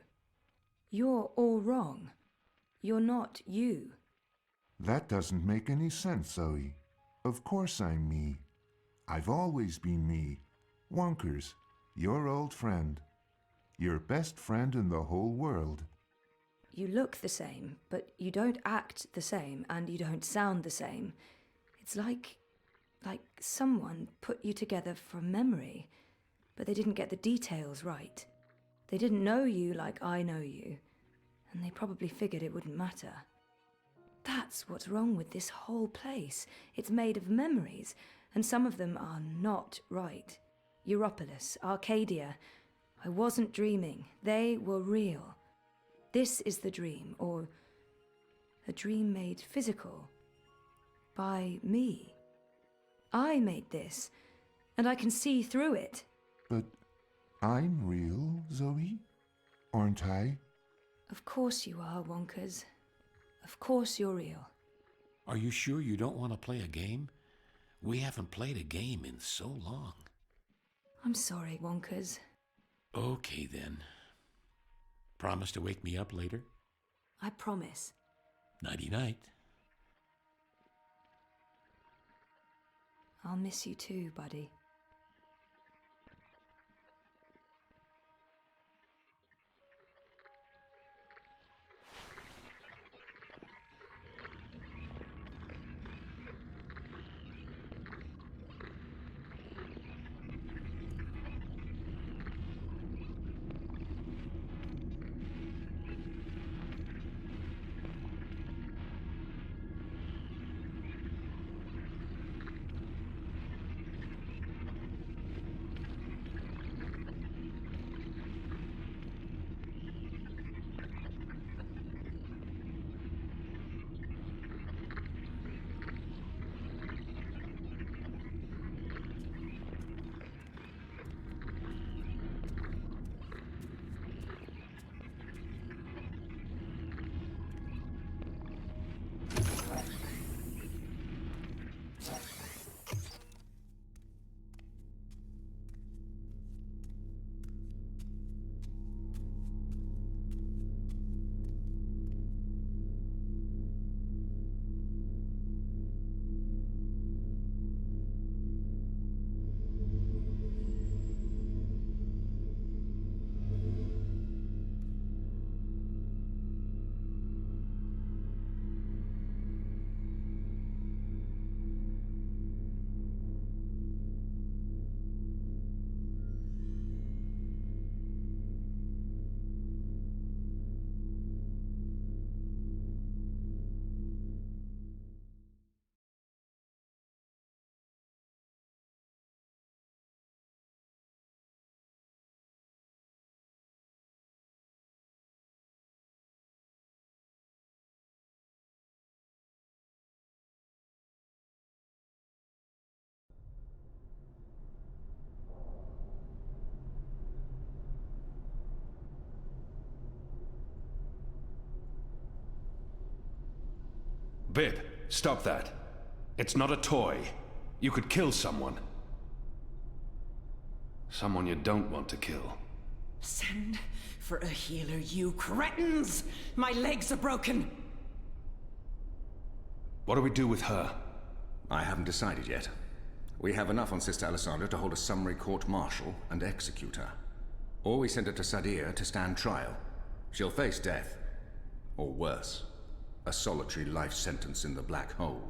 You're all wrong. You're not you. That doesn't make any sense, Zoe. Of course I'm me. I've always been me. Wonkers, your old friend. Your best friend in the whole world. You look the same, but you don't act the same, and you don't sound the same. It's like someone put you together from memory, but they didn't get the details right. They didn't know you like I know you, and they probably figured it wouldn't matter. That's what's wrong with this whole place. It's made of memories, and some of them are not right. Europolis, Arcadia. I wasn't dreaming. They were real. This is the dream, or a dream made physical. By me. I made this, and I can see through it. But I'm real, Zoe? Aren't I? Of course you are, Wonkers. Of course you're real. Are you sure you don't want to play a game? We haven't played a game in so long. I'm sorry, Wonkers. Okay, then. Promise to wake me up later? I promise. Nighty-night. I'll miss you too, buddy. Bib, stop that. It's not a toy. You could kill someone. Someone you don't want to kill. Send for a healer, you cretins! My legs are broken! What do we do with her? I haven't decided yet. We have enough on Sister Alessandra to hold a summary court-martial and execute her. Or we send her to Sadir to stand trial. She'll face death. Or worse, a solitary life sentence in the black hole.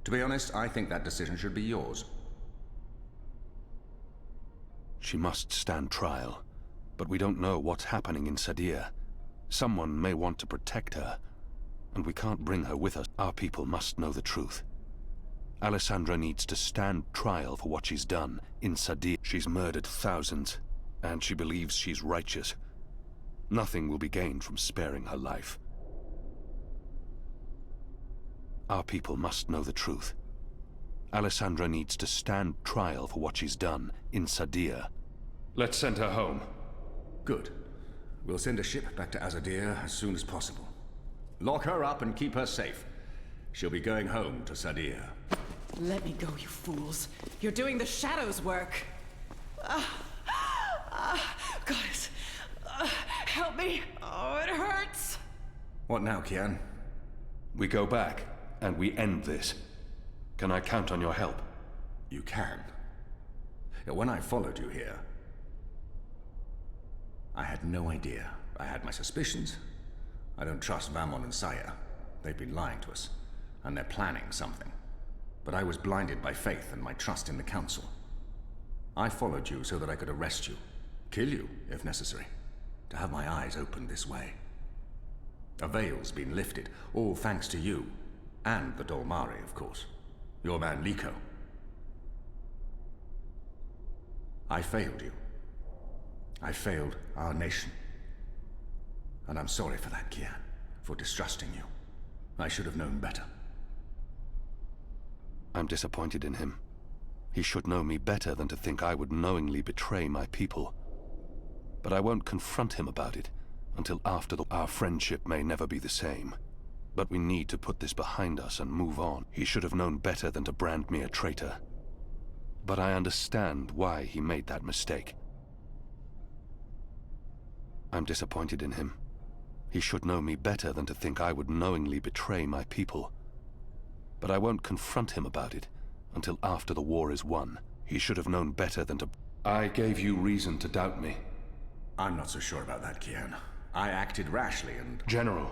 To be honest, I think that decision should be yours. She must stand trial. But we don't know what's happening in Sadir. Someone may want to protect her. And we can't bring her with us. Our people must know the truth. Alessandra needs to stand trial for what she's done in Sadir. She's murdered thousands, and she believes she's righteous. Nothing will be gained from sparing her life. Our people must know the truth. Alessandra needs to stand trial for what she's done in Sadir. Let's send her home. Good. We'll send a ship back to Azadir as soon as possible. Lock her up and keep her safe. She'll be going home to Sadir. Let me go, you fools. You're doing the Shadow's work. Goddess, help me. Oh, it hurts. What now, Kian? We go back, and we end this. Can I count on your help? You can. When I followed you here, I had no idea. I had my suspicions. I don't trust Vamon and Saya. They've been lying to us, and they're planning something. But I was blinded by faith and my trust in the Council. I followed you so that I could arrest you, kill you, if necessary, to have my eyes opened this way. A veil's been lifted, all thanks to you, and the Dolmari, of course. Your man Liko. I failed you. I failed our nation. And I'm sorry for that, Kian, for distrusting you. I should have known better. I'm disappointed in him. He should know me better than to think I would knowingly betray my people. But I won't confront him about it until after our friendship may never be the same. But we need to put this behind us and move on. He should have known better than to brand me a traitor. But I understand why he made that mistake. I'm disappointed in him. He should know me better than to think I would knowingly betray my people. But I won't confront him about it until after the war is won. He should have known better than to... I gave you reason to doubt me. I'm not so sure about that, Kian. I acted rashly and... General,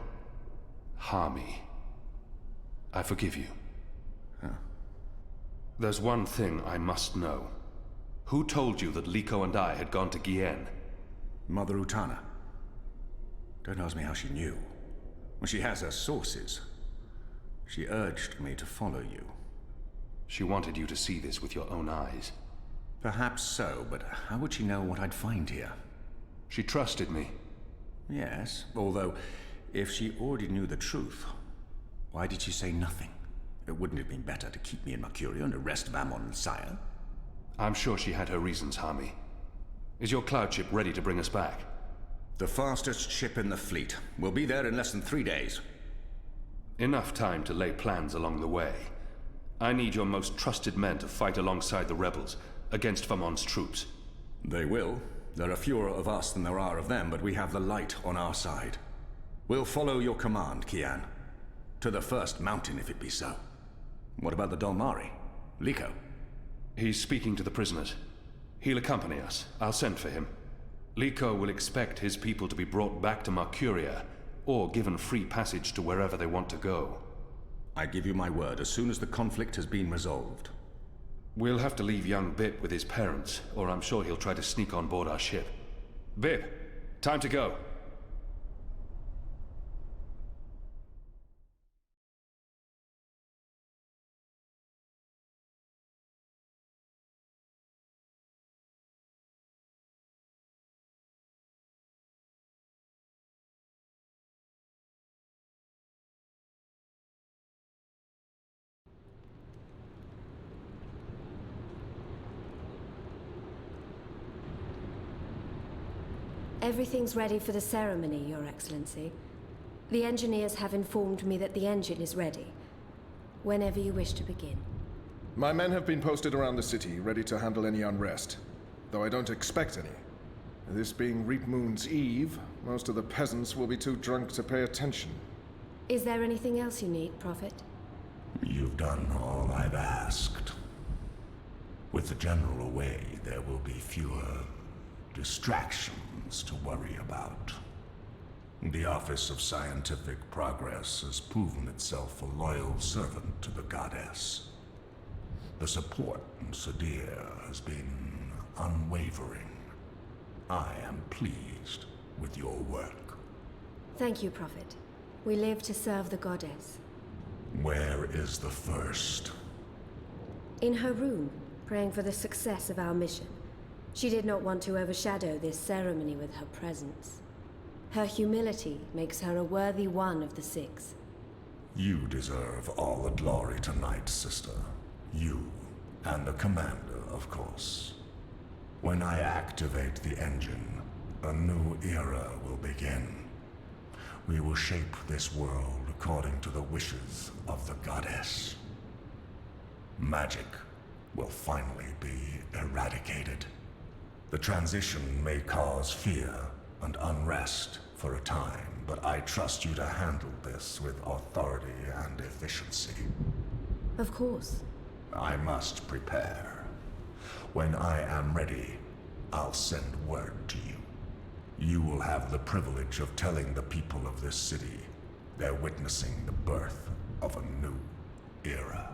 Harmy, I forgive you. Huh? There's one thing I must know. Who told you that Liko and I had gone to Gien? Mother Utana. Don't ask me how she knew. Well, she has her sources. She urged me to follow you. She wanted you to see this with your own eyes. Perhaps so, but how would she know what I'd find here? She trusted me. Yes, although, if she already knew the truth, why did she say nothing? Wouldn't it have been better to keep me in Mercuria and arrest Vammon and Sire? I'm sure she had her reasons, Harmy. Is your cloud ship ready to bring us back? The fastest ship in the fleet. We'll be there in less than 3 days. Enough time to lay plans along the way. I need your most trusted men to fight alongside the rebels, against Vammon's troops. They will. There are fewer of us than there are of them, but we have the light on our side. We'll follow your command, Kian. To the first mountain, if it be so. What about the Dolmari? Liko? He's speaking to the prisoners. He'll accompany us. I'll send for him. Liko will expect his people to be brought back to Mercuria, or given free passage to wherever they want to go. I give you my word, as soon as the conflict has been resolved. We'll have to leave young Bip with his parents, or I'm sure he'll try to sneak on board our ship. Bip, time to go. Everything's ready for the ceremony, Your Excellency. The engineers have informed me that the engine is ready. Whenever you wish to begin. My men have been posted around the city, ready to handle any unrest. Though I don't expect any. This being Reap Moon's Eve, most of the peasants will be too drunk to pay attention. Is there anything else you need, Prophet? You've done all I've asked. With the General away, there will be fewer distractions to worry about. The Office of Scientific Progress has proven itself a loyal servant to the Goddess. The support in Sadir has been unwavering. I am pleased with your work. Thank you, Prophet. We live to serve the Goddess. Where is the first? In her room, praying for the success of our mission. She did not want to overshadow this ceremony with her presence. Her humility makes her a worthy one of the Six. You deserve all the glory tonight, sister. You, and the commander, of course. When I activate the engine, a new era will begin. We will shape this world according to the wishes of the Goddess. Magic will finally be eradicated. The transition may cause fear and unrest for a time, but I trust you to handle this with authority and efficiency. Of course. I must prepare. When I am ready, I'll send word to you. You will have the privilege of telling the people of this city they're witnessing the birth of a new era.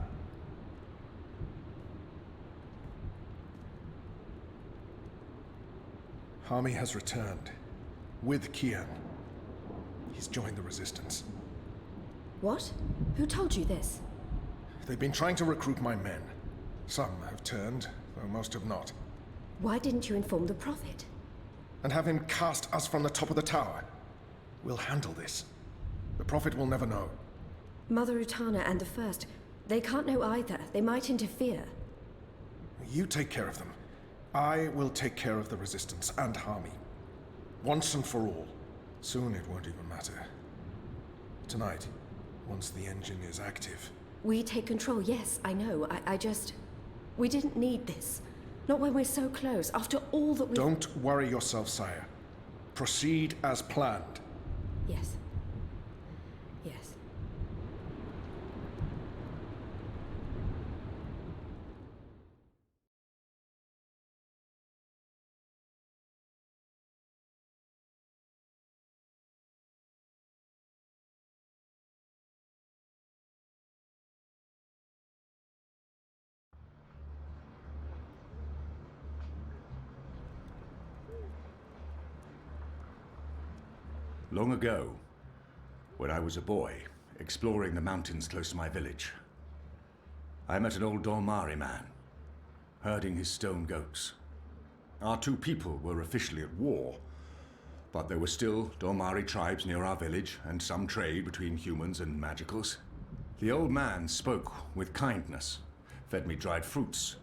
Harmy has returned. With Kian. He's joined the Resistance. What? Who told you this? They've been trying to recruit my men. Some have turned, though most have not. Why didn't you inform the Prophet? And have him cast us from the top of the tower. We'll handle this. The Prophet will never know. Mother Utana and the First, they can't know either. They might interfere. You take care of them. I will take care of the Resistance and Harmy. Once and for all. Soon it won't even matter. Tonight, once the engine is active. We take control, yes, I know. I just... We didn't need this. Not when we're so close, after all that we... Don't worry yourself, sire. Proceed as planned. Yes. Yes. Long ago, when I was a boy, exploring the mountains close to my village, I met an old Dolmari man, herding his stone goats. Our two people were officially at war, but there were still Dolmari tribes near our village and some trade between humans and magicals. The old man spoke with kindness, fed me dried fruits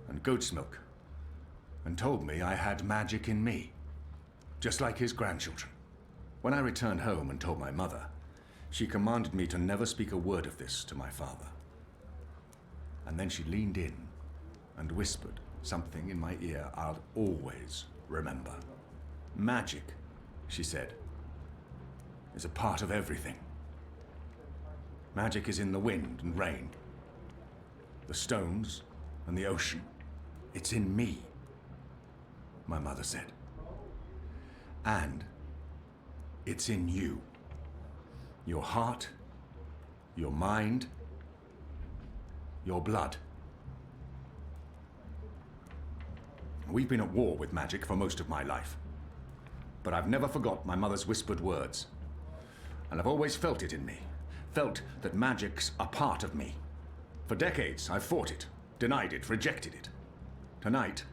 and goat's milk, and told me I had magic in me, just like his grandchildren. When I returned home and told my mother, she commanded me to never speak a word of this to my father. And then she leaned in and whispered something in my ear I'll always remember. Magic, she said, is a part of everything. Magic is in the wind and rain, the stones and the ocean. It's in me, my mother said. And it's in you. Your heart, your mind, your blood. We've been at war with magic for most of my life. But I've never forgot my mother's whispered words. And I've always felt it in me. Felt that magic's a part of me. For decades, I've fought it, denied it, rejected it. Tonight,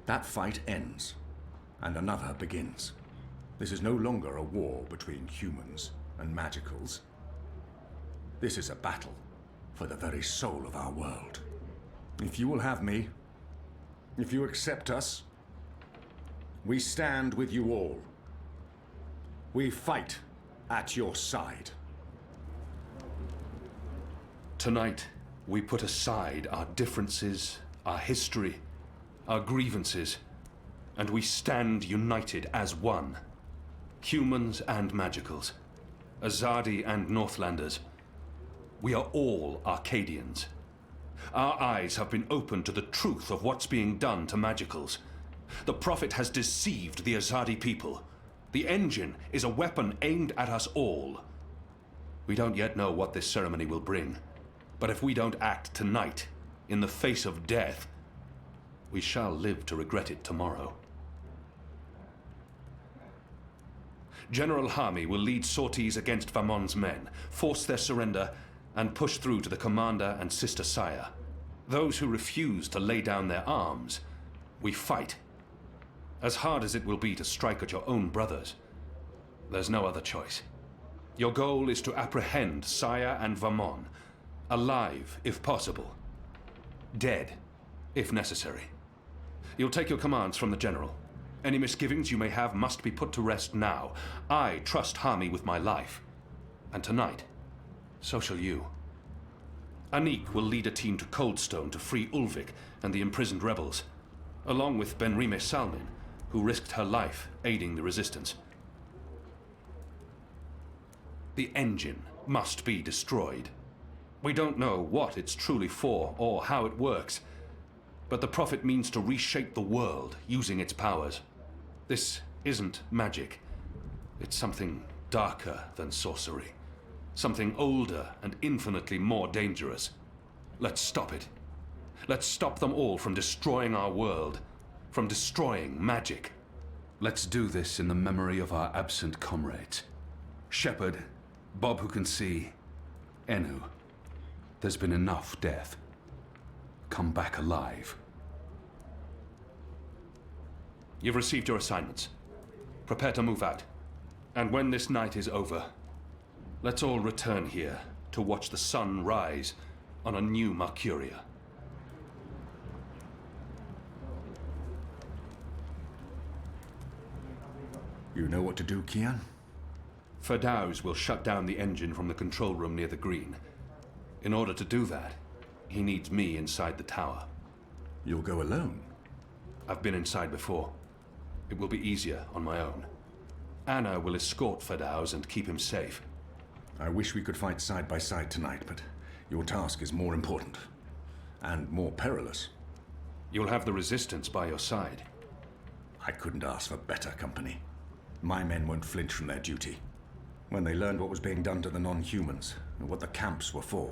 that fight ends, and another begins. This is no longer a war between humans and magicals. This is a battle for the very soul of our world. If you will have me, if you accept us, we stand with you all. We fight at your side. Tonight, we put aside our differences, our history, our grievances, and we stand united as one. Humans and magicals, Azadi and Northlanders. We are all Arcadians. Our eyes have been opened to the truth of what's being done to magicals. The Prophet has deceived the Azadi people. The engine is a weapon aimed at us all. We don't yet know what this ceremony will bring, but if we don't act tonight, in the face of death, we shall live to regret it tomorrow. General Hami will lead sorties against Vamon's men, force their surrender, and push through to the commander and Sister Saya. Those who refuse to lay down their arms, we fight. As hard as it will be to strike at your own brothers, there's no other choice. Your goal is to apprehend Saya and Vamon, alive if possible, dead if necessary. You'll take your commands from the General. Any misgivings you may have must be put to rest now. I trust Hami with my life. And tonight, so shall you. Anik will lead a team to Coldstone to free Ulvik and the imprisoned rebels, along with Benrime Salmin, who risked her life aiding the resistance. The engine must be destroyed. We don't know what it's truly for or how it works, but the Prophet means to reshape the world using its powers. This isn't magic. It's something darker than sorcery. Something older and infinitely more dangerous. Let's stop it. Let's stop them all from destroying our world, from destroying magic. Let's do this in the memory of our absent comrades. Shepard, Bob who can see, Enu. There's been enough death. Come back alive. You've received your assignments. Prepare to move out. And when this night is over, let's all return here to watch the sun rise on a new Mercuria. You know what to do, Kian? Ferdows will shut down the engine from the control room near the green. In order to do that, he needs me inside the tower. You'll go alone? I've been inside before. It will be easier on my own. Anna will escort Ferdows and keep him safe. I wish we could fight side by side tonight, but your task is more important. And more perilous. You'll have the Resistance by your side. I couldn't ask for better company. My men won't flinch from their duty. When they learned what was being done to the non-humans, and what the camps were for.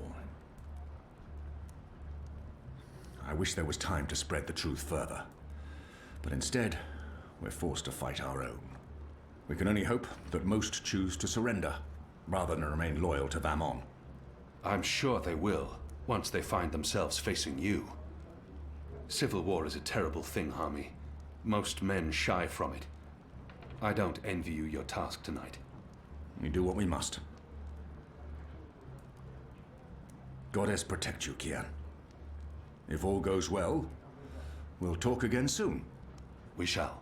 I wish there was time to spread the truth further. But instead, we're forced to fight our own. We can only hope that most choose to surrender, rather than remain loyal to Vamon. I'm sure they will, once they find themselves facing you. Civil war is a terrible thing, Harmy. Most men shy from it. I don't envy you your task tonight. We do what we must. Goddess protect you, Kian. If all goes well, we'll talk again soon. We shall.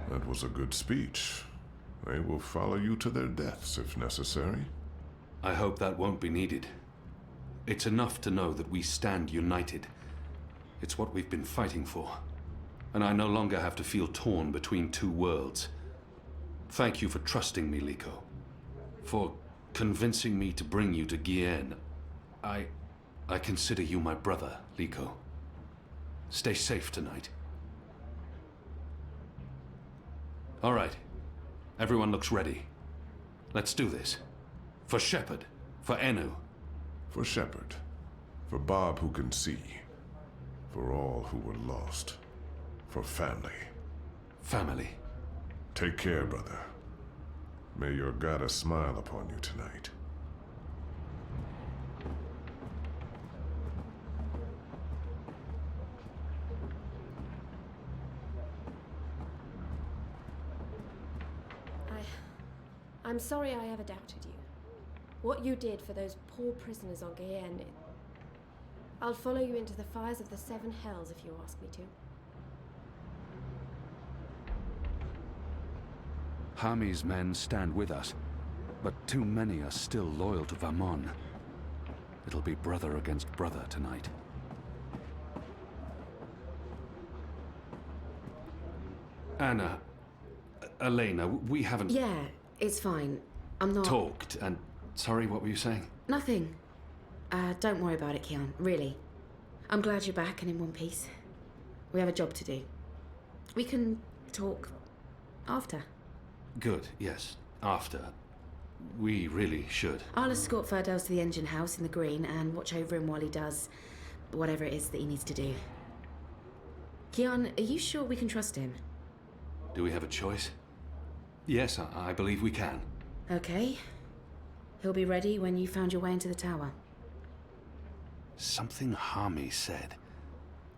That was a good speech. They will follow you to their deaths if necessary. I hope that won't be needed. It's enough to know that we stand united. It's what we've been fighting for. And I no longer have to feel torn between two worlds. Thank you for trusting me, Liko. For convincing me to bring you to Gien. I consider you my brother, Liko. Stay safe tonight. All right. Everyone looks ready. Let's do this. For Shepard. For Enu. For Shepard. For Bob who can see. For all who were lost. For family. Family. Take care, brother. May your goddess smile upon you tonight. I'm sorry I ever doubted you. What you did for those poor prisoners on Gien, I'll follow you into the fires of the Seven Hells if you ask me to. Hami's men stand with us, but too many are still loyal to Vamon. It'll be brother against brother tonight. Anna, Elena, we haven't... Yeah, it's fine. I'm not... talked, and... Sorry, what were you saying? Nothing. Don't worry about it, Kian, really. I'm glad you're back and in one piece. We have a job to do. We can talk after. Good, yes. After. We really should. I'll escort Ferdels to the engine house in the green and watch over him while he does whatever it is that he needs to do. Kian, are you sure we can trust him? Do we have a choice? Yes, I believe we can. Okay. He'll be ready when you found your way into the tower. Something Hami said.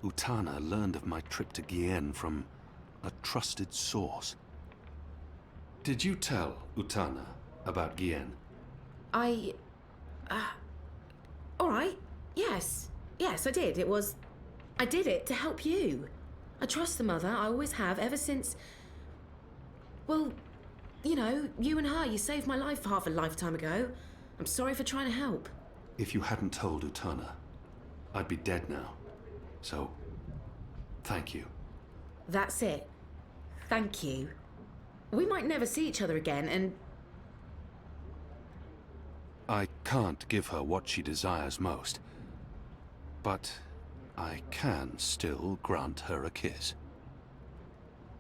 Utana learned of my trip to Gien from a trusted source. Did you tell Utana about Gien? All right. Yes. Yes, I did. I did it to help you. I trust the mother. I always have, ever since... Well, you know, you and her, you saved my life half a lifetime ago. I'm sorry for trying to help. If you hadn't told Utana, I'd be dead now. So, thank you. That's it. Thank you. We might never see each other again, and... I can't give her what she desires most. But I can still grant her a kiss.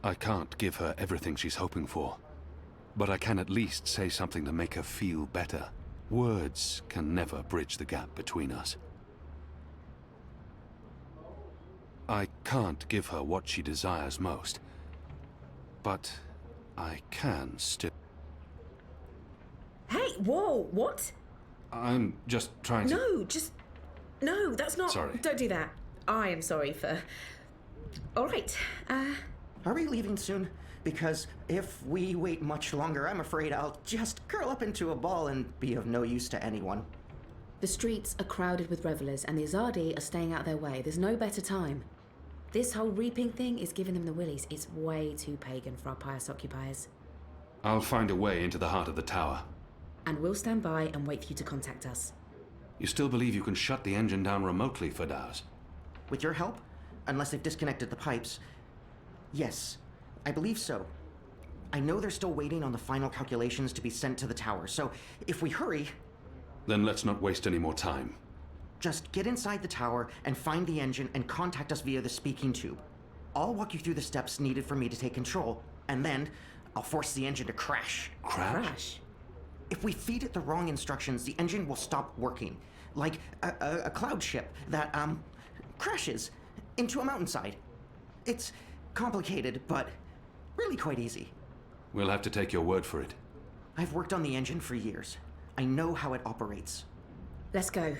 I can't give her everything she's hoping for. But I can at least say something to make her feel better. Words can never bridge the gap between us. I can't give her what she desires most. But I can still... Hey, whoa, what? I'm just trying to... No, No, that's not... Sorry. Don't do that. I am sorry for... All right, Are we leaving soon? Because if we wait much longer, I'm afraid I'll just curl up into a ball and be of no use to anyone. The streets are crowded with revelers, and the Azadi are staying out of their way. There's no better time. This whole reaping thing is giving them the willies. It's way too pagan for our pious occupiers. I'll find a way into the heart of the tower. And we'll stand by and wait for you to contact us. You still believe you can shut the engine down remotely, Ferdow's? With your help? Unless they've disconnected the pipes. Yes, I believe so. I know they're still waiting on the final calculations to be sent to the tower, so if we hurry... Then let's not waste any more time. Just get inside the tower and find the engine and contact us via the speaking tube. I'll walk you through the steps needed for me to take control, and then I'll force the engine to crash. Crash? If we feed it the wrong instructions, the engine will stop working. Like a cloud ship that, crashes into a mountainside. It's complicated, but really quite easy. We'll have to take your word for it. I've worked on the engine for years. I know how it operates. Let's go.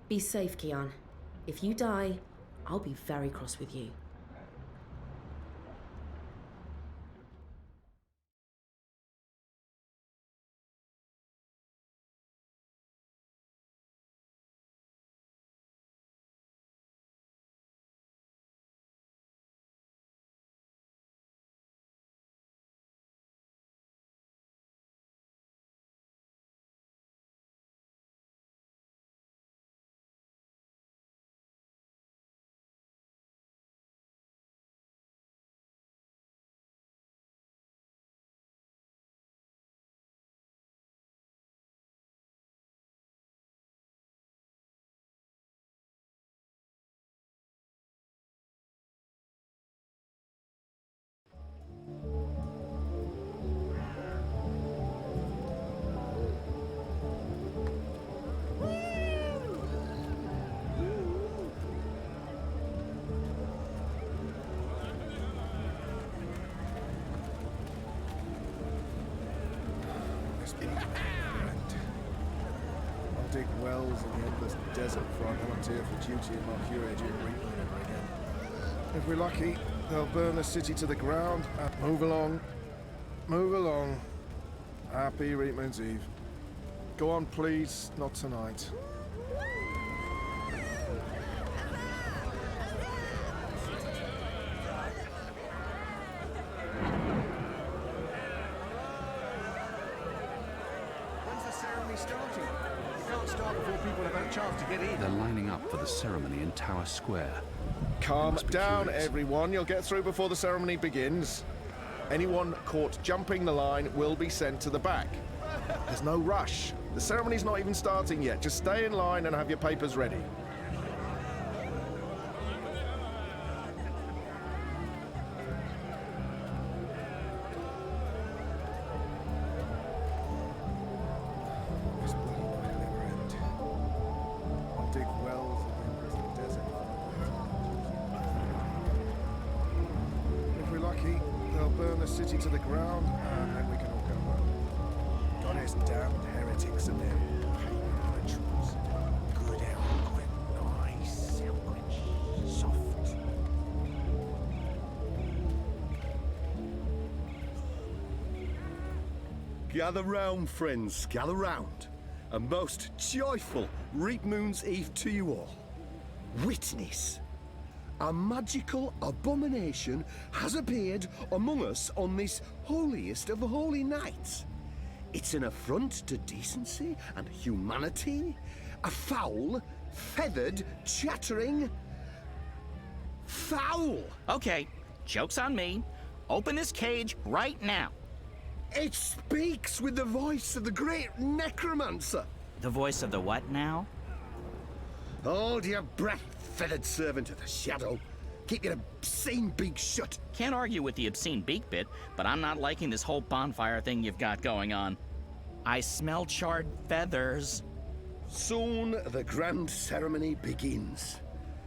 Be safe, Kian. If you die, I'll be very cross with you. I'll dig wells in the endless desert before I volunteer for duty in Mercuria during Reaping ever again. If we're lucky, they'll burn the city to the ground and move along. Move along. Happy Reapmoon's Eve. Go on, please. Not tonight. When's the ceremony starting? You can't start before people have had a chance to get in. They're lining up for the ceremony in Tower Square. Calm down, everyone. You'll get through before the ceremony begins. Anyone caught jumping the line will be sent to the back. There's no rush. The ceremony's not even starting yet. Just stay in line and have your papers ready. This bloody night will never end. I'll dig wells in the desert. If we're lucky, they'll burn the city to the ground, and then we can all go home. Goddess damned heretics and their pagan rituals. Good eloquent, nice, eloquent, soft. Gather round, friends, gather round. A most joyful Reapmoon's Eve to you all. Witness. A magical abomination has appeared among us on this holiest of holy nights. It's an affront to decency and humanity. A foul, feathered, chattering... foul! Okay, joke's on me. Open this cage right now. It speaks with the voice of the great necromancer. The voice of the what now? Hold your breath, feathered servant of the shadow. Keep your obscene beak shut. Can't argue with the obscene beak bit, but I'm not liking this whole bonfire thing you've got going on. I smell charred feathers. Soon the grand ceremony begins,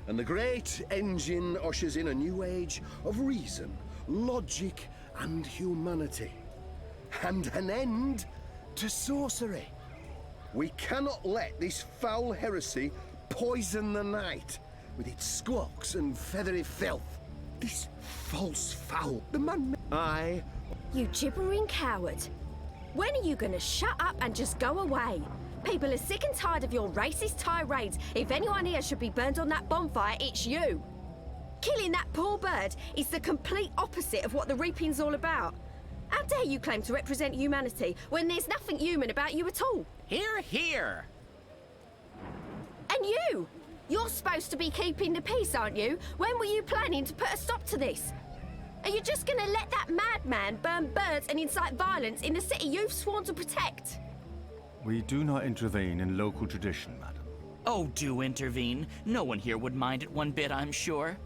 and the great engine ushers in a new age of reason, logic, and humanity. And an end to sorcery. We cannot let this foul heresy poison the night with its squawks and feathery filth. This false foul, the man... You gibbering coward. When are you gonna shut up and just go away? People are sick and tired of your racist tirades. If anyone here should be burned on that bonfire, it's you. Killing that poor bird is the complete opposite of what the reaping's all about. How dare you claim to represent humanity when there's nothing human about you at all? Hear, hear. And you! You're supposed to be keeping the peace, aren't you? When were you planning to put a stop to this? Are you just gonna let that madman burn birds and incite violence in the city you've sworn to protect? We do not intervene in local tradition, madam. Oh, do intervene. No one here would mind it one bit, I'm sure.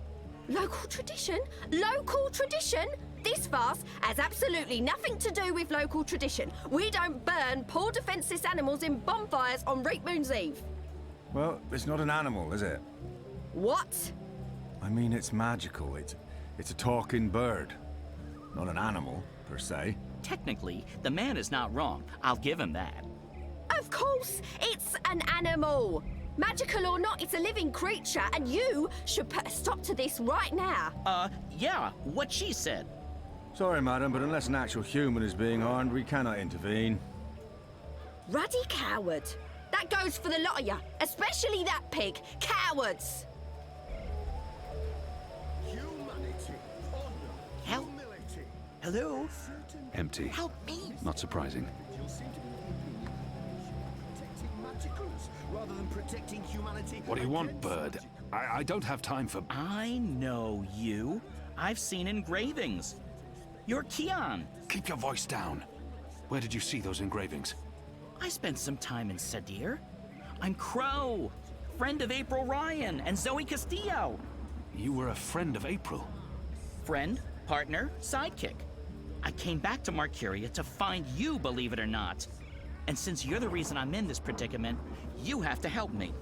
Local tradition? Local tradition? This farce has absolutely nothing to do with local tradition. We don't burn poor defenseless animals in bonfires on Reapmoon's Eve. Well, it's not an animal, is it? What? I mean, it's magical. It's a talking bird. Not an animal, per se. Technically, the man is not wrong. I'll give him that. Of course, it's an animal. Magical or not, it's a living creature, and you should put a stop to this right now. Yeah, what she said. Sorry, madam, but unless an actual human is being harmed, we cannot intervene. Ruddy coward. That goes for the lot of you, especially that pig. Cowards! Humanity, honor, Help. humility. Hello? Empty. Help me. Not surprising. You'll seem to be protecting magicals rather than protecting humanity. What do you want, bird? I don't have time for... I know you. I've seen engravings. You're Keon. Keep your voice down. Where did you see those engravings? I spent some time in Sadir. I'm Crow, friend of April Ryan and Zoe Castillo. You were a friend of April? Friend, partner, sidekick. I came back to Mercuria to find you, believe it or not. And since you're the reason I'm in this predicament, you have to help me.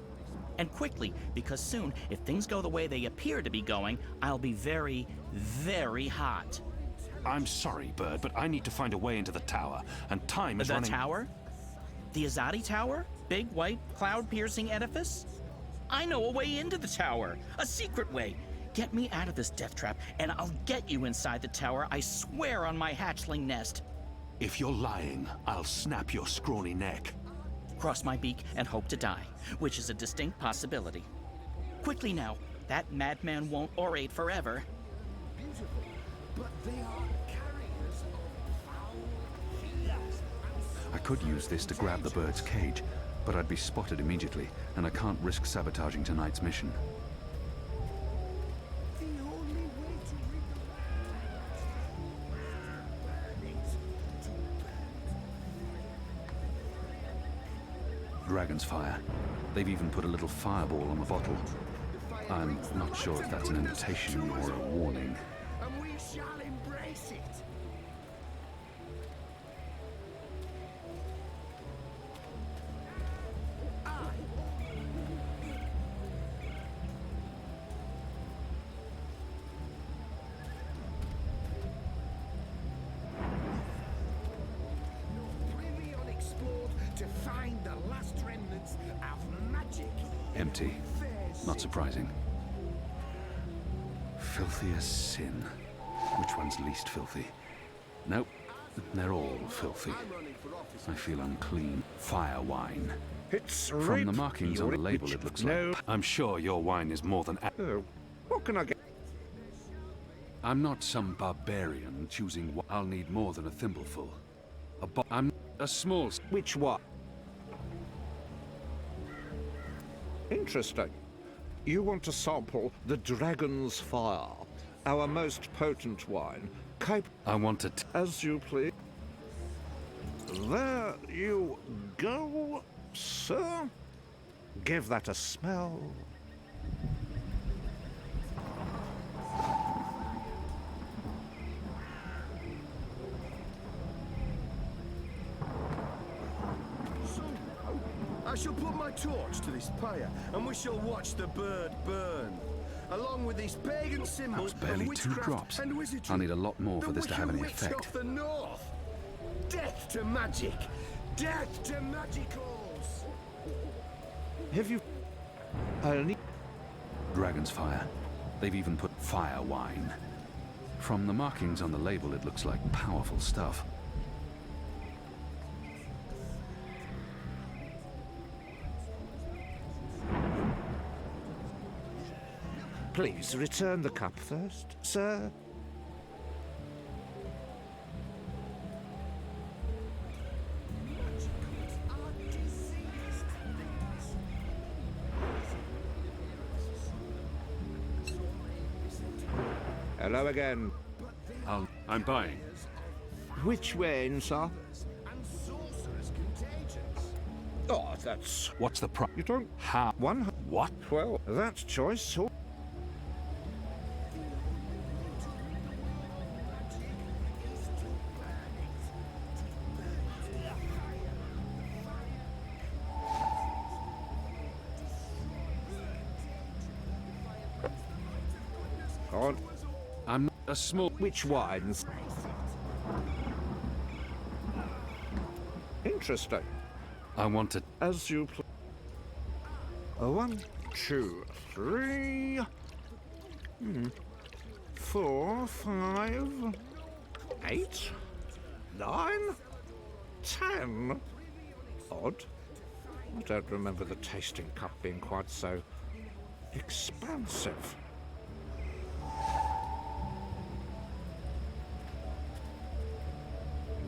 And quickly, because soon, if things go the way they appear to be going, I'll be very, very hot. I'm sorry, Bird, but I need to find a way into the tower, and time is The running... tower? The Azadi Tower? Big, white, cloud-piercing edifice? I know a way into the tower. A secret way. Get me out of this death trap, and I'll get you inside the tower, I swear on my hatchling nest. If you're lying, I'll snap your scrawny neck. Cross my beak and hope to die, which is a distinct possibility. Quickly now, that madman won't orate forever. Beautiful, but they are carriers of foul fears. I could use this to grab the bird's cage, but I'd be spotted immediately, and I can't risk sabotaging tonight's mission. The only way to rid Dragon's fire. They've even put a little fireball on the bottle. I'm not sure if that's an invitation or a warning. and we shall embrace it. Freely unexplored to find the last remnants of magic. Empty. Not surprising. Filthy as sin. Which one's least filthy? Nope. They're all filthy. I feel unclean. Fire wine. It's From the markings on the label, it looks like... I'm sure your wine is more than... What can I get? I'm not some barbarian choosing... I'll need more than a thimbleful. I'm a small... Which one? Interesting. You want to sample the Dragon's Fire, our most potent wine. I want it. As you please. There you go, sir. Give that a smell. I shall put my torch to this pyre, and we shall watch the bird burn, along with these pagan symbols That was barely of 2 witchcraft drops. and wizardry. I'll need a lot more for this to have any The Wicked Witch effect. of the North. Death to magic. Death to magicals. Have you... I'll need... Dragon's fire. They've even put fire wine. From the markings on the label, it looks like powerful stuff. Please return the cup first, sir. Hello again. I'm buying. Which way, sir? Oh, that's... What's the price? You don't... How? What? Well, that's choice. So... On. I'm a small... Which wines? Interesting. I want to... As you please. 1, 2, 3... 4, 5... 8... 9... 10... Odd. I don't remember the tasting cup being quite so... expansive.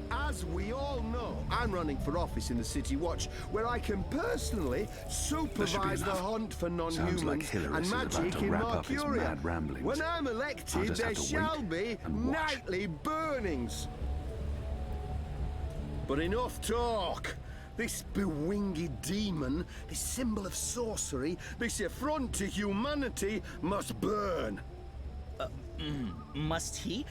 As we all know, I'm running for office in the City Watch, where I can personally supervise the hunt for non-humans like Hillary and is about magic to in wrap up his Mercuria. mad ramblings. When I'm I'll elected, just there have to shall wait be and watch. nightly burnings. But enough talk. This bewinged demon, this symbol of sorcery, this affront to humanity must burn. Must he?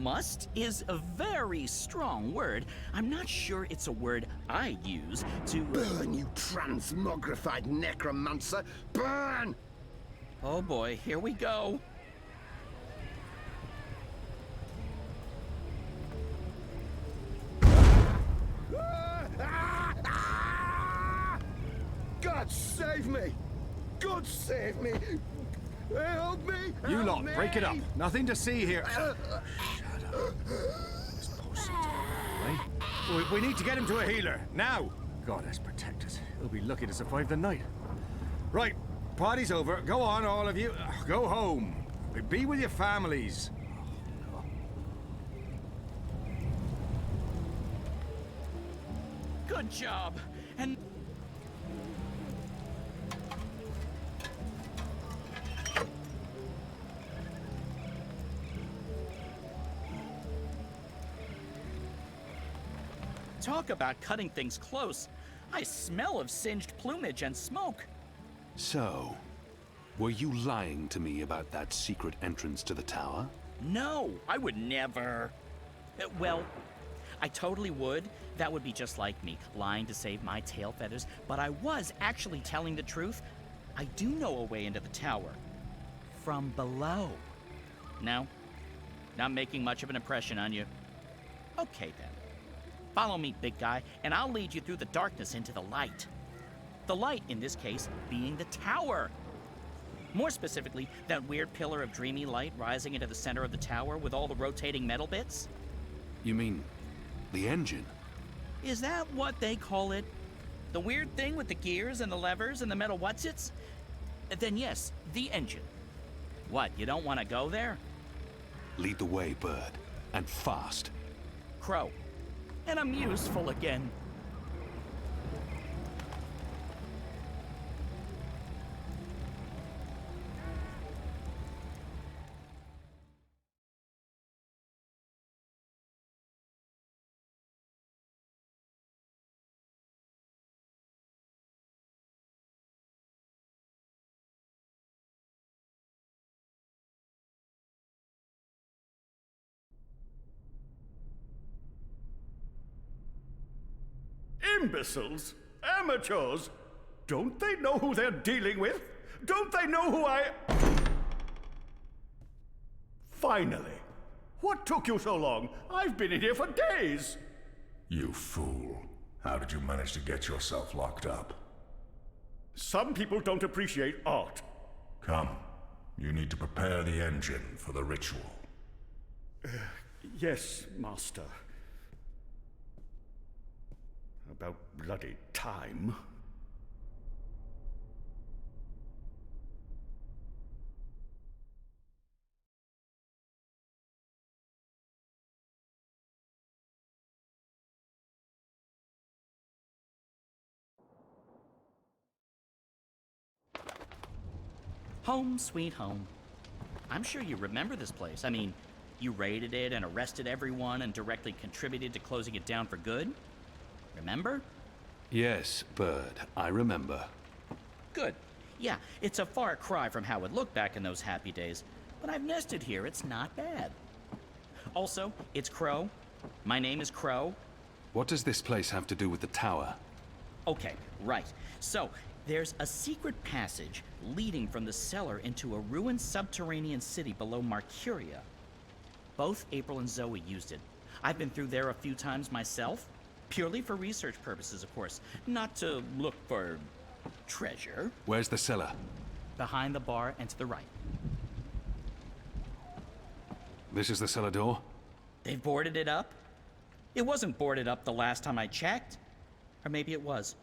Must is a very strong word. I'm not sure it's a word I use to... Burn, you transmogrified necromancer! Burn! Oh boy, here we go. save me! God save me! Help me! You Help lot, me! break it up. Nothing to see here. We need to get him to a healer, now! Goddess protect us. He'll be lucky to survive the night. Right, party's over. Go on, all of you. Go home. Be with your families. Good job. And talk about cutting things close. I smell of singed plumage and smoke. So, were you lying to me about that secret entrance to the tower? No, I would never. Well, I totally would. That would be just like me, lying to save my tail feathers. But I was actually telling the truth. I do know a way into the tower. From below. No? Not making much of an impression on you. Okay, then. Follow me, big guy, and I'll lead you through the darkness into the light. The light, in this case, being the tower. More specifically, that weird pillar of dreamy light rising into the center of the tower with all the rotating metal bits. You mean the engine? Is that what they call it? The weird thing with the gears and the levers and the metal whatsits? Then yes, the engine. What, you don't want to go there? Lead the way, Bird. And fast. Crow. And I'm useful again. Imbeciles? Amateurs? Don't they know who they're dealing with? Don't they know who I... Finally. What took you so long? I've been in here for days. You fool. How did you manage to get yourself locked up? Some people don't appreciate art. Come. You need to prepare the engine for the ritual. Yes, Master. About bloody time. Home sweet home. I'm sure you remember this place. I mean, you raided it and arrested everyone and directly contributed to closing it down for good. Remember? Yes, Bird, I remember. Good. Yeah, it's a far cry from how it looked back in those happy days, but I've nested here. It's not bad. Also, it's Crow. My name is Crow. What does this place have to do with the tower? Okay, right. So, there's a secret passage leading from the cellar into a ruined subterranean city below Marcuria. Both April and Zoe used it. I've been through there a few times myself. Purely for research purposes, of course. Not to look for treasure. Where's the cellar? Behind the bar and to the right. This is the cellar door? They've boarded it up? It wasn't boarded up the last time I checked. Or maybe it was.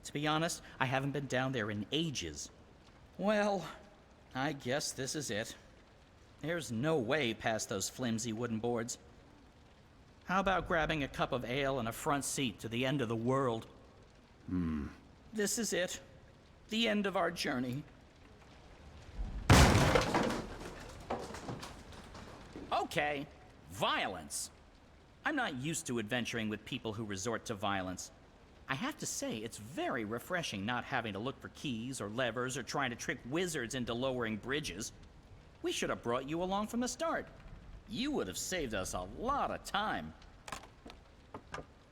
To be honest, I haven't been down there in ages. Well, I guess this is it. There's no way past those flimsy wooden boards. How about grabbing a cup of ale and a front seat to the end of the world? This is it. The end of our journey. Okay, violence. I'm not used to adventuring with people who resort to violence. I have to say, it's very refreshing not having to look for keys or levers or trying to trick wizards into lowering bridges. We should have brought you along from the start. You would have saved us a lot of time.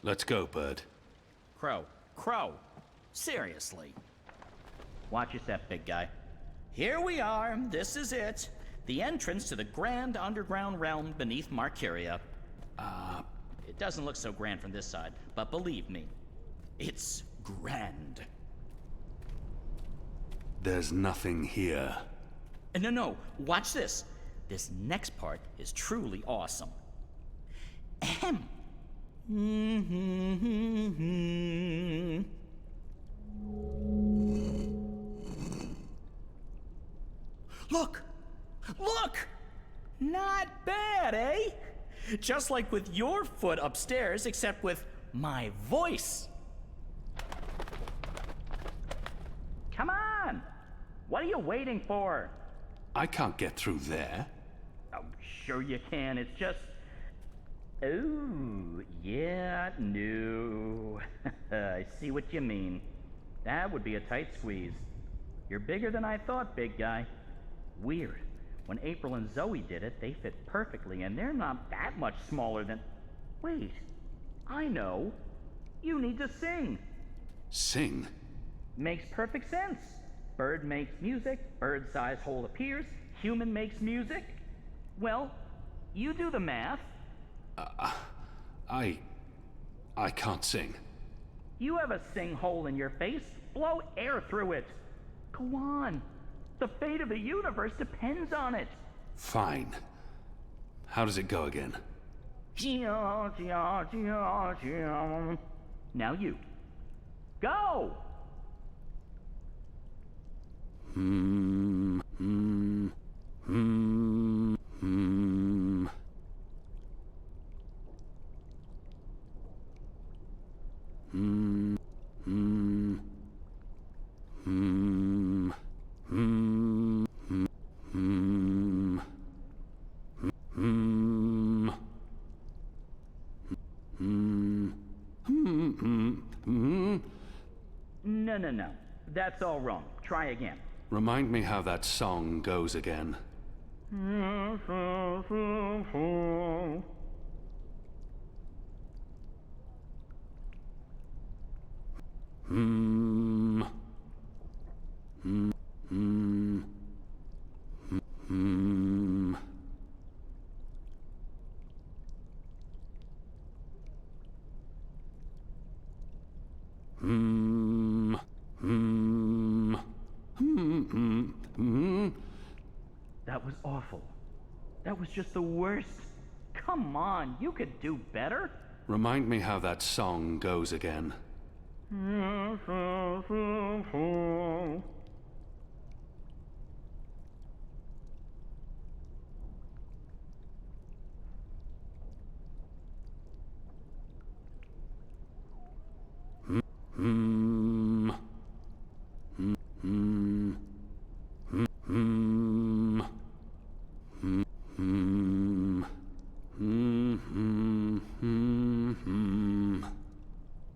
Let's go, Bird. Crow. Crow. Seriously. Watch your step, big guy. Here we are. This is it. The entrance to the grand underground realm beneath Marcuria. It doesn't look so grand from this side, but believe me, it's grand. There's nothing here. No, watch this. This next part is truly awesome. Ahem. Look! Look! Not bad, eh? Just like with your foot upstairs, except with my voice. Come on! What are you waiting for? I can't get through there. Oh, sure you can. It's just... Oh, yeah, no. I see what you mean. That would be a tight squeeze. You're bigger than I thought, big guy. Weird. When April and Zoe did it, they fit perfectly, and they're not that much smaller than... Wait. I know. You need to sing. Sing? Makes perfect sense. Bird makes music, bird-sized hole appears, human makes music. Well, you do the math. I can't sing. You have a sing hole in your face. Blow air through it. Go on. The fate of the universe depends on it. Fine. How does it go again? Now you. Go! No. That's all wrong. Try again. Remind me how that song goes again. That was awful. That was just the worst. Come on, you could do better. Remind me how that song goes again.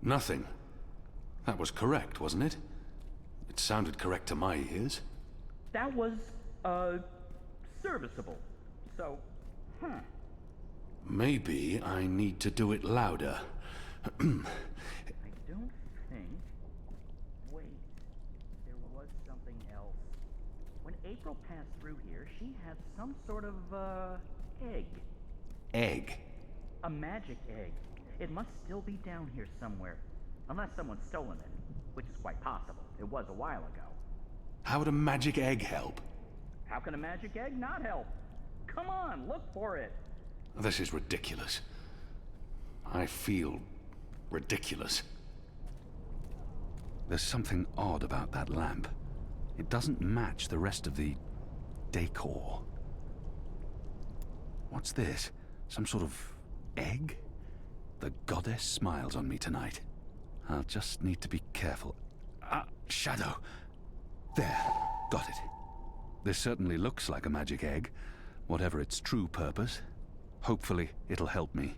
Nothing. That was correct, wasn't it? It sounded correct to my ears. That was, serviceable. So, Maybe I need to do it louder. I don't think... Wait, there was something else. When April passed through here, she had some sort of, egg. Egg? A magic egg. It must still be down here somewhere. Unless someone's stolen it, which is quite possible. It was a while ago. How would a magic egg help? How can a magic egg not help? Come on, look for it. This is ridiculous. I feel ridiculous. There's something odd about that lamp. It doesn't match the rest of the decor. What's this? Some sort of egg? The goddess smiles on me tonight. I'll just need to be careful. Shadow. There. Got it. This certainly looks like a magic egg, whatever its true purpose. Hopefully, it'll help me.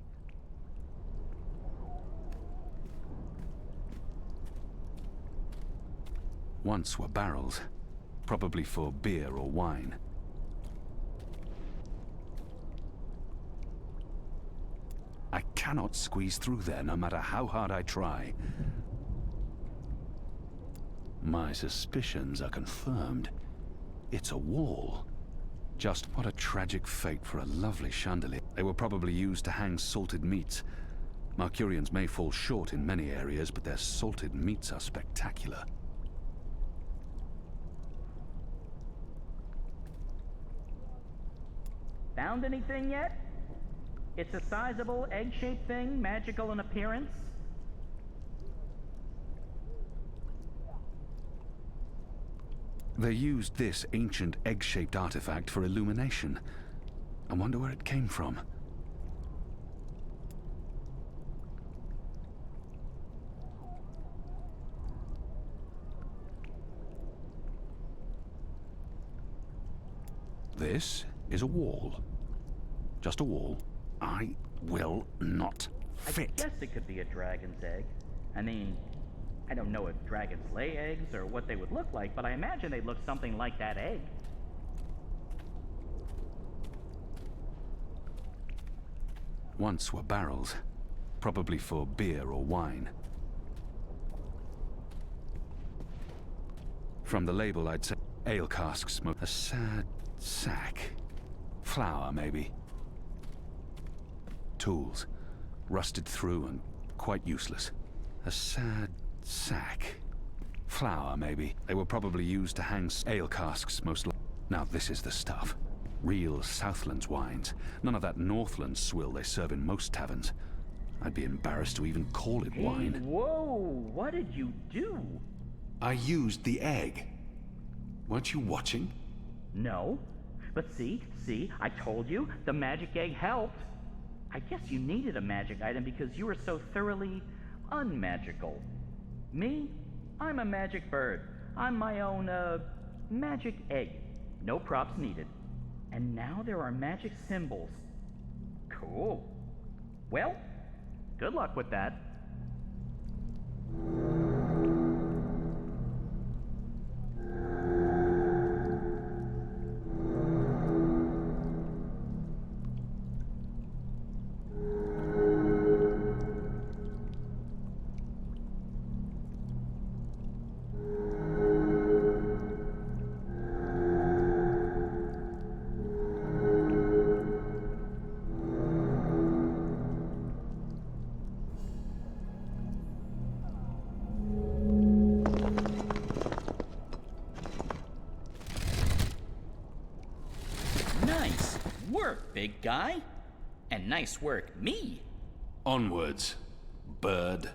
Once were barrels, probably for beer or wine. I cannot squeeze through there, no matter how hard I try. My suspicions are confirmed. It's a wall. Just what a tragic fate for a lovely chandelier. They were probably used to hang salted meats. Markurians may fall short in many areas, but their salted meats are spectacular. Found anything yet? It's a sizable egg-shaped thing, magical in appearance. They used this ancient egg-shaped artifact for illumination. I wonder where it came from. This is a wall. Just a wall. I will not fit. I guess it could be a dragon's egg. I mean, I don't know if dragons lay eggs or what they would look like, but I imagine they'd look something like that egg. Once were barrels, probably for beer or wine. From the label, I'd say ale casks, a sad sack. Flour, maybe. Tools, rusted through and quite useless. A sad sack. Flour, maybe. They were probably used to hang ale casks, most likely. Now this is the stuff. Real Southlands wines. None of that Northland swill they serve in most taverns. I'd be embarrassed to even call it wine. Whoa, what did you do? I used the egg. Weren't you watching? No. But see, I told you, the magic egg helped. I guess you needed a magic item because you were so thoroughly unmagical. Me? I'm a magic bird. I'm my own, magic egg. No props needed. And now there are magic symbols. Cool. Well, good luck with that. Big guy. And nice work, me. Onwards, bird.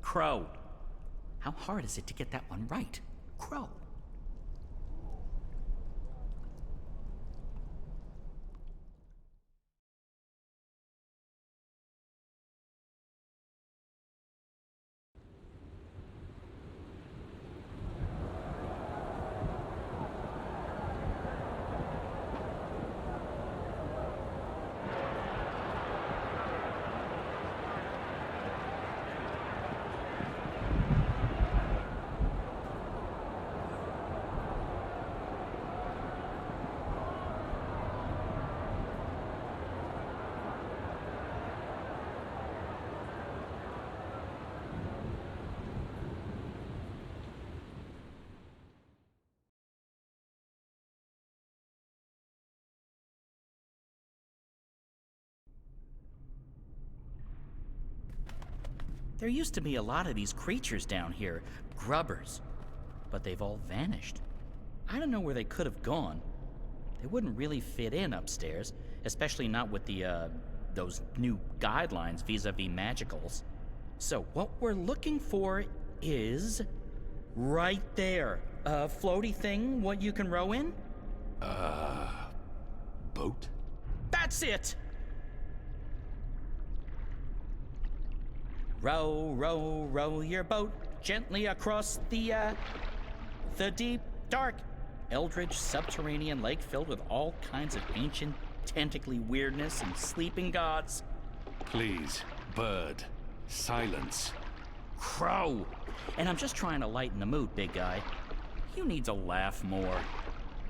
Crow. How hard is it to get that one right? Crow. There used to be a lot of these creatures down here, grubbers, but they've all vanished. I don't know where they could have gone. They wouldn't really fit in upstairs, especially not with the, those new guidelines vis-a-vis magicals. So what we're looking for is right there. A floaty thing, what you can row in? Boat? That's it! Row, row, row your boat gently across the deep, dark, eldritch subterranean lake filled with all kinds of ancient, tentacly weirdness and sleeping gods. Please, bird, silence. Crow! And I'm just trying to lighten the mood, big guy. You need to laugh more.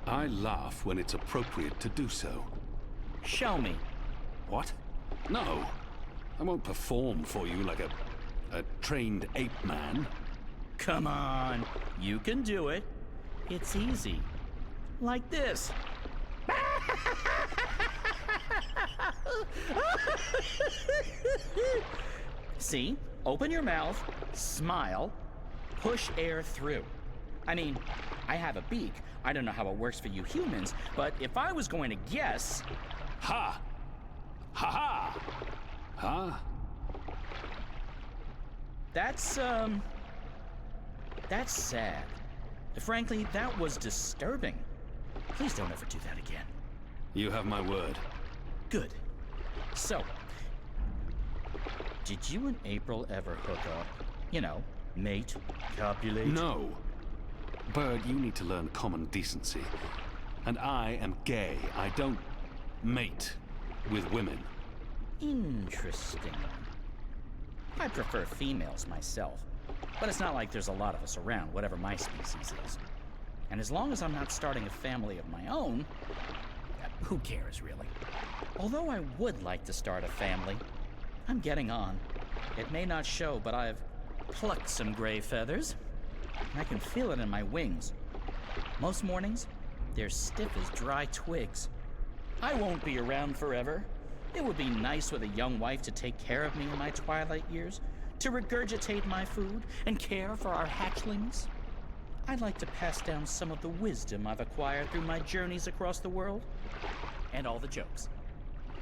I laugh when it's appropriate to do so. Show me. What? No. I won't perform for you like a trained ape man. Come on, you can do it. It's easy. Like this. See? Open your mouth, smile, push air through. I mean, I have a beak. I don't know how it works for you humans, but if I was going to guess, Ha! Ha ha! Huh? That's sad. Frankly, that was disturbing. Please don't ever do that again. You have my word. Good. So, did you and April ever hook up? You know, mate, copulate? No. Bird, you need to learn common decency. And I am gay. I don't mate with women. Interesting. I prefer females myself, but it's not like there's a lot of us around, whatever my species is. And as long as I'm not starting a family of my own, who cares, really? Although I would like to start a family, I'm getting on. It may not show, but I've plucked some gray feathers. I can feel it in my wings. Most mornings, they're stiff as dry twigs. I won't be around forever. It would be nice with a young wife to take care of me in my twilight years, to regurgitate my food and care for our hatchlings. I'd like to pass down some of the wisdom I've acquired through my journeys across the world. And all the jokes.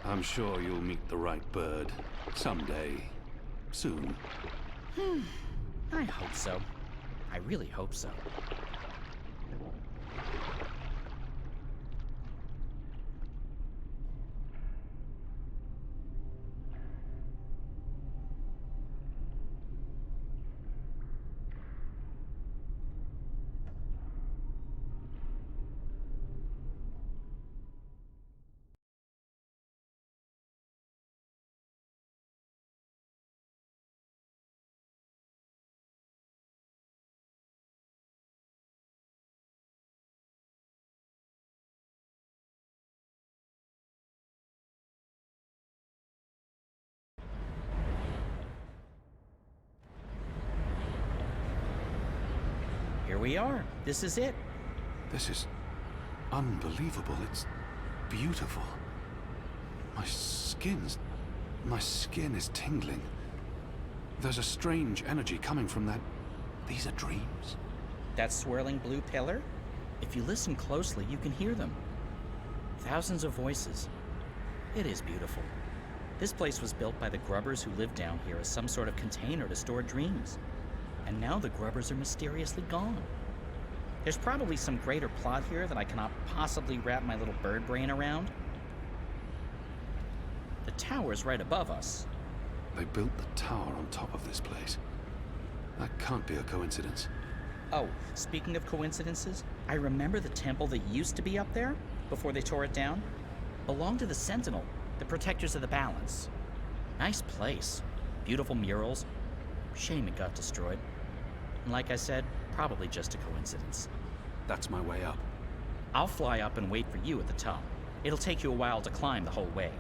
I'm sure you'll meet the right bird. Someday. Soon. I hope so. I really hope so. Here we are. This is it. This is unbelievable. It's beautiful. My skin is tingling. There's a strange energy coming from that. These are dreams. That swirling blue pillar? If you listen closely, you can hear them. Thousands of voices. It is beautiful. This place was built by the grubbers who lived down here as some sort of container to store dreams. And now the grubbers are mysteriously gone. There's probably some greater plot here that I cannot possibly wrap my little bird brain around. The tower's right above us. They built the tower on top of this place. That can't be a coincidence. Oh, speaking of coincidences, I remember the temple that used to be up there, before they tore it down, belonged to the Sentinel, the protectors of the balance. Nice place. Beautiful murals. Shame it got destroyed. And like I said, probably just a coincidence. That's my way up. I'll fly up and wait for you at the top. It'll take you a while to climb the whole way.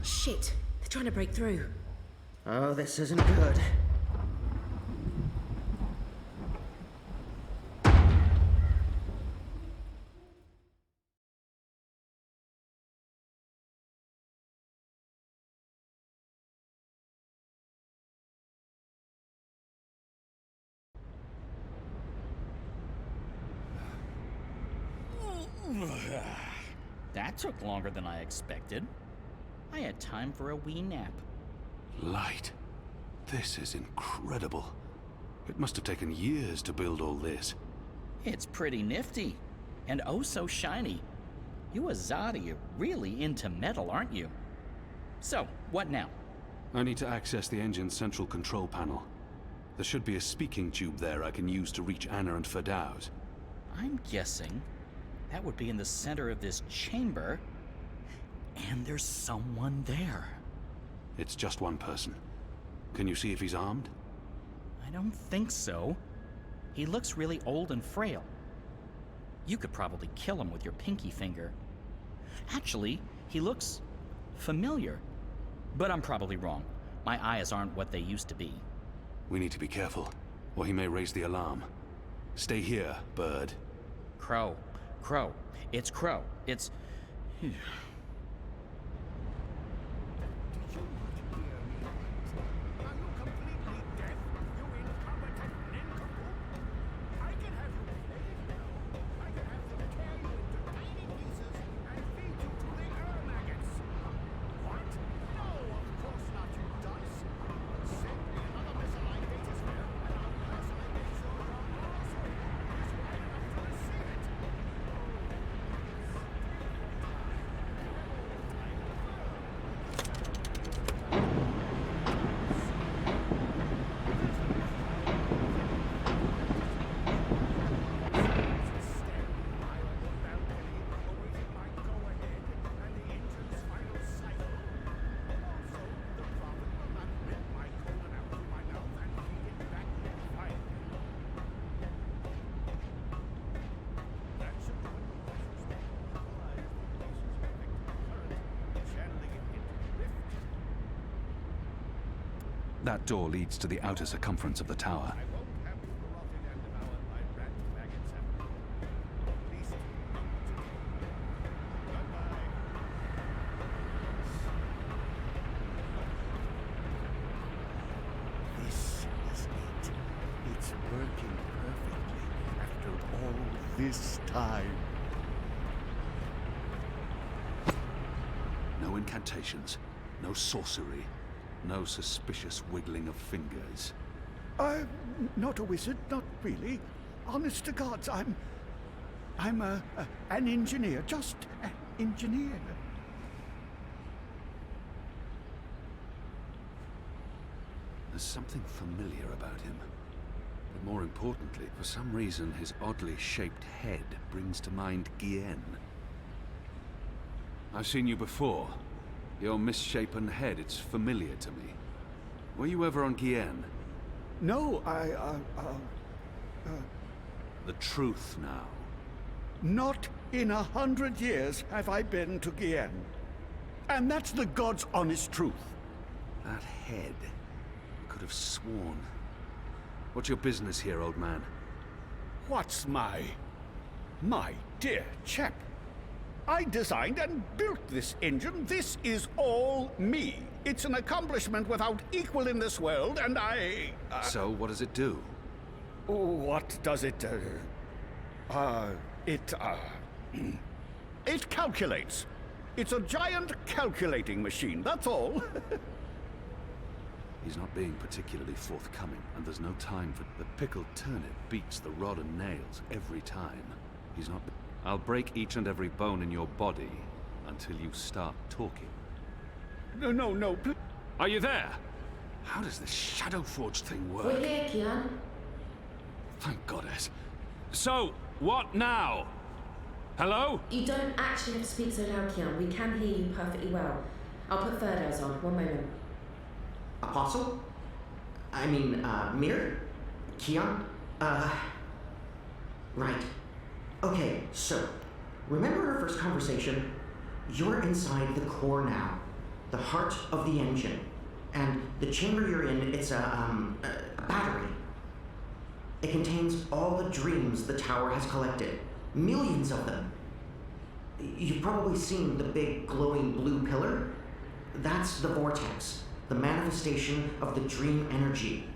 Shit! They're trying to break through. Oh, this isn't good. That took longer than I expected. I had time for a wee nap. Light. This is incredible. It must have taken years to build all this. It's pretty nifty. And oh so shiny. You Azadi are really into metal, aren't you? So, what now? I need to access the engine's central control panel. There should be a speaking tube there I can use to reach Anna and Ferdows. I'm guessing that would be in the center of this chamber. And there's someone there. It's just one person. Can you see if he's armed? I don't think so. He looks really old and frail. You could probably kill him with your pinky finger. Actually, he looks familiar. But I'm probably wrong. My eyes aren't what they used to be. We need to be careful, or he may raise the alarm. Stay here, Bird. Crow. Crow. It's Crow. It's... That door leads to the outer circumference of the tower. This is it. It's working perfectly after all this time. No incantations, no sorcery, no suspicious wiggling of fingers. I'm not a wizard, not really. Honest to gods, I'm an engineer, just an engineer. There's something familiar about him. But more importantly, for some reason, his oddly shaped head brings to mind Guillen. I've seen you before. Your misshapen head, it's familiar to me. Were you ever on Guillen? No, The truth now. Not in 100 years have I been to Guillen. And that's the God's honest truth. That head. I could have sworn. What's your business here, old man? What's my dear chap? I designed and built this engine. This is all me. It's an accomplishment without equal in this world, and I... So, what does it do? What does it do? It calculates. It's a giant calculating machine, that's all. He's not being particularly forthcoming, and there's no time for... The pickled turnip beats the rod and nails every time. He's not... I'll break each and every bone in your body until you start talking. No, please. Are you there? How does this Shadow Forge thing work? We're here, Kian. Thank goddess. So, what now? Hello? You don't actually have to speak so loud, Kian. We can hear you perfectly well. I'll put Ferdows on. One moment. Apostle? I mean, Mir? Kian? Right. Okay, so, remember our first conversation? You're inside the core now, the heart of the engine. And the chamber you're in, it's a battery. It contains all the dreams the tower has collected. Millions of them. You've probably seen the big glowing blue pillar. That's the vortex, the manifestation of the dream energy.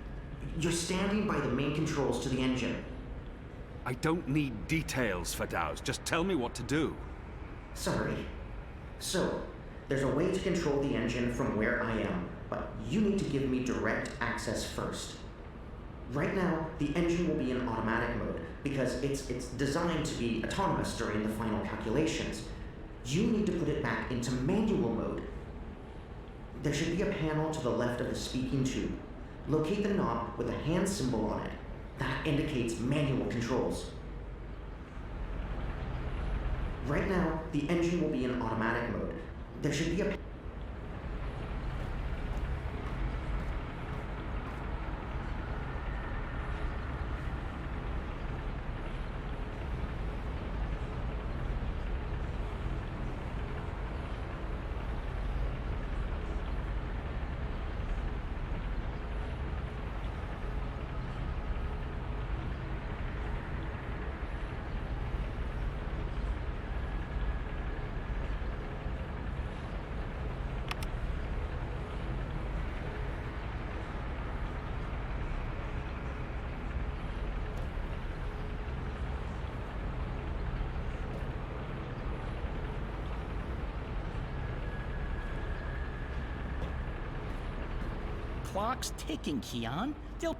You're standing by the main controls to the engine. I don't need details, Fadaus. Just tell me what to do. Sorry. So, there's a way to control the engine from where I am, but you need to give me direct access first. Right now, the engine will be in automatic mode, because it's designed to be autonomous during the final calculations. You need to put it back into manual mode. There should be a panel to the left of the speaking tube. Locate the knob with a hand symbol on it. That indicates manual controls. Right now, the engine will be in automatic mode. There should be a... Clock's ticking, Keon. They'll...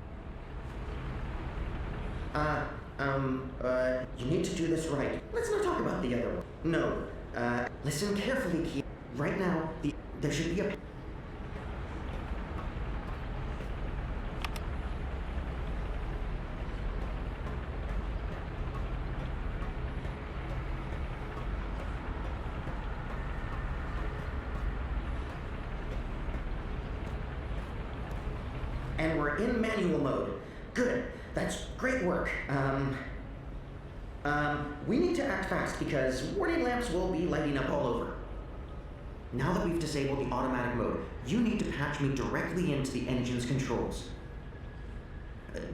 You need to do this right. Let's not talk about the other one. No. Listen carefully, Keon. Right now, there should be a... And we're in manual mode. Good. That's great work. We need to act fast because warning lamps will be lighting up all over. Now that we've disabled the automatic mode, you need to patch me directly into the engine's controls.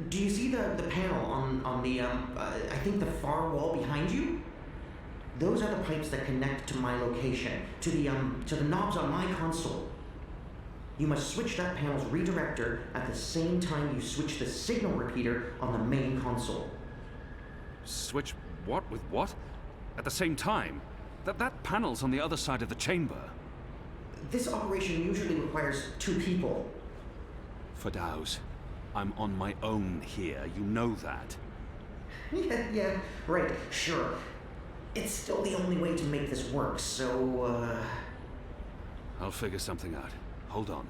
Do you see the panel on the, I think the far wall behind you? Those are the pipes that connect to my location, to the knobs on my console. You must switch that panel's redirector at the same time you switch the signal repeater on the main console. Switch what with what? At the same time? That panel's on the other side of the chamber. This operation usually requires 2 people. Fadaus, I'm on my own here. You know that. Yeah, right, sure. It's still the only way to make this work, so, I'll figure something out. Hold on.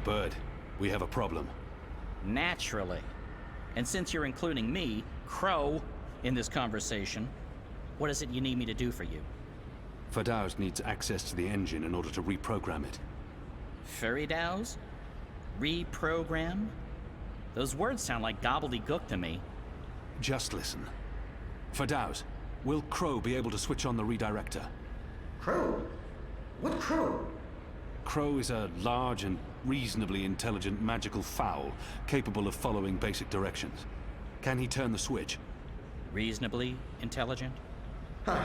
Bird, we have a problem. Naturally. And since you're including me, Crow, in this conversation, what is it you need me to do for you? Fadaus needs access to the engine in order to reprogram it. Feridaus? Reprogram? Those words sound like gobbledygook to me. Just listen. Fadaus, will Crow be able to switch on the redirector? Crow? What Crow? Crow is a large and reasonably intelligent magical fowl, capable of following basic directions. Can he turn the switch? Reasonably intelligent? I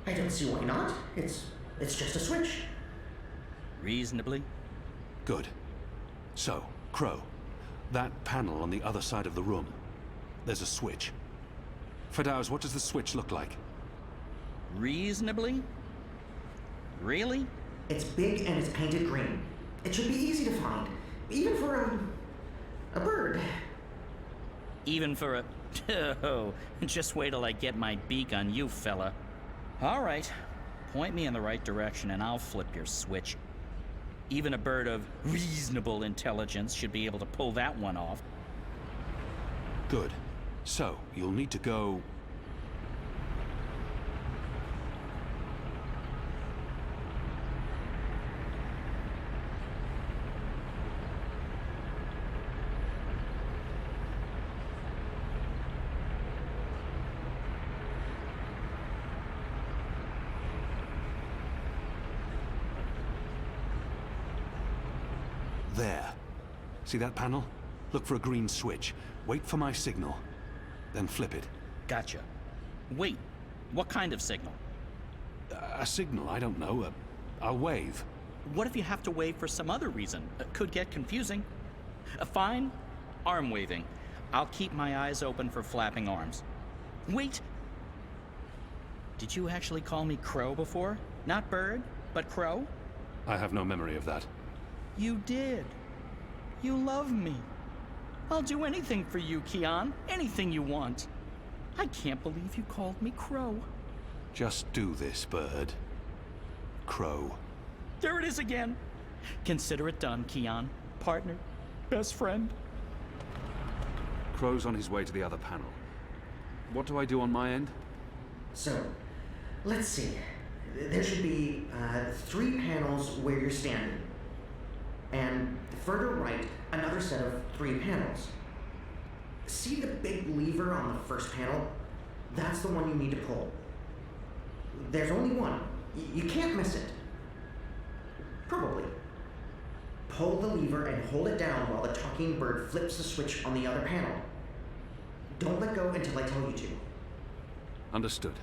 don't see why not. It's just a switch. Reasonably? Good. So, Crow, that panel on the other side of the room, there's a switch. Fadaus, what does the switch look like? Reasonably? Really? It's big and it's painted green. It should be easy to find, even for a bird. Even for a... Oh, just wait till I get my beak on you, fella. All right, point me in the right direction and I'll flip your switch. Even a bird of reasonable intelligence should be able to pull that one off. Good. So, you'll need to go... There. See that panel? Look for a green switch. Wait for my signal. Then flip it. Gotcha. Wait, what kind of signal? A signal, I don't know. I'll wave. What if you have to wave for some other reason? Could get confusing. Fine, arm waving. I'll keep my eyes open for flapping arms. Wait! Did you actually call me Crow before? Not Bird, but Crow? I have no memory of that. You did. You love me. I'll do anything for you, Kian. Anything you want. I can't believe you called me Crow. Just do this, Bird. Crow. There it is again. Consider it done, Kian. Partner. Best friend. Crow's on his way to the other panel. What do I do on my end? So, let's see. There should be 3 panels where you're standing. And further right, another set of 3 panels. See the big lever on the first panel? That's the one you need to pull. There's only one. You can't miss it. Probably. Pull the lever and hold it down while the talking bird flips the switch on the other panel. Don't let go until I tell you to. Understood.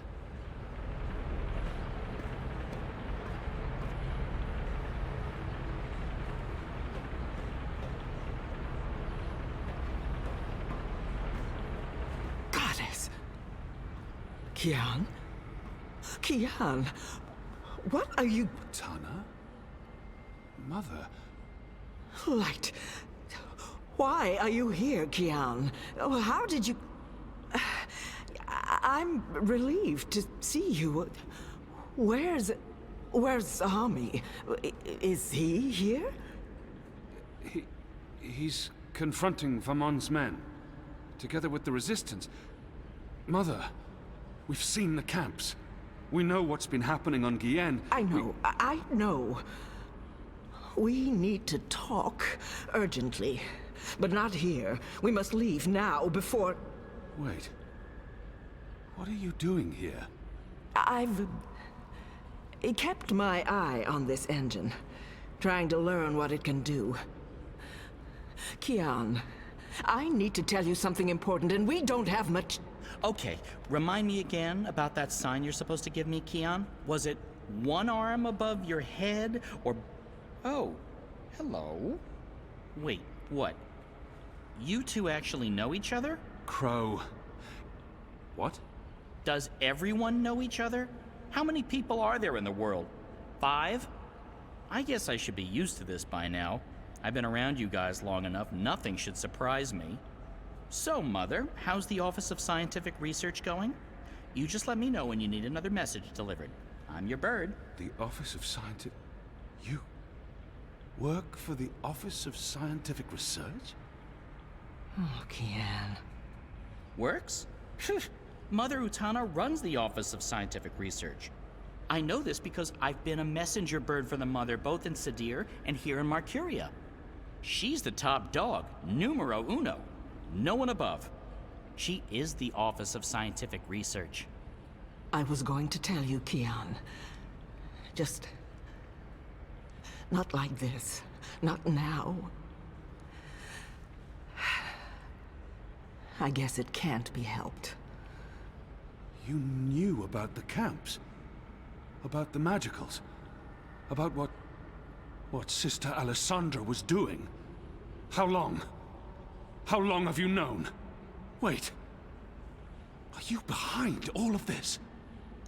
Goddess! Kian? Kian! What are you... Tana? Mother? Light. Why are you here, Kian? Oh, how did you... I'm relieved to see you. Where's Army? Is he here? He's confronting Vamon's men, together with the Resistance. Mother, we've seen the camps. We know what's been happening on Guyenne. I know. We need to talk urgently, but not here. We must leave now before... Wait. What are you doing here? I've kept my eye on this engine, trying to learn what it can do. Kian, I need to tell you something important, and we don't have much... Okay, remind me again about that sign you're supposed to give me, Kian. Was it one arm above your head, or... Oh, hello. Wait, what? You two actually know each other? Crow. What? Does everyone know each other? How many people are there in the world? 5? I guess I should be used to this by now. I've been around you guys long enough, nothing should surprise me. So, Mother, how's the Office of Scientific Research going? You just let me know when you need another message delivered. I'm your bird. The Office of Scientific... You work for the Office of Scientific Research? Oh, Kian. Works? Mother Utana runs the Office of Scientific Research. I know this because I've been a messenger bird for the Mother both in Sadir and here in Marcuria. She's the top dog, numero uno. No one above. She is the Office of Scientific Research. I was going to tell you, Kian. Just... not like this. Not now. I guess it can't be helped. You knew about the camps? About the magicals? About what Sister Alessandra was doing? How long? How long have you known? Wait. Are you behind all of this?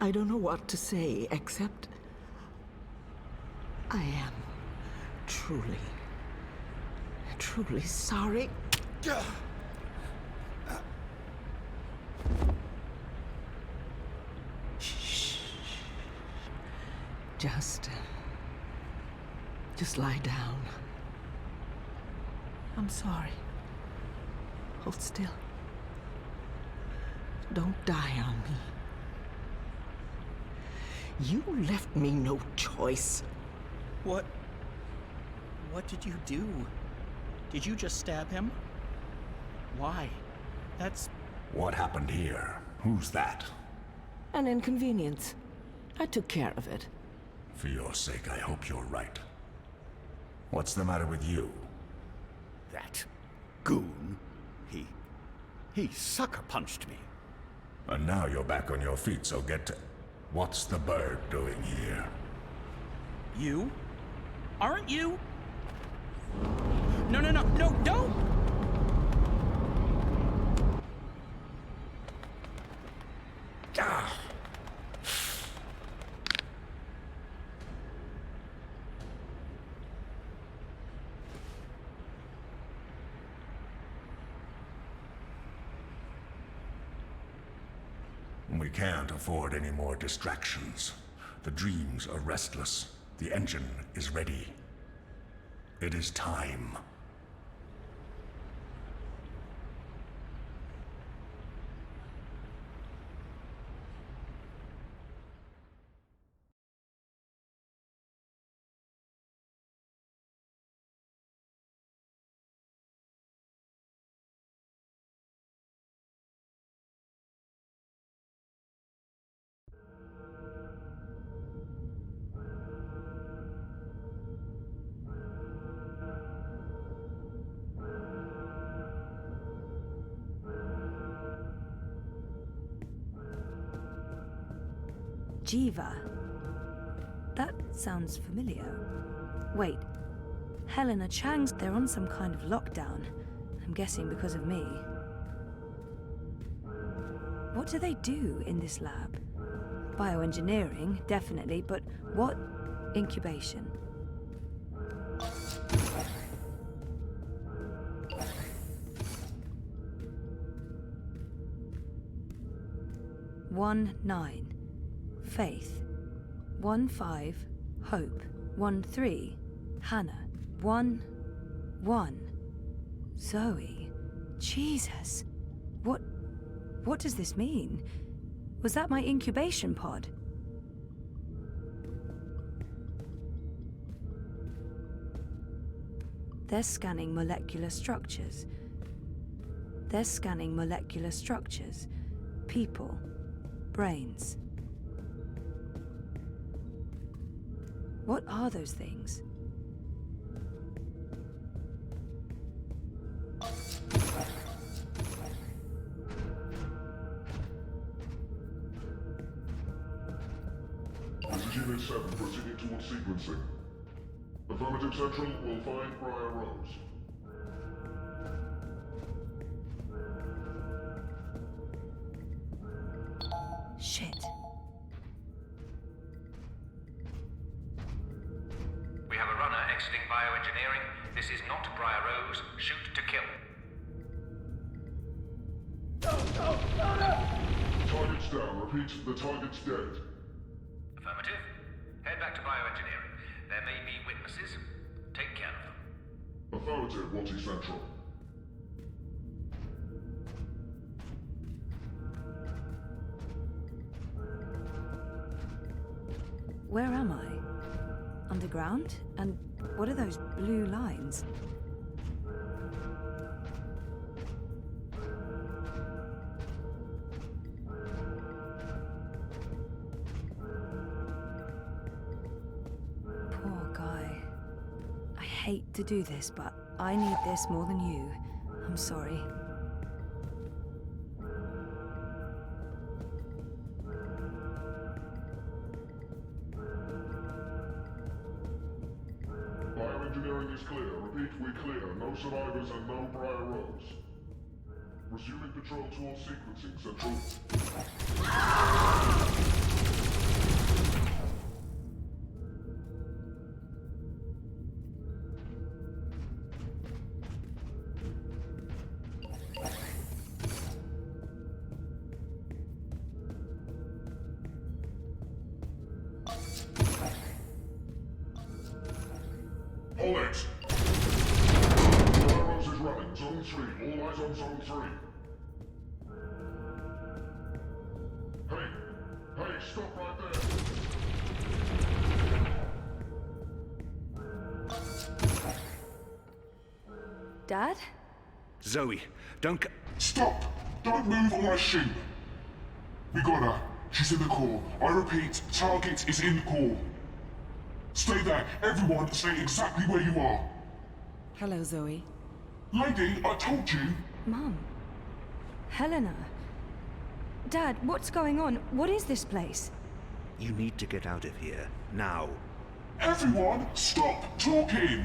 I don't know what to say, except... I am truly sorry. Shh. Just lie down. I'm sorry. Hold still. Don't die on me. You left me no choice. What did you do? Did you just stab him? Why? That's... What happened here? Who's that? An inconvenience. I took care of it. For your sake, I hope you're right. What's the matter with you? That goon, he sucker punched me. And now you're back on your feet, so get to... What's the bird doing here? You? Aren't you? No, don't! We can't afford any more distractions. The dreams are restless. The engine is ready. It is time. Jiva. That sounds familiar. Wait, Helena Chang's... They're on some kind of lockdown. I'm guessing because of me. What do they do in this lab? Bioengineering, definitely, but what? Incubation. One 9. Faith. 1-5. Hope. 1-3. Hannah. 1-1. Zoe. Jesus. What does this mean? Was that my incubation pod? They're scanning molecular structures. They're scanning molecular structures. People. Brains. What are those things? This is Unit 7 proceeding towards sequencing. Affirmative Central will find Briar Rose. Shit. We have a runner exiting bioengineering. This is not Briar Rose. Shoot to kill. Target's down. Repeat, the target's dead. Affirmative. Head back to bioengineering. There may be witnesses. Take care of them. Affirmative, Watty Central. Where am I? Underground? And what are those blue lines? Poor guy. I hate to do this, but I need this more than you. I'm sorry. Bioengineering is clear. Repeat, we're clear. No survivors and no Briar Rose. Resuming patrol towards sequencing, Central. Hold it! Briar Rose is running. Zone 3. All eyes on Zone 3. Hey, stop right there! Dad? Zoe, don't Stop! Don't move or I shoot! We got her. She's in the core. I repeat, target is in the core. Stay there. Everyone, stay exactly where you are. Hello, Zoe. Lady, I told you. Mum. Helena. Dad, what's going on? What is this place? You need to get out of here. Now. Everyone, stop talking!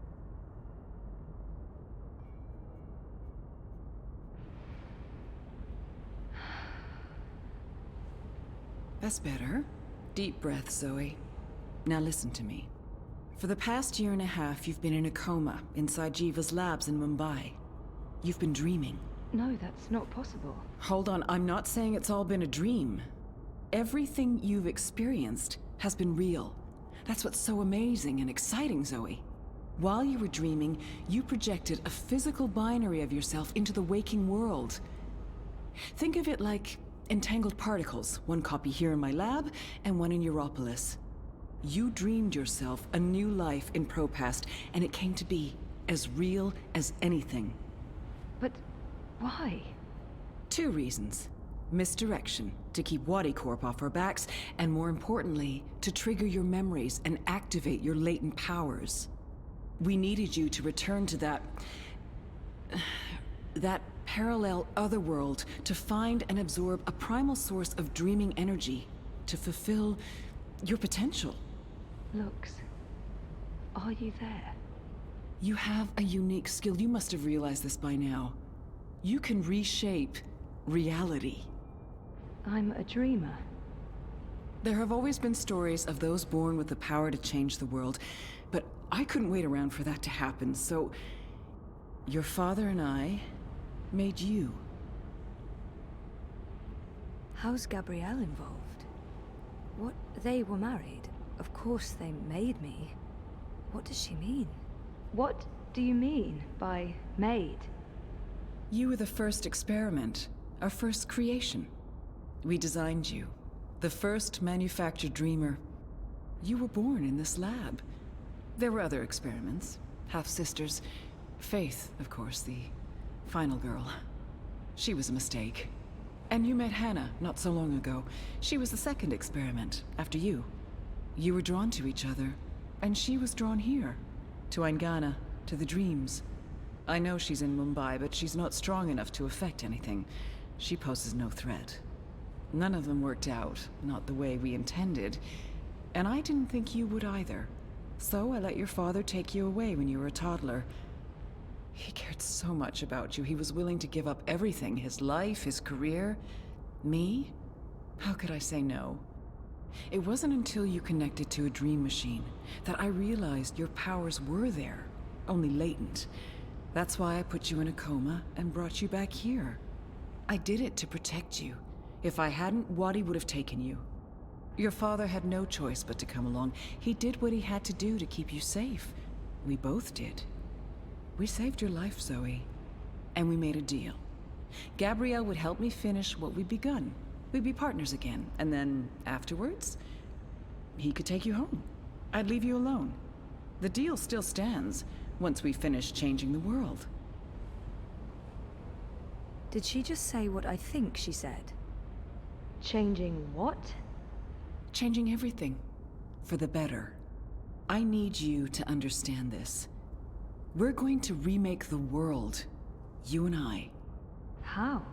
That's better. Deep breath, Zoe. Now listen to me. For the past year and a half, you've been in a coma inside Jiva's labs in Mumbai. You've been dreaming. No, that's not possible. Hold on, I'm not saying it's all been a dream. Everything you've experienced has been real. That's what's so amazing and exciting, Zoe. While you were dreaming, you projected a physical binary of yourself into the waking world. Think of it like entangled particles, one copy here in my lab and one in Europolis. You dreamed yourself a new life in Propast, and it came to be as real as anything. But why? 2 reasons. Misdirection, to keep Wadi Corp off our backs, and more importantly, to trigger your memories and activate your latent powers. We needed you to return to that parallel otherworld to find and absorb a primal source of dreaming energy to fulfill your potential. Lux, are you there? You have a unique skill. You must have realized this by now. You can reshape reality. I'm a dreamer. There have always been stories of those born with the power to change the world, but I couldn't wait around for that to happen, so your father and I made you. How's Gabrielle involved? What? They were married. Of course they made me. What does she mean? What do you mean by made? You were the first experiment, our first creation. We designed you, the first manufactured dreamer. You were born in this lab. There were other experiments, half-sisters. Faith, of course, the final girl. She was a mistake. And you met Hannah not so long ago. She was the second experiment, after you. You were drawn to each other, and she was drawn here, to Aingana, to the dreams. I know she's in Mumbai, but she's not strong enough to affect anything. She poses no threat. None of them worked out, not the way we intended. And I didn't think you would either. So I let your father take you away when you were a toddler. He cared so much about you, he was willing to give up everything, his life, his career. Me? How could I say no? It wasn't until you connected to a dream machine that I realized your powers were there, only latent. That's why I put you in a coma and brought you back here. I did it to protect you. If I hadn't, Wadi would have taken you. Your father had no choice but to come along. He did what he had to do to keep you safe. We both did. We saved your life, Zoe. And we made a deal. Gabrielle would help me finish what we'd begun. We'd be partners again, and then afterwards, he could take you home. I'd leave you alone. The deal still stands once we finish changing the world. Did she just say what I think she said? Changing what? Changing everything. For the better. I need you to understand this. We're going to remake the world. You and I. How?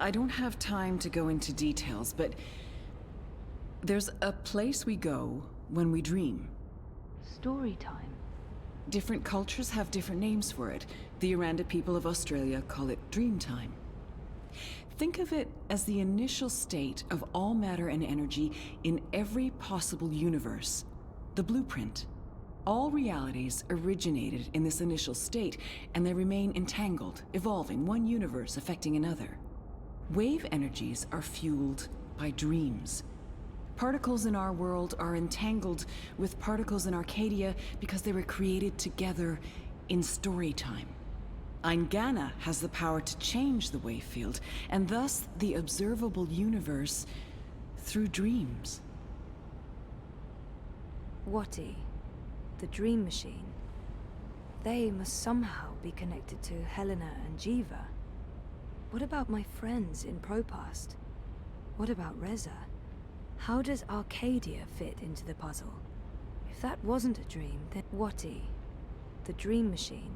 I don't have time to go into details, but there's a place we go when we dream. Story time. Different cultures have different names for it. The Aranda people of Australia call it dream time. Think of it as the initial state of all matter and energy in every possible universe. The blueprint. All realities originated in this initial state, and they remain entangled, evolving, one universe affecting another. Wave energies are fueled by dreams. Particles in our world are entangled with particles in Arcadia because they were created together in story time. Aingana has the power to change the wave field, and thus the observable universe through dreams. Wati, the dream machine. They must somehow be connected to Helena and Jiva. What about my friends in Propast? What about Reza? How does Arcadia fit into the puzzle? If that wasn't a dream, then Wati, the dream machine.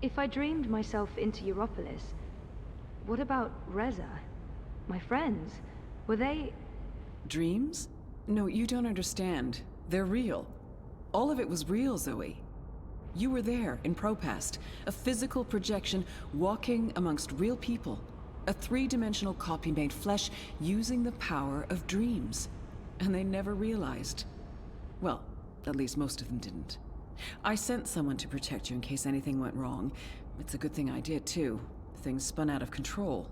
If I dreamed myself into Europolis, what about Reza? My friends? Were they... Dreams? No, you don't understand. They're real. All of it was real, Zoe. You were there, in Propast, a physical projection walking amongst real people. A three-dimensional copy made flesh using the power of dreams. And they never realized. Well, at least most of them didn't. I sent someone to protect you in case anything went wrong. It's a good thing I did, too. Things spun out of control.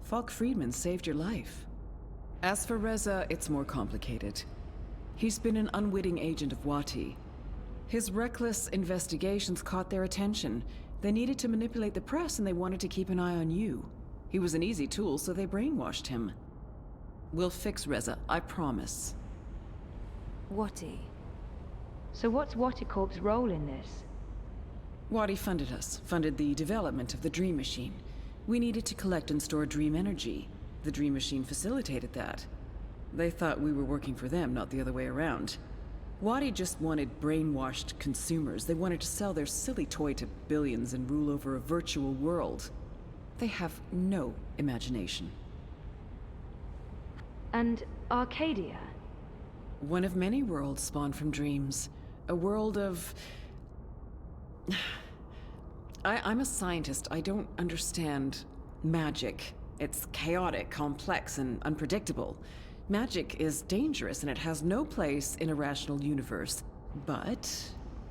Falk Friedman saved your life. As for Reza, it's more complicated. He's been an unwitting agent of Wati. His reckless investigations caught their attention. They needed to manipulate the press and they wanted to keep an eye on you. He was an easy tool, so they brainwashed him. We'll fix Reza, I promise. Wati. So what's Wati Corp's role in this? Wati funded us, funded the development of the Dream Machine. We needed to collect and store dream energy. The Dream Machine facilitated that. They thought we were working for them, not the other way around. Wati just wanted brainwashed consumers. They wanted to sell their silly toy to billions and rule over a virtual world. They have no imagination. And Arcadia? One of many worlds spawned from dreams. A world of... I'm a scientist. I don't understand magic. It's chaotic, complex, and unpredictable. Magic is dangerous, and it has no place in a rational universe. But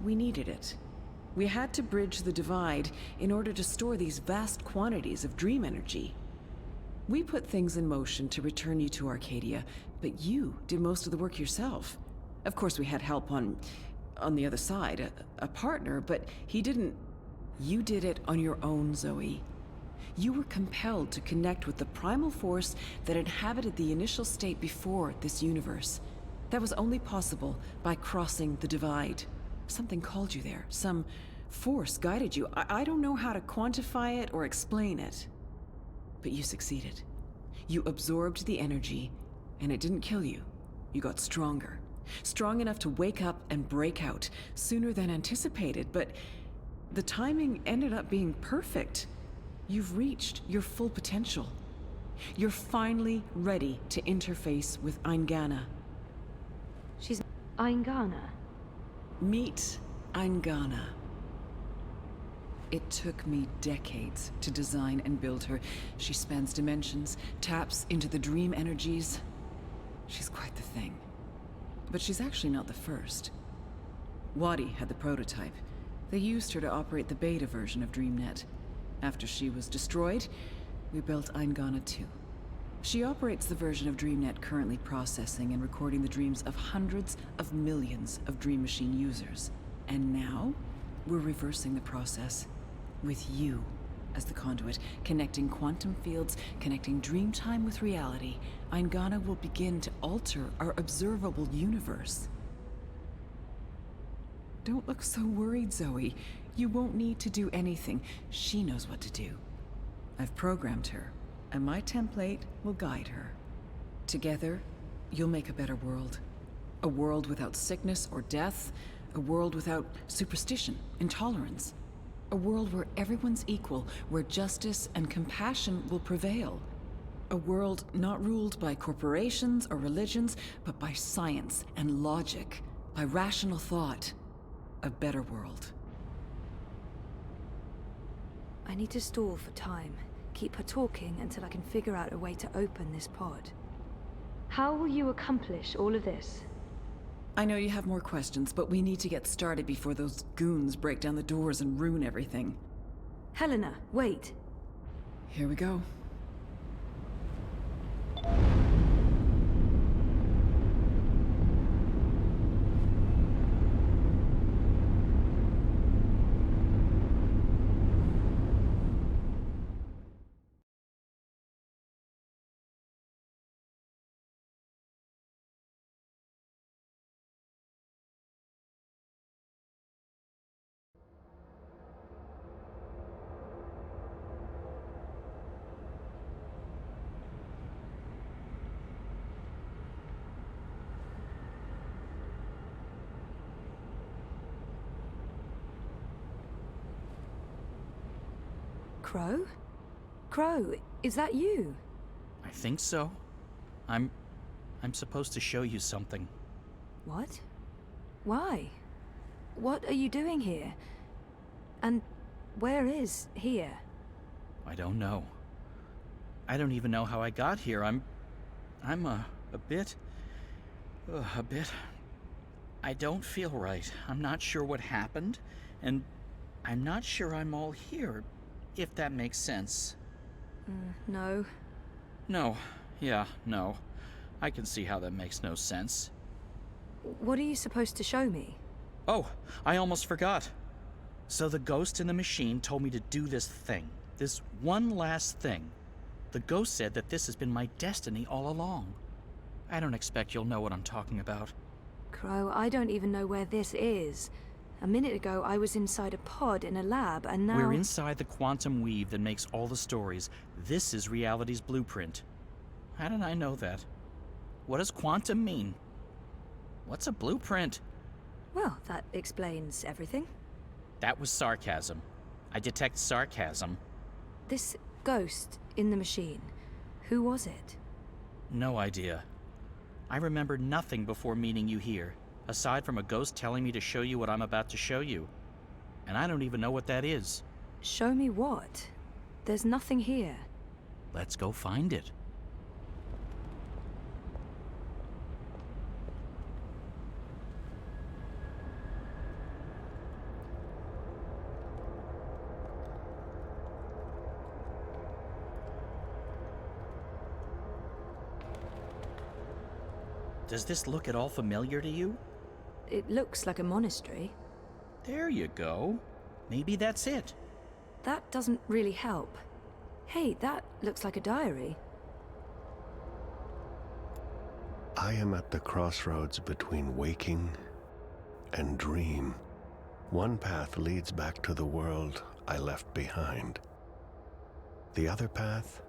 we needed it. We had to bridge the divide in order to store these vast quantities of dream energy. We put things in motion to return you to Arcadia, but you did most of the work yourself. Of course, we had help on the other side, a partner, but he didn't... You did it on your own, Zoe. You were compelled to connect with the primal force that inhabited the initial state before this universe. That was only possible by crossing the divide. Something called you there. Some force guided you. I don't know how to quantify it or explain it. But you succeeded. You absorbed the energy, and it didn't kill you. You got stronger. Strong enough to wake up and break out sooner than anticipated, but the timing ended up being perfect. You've reached your full potential. You're finally ready to interface with Eingana. She's Eingana? Meet Eingana. It took me decades to design and build her. She spans dimensions, taps into the dream energies. She's quite the thing. But she's actually not the first. Wadi had the prototype. They used her to operate the beta version of DreamNet. After she was destroyed, we built Eingana 2. She operates the version of DreamNet currently processing and recording the dreams of hundreds of millions of Dream Machine users. And now, we're reversing the process. With you as the conduit, connecting quantum fields, connecting dreamtime with reality, Eingana will begin to alter our observable universe. Don't look so worried, Zoe. You won't need to do anything. She knows what to do. I've programmed her, and my template will guide her. Together, you'll make a better world. A world without sickness or death. A world without superstition, intolerance. A world where everyone's equal, where justice and compassion will prevail. A world not ruled by corporations or religions, but by science and logic, by rational thought. A better world. I need to stall for time. Keep her talking until I can figure out a way to open this pod. How will you accomplish all of this? I know you have more questions, but we need to get started before those goons break down the doors and ruin everything. Helena, wait. Here we go. Crow? Crow, is that you? I think so. I'm supposed to show you something. What? Why? What are you doing here? And where is here? I don't know. I don't even know how I got here. I'm a bit... I don't feel right. I'm not sure what happened, and I'm not sure I'm all here, if that makes sense. No. No. Yeah, no. I can see how that makes no sense. What are you supposed to show me? Oh, I almost forgot. So the ghost in the machine told me to do this thing. This one last thing. The ghost said that this has been my destiny all along. I don't expect you'll know what I'm talking about. Crow, I don't even know where this is. A minute ago, I was inside a pod in a lab, and now... We're inside the quantum weave that makes all the stories. This is reality's blueprint. How did I know that? What does quantum mean? What's a blueprint? Well, that explains everything. That was sarcasm. I detect sarcasm. This ghost in the machine, who was it? No idea. I remember nothing before meeting you here, aside from a ghost telling me to show you what I'm about to show you. And I don't even know what that is. Show me what? There's nothing here. Let's go find it. Does this look at all familiar to you? It looks like a monastery. There you go. Maybe that's it. That doesn't really help. Hey, that looks like a diary. I am at the crossroads between waking and dream. One path leads back to the world I left behind. The other path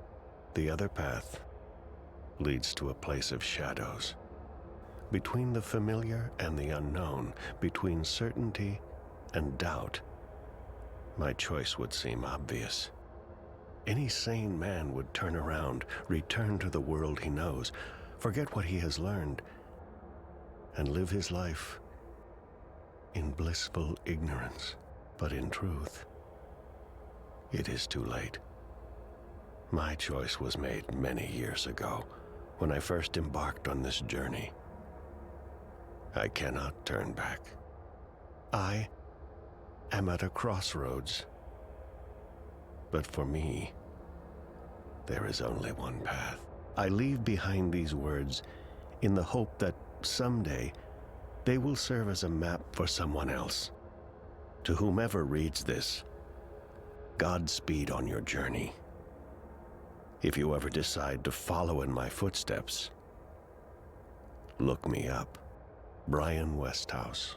leads to a place of shadows. Between the familiar and the unknown, between certainty and doubt, my choice would seem obvious. Any sane man would turn around, return to the world he knows, forget what he has learned, and live his life in blissful ignorance. But in truth, it is too late. My choice was made many years ago, when I first embarked on this journey. I cannot turn back. I am at a crossroads. But for me, there is only one path. I leave behind these words in the hope that someday they will serve as a map for someone else. To whomever reads this, Godspeed on your journey. If you ever decide to follow in my footsteps, look me up. Brian Westhouse.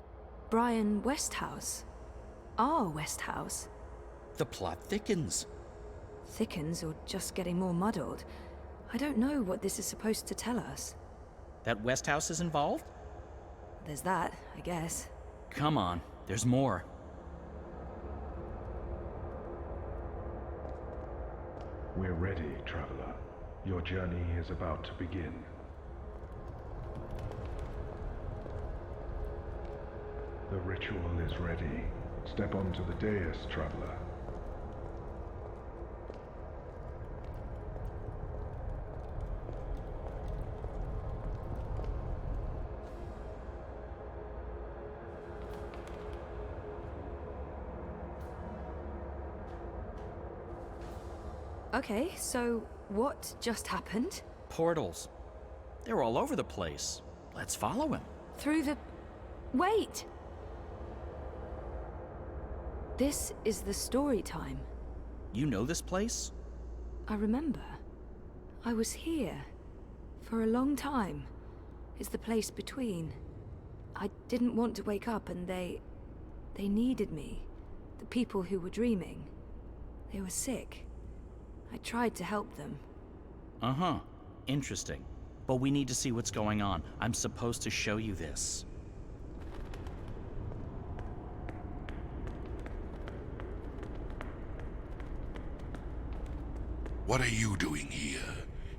Brian Westhouse? Our Westhouse? The plot thickens. Thickens or just getting more muddled? I don't know what this is supposed to tell us. That Westhouse is involved? There's that, I guess. Come on, there's more. We're ready, traveler. Your journey is about to begin. The ritual is ready. Step onto the dais, traveler. Okay, so what just happened? Portals. They're all over the place. Let's follow him. Through the... Wait! This is the story time. You know this place? I remember. I was here. For a long time. It's the place between. I didn't want to wake up and they needed me. The people who were dreaming. They were sick. I tried to help them. Uh-huh. Interesting. But we need to see what's going on. I'm supposed to show you this. What are you doing here?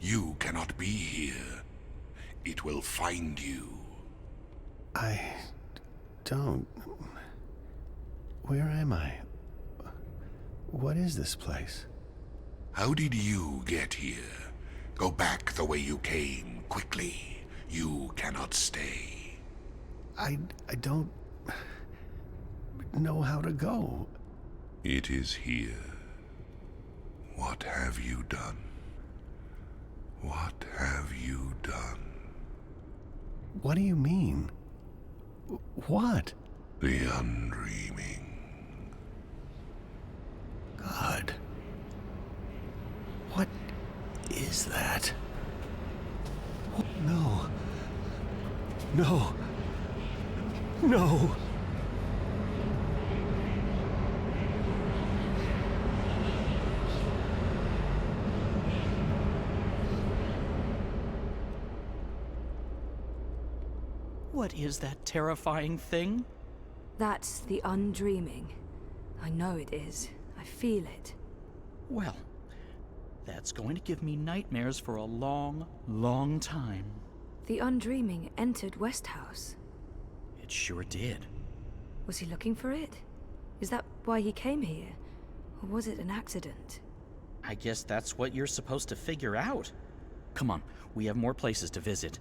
You cannot be here. It will find you. I don't... Where am I? What is this place? How did you get here? Go back the way you came, quickly. You cannot stay. I don't know how to go. It is here. What have you done? What have you done? What do you mean? What? The undreaming. God. What is that? No. No. No. What is that terrifying thing? That's the undreaming. I know it is. I feel it. Well, that's going to give me nightmares for a long, long time. The undreaming entered Westhouse. It sure did. Was he looking for it? Is that why he came here? Or was it an accident? I guess that's what you're supposed to figure out. Come on, we have more places to visit.